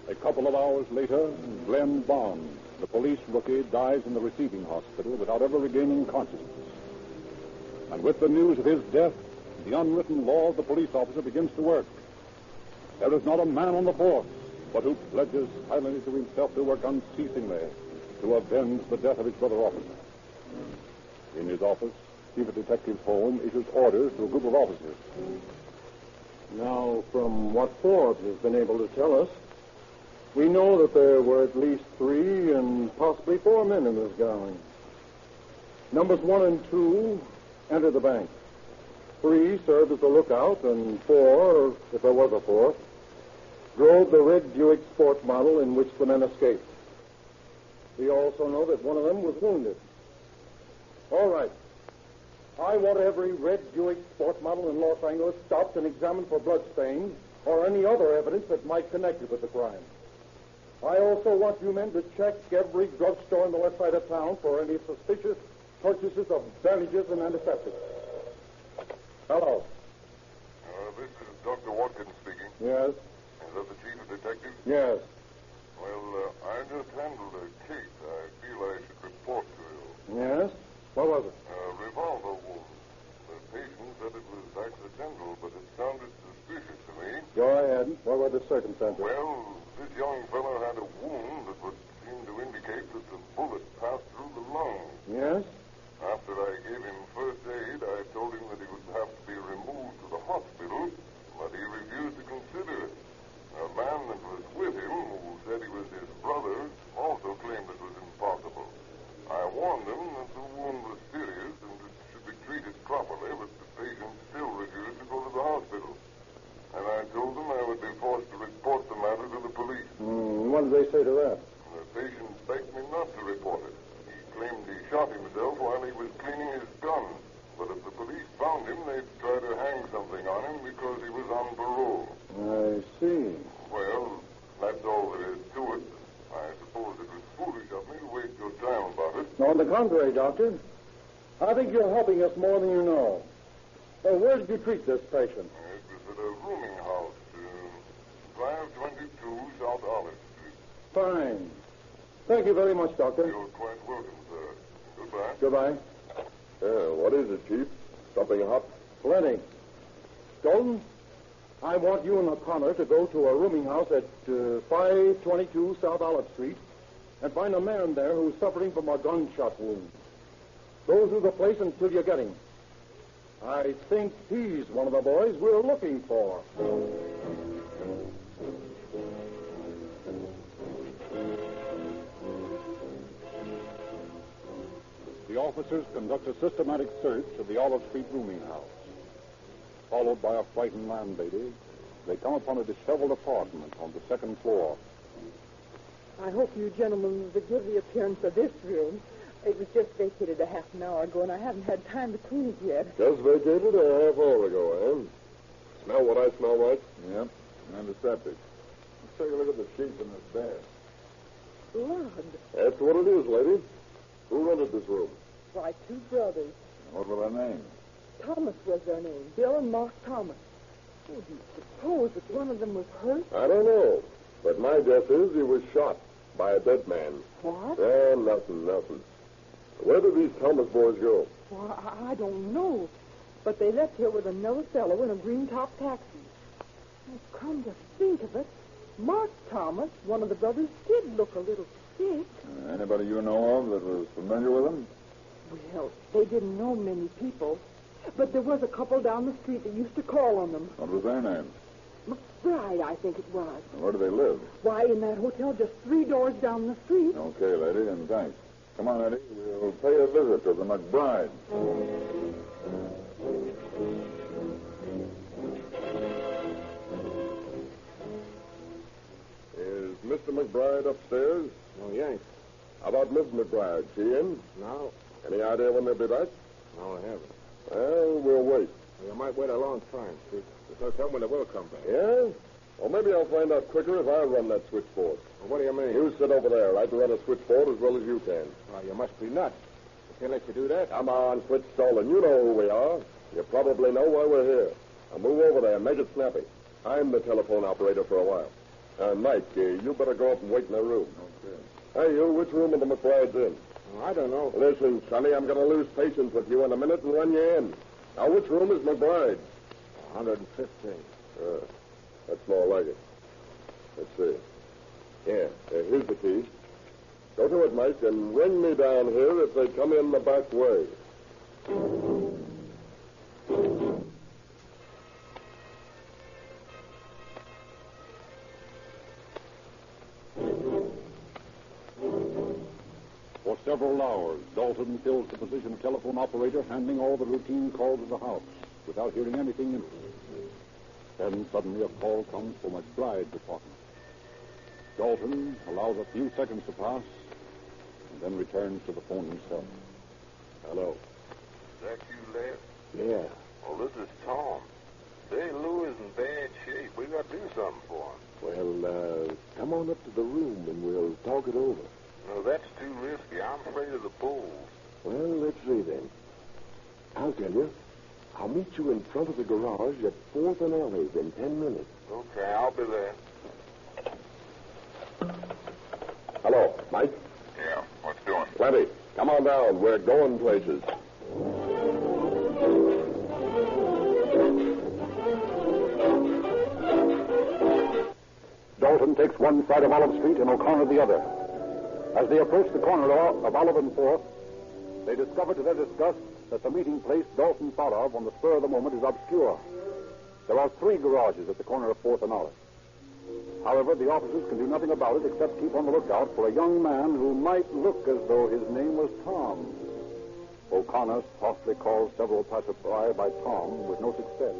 A couple of hours later, Glenn Bond, the police rookie, dies in the receiving hospital without ever regaining consciousness. And with the news of his death, the unwritten law of the police officer begins to work. There is not a man on the force but who pledges silently to himself to work unceasingly to avenge the death of his brother officer. In his office, Chief of Detectives Holmes issues orders to a group of officers. Now, from what Forbes has been able to tell us, we know that there were at least 3 and possibly 4 men in this gang. Numbers 1 and 2 entered the bank. 3 served as a lookout, and 4, if there was a 4th, drove the red Buick sport model in which the men escaped. We also know that one of them was wounded. All right. I want every red Buick sport model in Los Angeles stopped and examined for bloodstains or any other evidence that might connect it with the crime. I also want you men to check every drugstore on the west side of town for any suspicious purchases of bandages and antiseptics. Hello. This is Dr. Watkins speaking. Yes? Is that the chief of detectives? Yes. Well, I just handled a case. I feel I should report to you. Yes? What was it? A revolver wound. The patient said it was accidental, but it sounded suspicious to me. Go ahead. What were the circumstances? Well, this young fellow had a wound that would seem to indicate that the bullet passed through the lung. Yes? After I gave him first aid, I told him that he would have to be removed to the hospital, but he refused to consider it. A man that was with him, who said he was his brother, also claimed it was impossible. I warned him that the wound was serious and it should be treated properly, but the patient still refused to go to the hospital. And I told him I would be forced to report the matter to the police. What did they say to that? The patient begged me not to report it. He claimed he shot himself while he was cleaning his gun. But if the police found him, they'd try to hang something on him because he was on parole. I see. Well, that's all there is to it. I suppose it was foolish of me to waste your time about it. No, on the contrary, Doctor. I think you're helping us more than you know. Where did you treat this patient? It was at a rooming house, 522 South Olive Street. Fine. Thank you very much, Doctor. You're quite welcome, sir. Goodbye. Goodbye. What is it, Chief? Something hot? Plenty. Dalton, I want you and O'Connor to go to a rooming house at 522 South Olive Street and find a man there who's suffering from a gunshot wound. Go through the place until you get him. I think he's one of the boys we're looking for. The officers conduct a systematic search of the Olive Street rooming house. Followed by a frightened landlady, they come upon a disheveled apartment on the second floor. I hope you gentlemen will forgive the appearance of this room. It was just vacated a half an hour ago, and I haven't had time to clean it yet. Just vacated a half hour ago, eh? Smell what I smell, White? Yep, antiseptic. Let's take a look at the sheets in this bed. Blood. That's what it is, lady. Who rented this room? Why, two brothers. What were their names? Thomas was their name. Bill and Mark Thomas. Oh, do you suppose that one of them was hurt? I don't know. But my guess is he was shot by a dead man. What? Nothing. Where did these Thomas boys go? Well, I don't know. But they left here with another fellow in a green-top taxi. Oh, come to think of it, Mark Thomas, one of the brothers, did look a little sick. Anybody you know of that was familiar with them? Well, they didn't know many people. But there was a couple down the street that used to call on them. What was their name? McBride, I think it was. Where do they live? Why, in that hotel just 3 doors down the street. Okay, lady, and thanks. Come on, Eddie. We'll pay a visit to the McBride. Is Mr. McBride upstairs? Oh, yes. How about Miss McBride? She in? No. Any idea when they'll be back? No, I haven't. Well, we'll wait. You might wait a long time. There's no telling when they will come back. Yeah? Well, maybe I'll find out quicker if I run that switchboard. Well, what do you mean? You sit over there. I can run a switchboard as well as you can. Well, you must be nuts. I can't let you do that. Come on, Switch Stolen. You know who we are. You probably know why we're here. Now move over there and make it snappy. I'm the telephone operator for a while. Mike, you better go up and wait in the room. Okay. Hey, you, which room are the McBrides in? Well, I don't know. Listen, Sonny, I'm going to lose patience with you in a minute and run you in. Now, which room is McBride? 115. That's more like it. Let's see. Yeah, here's the key. Go to it, Mike, and ring me down here if they come in the back way. For several hours, Dalton fills the position of telephone operator, handling all the routine calls of the house, without hearing anything interesting. Then suddenly a call comes from McBride's apartment. Dalton allows a few seconds to pass, and then returns to the phone himself. Hello. Is that you, Les? Yeah. Well, this is Tom. Say, Lou is in bad shape. We got to do something for him. Well, come on up to the room and we'll talk it over. No, that's too risky. I'm afraid of the bulls. Well, let's see then. I'll tell you. I'll meet you in front of the garage at 4th and Olive in 10 minutes. Okay, I'll be there. Hello, Mike? Yeah, what's doing? Plenty. Come on down. We're going places. Dalton takes one side of Olive Street and O'Connor the other. As they approach the corner of Olive and 4th, they discover to their disgust that the meeting place Dalton thought of on the spur of the moment is obscure. There are 3 garages at the corner of 4th and Olive. However, the officers can do nothing about it except keep on the lookout for a young man who might look as though his name was Tom. O'Connor softly calls several passersby by Tom with no success,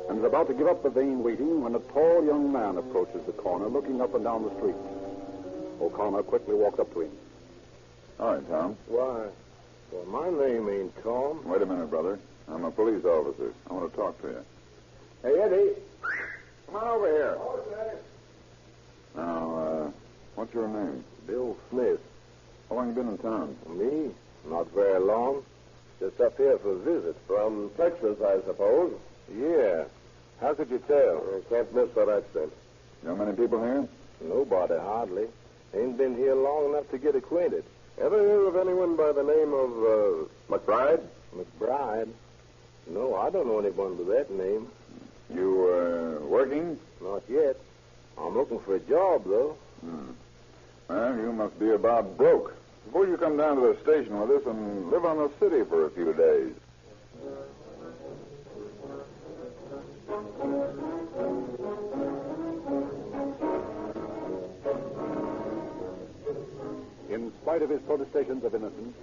and is about to give up the vain waiting when a tall young man approaches the corner, looking up and down the street. O'Connor quickly walks up to him. All right, Tom. Why? Well, my name ain't Tom. Wait a minute, brother. I'm a police officer. I want to talk to you. Hey, Eddie. Come on over here. Now, what's your name? Bill Smith. How long you been in town? Me? Not very long. Just up here for a visit. From Texas, I suppose. Yeah. How could you tell? I can't miss that accent. You know many people here? Nobody, hardly. Ain't been here long enough to get acquainted. Ever hear of anyone by the name of McBride? McBride? No, I don't know anyone with that name. You, working? Not yet. I'm looking for a job, though. Well, you must be about broke. Suppose you come down to the station with us and live on the city for a few days. In spite of his protestations of innocence,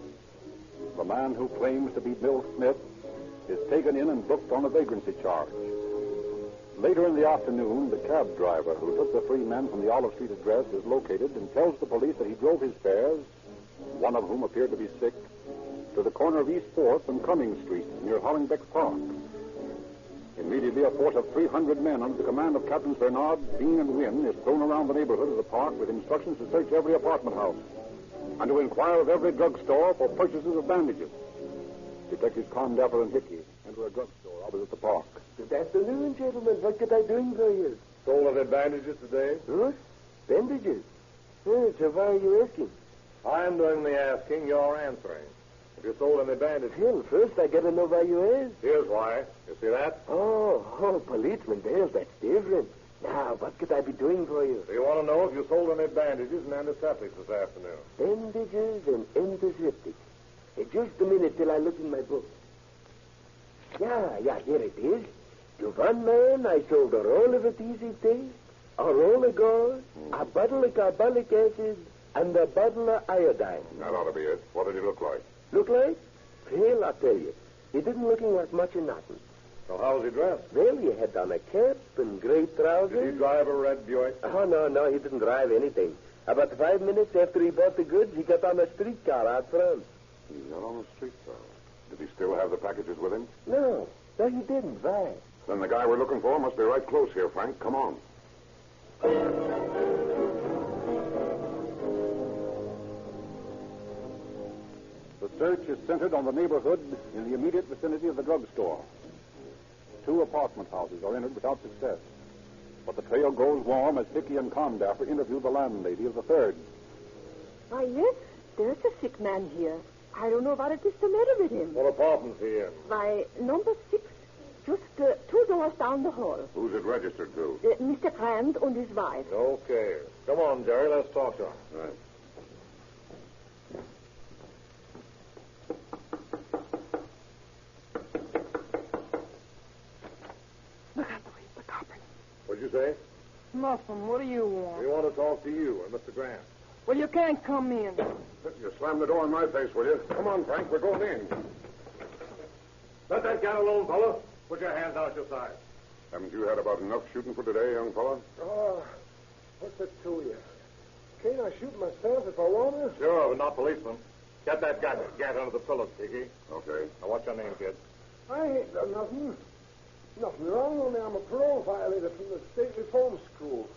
the man who claims to be Bill Smith is taken in and booked on a vagrancy charge. Later in the afternoon, the cab driver who took the three men from the Olive Street address is located and tells the police that he drove his fares, one of whom appeared to be sick, to the corner of East 4th and Cumming Street near Hollingbeck Park. Immediately, a force of 300 men under the command of Captains Bernard, Bean, and Wynn is thrown around the neighborhood of the park with instructions to search every apartment house and to inquire of every drugstore for purchases of bandages. Detectives Condapper and Hickey enter a drugstore opposite the park. Good afternoon, gentlemen. What could I do for you? Stolen the bandages today? What? Bandages? Oh, so why are you asking? I'm doing the asking, you're answering. Have you sold any bandages? Well, first I gotta know why you ask. Here's why. You see that? Oh, policeman, well, that's different. Now, what could I be doing for you? Do you want to know if you sold any bandages and antiseptics this afternoon? Bandages and antiseptics. Hey, just a minute till I look in my book. Yeah, here it is. To one man, I sold a roll of adhesive, a roll of gauze, a bottle of carbolic acid, and a bottle of iodine. That ought to be it. What did he look like? Look like? Well, I'll tell you. He didn't look like much of nothing. So how was he dressed? Well, he had on a cap and gray trousers. Did he drive a red Buick? Oh, no, he didn't drive anything. About 5 minutes after he bought the goods, he got on a streetcar out front. He got on the streetcar. Did he still have the packages with him? No, he didn't. Why? Then the guy we're looking for must be right close here, Frank. Come on. The search is centered on the neighborhood in the immediate vicinity of the drugstore. 2 apartment houses are entered without success, but the trail grows warm as Hickey and Condapper interview the landlady of the third. Why, yes, there's a sick man here. I don't know what it is the matter with him. What apartment's he in? Why, number 6, just 2 doors down the hall. Who's it registered to? Mr. Grant and his wife. Okay. Come on, Jerry, let's talk to him. Right. Look out, Louis, the coppers. What'd you say? Nothing. What do you want? We want to talk to you and Mr. Grant. Well, you can't come in. You slam the door in my face, will you? Come on, Frank, we're going in. Let that cat alone, fella. Put your hands out your side. Haven't you had about enough shooting for today, young fella? Oh, what's it to you? Can't I shoot myself if I want to? Sure, but not policeman. Get that gat under the pillow, Kiki. Okay. Now, what's your name, kid? I ain't done nothing. Nothing wrong, only I'm a parole violator from the state reform school.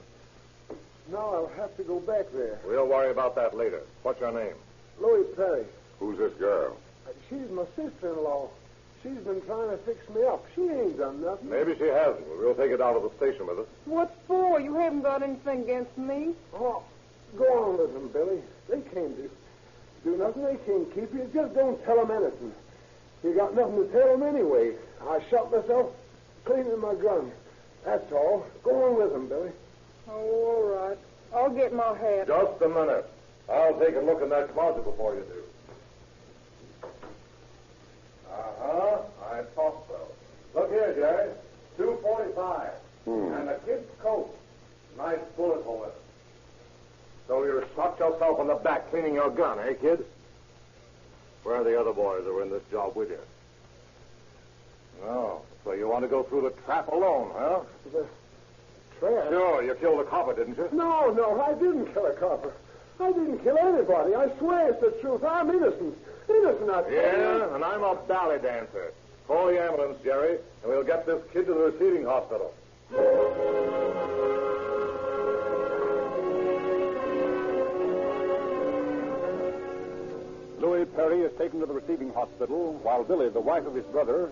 Now I'll have to go back there. We'll worry about that later. What's your name? Louis Perry. Who's this girl? She's my sister-in-law. She's been trying to fix me up. She ain't done nothing. Maybe she hasn't. We'll take it out of the station with us. What for? You haven't got anything against me. Oh, go on with them, Billy. They can't do nothing. They can't keep you. Just don't tell them anything. You got nothing to tell them anyway. I shot myself cleaning my gun. That's all. Go on with them, Billy. Oh, all right. I'll get my hat. Just a minute. I'll take a look in that closet before you do. I thought so. Look here, Jerry. 245. And a kid's coat. Nice bullet hole in it. So you shot yourself in the back cleaning your gun, eh, kid? Where are the other boys that were in this job with you? Oh, so you want to go through the trap alone, huh? The trap? Sure, you killed a copper, didn't you? No, I didn't kill a copper. I didn't kill anybody. I swear it's the truth. I'm innocent. Innocent, I tell you. Yeah, and I'm a ballet dancer. Call the ambulance, Jerry, and we'll get this kid to the receiving hospital. Louis Perry is taken to the receiving hospital, while Billy, the wife of his brother,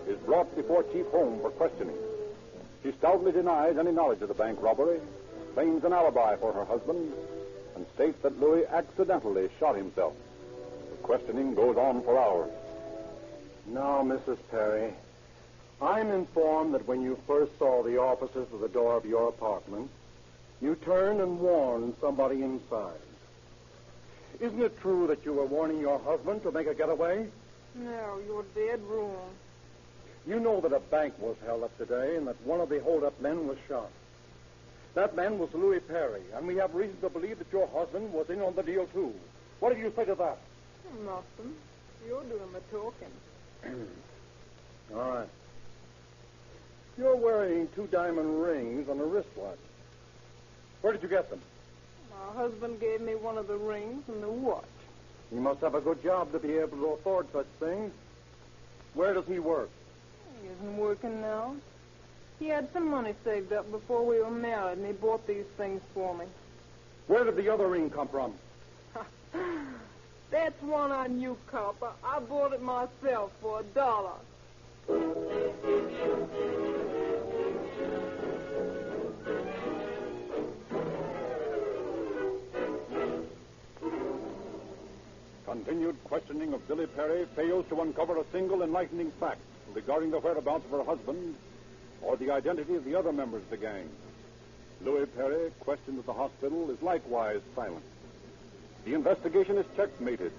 is brought before Chief Holmes for questioning. She stoutly denies any knowledge of the bank robbery, claims an alibi for her husband, and states that Louis accidentally shot himself. The questioning goes on for hours. No, Mrs. Perry. I'm informed that when you first saw the officers at the door of your apartment, you turned and warned somebody inside. Isn't it true that you were warning your husband to make a getaway? No, you're dead wrong. You know that a bank was held up today and that one of the hold-up men was shot. That man was Louis Perry, and we have reason to believe that your husband was in on the deal, too. What do you say to that? Nothing. You're doing the talking. All right. You're wearing 2 diamond rings on a wristwatch. Where did you get them? My husband gave me one of the rings and the watch. He must have a good job to be able to afford such things. Where does he work? He isn't working now. He had some money saved up before we were married, and he bought these things for me. Where did the other ring come from? That's one on you, copper. I bought it myself for $1. Continued questioning of Billy Perry fails to uncover a single enlightening fact regarding the whereabouts of her husband or the identity of the other members of the gang. Louis Perry, questioned at the hospital, is likewise silent. The investigation is checkmated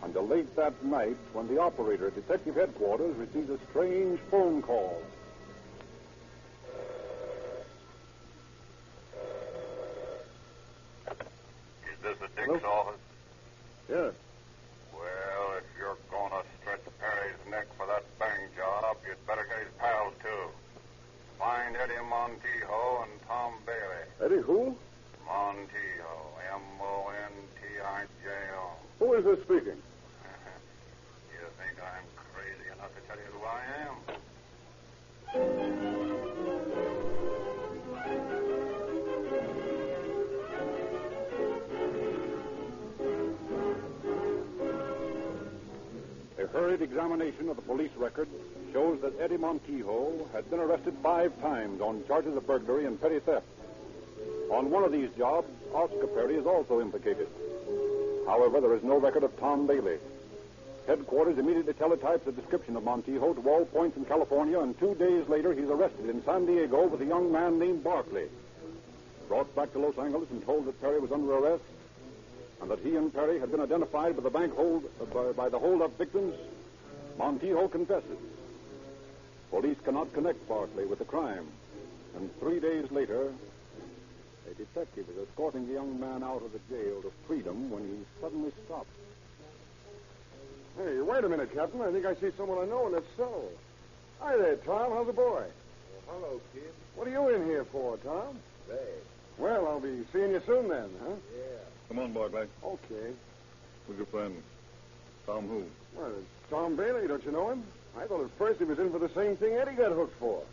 until late that night when the operator at Detective Headquarters receives a strange phone call. Is this the Dick's office? Yes. Well, if you're going to stretch Perry's neck for that bang job, you'd better get his pals, too. Find Eddie Montijo and Tom Bailey. Eddie who? Montijo. Montijo. Who is this speaking? You think I'm crazy enough to tell you who I am? A hurried examination of the police record shows that Eddie Montijo had been arrested 5 times on charges of burglary and petty theft. On one of these jobs, Oscar Perry is also implicated. However, there is no record of Tom Bailey. Headquarters immediately teletypes a description of Montijo to all points in California, and 2 days later he's arrested in San Diego with a young man named Barkley. Brought back to Los Angeles and told that Perry was under arrest and that he and Perry had been identified by the by the hold-up victims, Montijo confesses. Police cannot connect Barkley with the crime, and 3 days later, a detective is escorting the young man out of the jail to freedom when he suddenly stops. Hey, wait a minute, Captain. I think I see someone I know in that cell. Hi there, Tom. How's the boy? Hello, kid. What are you in here for, Tom? Hey. Well, I'll be seeing you soon then, huh? Yeah. Come on, Barkley. Okay. Who's your friend? Tom who? Well, it's Tom Bailey. Don't you know him? I thought at first he was in for the same thing Eddie got hooked for.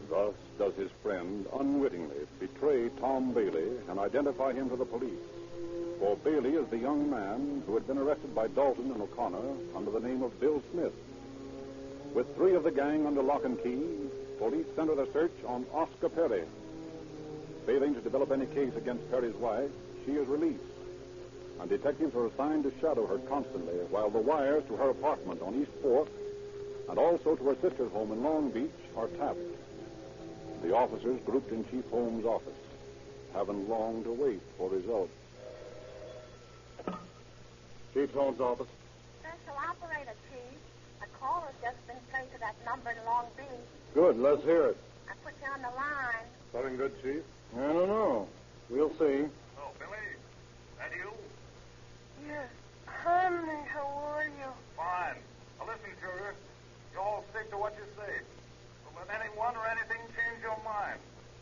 Thus does his friend unwittingly betray Tom Bailey and identify him to the police. For Bailey is the young man who had been arrested by Dalton and O'Connor under the name of Bill Smith. With 3 of the gang under lock and key, police centered a search on Oscar Perry. Failing to develop any case against Perry's wife, she is released, and detectives are assigned to shadow her constantly while the wires to her apartment on East 4th and also to her sister's home in Long Beach are tapped. The officers grouped in Chief Holmes' office, having long to wait for results. Chief Holmes' office. Special operator, Chief. A call has just been placed to that number in Long Beach. Good, let's hear it. I put you on the line. Something good, Chief? I don't know. We'll see. Oh, Billy, that you? Yes. Honey, how are you? Fine. Now listen, sugar. You all stick to what you say. Don't let anyone or anything change your mind.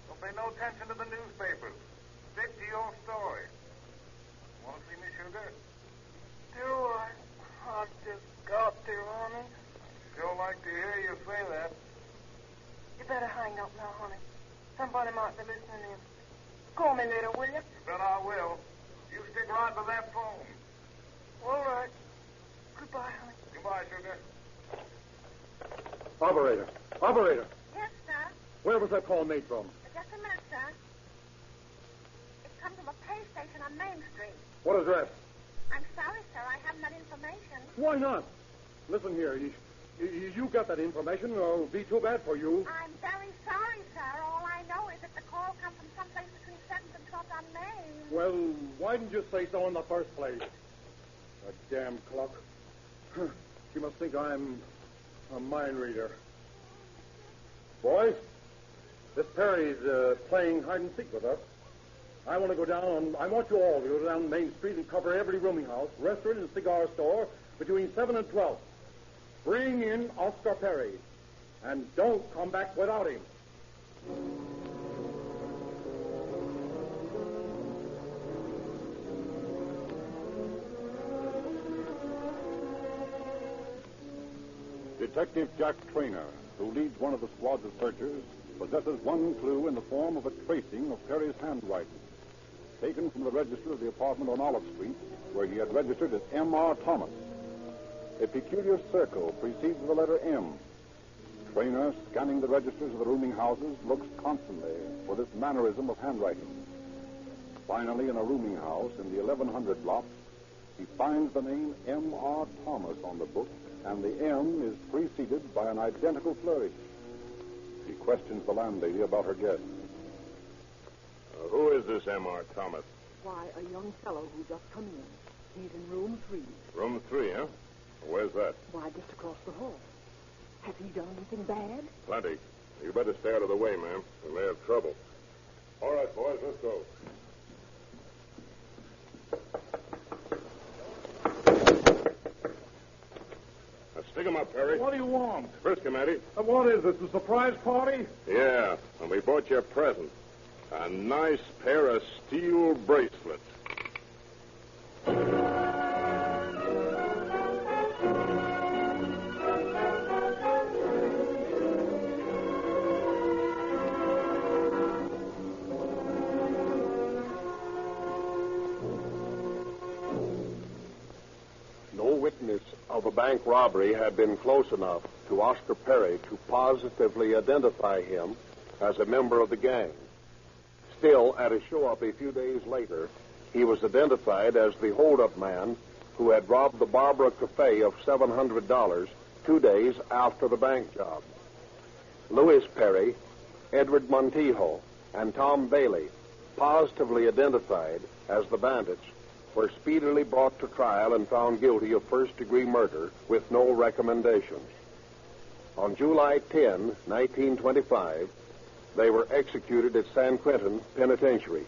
Don't pay no attention to the newspapers. Stick to your story. Want to see me, sugar? Do I? I've just got to, honey. I'd sure like to hear you say that. You better hang up now, honey. Somebody might be listening in. Call me later, will you? You bet I will. You stick right to that phone. All right. Goodbye, honey. Goodbye, sugar. Operator. Yes, sir. Where was that call made from? Just a minute, sir. It comes from a pay station on Main Street. What address? I'm sorry, sir. I haven't that information. Why not? Listen here. You got that information. It'll be too bad for you. I'm very sorry, sir. All I know is that the call comes from someplace between 7th and 12th on Main. Well, why didn't you say so in the first place? That damn clock. She must think I'm a mind reader. Boys, this Perry's playing hide and seek with us. I want you all to go down Main Street and cover every rooming house, restaurant, and cigar store between 7 and 12. Bring in Oscar Perry, and don't come back without him. Detective Jack Trainer, who leads one of the squads of searchers, possesses one clue in the form of a tracing of Perry's handwriting, taken from the register of the apartment on Olive Street, where he had registered as M.R. Thomas. A peculiar circle precedes the letter M. Trainer, scanning the registers of the rooming houses, looks constantly for this mannerism of handwriting. Finally, in a rooming house in the 1100 block, he finds the name M.R. Thomas on the book, and the M is preceded by an identical flourish. He questions the landlady about her guest. Who is this M.R. Thomas? Why, a young fellow who just come in. He's in room 3. Room 3, huh? Where's that? Why, just across the hall. Has he done anything bad? Plenty. You better stay out of the way, ma'am. We may have trouble. All right, boys, let's go. Now, stick 'em up, Perry. What do you want? Frisk him, Eddie. What is this, a surprise party? Yeah, and we bought you a present. A nice pair of steel bracelets. No witness of a bank robbery had been close enough to Oscar Perry to positively identify him as a member of the gang. Still, at a show-up a few days later, he was identified as the holdup man who had robbed the Barbara Cafe of $700 2 days after the bank job. Louis Perry, Edward Montijo, and Tom Bailey, positively identified as the Bandits, were speedily brought to trial and found guilty of first-degree murder with no recommendations. On July 10, 1925, they were executed at San Quentin Penitentiary.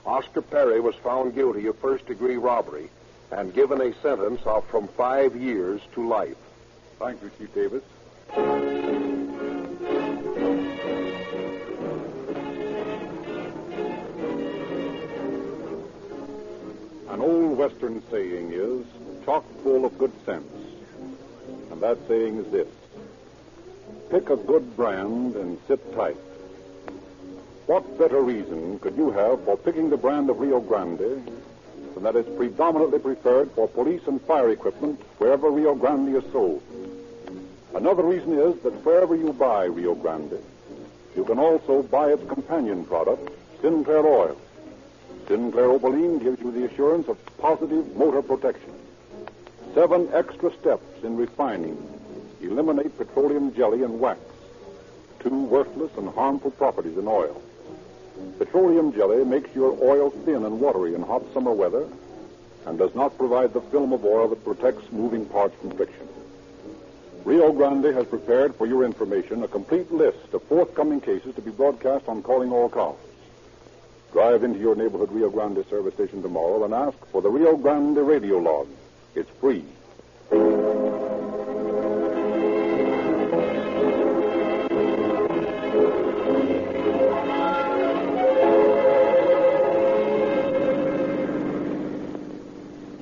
Oscar Perry was found guilty of first-degree robbery and given a sentence of from 5 years to life. Thank you, Chief Davis. An old Western saying is, chock full of good sense. And that saying is this: pick a good brand and sit tight. What better reason could you have for picking the brand of Rio Grande than that it's predominantly preferred for police and fire equipment wherever Rio Grande is sold? Another reason is that wherever you buy Rio Grande, you can also buy its companion product, Sinclair Oil. Sinclair Opaline gives you the assurance of positive motor protection. 7 extra steps in refining eliminate petroleum jelly and wax, 2 worthless and harmful properties in oil. Petroleum jelly makes your oil thin and watery in hot summer weather and does not provide the film of oil that protects moving parts from friction. Rio Grande has prepared for your information a complete list of forthcoming cases to be broadcast on Calling All Cars. Drive into your neighborhood Rio Grande service station tomorrow and ask for the Rio Grande radio log. It's free.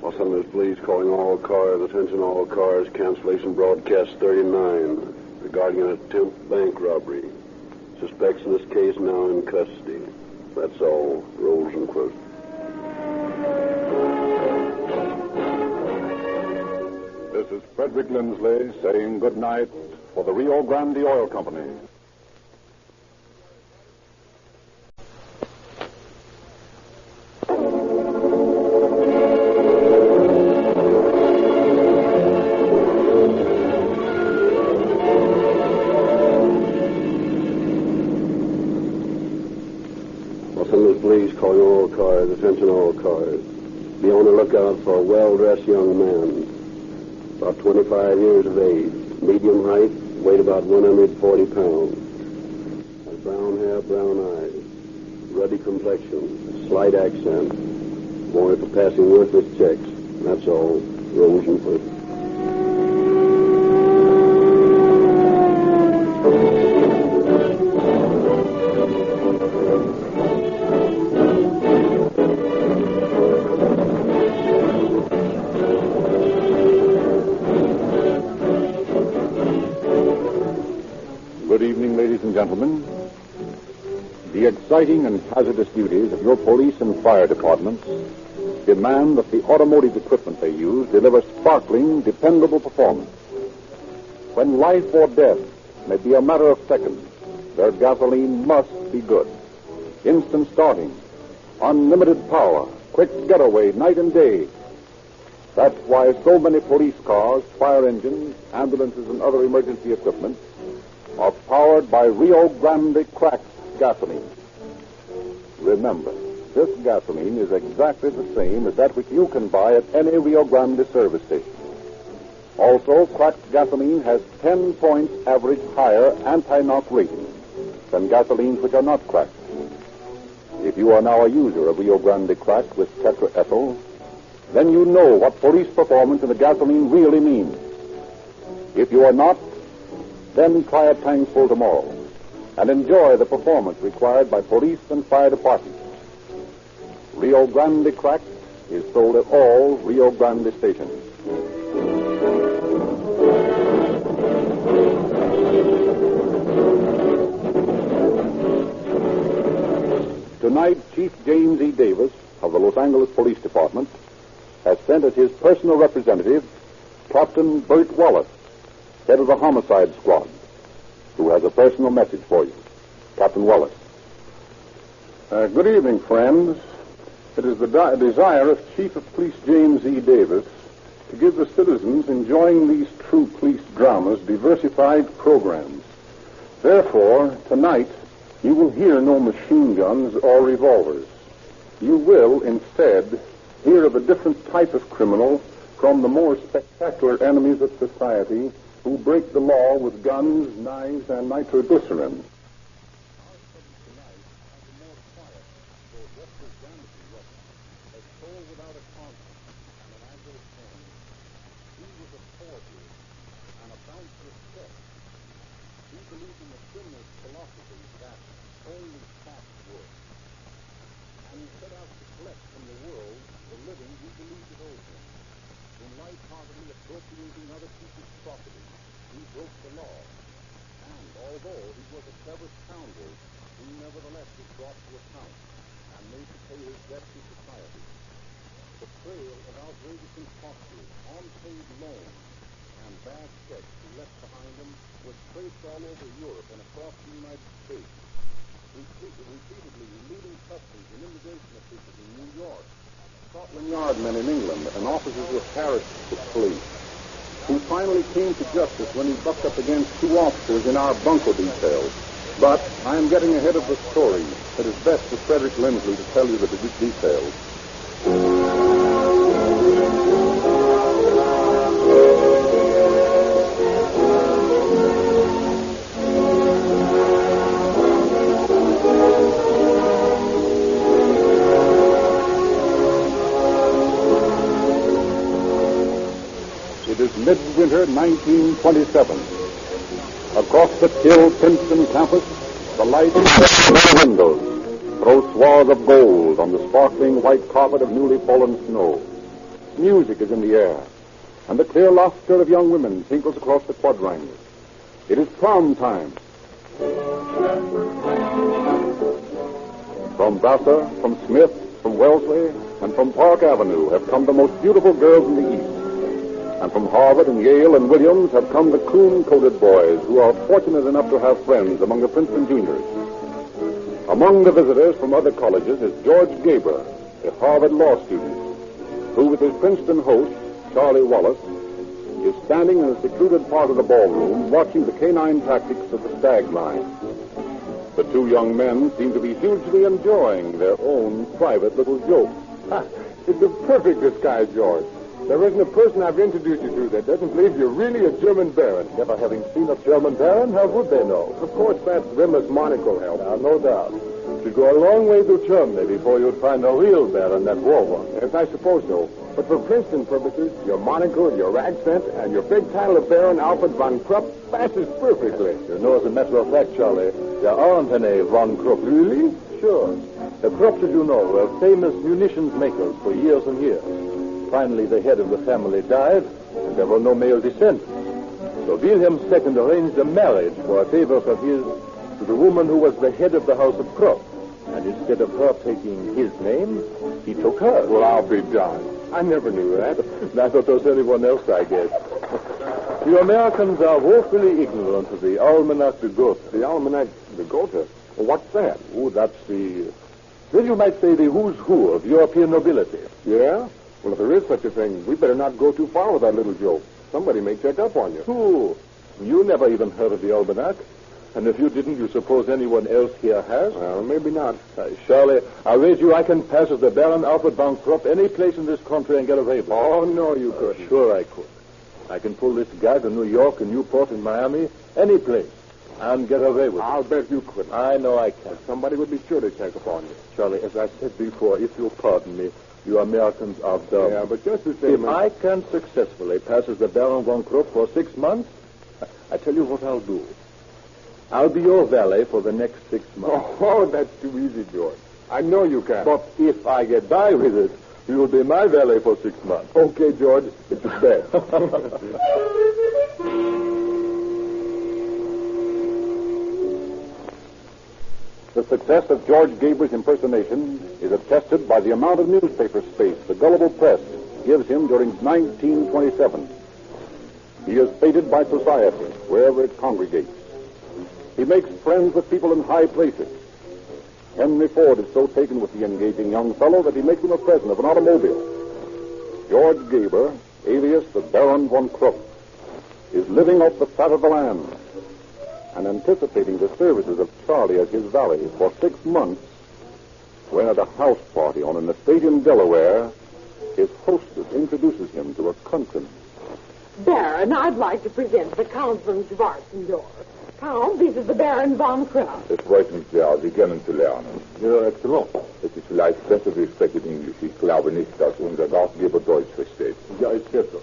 Los Angeles Police calling all cars, attention all cars, cancellation broadcast 39 regarding an attempt bank robbery. Suspects in this case now in custody. That's all. Rolls and quotes. This is Frederick Lindsley saying good night for the Rio Grande Oil Company. job for a well-dressed young man. About 25 years of age, medium height, weighed about 140 pounds. Has brown hair, brown eyes, ruddy complexion, slight accent. Wanted for passing worthless checks. That's all. Rose and Foot. Good evening, ladies and gentlemen. The exciting and hazardous duties of your police and fire departments demand that the automotive equipment they use deliver sparkling, dependable performance. When life or death may be a matter of seconds, their gasoline must be good. Instant starting, unlimited power, quick getaway night and day. That's why so many police cars, fire engines, ambulances, and other emergency equipment are powered by Rio Grande cracked gasoline. Remember, this gasoline is exactly the same as that which you can buy at any Rio Grande service station. Also, cracked gasoline has 10 points average higher anti-knock rating than gasolines which are not cracked. If you are now a user of Rio Grande cracked with tetraethyl, then you know what police performance in the gasoline really means. If you are not, then try a tankful tomorrow and enjoy the performance required by police and fire departments. Rio Grande cracked is sold at all Rio Grande stations. Tonight, Chief James E. Davis of the Los Angeles Police Department has sent as his personal representative Captain Bert Wallace, head of the homicide squad, who has a personal message for you. Captain Wallace. Good evening, friends. It is the desire of Chief of Police James E. Davis to give the citizens enjoying these true police dramas diversified programs. Therefore, tonight, you will hear no machine guns or revolvers. You will, instead, hear of a different type of criminal from the more spectacular enemies of society who break the law with guns, knives, and nitroglycerin. Men in England and officers with Paris police. He finally came to justice when he bucked up against two officers in our bunco details. But I am getting ahead of the story. It is best for Frederick Lindsley to tell you the details. Midwinter 1927. Across the chill Princeton campus, the light in the windows throws swaths of gold on the sparkling white carpet of newly fallen snow. Music is in the air, and the clear laughter of young women tinkles across the quadrangle. It is prom time. From Vassar, from Smith, from Wellesley, and from Park Avenue have come the most beautiful girls in the East. And from Harvard and Yale and Williams have come the coon-coated boys who are fortunate enough to have friends among the Princeton juniors. Among the visitors from other colleges is George Gaber, a Harvard law student, who with his Princeton host, Charlie Wallace, is standing in a secluded part of the ballroom watching the canine tactics of the stag line. The two young men seem to be hugely enjoying their own private little joke. It's a perfect disguise, George. There isn't a person I've introduced you to that doesn't believe you're really a German baron. Never having seen a German baron, how would they know? Of course, that rimless monocle helps. No doubt. You'd go a long way to Germany before you'd find a real baron that wore one. Yes, I suppose so. But for Princeton purposes, your monocle, your accent, and your big title of Baron Alfred von Krupp passes perfectly. You know, as a matter of fact, Charlie, there aren't any von Krupp. Really? Sure. The Krupps, as you know, were famous munitions makers for years and years. Finally, the head of the family died, and there were no male descendants. So Wilhelm II arranged a marriage for a favor of his to the woman who was the head of the house of Krupp. And instead of her taking his name, he took hers. Well, I'll be darned. I never knew that. I thought there was anyone else, I guess. You Americans are woefully ignorant of the Almanac de Gotha. The Almanac de Gotha? Well, what's that? Oh, that's well, you might say the who's who of European nobility. Yeah? Well, if there is such a thing, we better not go too far with that little joke. Somebody may check up on you. Who? You never even heard of the Almanac. And if you didn't, you suppose anyone else here has? Well, maybe not. Charlie, I'll wager I can pass as the Baron Alfred von Krupp any place in this country and get away with it. Oh, no, you couldn't. Sure I could. I can pull this guy to New York and Newport and Miami, any place, and get away with it. I'll bet you couldn't. I know I can. Somebody would be sure to check upon you. Charlie, as I said before, if you'll pardon me, you Americans are dumb. Yeah, but just the same... If I can successfully pass as the Baron von Krupp for 6 months, I tell you what I'll do. I'll be your valet for the next 6 months. Oh, that's too easy, George. I know you can. But if I get by with it, you will be my valet for 6 months. Okay, George. It's a bet. The success of George Gaber's impersonation is attested by the amount of newspaper space the gullible press gives him during 1927. He is feted by society wherever it congregates. He makes friends with people in high places. Henry Ford is so taken with the engaging young fellow that he makes him a present of an automobile. George Gaber, alias the Baron von Krupp, is living off the fat of the land and anticipating the services of Charlie as his valet for 6 months, when at a house party on an estate in Delaware, his hostess introduces him to a countryman. Baron, I'd like to present the Count von Schwarzendorf. Count, this is the Baron von Krupp. Es freut mich sehr, Sie kennenzulernen. Ja, Exzellenz. Es ist vielleicht besser, Sie sprechen Englisch. Ich glaube nicht, dass unser Gastgeber Deutsch versteht. Ja, it's better.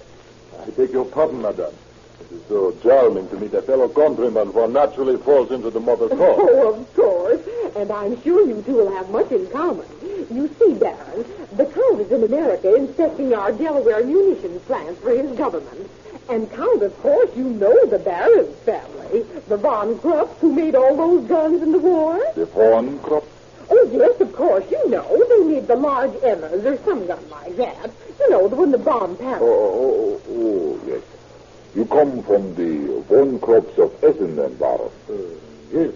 I beg your pardon, madame. It is so charming to meet a fellow countryman who naturally falls into the mother's heart. Oh, of course. And I'm sure you two will have much in common. You see, Baron, the Count is in America inspecting our Delaware munitions plants for his government. And, Count, of course, you know the Baron's family, the von Krupps who made all those guns in the war. The von Krupp? Oh, yes, of course, you know. They made the large Emmers or some gun like that. You know, the one that bombed Paris. Oh, yes. You come from the von Krupps of Essen, then, Baron? Yes,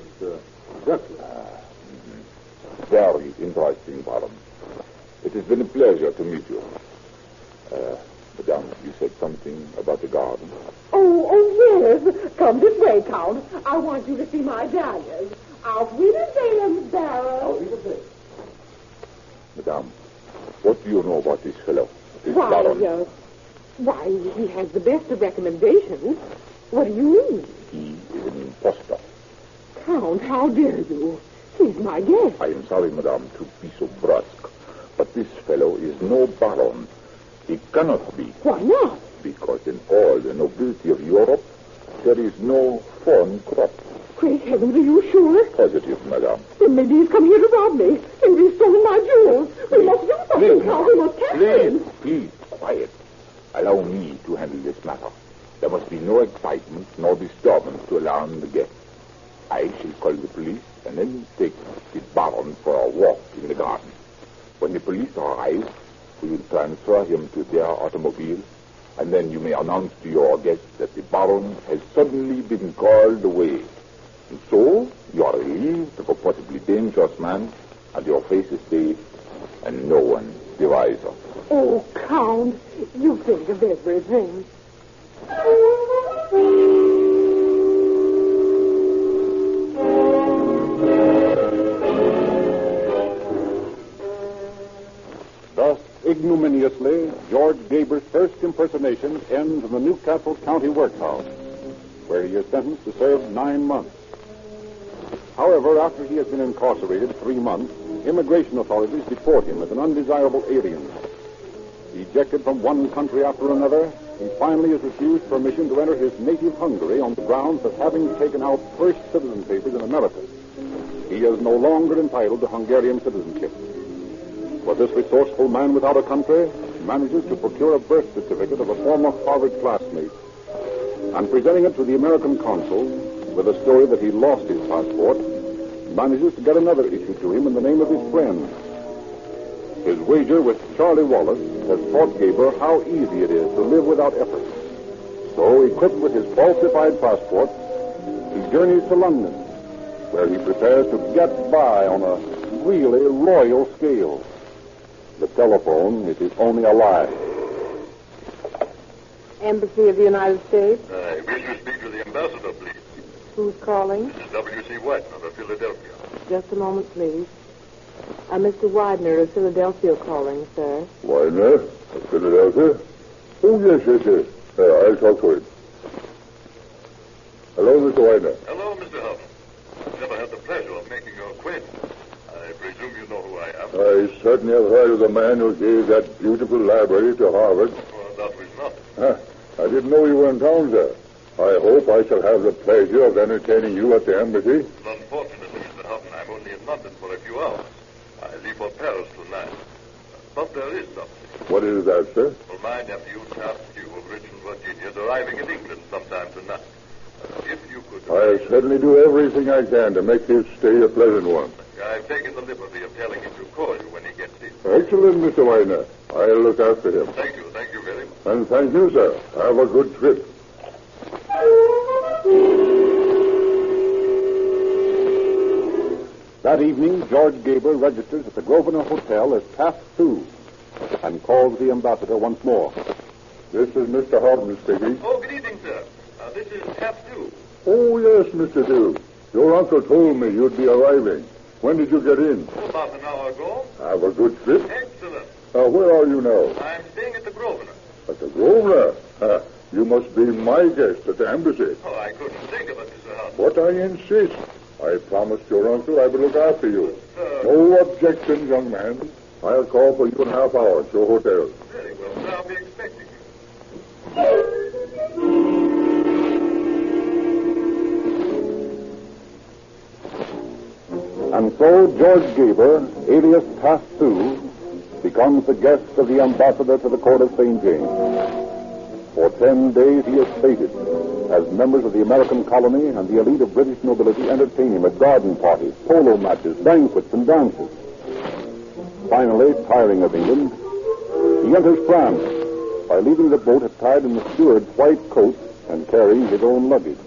exactly. Very interesting, Baron. It has been a pleasure to meet you. Madame, you said something about the garden. Oh, yes. Come this way, Count. I want you to see my dahlias. Auf Wiedersehen, Baron. Auf Wiedersehen. Madame, what do you know about this fellow? This Why, Baron? Why, he has the best of recommendations. What do you mean? He is an impostor. Count, how dare you? He's my guest. I am sorry, Madame, to be so brusque, but this fellow is no baron. He cannot be. Why not? Because in all the nobility of Europe, there is no von Krupp. Great heavens, are you sure? Positive, Madame. Then maybe he's come here to rob me. Maybe he's stolen my jewels. We must do something, Count. We must catch him. Please, quiet. Allow me to handle this matter. There must be no excitement nor disturbance to alarm the guests. I shall call the police and then take the baron for a walk in the garden. When the police arrive, we will transfer him to their automobile, and then you may announce to your guests that the baron has suddenly been called away. And so you are relieved of a possibly dangerous man, and your face is safe, and no one the wiser. Oh, Count, you think of everything. Thus ignominiously, George Gaber's first impersonation ends in the Newcastle County Workhouse, where he is sentenced to serve 9 months. However, after he has been incarcerated 3 months, immigration authorities deport him as an undesirable alien. Ejected from one country after another, he finally is refused permission to enter his native Hungary on the grounds of having taken out first citizen papers in America. He is no longer entitled to Hungarian citizenship. But this resourceful man without a country manages to procure a birth certificate of a former Harvard classmate, and presenting it to the American consul with the story that he lost his passport, manages to get another issued to him in the name of his friend. His wager with Charlie Wallace has taught Gaber how easy it is to live without effort. So, equipped with his falsified passport, he journeys to London, where he prepares to get by on a really royal scale. The telephone, it is only a lie. Embassy of the United States. I wish to speak to the ambassador, please. Who's calling? This is W.C. Widener of Philadelphia. Just a moment, please. Mr. Widener of Philadelphia calling, sir. Widener of Philadelphia? Oh, yes. I'll talk to him. Hello, Mr. Widener. Hello, Mr. Huffman. I've never had the pleasure of making your acquaintance. I presume you know who I am. I certainly have heard of the man who gave that beautiful library to Harvard. Well, that was nothing. I didn't know you were in town, sir. I hope I shall have the pleasure of entertaining you at the embassy. Unfortunately, Mr. Huffman, I'm only in London for a few hours. I leave for Paris tonight. But there is something. What is that, sir? Well, my nephew, Charles Hugh of Richmond, Virginia, is arriving in England sometime tonight. If you could... I'll certainly do everything I can to make his stay a pleasant one. I've taken the liberty of telling him to call you when he gets in. Excellent, Mr. Widener. I'll look after him. Thank you very much. And thank you, sir. Have a good trip. That evening, George Gaber registers at the Grosvenor Hotel as Taft 2 and calls the ambassador once more. This is Mr. Houghton speaking. Oh, good evening, sir. This is Taft 2. Oh, yes, Mr. Dew. Your uncle told me you'd be arriving. When did you get in? About an hour ago. Have a good trip. Excellent. Where are you now? I'm staying at the Grosvenor. At the Grosvenor? You must be my guest at the embassy. Oh, I couldn't think of it, Mr. Houghton. But I insist. I promised your uncle I would look after you. No objections, young man. I'll call for you in half hour at your hotel. Very well, sir. I'll be expecting you. And so George Gaber, alias Taft 2, becomes the guest of the ambassador to the court of St. James. For 10 days he is feted as members of the American colony and the elite of British nobility entertain him at garden parties, polo matches, banquets, and dances. Finally, tiring of England, he enters France by leaving the boat attired in the steward's white coat and carrying his own luggage.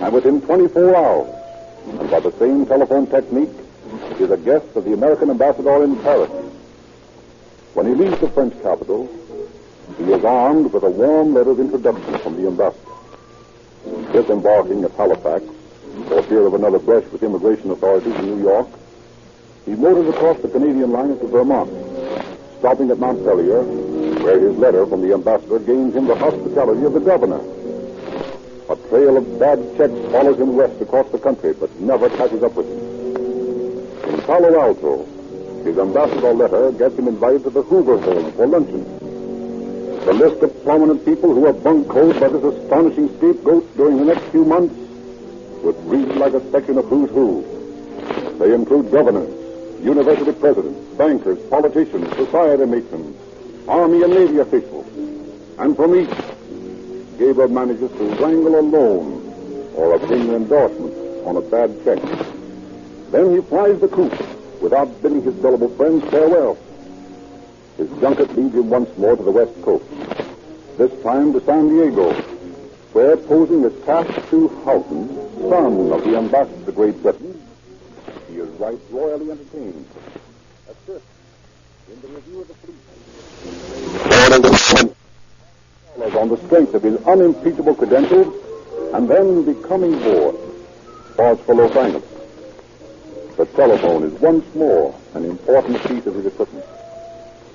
And within 24 hours, and by the same telephone technique, is a guest of the American ambassador in Paris. When he leaves the French capital, he is armed with a warm letter of introduction from the ambassador. Disembarking at Halifax, for fear of another brush with immigration authorities in New York, he motors across the Canadian line to Vermont, stopping at Montpelier, where his letter from the ambassador gains him the hospitality of the governor. A trail of bad checks follows him west across the country, but never catches up with him. In Palo Alto, his ambassador letter gets him invited to the Hoover home for luncheon. The list of prominent people who are buncoed by this astonishing scapegoat during the next few months would read like a section of Who's Who. They include governors, university presidents, bankers, politicians, society matrons, Army and Navy officials. And from each, Gaber manages to wrangle a loan or obtain an endorsement on a bad check. Then he flies the coop without bidding his gullible friends farewell. His junket leads him once more to the West Coast, this time to San Diego, where, posing as Taft 2 Houghton, son of the ambassador to Great Britain, he is right royally entertained. That's it. In the review of the fleet. On the strength of his unimpeachable credentials, and then becoming bored, starts for Los Angeles. The telephone is once more an important piece of his equipment.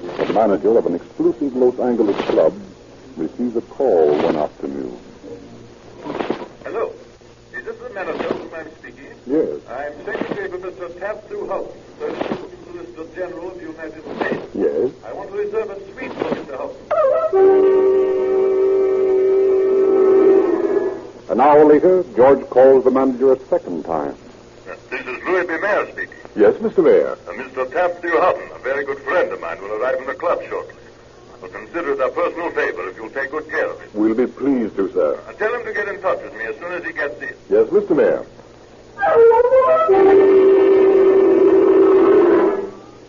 The manager of an exclusive Los Angeles club receives a call one afternoon. Hello. Is this the manager whom I'm speaking? Yes. I'm secretary for Mr. Tattoo Houghton, Assistant Solicitor General of the United States. Yes. I want to reserve a suite for Mr. Houghton. An hour later, George calls the manager a second time. This is Louis B. Mayer speaking. Yes, Mr. Mayor. Mr. Tattoo Houghton, a very good friend of mine, will arrive in the club shortly. I will consider it a personal favor if you'll take good care of him. We'll be pleased to, sir. Tell him to get in touch with me as soon as he gets in. Yes, Mr. Mayor.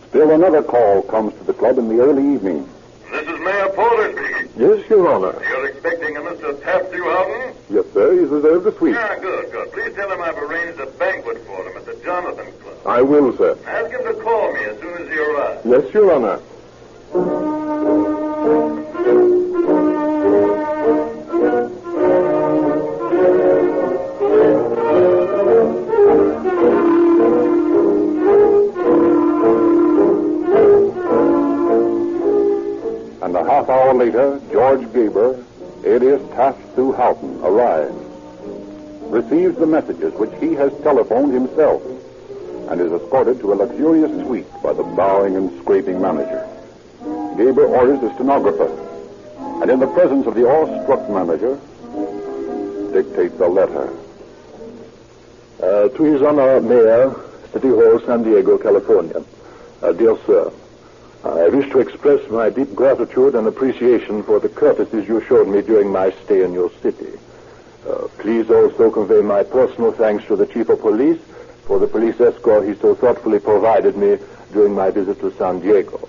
Still another call comes to the club in the early evening. This is Mayor Porter speaking. Yes, Your Honor. You're expecting a Mr. Tattoo Houghton? Yes, sir. He's reserved a suite. Ah, good. Please tell him I've arranged a banquet for him at the Jonathan Club. I will, sir. Ask him to call me as soon as he arrives. Yes, Your Honor. And a half hour later, George Gaber, alias Tattoo Houghton, arrives, receives the messages which he has telephoned himself, and is escorted to a luxurious suite by the bowing and scraping manager. Gaber orders a stenographer, and in the presence of the awestruck manager, dictates a letter. To His Honor, Mayor, City Hall, San Diego, California. Dear Sir, I wish to express my deep gratitude and appreciation for the courtesies you showed me during my stay in your city. Please also convey my personal thanks to the Chief of Police for the police escort he so thoughtfully provided me during my visit to San Diego.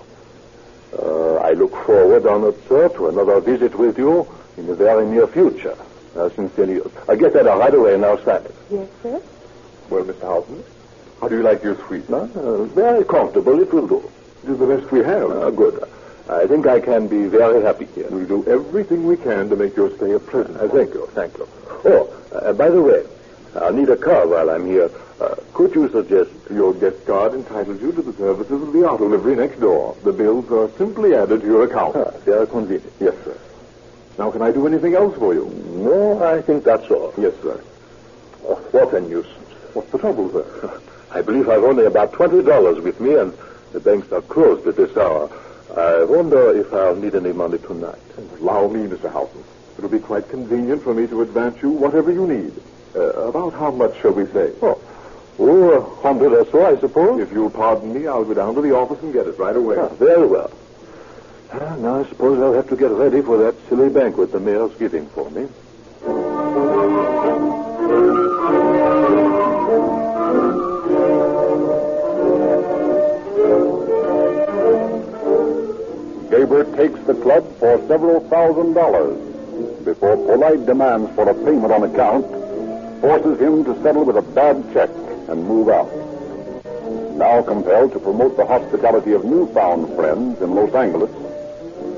I look forward, honored sir, to another visit with you in the very near future. Sincerely yours. I'll get that out right away and I'll sign it. Yes, sir? Well, Mr. Houghton, how do you like your suite, now? Very comfortable. It will do. It is the best we have. Good. I think I can be very happy here. We'll do everything we can to make your stay a pleasant one. Thank you. Oh, by the way, I'll need a car while I'm here. Could you suggest... Your guest card entitles you to the services of the auto livery next door. The bills are simply added to your account. Very convenient. Yes, sir. Now, can I do anything else for you? No, I think that's all. Yes, sir. Oh, what a nuisance. What's the trouble, sir? I believe I've only about $20 with me, and the banks are closed at this hour. I wonder if I'll need any money tonight. Allow me, Mr. Houghton. It'll be quite convenient for me to advance you whatever you need. About how much shall we say? Oh, $100 or so, I suppose. If you'll pardon me, I'll go down to the office and get it right away. Very well. Now, I suppose I'll have to get ready for that silly banquet the mayor's giving for me. Gaber takes the club for several $1,000s before polite demands for a payment on account forces him to settle with a bad check and move out. Now compelled to promote the hospitality of newfound friends in Los Angeles,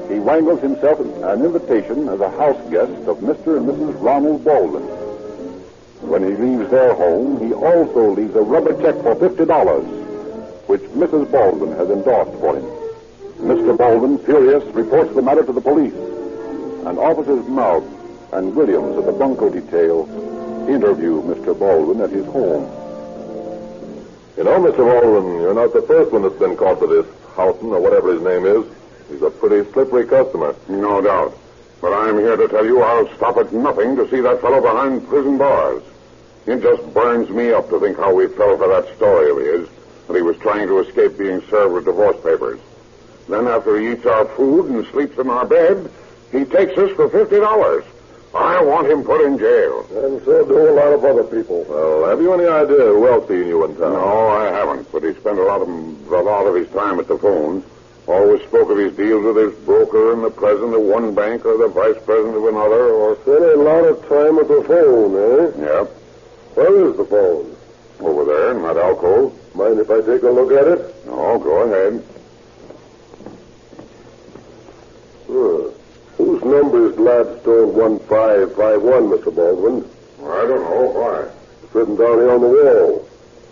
he wangles himself an invitation as a house guest of Mr. and Mrs. Ronald Baldwin. When he leaves their home, he also leaves a rubber check for $50, which Mrs. Baldwin has endorsed for him. Mr. Baldwin, furious, reports the matter to the police, and Officers Mount and Williams of the Bunko detail interview Mr. Baldwin at his home. You know, Mr. Baldwin, you're not the first one that's been caught for this Houghton, or whatever his name is. He's a pretty slippery customer. No doubt. But I'm here to tell you I'll stop at nothing to see that fellow behind prison bars. It just burns me up to think how we fell for that story of his, that he was trying to escape being served with divorce papers. Then after he eats our food and sleeps in our bed, he takes us for $50. I want him put in jail. And so do a lot of other people. Well, have you any idea who else he knew in town? No, I haven't. But he spent a lot of his time at the phone. Always spoke of his deals with his broker and the president of one bank or the vice president of another, or... Spent a lot of time at the phone, eh? Yeah. Where is the phone? Over there in that alcove. Mind if I take a look at it? No, go ahead. Whose number is Gladstone 1551, Mr. Baldwin? I don't know. Why? It's written down here on the wall.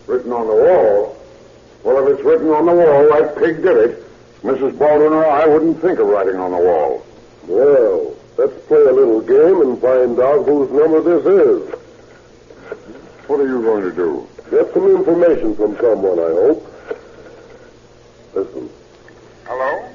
Written on the wall? Well, if it's written on the wall, that pig did it. Mrs. Baldwin, I wouldn't think of writing on the wall. Well, let's play a little game and find out whose number this is. What are you going to do? Get some information from someone, I hope. Listen. Hello?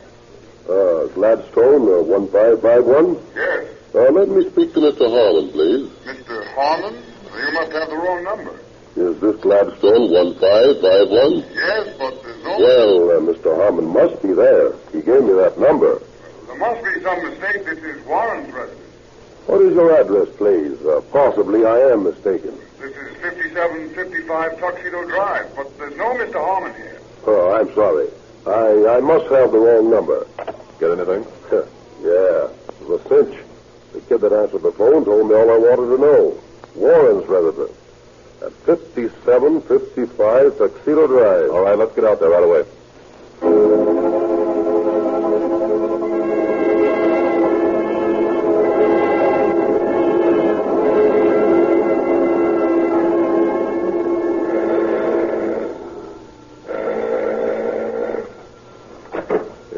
Gladstone, 1551? Yes. Let me speak to Mr. Harmon, please. Mr. Harmon? You must have the wrong number. Is this Gladstone 1551? Yes, but there's no... Well, Mr. Harmon must be there. He gave me that number. There must be some mistake. This is Warren's residence. What is your address, please? Possibly I am mistaken. This is 5755 Tuxedo Drive, but there's no Mr. Harmon here. Oh, I'm sorry. I must have the wrong number. Get anything? Yeah, it was a cinch. The kid that answered the phone told me all I wanted to know. Warren's residence. At 5755 Tuxedo Drive. All right, let's get out there right away.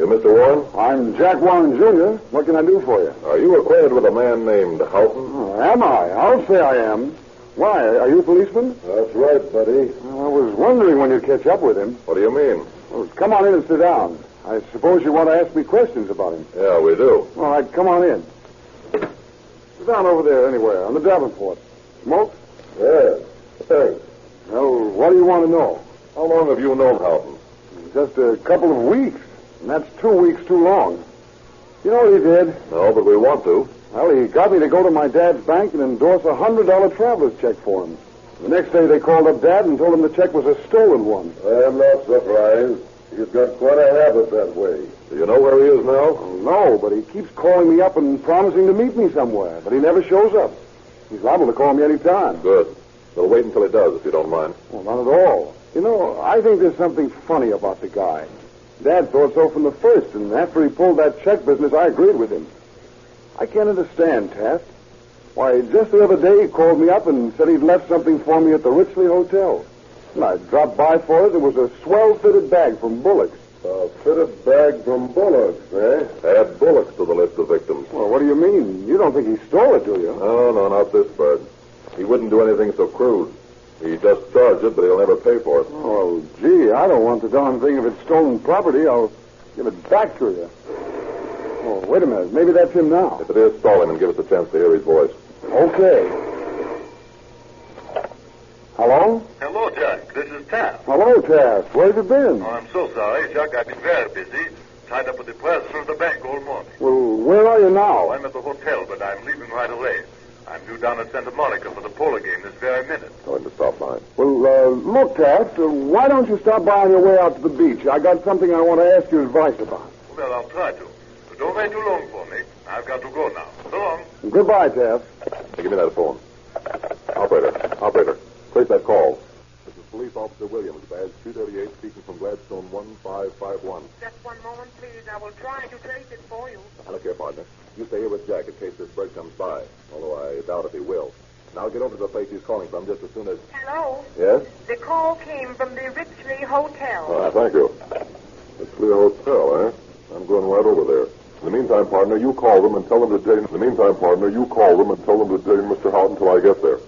Mr. Warren? I'm Jack Warren, Jr. What can I do for you? Are you acquainted with a man named Houghton? Am I? I'll say I am. Why? Are you a policeman? That's right, buddy. Well, I was wondering when you'd catch up with him. What do you mean? Well, come on in and sit down. I suppose you want to ask me questions about him. Yeah, we do. All right, come on in. Sit down over there anywhere, on the Davenport. Smoke? Yeah, thanks. Well, what do you want to know? How long have you known Houghton? Just a couple of weeks. And that's 2 weeks too long. You know what he did? No, but we want to. Well, he got me to go to my dad's bank and endorse a $100 traveler's check for him. The next day they called up Dad and told him the check was a stolen one. I'm not surprised. He's got quite a habit that way. Do you know where he is now? Oh, no, but he keeps calling me up and promising to meet me somewhere, but he never shows up. He's liable to call me any time. Good. We'll wait until he does, if you don't mind. Well, not at all. You know, I think there's something funny about the guy. Dad thought so from the first, and after he pulled that check business, I agreed with him. I can't understand, Taft. Why, just the other day he called me up and said he'd left something for me at the Richley Hotel. And I dropped by for it. It was a swell-fitted bag from Bullock's. A fitted bag from Bullock's, eh? Add Bullock's to the list of victims. Well, what do you mean? You don't think he stole it, do you? No, not this bird. He wouldn't do anything so crude. He just charged it, but he'll never pay for it. Oh, gee, I don't want the darn thing. If it's stolen property, I'll give it back to you. Oh, wait a minute. Maybe that's him now. If it is, call him and give us a chance to hear his voice. Okay. Hello? Hello, Jack. This is Taft. Hello, Taft. Where have you been? Oh, I'm so sorry, Jack. I've been very busy. Tied up with the president of the bank all morning. Well, where are you now? I'm at the hotel, but I'm leaving right away. I'm due down at Santa Monica for the polo game this very minute. Going to stop by. Well, look, Taft, why don't you stop by on your way out to the beach? I got something I want to ask you advice about. Well, I'll try to. But don't wait too long for me. I've got to go now. So long. Goodbye, Taft. Hey, give me that phone. Operator, place that call. This is Police Officer Williams, badge 238, speaking from Gladstone 1551. Just one moment, please. I will try to trace it for you. Look here, partner. You stay here with Jack in case this bird comes by, although I doubt if he will. And I'll get over to the place he's calling from just as soon as... Hello? Yes? The call came from the Richley Hotel. Thank you. It's Clear Hotel, eh? I'm going right over there. In the meantime, partner, you call them and tell them to detain... Mr. Houghton until I get there.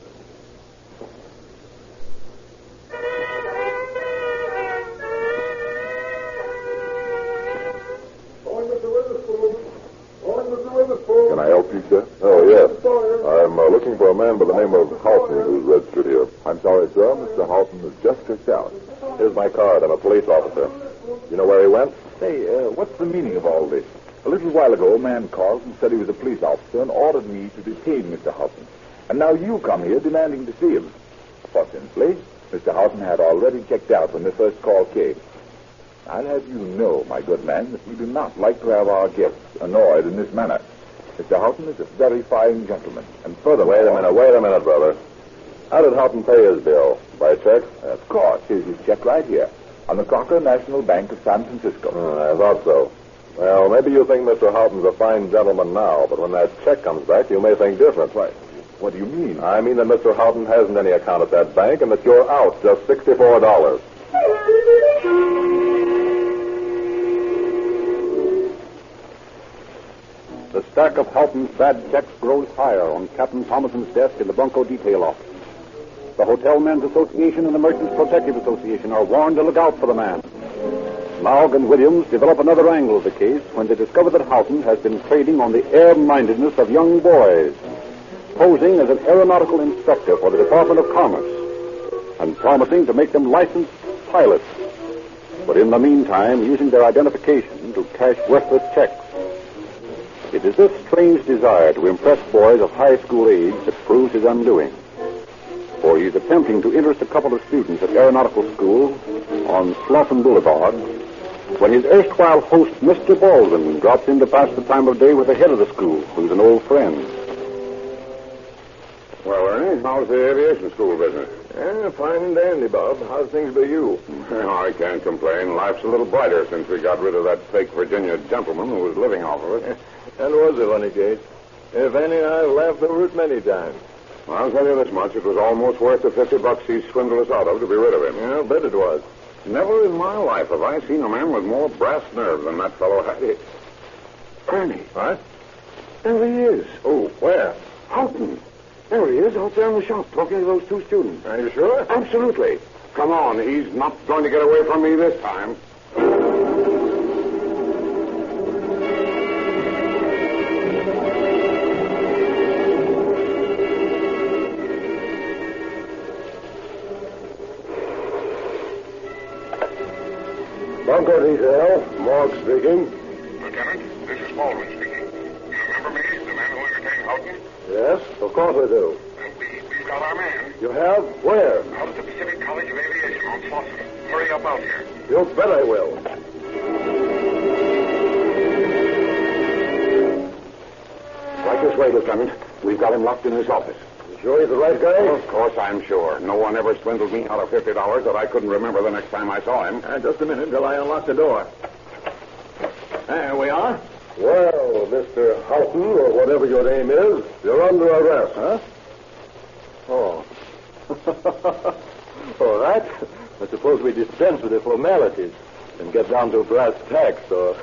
Can I help you, sir? Oh, yes. I'm looking for a man by the name of Houghton who's registered here. I'm sorry, sir. Mr. Houghton is just checked out. Here's my card. I'm a police officer. You know where he went? Say, what's the meaning of all this? A little while ago, a man called and said he was a police officer and ordered me to detain Mr. Houghton. And now you come here demanding to see him. Fortunately, Mr. Houghton had already checked out when the first call came. I'll have you know, my good man, that we do not like to have our guests annoyed in this manner. Mr. Houghton is a very fine gentleman. And furthermore... Wait a minute, brother. How did Houghton pay his bill? By check? Of course. Here's his check right here. On the Crocker National Bank of San Francisco. I thought so. Well, maybe you think Mr. Houghton's a fine gentleman now, but when that check comes back, you may think different. Right. What do you mean? I mean that Mr. Houghton hasn't any account at that bank and that you're out just $64. stack of Halton's bad checks grows higher on Captain Thomason's desk in the Bronco Detail Office. The Hotel Men's Association and the Merchants Protective Association are warned to look out for the man. Maug and Williams develop another angle of the case when they discover that Halton has been trading on the air-mindedness of young boys, posing as an aeronautical inspector for the Department of Commerce, and promising to make them licensed pilots, but in the meantime using their identification to cash worthless checks. It is this strange desire to impress boys of high school age that proves his undoing. For he's attempting to interest a couple of students at aeronautical school on Slaughton Boulevard when his erstwhile host, Mr. Baldwin, drops in to pass the time of day with the head of the school, who's an old friend. Well, Ernie, how's the aviation school business? Fine and dandy, Bob. How's things by you? Well, I can't complain. Life's a little brighter since we got rid of that fake Virginia gentleman who was living off of it. That was a funny case. If any, I've laughed over it many times. Well, I'll tell you this much. It was almost worth the $50 he swindled us out of to be rid of him. Yeah, I'll bet it was. Never in my life have I seen a man with more brass nerve than that fellow had. Ernie. What? There he is. Oh, where? Halton. There he is, out there in the shop, talking to those two students. Are you sure? Absolutely. Come on, he's not going to get away from me this time. Bronco Detail, Morg speaking. Lieutenant, this is Baldwin speaking. You remember me, the man who entertained Houghton? Yes, of course I do. We've got our man. You have? Where? Out at the Pacific College of Aviation on Slauson. Hurry up out here. You bet I will. Right this way, Lieutenant. We've got him locked in his office. You sure he's the right guy? Of course I'm sure. No one ever swindled me out of $50 that I couldn't remember the next time I saw him. Just a minute till I unlock the door. There we are. Well, Mr. Houghton, or whatever your name is, you're under arrest. Huh? Oh. All right. I suppose we dispense with the formalities and get down to brass tacks, or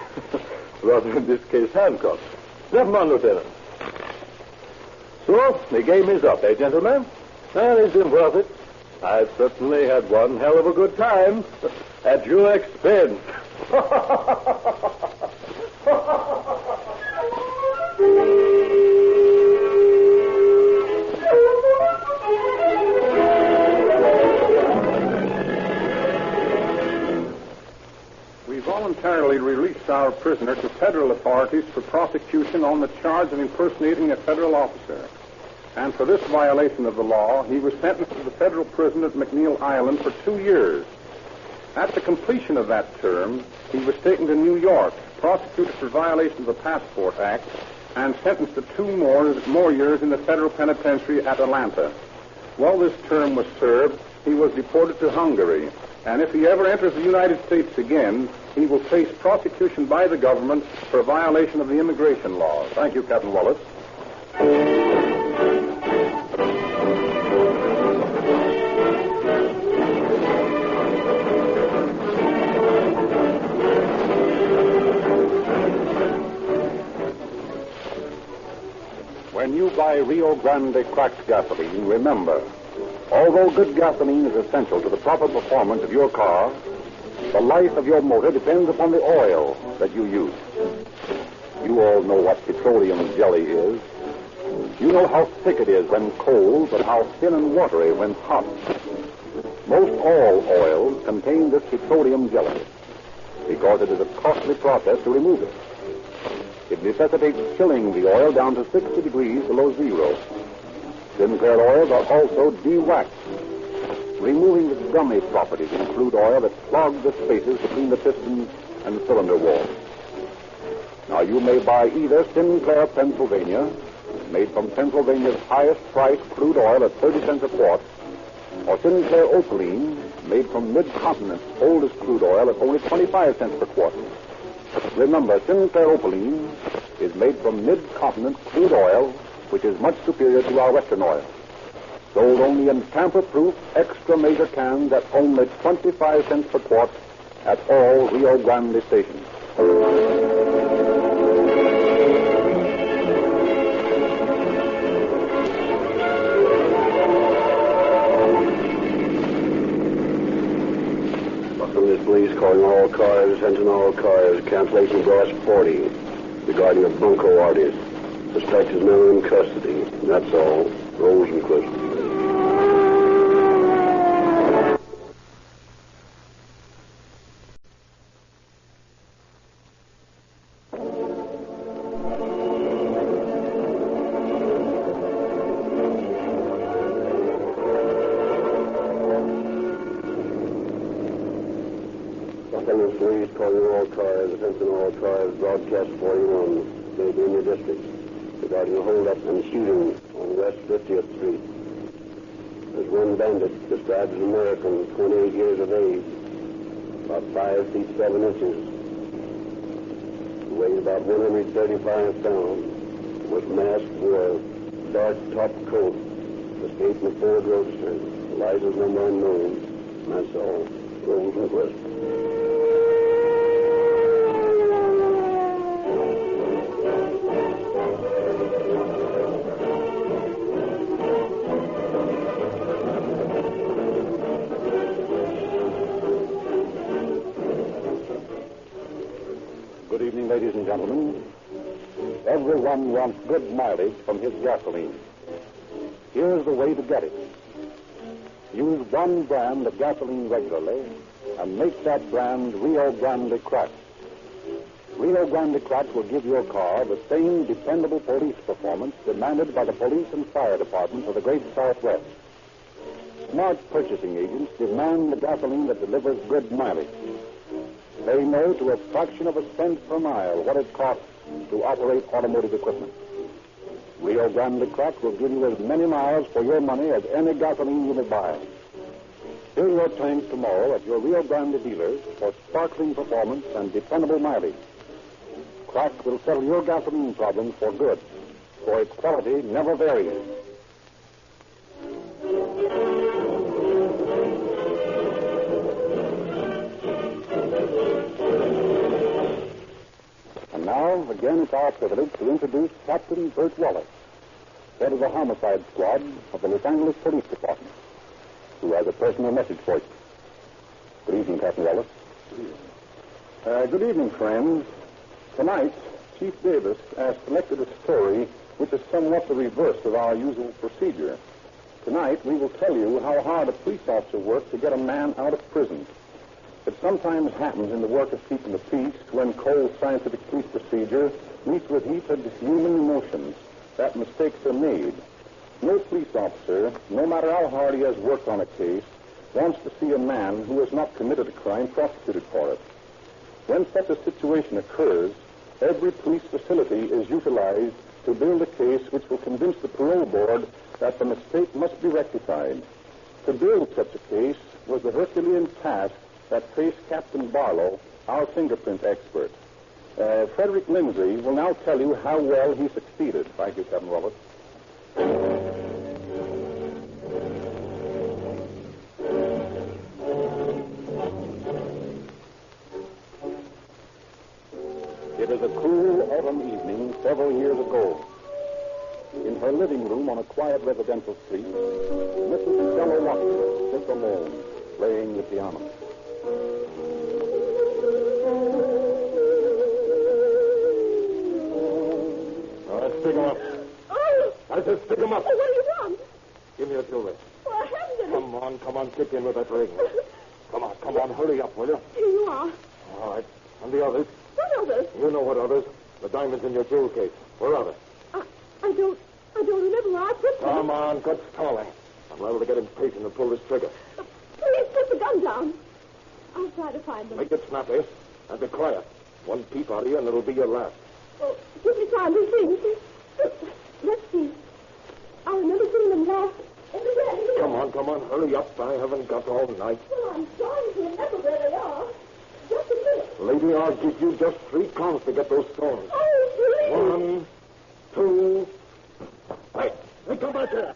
rather in this case, handcuffs. Step on, Lieutenant. So, the game is up, eh, gentlemen? Well, it's been worth it. I've certainly had one hell of a good time at your expense. We voluntarily released our prisoner to federal authorities for prosecution on the charge of impersonating a federal officer. And for this violation of the law, he was sentenced to the federal prison at McNeil Island for 2 years. At the completion of that term, he was taken to New York, prosecuted for violation of the Passport Act, and sentenced to 2 more years in the federal penitentiary at Atlanta. While this term was served, he was deported to Hungary, and if he ever enters the United States again, he will face prosecution by the government for a violation of the immigration laws. Thank you, Captain Wallace. When you buy Rio Grande cracked gasoline, remember, although good gasoline is essential to the proper performance of your car, the life of your motor depends upon the oil that you use. You all know what petroleum jelly is. You know how thick it is when cold, but how thin and watery when hot. Most all oils contain this petroleum jelly because it is a costly process to remove it. It necessitates chilling the oil down to 60 degrees below zero. Sinclair oils are also de-waxed, removing the gummy properties in crude oil that clog the spaces between the pistons and cylinder walls. Now, you may buy either Sinclair Pennsylvania, made from Pennsylvania's highest priced crude oil at 30 cents a quart, or Sinclair Opaline, made from Mid-Continent's oldest crude oil at only 25 cents per quart. Remember, Sinclair Opaline is made from Mid-Continent crude oil, which is much superior to our Western oil. Sold only in tamper-proof extra major cans at only 25 cents per quart at all Rio Grande stations. calling all cars, attention all cars, cancellation boss 40, regarding a bunco artist. Suspect is now in custody. That's all. Rosenquist. Police calling all cars, attention all cars, broadcast 41, maybe in your district, regarding a holdup and shooting on West 50th Street. There's one bandit, described as American, 28 years of age, about 5 feet 7 inches, weighed about 135 pounds, was masked, wore a dark top coat, escaped in a Ford Roadster, license number unknown, and that's all. Rosenquist. Good evening, ladies and gentlemen. Everyone wants good mileage from his gasoline. Here's the way to get it. Use one brand of gasoline regularly and make that brand Rio Grande Cracked. Rio Grande Cracked will give your car the same dependable police performance demanded by the police and fire departments of the great Southwest. Smart purchasing agents demand the gasoline that delivers good mileage. They know to a fraction of a cent per mile what it costs to operate automotive equipment. Rio Grande Cracked will give you as many miles for your money as any gasoline you may buy. Fill your tank tomorrow at your Rio Grande dealers for sparkling performance and dependable mileage. Cracked will settle your gasoline problems for good, for its quality never varies. And now, again, it's our privilege to introduce Captain Bert Wallace, head of the homicide squad of the Los Angeles Police Department, who has a personal message for you. Good evening, Captain Wallace. Good evening, friends. Tonight, Chief Davis has selected a story which is somewhat the reverse of our usual procedure. Tonight, we will tell you how hard a police officer works to get a man out of prison. It sometimes happens in the work of keeping the peace when cold scientific police procedure meets with heated human emotions, that mistakes are made. No police officer, no matter how hard he has worked on a case, wants to see a man who has not committed a crime prosecuted for it. When such a situation occurs, every police facility is utilized to build a case which will convince the parole board that the mistake must be rectified. To build such a case was the Herculean task that faced Captain Barlow, our fingerprint expert. Frederick Lindsay will now tell you how well he succeeded. Thank you, Captain Wallace. It is a cool autumn evening several years ago. In her living room on a quiet residential street, Mrs. Gettle Watson sits alone, playing the piano. Stick him up. Oh! I said stick him up. Oh, what do you want? Give me a jewelry. Oh, I haven't any. Come on, kick in with that ring. Come on, hurry up, will you? Here you are. All right. And the others? What others? You know what others. The diamonds in your jewel case. Where are they? I don't remember where I put them. Come on, quit stalling. I'm liable to get impatient and pull this trigger. Please put the gun down. I'll try to find them. Make it snappy and be quiet. One peep out of you and it'll be your last. Oh, give me time to think. Let's see. I remember seeing them last. Come on, hurry up. I haven't got all night. Well, I'm trying to remember where they are. Just a minute. Lady, I'll give you just 3 counts to get those stones. Oh, please. 1, 2. Hey, come back here.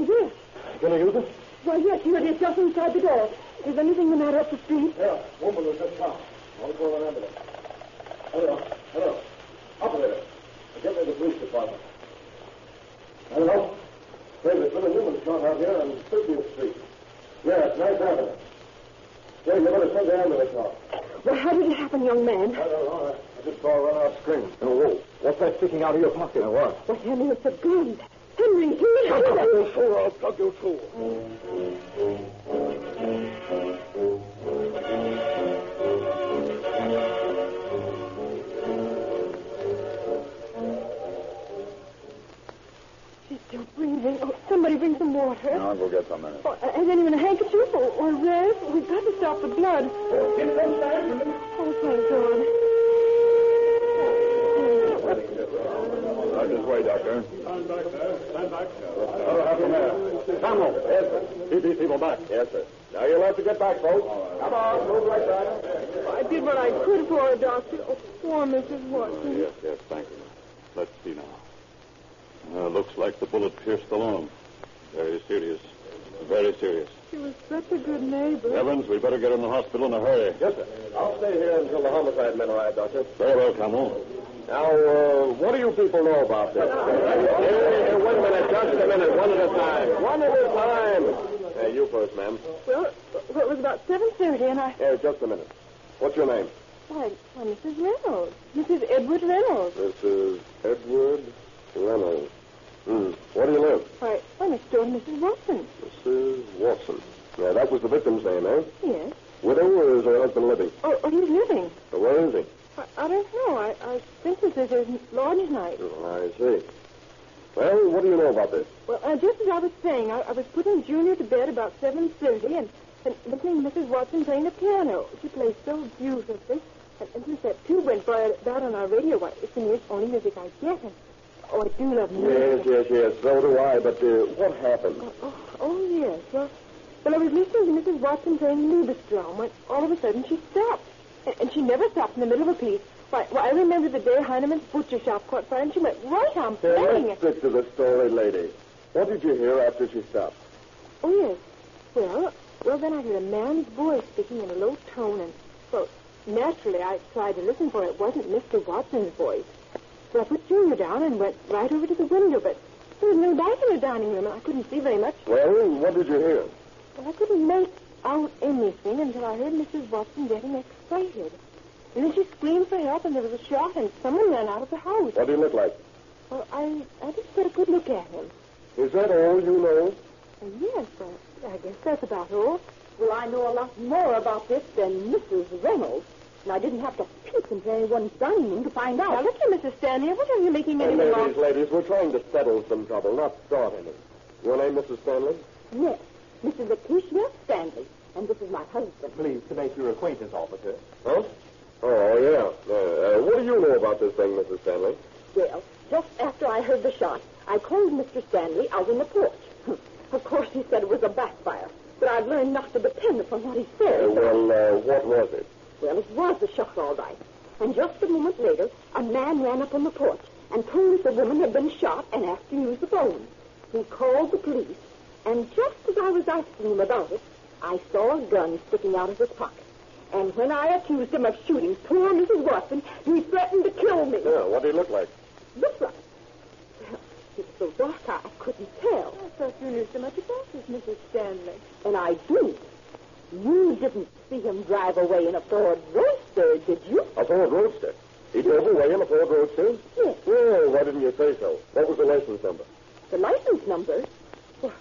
Why, yes. Gonna use it? inside the door. Is anything the matter up the street? Yeah, woman was at top. I'll call an ambulance. Hello. Operator. Get me the police department. Hello? Say, there's been a woman shot out here on 50th Street. Yes, 9th Avenue. Say, you better send the ambulance out. Well, how did it happen, young man? I don't know. I just saw her run out screaming. Oh, what's that sticking out of your pocket? What? Well, Henry, it's a gun. Henry, here. Shut up, you fool. I'll plug you too. She's still breathing. Oh, somebody bring some water. I'll go get some minutes. Oh, has anyone a handkerchief or a rag? We've got to stop the blood. Get some time. Oh, thank God. Right this way, Doctor. Stand back there. Stand back. Have a man. Samuel. Yes, sir. Keep these people back. Yes, sir. Now you'll have to get back, folks. Come on, move right side. I did what I could for her, Doctor. Oh, poor Mrs. Watson. Yes, thank you. Let's see now. Looks like the bullet pierced the lung. Very serious. Very serious. She was such a good neighbor. Evans, we better get her in the hospital in a hurry. Yes, sir. I'll stay here until the homicide men arrive, Doctor. Very well, Camel. Now, what do you people know about this? Hey, wait a minute, just a minute. One at a time. One at a time. Hey, you first, ma'am. Well, it was about 7:30, and I... Hey, just a minute. What's your name? Why, Mrs. Reynolds. Mrs. Edward Reynolds. Mrs. Edward Reynolds. Where do you live? Why, next door to Mrs. Watson. Mrs. Watson. Yeah, that was the victim's name, eh? Yes. Widow, or is her husband living? Oh, he's living. So where is he? I don't know. I think this is his lodge night. Oh, I see. Well, what do you know about this? Well, just as I was saying, I was putting Junior to bed about 7:30 and listening to Mrs. Watson playing the piano. She plays so beautifully. And since that tube went by that on our radio, why, it's the only music I get. And, I do love music. Yes. So do I. But what happened? Yes. Well, I was listening to Mrs. Watson playing Liebestraum when all of a sudden she stopped. And she never stopped in the middle of a piece. Why, I remember the day Heinemann's butcher shop caught fire, and she went right on playing Let's stick to the story, lady. What did you hear after she stopped? Oh, yes. Well, then I heard a man's voice speaking in a low tone, and, well, naturally I tried to listen, for it wasn't Mr. Watson's voice. So I put Junior down and went right over to the window, but there was no light in the dining room, and I couldn't see very much. Well, what did you hear? Well, I couldn't make out anything until I heard Mrs. Watson getting excited. And then she screamed for help, and there was a shot, and someone ran out of the house. What did he look like? Well, I just got a good look at him. Is that all you know? Yes, I guess that's about all. Well, I know a lot more about this than Mrs. Reynolds. And I didn't have to peep into anyone's dining room to find out. Now, look here, Mrs. Stanley. What are you making any remarks? Ladies, we're trying to settle some trouble, not start any. Your name, Mrs. Stanley? Yes, Mrs. Letitia Stanley. And this is my husband. Pleased to make your acquaintance, officer. Huh? Oh, yeah. What do you know about this thing, Mrs. Stanley? Well, just after I heard the shot, I called Mr. Stanley out on the porch. Of course, he said it was a backfire, but I've learned not to depend upon what he says. What was it? Well, it was a shot, all right. And just a moment later, a man ran up on the porch and told us the woman had been shot and asked to use the phone. He called the police, and just as I was asking him about it, I saw a gun sticking out of his pocket. And when I accused him of shooting poor Mrs. Watson, he threatened to kill me. Yeah, what did he look like? Looked like? Well, it was so dark I couldn't tell. I thought you knew so much about this, Mrs. Stanley. And I do. You didn't see him drive away in a Ford Roadster, did you? A Ford Roadster? He drove away in a Ford Roadster? Yes. Well, why didn't you say so? What was the license number? The license number? Well,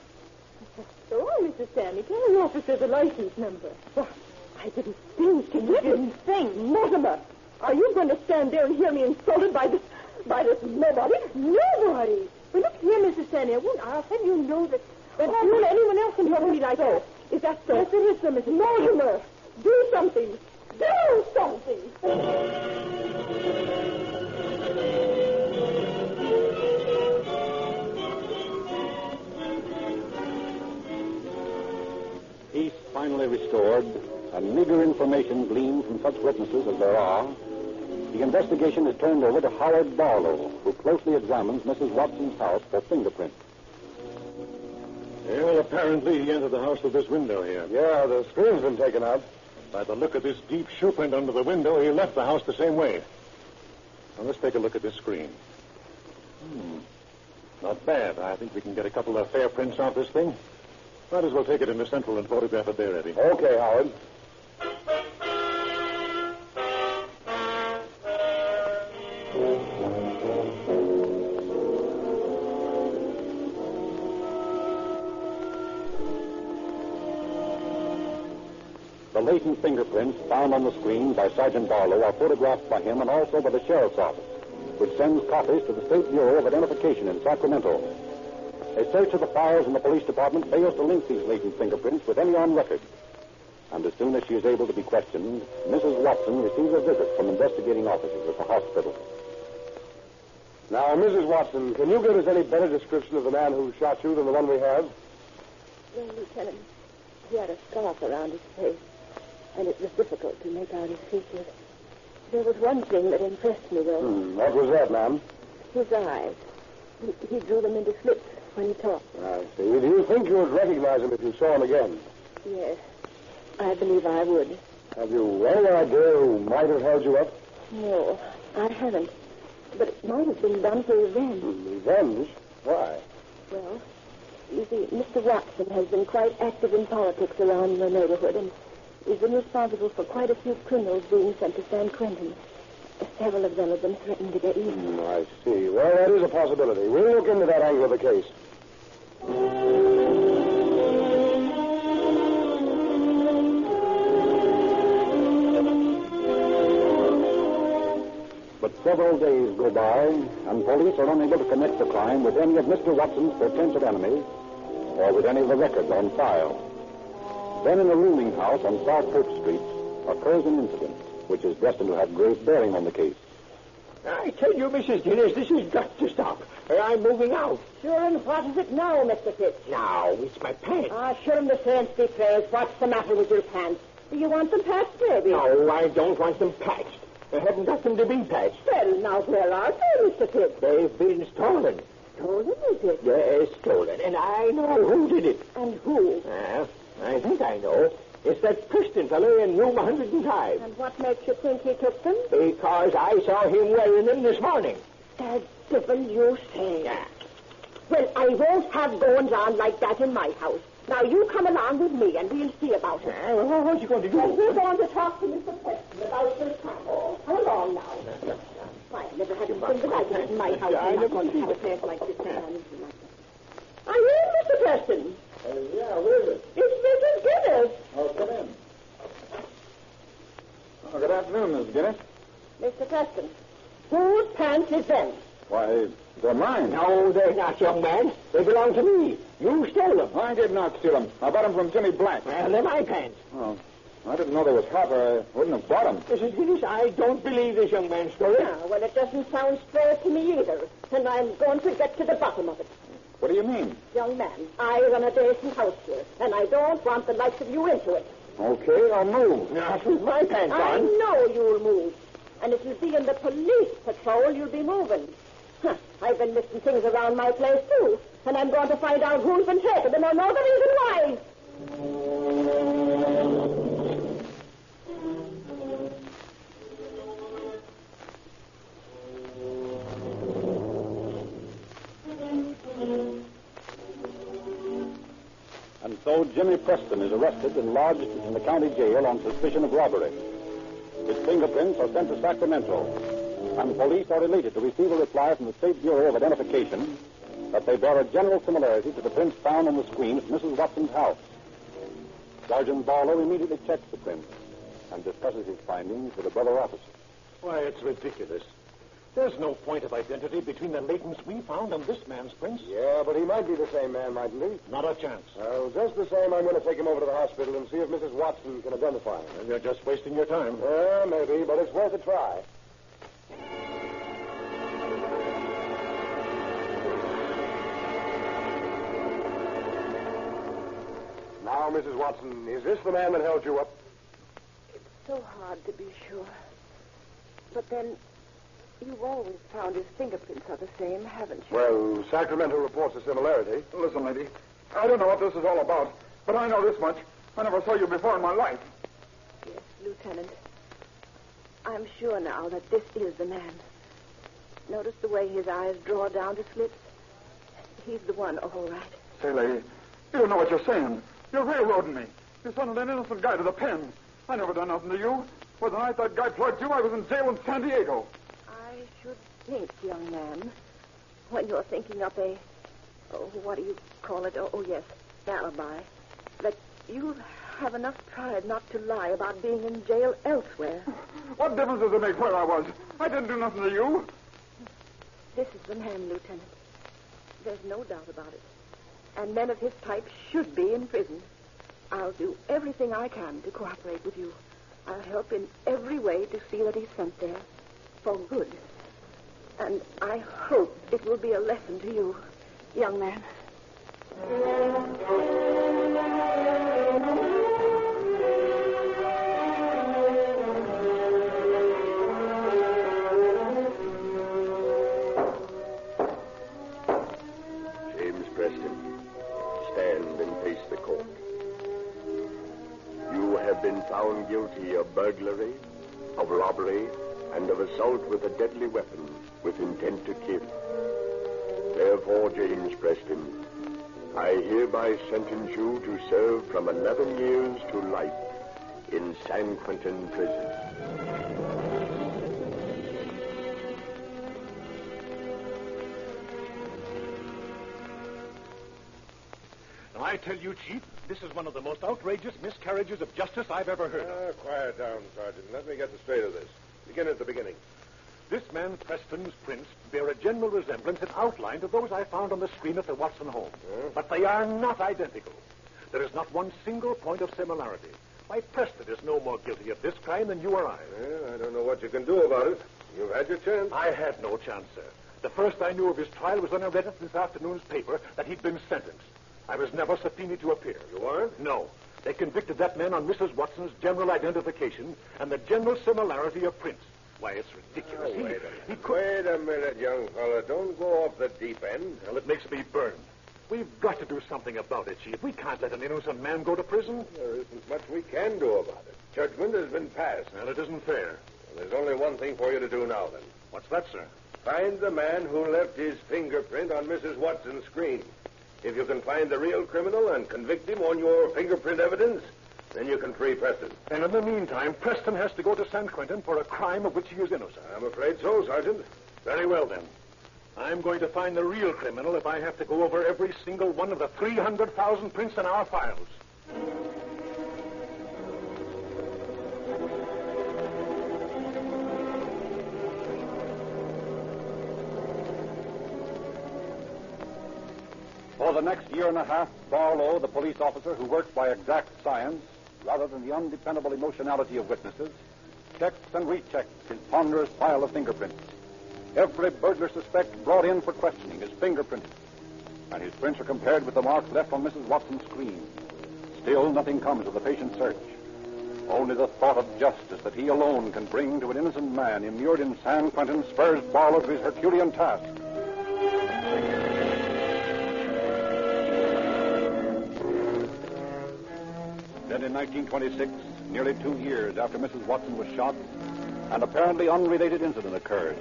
so on, Mrs. Stanley. Tell the officer the license number. Well, I didn't think to give it. Didn't think. Mortimer, are you going to stand there and hear me insulted by this nobody? Nobody? Well, look here, Mrs. Stanley. I'll have you know that you and anyone else can help me like that. Is that so? Yes, it is, Mrs. Mortimer, do something. Do something. Peace finally restored, and meager information gleaned from such witnesses as there are, the investigation is turned over to Howard Barlow, who closely examines Mrs. Watson's house for fingerprints. Well, apparently he entered the house through this window here. Yeah, the screen's been taken out. By the look of this deep shoe print under the window, he left the house the same way. Now, let's take a look at this screen. Not bad. I think we can get a couple of fair prints off this thing. Might as well take it into Central and photograph it there, Eddie. Okay, Howard. The latent fingerprints found on the screen by Sergeant Barlow are photographed by him and also by the sheriff's office, which sends copies to the State Bureau of Identification in Sacramento. A search of the files in the police department fails to link these latent fingerprints with any on record. And as soon as she is able to be questioned, Mrs. Watson receives a visit from investigating officers at the hospital. Now, Mrs. Watson, can you give us any better description of the man who shot you than the one we have? Well, Lieutenant, he had a scarf around his face, and it was difficult to make out his features. There was one thing that impressed me, though. What was that, ma'am? His eyes. He drew them into slits when he talked. I see. Do you think you would recognize him if you saw him again? Yes, I believe I would. Have you any idea who might have held you up? No, I haven't. But it might have been done for revenge. Revenge? Why? Well, you see, Mr. Watson has been quite active in politics around the neighborhood, and he's been responsible for quite a few criminals being sent to San Quentin. Several of them have been threatened to get even. I see. Well, that is a possibility. We'll look into that angle of the case. But several days go by, and police are unable to connect the crime with any of Mr. Watson's potential enemies or with any of the records on file. Then in a rooming house on South Kirk Street occurs an incident which is destined to have great bearing on the case. I tell you, Mrs. Guinness, this has got to stop. I'm moving out. Sure, and what is it now, Mr. Fitz? Now, it's my pants. Sure, Mr. Fancy Prayers, what's the matter with your pants? Do you want them patched, maybe? No, I don't want them patched. I haven't got them to be patched. Well, now, where are they, Mr. Fitz? They've been stolen. Stolen, is it? Yes, stolen. And I know who did it. And who? I think I know. It's that Preston fellow in room 105. And what makes you think he took them? Because I saw him wearing them this morning. The devil you say. Yeah. Well, I won't have goings on like that in my house. Now, you come along with me, and we'll see about it. Well, what's you going to do? Well, we're going to talk to Mr. Preston about this matter. Come along now. Why, I never had anything like that in my house. I'm not going to have a place like this. Are you Mr. Preston? Yeah, where is it? It's Mrs. Guinness. Oh, come in. Oh, good afternoon, Miss Guinness. Mr. Preston, whose pants is them? Why, they're mine. No, they're not, young man. They belong to me. You stole them. I did not steal them. I bought them from Jimmy Black. Well, they're my pants. Oh, I didn't know they was hot, or I wouldn't have bought them. Mrs. Guinness, I don't believe this young man's story. Yeah, well, it doesn't sound straight to me either. And I'm going to get to the bottom of it. What do you mean? Young man, I run a decent house here, and I don't want the likes of you into it. Okay, I'll move. Not with my pants on. I know you'll move. And if you'll be in the police patrol, you'll be moving. I've been missing things around my place, too. And I'm going to find out who's been taken, and I know the reason why. And so Jimmy Preston is arrested and lodged in the county jail on suspicion of robbery. His fingerprints are sent to Sacramento, and police are elated to receive a reply from the State Bureau of Identification that they bear a general similarity to the prints found on the screen at Mrs. Watson's house. Sergeant Barlow immediately checks the prints and discusses his findings with a brother officer. Why, it's ridiculous. There's no point of identity between the latents we found and this man's prints. Yeah, but he might be the same man, mightn't he? Not a chance. Well, just the same, I'm going to take him over to the hospital and see if Mrs. Watson can identify him. And you're just wasting your time. Yeah, maybe, but it's worth a try. Now, Mrs. Watson, is this the man that held you up? It's so hard to be sure. But then, you've always found his fingerprints are the same, haven't you? Well, Sacramento reports a similarity. Listen, lady. I don't know what this is all about, but I know this much. I never saw you before in my life. Yes, Lieutenant. I'm sure now that this is the man. Notice the way his eyes draw down to slits? He's the one, all right. Say, lady, you don't know what you're saying. You're railroading me. You sent an innocent guy to the pen. I never done nothing to you. For the night that guy plugged you, I was in jail in San Diego. I should think, young man, when you're thinking up a... what do you call it? Oh, yes, alibi. That you have enough pride not to lie about being in jail elsewhere. What difference does it make where I was? I didn't do nothing to you. This is the man, Lieutenant. There's no doubt about it. And men of his type should be in prison. I'll do everything I can to cooperate with you. I'll help in every way to see that he's sent there for good. And I hope it will be a lesson to you, young man. James Preston, stand and face the court. You have been found guilty of burglary, of robbery, and of assault with a deadly weapon with intent to kill. Therefore, James Preston, I hereby sentence you to serve from 11 years to life in San Quentin Prison. I tell you, Chief, this is one of the most outrageous miscarriages of justice I've ever heard of. Quiet down, Sergeant. Let me get the straight of this. Begin at the beginning. This man Preston's prints bear a general resemblance in outline to those I found on the screen at the Watson home. But they are not identical. There is not one single point of similarity. Why, Preston is no more guilty of this crime than you or I. Well, I don't know what you can do about it. You've had your chance. I had no chance, sir. The first I knew of his trial was when I read in this afternoon's paper that he'd been sentenced. I was never subpoenaed to appear. You weren't? No. They convicted that man on Mrs. Watson's general identification and the general similarity of prints. Why, it's ridiculous. Wait a minute, young fella. Don't go off the deep end. Well, it makes me burn. We've got to do something about it, Chief. We can't let an innocent man go to prison. There isn't much we can do about it. Judgment has been passed. Well, it isn't fair. Well, there's only one thing for you to do now, then. What's that, sir? Find the man who left his fingerprint on Mrs. Watson's screen. If you can find the real criminal and convict him on your fingerprint evidence, then you can free Preston. And in the meantime, Preston has to go to San Quentin for a crime of which he is innocent. I'm afraid so, Sergeant. Very well, then. I'm going to find the real criminal if I have to go over every single one of the 300,000 prints in our files. For the next year and a half, Barlow, the police officer who works by exact science rather than the undependable emotionality of witnesses, checks and rechecks his ponderous pile of fingerprints. Every burglar suspect brought in for questioning is fingerprinted, and his prints are compared with the marks left on Mrs. Watson's screen. Still, nothing comes of the patient search. Only the thought of justice that he alone can bring to an innocent man immured in San Quentin spurs Barlow to his Herculean task. Then in 1926, nearly 2 years after Mrs. Watson was shot, an apparently unrelated incident occurs.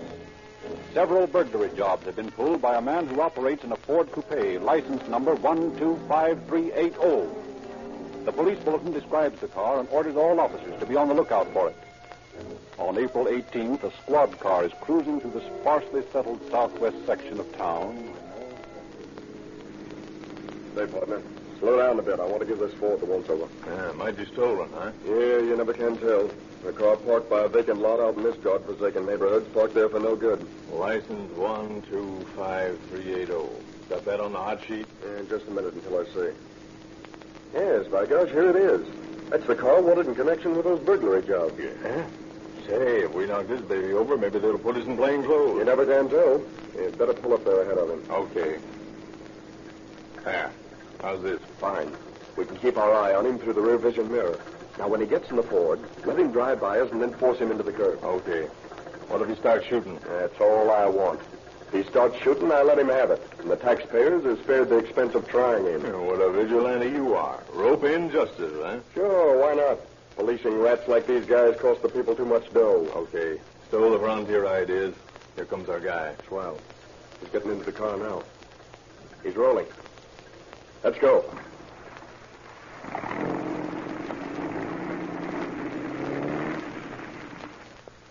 Several burglary jobs have been pulled by a man who operates in a Ford coupe, license number 125380. The police bulletin describes the car and orders all officers to be on the lookout for it. On April 18th, a squad car is cruising through the sparsely settled southwest section of town. Say, partner, slow down a bit. I want to give this Ford the once-over. Yeah, mighty stolen, huh? Yeah, you never can tell. A car parked by a vacant lot out in this godforsaken neighborhood, parked there for no good. License 125380. Got that on the hot sheet? Yeah, just a minute until I see. Yes, by gosh, here it is. That's the car wanted in connection with those burglary jobs. Yeah? Say, if we knock this baby over, maybe they'll put us in plain clothes. You never can tell. You'd better pull up there ahead of him. Okay. How's this? Fine. We can keep our eye on him through the rear vision mirror. Now, when he gets in the Ford, let him drive by us and then force him into the curb. Okay. What if he starts shooting? That's all I want. If he starts shooting, I let him have it. And the taxpayers are spared the expense of trying him. What a vigilante you are. Rope in justice, huh? Sure, why not? Policing rats like these guys cost the people too much dough. Okay. Stole the frontier ideas. Here comes our guy. Swell. He's getting into the car now. He's rolling. Let's go.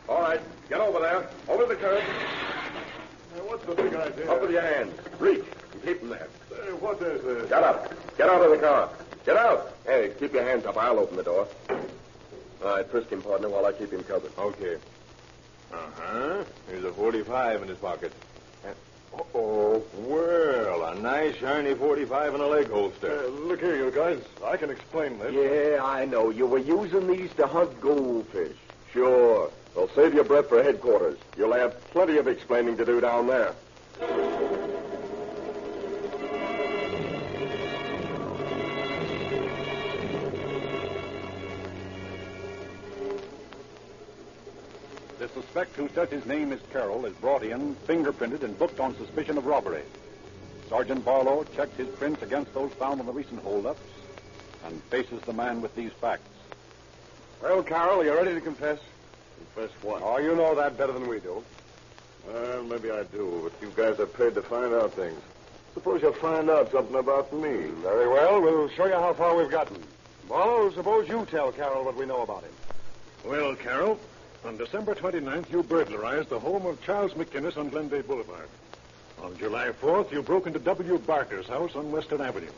All right, get over there. Over the curb. What's the big idea? Up with your hands. Reach and keep them there. What is this? Get up. Get out of the car. Get out. Hey, keep your hands up. I'll open the door. All right, frisk him, partner, while I keep him covered. Okay. Uh-huh. Here's a 45 in his pocket. Oh, well, a nice, shiny 45 in a leg holster. Look here, you guys. I can explain this. Yeah, I know. You were using these to hunt goldfish. Sure. Well, save your breath for headquarters. You'll have plenty of explaining to do down there. The suspect, who says his name is Carroll, is brought in, fingerprinted, and booked on suspicion of robbery. Sergeant Barlow checks his prints against those found on the recent holdups and faces the man with these facts. Well, Carroll, you ready to confess? Confess what? Oh, you know that better than we do. Well, maybe I do, but you guys are paid to find out things. Suppose you find out something about me. Very well. We'll show you how far we've gotten. Barlow, suppose you tell Carroll what we know about him. Well, Carroll, on December 29th, you burglarized the home of Charles McInnes on Glendale Boulevard. On July 4th, you broke into W. Barker's house on Western Avenue.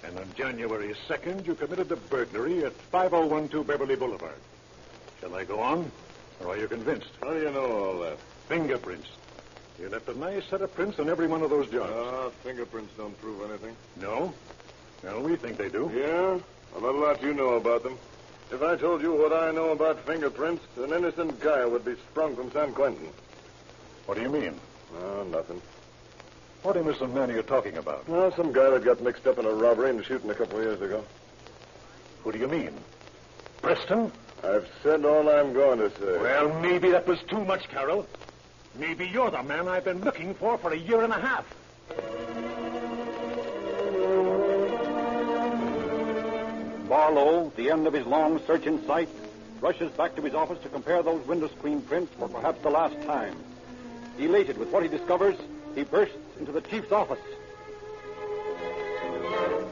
And on January 2nd, you committed the burglary at 5012 Beverly Boulevard. Shall I go on? Or are you convinced? How do you know all that? Fingerprints. You left a nice set of prints on every one of those jobs. Fingerprints don't prove anything. No? Well, we think they do. Yeah? Well, not a lot you know about them. If I told you what I know about fingerprints, an innocent guy would be sprung from San Quentin. What do you mean? Oh, nothing. What innocent man are you talking about? Oh, some guy that got mixed up in a robbery and shooting a couple of years ago. Who do you mean? Preston? I've said all I'm going to say. Well, maybe that was too much, Carroll. Maybe you're the man I've been looking for a year and a half. Barlow, the end of his long search in sight, rushes back to his office to compare those window screen prints for perhaps the last time. Elated with what he discovers, he bursts into the chief's office.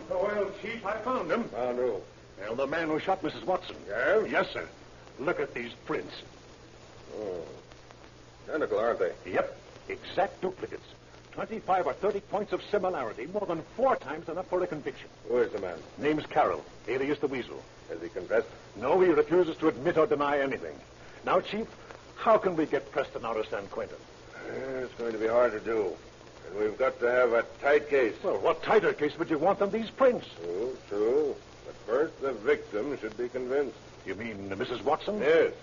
Well, Chief, I found him. Found who? Well, the man who shot Mrs. Watson. Yes? Yes, sir. Look at these prints. Oh. Identical, aren't they? Yep. Exact duplicates. 25 or 30 points of similarity, more than 4 times enough for a conviction. Who is the man? Name's Carroll, alias the Weasel. Has he confessed? No, he refuses to admit or deny anything. Now, Chief, how can we get Preston out of San Quentin? It's going to be hard to do. And we've got to have a tight case. Well, what tighter case would you want than these prints? True. But first, the victim should be convinced. You mean Mrs. Watson? Yes.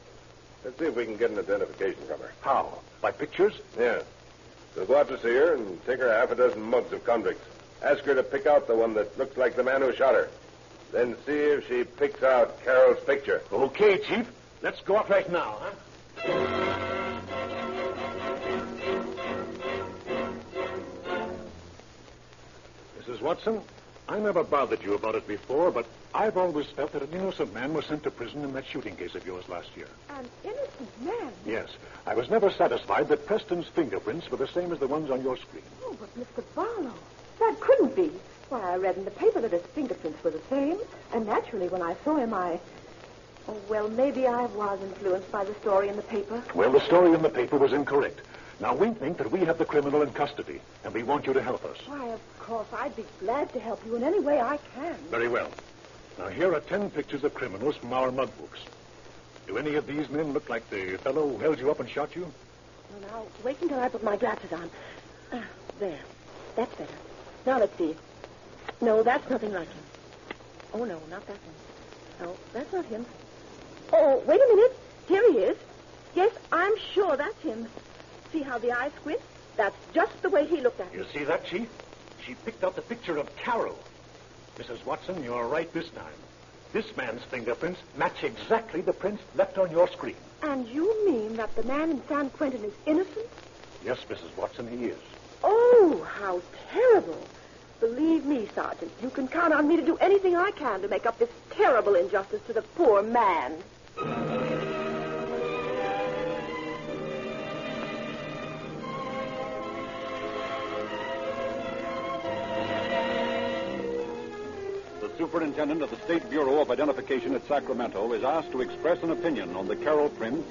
Let's see if we can get an identification from her. How? By pictures? Yes. We'll go out to see her and take her half a dozen mugs of convicts. Ask her to pick out the one that looks like the man who shot her. Then see if she picks out Carroll's picture. Okay, Chief. Let's go out right now, huh? Mrs. Watson, I never bothered you about it before, but I've always felt that an innocent man was sent to prison in that shooting case of yours last year. An innocent man? Yes. I was never satisfied that Preston's fingerprints were the same as the ones on your screen. Oh, but Mr. Barlow, that couldn't be. Why, I read in the paper that his fingerprints were the same, and naturally when I saw him, Oh, well, maybe I was influenced by the story in the paper. Well, the story in the paper was incorrect. Now, we think that we have the criminal in custody, and we want you to help us. Why, of course, I'd be glad to help you in any way I can. Very well. Now, here are 10 pictures of criminals from our mug books. Do any of these men look like the fellow who held you up and shot you? Well, now, wait until I put my glasses on. There. That's better. Now, let's see. No, that's nothing like him. Oh, no, not that one. No, that's not him. Oh, wait a minute. Here he is. Yes, I'm sure that's him. See how the eyes squint? That's just the way he looked at me. You see that, Chief? She picked out the picture of Carroll. Mrs. Watson, you're right this time. This man's fingerprints match exactly the prints left on your screen. And you mean that the man in San Quentin is innocent? Yes, Mrs. Watson, he is. Oh, how terrible. Believe me, Sergeant, you can count on me to do anything I can to make up this terrible injustice to the poor man. The superintendent of the State Bureau of Identification at Sacramento is asked to express an opinion on the Carroll prints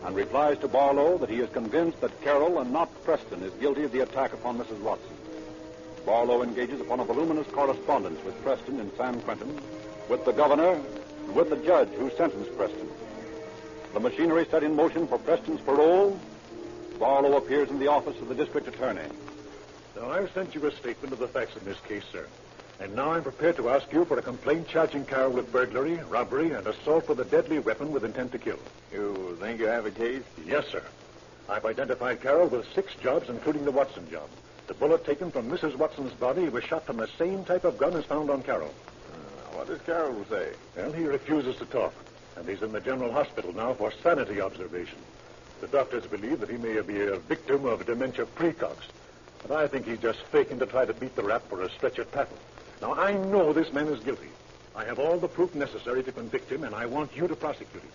and replies to Barlow that he is convinced that Carroll and not Preston is guilty of the attack upon Mrs. Watson. Barlow engages upon a voluminous correspondence with Preston in San Quentin, with the governor, and with the judge who sentenced Preston. The machinery set in motion for Preston's parole, Barlow appears in the office of the district attorney. Now, I've sent you a statement of the facts in this case, sir. And now I'm prepared to ask you for a complaint charging Carroll with burglary, robbery, and assault with a deadly weapon with intent to kill. You think you have a case? Yes, sir. I've identified Carroll with 6 jobs, including the Watson job. The bullet taken from Mrs. Watson's body was shot from the same type of gun as found on Carroll. What does Carroll say? Well, he refuses to talk, and he's in the general hospital now for sanity observation. The doctors believe that he may be a victim of dementia precox, but I think he's just faking to try to beat the rap for a stretch at Patton. Now, I know this man is guilty. I have all the proof necessary to convict him, and I want you to prosecute him.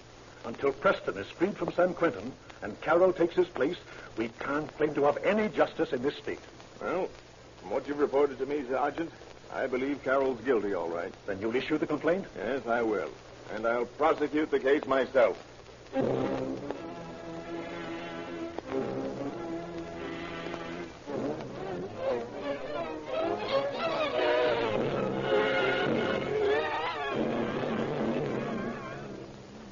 Until Preston is freed from San Quentin and Carroll takes his place, we can't claim to have any justice in this state. Well, from what you've reported to me, Sergeant, I believe Carroll's guilty, all right. Then you'll issue the complaint? Yes, I will. And I'll prosecute the case myself.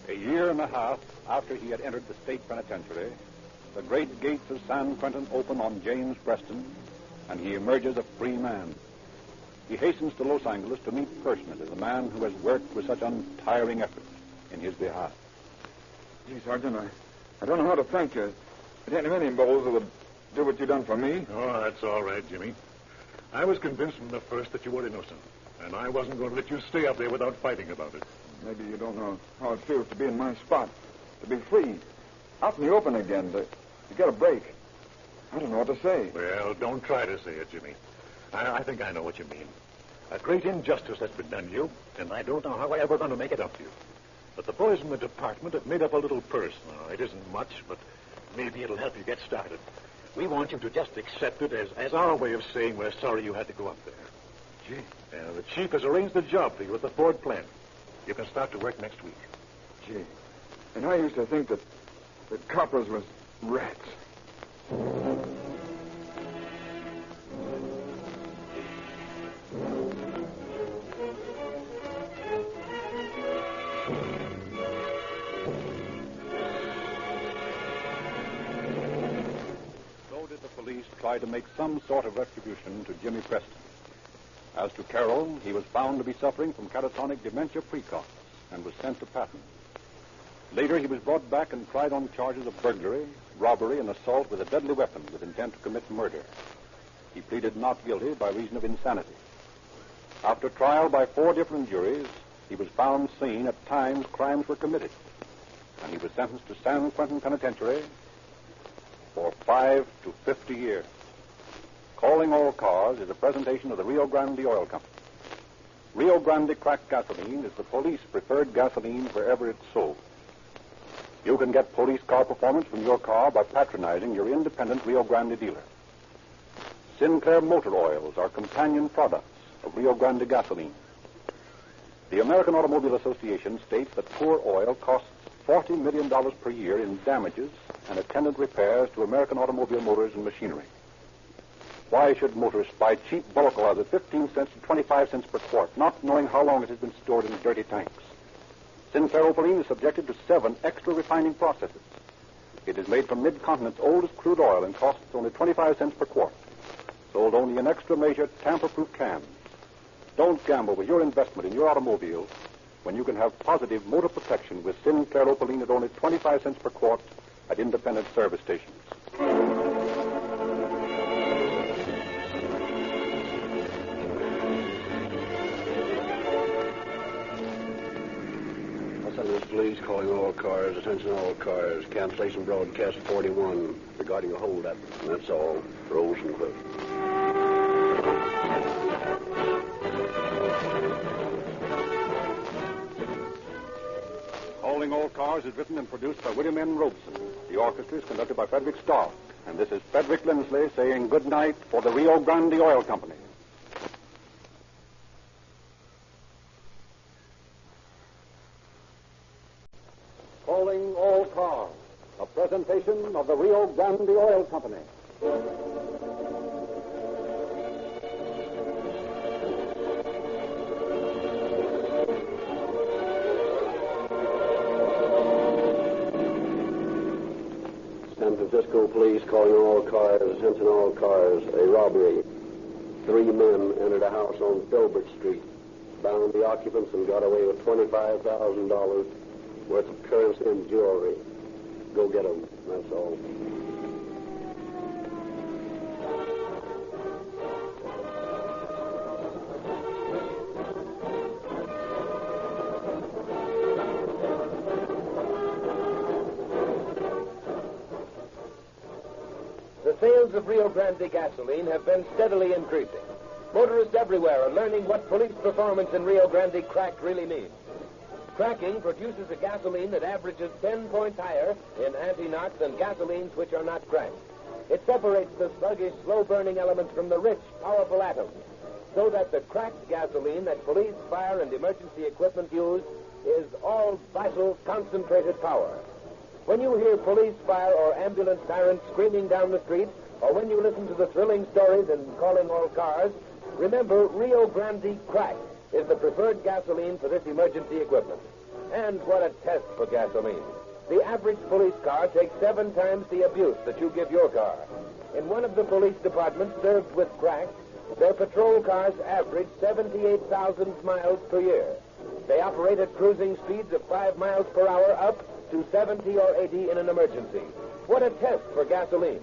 A year and a half after he had entered the state penitentiary, the great gates of San Quentin open on James Preston, and he emerges a free man. He hastens to Los Angeles to meet personally the man who has worked with such untiring effort in his behalf. Gee, Sergeant, I don't know how to thank you. There ain't many bulls that would do what you done for me. Oh, that's all right, Jimmy. I was convinced from the first that you were innocent, and I wasn't going to let you stay up there without fighting about it. Maybe you don't know how it feels to be in my spot, to be free, out in the open again, to get a break. I don't know what to say. Well, don't try to say it, Jimmy. I think I know what you mean. A great injustice has been done to you, and I don't know how I'm ever going to make it up to you. But the boys in the department have made up a little purse. Now, it isn't much, but maybe it'll help you get started. We want you to just accept it as our way of saying we're sorry you had to go up there. Gee. The chief has arranged the job for you at the Ford plant. You can start to work next week. Gee. And I used to think that coppers was rats. So did the police try to make some sort of retribution to Jimmy Preston. As to Carroll, he was found to be suffering from catatonic dementia precox and was sent to Patton. Later, he was brought back and tried on charges of burglary, robbery, and assault with a deadly weapon with intent to commit murder. He pleaded not guilty by reason of insanity. After trial by 4 different juries, he was found sane at times crimes were committed, and he was sentenced to San Quentin Penitentiary for 5 to 50 years. Calling All Cars is a presentation of the Rio Grande Oil Company. Rio Grande cracked gasoline is the police preferred gasoline wherever it's sold. You can get police car performance from your car by patronizing your independent Rio Grande dealer. Sinclair Motor Oils are companion products of Rio Grande gasoline. The American Automobile Association states that poor oil costs $40 million per year in damages and attendant repairs to American automobile motors and machinery. Why should motorists buy cheap bulk oil at 15 cents to 25 cents per quart, not knowing how long it has been stored in dirty tanks? Sinclair Opaline is subjected to 7 extra refining processes. It is made from Mid-Continent's oldest crude oil and costs only 25 cents per quart. Sold only in extra measured tamper-proof cans. Don't gamble with your investment in your automobile when you can have positive motor protection with Sinclair Opaline at only 25 cents per quart at independent service stations. Police calling all cars. Attention all cars. Cancellation broadcast 41 regarding a holdup. That's all. Rosenquist. Calling All Cars is written and produced by William N. Robeson. The orchestra is conducted by Frederick Stark. And this is Frederick Lindsley saying good night for the Rio Grande Oil Company. Calling All Cars, a presentation of the Rio Grande Oil Company. San Francisco Police calling all cars. Attention all cars. A robbery. 3 men entered a house on Filbert Street, bound the occupants, and got away with $25,000 worth of currency and jewelry. Go get them. That's all. The sales of Rio Grande gasoline have been steadily increasing. Motorists everywhere are learning what police performance in Rio Grande cracked really means. Cracking produces a gasoline that averages 10 points higher in anti-knock than gasolines which are not cracked. It separates the sluggish, slow-burning elements from the rich, powerful atoms, so that the cracked gasoline that police, fire, and emergency equipment use is all vital, concentrated power. When you hear police, fire, or ambulance sirens screaming down the street, or when you listen to the thrilling stories in Calling All Cars, remember Rio Grande Cracked is the preferred gasoline for this emergency equipment. And what a test for gasoline. The average police car takes 7 times the abuse that you give your car. In one of the police departments served with crack, their patrol cars average 78,000 miles per year. They operate at cruising speeds of 5 miles per hour up to 70 or 80 in an emergency. What a test for gasoline.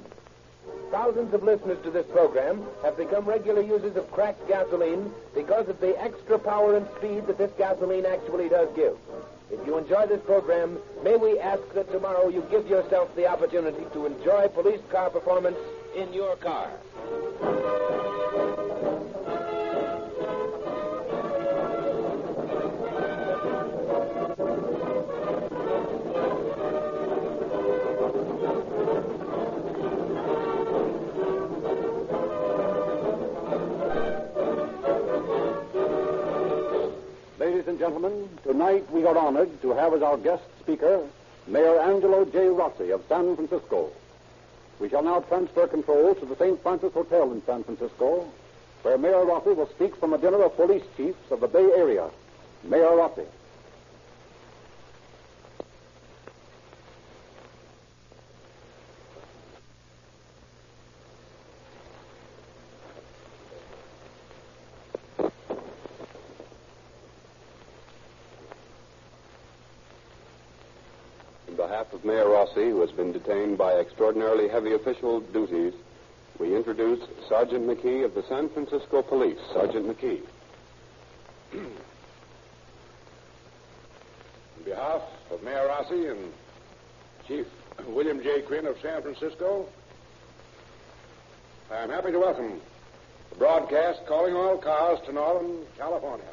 Thousands of listeners to this program have become regular users of cracked gasoline because of the extra power and speed that this gasoline actually does give. If you enjoy this program, may we ask that tomorrow you give yourself the opportunity to enjoy police car performance in your car. Ladies and gentlemen, tonight we are honored to have as our guest speaker Mayor Angelo J. Rossi of San Francisco. We shall now transfer control to the St. Francis Hotel in San Francisco, where Mayor Rossi will speak from a dinner of police chiefs of the Bay Area. Mayor Rossi. On behalf of Mayor Rossi, who has been detained by extraordinarily heavy official duties, we introduce Sergeant McKee of the San Francisco Police. Sergeant McKee. On behalf of Mayor Rossi and Chief William J. Quinn of San Francisco, I am happy to welcome the broadcast calling all cars to Northern California.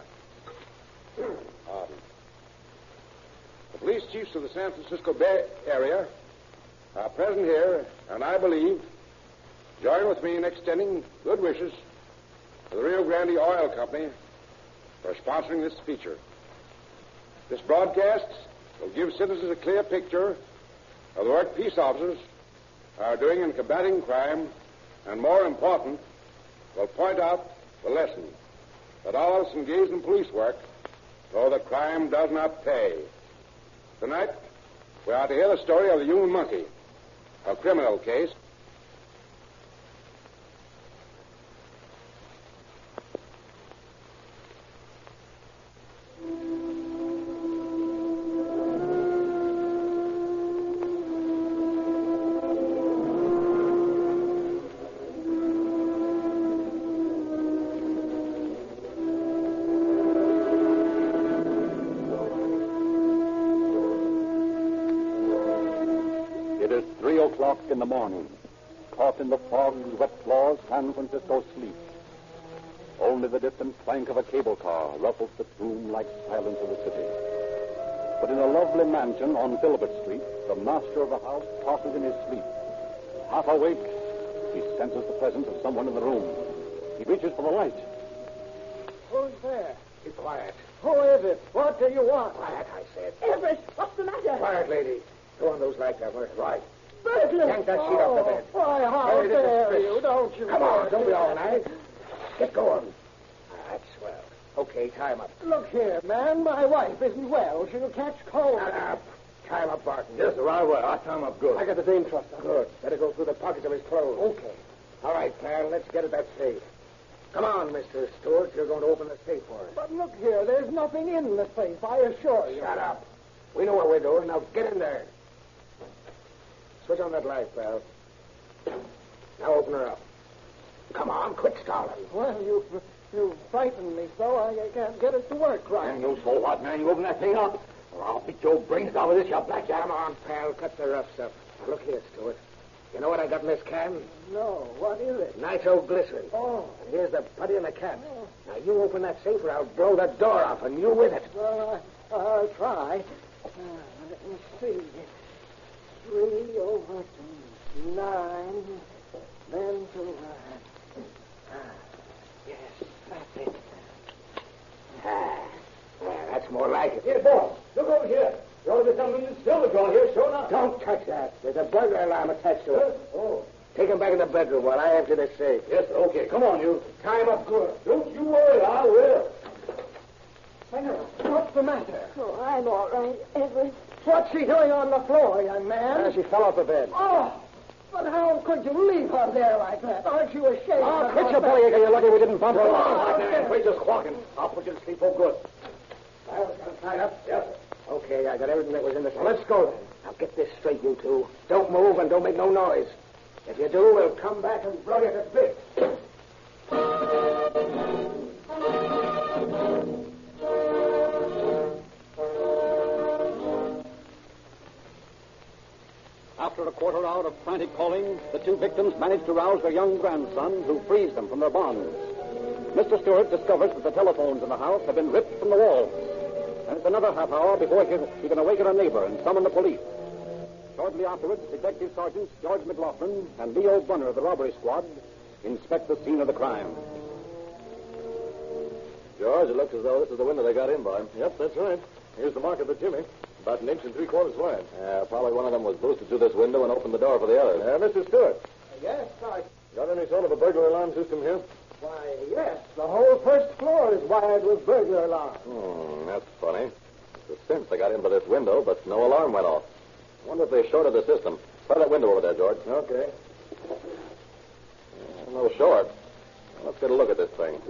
The police chiefs of the San Francisco Bay Area are present here, and I believe join with me in extending good wishes to the Rio Grande Oil Company for sponsoring this feature. This broadcast will give citizens a clear picture of the work peace officers are doing in combating crime, and more important, will point out the lesson that all of us engaged in police work know that crime does not pay. Tonight, we are to hear the story of the human monkey, a criminal case. in the morning. Caught in the fog's wet flaws, San Francisco sleeps. Only the distant clank of a cable car ruffles the tomb-like silence of the city. But in a lovely mansion on Filbert Street, the master of the house tosses in his sleep. Half awake, he senses the presence of someone in the room. He reaches for the light. Who's there? Be quiet. Who is it? What do you want? Quiet, I said. Everett, what's the matter? Quiet, lady. Go on those lights that were right. Burglar! Yank that sheet off the bed. Why, how dare you? Don't you? Come on, don't be all nice. Get going. That's swell. Okay, tie him up. Look here, man. My wife isn't well. She'll catch cold. Shut up. Tie him up, Barton. Yes, sir, I will. I'll tie him up good. I got the dame trust. Good. Better go through the pockets of his clothes. Okay. All right, pal. Let's get at that safe. Come on, Mr. Stewart. You're going to open the safe for us. But look here. There's nothing in the safe, I assure you. Shut up. We know what we're doing. Now get in there. Switch on that light, pal. Now open her up. Come on, quit stalling. Well, you frightened me so I can't get it to work right. And you so what, man? You open that thing up, or I'll beat your brains out with this, you blackjack. Come on, pal. Cut the rough stuff. Now, look here, Stewart. You know what I got in this can? No, what is it? Nitroglycerin. Oh. And here's the putty and the cap. Oh. Now, you open that safe or I'll blow the door off, and you with it. Well, I'll try. Let me see. 3 over 9, then to... yes, that's it. Yeah, that's more like it. Here, boss. Look over here. There ought to be something in the silver drawer here, sure enough. Don't touch that. There's a burglar alarm attached to it. Oh. Take him back in the bedroom while I empty the safe. Yes, sir. Okay. Come on, you. Tie him up good. Don't you worry. I will. What's the matter? Oh, I'm all right, Everett. What's she doing on the floor, young man? She fell off the bed. Oh, but how could you leave her there like that? Aren't you ashamed? Oh, quit your bellyaching. You're lucky we didn't bump her along. Man, we're just walking. I'll put you to sleep for good. Well, got him tied up? Yes, sir. Okay, I got everything that was in the safe. Well, let's go then. Now get this straight, you two. Don't move and don't make no noise. If you do, we'll come back and blow you to bits. After a quarter hour of frantic calling, the two victims managed to rouse their young grandson, who frees them from their bonds. Mr. Stewart discovers that the telephones in the house have been ripped from the wall. And it's another half hour before he can awaken a neighbor and summon the police. Shortly afterwards, Detective Sergeants George McLaughlin and Leo Bunner of the robbery squad inspect the scene of the crime. George, it looks as though this is the window they got in by. Yep, that's right. Here's the mark of the jimmy. About 1 3/4 wide. Yeah, probably one of them was boosted through this window and opened the door for the others. Mr. Stewart. Yes, Sergeant. Got any sort of a burglar alarm system here? Why, yes. The whole first floor is wired with burglar alarm. That's funny. It's since they got in by this window, but no alarm went off. I wonder if they shorted the system. Try that window over there, George. Okay. No short. Let's get a look at this thing.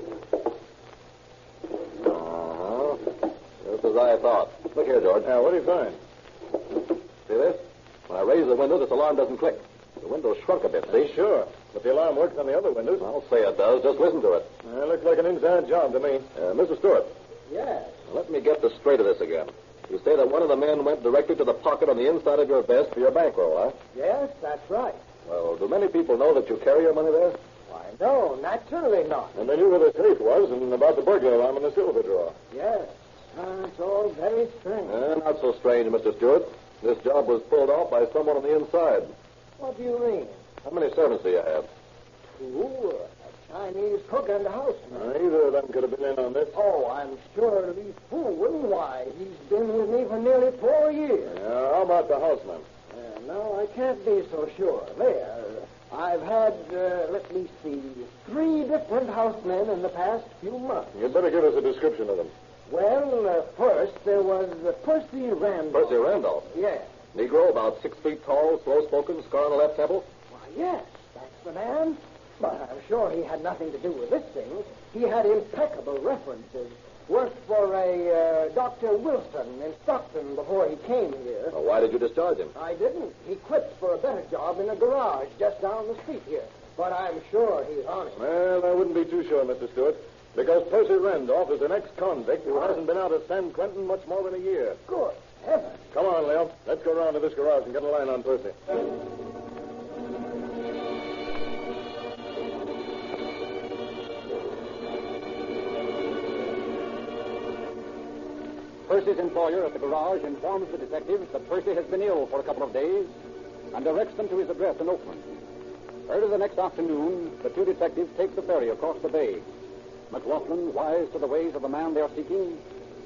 Just as I thought. Look here, George. Now, what do you find? See this? When I raise the window, this alarm doesn't click. The window shrunk a bit, see? Sure. But the alarm works on the other windows. I'll say it does. Just listen to it. Looks like an inside job to me. Mr. Stewart. Yes. Let me get the straight of this again. You say that one of the men went directly to the pocket on the inside of your vest for your bankroll, huh? Yes, that's right. Well, do many people know that you carry your money there? Why, no, naturally not. And they knew where the safe was and about the burglar alarm in the silver drawer. Yes. It's all very strange. Not so strange, Mr. Stewart. This job was pulled off by someone on the inside. What do you mean? How many servants do you have? 2, a Chinese cook and a houseman. Either of them could have been in on this. Oh, I'm sure Lee Fu wouldn't. Why, he's been with me for nearly 4 years. How about the houseman? No, I can't be so sure. There. I've had, let me see, 3 different housemen in the past few months. You'd better give us a description of them. Well, first there was Percy Randolph. Percy Randolph? Yes. Negro, about 6 feet tall, slow-spoken, scar on the left temple? Why, yes, that's the man. But I'm sure he had nothing to do with this thing. He had impeccable references. Worked for a Dr. Wilson in Stockton before he came here. Well, why did you discharge him? I didn't. He quit for a better job in a garage just down the street here. But I'm sure he's honest. Well, I wouldn't be too sure, Mr. Stewart. Because Percy Randolph is an ex-convict who hasn't been out of San Quentin much more than a year. Good heavens. Come on, Leo. Let's go around to this garage and get a line on Percy. Percy's employer at the garage informs the detectives that Percy has been ill for a couple of days and directs them to his address in Oakland. Early the next afternoon, the two detectives take the ferry across the bay. McLaughlin, wise to the ways of the man they are seeking,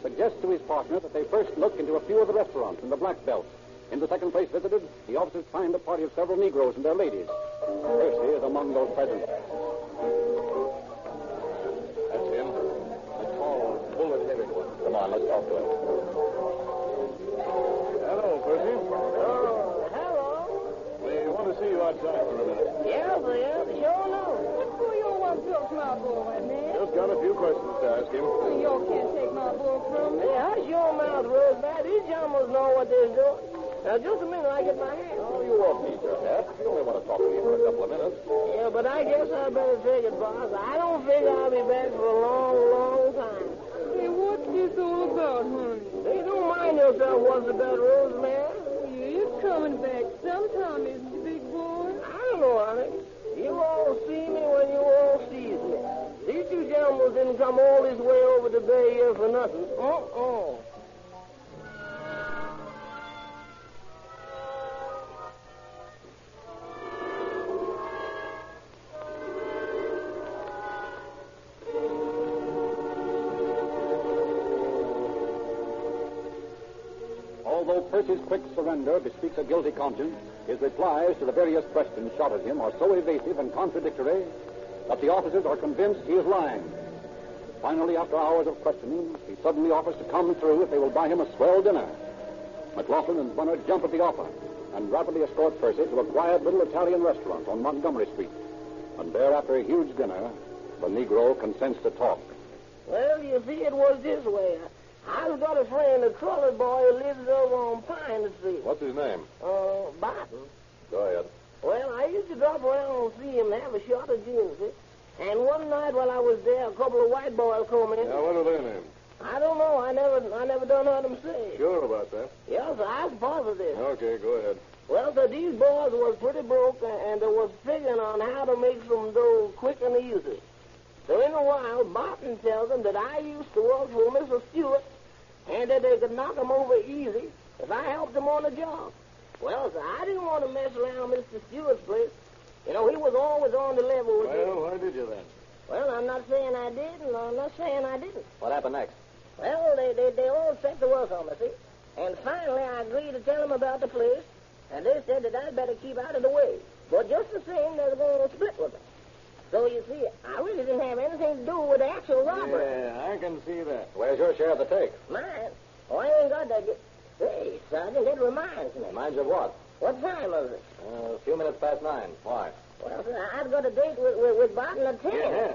suggests to his partner that they first look into a few of the restaurants in the Black Belt. In the second place visited, the officers find a party of several Negroes and their ladies. Percy is among those present. That's him. The tall, bullet-headed one. Come on, let's talk to him. Hello, Percy. Oh, hello. We want to see you outside for a minute. Yeah, sure no. What do you want to talk to my boy, man? Just got a few questions to ask him. You can't take my boy from me. Hey, hush your mouth, Ruth. These gentlemen know what they're doing. Now, just a minute, I get my hand. Oh, you won't need your hat. You only want to talk to you for a couple of minutes. Yeah, but I guess I better take it, boss. I don't figure I'll be back for a long, long time. Hey, what's this all about, honey? Hey, don't mind yourself what's about, Rose, man. You're coming back sometime, isn't you, big boy? I don't know, honey. You all see me when you all sees me. These two gentlemen didn't come all this way over the bay here for nothing. Although Percy's quick surrender bespeaks a guilty conscience, his replies to the various questions shot at him are so evasive and contradictory that the officers are convinced he is lying. Finally, after hours of questioning, he suddenly offers to come through if they will buy him a swell dinner. McLaughlin and Bunner jump at the offer and rapidly escort Percy to a quiet little Italian restaurant on Montgomery Street. And there, after a huge dinner, the Negro consents to talk. Well, you see, it was this way. I've got a friend, a colored boy, who lives over on Pine Street. What's his name? Barton. Go ahead. Well, I used to drop around and see him have a shot of gin, see? And one night while I was there, a couple of white boys come in. Now, what are their names? I don't know. I never done heard them say. Sure about that? Yes, I was positive. Okay, go ahead. Well, so these boys was pretty broke, and they was figuring on how to make some dough quick and easy. So in a while, Barton tells them that I used to work for Mr. Stewart, and that they could knock him over easy if I helped them on the job. Well, so I didn't want to mess around Mr. Stewart's place. You know, he was always on the level with me. Well, why did you then? Well, I'm not saying I did, and I'm not saying I didn't. What happened next? Well, they all set to work on me, see? And finally, I agreed to tell them about the place, and they said that I'd better keep out of the way. But just the same, they were going to split with me. So, you see, I really didn't have anything to do with the actual robbery. Yeah, I can see that. Where's your share of the take? Mine? Oh, I ain't got that. Hey, Sergeant, that reminds me. Reminds you of what? What time is it? A few minutes past 9. Why? Well, sir, I've got a date with Barton at 10. Yeah.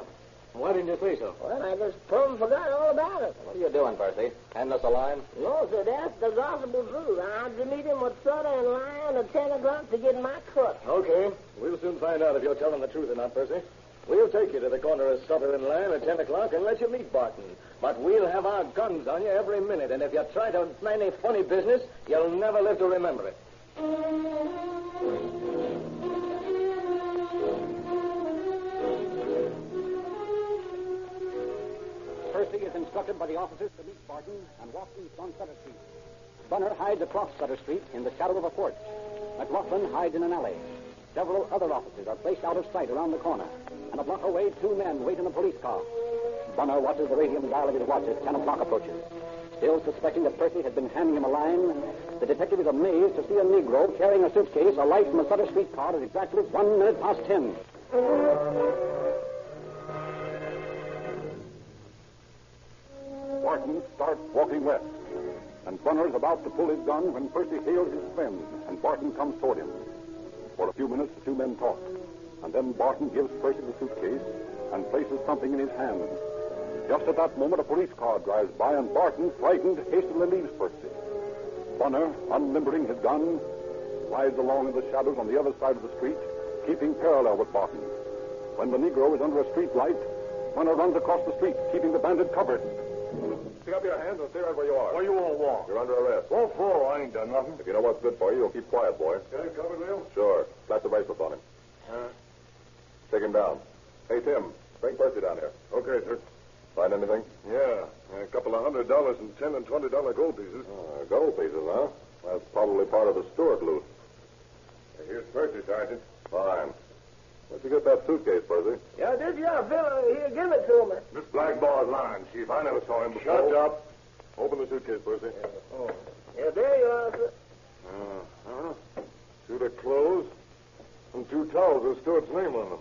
Why didn't you say so? Well, I just plumb forgot all about it. What are you doing, Percy? Hand us a line? No, sir, that's the gospel truth. I have to meet him with Sutter and Lyon at 10 o'clock to get my cut. Okay. We'll soon find out if you're telling the truth or not, Percy. We'll take you to the corner of Sutter and Lyon at 10 o'clock and let you meet Barton. But we'll have our guns on you every minute, and if you try to any funny business, you'll never live to remember it. Percy is instructed by the officers to meet Barton and walk east on Sutter Street. Bunner hides across Sutter Street in the shadow of a porch. McLaughlin hides in an alley. Several other officers are placed out of sight around the corner. And a block away, 2 men wait in a police car. Bunner watches the radium dial of his watch as 10 o'clock approaches. Still suspecting that Percy had been handing him a line, the detective is amazed to see a Negro carrying a suitcase alight from a Sutter Street car at exactly 1 minute past 10. Barton starts walking west, and Bunner's about to pull his gun when Percy hails his friend, and Barton comes toward him. For a few minutes, the 2 men talk, and then Barton gives Percy the suitcase and places something in his hand. Just at that moment, a police car drives by, and Barton, frightened, hastily leaves Percy. Bunner, unlimbering his gun, slides along in the shadows on the other side of the street, keeping parallel with Barton. When the Negro is under a street light, Bunner runs across the street, keeping the bandit covered. Pick up your hands and stay right where you are. Where you won't walk. You're under arrest. What for? I ain't done nothing. If you know what's good for you, you'll keep quiet, boy. Got him covered, Lil? Sure. Slap the bracelets on him. Take him down. Hey, Tim, bring Percy down here. Okay, sir. Find anything? Yeah, a couple of $100 in $10 and $20 gold pieces. Gold pieces, huh? That's probably part of the Stewart loot. Here's Percy, Sergeant. Fine. Where'd you get that suitcase, Percy? Yeah, this young fella here, give it to me. This black bar's lying, Chief. I never saw him before. Shut up. Open the suitcase, Percy. Yeah, there you are, sir. Suit of clothes and 2 towels with Stewart's name on them.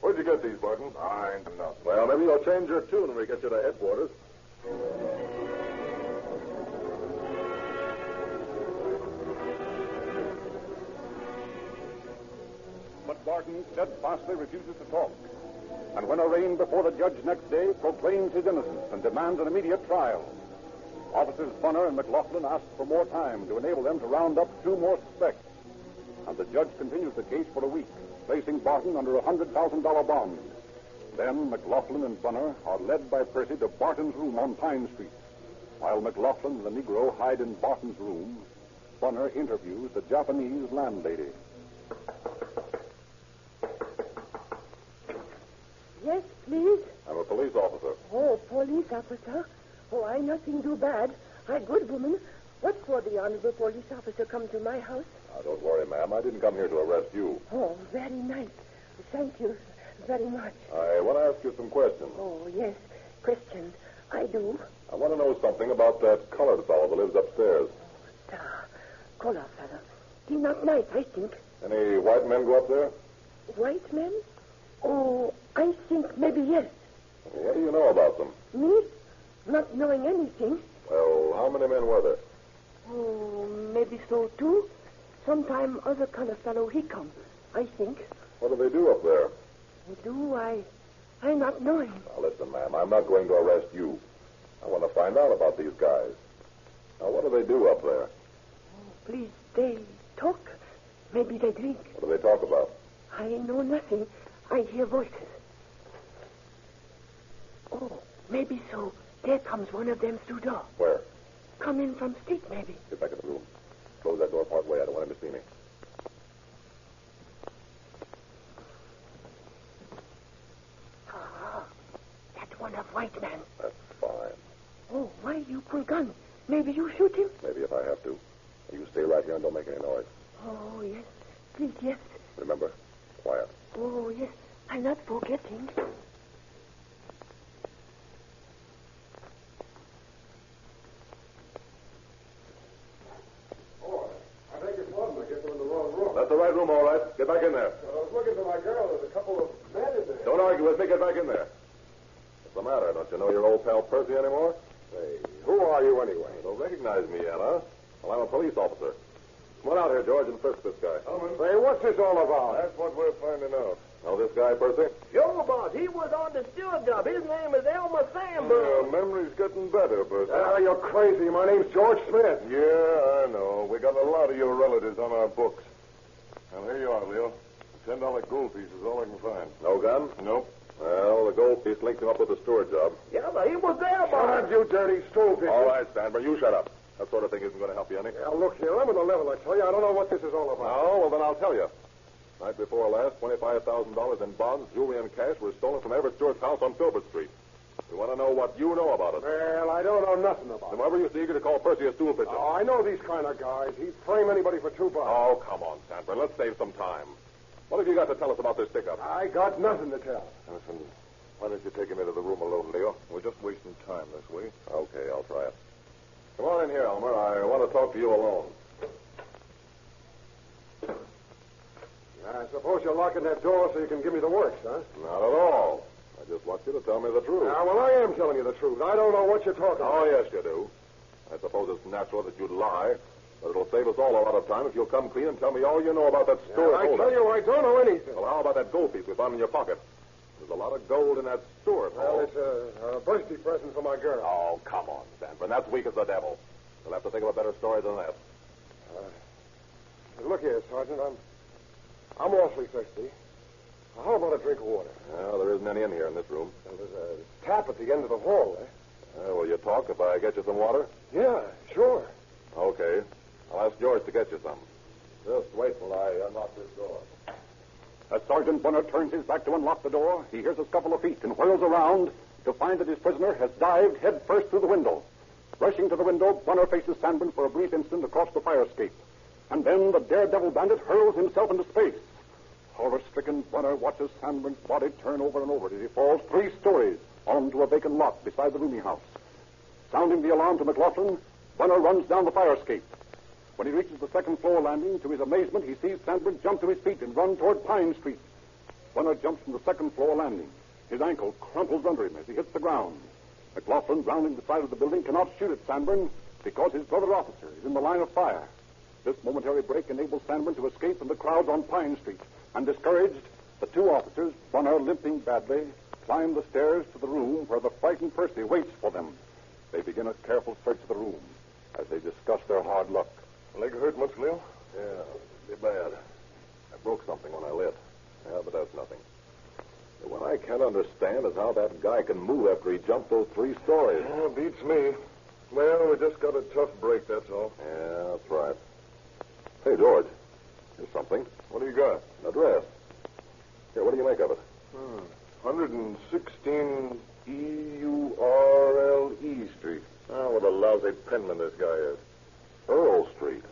Where'd you get these, Barton? I ain't nothing. Well, maybe you'll change your tune when we get you to headquarters. But Barton steadfastly refuses to talk. And when arraigned before the judge next day, proclaims his innocence and demands an immediate trial. Officers Bunner and McLaughlin ask for more time to enable them to round up 2 more suspects. And the judge continues the case for a week, placing Barton under a $100,000 bond. Then McLaughlin and Bunner are led by Percy to Barton's room on Pine Street. While McLaughlin and the Negro hide in Barton's room, Bunner interviews the Japanese landlady. Yes, please. I'm a police officer. Oh, police officer. Oh, I nothing do bad. I good woman. What for the honorable police officer come to my house? Don't worry, ma'am. I didn't come here to arrest you. Oh, very nice. Thank you very much. I want to ask you some questions. Oh, yes. Questions. I do. I want to know something about that colored fellow that lives upstairs. Colored fellow. He not nice, I think. Any white men go up there? White men? Oh, I think maybe yes. What do you know about them? Me? Not knowing anything. Well, how many men were there? Oh, maybe so too. Sometime other color fellow he come, I think. What do they do up there? Do I not know him. Now, listen, ma'am, I'm not going to arrest you. I want to find out about these guys. Now, what do they do up there? Oh, please, they talk. Maybe they drink. What do they talk about? I know nothing. I hear voices. Oh, maybe so. There comes one of them through door. Where? Come in from street, maybe. Get back in the room. Close that door part way. I don't want him to see me. That one of white man. That's fine. Oh, why you pull gun? Maybe you shoot him? Maybe if I have to. You stay right here and don't make any noise. Oh, yes. Please, yes. Remember, quiet. Oh, yes. I'm not forgetting. That's the right room, all right. Get back in there. I was looking for my girl. There's a couple of men in there. Don't argue with me. Get back in there. What's the matter? Don't you know your old pal Percy anymore? Hey, who are you anyway? You don't recognize me yet, huh? Well, I'm a police officer. Come on out here, George, and frisk this guy. Say, what's this all about? That's what we're finding out. Know this guy, Percy? Yo, boss, he was on the steward job. His name is Elmer Sandberg. Memory's getting better, Percy. You're crazy. My name's George Smith. Yeah, I know. We got a lot of your relatives on our books. Well, here you are, Leo. $10 gold piece is all I can find. No gun? Nope. Well, the gold piece linked him up with the steward job. Yeah, but he was there, Shut boss. up, you dirty stool pigeon. All right, Sandberg, you shut up. That sort of thing isn't going to help you any. Now, look here. I'm on the level, I tell you. I don't know what this is all about. Oh, well, then I'll tell you. Night before last, $25,000 in bonds, jewelry, and cash were stolen from Everett Stewart's house on Filbert Street. We want to know what you know about it. Well, I don't know nothing about it. Then why were you so eager to call Percy a stool pigeon? Oh, I know these kind of guys. He'd frame anybody for $2. Oh, come on, Sandberg. Let's save some time. What have you got to tell us about this stick-up? I got nothing to tell. Listen, why don't you take him into the room alone, Leo? We're just wasting time this way. Okay, I'll try it. Come on in here, Elmer. I want to talk to you alone. I suppose you're locking that door so you can give me the works, huh? Not at all. I just want you to tell me the truth. Now, well, I am telling you the truth. I don't know what you're talking about. Oh, yes, you do. I suppose it's natural that you'd lie, but it'll save us all a lot of time if you'll come clean and tell me all you know about that Stewart I holdup. tell you, I don't know anything. Well, how about that gold piece we found in your pocket? There's a lot of gold in that Stewart. Well, it's a birthday present for my girl. Oh, come on, Sanford. That's weak as the devil. You'll have to think of a better story than that. Look here, Sergeant. I'm awfully thirsty. How about a drink of water? Well, there isn't any in here in this room. Well, there's a tap at the end of the hall, Will you talk if I get you some water? Yeah, sure. Okay. I'll ask George to get you some. Just wait till I unlock this door. As Sergeant Bunner turns his back to unlock the door, he hears a scuffle of feet and whirls around. to find that his prisoner has dived headfirst through the window. Rushing to the window, Bunner faces Sandburn for a brief instant across the fire escape. And then the daredevil bandit hurls himself into space. Horror-stricken, Bunner watches Sandburn's body turn over and over as he falls 3 stories onto a vacant lot beside the rooming house. Sounding the alarm to McLaughlin, Bunner runs down the fire escape. When he reaches the second-floor landing, to his amazement, he sees Sandburn jump to his feet and run toward Pine Street. Bunner jumps from the second-floor landing. His ankle crumples under him as he hits the ground. McLaughlin, rounding the side of the building, cannot shoot at Sandburn because his brother officer is in the line of fire. This momentary break enables Sandburn to escape from the crowds on Pine Street. And discouraged, the 2 officers, Bunner limping badly, climb the stairs to the room where the frightened Percy waits for them. They begin a careful search of the room as they discuss their hard luck. Leg hurt much, Leo? Yeah, bad. I broke something when I lit. Yeah, but that's nothing. What I can't understand is how that guy can move after he jumped those 3 stories. Yeah, beats me. Well, we just got a tough break, that's all. Yeah, that's right. Hey, George, here's something. What do you got? Address. Here, what do you make of it? 116 E-U-R-L-E Street. Oh, what a lousy penman this guy is. Earl Street.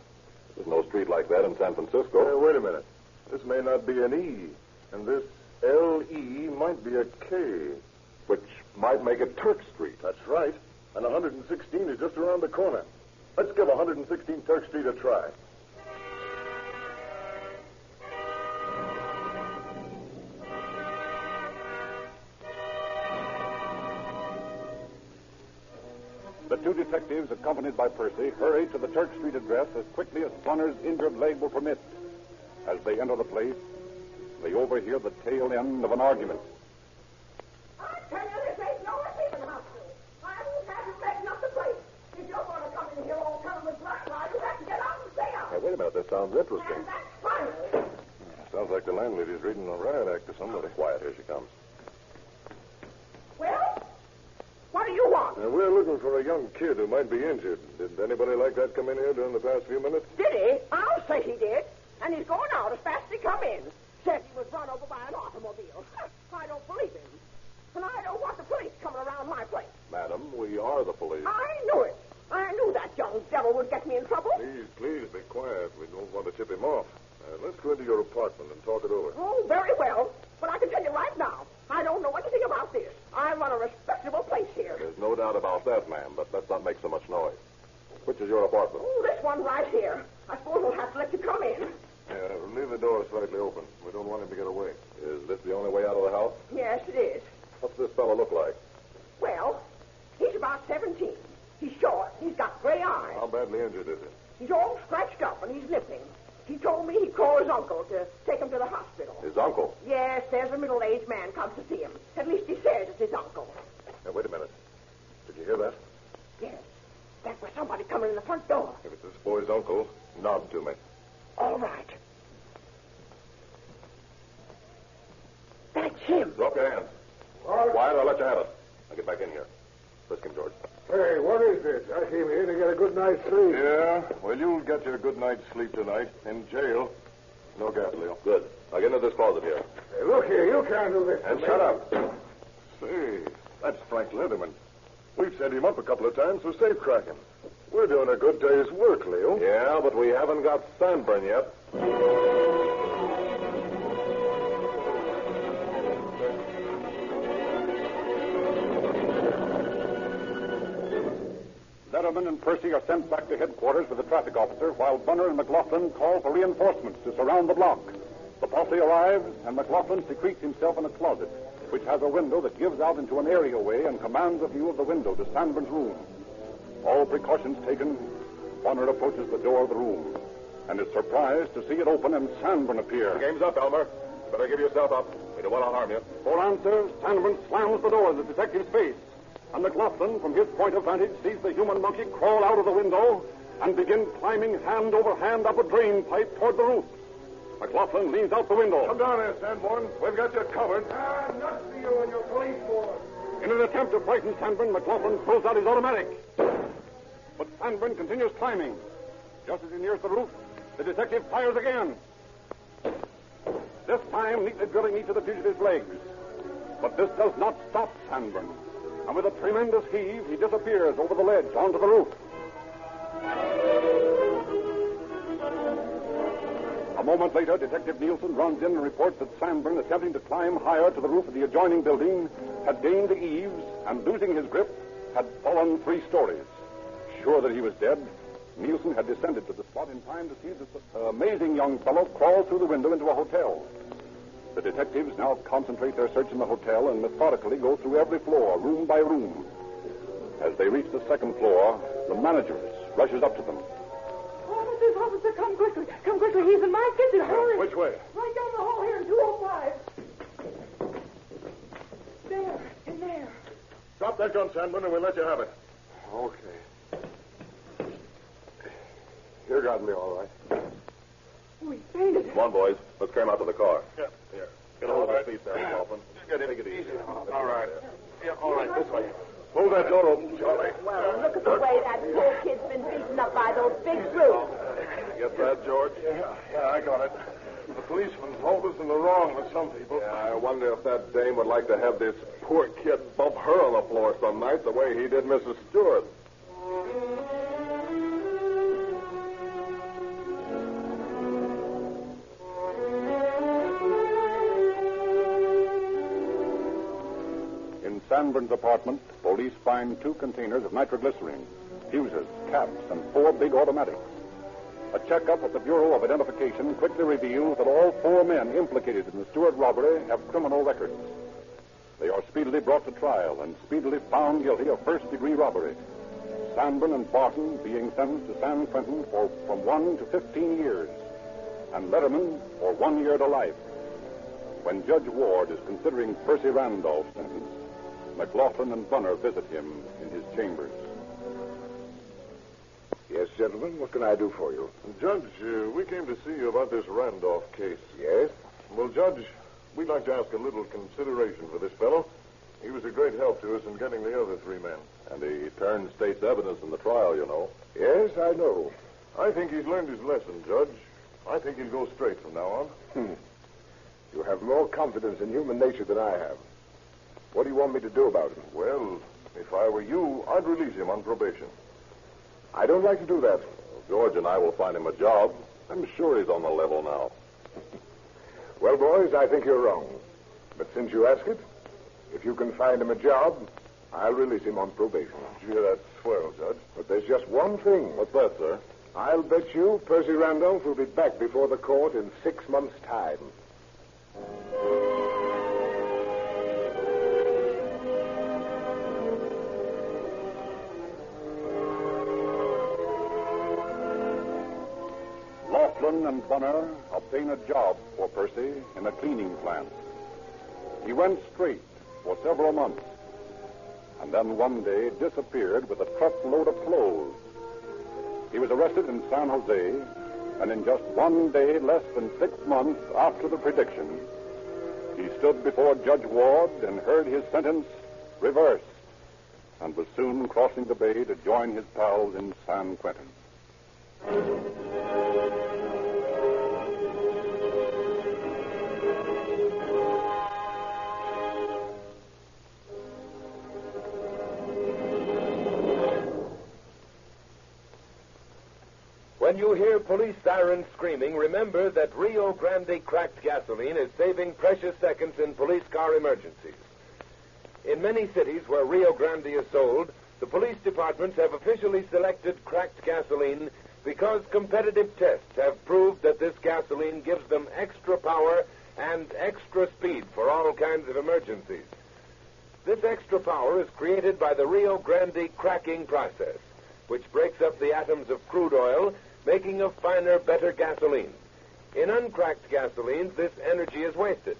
There's no street like that in San Francisco. Wait a minute. This may not be an E, and this L-E might be a K. Which might make it Turk Street. That's right. And 116 is just around the corner. Let's give 116 Turk Street a try. The 2 detectives, accompanied by Percy, hurry to the Turk Street address as quickly as Bunner's injured leg will permit. As they enter the place, they overhear the tail end of an argument. I tell you, this ain't no receiving hospital. I won't have you making up the place. If you're going to come in here all covered with black lie, you have to get out and stay out. Hey, wait a minute. This sounds interesting. And that's final. Sounds like the landlady's reading a riot act to somebody. Quiet. Here she comes. Well, what do you want? We're looking for a young kid who might be injured. Did anybody like that come in here during the past few minutes? Did he? I'll say he did. And he's going out as fast as he come in. Said he was run over by an automobile. I don't believe him. And I don't want the police coming around my place. Madam, we are the police. I knew it. I knew that young devil would get me in trouble. Please be quiet. We don't want to tip him off. Let's go into your apartment and talk it over. Oh, very well. But I can tell you right now, I don't know anything about this. I run a respectable place here. There's no doubt about that, ma'am, but let's not make so much noise. Which is your apartment? Oh, this one right here. I suppose we'll have to let you come in. Leave the door slightly open. We don't want him to get away. Is this the only way out of the house? Yes, it is. What's this fellow look like? Well, he's about 17. He's short. He's got gray eyes. How badly injured is he? He's all scratched up and he's limping. He told me he'd call his uncle to take him to the hospital. His uncle? Yes, there's a middle-aged man comes to see him. At least he says it's his uncle. Now, wait a minute. Did you hear that? Yes. That was somebody coming in the front door. If it's this boy's uncle, nod to me. All right. That's him. Drop your hands. Quiet, I'll let you have it. Now get back in here. Frisk him, George. Hey, what is this? I came here to get a good night's sleep. Yeah? Well, you'll get your good night's sleep tonight. In jail. No gas, Leo. Good. Now get into this closet here. Hey, look here. You can't do this. And shut up. Say, that's Frank Leatherman. We've set him up a couple of times for safe cracking. We're doing a good day's work, Leo. Yeah, but we haven't got Sandburn yet. Letterman and Percy are sent back to headquarters with the traffic officer, while Bunner and McLaughlin call for reinforcements to surround the block. The posse arrives, and McLaughlin secretes himself in a closet, which has a window that gives out into an areaway and commands a view of the window to Sandburn's room. All precautions taken, Bunner approaches the door of the room and is surprised to see it open and Sandburn appear. The game's up, Elmer. Better give yourself up. We don't want to harm you. For answer, Sandburn slams the door in the detective's face. And McLaughlin, from his point of vantage, sees the human monkey crawl out of the window and begin climbing hand over hand up a drain pipe toward the roof. McLaughlin leans out the window. Come down there, Sanborn. We've got you covered. Nuts for you and your police force. In an attempt to frighten Sandburn, McLaughlin throws out his automatic. But Sandburn continues climbing. Just as he nears the roof, the detective fires again. This time, neatly drilling each of the fugitive's legs. But this does not stop Sandburn. and with a tremendous heave, he disappears over the ledge onto the roof. A moment later, Detective Nielsen runs in and reports that Sanborn, attempting to climb higher to the roof of the adjoining building, had gained the eaves and, losing his grip, had fallen 3 stories. Sure that he was dead, Nielsen had descended to the spot in time to see this amazing young fellow crawl through the window into a hotel. The detectives now concentrate their search in the hotel and methodically go through every floor, room by room. As they reach the 2nd floor, the manager rushes up to them. Officer, come quickly. Come quickly. He's in my kitchen. Hurry. Which way? Right down the hall here in 205. There. In there. Drop that gun, Sanborn, and we'll let you have it. Okay. You got me all right. We fainted. Come on, boys. Let's climb out to the car. Yeah, here. Get a hold of his feet there, Alquin. Take it easy. All right. Yeah, all right, this way. Hold that door open, Charlie. Well, look at the way that poor kid's been beaten up by those big brutes. Get that, George? Yeah, I got it. The policeman's always in the wrong with some people. Yeah, I wonder if that dame would like to have this poor kid bump her on the floor some night the way he did Mrs. Stewart. In Sanborn's apartment, police find 2 containers of nitroglycerin, fuses, caps, and 4 big automatics. A checkup at the Bureau of Identification quickly reveals that all 4 men implicated in the Stewart robbery have criminal records. They are speedily brought to trial and speedily found guilty of first-degree robbery. Sanborn and Barton being sentenced to San Quentin for from 1 to 15 years, and Letterman for 1 year to life. When Judge Ward is considering Percy Randolph's sentence, McLaughlin and Bunner visit him in his chambers. Yes, gentlemen, what can I do for you? Judge, we came to see you about this Randolph case. Yes? Well, Judge, we'd like to ask a little consideration for this fellow. He was a great help to us in getting the other 3 men. And he turned state's evidence in the trial, you know. Yes, I know. I think he's learned his lesson, Judge. I think he'll go straight from now on. You have more confidence in human nature than I have. What do you want me to do about him? Well, if I were you, I'd release him on probation. I don't like to do that. George and I will find him a job. I'm sure he's on the level now. Well, boys, I think you're wrong. But since you ask it, if you can find him a job, I'll release him on probation. Gee, that's swell, Judge. But there's just one thing. What's that, sir? I'll bet you Percy Randolph will be back before the court in 6 months' time. Laughlin and Bunner obtain a job for Percy in a cleaning plant. He went straight for several months, and then one day disappeared with a truckload of clothes. He was arrested in San Jose, and in just 1 day, less than 6 months after the prediction, he stood before Judge Ward and heard his sentence reversed, and was soon crossing the bay to join his pals in San Quentin. When you hear police sirens screaming, remember that Rio Grande cracked gasoline is saving precious seconds in police car emergencies. In many cities where Rio Grande is sold, the police departments have officially selected cracked gasoline because competitive tests have proved that this gasoline gives them extra power and extra speed for all kinds of emergencies. This extra power is created by the Rio Grande cracking process, which breaks up the atoms of crude oil, making a finer, better gasoline. In uncracked gasolines, this energy is wasted.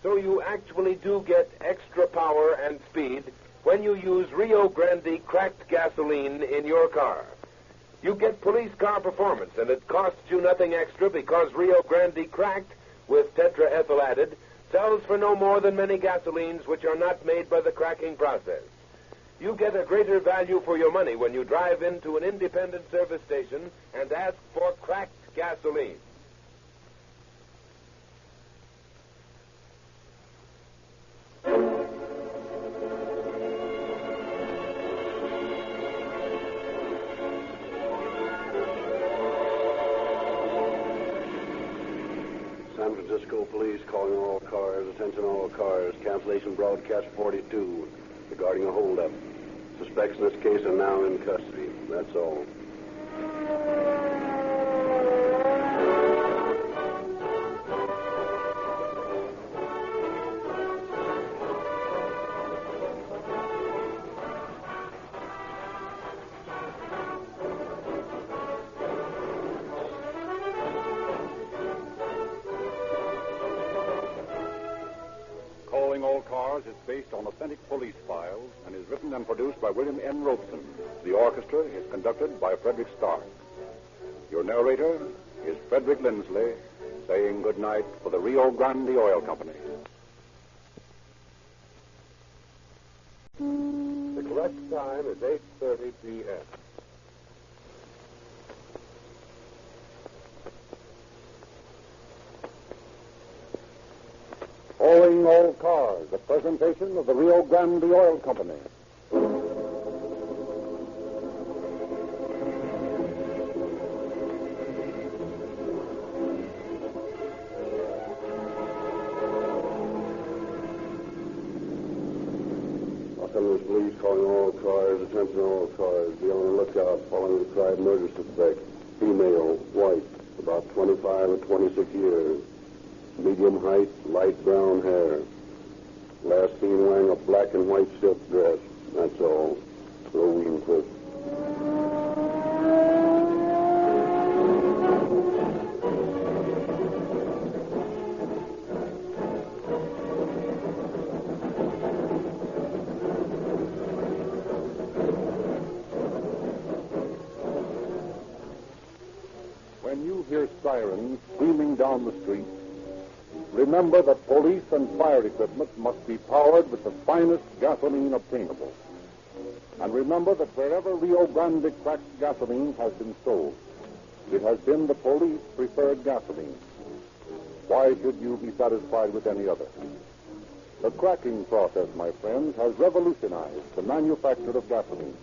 So you actually do get extra power and speed when you use Rio Grande cracked gasoline in your car. You get police car performance, and it costs you nothing extra because Rio Grande cracked with tetraethyl added sells for no more than many gasolines which are not made by the cracking process. You get a greater value for your money when you drive into an independent service station and ask for cracked gasoline. Police calling all cars. Attention all cars. Cancellation broadcast 42 regarding a holdup. Suspects in this case are now in custody. That's all. Is based on authentic police files and is written and produced by William N. Robeson. The orchestra is conducted by Frederick Stark. Your narrator is Frederick Lindsley, saying good night for the Rio Grande Oil Company. The correct time is 8:30 p.m. Calling all cars, a presentation of the Rio Grande Oil Company. Los Angeles Police calling all cars. Attention all cars. Be on the lookout following the tried murder suspect. Female, white, about 25 or 26 years. Medium height, light brown hair. Last seen wearing a black and white silk dress. That's all. Rowing quick. When you hear sirens screaming down the street, remember that police and fire equipment must be powered with the finest gasoline obtainable. And remember that wherever Rio Grande cracked gasoline has been sold, it has been the police preferred gasoline. Why should you be satisfied with any other? The cracking process, my friends, has revolutionized the manufacture of gasoline.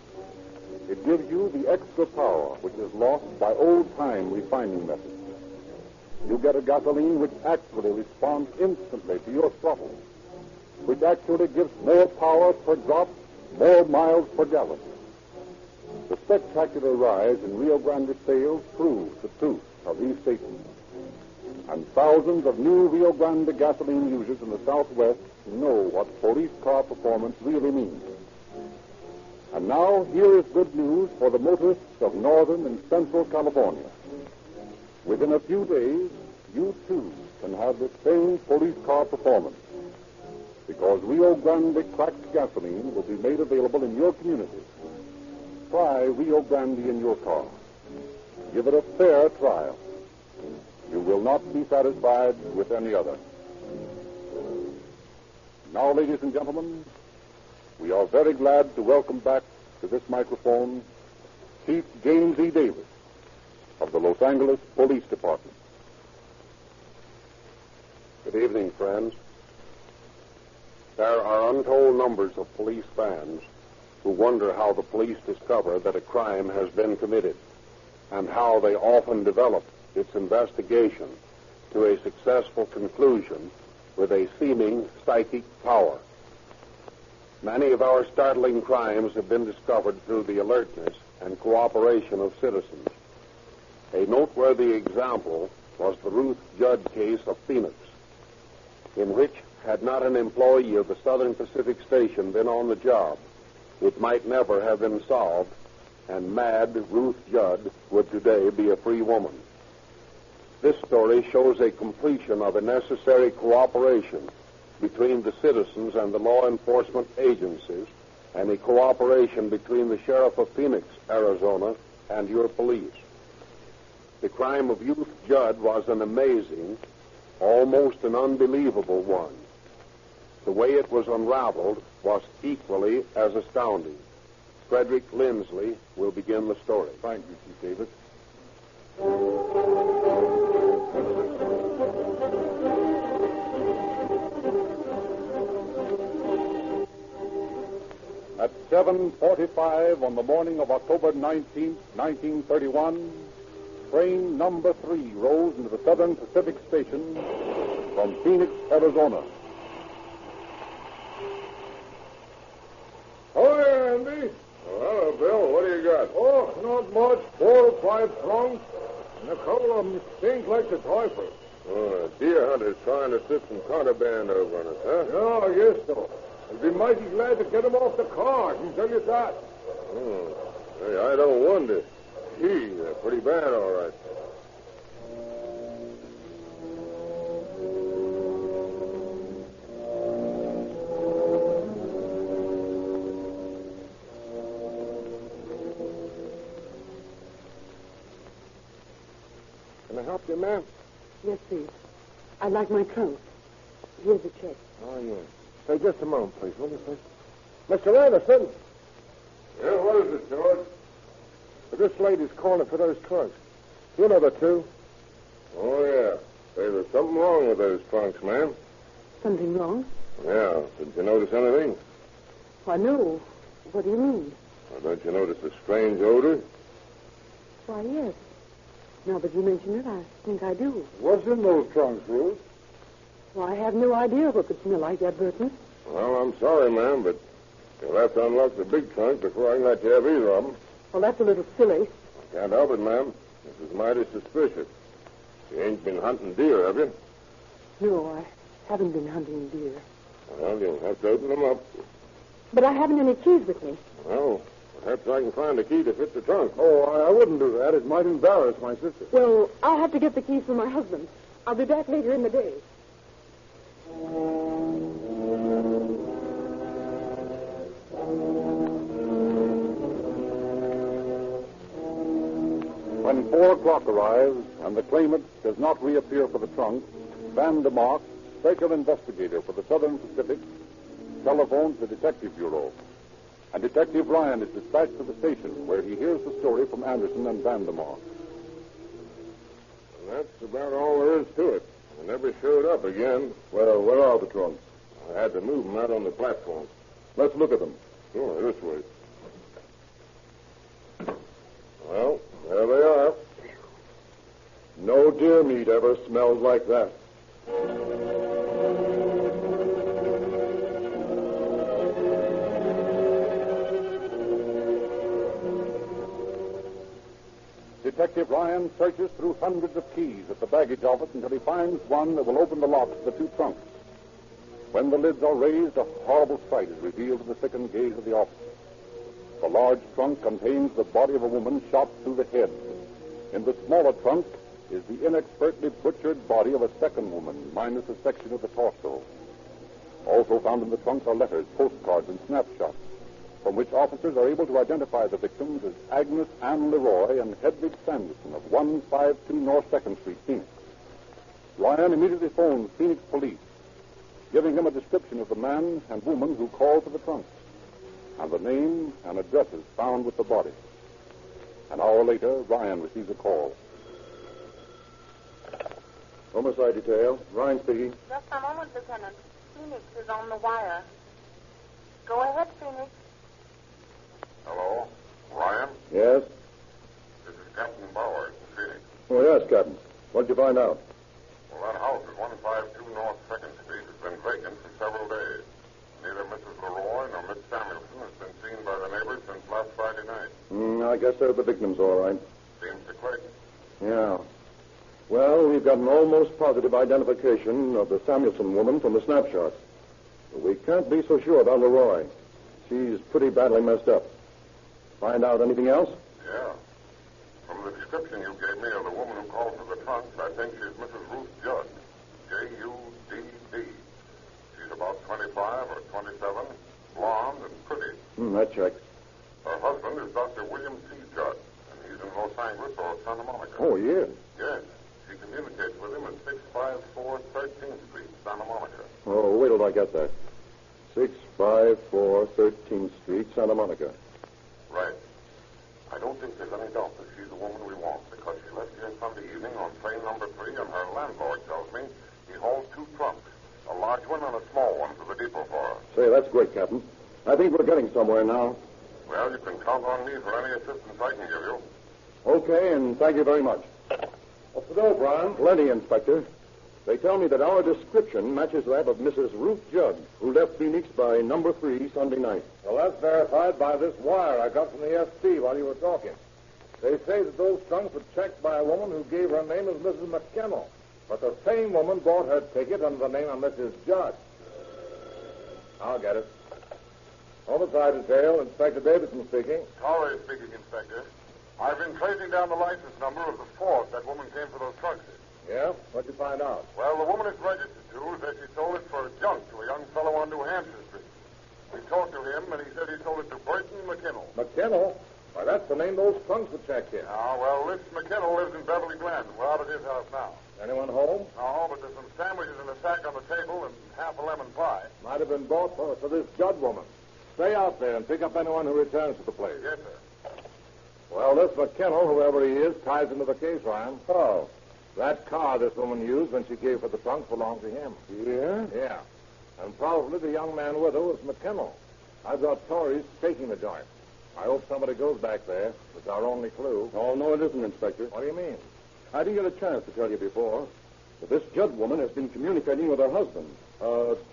It gives you the extra power which is lost by old-time refining methods. You get a gasoline which actually responds instantly to your throttle, which actually gives more power per drop, more miles per gallon. The spectacular rise in Rio Grande sales proves the truth of these statements. And thousands of new Rio Grande gasoline users in the Southwest know what police car performance really means. And now, here is good news for the motorists of Northern and Central California. Within a few days, you too can have the same police car performance, because Rio Grande cracked gasoline will be made available in your community. Try Rio Grande in your car. Give it a fair trial. You will not be satisfied with any other. Now, ladies and gentlemen, we are very glad to welcome back to this microphone Chief James E. Davis of the Los Angeles Police Department. Good evening, friends. There are untold numbers of police fans who wonder how the police discover that a crime has been committed and how they often develop its investigation to a successful conclusion with a seeming psychic power. Many of our startling crimes have been discovered through the alertness and cooperation of citizens. A noteworthy example was the Ruth Judd case of Phoenix, in which, had not an employee of the Southern Pacific Station been on the job, it might never have been solved, and mad Ruth Judd would today be a free woman. This story shows a completion of a necessary cooperation between the citizens and the law enforcement agencies, and a cooperation between the Sheriff of Phoenix, Arizona, and your police. The crime of Ruth Judd was an amazing, almost an unbelievable one. The way it was unraveled was equally as astounding. Frederick Lindsley will begin the story. Thank you, Chief Davis. At 7:45 on the morning of October 19th, 1931, train number 3 rose into the Southern Pacific Station from Phoenix, Arizona. Hi, Andy. Hello, Bill. What do you got? Oh, not much. 4 or 5 trunks. And a couple of them stink like the typhus. Oh, a deer hunter's trying to slip some contraband over on us, huh? Yeah, I guess so. I'd be mighty glad to get them off the car, I can tell you that. Oh, hey, I don't wonder. Gee, they're pretty bad, all right. Can I help you, ma'am? Yes, please. I'd like my trunk. Here's a check. Oh, yeah. Say, just a moment, please, will you, please? Mr. Anderson. Yeah, what is it, George? This lady's calling for those trunks. You know the two. Oh, yeah. Say, there's something wrong with those trunks, ma'am. Something wrong? Yeah. Did you notice anything? Why, no. What do you mean? Well, don't you notice a strange odor? Why, yes. Now that you mention it, I think I do. What's in those trunks, Ruth? Well, I have no idea what could smell like that, Burton. Well, I'm sorry, ma'am, but you'll have to unlock the big trunk before I can let you have either of them. Well, that's a little silly. Can't help it, ma'am. This is mighty suspicious. You ain't been hunting deer, have you? No, I haven't been hunting deer. Well, you'll have to open them up. But I haven't any keys with me. Well, perhaps I can find a key to fit the trunk. Oh, I wouldn't do that. It might embarrass my sister. Well, I'll have to get the keys from my husband. I'll be back later in the day. When 4 o'clock arrives and the claimant does not reappear for the trunk, Van der Mark, special investigator for the Southern Pacific, telephones the Detective Bureau. And Detective Ryan is dispatched to the station where he hears the story from Anderson and Van der Mark. And that's about all there is to it. They never showed up again. Well, where are the trunks? I had to move them out on the platform. Let's look at them. Sure, this way. Well, there they are. No deer meat ever smells like that. Detective Ryan searches through hundreds of keys at the baggage office until he finds one that will open the locks of the 2 trunks. When the lids are raised, a horrible sight is revealed to the sickened gaze of the officer. The large trunk contains the body of a woman shot through the head. In the smaller trunk is the inexpertly butchered body of a second woman, minus a section of the torso. Also found in the trunk are letters, postcards, and snapshots, from which officers are able to identify the victims as Agnes Ann Leroy and Hedwig Sanderson of 152 North 2nd Street, Phoenix. Ryan immediately phones Phoenix police, giving him a description of the man and woman who called for the trunk, and the name and addresses found with the body. An hour later, Ryan receives a call. Homicide detail. Ryan speaking. Just a moment, Lieutenant. Phoenix is on the wire. Go ahead, Phoenix. Hello? Ryan? Yes? This is Captain Bowers, Phoenix. Oh, yes, Captain. What did you find out? Well, that house at 152 North 2nd Street has been vacant for several days. Neither Mrs. Leroy nor Miss Samuelson has been seen by the neighbors since last Friday night. I guess they're the victims, all right. Seems to click. Yeah. Well, we've got an almost positive identification of the Samuelson woman from the snapshots. But we can't be so sure about Leroy. She's pretty badly messed up. Find out anything else? Yeah. From the description you gave me of the woman who called for the trunks, I think she's Mrs. Ruth Judd. Judd. She's about 25 or 27, blonde and pretty. That checks. Her husband is Dr. William C. Judd, and he's in Los Angeles or Santa Monica. Oh, yeah? Yes. She communicates with him at 654 13th Street, Santa Monica. Oh, wait till I get that. 654 13th Street, Santa Monica. Right. I don't think there's any doubt that she's the woman we want, because she left here Sunday evening on train number 3, and her landlord tells me he hauls 2 trunks, a large one and a small one, to the depot for her. Say, that's great, Captain. I think we're getting somewhere now. Well, you can count on me for any assistance I can give you. Okay, and thank you very much. What's the dope, Brian? Plenty, Inspector. They tell me that our description matches that of Mrs. Ruth Judd, who left Phoenix by number 3 Sunday night. Well, that's verified by this wire I got from the ST while you were talking. They say that those trunks were checked by a woman who gave her name as Mrs. McKennell. But the same woman bought her ticket under the name of Mrs. Judd. I'll get it. Homicide detail, Inspector Davidson speaking. Torrey speaking, Inspector. I've been tracing down the license number of the Ford that woman came for those trucks in. Yeah? What'd you find out? Well, the woman it's registered to said she sold it for junk to a young fellow on New Hampshire Street. We talked to him, and he said he sold it to Burton McKinnell. McKennell? Why, that's the name those trunks were checked in. Well, this McKinnell lives in Beverly Glen. We're out at his house now. Anyone home? No, but there's some sandwiches in a sack on the table and half a lemon pie. Might have been bought for this Judd woman. Stay out there and pick up anyone who returns to the place. Yes, sir. Well, this McKinnell, whoever he is, ties into the case, Ryan. Oh. That car this woman used when she gave her the trunk belonged to him. Yeah? Yeah. And probably the young man with her was McKinnell. I've got Torrey's taking the joint. I hope somebody goes back there. It's our only clue. Oh, no, it isn't, Inspector. What do you mean? I didn't get a chance to tell you before, but this Judd woman has been communicating with her husband,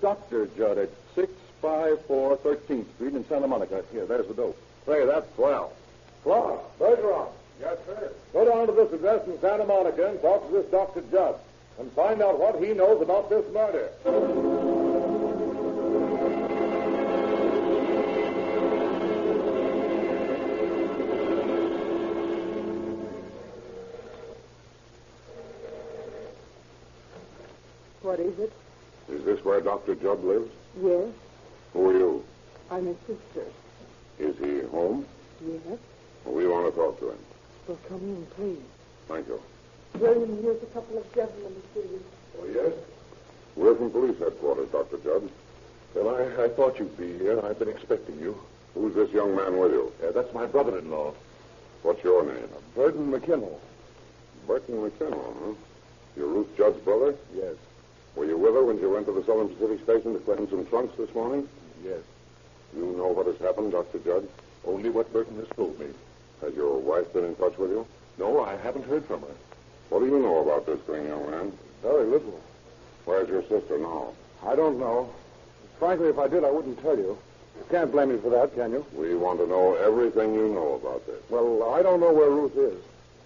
Dr. Judd, at 654 13th Street in Santa Monica. Here, there's the dope. Say, that's swell. Clark, Bergeron. Yes, sir. Go down to this address in Santa Monica and talk to this Dr. Judd and find out what he knows about this murder. What is it? Is this where Dr. Judd lives? Yes, Who are you? I'm his sister. Is he home? Yes. We want to talk to him. Well, come in, please. Thank you. William, here's a couple of gentlemen to see you. Oh, yes? We're from police headquarters, Dr. Judd. Well, I thought you'd be here. I've been expecting you. Who's this young man with you? That's my brother-in-law. What's your name? Burton McKinnell. Burton McKinnell, huh? You're Ruth Judd's brother? Yes. Were you with her when she went to the Southern Pacific Station to claim some trunks this morning? Yes. You know what has happened, Dr. Judd? Only what Burton has told me. Has your wife been in touch with you? No, I haven't heard from her. What do you know about this thing, young man? Very little. Where's your sister now? I don't know. Frankly, if I did, I wouldn't tell you. You can't blame me for that, can you? We want to know everything you know about this. Well, I don't know where Ruth is.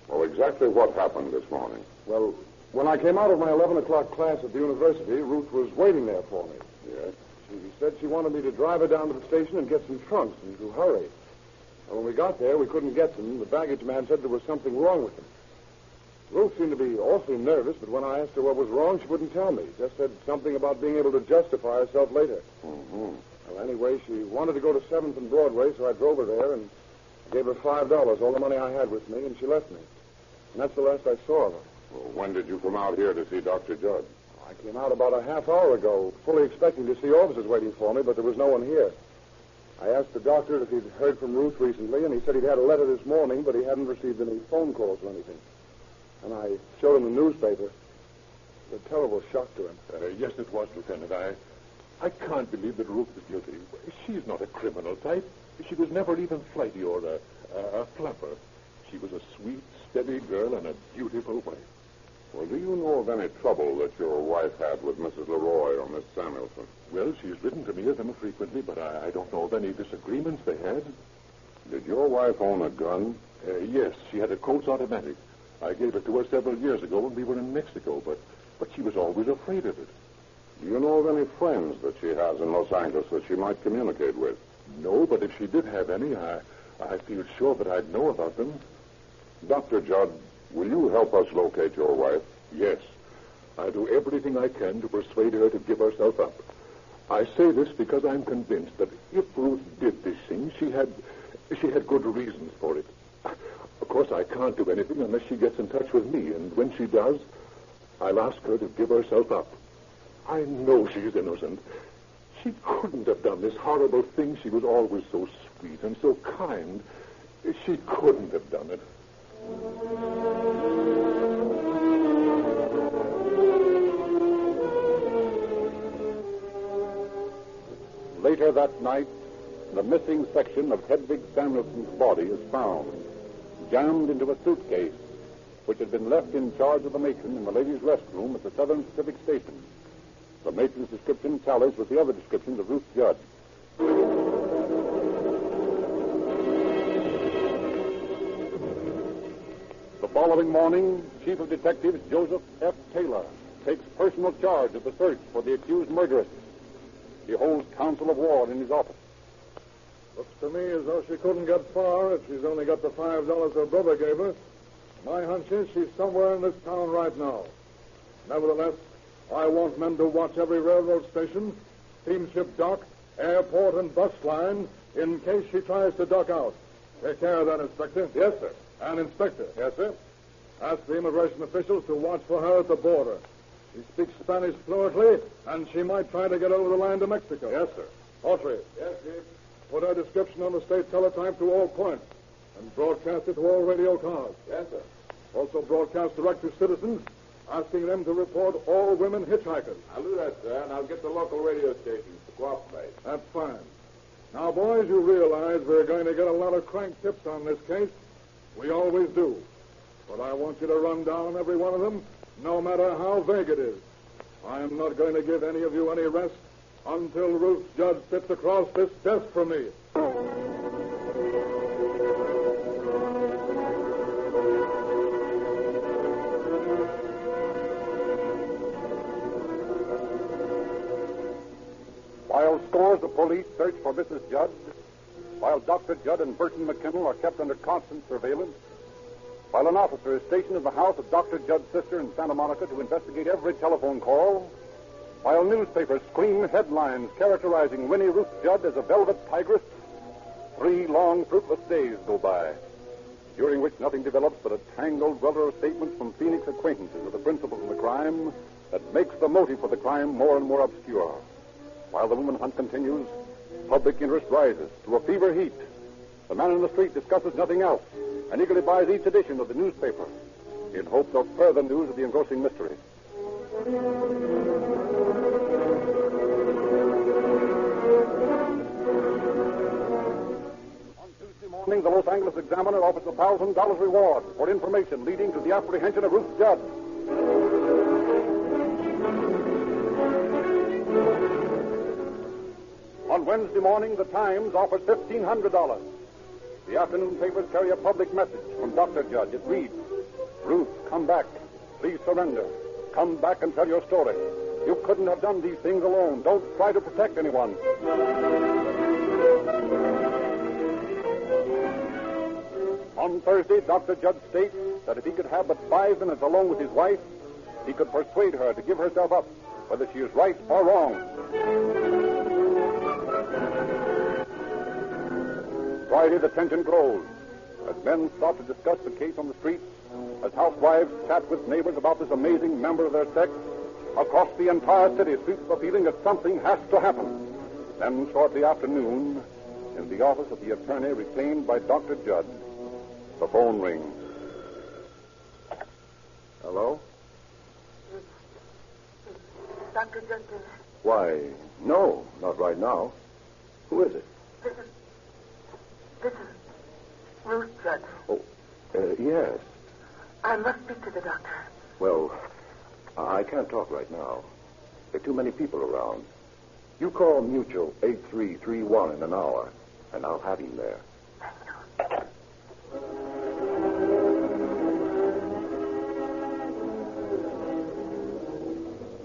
Well, exactly what happened this morning? Well, when I came out of my 11 o'clock class at the university, Ruth was waiting there for me. Yes? She said she wanted me to drive her down to the station and get some trunks and to hurry. And when we got there, we couldn't get them. The baggage man said there was something wrong with them. Ruth seemed to be awfully nervous, but when I asked her what was wrong, she wouldn't tell me. Just said something about being able to justify herself later. Mm-hmm. Well, anyway, she wanted to go to 7th and Broadway, so I drove her there and gave her $5, all the money I had with me, and she left me. And that's the last I saw of her. Well, when did you come out here to see Dr. Judd? I came out about a half hour ago, fully expecting to see officers waiting for me, but there was no one here. I asked the doctor if he'd heard from Ruth recently, and he said he'd had a letter this morning, but he hadn't received any phone calls or anything. And I showed him the newspaper. It was a terrible shock to him. Yes, it was, Lieutenant. I can't believe that Ruth is guilty. She's not a criminal type. She was never even flighty or a flapper. She was a sweet, steady girl and a beautiful wife. Well, do you know of any trouble that your wife had with Mrs. Leroy or Miss Samuelson? Well, she's written to me of them frequently, but I don't know of any disagreements they had. Did your wife own a gun? Yes, she had a Colt's automatic. I gave it to her several years ago when we were in Mexico, but she was always afraid of it. Do you know of any friends that she has in Los Angeles that she might communicate with? No, but if she did have any, I feel sure that I'd know about them. Dr. Judd, will you help us locate your wife? Yes. I'll do everything I can to persuade her to give herself up. I say this because I'm convinced that if Ruth did this thing, she had good reasons for it. Of course, I can't do anything unless she gets in touch with me, and when she does, I'll ask her to give herself up. I know she's innocent. She couldn't have done this horrible thing. She was always so sweet and so kind. She couldn't have done it. Later that night, the missing section of Hedvig Samuelson's body is found, jammed into a suitcase which had been left in charge of the matron in the ladies' restroom at the Southern Pacific Station. The matron's description tallies with the other descriptions of Ruth Judd. The following morning, Chief of Detectives Joseph F. Taylor takes personal charge of the search for the accused murderess. He holds counsel of war in his office. Looks to me as though she couldn't get far if she's only got the $5 her brother gave her. My hunch is she's somewhere in this town right now. Nevertheless, I want men to watch every railroad station, steamship dock, airport, and bus line in case she tries to duck out. Take care of that, Inspector. Yes, sir. And Inspector. Yes, sir. Ask the immigration officials to watch for her at the border. She speaks Spanish fluently, and she might try to get over the line to Mexico. Yes, sir. Autry. Yes, Chief. Put her description on the state teletype to all points and broadcast it to all radio cars. Yes, sir. Also broadcast direct to citizens, asking them to report all women hitchhikers. I'll do that, sir, and I'll get the local radio stations to cooperate. That's fine. Now, boys, you realize we're going to get a lot of crank tips on this case. We always do. But I want you to run down every one of them, no matter how vague it is. I am not going to give any of you any rest until Ruth Judd sits across this desk from me. While scores of police search for Mrs. Judd, while Dr. Judd and Burton McKinnell are kept under constant surveillance, while an officer is stationed in the house of Dr. Judd's sister in Santa Monica to investigate every telephone call, while newspapers scream headlines characterizing Winnie Ruth Judd as a velvet tigress, 3 long, fruitless days go by, during which nothing develops but a tangled welter of statements from Phoenix acquaintances of the principals of the crime that makes the motive for the crime more and more obscure. While the woman hunt continues, public interest rises to a fever heat. The man in the street discusses nothing else and eagerly buys each edition of the newspaper in hopes of further news of the engrossing mystery. On Tuesday morning, the Los Angeles Examiner offers a $1,000 reward for information leading to the apprehension of Ruth Judd. On Wednesday morning, the Times offers $1,500. The afternoon papers carry a public message from Dr. Judd. It reads, Ruth, come back. Please surrender. Come back and tell your story. You couldn't have done these things alone. Don't try to protect anyone. On Thursday, Dr. Judd states that if he could have but 5 minutes alone with his wife, he could persuade her to give herself up, whether she is right or wrong. Friday, the tension grows as men stop to discuss the case on the streets, as housewives chat with neighbors about this amazing member of their sex. Across the entire city sweeps the feeling that something has to happen. Then, shortly after noon, in the office of the attorney retained by Dr. Judd, the phone rings. Hello? Dr. Judd. Why, no, not right now. Who is it? This is Ruth Judd. Oh, yes. I must speak to the doctor. Well, I can't talk right now. There are too many people around. You call Mutual 8331 in an hour, and I'll have him there.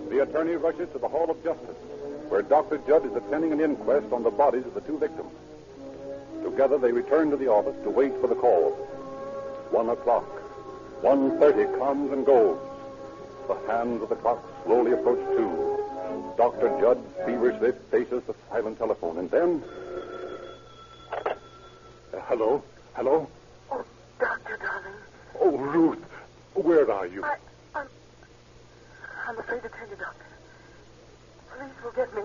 The attorney rushes to the Hall of Justice, where Dr. Judd is attending an inquest on the bodies of the 2 victims. Together, they return to the office to wait for the call. 1 o'clock. 1:30 comes and goes. The hands of the clock slowly approach 2. Dr. Judd feverishly faces the silent telephone, and then... Hello? Hello? Oh, Doctor, darling. Oh, Ruth, where are you? I'm afraid to tell you, Doctor. Police will get me.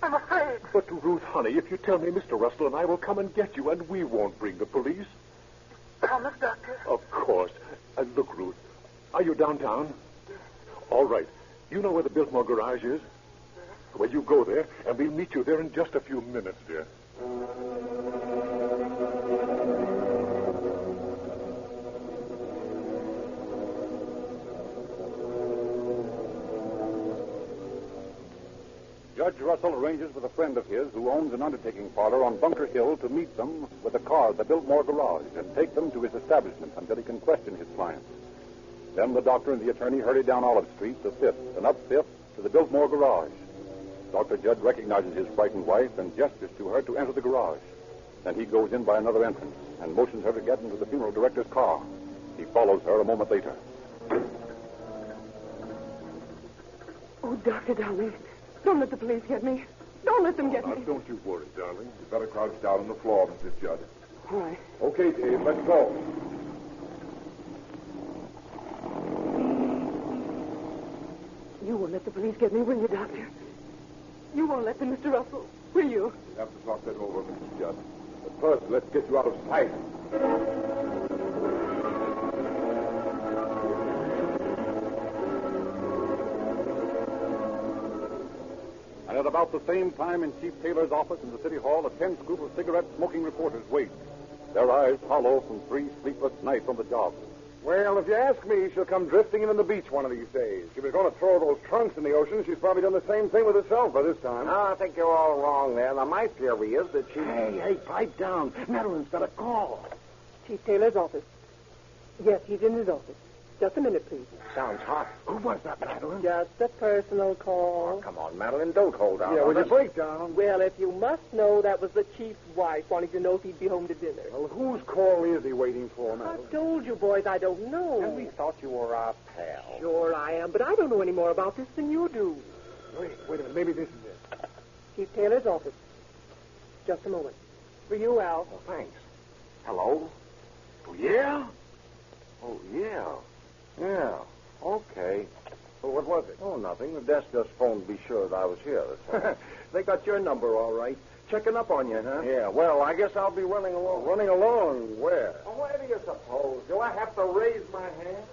I'm afraid. But, Ruth, honey, if you tell me, Mr. Russell and I will come and get you, and we won't bring the police. Promise, Doctor? Of course. Look, Ruth, are you downtown? Yes. All right. You know where the Biltmore garage is? Yes. Well, you go there, and we'll meet you there in just a few minutes, dear. Judge Russell arranges with a friend of his who owns an undertaking parlor on Bunker Hill to meet them with a car at the Biltmore garage and take them to his establishment until he can question his clients. Then the doctor and the attorney hurry down Olive Street to 5th and up 5th to the Biltmore garage. Dr. Judd recognizes his frightened wife and gestures to her to enter the garage. Then he goes in by another entrance and motions her to get into the funeral director's car. He follows her a moment later. Oh, Dr. Darling, don't let the police get me. Don't let them get me. Don't you worry, darling. You better crouch down on the floor, Mrs. Judd. All right. Okay, Dave, let's go. You won't let the police get me, will you, Doctor? You won't let them, Mr. Russell, will you? We have to talk that over, Mrs. Judd. But first, let's get you out of sight. And at about the same time in Chief Taylor's office in the city hall, a tense group of cigarette-smoking reporters wait, their eyes hollow from 3 sleepless nights on the job. Well, if you ask me, she'll come drifting in on the beach one of these days. She was going to throw those trunks in the ocean. She's probably done the same thing with herself by this time. No, I think you're all wrong there. Now, my theory is that she... Hey, pipe down. Madeline's got a call. Chief Taylor's office. Yes, he's in his office. Just a minute, please. Sounds hot. Who was that, Madeline? Just a personal call. Oh, come on, Madeline, don't hold out. Yeah, on would you us. break down? Well, if you must know, that was the chief's wife wanting to know if he'd be home to dinner. Well, whose call is he waiting for, I Madeline? told you, boys, I don't know. And we thought you were our pal. Sure I am, but I don't know any more about this than you do. Wait a minute. Maybe this is it. Chief Taylor's office. Just a moment. For you, Al. Oh, thanks. Hello? Oh, yeah? Oh, yeah. Yeah. Okay. Well, what was it? Oh, nothing. The desk just phoned to be sure that I was here. They got your number all right. Checking up on you, huh? Yeah, well, I guess I'll be running along. Running along? Where? Well, where do you suppose? Do I have to raise my hand?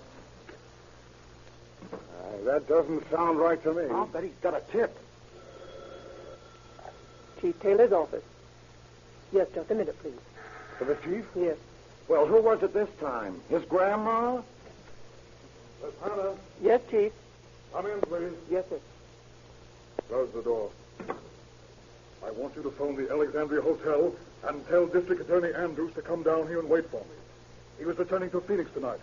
That doesn't sound right to me. I'll bet he's got a tip. Chief Taylor's office. Yes, just a minute, please. For the chief? Yes. Well, who was it this time? His grandma? Miss Hannah, Yes, Chief. come in, please. Yes, sir. Close the door. I want you to phone the Alexandria Hotel and tell District Attorney Andrews to come down here and wait for me. He was returning to Phoenix tonight.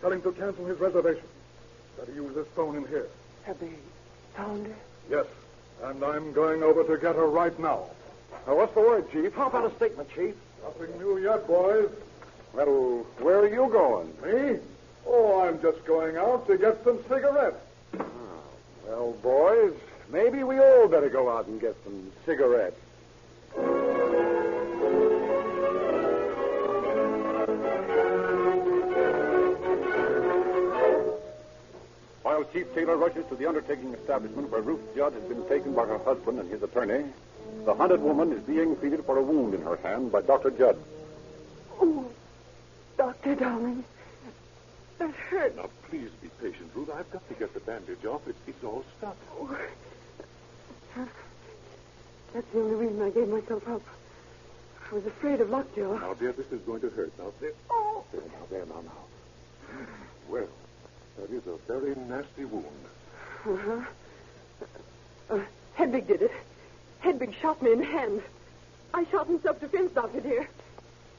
Tell him to cancel his reservation. That he use this phone in here. Have they found her? Yes, and I'm going over to get her right now. Now, what's the word, Chief? How about a statement, Chief? Nothing new yet, boys. Well, where are you going? Me? Oh, I'm just going out to get some cigarettes. Well, boys, maybe we all better go out and get some cigarettes. While Chief Taylor rushes to the undertaking establishment where Ruth Judd has been taken by her husband and his attorney, the hunted woman is being treated for a wound in her hand by Dr. Judd. Oh, Doctor, darling. That hurt. Now, please be patient, Ruth. I've got to get the bandage off. It's all stuck. Oh. That's the only reason I gave myself up. I was afraid of lockjaw. Now, dear, this is going to hurt. Now, there. Oh. There, now. Well, that is a very nasty wound. Uh-huh. Hedwig did it. Hedwig shot me in the hand. I shot in self-defense, Doctor, dear.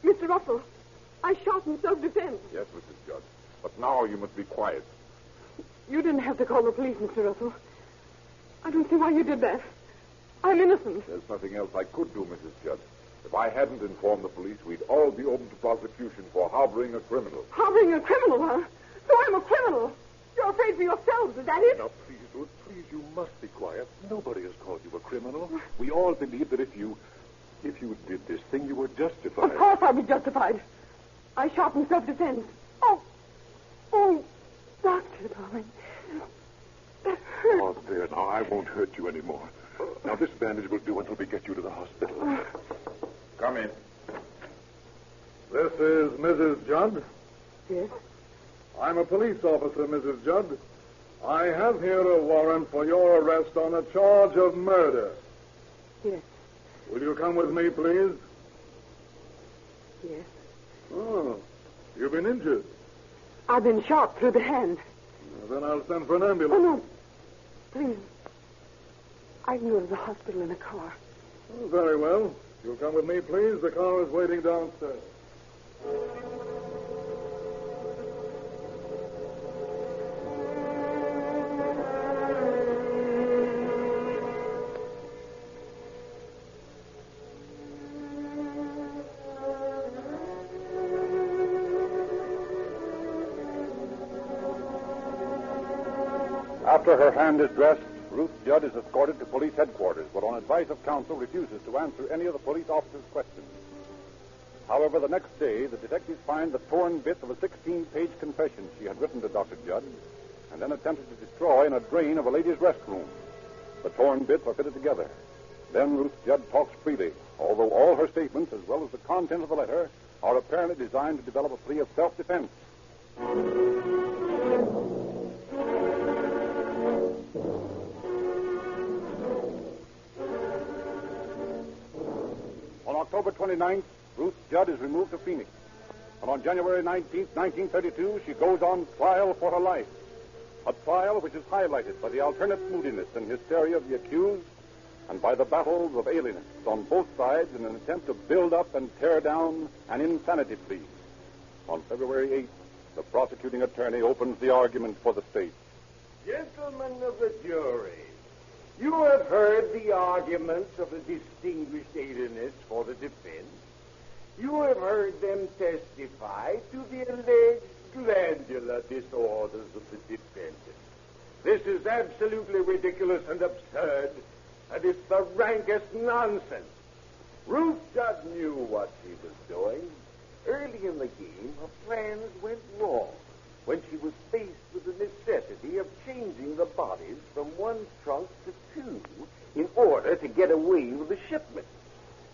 Mr. Russell, I shot in self-defense. Yes, Mrs. Judd. But now you must be quiet. You didn't have to call the police, Mr. Russell. I don't see why you did that. I'm innocent. There's nothing else I could do, Mrs. Judd. If I hadn't informed the police, we'd all be open to prosecution for harboring a criminal. Harboring a criminal, huh? So I'm a criminal. You're afraid for yourselves, is that it? Now, please, Ruth, please, you must be quiet. Nobody has called you a criminal. We all believe that if you did this thing, you were justified. Of course I'll be justified. I shot in self-defense. Oh, Doctor, darling. That hurt. Oh, there, now, I won't hurt you anymore. Now, this bandage will do until we get you to the hospital. Come in. This is Mrs. Judd. Yes? I'm a police officer, Mrs. Judd. I have here a warrant for your arrest on a charge of murder. Yes. Will you come with me, please? Yes. Oh, you've been injured. I've been shot through the hand. Then I'll send for an ambulance. Oh, no. Please. I can go to the hospital in a car. Oh, very well. You'll come with me, please. The car is waiting downstairs. After her hand is dressed, Ruth Judd is escorted to police headquarters, but on advice of counsel refuses to answer any of the police officers' questions. However, the next day, the detectives find the torn bits of a 16-page confession she had written to Dr. Judd and then attempted to destroy in a drain of a ladies' restroom. The torn bits are fitted together. Then Ruth Judd talks freely, although all her statements, as well as the content of the letter, are apparently designed to develop a plea of self-defense. On October 29th, Ruth Judd is removed to Phoenix. And on January 19th, 1932, she goes on trial for her life. A trial which is highlighted by the alternate moodiness and hysteria of the accused and by the battles of alienists on both sides in an attempt to build up and tear down an insanity plea. On February 8th, the prosecuting attorney opens the argument for the state. Gentlemen of the jury, you have heard the arguments of the distinguished alienists for the defense. You have heard them testify to the alleged glandular disorders of the defendant. This is absolutely ridiculous and absurd, and it's the rankest nonsense. Ruth Judd knew what she was doing. Early in the game, her plans went wrong when she was faced with the necessity of changing the bodies from one trunk to two in order to get away with the shipment.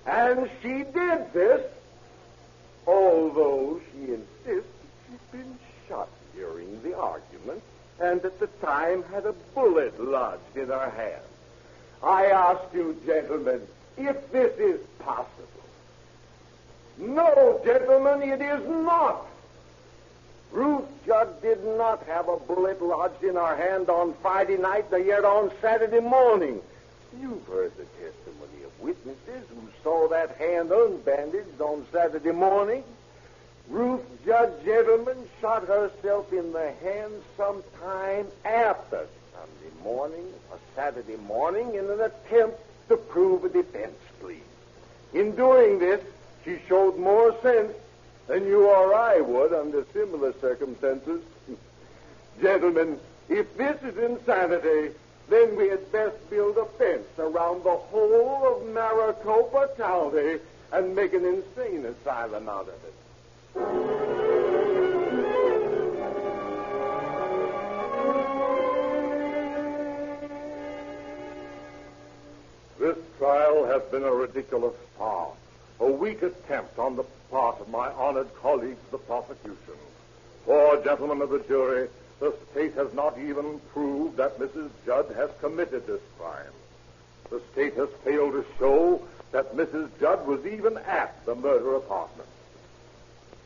And she did this, although she insists she'd been shot during the argument and at the time had a bullet lodged in her hand. I ask you, gentlemen, if this is possible. No, gentlemen, it is not. Ruth Judd did not have a bullet lodged in her hand on Friday night, nor yet on Saturday morning. You've heard the testimony of witnesses who saw that hand unbandaged on Saturday morning. Ruth Judd, gentlemen, shot herself in the hand sometime after Sunday morning or Saturday morning in an attempt to prove a defense plea. In doing this, she showed more sense than you or I would under similar circumstances. Gentlemen, if this is insanity, then we had best build a fence around the whole of Maricopa County and make an insane asylum out of it. This trial has been a ridiculous farce, a weak attempt on the part of my honored colleagues, the prosecution. For, gentlemen of the jury, the state has not even proved that Mrs. Judd has committed this crime. The state has failed to show that Mrs. Judd was even at the murder apartment.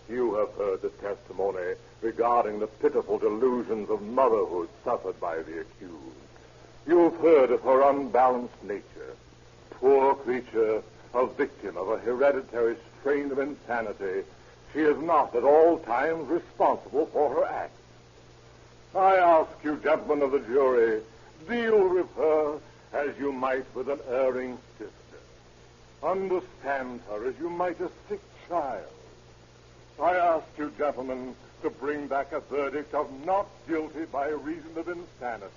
You have heard the testimony regarding the pitiful delusions of motherhood suffered by the accused. You've heard of her unbalanced nature. Poor creature, a victim of a hereditary strain of insanity, she is not at all times responsible for her acts. I ask you, gentlemen of the jury, deal with her as you might with an erring sister. Understand her as you might a sick child. I ask you, gentlemen, to bring back a verdict of not guilty by reason of insanity,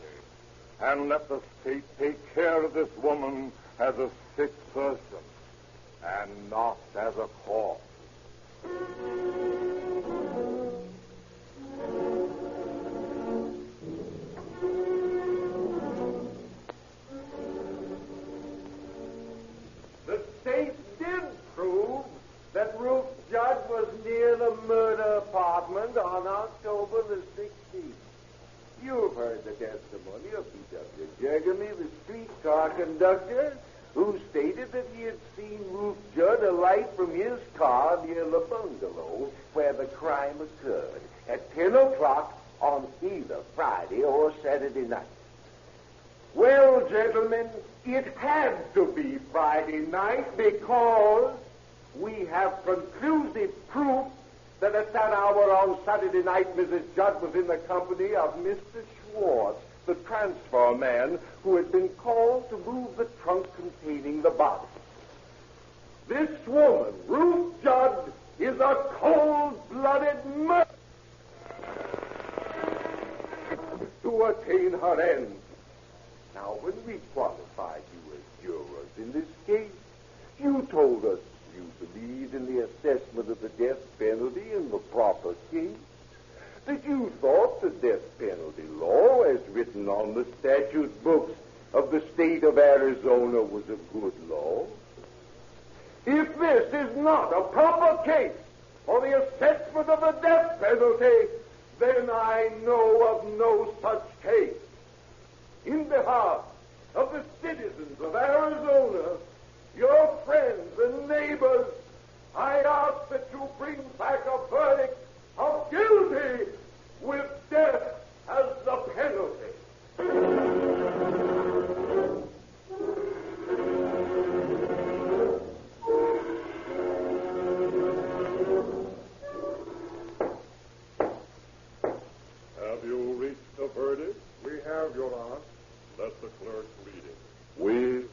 and let the state take care of this woman as a sick person, and not as a corpse. The state did prove that Ruth Judd was near the murder apartment on October the 16th. You've heard the testimony of B.W. Jergamy, the streetcar conductor, who stated that he had seen Ruth Judd alight from his car near the bungalow where the crime occurred at 10 o'clock on either Friday or Saturday night. Well, gentlemen, it had to be Friday night because we have conclusive proof that at that hour on Saturday night, Mrs. Judd was in the company of Mr. Schwartz, the transfer man who had been called to move the trunk containing the body. This woman, Ruth Judd, is a cold-blooded murderer to attain her ends. Now, when we qualified you as jurors in this case, you told us you believed in the assessment of the death penalty in the proper case, that you thought the death penalty law, as written on the statute books of the state of Arizona, was a good law. If this is not a proper case for the assessment of the death penalty, then I know of no such case. In behalf of the citizens of Arizona, your friends and neighbors, I ask that you bring back a verdict of guilty with death as the penalty. Have you reached a verdict? We have, Your Honor. Let the clerk read it. We,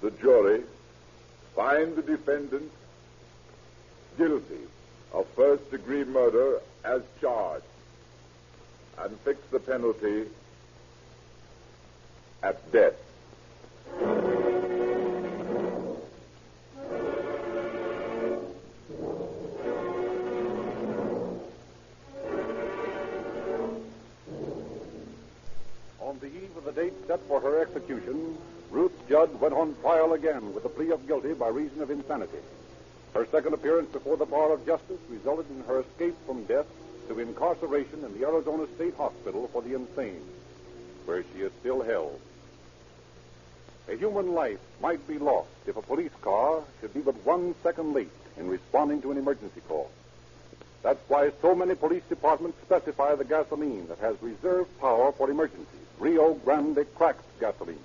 the jury, find the defendant guilty of first-degree murder as charged and fix the penalty at death. On the eve of the date set for her execution, Ruth Judd went on trial again with a plea of guilty by reason of insanity. Her second appearance before the bar of justice resulted in her escape from death to incarceration in the Arizona State Hospital for the Insane, where she is still held. A human life might be lost if a police car should be but 1 second late in responding to an emergency call. That's why so many police departments specify the gasoline that has reserve power for emergencies, Rio Grande cracked gasoline.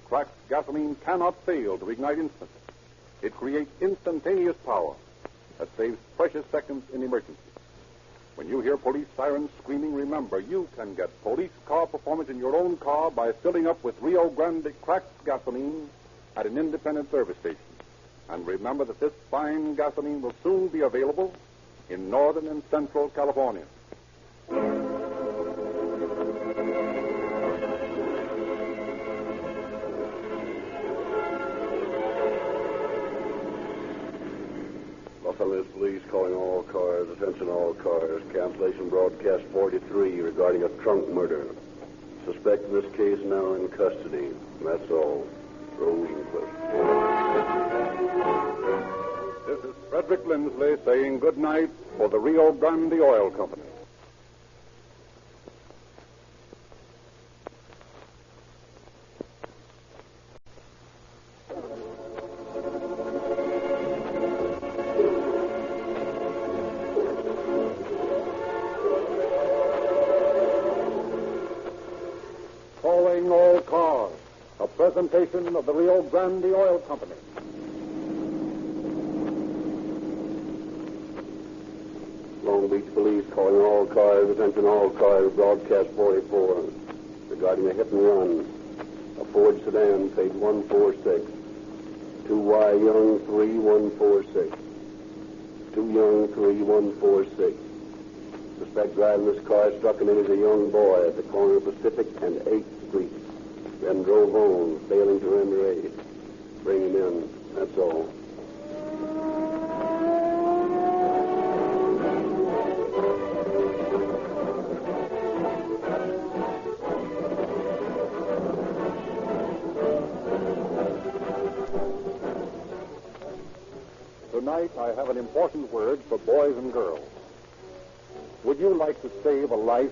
Cracked gasoline cannot fail to ignite instantly. It creates instantaneous power that saves precious seconds in emergencies. When you hear police sirens screaming, remember you can get police car performance in your own car by filling up with Rio Grande cracked gasoline at an independent service station. And remember that this fine gasoline will soon be available in northern and central California. Los Angeles Police calling all cars, attention all cars, cancellation broadcast 43 regarding a trunk murder. Suspect in this case now in custody. That's all. Rose Enquist. This is Frederick Lindsley saying good night for the Rio Grande Oil Company. Calling all cars, a presentation of the Rio Grande Oil Company. Long Beach Police calling all cars, attention all cars, broadcast 44 regarding a hit and run. A Ford sedan, page 146. 2Y Young 3146. 2 Young 3146. Suspect driving this car struck and injured a young boy at the corner of Pacific and 8th Street. Then drove on, failing to render aid. Bring him in. That's all. Tonight, I have an important word for boys and girls. Would you like to save a life?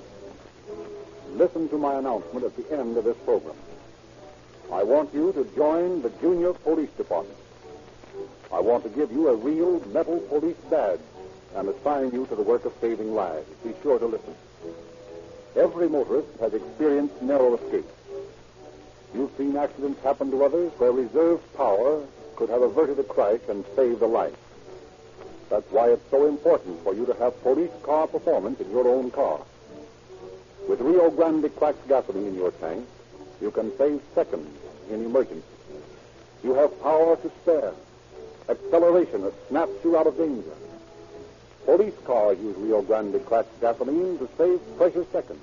Listen to my announcement at the end of this program. I want you to join the Junior Police Department. I want to give you a real metal police badge and assign you to the work of saving lives. Be sure to listen. Every motorist has experienced narrow escapes. You've seen accidents happen to others where reserve power could have averted a crash and saved a life. That's why it's so important for you to have police car performance in your own car. With Rio Grande cracked gasoline in your tank, you can save seconds in emergency. You have power to spare, acceleration that snaps you out of danger. Police cars use Rio Grande cracked gasoline to save precious seconds.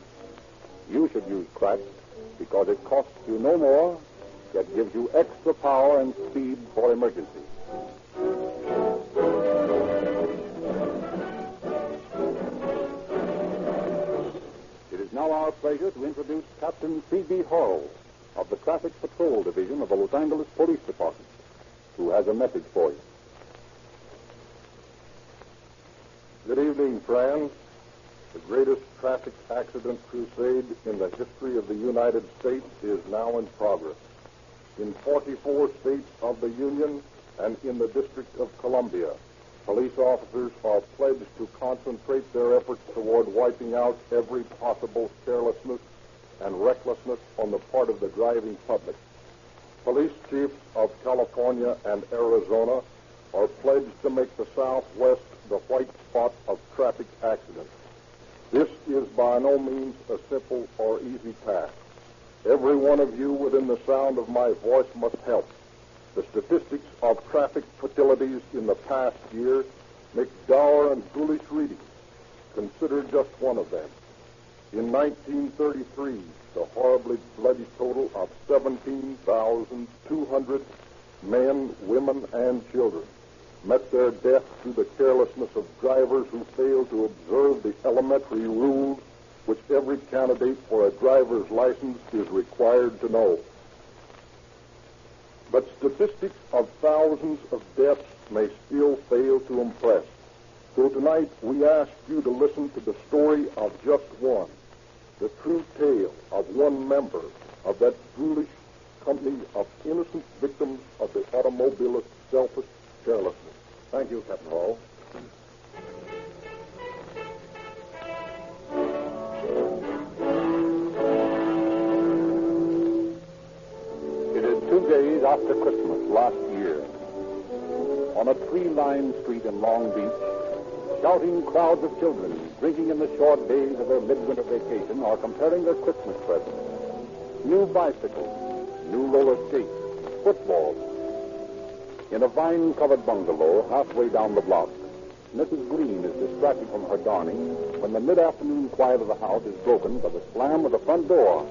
You should use cracked because it costs you no more, yet gives you extra power and speed for emergency. It is now our pleasure to introduce Captain C.B. Hall of the Traffic Patrol Division of the Los Angeles Police Department, who has a message for you. Good evening, friends. The greatest traffic accident crusade in the history of the United States is now in progress. In 44 states of the Union and in the District of Columbia, police officers are pledged to concentrate their efforts toward wiping out every possible carelessness and recklessness on the part of the driving public. Police chiefs of California and Arizona are pledged to make the Southwest the white spot of traffic accidents. This is by no means a simple or easy task. Every one of you within the sound of my voice must help. The statistics of traffic fatalities in the past year make dour and foolish reading. Consider just one of them. In 1933, the horribly bloody total of 17,200 men, women, and children met their death through the carelessness of drivers who failed to observe the elementary rules which every candidate for a driver's license is required to know. But statistics of thousands of deaths may still fail to impress. So tonight we ask you to listen to the story of just one, the true tale of one member of that foolish company of innocent victims of the automobilist's selfish carelessness. Thank you, Captain Hall. It is 2 days after Christmas last year. On a tree-lined street in Long Beach, shouting crowds of children drinking in the short days of their midwinter vacation are comparing their Christmas presents. New bicycles, new roller skates, footballs. In a vine-covered bungalow halfway down the block, Mrs. Green is distracted from her darning when the mid-afternoon quiet of the house is broken by the slam of the front door.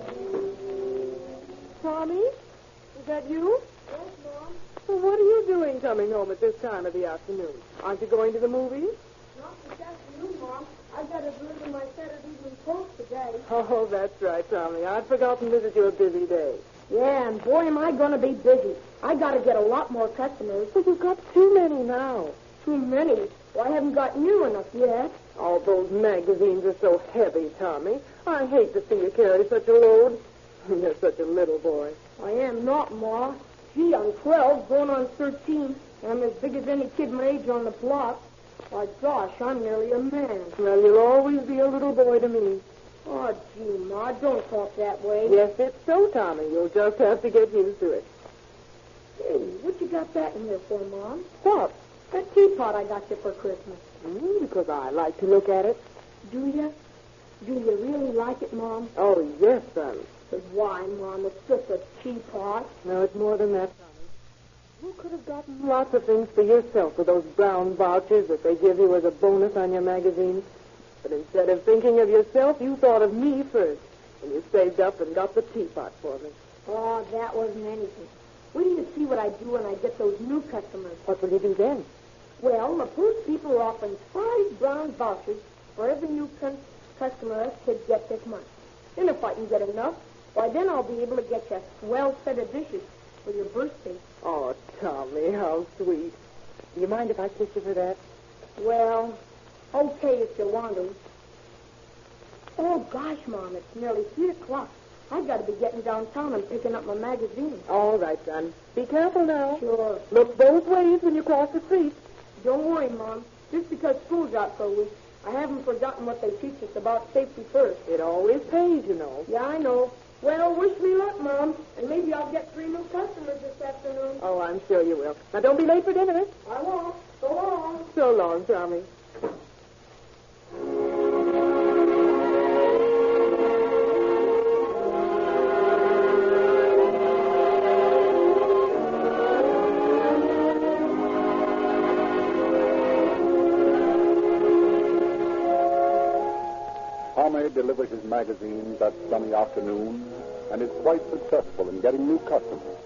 Tommy? Is that you? Yes, Mom. Well, what are you doing coming home at this time of the afternoon? Aren't you going to the movies? Not this afternoon, Mom. I've got to deliver my Saturday Evening Post today. Oh, that's right, Tommy. I'd forgotten this is your busy day. Yeah, and boy, am I going to be busy. I got to get a lot more customers. But you've got too many now. Too many? Well, I haven't got new enough yet. All those magazines are so heavy, Tommy. I hate to see you carry such a load. You're such a little boy. I am not, Ma. Gee, I'm 12, going on 13. I'm as big as any kid my age on the block. Why, gosh, I'm nearly a man. Well, you'll always be a little boy to me. Oh, gee, Ma, don't talk that way. Yes, it's so, Tommy. You'll just have to get used to it. Hey, what you got that in here for, Mom? What? That teapot I got you for Christmas. Because I like to look at it. Do you? Do you really like it, Mom? Oh, yes, son. But why, Mom? It's just a teapot. No, it's more than that, Tommy. You could have gotten lots of things for yourself with those brown vouchers that they give you as a bonus on your magazines. But instead of thinking of yourself, you thought of me first. And you saved up and got the teapot for me. Oh, that wasn't anything. Wait till you see what I do when I get those new customers. What will you do then? Well, the post people are offering 5 brown vouchers for every new customer us kids get this month. And if I can get enough, why, then I'll be able to get you a swell set of dishes for your birthday. Oh, Tommy, how sweet. Do you mind if I kiss you for that? Well, okay if you want to. Oh, gosh, Mom, it's nearly 3 o'clock. I've got to be getting downtown and picking up my magazine. All right, son. Be careful now. Sure. Look both ways when you cross the street. Don't worry, Mom. Just because school's out for a week, I haven't forgotten what they teach us about safety first. It always pays, you know. Yeah, I know. Well, wish me luck, Mom. And maybe I'll get 3 new customers this afternoon. Oh, I'm sure you will. Now, don't be late for dinner. I won't. So long. So long, Tommy. Tommy delivers his magazines that sunny afternoon and is quite successful in getting new customers.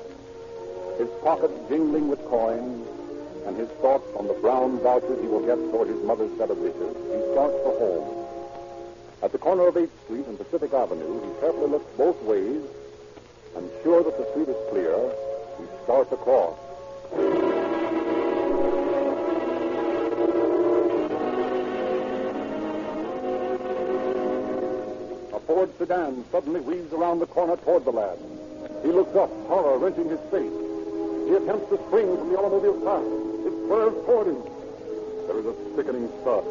His pockets jingling with coins and his thoughts on the brown vouchers he will get toward his mother's set of dishes, he starts for home. At the corner of 8th Street and Pacific Avenue, he carefully looks both ways, and sure that the street is clear, he starts across. A Ford sedan suddenly weaves around the corner toward the lad. He looks up, horror wrenching his face. He attempts to spring from the automobile car. It swerves toward him. There is a sickening thud,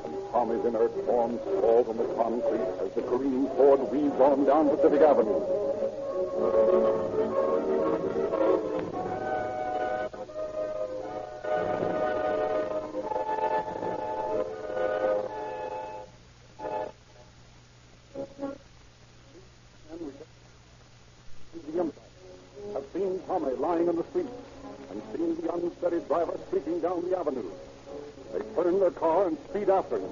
and Tommy's inert form falls on the concrete as the careening Ford weaves on down Pacific Avenue. Have seen Tommy lying in the street and seen the unsteady driver streaking down the avenue. They turn their car and speed after him.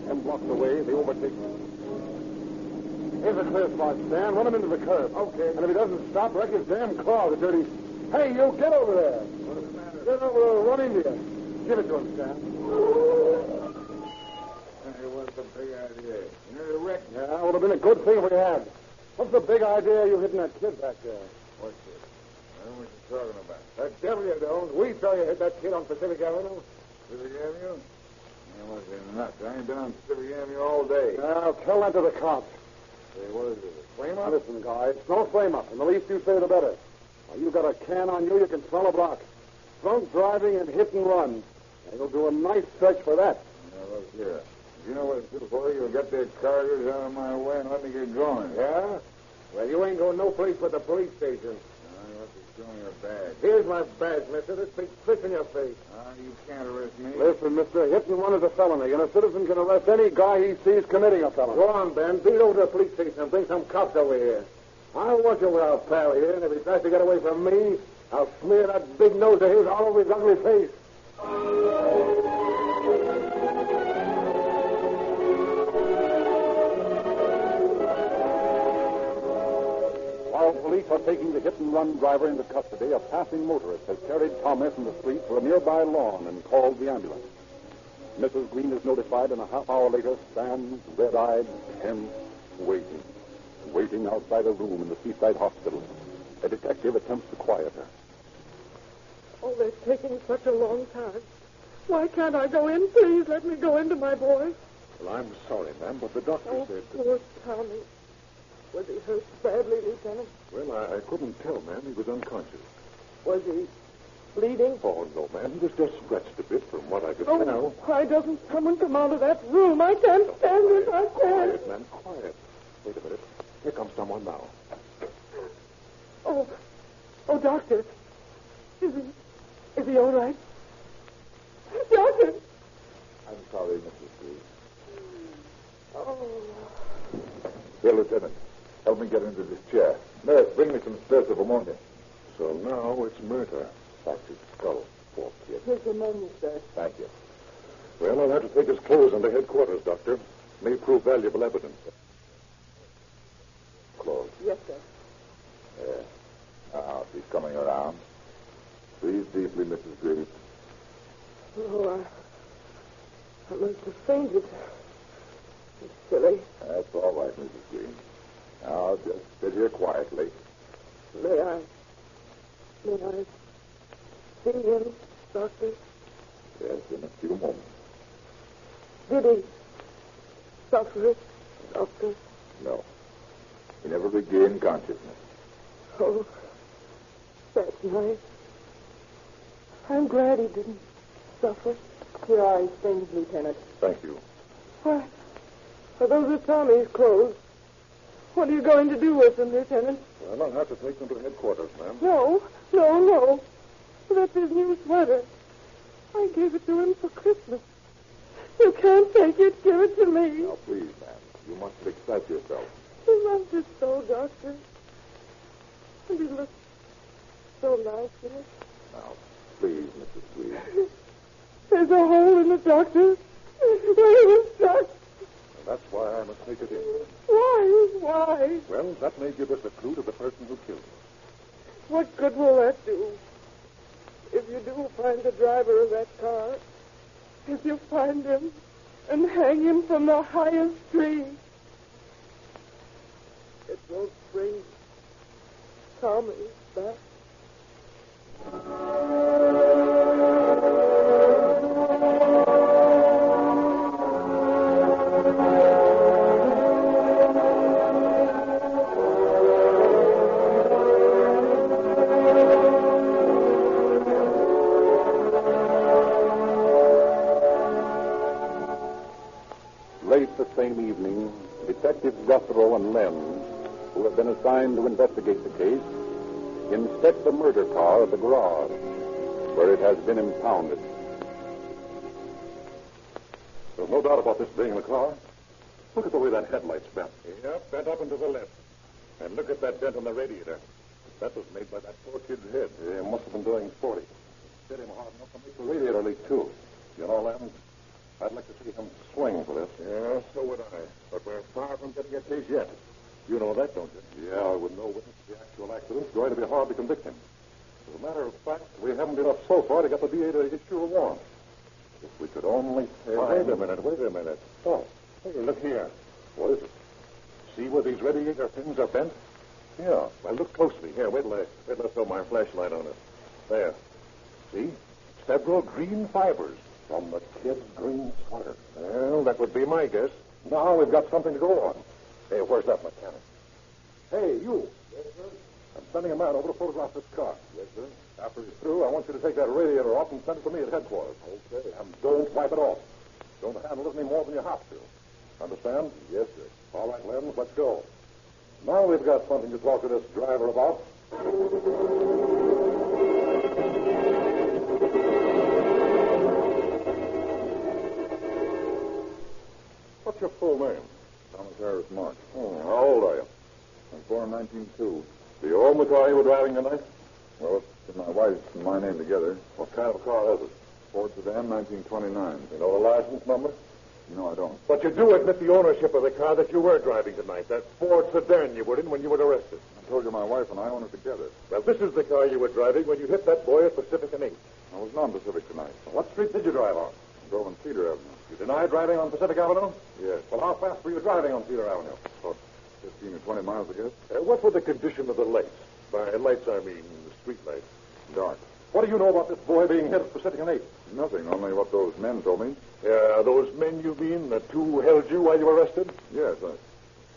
10 blocks away, they overtake him. Here's a clear spot, Stan. Run him into the curb. Okay. And if he doesn't stop, wreck his damn car, the dirty... Hey, you, get over there. What's the matter? Get over there, run into you. Give it to him, Stan. Hey, what's the big idea? You know the wreck? Yeah, would have been a good thing if we had. What's the big idea you hitting that kid back there? What's it? I don't know what you're talking about. That devil you don't. We saw you hit that kid on Pacific Avenue. Pacific Avenue? You must be nuts. I ain't been on Pacific Avenue all day. Now, tell that to the cops. Hey, what is it? A flame up? Listen, guys, no flame up. And the least you say, the better. Now, you've got a can on you can smell a block. Drunk driving and hit and run. Now, you'll do a nice stretch for that. Now, look here. If you know what to do for you, you'll get their cargoes out of my way and let me get going. Yeah? Well, you ain't going no place but the police station. I want to show me your badge. Here's my badge, mister. This big slip in your face. You can't arrest me. Listen, mister, hit and run is a felony, and a citizen can arrest any guy he sees committing a felony. Go on, Ben. Beat over to the police station and bring some cops over here. I'll watch over our pal here, and if he tries to get away from me, I'll smear that big nose of his all over his ugly face. While police are taking the hit-and-run driver into custody, a passing motorist has carried Tommy from the street to a nearby lawn and called the ambulance. Mrs. Green is notified, and a half hour later stands red-eyed, tense, waiting outside a room in the Seaside Hospital. A detective attempts to quiet her. Oh, they're taking such a long time. Why can't I go in? Please let me go into my boy. Well, I'm sorry, ma'am, but the doctor said... Poor Tommy. Was he hurt badly, Lieutenant? Well, I couldn't tell, ma'am. He was unconscious. Was he bleeding? Oh, no, ma'am. He was just scratched a bit from what I could tell. Oh, why doesn't someone come out of that room? I can't stand it. I can't. Quiet, ma'am, quiet. Wait a minute. Here comes someone now. Oh, doctor. Is he all right? Doctor! I'm sorry, Mrs. Green. Oh. Here, Lieutenant. Help me get into this chair. Nurse, bring me some spirits of ammonia. So now it's murder. Fractured skull. Poor kid. Here's the menu, sir. Thank you. Well, I'll have to take his clothes into headquarters, Doctor. May prove valuable evidence. Clothes? Yes, sir. Yeah. Now, she's coming around. Breathe deeply, Mrs. Green. Oh, I must have fainted. It's silly. That's all right, Mrs. Green. Now, just sit here quietly. May I see him, Doctor? Yes, in a few moments. Did he suffer it, Doctor? No. He never regained consciousness. Oh, that's nice. I'm glad he didn't suffer. Here are his things, Lieutenant. Thank you. Why, those are Tommy's clothes. What are you going to do with them, Lieutenant? Well, I'll have to take them to headquarters, ma'am. No. That's his new sweater. I gave it to him for Christmas. You can't take it. Give it to me. Now, please, ma'am. You mustn't excite yourself. He loves it so, Doctor. And he looks so nice in it. Now, please, Mrs. Sweet. There's a hole in it, Doctor. Where he was stuck. And that's why I must take it in. Why? Well, that may give us a clue to the person who killed him. What good will that do? If you do find the driver of that car, if you find him and hang him from the highest tree, it will bring Tommy back. Late the same evening, Detectives Guthrow and Len, who have been assigned to investigate the case, inspect the murder car at the garage, where it has been impounded. There's no doubt about this being the car. Look at the way that headlight's bent. Yep, bent up and to the left. And look at that dent on the radiator. That was made by that poor kid's head. Yeah, must have been doing 40. Hit him hard enough to make the radiator leak, too. You know, Len, I'd like to see him swing for this. Yeah, so would I. But we're far from getting a case yet. You know that, don't you? Yeah, with no witness to the actual accident, it's going to be hard to convict him. As a matter of fact, we haven't enough so far to get the DA to issue a warrant. If we could only find... Wait a minute. Oh, Hey, look here. what is it? See where these radiator pins are bent? Yeah. Well, look closely. Here, wait till I throw my flashlight on it. There. See? Several green fibers. From the kid's green sweater. Well, that would be my guess. Now we've got something to go on. Hey, where's that mechanic? Hey, you. Yes, sir? I'm sending a man over to photograph this car. Yes, sir. After he's through, I want you to take that radiator off and send it to me at headquarters. Okay. And don't wipe it off. Don't handle it any more than you have to. Understand? Yes, sir. All right, Len, let's go. Now we've got something to talk to this driver about. What's your full name? Thomas Harris Mark. How old are you? I was born in 1902. Do you own the car you were driving tonight? Well, it's my wife's and my name together. What kind of car is it? Ford sedan, 1929. You know the license number? No, I don't. But you do admit the ownership of the car that you were driving tonight, that Ford sedan you were in when you were arrested. I told you my wife and I own it together. Well, this is the car you were driving when you hit that boy at Pacific and 8th. I was non-Pacific tonight. What street did you drive on? I drove on Cedar Avenue. You deny driving on Pacific Avenue? Yes. Well, how fast were you driving on Cedar Avenue? About 15 or 20 miles, I guess. What were the condition of the lights? By lights, I mean street lights. Dark. What do you know about this boy being hit at Pacific and 8th? Nothing, only what those men told me. Those men you mean, the two held you while you were arrested? Yes,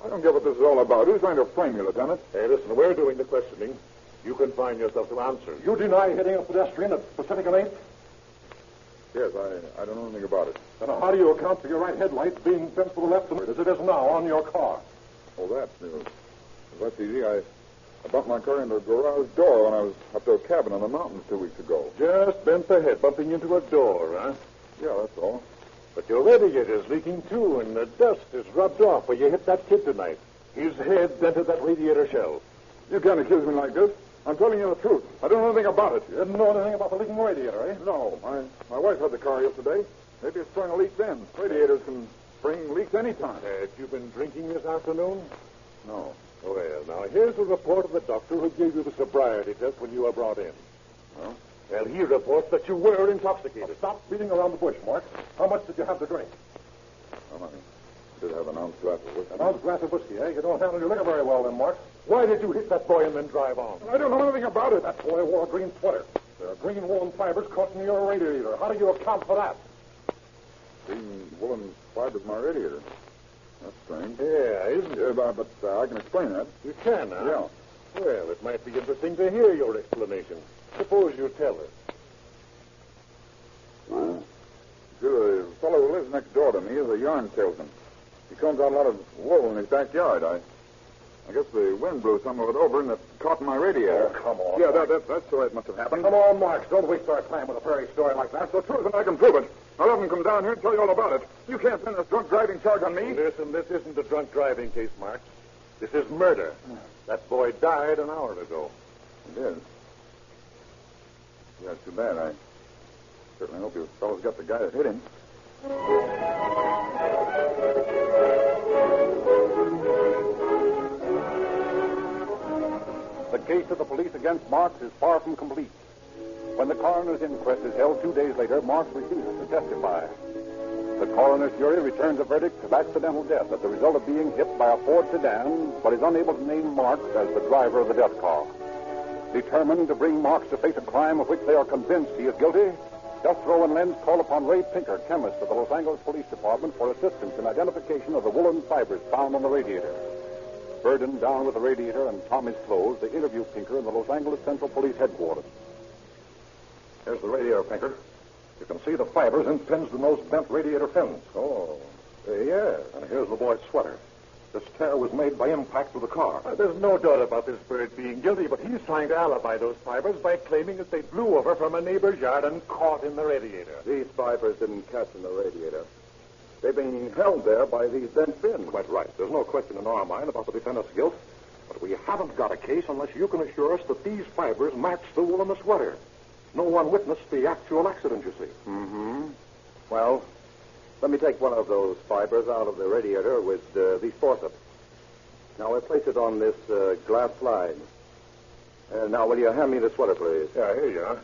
I don't get what this is all about. Who's trying to frame you, Lieutenant? Hey, listen, we're doing the questioning. You confine yourself to answers. You deny hitting a pedestrian at Pacific and 8th? Yes, I don't know anything about it. Then how do you account for your right headlight being bent to the left as it is now on your car? Oh, that's easy. I bumped my car into a garage door when I was up to a cabin in the mountains 2 weeks ago. Just bent the head, bumping into a door, huh? Yeah, that's all. But your radiator's leaking, too, and the dust is rubbed off where you hit that kid tonight. His head dented that radiator shell. You can't accuse me like this. I'm telling you the truth. I don't know anything about it. You didn't know anything about the leaking radiator, eh? No. My wife had the car yesterday. Maybe it's sprung a leak then. Radiators can spring leaks any time. Had you been drinking this afternoon? No. Well, now, here's the report of the doctor who gave you the sobriety test when you were brought in. Well? Well, he reports that you were intoxicated. Stop beating around the bush, Mark. How much did you have to drink? Well, I did have an ounce glass of whiskey. An ounce glass of whiskey, eh? You don't handle your liquor very well then, Mark. Why did you hit that boy and then drive on? I don't know anything about it. That boy wore a green sweater. There are green woolen fibers caught in your radiator. How do you account for that? Green woolen fibers in my radiator. That's strange. Yeah, isn't it? But I can explain that. You can, huh? Yeah. Well, it might be interesting to hear your explanation. Suppose you tell us. The fellow who lives next door to me is a yarn salesman. He comes out a lot of wool in his backyard. I I guess the wind blew some of it over and it caught in my radiator. Oh, come on. Yeah, that's the way it must have happened. Come on, Marks. Don't waste our time with a fairy story like that. That's the truth, and I can prove it. I'll have them come down here and tell you all about it. You can't pin this drunk driving charge on me. Listen, this isn't a drunk driving case, Marks. This is murder. That boy died an hour ago. It is. Yeah, it's too bad. I certainly hope you fellows got the guy that hit him. The case of the police against Marks is far from complete. When the coroner's inquest is held 2 days later, Marks refuses to testify. The coroner's jury returns a verdict of accidental death as the result of being hit by a Ford sedan, but is unable to name Marks as the driver of the death car. Determined to bring Marks to face a crime of which they are convinced he is guilty, Jethro and Lenz call upon Ray Pinker, chemist of the Los Angeles Police Department, for assistance in identification of the woolen fibers found on the radiator. Burdened down with the radiator and Tommy's clothes, they interview Pinker in the Los Angeles Central Police Headquarters. Here's the radiator, Pinker. You can see the fibers impinged in those bent radiator fins. Oh, yeah. And here's the boy's sweater. This tear was made by impact with the car. There's no doubt about this bird being guilty, but he's trying to alibi those fibers by claiming that they blew over from a neighbor's yard and caught in the radiator. These fibers didn't catch in the radiator. They've been held there by these bent fins. Quite right. There's no question in our mind about the defendant's guilt. But we haven't got a case unless you can assure us that these fibers match the wool in the sweater. No one witnessed the actual accident, you see. Mm-hmm. Well, let me take one of those fibers out of the radiator with these forceps. Now, we'll place it on this glass slide. Now, will you hand me the sweater, please? Yeah, here you are.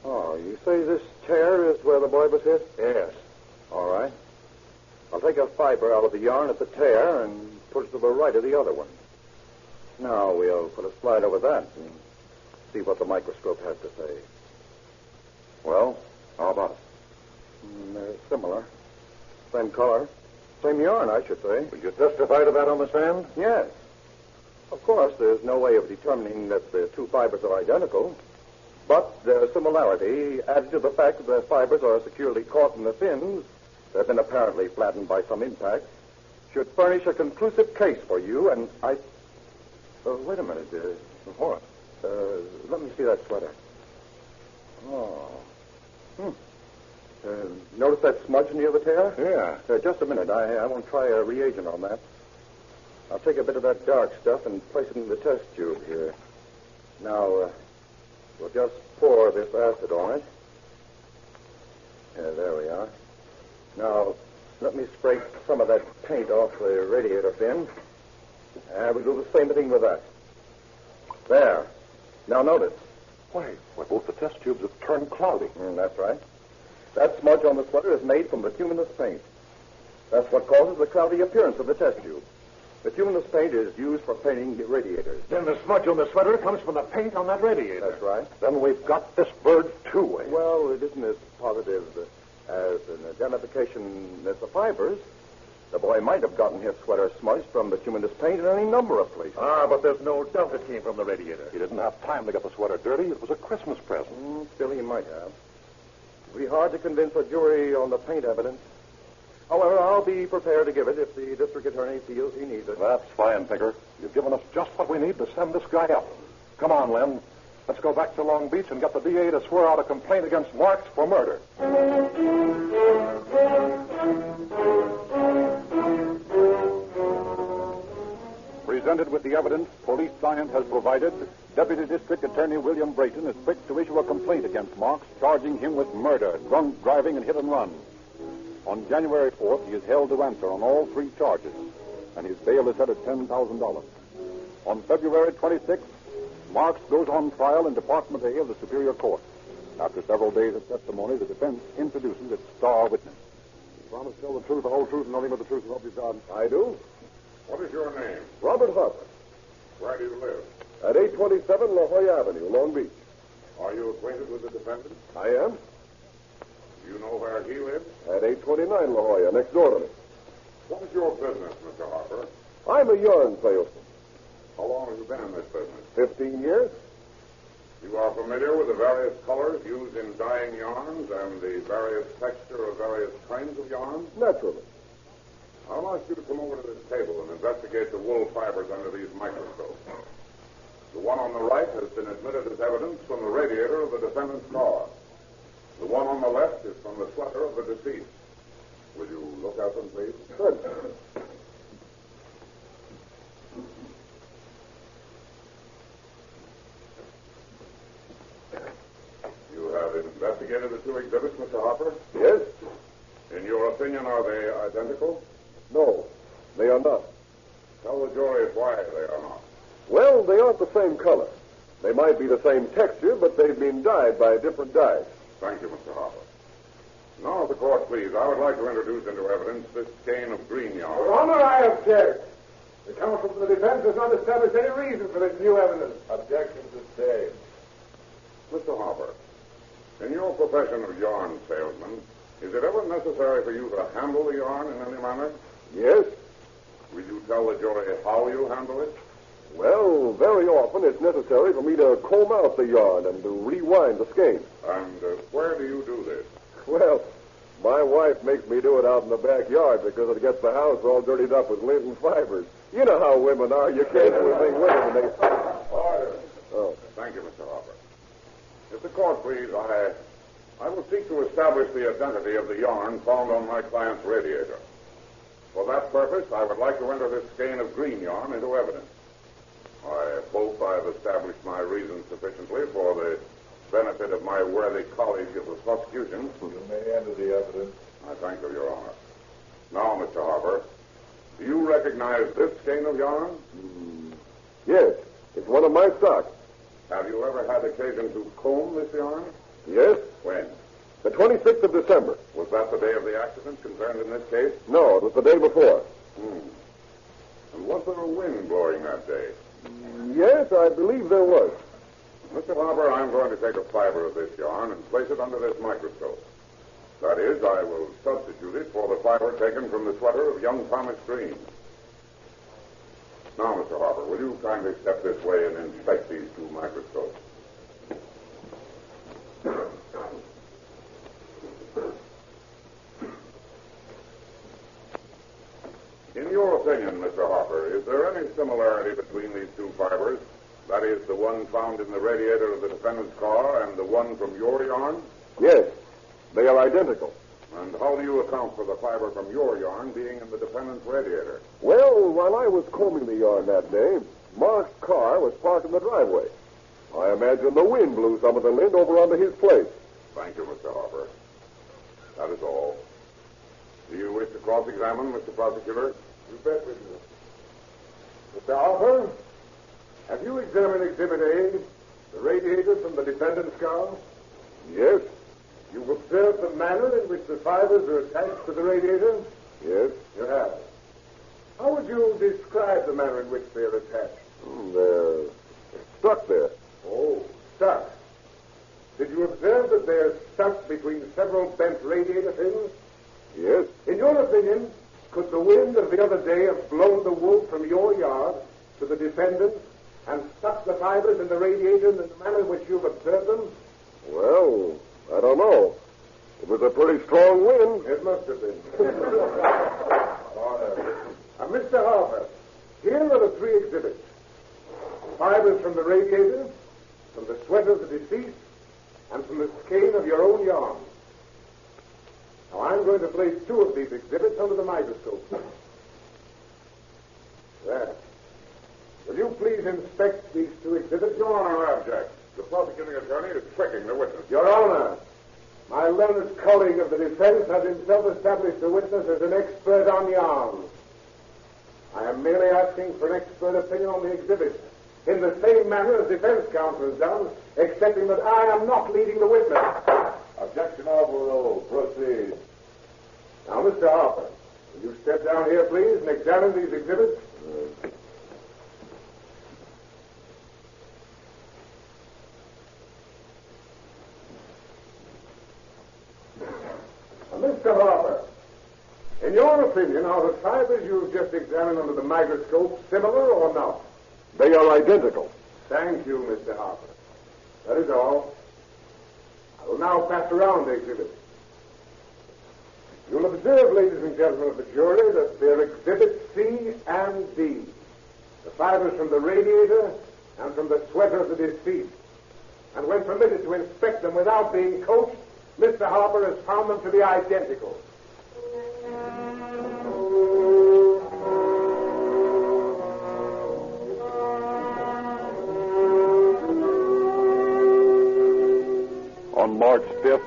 Oh, you say this tear is where the boy was hit? Yes. All right. I'll take a fiber out of the yarn at the tear and put it to the right of the other one. Now, we'll put a slide over that and see what the microscope has to say. Well, how about it? They're similar. Same color. Same yarn, I should say. Will you testify to that on the stand? Yes. Of course, there's no way of determining that the two fibers are identical. But their similarity, added to the fact that the fibers are securely caught in the fins, that have been apparently flattened by some impact, should furnish a conclusive case for you, and I... wait a minute. What? Let me see that sweater. Oh. Notice that smudge near the tear? Yeah. Just a minute. I want to try a reagent on that. I'll take a bit of that dark stuff and place it in the test tube here. Now, we'll just pour this acid on it. Yeah, there we are. Now, let me scrape some of that paint off the radiator fin. And we'll do the same thing with that. There. Now, notice. Why, both the test tubes have turned cloudy. That's right. That smudge on the sweater is made from bituminous paint. That's what causes the cloudy appearance of the test tube. Bituminous paint is used for painting the radiators. Then the smudge on the sweater comes from the paint on that radiator. That's right. Then we've got this bird two-way. Well, it isn't as positive as an identification as the fibers. The boy might have gotten his sweater smudged from bituminous paint in any number of places. But there's no doubt it came from the radiator. He didn't have time to get the sweater dirty. It was a Christmas present. Still, he might have. It'd be hard to convince a jury on the paint evidence. However, I'll be prepared to give it if the district attorney feels he needs it. That's fine, Pinker. You've given us just what we need to send this guy up. Come on, Len. Let's go back to Long Beach and get the DA to swear out a complaint against Marks for murder. Presented with the evidence police science has provided, Deputy District Attorney William Brayton is quick to issue a complaint against Marks, charging him with murder, drunk driving, and hit and run. On January 4th, he is held to answer on all three charges, and his bail is set at $10,000. On February 26th, Marks goes on trial in Department A of the Superior Court. After several days of testimony, the defense introduces its star witness. You promise to tell the truth, the whole truth, and nothing but the truth, so help you God. I do. What is your name? Robert Harper. Where do you live? At 827 La Jolla Avenue, Long Beach. Are you acquainted with the defendant? I am. Do you know where he lives? At 829 La Jolla, next door to me. What is your business, Mr. Harper? I'm a yarn salesman. How long have you been in this business? 15 years. You are familiar with the various colors used in dyeing yarns and the various texture of various kinds of yarns? Naturally. I'll ask you to come over to this table and investigate the wool fibers under these microscopes. The one on the right has been admitted as evidence from the radiator of the defendant's car. The one on the left is from the sweater of the deceased. Will you look at them, please? Good. You have investigated the two exhibits, Mr. Hopper? Yes? In your opinion, are they identical? No, they are not. Tell the jury why they are not. Well, they aren't the same color. They might be the same texture, but they've been dyed by different dyes. Thank you, Mr. Hopper. Now, if the court please, I would like to introduce into evidence this skein of green yarn. Your Honor, I object. The counsel for the defense has not established any reason for this new evidence. Objection sustained. Mr. Hopper, in your profession of yarn salesman, is it ever necessary for you to handle the yarn in any manner? Yes? Will you tell the jury how you handle it? Well, very often it's necessary for me to comb out the yarn and to rewind the skein. And where do you do this? Well, my wife makes me do it out in the backyard because it gets the house all dirtied up with lint and fibers. You know how women are. You can't do anything with them when they... Order. Oh. Thank you, Mr. Hopper. If the court please, I will seek to establish the identity of the yarn found on my client's radiator. For that purpose, I would like to enter this skein of green yarn into evidence. I hope I have established my reasons sufficiently for the benefit of my worthy colleague of the prosecution. You may enter the evidence. I thank you, Your Honor. Now, Mr. Hopper, do you recognize this skein of yarn? Yes, it's one of my stocks. Have you ever had occasion to comb this yarn? Yes? When? The 26th of December. Was that the day of the accident concerned in this case? No, it was the day before. And was there a wind blowing that day? Yes, I believe there was. Mr. Hopper, I'm going to take a fiber of this yarn and place it under this microscope. That is, I will substitute it for the fiber taken from the sweater of young Thomas Green. Now, Mr. Hopper, will you kindly step this way and inspect these two microscopes? In your opinion, Mr. Hopper, is there any similarity between these two fibers? That is, the one found in the radiator of the defendant's car and the one from your yarn? Yes, they are identical. And how do you account for the fiber from your yarn being in the defendant's radiator? Well, while I was combing the yarn that day, Mark's car was parked in the driveway. I imagine the wind blew some of the lint over onto his place. Thank you, Mr. Hopper. That is all. Do you wish to cross-examine, Mr. Prosecutor? You bet we do. Mr. Hopper, have you examined Exhibit A, the radiator from the defendant's car? Yes. You've observed the manner in which the fibers are attached to the radiator? Yes. You have. How would you describe the manner in which they are attached? They're stuck there. Oh, stuck. Did you observe that they're stuck between several bent radiator fins? Yes. In your opinion, could the wind of the other day have blown the wool from your yard to the defendant and stuck the fibers in the radiator in the manner in which you've observed them? Well, I don't know. It was a pretty strong wind. It must have been. Mr. Harper, here are the three exhibits. Fibers from the radiator, from the sweater of the deceased, and from the skein of your own yarn. Now, I'm going to place two of these exhibits under the microscope. There. Will you please inspect these two exhibits? Your Honor, I object. The prosecuting attorney is tricking the witness. Your Honor, my learned colleague of the defense has himself established the witness as an expert on yarns. I am merely asking for an expert opinion on the exhibits, in the same manner as defense counsel has done, excepting that I am not leading the witness. Objection overruled. Proceed. Now, Mr. Harper, will you step down here, please, and examine these exhibits? Now, Mr. Harper, in your opinion, are the fibers you've just examined under the microscope similar or not? They are identical. Thank you, Mr. Harper. That is all. I will now pass around the exhibit. You'll observe, ladies and gentlemen of the jury, that they're exhibits C and D. The fibers from the radiator and from the sweater of the deceased. And when permitted to inspect them without being coached, Mr. Harper has found them to be identical. On March 5th,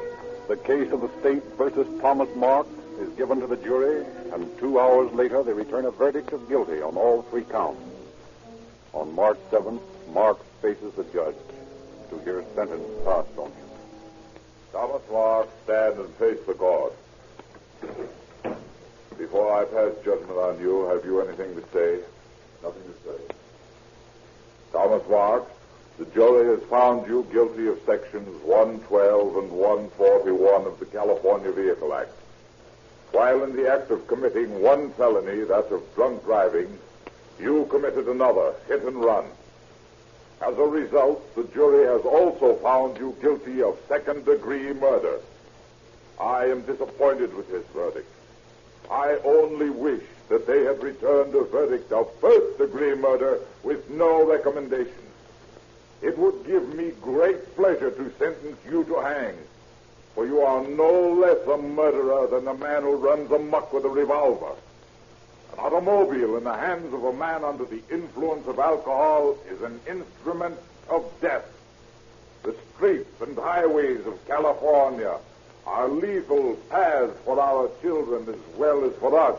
the case of the state versus Thomas Mark is given to the jury, and 2 hours later they return a verdict of guilty on all 3 counts. On March 7th, Mark faces the judge to hear sentence passed on him. Thomas Mark, stand and face the court. Before I pass judgment on you, have you anything to say? Nothing to say. Thomas Mark, the jury has found you guilty of sections 112 and 141 of the California Vehicle Act. While in the act of committing one felony, that of drunk driving, you committed another, hit and run. As a result, the jury has also found you guilty of second-degree murder. I am disappointed with this verdict. I only wish that they had returned a verdict of first-degree murder with no recommendations. It would give me great pleasure to sentence you to hang, for you are no less a murderer than the man who runs amok with a revolver. An automobile in the hands of a man under the influence of alcohol is an instrument of death. The streets and highways of California are lethal paths for our children as well as for us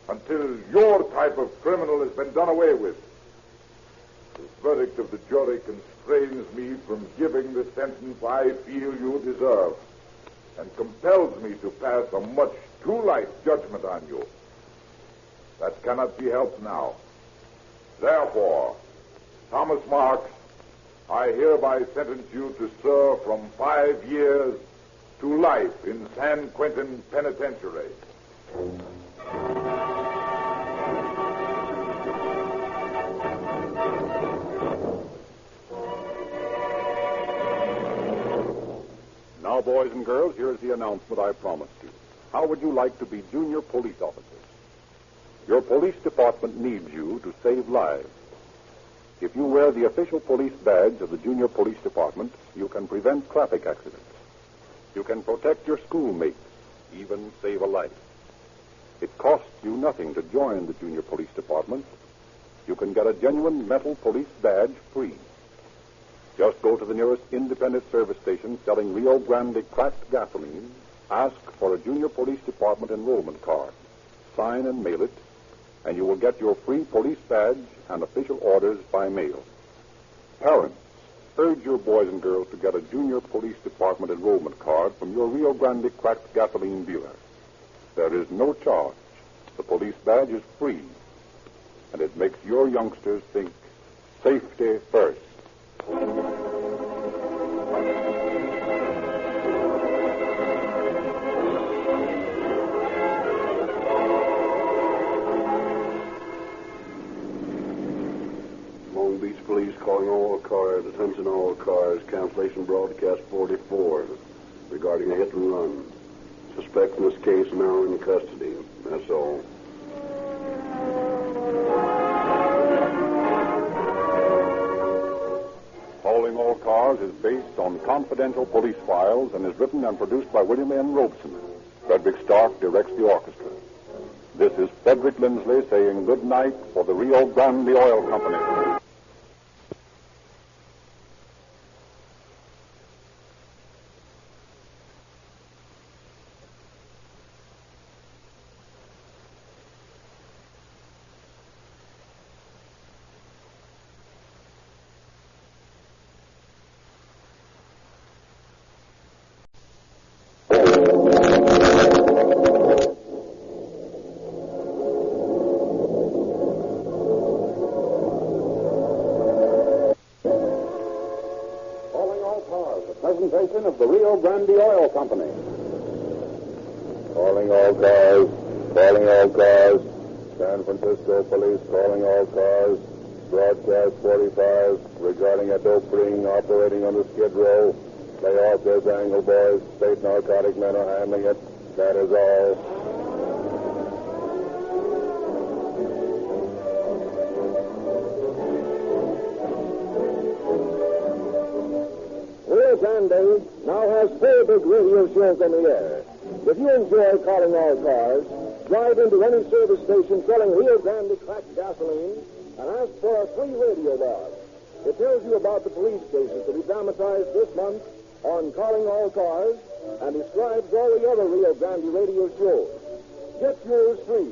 until your type of criminal has been done away with. The verdict of the jury constrains me from giving the sentence I feel you deserve and compels me to pass a much too light judgment on you. That cannot be helped now. Therefore, Thomas Marks, I hereby sentence you to serve from 5 years to life in San Quentin Penitentiary. Now, boys and girls, here's the announcement I promised you. How would you like to be junior police officers? Your police department needs you to save lives. If you wear the official police badge of the junior police department, you can prevent traffic accidents. You can protect your schoolmates, even save a life. It costs you nothing to join the junior police department. You can get a genuine metal police badge free. Just go to the nearest independent service station selling Rio Grande cracked gasoline, ask for a junior police department enrollment card, sign and mail it, and you will get your free police badge and official orders by mail. Parents, urge your boys and girls to get a junior police department enrollment card from your Rio Grande cracked gasoline dealer. There is no charge. The police badge is free, and it makes your youngsters think safety first. Long Beach Police calling all cars, attention all cars, cancellation broadcast 44 regarding a hit and run. Suspect in this case now in custody. That's all. Calling All Cars is based on confidential police files and is written and produced by William N. Robeson. Frederick Stark directs the orchestra. This is Frederick Lindsley saying good night for the Rio Grande Oil Company. Presentation of the Rio Grande Oil Company. Calling all cars. Calling all cars. San Francisco Police calling all cars. Broadcast 45 regarding a dope ring operating on the Skid Row. Lay off those angle boys. State narcotic men are handling it. That is all. Rio Grande now has 4 big radio shows on the air. If you enjoy calling all cars, drive into any service station selling Rio Grande cracked gasoline and ask for a free radio box. It tells you about the police cases to be dramatized this month on Calling All Cars and describes all the other Rio Grande radio shows. Get yours free.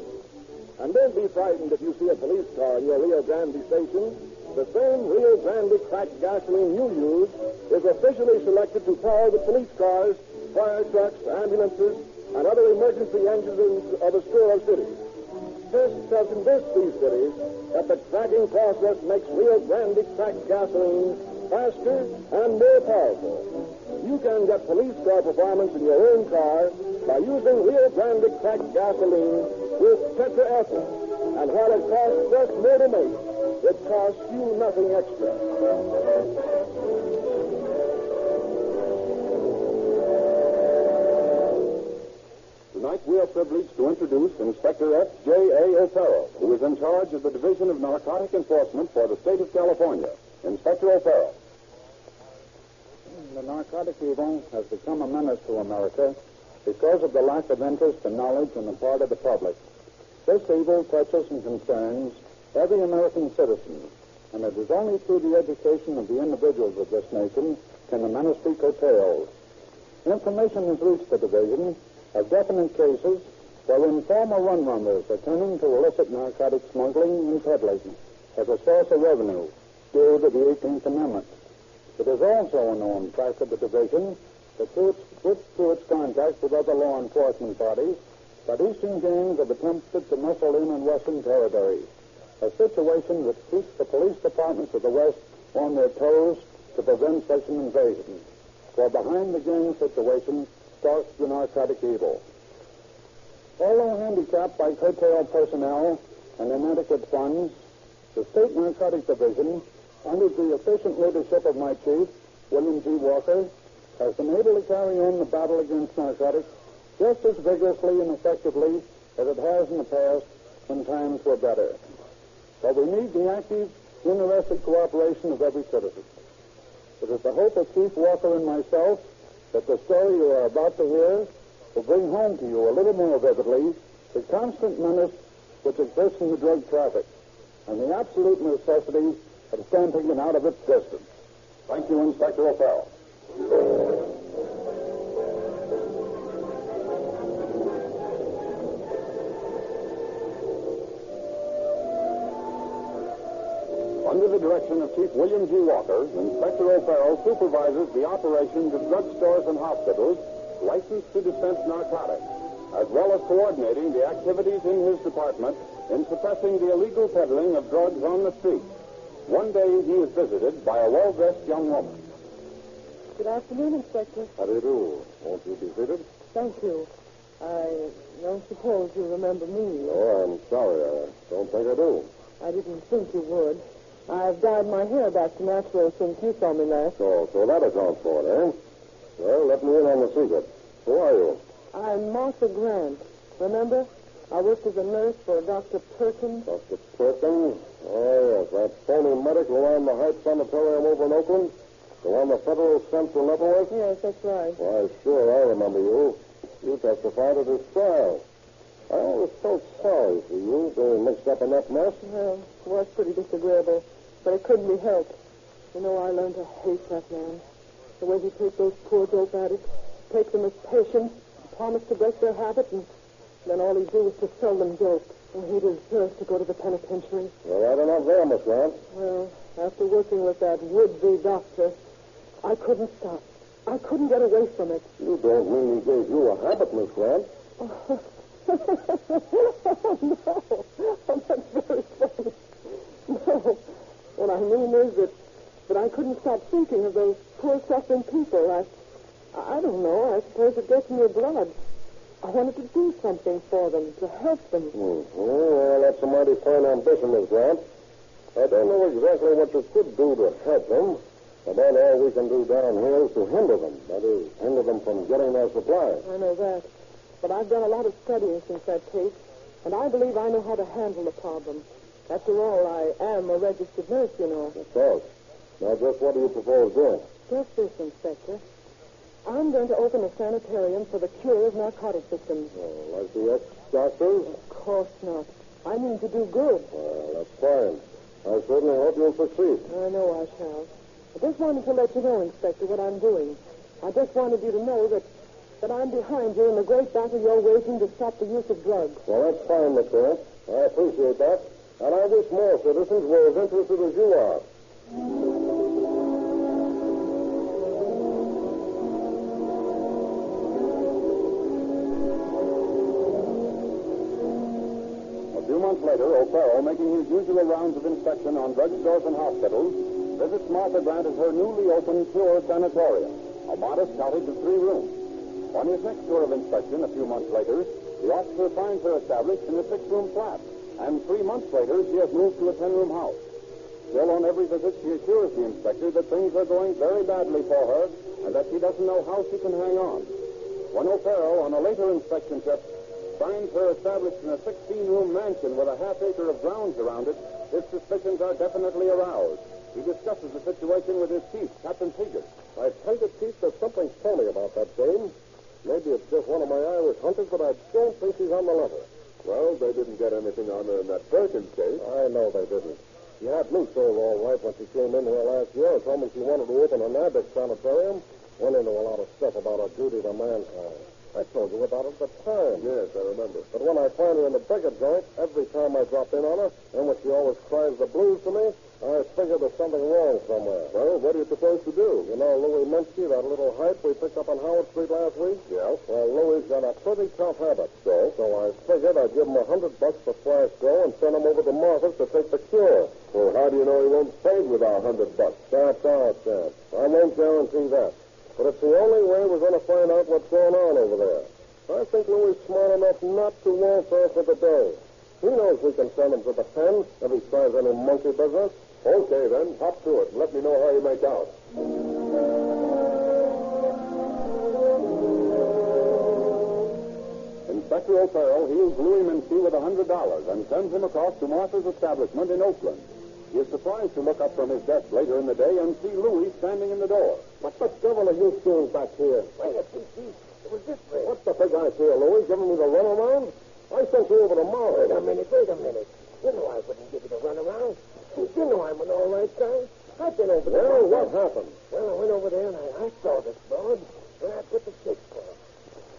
And don't be frightened if you see a police car in your Rio Grande station. The same Rio Grande cracked gasoline you use is officially selected to power the police cars, fire trucks, ambulances, and other emergency engines of a score of cities. Tests have convinced these cities that the cracking process makes Rio Grande cracked gasoline faster and more powerful. You can get police car performance in your own car by using Rio Grande cracked gasoline with tetraethyl. And while it costs us more to make, it costs you nothing extra. Tonight we are privileged to introduce Inspector F.J.A. O'Farrell, who is in charge of the Division of Narcotic Enforcement for the state of California. Inspector O'Farrell. The narcotic evil has become a menace to America because of the lack of interest and knowledge on the part of the public. This evil touches and concerns every American citizen, and it is only through the education of the individuals of this nation can the menace be curtailed. Information has reached the division of definite cases wherein former run-runners are turning to illicit narcotic smuggling and peddling as a source of revenue due to the 18th Amendment. It is also a known fact of the division that through its contact with other law enforcement bodies, that Eastern gangs have attempted to muscle in on Western territory, a situation which keeps the police departments of the West on their toes to prevent such an invasion. For behind the gang situation stalks the narcotic evil. Although handicapped by curtailed personnel and inadequate funds, the State Narcotic Division, under the efficient leadership of my chief, William G. Walker, has been able to carry on the battle against narcotics just as vigorously and effectively as it has in the past when times were better. But we need the active, interested cooperation of every citizen. It is the hope of Chief Walker and myself that the story you are about to hear will bring home to you a little more vividly the constant menace which exists in the drug traffic and the absolute necessity of stamping it out of its distance. Thank you, Inspector O'Farrell. Under the direction of Chief William G. Walker, Inspector O'Farrell supervises the operations of drugstores and hospitals licensed to dispense narcotics, as well as coordinating the activities in his department in suppressing the illegal peddling of drugs on the street. One day he is visited by a well-dressed young woman. Good afternoon, Inspector. How do you do? Won't you be seated? Thank you. I don't suppose you remember me. Oh, I'm sorry. I don't think I do. I didn't think you would. I've dyed my hair back to natural since you saw me last. So that accounts for it, eh? Well, let me in on the secret. Who are you? I'm Martha Grant. Remember? I worked as a nurse for Dr. Perkins. Dr. Perkins? Oh, yes. That phony medic who ran the Hyde Sanatorium over in Oakland? The one the federal sent to Leavenworth? Yes, that's right. Why, sure, I remember you. You testified at his trial. I always felt sorry for you being mixed up in that mess. Well, it was pretty disagreeable, but it couldn't be helped. You know, I learned to hate that man. The way he takes those poor dope addicts, takes them as patients, promised to break their habit, and then all he do is to sell them dope. And he deserves to go to the penitentiary. Well, I don't know there, Miss Grant. Well, after working with that would-be doctor, I couldn't stop. I couldn't get away from it. You don't mean he gave you a habit, Miss Grant? Oh, no. Oh, that's very funny. No. What I mean is that I couldn't stop thinking of those poor suffering people. I don't know. I suppose it gets in your blood. I wanted to do something for them, to help them. Well, that's a mighty fine ambition, Miss Grant. I don't know exactly what you could do to help them. About all we can do down here is to hinder them. That is, hinder them from getting their supplies. I know that. but I've done a lot of studying since that case, and I believe I know how to handle the problem. After all, I am a registered nurse, you know. Of course. Now, just what do you propose doing? Just this, Inspector. I'm going to open a sanitarium for the cure of narcotic victims. Oh, like the ex-doctors? Of course not. I mean to do good. Well, that's fine. I certainly hope you'll succeed. I know I shall. I just wanted to let you know, Inspector, what I'm doing. I just wanted you to know that I'm behind you in the great battle you're waging to stop the use of drugs. Well, that's fine, McCoy. I appreciate that. And I wish more citizens were as interested as you are. A few months later, O'Farrell, making his usual rounds of inspection on drugstores and hospitals, visits Martha Grant at her newly opened Pure Sanatorium, a modest cottage of 3 rooms. On his next tour of inspection, a few months later, the officer finds her established in a 6-room flat, and 3 months later, she has moved to a 10-room house. Still, on every visit, she assures the inspector that things are going very badly for her, and that she doesn't know how she can hang on. When O'Farrell, on a later inspection trip, finds her established in a 16-room mansion with a half-acre of grounds around it, his suspicions are definitely aroused. He discusses the situation with his chief, Captain Seeger. I tell you, Chief, there's something phony about that dame. Maybe it's just one of my Irish hunters, but I don't think she's on the level. Well, they didn't get anything on her in that Perkins case. I know they didn't. She had me sold all right when she came in here last year and told me she wanted to open an addict sanitarium. Went into a lot of stuff about her duty to mankind. I told you about it at the time. Yes, I remember. But when I find her in the bigger joint, every time I drop in on her, and when she always cries the blues to me, I figure there's something wrong somewhere. Well, what are you supposed to do? You know Louis Minsky, that little hype we picked up on Howard Street last week? Yeah. Well, Louis's got a pretty tough habit. So I figured I'd give him $100 for Flash Go and send him over to Martha's to take the cure. Well, how do you know he won't pay with our $100? That's our chance. I won't guarantee that. But it's the only way we're going to find out what's going on over there. I think Louis is smart enough not to walk her for the day. He knows we can send him to the pen if he tries any monkey business. Okay, then. Hop to it and let me know how you make out. Inspector O'Farrell heals Louis Minsky with $100 and sends him across to Martha's establishment in Oakland. He is surprised to look up from his desk later in the day and see Louis standing in the door. What the devil are you doing back here? Wait a minute, it was this way. What's the big idea, Louis? Giving me the runaround? I sent you over to Martha. Wait a minute. You know I wouldn't give you the runaround. You know I'm an all right guy. I've been over there. Well, what happened? Well, I went over there and I saw this broad, and I put the shakes for it.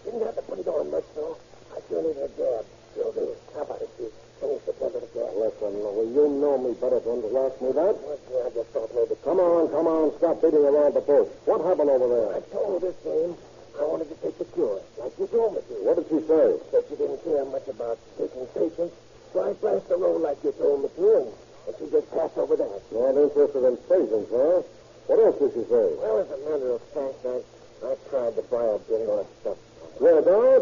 Didn't have to put it on much, though. I sure needed a jab. You'll do. How about it, Chief? Finish the plug of the jab. Listen, Louis, you know me better than to ask me that. I just thought maybe... Come on. Stop beating around the bush. What happened over there? I told this dame I wanted to take the cure, like you told me to. What did she say? Said she didn't care much about taking patients, so I flashed the roll like you told me to, and she just passed over that. Not interested in patients, huh? What else did she say? Well, as a matter of fact, I tried to buy a bit of stuff. Well, go.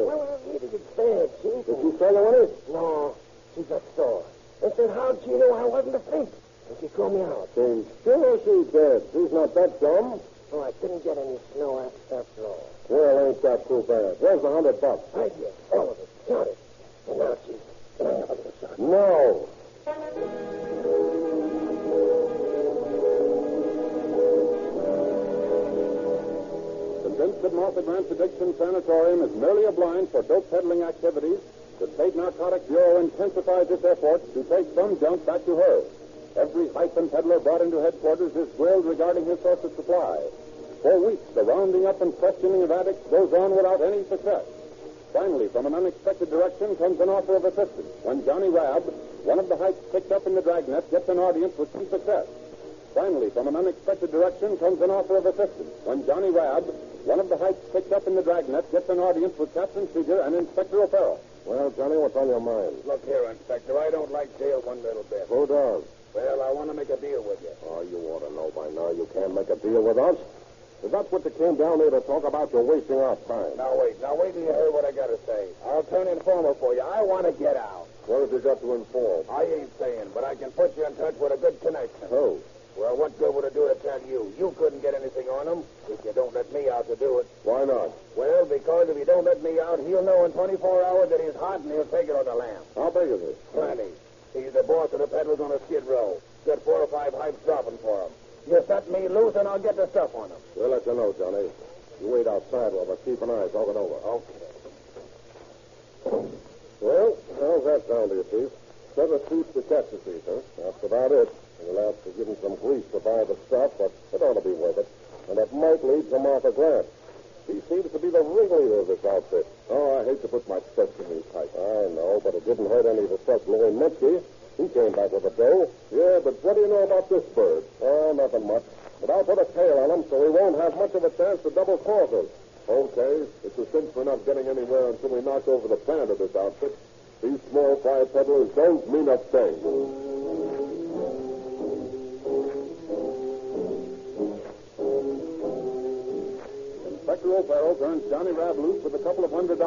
Well, it is bad, Chief. Did she sell you any? No, she got sore. They said, how'd she know I wasn't a thief? And she threw me out. She's sure she's dead. She's not that dumb. So I couldn't get any snow after all. Well, ain't that too bad. Where's the $100? Right here. All of it. Count it. And now, Chief, can I have a little shot? No. Convinced that Martha Grant's addiction sanatorium is merely a blind for dope peddling activities, the State Narcotic Bureau intensifies its efforts to take some junk back to her. Every hype and peddler brought into headquarters is grilled regarding his source of supply. For weeks, the rounding up and questioning of addicts goes on without any success. Finally, from an unexpected direction comes an offer of assistance when Johnny Rabb, one of the hypes picked up in the Dragnet, gets an audience with some success. Finally, from an unexpected direction comes an offer of assistance when Johnny Rabb, one of the hypes picked up in the Dragnet, gets an audience with Captain Seeger and Inspector O'Farrell. Well, Johnny, what's on your mind? Look here, Inspector, I don't like jail one little bit. Who does? Well, I want to make a deal with you. Oh, you ought to know by now you can't make a deal with us. If that's what you came down here to talk about, you're wasting our time. Now, wait till you hear what I got to say. I'll turn informer for you. I want to get out. What have you got to inform? I ain't saying, but I can put you in touch with a good connection. Who? Well, what good would it do to tell you? You couldn't get anything on him if you don't let me out to do it. Why not? Well, because if you don't let me out, he'll know in 24 hours that he's hot and he'll take it on the lamp. How big is it? Plenty. He's the boss of the peddlers on a skid row. Got 4 or 5 hypes dropping for him. You set me loose and I'll get the stuff on him. We'll let you know, Johnny. You wait outside while we keep an eye talking over. Okay. Well, how's that sound to you, Chief? 7 suits to catch the thief, huh? That's about it. We'll have to give him some grease to buy the stuff, but it ought to be worth it. And it might lead to Martha Grant. She seems to be the ringleader of this outfit. Oh, I hate to put my trust in these types. I know, but it didn't hurt any of the stuff blowing Munchie. He came back with a dough. Yeah, but what do you know about this bird? Oh, nothing much. But I'll put a tail on him so he won't have much of a chance to double cross us. Okay, it's a cinch for not getting anywhere until we knock over the pan of this outfit. These small fry peddlers don't mean a thing. Inspector O'Farrell turns Johnny Rab loose with a couple of $100.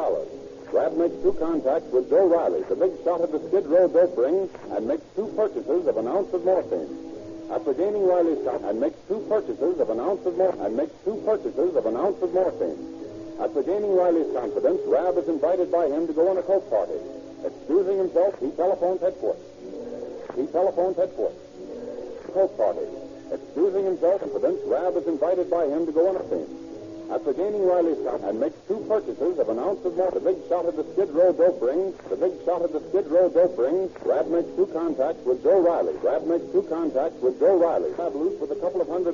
Rab makes 2 contacts with Joe Riley, the big shot at the Skid Row dope ring, and makes 2 purchases of an ounce of morphine. After gaining Riley's and makes 2 purchases of an ounce of morphine. After gaining Riley's confidence, Rab is invited by him to go on a coke party. Excusing himself, he telephones headquarters. Coke party. Excusing himself, confidence, Rab is invited by him to go on a scene. After gaining Riley's and makes 2 purchases of an ounce of more. The big shot at the Skid Row dope ring. Rab makes 2 contacts with Joe Riley. Rab loose with a couple of $100.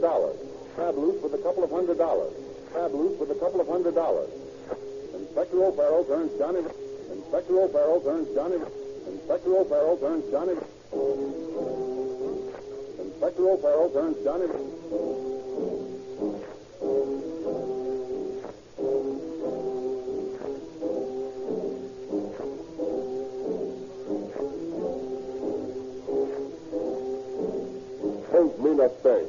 Inspector O'Farrell turns Johnny. Don't mean a thing.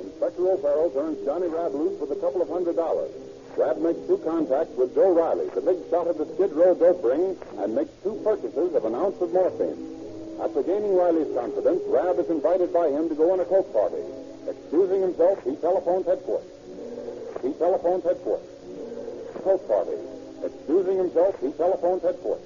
Inspector O'Farrell turns Johnny Rab loose with a couple of $100. Rab makes 2 contacts with Joe Riley, the big shot at the Skid Row dope ring, and makes 2 purchases of an ounce of morphine. After gaining Riley's confidence, Rab is invited by him to go on a coke party. Excusing himself, he telephones headquarters. Coke party. Excusing himself, he telephones headquarters.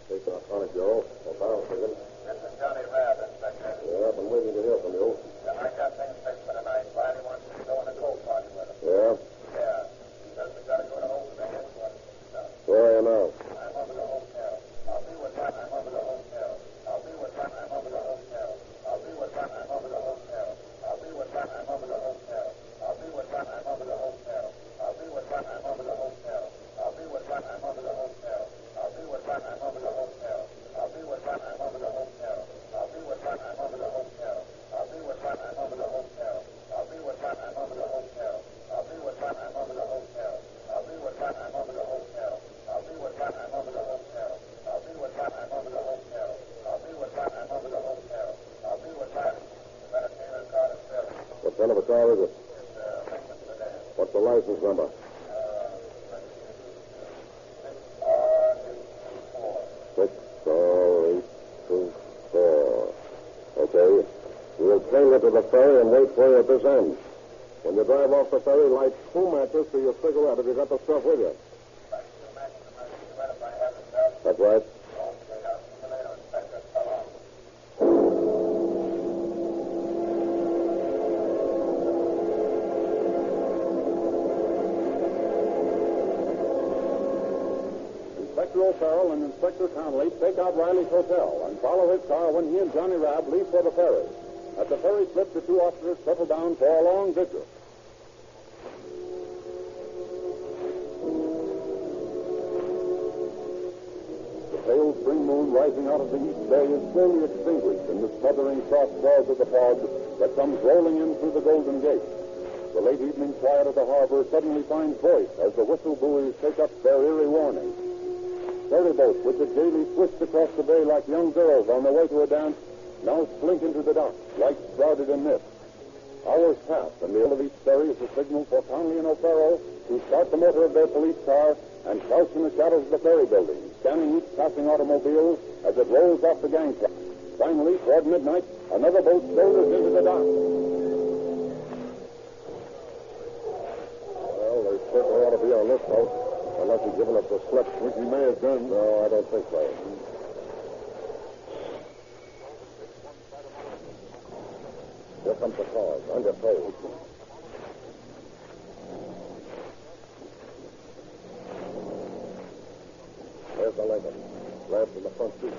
Take off on it, Joe. O'Farrell speaking. This is Johnny Rab, Inspector. Yeah, I've been waiting to hear from you. I got things fixed for tonight. Riley wants me to go on a coke party with him. Yeah? Yeah. He says we got to go to over the headquarters and stuff. Where are you now? I'm over the hotel. I'll be with Ron. I'm over the hotel. I'll be with Ron. I'm over the hotel. I'll be with Ron. I'm over the hotel. I'll be with Ron. I'm over the hotel. I'll be with Ron. I'm over the hotel. I'll be with Ron. I'm over the hotel. I'll be with Ron. I'm over the hotel. I'll be with Ron. I'm over the hotel. I'll be with Ron. I'm over the hotel. I'll be with Ron. I'm over the hotel. I'll be with Ron. I'm over the hotel. I'll be with Ron. I'm over the hotel. I'll be with Ron. I'm over the hotel. I'll be with Ron. I'm over the hotel. I'll be with Ron. I'm over the hotel. I'll be with Ron. I'm over the hotel. I'll be with Ron. I'm over the hotel. I'll be with Ron. You better pay the car to Philly. What kind of a car is it? Lincoln sedan. What's the license number? 6R824. Okay. We'll train you to the ferry and wait for you at this end. When you drive off the ferry, light 2 matches for your cigarette if you got the stuff with you. That's right. Inspector O'Farrell and Inspector Conley take out Riley's hotel and follow his car when he and Johnny Rabb leave for the ferry. At the ferry slip, the two officers settle down for a long vigil. The pale spring moon rising out of the east bay is slowly extinguished in the smothering soft swells of the fog that comes rolling in through the Golden Gate. The late evening quiet of the harbor suddenly finds voice as the whistle buoys take up their eerie warning. Ferry boats, which had gaily swished across the bay like young girls on their way to a dance, now slink into the dock, lights shrouded in mist. Hours pass, and the end of each ferry is a signal for Conley and O'Farrell to start the motor of their police car and crouch in the shadows of the ferry building, scanning each passing automobile as it rolls off the gangplank. Finally, toward midnight, another boat shoulders into the dock. They certainly ought to be on this boat, unless he's given us the slip, which he may have done. No, I don't think so. Here comes the cause, under tow. There's the Lincoln. Lamps in the front seat.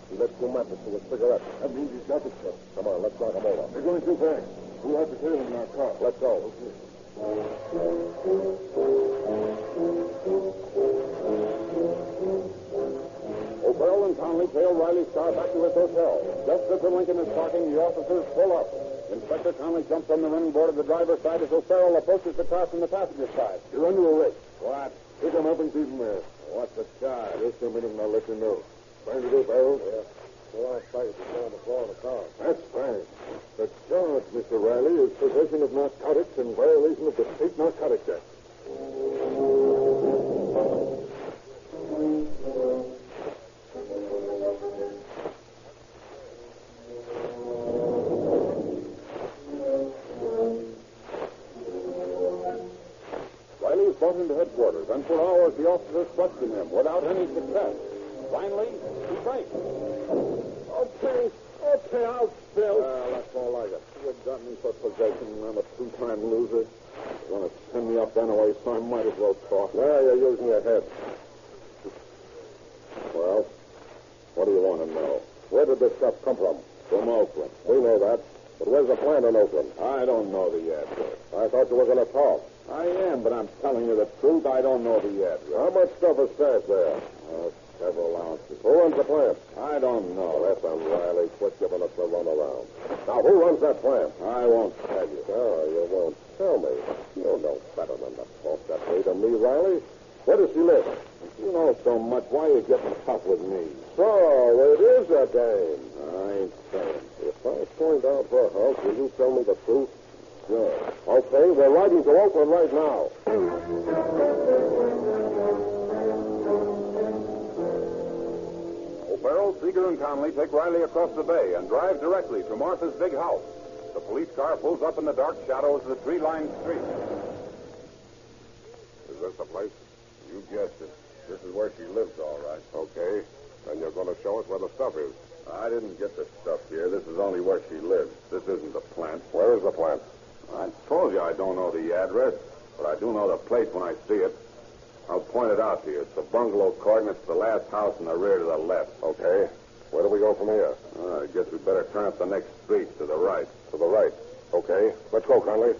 He lit two matches to a cigarette. That means he's got the slip. Come on, let's knock him over. They're going too fast. We'll have to tail him in our car. Let's go. Okay. O'Farrell and Conley tail Riley's car back to his hotel. Just as the Lincoln is parking, the officers pull up. Inspector Conley jumps on the running board of the driver's side as O'Farrell approaches the car from the passenger side. You're under arrest. What? Pick him up and keep him there. What's the charge? Just a minute and I'll let you know. Find it, O'Farrell? Yeah. Well, I sighted the on the floor of the car. That's fine. The charge, Mr. Riley, is possession of narcotics in violation of the State Narcotics Act. Riley is brought into headquarters, and for hours the officers question him without any success. Finally, he breaks. Okay, I'll spill. That's all I got. You got me for possession, and I'm a two-time loser. You want to send me up anyway, so I might as well talk. Well, you're using your head. Well, what do you want to know? Where did this stuff come from? From Oakland. We know that. But where's the plant in Oakland? I don't know the address. I thought you were going to talk. I am, but I'm telling you the truth. I don't know the address. How much stuff is stashed there? Several ounces. Who runs the plant? I don't know. That's Riley. Quit giving us the runaround. Now, who runs that plant? I won't tell you. Oh, you won't tell me. You know better than to talk that way to me, Riley. Where does she live? You know so much. Why are you getting tough with me? So, it is a dame. I ain't saying. If I point out her house, will you tell me the truth? Sure. Okay, we're riding to Oakland right now. O'Farrell, Seeger, and Conley take Riley across the bay and drive directly to Martha's big house. The police car pulls up in the dark shadows of the tree-lined street. Is this the place? You guessed it. This is where she lives, all right. Okay. Then you're going to show us where the stuff is. I didn't get the stuff here. This is only where she lives. This isn't the plant. Where is the plant? I told you I don't know the address, but I do know the place when I see it. I'll point it out to you. It's the bungalow court, and it's the last house in the rear to the left. Okay. Where do we go from here? I guess we better turn up the next street to the right. To the right. Okay. Let's go, Conley.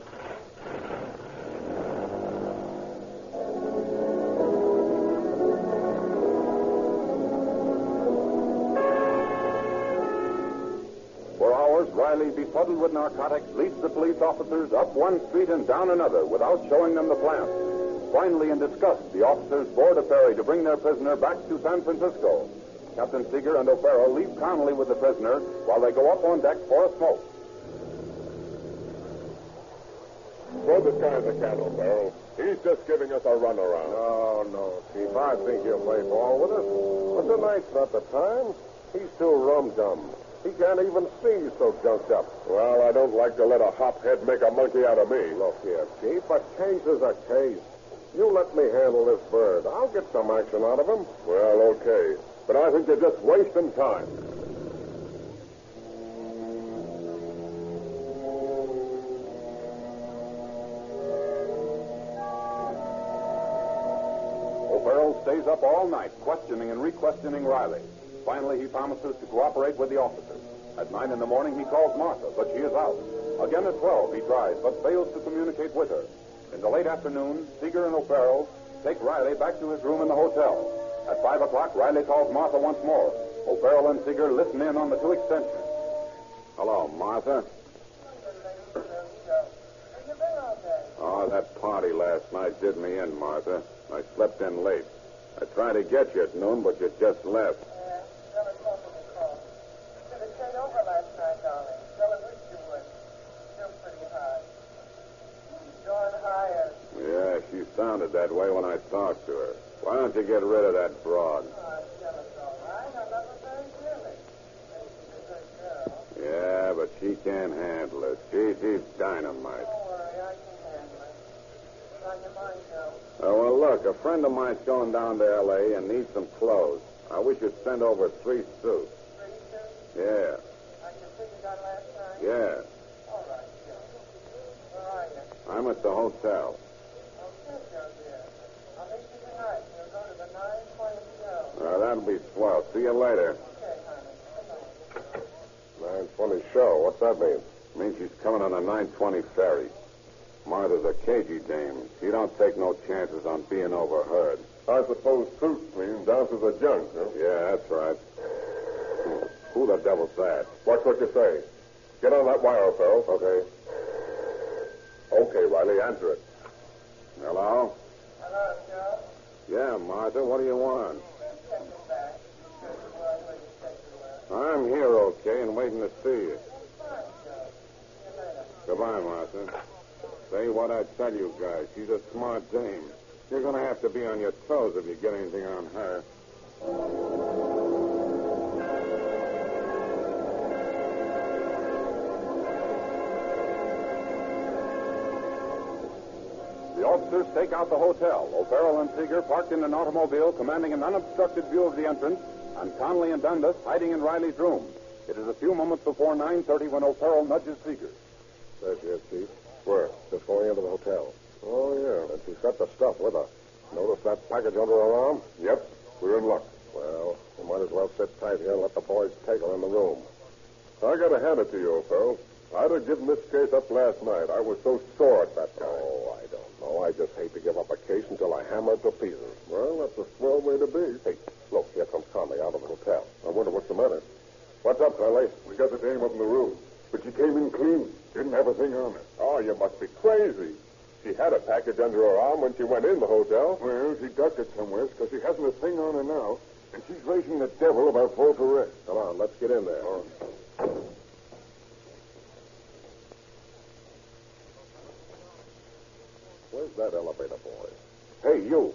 For hours, Riley, befuddled with narcotics, leads the police officers up one street and down another without showing them the plant. Finally, in disgust, the officers board a ferry to bring their prisoner back to San Francisco. Captain Seeger and O'Farrell leave Conley with the prisoner while they go up on deck for a smoke. Throw this guy in the can, O'Farrell. He's just giving us a runaround. No, Chief. I think he'll play ball with us. But tonight's not the time. He's too rum-dum. He can't even see he's so junked up. Well, I don't like to let a hophead make a monkey out of me. Look here, Chief. A case is a case. You let me handle this bird. I'll get some action out of him. Well, okay. But I think you're just wasting time. O'Farrell stays up all night, questioning and re-questioning Riley. Finally, he promises to cooperate with the officers. At 9 in the morning, he calls Martha, but she is out. Again at 12, he tries, but fails to communicate with her. In the late afternoon, Seeger and O'Farrell take Riley back to his room in the hotel. At 5 o'clock, Riley calls Martha once more. O'Farrell and Seeger listen in on the two extensions. Hello, Martha. Oh, that party last night did me in, Martha. I slept in late. I tried to get you at noon, but you just left. Yeah, she sounded that way when I talked to her. Why don't you get rid of that broad? Yeah, but she can't handle it. She's dynamite. Oh, well, look, a friend of mine's going down to L.A. and needs some clothes. I wish you'd send over 3 suits. Yeah. Yeah. I'm at the hotel. That'll be swell. See you later. 9:20 show. What's that mean? Means she's coming on a 9:20 ferry. Martha's a cagey dame. She don't take no chances on being overheard. I suppose suits mean down to the junk, huh? Yeah, that's right. Who the devil's that? Watch what you say. Get on that wire, O'Farrell. Okay. Okay, Riley, answer it. Hello? Hello, Joe? Yeah, Martha, what do you want? I'm here, okay, and waiting to see you. Goodbye, Martha. Say what I tell you guys. She's a smart dame. You're going to have to be on your toes if you get anything on her. The officers stake out the hotel. O'Farrell and Seeger parked in an automobile commanding an unobstructed view of the entrance, and Conley and Dundas hiding in Riley's room. It is a few moments before 9:30 when O'Farrell nudges Seeger. There she is, Chief. Where? Just going into the hotel. Oh, yeah. And she's got the stuff with her. Notice that package under her arm? Yep. We're in luck. Well, we might as well sit tight here and let the boys take her in the room. I got to hand it to you, O'Farrell. I'd have given this case up last night. I was so sore at that guy. Oh, I don't know. I just hate to give up a case until I hammer it to pieces. Well, that's a swell way to be. Hey, look, here comes Conley out of the hotel. I wonder what's the matter. What's up, Conley? We got the dame up in the room. But she came in clean. Didn't have a thing on her. Oh, you must be crazy. She had a package under her arm when she went in the hotel. Well, she ducked it somewhere because she hasn't a thing on her now. And she's raising the devil about false arrest. Come on, let's get in there. Oh. Where's that elevator boy? Hey, you.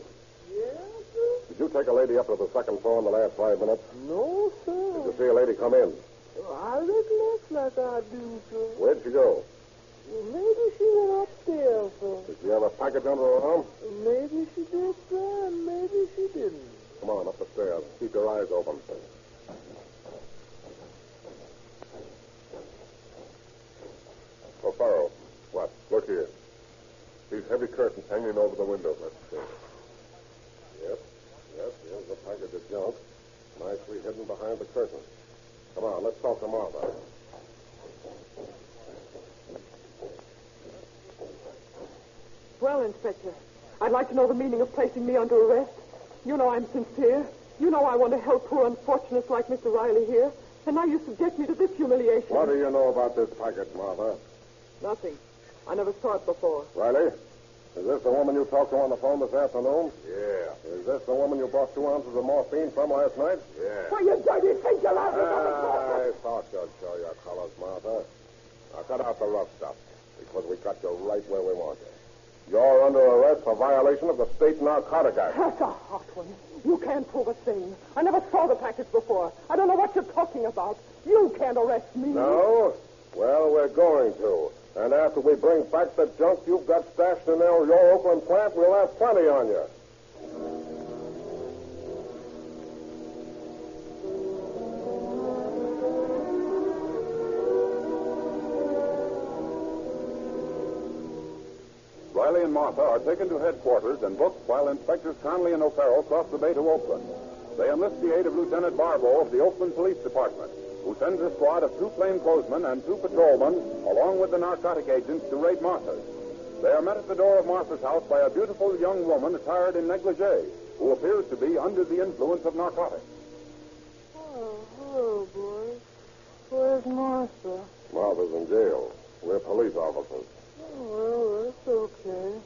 Yeah, sir? Did you take a lady up to the second floor in the last 5 minutes? No, sir. Did you see a lady come in? I recollect like I do, sir. Where'd she go? Maybe she went upstairs, sir. Did she have a package under her arm? Maybe she did, sir, and maybe she didn't. Come on, up the stairs. Keep your eyes open. O'Farrell. What? Look here. These heavy curtains hanging over the window. Let's see. Yep. Here's the package of junk. Nicely hidden behind the curtain. Come on, let's talk to Martha. Well, Inspector, I'd like to know the meaning of placing me under arrest. You know I'm sincere. You know I want to help poor unfortunates like Mr. Riley here. And now you subject me to this humiliation. What do you know about this package, Martha? Nothing. I never saw it before. Riley? Is this the woman you talked to on the phone this afternoon? Yeah. Is this the woman you bought 2 ounces of morphine from last night? Yeah. Well, you dirty think you're out I thought you'd show your colors, Martha. Now, cut out the rough stuff, because we got you right where we want you. You're under arrest for violation of the State Narcotic Act. That's a hot one. You can't prove a thing. I never saw the package before. I don't know what you're talking about. You can't arrest me. No? Well, we're going to. And after we bring back the junk you've got stashed in your Oakland plant, we'll have plenty on you. Riley and Martha are taken to headquarters and booked while Inspectors Conley and O'Farrell cross the bay to Oakland. They enlist the aid of Lieutenant Barbeau of the Oakland Police Department, who sends a squad of 2 plainclothesmen and 2 patrolmen, along with the narcotic agents, to raid Martha's. They are met at the door of Martha's house by a beautiful young woman attired in negligee, who appears to be under the influence of narcotics. Oh, hello, boys. Where's Martha? Martha's in jail. We're police officers. Oh, well, that's okay.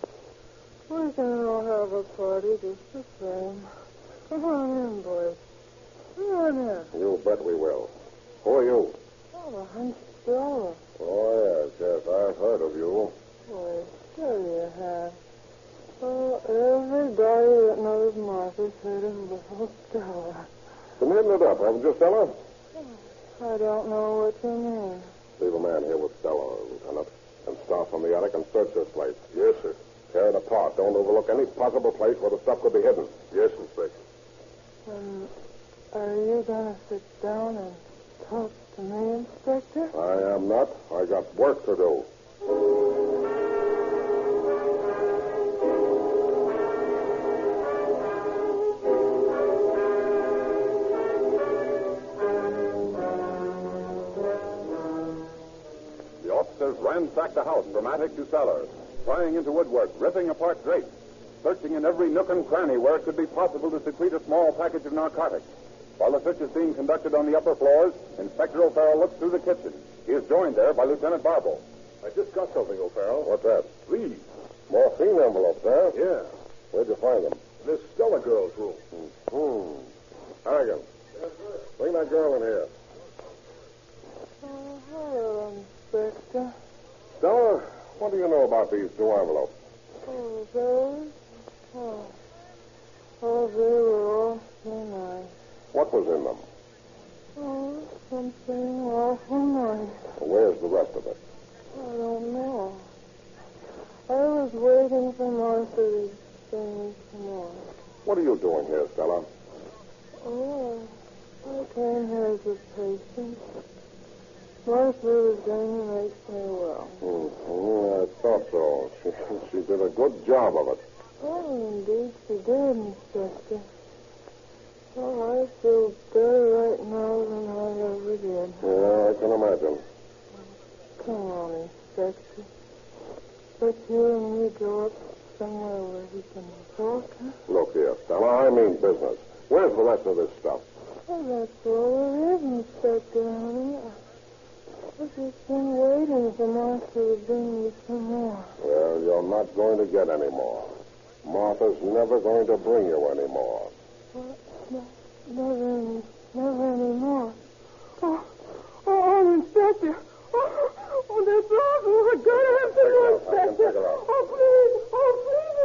We can all have a party just the same. Come on in, boys. Come on in. You bet we will. Who are you? Oh, I'm Stella. Oh, yes, I've heard of you. Boy, sure you have. Oh, everybody that knows Martha's heard of little Stella. Been hitting it up, haven't you, Stella? I don't know what you mean. Leave a man here with Stella, Lieutenant, and start from the attic and search this place. Yes, sir. Tear it apart. Don't overlook any possible place where the stuff could be hidden. Yes, Inspector. Are you going to sit down and talk to me, Inspector? I am not. I got work to do. The officers ransacked the house from attic to cellar, prying into woodwork, ripping apart drapes, searching in every nook and cranny where it could be possible to secrete a small package of narcotics. While the search is being conducted on the upper floors, Inspector O'Farrell looks through the kitchen. He is joined there by Lieutenant Barbeau. I just got something, O'Farrell. What's that? These. Morphine envelopes, huh? Yeah. Where'd you find them? This Stella girl's room. Harrigan. Bring that girl in here. Oh, hello, Inspector. Stella, what do you know about these 2 envelopes? Oh, those? Oh, they were awfully nice. What was in them? Oh, something awful nice. Where's the rest of it? I don't know. I was waiting for Martha to send me some more. What are you doing here, Stella? Oh, I came here as a patient. Martha was going to make me well. I thought so. She did a good job of it. Oh, indeed she did, Inspector. Oh, I feel better right now than I ever did. Yeah, I can imagine. Come on, Inspector. Let you and me go up somewhere where we can talk, huh? Look here, Stella, I mean business. Where's the rest of this stuff? Oh, that's all there is, Inspector, honey. I've just been waiting for Martha to bring me some more. Well, you're not going to get any more. Martha's never going to bring you any more. Never any more. Oh, Inspector. Oh, that's awful. I gotta have some more, Inspector. Oh, please,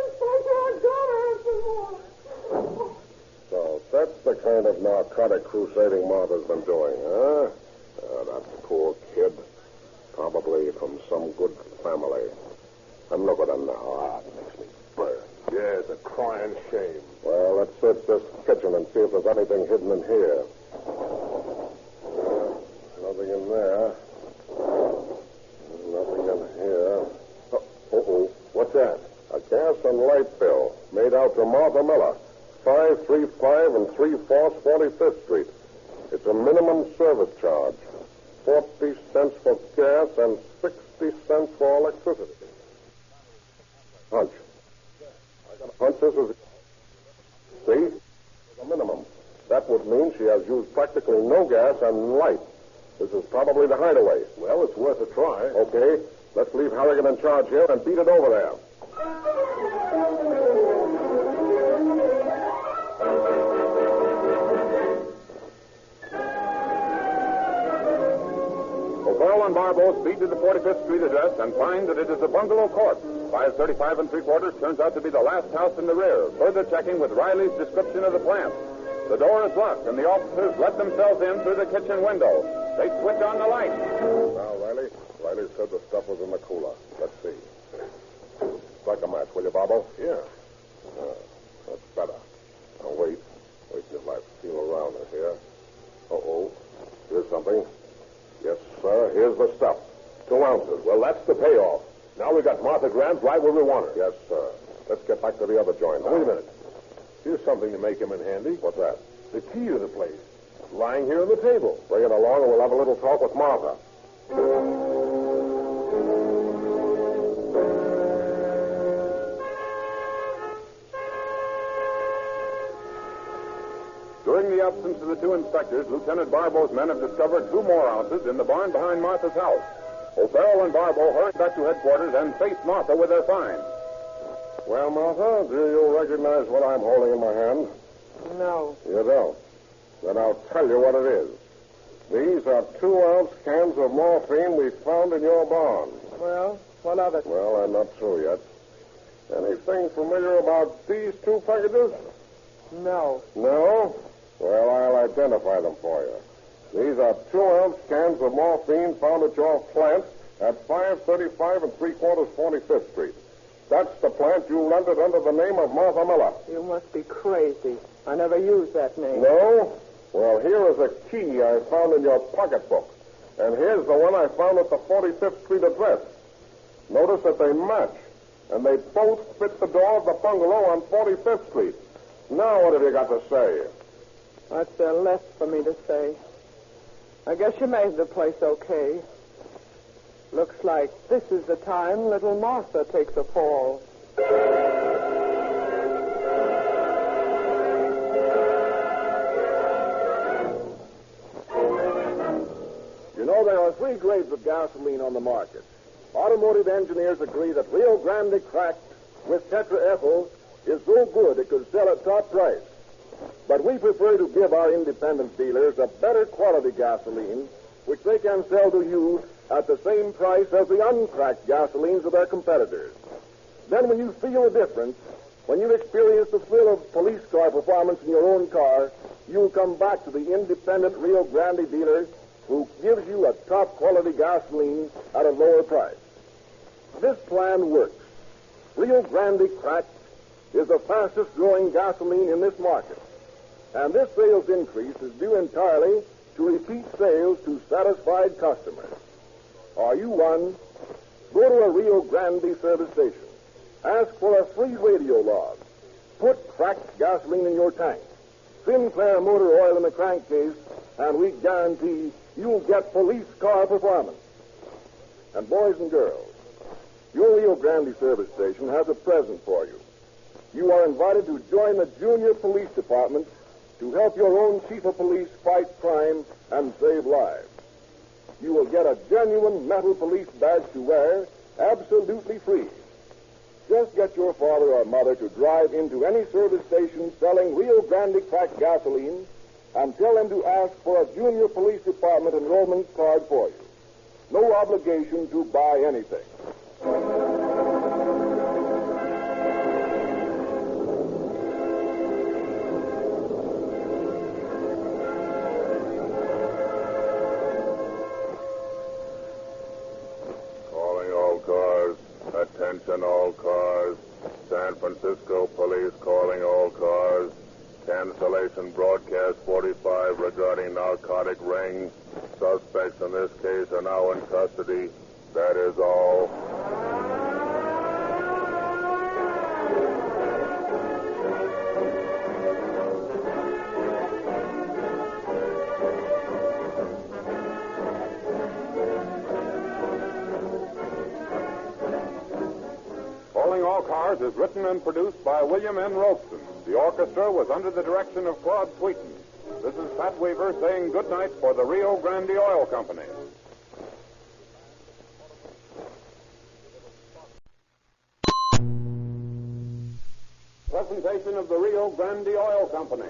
Inspector, I gotta have some more. So that's the kind of narcotic crusading Martha's been doing, huh? That poor kid. Probably from some good family. And look at him now. It makes me burn. Yeah, it's a crying shame. Well, let's search this kitchen and see if there's anything hidden in here. Nothing in there. Nothing in here. Uh-oh. What's that? A gas and light bill made out to Martha Miller, 535 and 3/4 45th Street. It's a minimum service charge. 40 cents for gas and 60 cents for electricity. Hunch. I got a hunch this is... See? The minimum. That would mean she has used practically no gas and light. This is probably the hideaway. Well, it's worth a try. Okay. Let's leave Harrigan in charge here and beat it over there. O'Farrell and Barbeau speed to the 45th Street address and find that it is a bungalow court. 535 3/4 turns out to be the last house in the rear, further checking with Riley's description of the plant. The door is locked, and the officers let themselves in through the kitchen window. They switch on the light. Now, Riley. Riley said the stuff was in the cooler. Let's see. Strike a match, will you, Barbeau? Yeah. That's better. Now, wait. Wait till I feel around it here. Uh-oh. Here's something. Yes, sir. Here's the stuff. 2 ounces. Well, that's the payoff. Now we got Martha Grant right where we want her. Yes, sir. Let's get back to the other joint. Now, wait a minute. Here's something to make him in handy. What's that? The key to the place. Lying here on the table. Bring it along and we'll have a little talk with Martha. During the absence of the two inspectors, Lieutenant Barbeau's men have discovered 2 more ounces in the barn behind Martha's house. O'Farrell and Barbeau hurried back to headquarters and faced Martha with their find. Well, Martha, do you recognize what I'm holding in my hand? No. You don't? Then I'll tell you what it is. These are 2-ounce cans of morphine we found in your barn. Well, what of it? Well, I'm not through yet. Anything familiar about these 2 packages? No. No? Well, I'll identify them for you. These are 2-ounce cans of morphine found at your plant at 535 3/4 45th Street. That's the plant you rented under the name of Martha Miller. You must be crazy. I never used that name. No? Well, here is a key I found in your pocketbook. And here's the one I found at the 45th Street address. Notice that they match. And they both fit the door of the bungalow on 45th Street. Now, what have you got to say? What's there left for me to say? I guess you made the place okay. Looks like this is the time little Martha takes a fall. You know, there are 3 grades of gasoline on the market. Automotive engineers agree that Rio Grande cracked with tetraethyl is so good it could sell at top price. But we prefer to give our independent dealers a better quality gasoline, which they can sell to you at the same price as the uncracked gasolines of their competitors. Then when you feel the difference, when you experience the thrill of police car performance in your own car, you'll come back to the independent Rio Grande dealer who gives you a top quality gasoline at a lower price. This plan works. Rio Grande cracked is the fastest growing gasoline in this market. And this sales increase is due entirely to repeat sales to satisfied customers. Are you one? Go to a Rio Grande service station. Ask for a free radio log. Put cracked gasoline in your tank. Sinclair motor oil in the crankcase, and we guarantee you'll get police car performance. And boys and girls, your Rio Grande service station has a present for you. You are invited to join the Junior Police Department to help your own chief of police fight crime and save lives. You will get a genuine metal police badge to wear, absolutely free. Just get your father or mother to drive into any service station selling Rio Grande cracked gasoline and tell them to ask for a Junior Police Department enrollment card for you. No obligation to buy anything. Attention all cars. San Francisco police calling all cars. Cancellation broadcast 45 regarding narcotic ring. Suspects in this case are now in custody. That is all. Cars is written and produced by William N. Rolston. The orchestra was under the direction of Claude Sweeten. This is Pat Weaver saying good night for the Rio Grande Oil Company. Presentation of the Rio Grande Oil Company.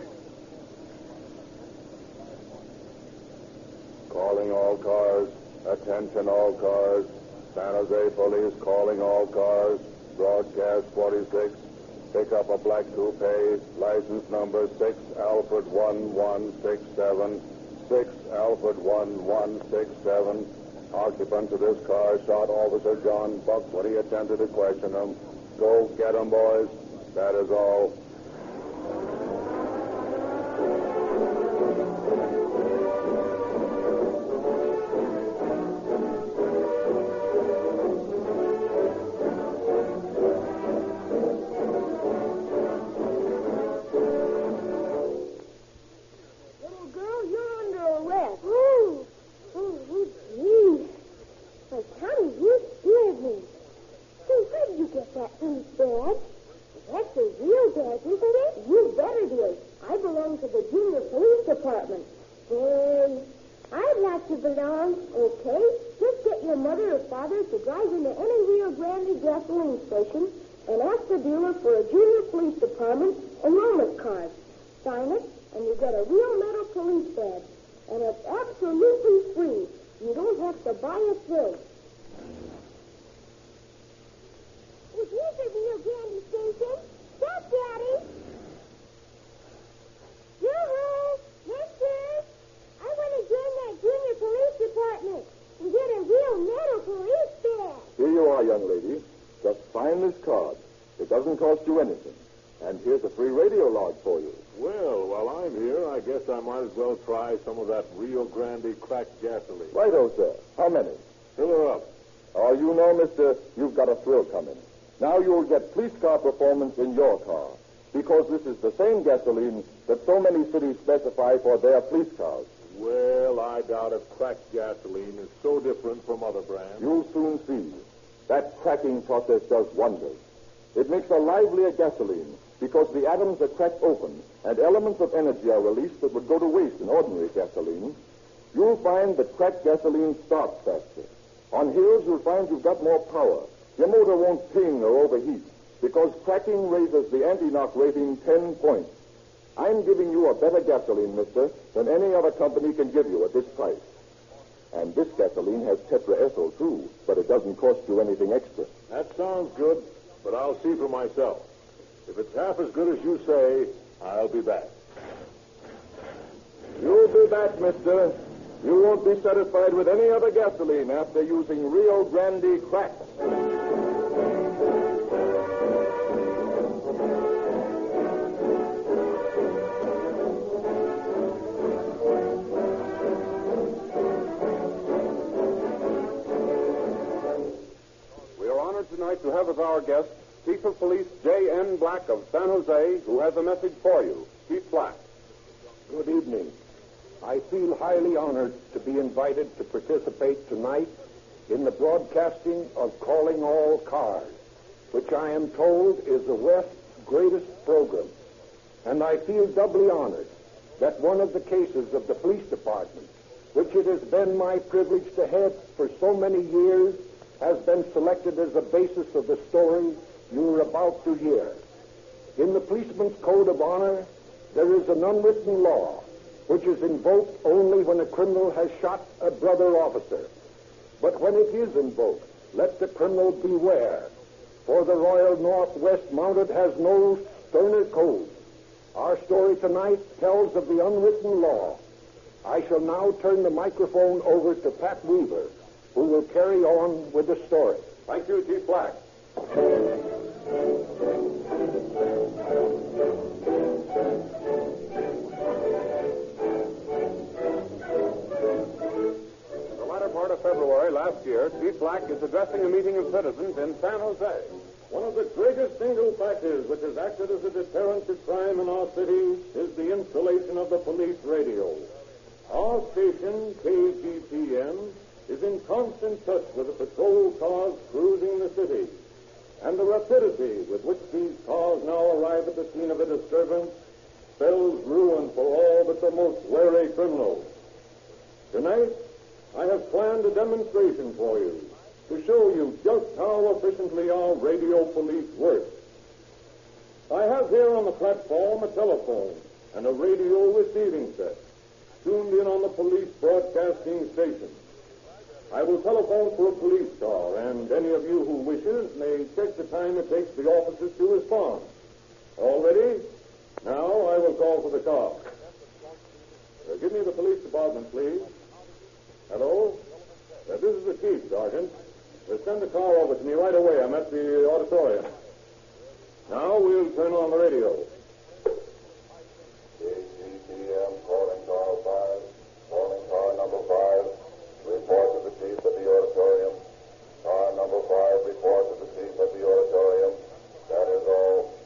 Calling all cars. Attention all cars. San Jose police calling all cars. Broadcast 46. Pick up a black coupe. License number 6 Alfred 1167. 6 Alfred 1167. Occupants of this car shot Officer John Buck when he attempted to question him. Go get him, boys. That is all. gasoline station and ask the dealer for a junior police department enrollment card. Sign it, and you get a real metal police badge. And it's absolutely free. You don't have to buy a thing. Is this the Rio Grande station? Stop, Daddy. Yoo-hoo! Mister! I want to join that junior police department and get a real metal police badge. Here you are, young lady. Just sign this card. It doesn't cost you anything. And here's a free radio log for you. Well, while I'm here, I guess I might as well try some of that Rio Grande cracked gasoline. Righto, sir. How many? Fill her up. Oh, you know, mister, you've got a thrill coming. Now you'll get police car performance in your car, because this is the same gasoline that so many cities specify for their police cars. Well, I doubt if cracked gasoline is so different from other brands. You'll soon see. That cracking process does wonders. It makes a livelier gasoline because the atoms are cracked open and elements of energy are released that would go to waste in ordinary gasoline. You'll find that cracked gasoline starts faster. On hills, you'll find you've got more power. Your motor won't ping or overheat because cracking raises the anti-knock rating 10 points. I'm giving you a better gasoline, mister, than any other company can give you at this price. And this gasoline has tetraethyl, too, but it doesn't cost you anything extra. That sounds good, but I'll see for myself. If it's half as good as you say, I'll be back. You'll be back, mister. You won't be satisfied with any other gasoline after using Rio Grande crack. We are honored tonight to have as our guest Chief of Police J.N. Black of San Jose, who has a message for you. Chief Black. Good evening. I feel highly honored to be invited to participate tonight in the broadcasting of Calling All Cars, which I am told is the West's greatest program. And I feel doubly honored that one of the cases of the police department, which it has been my privilege to head for so many years, has been selected as the basis of the story you are about to hear. In the policeman's code of honor, there is an unwritten law which is invoked only when a criminal has shot a brother officer. But when it is invoked, let the criminal beware, for the Royal Northwest Mounted has no sterner code. Our story tonight tells of the unwritten law. I shall now turn the microphone over to Pat Weaver, who will carry on with the story. Thank you, Chief Black. The latter part of February last year, Chief Black is addressing a meeting of citizens in San Jose. One of the greatest single factors which has acted as a deterrent to crime in our city is the installation of the police radio. Our station, KGPN, is in constant touch with the patrol cars cruising the city. And the rapidity with which these cars now arrive at the scene of a disturbance spells ruin for all but the most wary criminals. Tonight, I have planned a demonstration for you to show you just how efficiently our radio police work. I have here on the platform a telephone and a radio receiving set tuned in on the police broadcasting station. I will telephone for a police car, and any of you who wishes may check the time it takes the officers to respond. All ready? Now I will call for the car. Give me the police department, please. Hello? This is the chief, Sergeant. Send the car over to me right away. I'm at the auditorium. Now we'll turn on the radio. KGPM calling car 5. Calling car number 5. Report to the chief at the auditorium. Car number 5, report to the chief at the auditorium. That is all.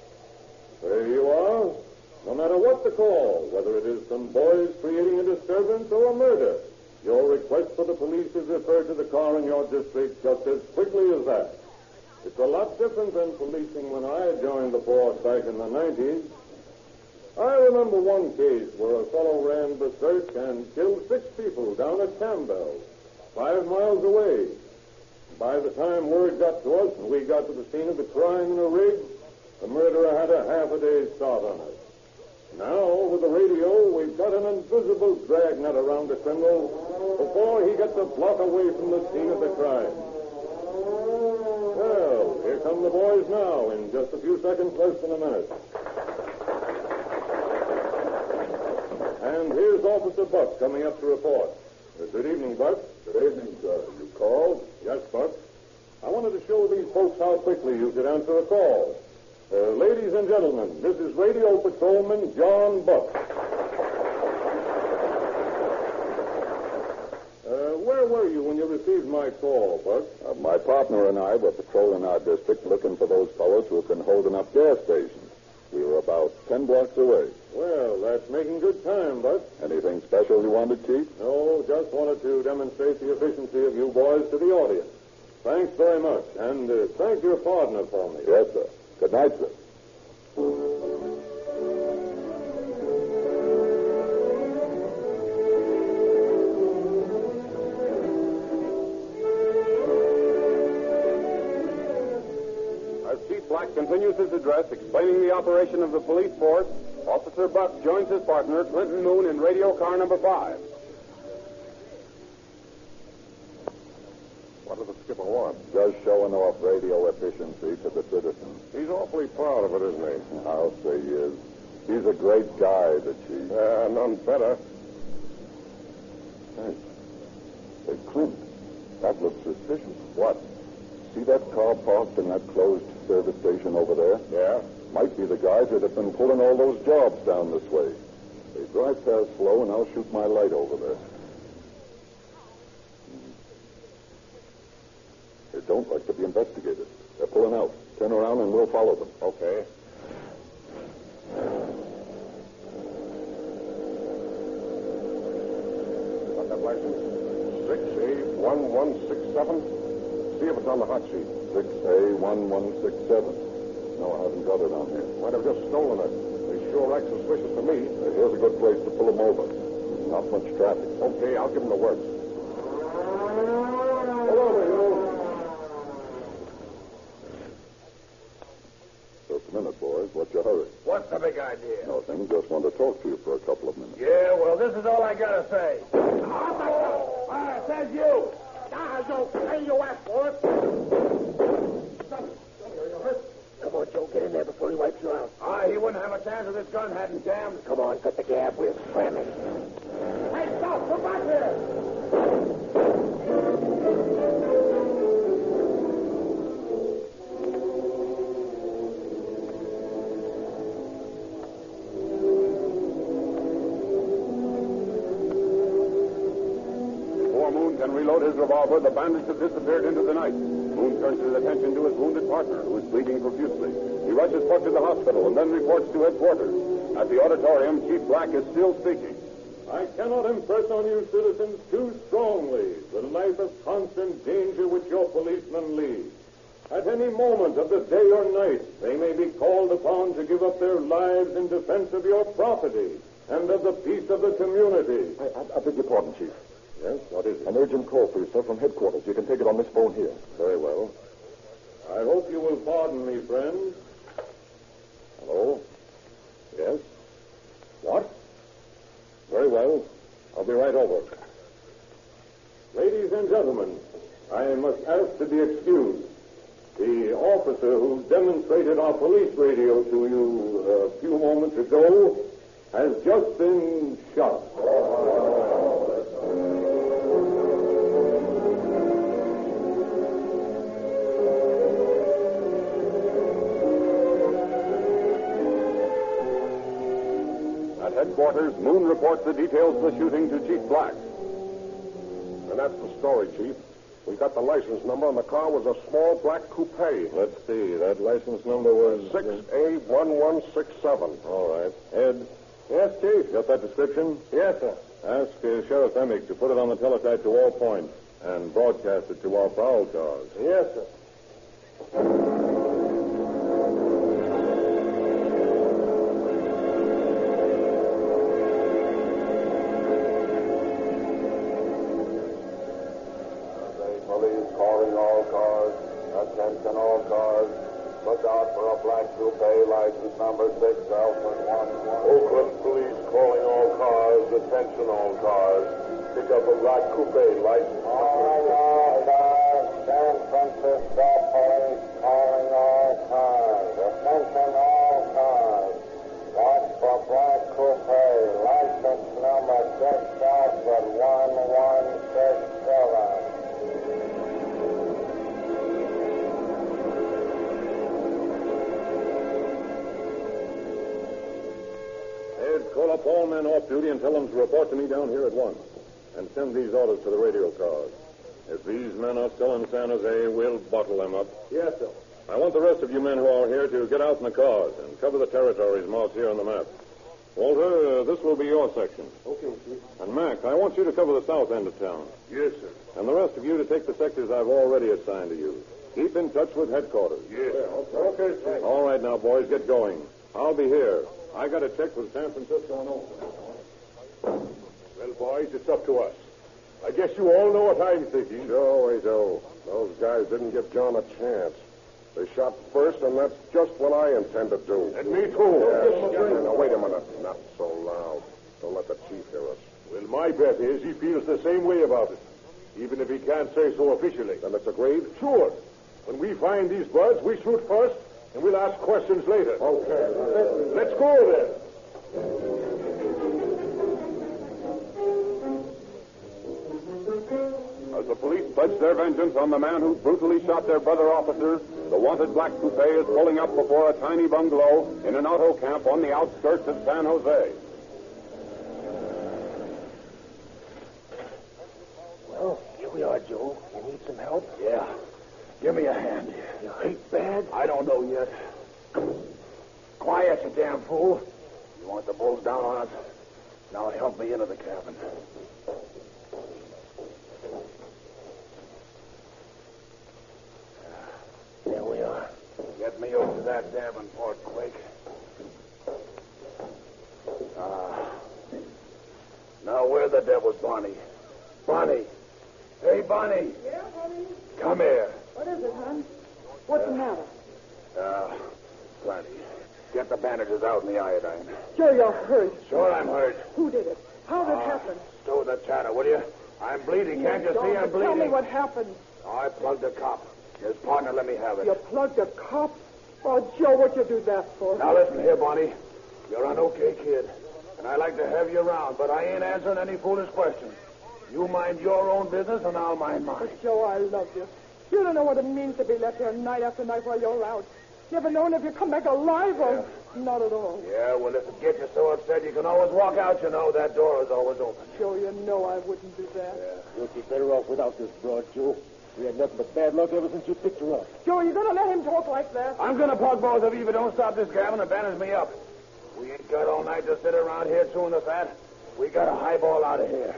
There you are. No matter what the call, whether it is some boys creating a disturbance or a murder, your request for the police is referred to the car in your district just as quickly as that. It's a lot different than policing when I joined the force back in the 90s. I remember one case where a fellow ran berserk and killed 6 people down at Campbell, 5 miles away. By the time word got to us and we got to the scene of the crime in a rig, the murderer had a half a day's start on us. Now, over the radio, we've got an invisible dragnet around the criminal before he gets a block away from the scene of the crime. Well, here come the boys now in just a few seconds, less than a minute. And here's Officer Buck coming up to report. Good evening, Buck. Good evening, sir. You called? Yes, Buck. I wanted to show these folks how quickly you could answer a call. Ladies and gentlemen, this is Radio Patrolman John Buck. Where were you when you received my call, Buck? My partner and I were patrolling our district looking for those fellows who have been holding up gas stations. We were about 10 blocks away. Well, that's making good time, Buck. Anything special you wanted, Chief? No, just wanted to demonstrate the efficiency of you boys to the audience. Thanks very much, and thank your partner for me. Yes, sir. Good night, sir. As Chief Black continues his address explaining the operation of the police force, Officer Buck joins his partner, Clinton Moon, in radio car number 5. What does the skipper want? Just showing off radio efficiency to the citizens. He's awfully proud of it, isn't he? I'll say he is. He's a great guy, the chief. None better. Hey, Clint, that looks suspicious. What? See that car parked in that closed service station over there? Yeah? Might be the guys that have been pulling all those jobs down this way. They drive past slow, and I'll shoot my light over there. They don't like to be investigated. They're pulling out. Turn around and we'll follow them. Okay. Got that license? 6A1167. See if it's on the hot sheet. 6A1167. No, I haven't got it on here. Might have just stolen it. They sure act suspicious to me. Here's a good place to pull them over. Not much traffic. Okay, I'll give them the works. Pull over, you. Just a minute, boys. What's your hurry? What's the big idea? Nothing. Just want to talk to you for a couple of minutes. Yeah, well, this is all I gotta say. Says you. Joe, pay your ass for it. Come on, Joe, get in there before he wipes you out. He wouldn't have a chance with this gun, hadn't damned. Come on, cut the gab. We'll scram him. Hey, stop! Come back here! Before Moon can reload his revolver, the bandits have disappeared into the night. Moon turns his attention to his wounded partner, who is bleeding profusely. He rushes Buck to the hospital and then reports to headquarters. At the auditorium, Chief Black is still speaking. I cannot impress on you citizens too strongly the life of constant danger which your policemen lead. At any moment of the day or night, they may be called upon to give up their lives in defense of your property and of the peace of the community. I beg your pardon, Chief. Yes, what is it? An urgent call for you, sir, from headquarters. You can take it on this phone here. Very well. I hope you will pardon me, friends. Hello? Yes? What? Very well. I'll be right over. Ladies and gentlemen, I must ask to be excused. The officer who demonstrated our police radio to you a few moments ago has just been shot. At headquarters, Moon reports the details of the shooting to Chief Black. And that's the story, Chief. We got the license number, and the car was a small black coupe. Let's see. That license number was 6A1167. All right. Ed? Yes, Chief. Got that description? Yes, sir. Ask Sheriff Emick to put it on the teletype to all points and broadcast it to our prowl cars. Yes, sir. Police calling all Attention all cars. Look out for a black coupe, license number 6, Alquin 11. Oakland Police calling all cars. Attention all cars. Pick up a black coupe, license number 6. All cars. San Francisco Police calling all cars. Attention all cars. Watch for black coupe, license number 6, Alquin 1167. Call up all men off duty and tell them to report to me down here at once. And send these orders to the radio cars. If these men are still in San Jose, we'll bottle them up. Yes, sir. I want the rest of you men who are here to get out in the cars and cover the territories marked here on the map. Walter, this will be your section. Okay, Chief. And Mac, I want you to cover the south end of town. Yes, sir. And the rest of you to take the sectors I've already assigned to you. Keep in touch with headquarters. Yes, sir. Okay, Chief. All right, now, boys, get going. I'll be here. I got a check with San Francisco and Oakland. Well, boys, it's up to us. I guess you all know what I'm thinking. Sure we do. Those guys didn't give John a chance. They shot first, and that's just what I intend to do. And me, too. Yeah, now, wait a minute. Not so loud. Don't let the chief hear us. Well, my bet is he feels the same way about it, even if he can't say so officially. Then it's agreed? Sure. When we find these birds, we shoot first, and we'll ask questions later. Okay. Let's go, then. As the police pledge their vengeance on the man who brutally shot their brother officers, the wanted black coupe is pulling up before a tiny bungalow in an auto camp on the outskirts of San Jose. Well, here we are, Joe. You need some help? Yeah. Give me a hand. You hurt bad? I don't know yet. Quiet, you damn fool. You want the bulls down on us? Now help me into the cabin. There we are. Get me over to that Davenport quick. Now, where the devil's Bonnie? Bonnie! Hey, Bonnie! Yeah, honey? Come here. What is it, hon? What's the matter? Plenty. Get the bandages out in the iodine. Joe, you're hurt. Sure, I'm hurt. Who did it? How did it happen? Stow the chatter, will you? I'm bleeding. Can't you see I'm bleeding? Tell me what happened. I plugged a cop. His partner let me have it. You plugged a cop? Oh, Joe, what'd you do that for? Now, listen here, Bonnie. You're an okay kid. And I like to have you around, but I ain't answering any foolish questions. You mind your own business, and I'll mind mine. But, Joe, I love you. You don't know what it means to be left here night after night while you're out. Never known if you come back alive or... Not at all. Yeah, well, if it gets you so upset, you can always walk out, you know. That door is always open. Joe, you know I wouldn't do that. Yeah. You'll be better off without this broad, Joe. We had nothing but bad luck ever since you picked her up. Joe, you gonna let him talk like that? I'm gonna plug both of you if you don't stop this gabbing and bandage me up. We ain't got all night to sit around here chewing the fat. We got a highball out of here.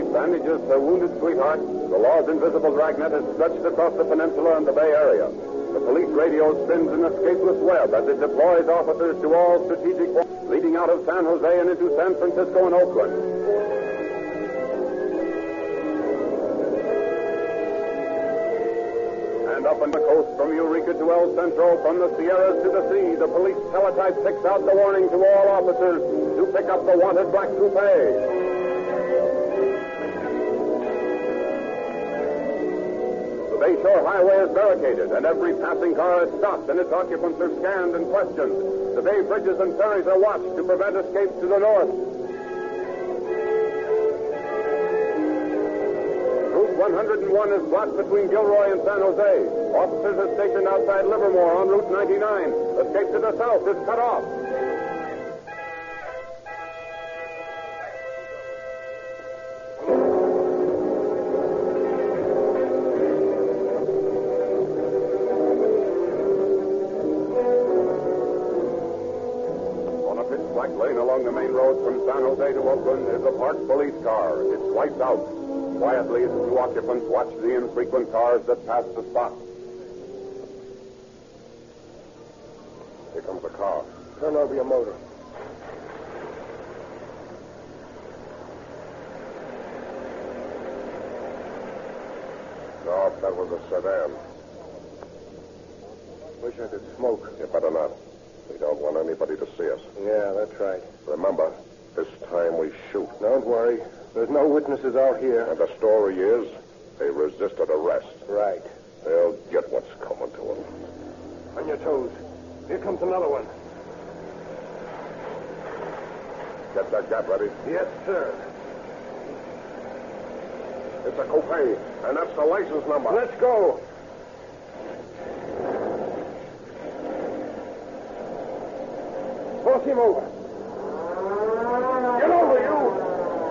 Bandages their wounded sweetheart, the law's invisible dragnet is stretched across the peninsula and the Bay Area. The police radio spins an escapeless web as it deploys officers to all strategic points leading out of San Jose and into San Francisco and Oakland. And up on the coast from Eureka to El Centro, from the Sierras to the sea, the police teletype picks out the warning to all officers to pick up the wanted black coupe. The Bayshore Highway is barricaded, and every passing car is stopped, and its occupants are scanned and questioned. The bay bridges and ferries are watched to prevent escapes to the north. Route 101 is blocked between Gilroy and San Jose. Officers are stationed outside Livermore on Route 99. Escape to the south is cut off. lane along the main road from San Jose to Oakland is a parked police car. It's lights out. Quietly, the two occupants watch the infrequent cars that pass the spot. Here comes the car. Turn over your motor. No, that was a sedan. Wish I could smoke. You better not. We don't want anybody to see us. Yeah, that's right. Remember, this time we shoot. Don't worry. There's no witnesses out here. And the story is, they resisted arrest. Right. They'll get what's coming to them. On your toes. Here comes another one. Get that gap ready. Yes, sir. It's a coupe, and that's the license number. Let's go. Force him over. Get over, you.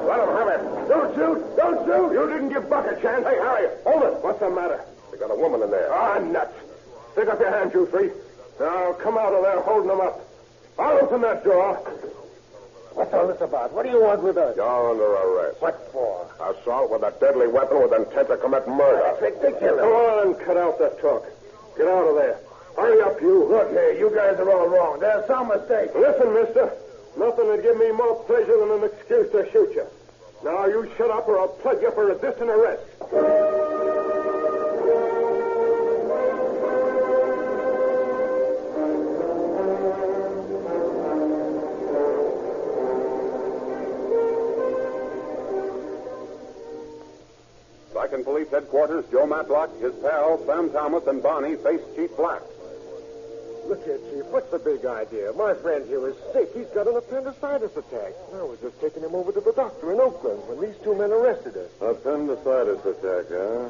Let him have it. Don't shoot. Don't shoot. You didn't give Buck a chance. Hey, Harry, hold it. What's the matter? They got a woman in there. Ah, nuts. Stick up your hands, you three. Now, come out of there holding them up. I'll open that door. What's all this about? What do you want with us? You're under arrest. What for? Assault with a deadly weapon with intent to commit murder. That's ridiculous. Come on, cut out that talk. Get out of there. Hurry up, you. Look here, you guys are all wrong. There's some mistake. Listen, mister. Nothing would give me more pleasure than an excuse to shoot you. Now, you shut up or I'll plug you for resisting arrest. Back in police headquarters, Joe Matlock, his pal, Sam Thomas, and Barney face Chief Black. Look here, Chief. What's the big idea? My friend here is sick. He's got an appendicitis attack. I was just taking him over to the doctor in Oakland when these two men arrested us. Appendicitis attack, huh?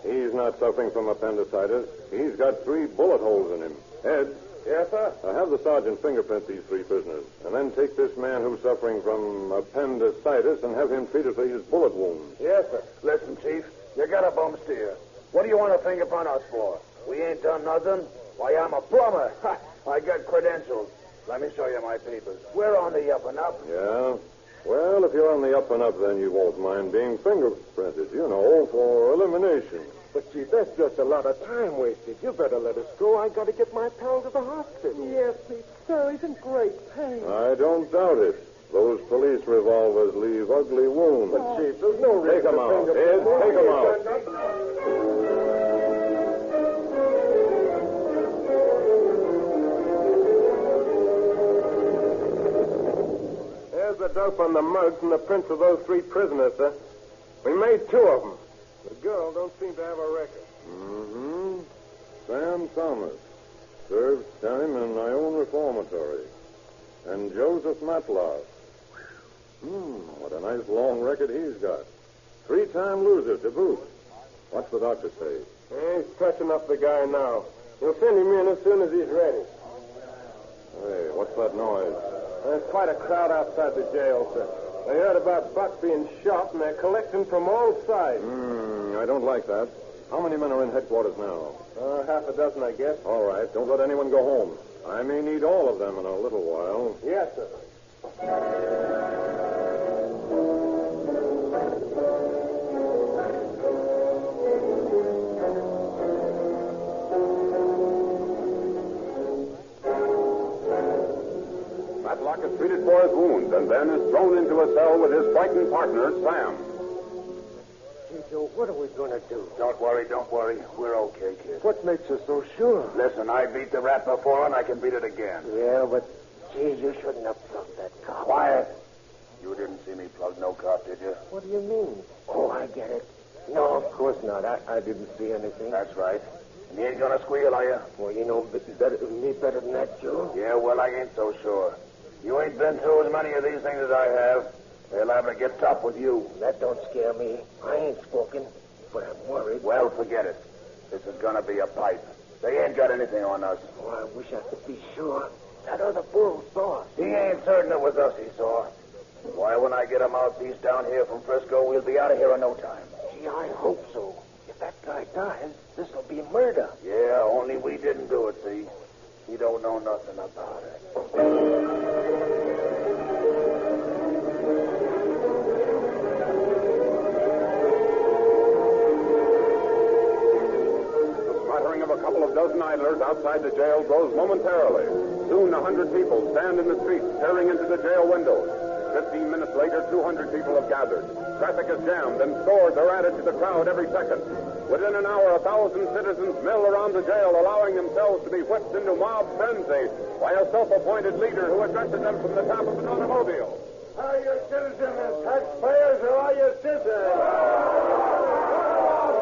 He's not suffering from appendicitis. He's got 3 bullet holes in him. Ed. Yes, sir? Have the sergeant fingerprint these 3 prisoners, and then take this man who's suffering from appendicitis and have him treated for his bullet wounds. Yes, sir. Listen, Chief, you got a bum steer. What do you want to fingerprint us for? We ain't done nothing. Why, I'm a plumber. I got credentials. Let me show you my papers. We're on the up and up. Yeah? Well, if you're on the up and up, then you won't mind being fingerprinted, for elimination. But, Chief, that's just a lot of time wasted. You better let us go. I got to get my pal to the hospital. Yes, please, sir. He's in great pain. I don't doubt it. Those police revolvers leave ugly wounds. But, Chief, there's no reason Take them out. Ed, take them out. There's the dope on the mugs and the prints of those 3 prisoners, sir. We made 2 of them. The girl don't seem to have a record. Mm-hmm. Sam Thomas. Served time in my own reformatory. And Joseph Matlock. What a nice long record he's got. 3-time loser to boot. What's the doctor say? He's touching up the guy now. He'll send him in as soon as he's ready. Hey, what's that noise? There's quite a crowd outside the jail, sir. They heard about Buck being shot, and they're collecting from all sides. I don't like that. How many men are in headquarters now? Half a dozen, I guess. All right. Don't let anyone go home. I may need all of them in a little while. Yes, sir. Matlock is treated for his wounds and then is thrown into a cell with his frightened partner, Sam. Hey, Joe, what are we going to do? Don't worry. We're okay, kid. What makes you so sure? Listen, I beat the rat before, and I can beat it again. Yeah, but, geez, you shouldn't have plugged that cop. Quiet. You didn't see me plug no cop, did you? What do you mean? Oh, I get it. No, of course not. I didn't see anything. That's right. And you ain't going to squeal, are you? Well, you know me better than that, Joe. Yeah, well, I ain't so sure. You ain't been through as many of these things as I have. They're liable to get tough with you. That don't scare me. I ain't spoken, but I'm worried. Well, forget it. This is going to be a pipe. They ain't got anything on us. Oh, I wish I could be sure. That other bull saw us. He ain't certain it was us he saw. Why, when I get a mouthpiece down here from Frisco, we'll be out of here in no time. Gee, I hope so. If that guy dies, this'll be murder. Yeah, only we didn't do it, see? You don't know nothing about it. dozen idlers outside the jail grows momentarily. Soon 100 people stand in the streets, staring into the jail windows. 15 minutes later, 200 people have gathered. Traffic is jammed, and scores are added to the crowd every second. Within an hour, 1,000 citizens mill around the jail, allowing themselves to be whipped into mob frenzy by a self-appointed leader who addresses them from the top of an automobile. Are you citizens and taxpayers, or are you citizens?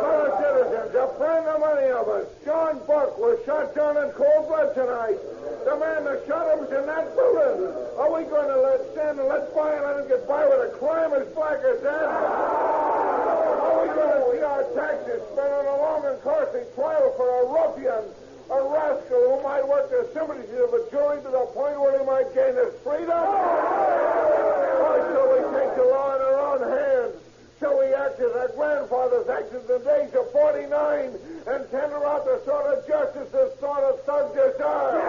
Fellow citizens, a friend of many of us, John Buck, was shot down in cold blood tonight. The man that shot him was in that building. Are we going to stand and let by and let him get by with a crime as black as that? Are we going to see our taxes spent on a long and costly trial for a ruffian, a rascal who might work the sympathies of a jury to the point where he might gain his freedom? Or shall we take the law in our own hands? Shall we act as our grandfathers acted in the days of 49 and tender out the sort of justice the sort of thugs deserve?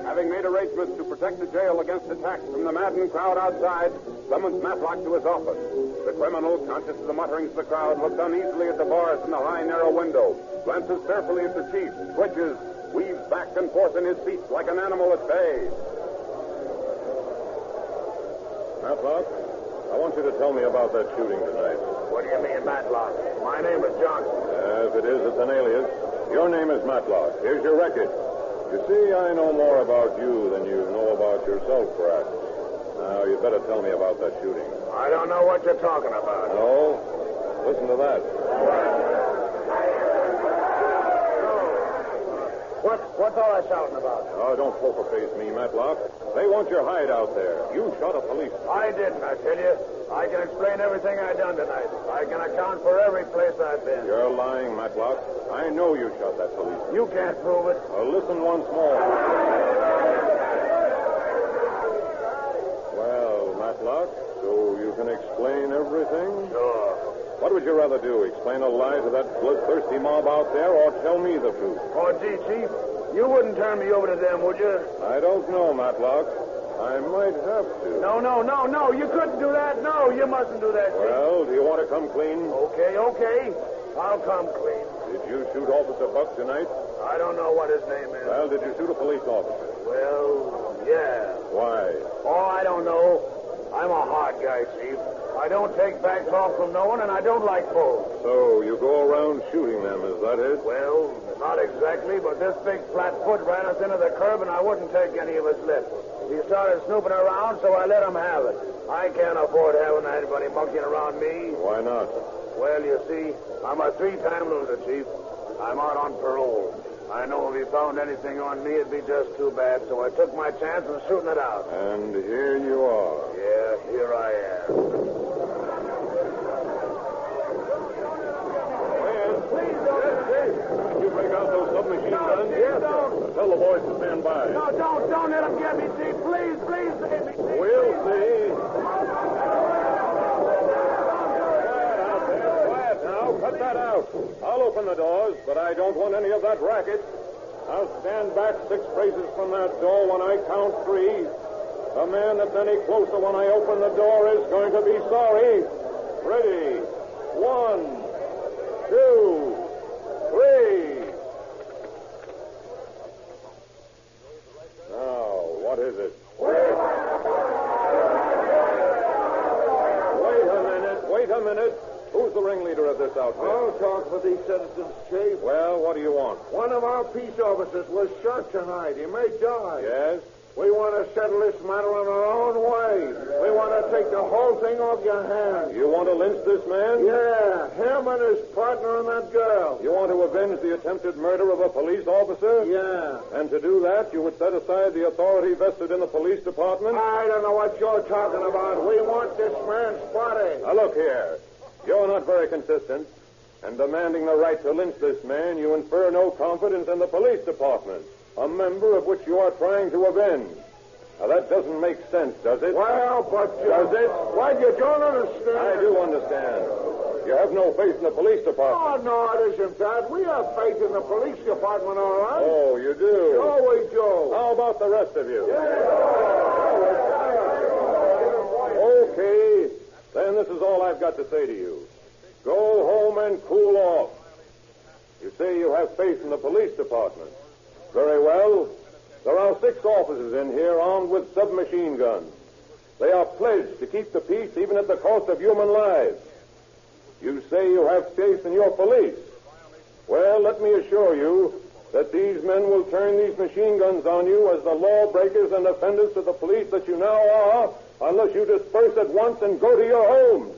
Having made arrangements to protect the jail against attacks from the maddened crowd outside, summons Matlock to his office. The criminal, conscious of the mutterings of the crowd, looks uneasily at the bars in the high, narrow window, glances carefully at the chief, twitches, weaves back and forth in his seat like an animal at bay. Matlock, I want you to tell me about that shooting tonight. What do you mean, Matlock? My name is Johnson. If it is, it's an alias. Your name is Matlock. Here's your record. You see, I know more about you than you know about yourself, perhaps. Now, you'd better tell me about that shooting. I don't know what you're talking about. No? Listen to that. What's all that shouting about? Oh, don't poker face me, Matlock. They want your hide out there. You shot a policeman. I didn't, I tell you. I can explain everything I done tonight. I can account for every place I've been. You're lying, Matlock. I know you shot that policeman. You can't prove it. Well, listen once more. Well, Matlock, so you can explain everything? Sure. What would you rather do, explain a lie to that bloodthirsty mob out there, or tell me the truth? Oh, gee, Chief, you wouldn't turn me over to them, would you? I don't know, Matlock. I might have to. No. You couldn't do that. No, you mustn't do that, Chief. Well, do you want to come clean? Okay. I'll come clean. Did you shoot Officer Buck tonight? I don't know what his name is. Well, did you shoot a police officer? Well, yeah. Why? Oh, I don't know. I'm a hard guy, Chief. I don't take back talk from no one, and I don't like bulls. So you go around shooting them, is that it? Well, not exactly, but this big flat foot ran us into the curb, and I wouldn't take any of his lip. He started snooping around, so I let him have it. I can't afford having anybody monkeying around me. Why not? Well, you see, I'm a 3-time loser, Chief. I'm out on parole. I know if he found anything on me, it'd be just too bad, so I took my chance of shooting it out. And here you are. Yeah, here I am. Please don't. You break out those submachine guns? Yes, don't. Tell the boys to stand by. No, don't let them get me, Chief. Please save me, Chief. We'll see. Quiet now. Cut that out. I'll open the doors, but I don't want any of that racket. Now stand back 6 paces from that door when I count 3. The man that's any closer when I open the door is going to be sorry. Ready. 1, 2, 3. Now, what is it? Wait a minute. Who's the ringleader of this outfit? I'll talk for these citizens, Chief. Well, what do you want? One of our peace officers was shot tonight. He may die. Yes? We want to settle this matter in our own way. We want to take the whole thing off your hands. You want to lynch this man? Yeah, him and his partner and that girl. You want to avenge the attempted murder of a police officer? Yeah. And to do that, you would set aside the authority vested in the police department? I don't know what you're talking about. We want this man spotted. Now, look here. You're not very consistent. And demanding the right to lynch this man, you infer no confidence in the police department, a member of which you are trying to avenge. Now, that doesn't make sense, does it? Well, but... Does it? Why, you don't understand. I do understand. You have no faith in the police department. Oh, no, it isn't that. We have faith in the police department, all right. Oh, you do? Oh, we do. How about the rest of you? Yeah. Okay. Then this is all I've got to say to you. Go home and cool off. You say you have faith in the police department. Very well. There are 6 officers in here armed with submachine guns. They are pledged to keep the peace even at the cost of human lives. You say you have faith in your police. Well, let me assure you that these men will turn these machine guns on you as the lawbreakers and offenders to the police that you now are, unless you disperse at once and go to your homes.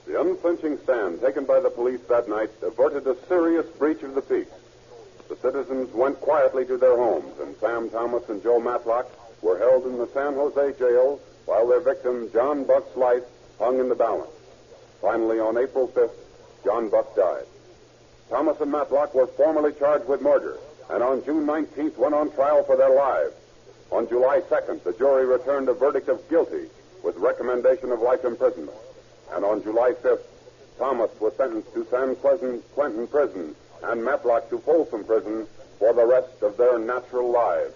The unflinching stand taken by the police that night averted a serious breach of the peace. The citizens went quietly to their homes, and Sam Thomas and Joe Matlock were held in the San Jose jail while their victim, John Buck's life, hung in the balance. Finally, on April 5th, John Buck died. Thomas and Matlock were formally charged with murder, and on June 19th went on trial for their lives. On July 2nd, the jury returned a verdict of guilty with recommendation of life imprisonment. And on July 5th, Thomas was sentenced to San Quentin Prison and Matlock to Folsom Prison for the rest of their natural lives.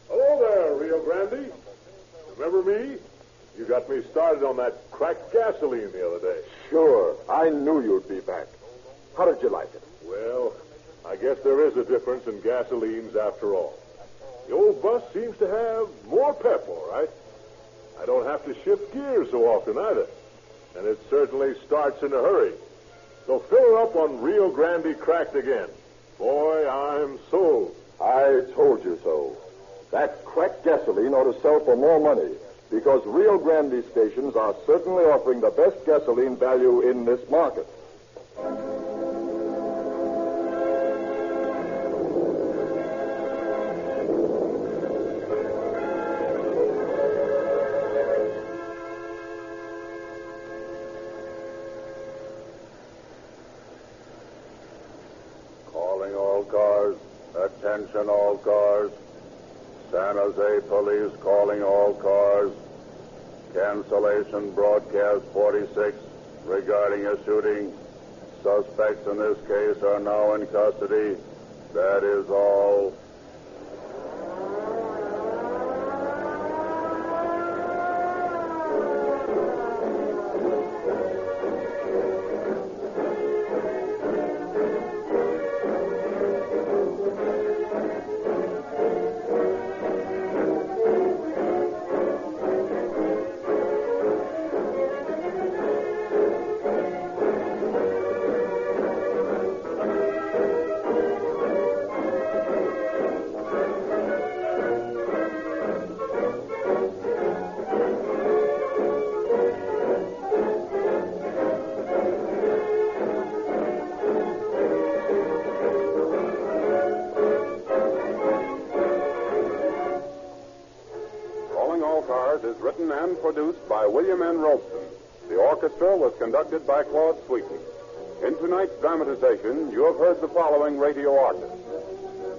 Hello there, Rio Grande. Remember me? You got me started on that cracked gasoline the other day. Sure. I knew you'd be back. How did you like it? Well, I guess there is a difference in gasolines after all. The old bus seems to have more pep, all right. I don't have to shift gears so often either. And it certainly starts in a hurry. So fill her up on Rio Grande Cracked again. Boy, I'm sold. I told you so. That cracked gasoline ought to sell for more money, because Rio Grande stations are certainly offering the best gasoline value in this market. Calling all cars. Attention all cars. San Jose Police calling all cars. Cancellation broadcast 46 regarding a shooting. Suspects in this case are now in custody. That is all. Is written and produced by William N. Robson. The orchestra was conducted by Claude Sweeten. In tonight's dramatization, you have heard the following radio artists.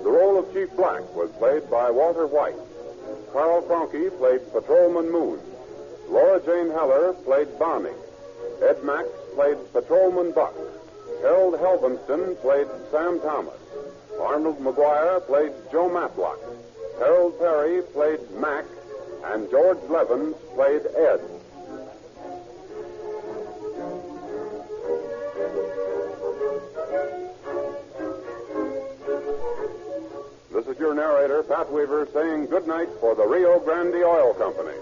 The role of Chief Black was played by Walter White. Carl Franke played Patrolman Moon. Laura Jane Heller played Bonnie. Ed Max played Patrolman Buck. Harold Helvenston played Sam Thomas. Arnold McGuire played Joe Matlock. Harold Perry played Mac. And George Levins played Ed. This is your narrator, Pat Weaver, saying good night for the Rio Grande Oil Company.